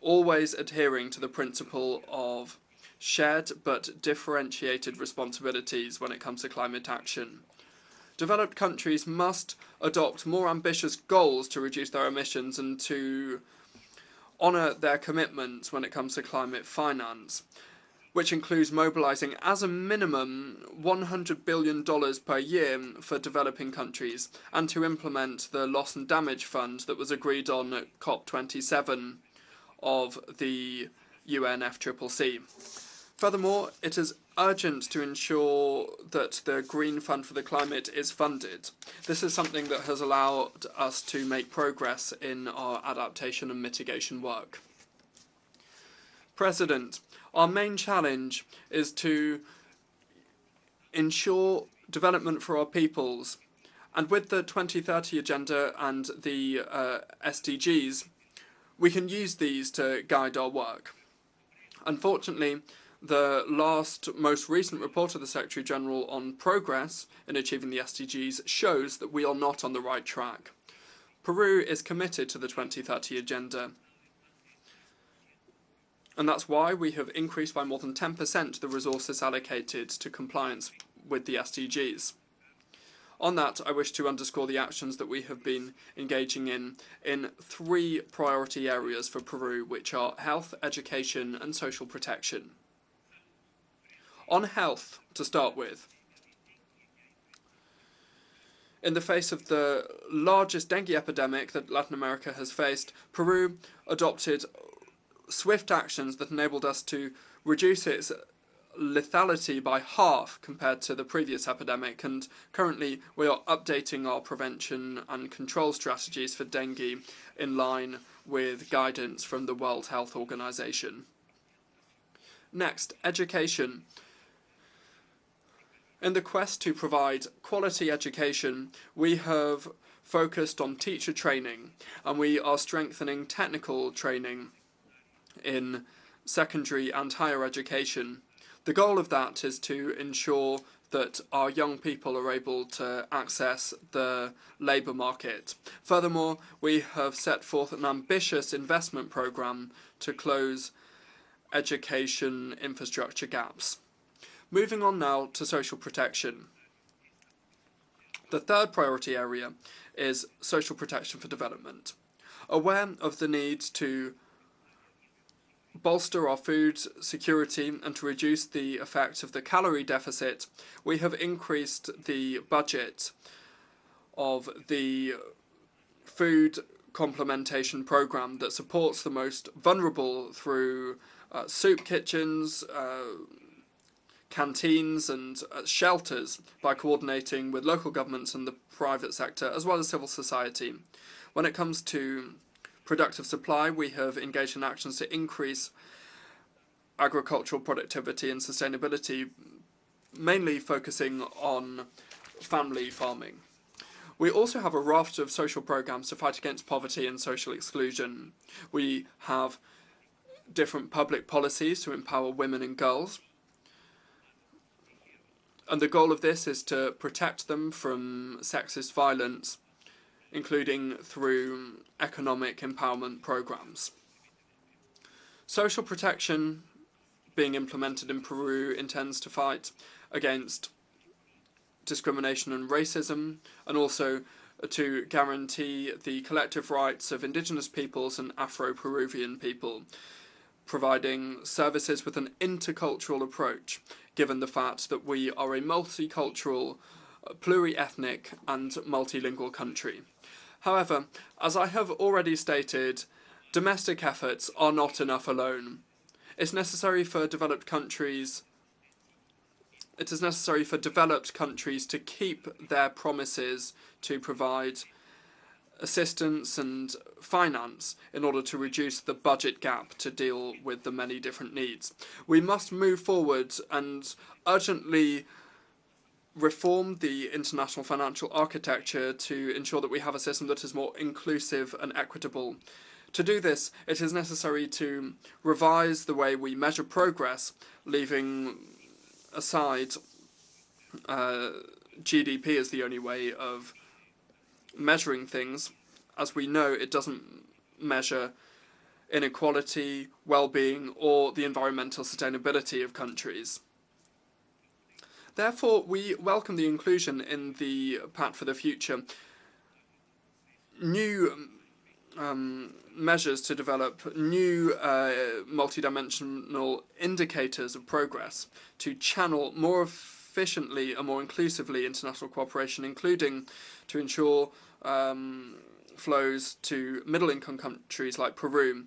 always adhering to the principle of shared but differentiated responsibilities when it comes to climate action. Developed countries must adopt more ambitious goals to reduce their emissions and to honour their commitments when it comes to climate finance, which includes mobilising as a minimum $100 billion per year for developing countries, and to implement the loss and damage fund that was agreed on at COP27 of the UNFCCC. Furthermore, it is urgent to ensure that the Green Fund for the Climate is funded. This is something that has allowed us to make progress in our adaptation and mitigation work. President, our main challenge is to ensure development for our peoples, and with the 2030 Agenda and the SDGs, we can use these to guide our work. Unfortunately, the most recent report of the Secretary-General on progress in achieving the SDGs shows that we are not on the right track. Peru is committed to the 2030 Agenda, and that's why we have increased by more than 10% the resources allocated to compliance with the SDGs. On that, I wish to underscore the actions that we have been engaging in 3 priority areas for Peru, which are health, education, and social protection. On health, to start with, in the face of the largest dengue epidemic that Latin America has faced, Peru adopted swift actions that enabled us to reduce its lethality by half compared to the previous epidemic, and currently we are updating our prevention and control strategies for dengue in line with guidance from the World Health Organization. Next, education. In the quest to provide quality education, we have focused on teacher training, and we are strengthening technical training in secondary and higher education. The goal of that is to ensure that our young people are able to access the labour market. Furthermore, we have set forth an ambitious investment programme to close education infrastructure gaps. Moving on now to social protection. The third priority area is social protection for development. Aware of the need to bolster our food security and to reduce the effect of the calorie deficit, we have increased the budget of the food complementation programme that supports the most vulnerable through soup kitchens, canteens and shelters by coordinating with local governments and the private sector as well as civil society. When it comes to productive supply, we have engaged in actions to increase agricultural productivity and sustainability, mainly focusing on family farming. We also have a raft of social programs to fight against poverty and social exclusion. We have different public policies to empower women and girls, And the goal of this is to protect them from sexist violence, including through economic empowerment programs. Social protection being implemented in Peru intends to fight against discrimination and racism, and also to guarantee the collective rights of indigenous peoples and Afro-Peruvian people, providing services with an intercultural approach, given the fact that we are a multicultural, pluri-ethnic and multilingual country. However, as I have already stated, domestic efforts are not enough alone. It is necessary for developed countries to keep their promises to provide assistance and finance in order to reduce the budget gap to deal with the many different needs. We must move forward and urgently reform the international financial architecture to ensure that we have a system that is more inclusive and equitable. To do this, it is necessary to revise the way we measure progress, leaving aside GDP as the only way of measuring things. As we know, it doesn't measure inequality, well-being, or the environmental sustainability of countries. Therefore, we welcome the inclusion in the Pact for the Future new measures to develop new multidimensional indicators of progress to channel more efficiently and more inclusively international cooperation, including to ensure flows to middle-income countries like Peru,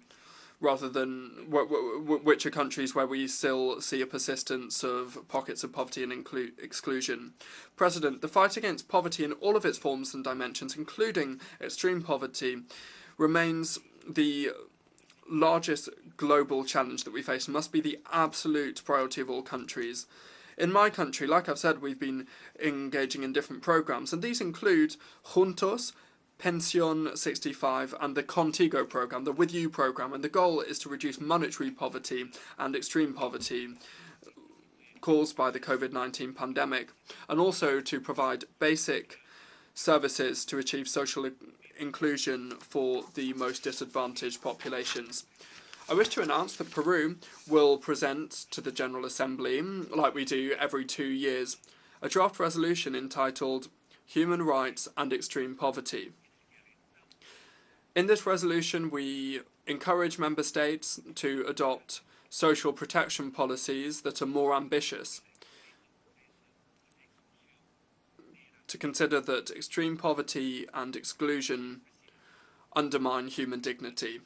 rather than which are countries where we still see a persistence of pockets of poverty and exclusion. President, the fight against poverty in all of its forms and dimensions, including extreme poverty, remains the largest global challenge that we face and must be the absolute priority of all countries. In my country, like I've said, we've been engaging in different programs, and these include Juntos, Pension 65, and the Contigo program, the With You program, and the goal is to reduce monetary poverty and extreme poverty caused by the COVID-19 pandemic, and also to provide basic services to achieve social inclusion for the most disadvantaged populations. I wish to announce that Peru will present to the General Assembly, like we do every 2 years, a draft resolution entitled Human Rights and Extreme Poverty. In this resolution, we encourage member states to adopt social protection policies that are more ambitious, to consider that extreme poverty and exclusion undermine human dignity.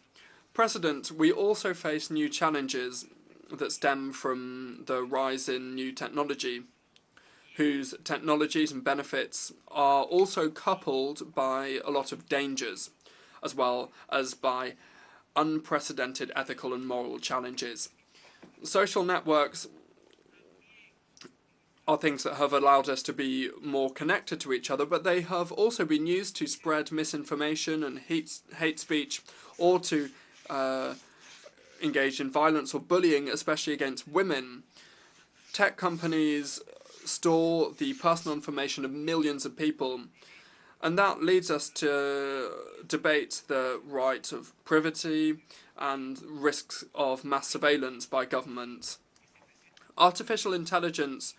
President, we also face new challenges that stem from the rise in new technology, whose technologies and benefits are also coupled by a lot of dangers, as well as by unprecedented ethical and moral challenges. Social networks are things that have allowed us to be more connected to each other, but they have also been used to spread misinformation and hate speech, or to engage in violence or bullying, especially against women. Tech companies store the personal information of millions of people, and that leads us to debate the right of privacy and risks of mass surveillance by governments. Artificial intelligence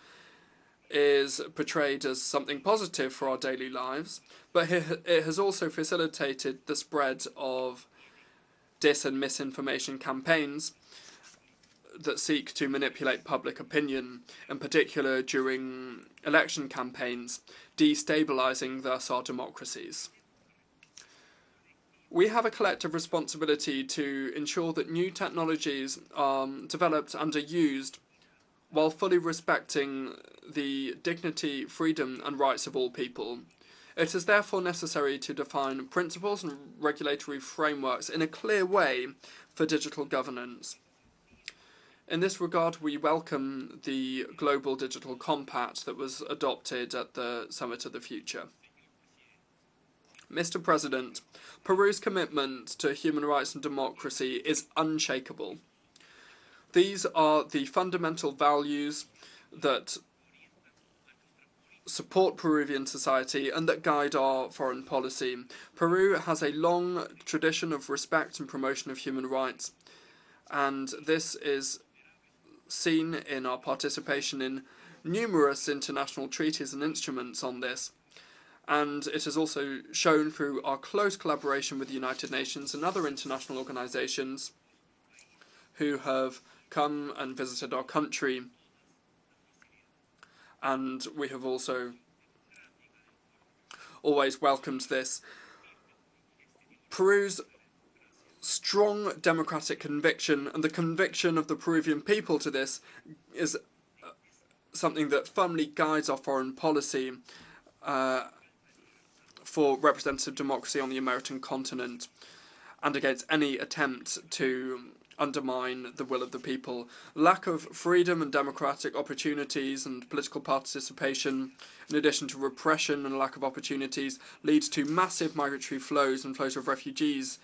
is portrayed as something positive for our daily lives, but it has also facilitated the spread of dis- and misinformation campaigns that seek to manipulate public opinion, in particular during election campaigns, destabilizing thus our democracies. We have a collective responsibility to ensure that new technologies are developed and are used while fully respecting the dignity, freedom and rights of all people. It is therefore necessary to define principles and regulatory frameworks in a clear way for digital governance. In this regard, we welcome the Global Digital Compact that was adopted at the Summit of the Future. Mr. President, Peru's commitment to human rights and democracy is unshakable. These are the fundamental values that support Peruvian society and that guide our foreign policy. Peru has a long tradition of respect and promotion of human rights, and this is seen in our participation in numerous international treaties and instruments on this. And it is also shown through our close collaboration with the United Nations and other international organizations who have come and visited our country. And we have also always welcomed this. Peru's strong democratic conviction and the conviction of the Peruvian people to this is something that firmly guides our foreign policy for representative democracy on the American continent and against any attempt to undermine the will of the people. Lack of freedom and democratic opportunities and political participation, in addition to repression and lack of opportunities, leads to massive migratory flows and flows of refugees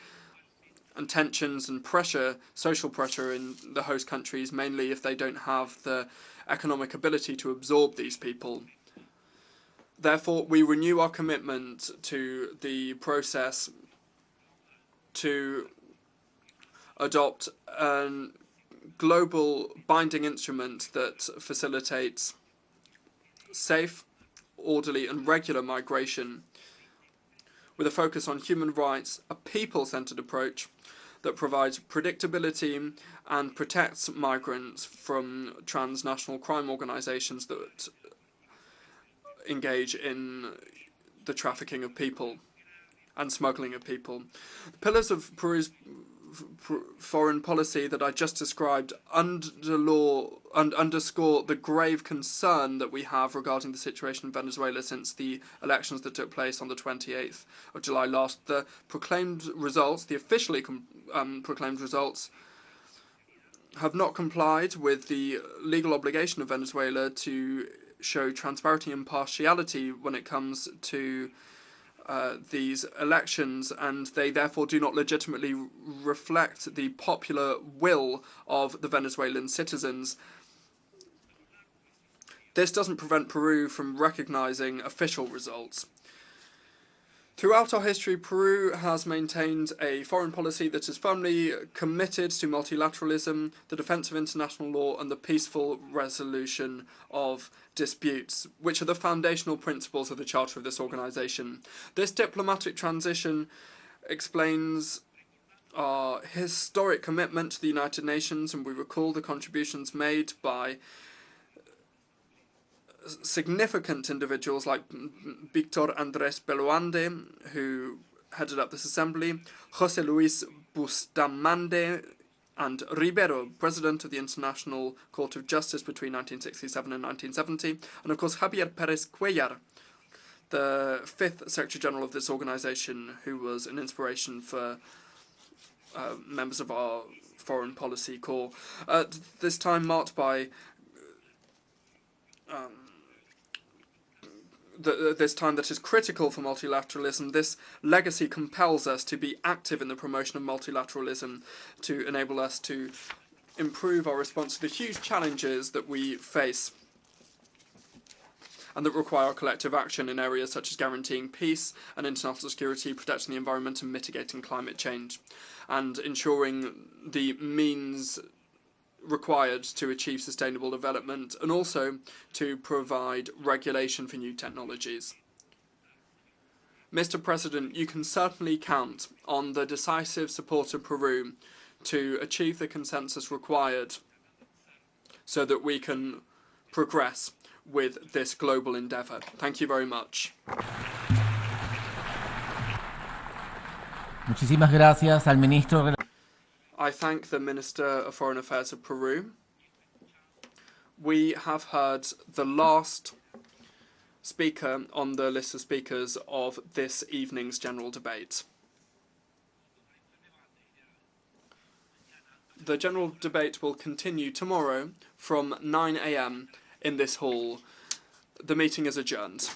and tensions and pressure, social pressure in the host countries, mainly if they don't have the economic ability to absorb these people. Therefore, we renew our commitment to the process to adopt a global binding instrument that facilitates safe, orderly and regular migration with a focus on human rights, a people-centered approach that provides predictability and protects migrants from transnational crime organizations that engage in the trafficking of people and smuggling of people. The pillars of Peru's foreign policy that I just described underscore the grave concern that we have regarding the situation in Venezuela since the elections that took place on the 28th of July last. The proclaimed results, the officially proclaimed results, have not complied with the legal obligation of Venezuela to show transparency and impartiality when it comes to these elections, and they therefore do not legitimately reflect the popular will of the Venezuelan citizens. This doesn't prevent Peru from recognizing official results. Throughout our history, Peru has maintained a foreign policy that is firmly committed to multilateralism, the defense of international law, and the peaceful resolution of disputes, which are the foundational principles of the charter of this organization. This diplomatic transition explains our historic commitment to the United Nations, and we recall the contributions made by significant individuals like Victor Andrés Beloande, who headed up this assembly, José Luis Bustamante and Ribeiro, president of the International Court of Justice between 1967 and 1970, and of course Javier Pérez Cuellar, the fifth Secretary General of this organization, who was an inspiration for members of our foreign policy corps. This time marked by this time that is critical for multilateralism, this legacy compels us to be active in the promotion of multilateralism to enable us to improve our response to the huge challenges that we face and that require collective action in areas such as guaranteeing peace and international security, protecting the environment and mitigating climate change, and ensuring the means required to achieve sustainable development, and also to provide regulation for new technologies. Mr. President, you can certainly count on the decisive support of Peru to achieve the consensus required so that we can progress with this global endeavour. Thank you very much. Muchísimas gracias al ministro. I thank the Minister of Foreign Affairs of Peru. We have heard the last speaker on the list of speakers of this evening's general debate. The general debate will continue tomorrow from 9 AM in this hall. The meeting is adjourned.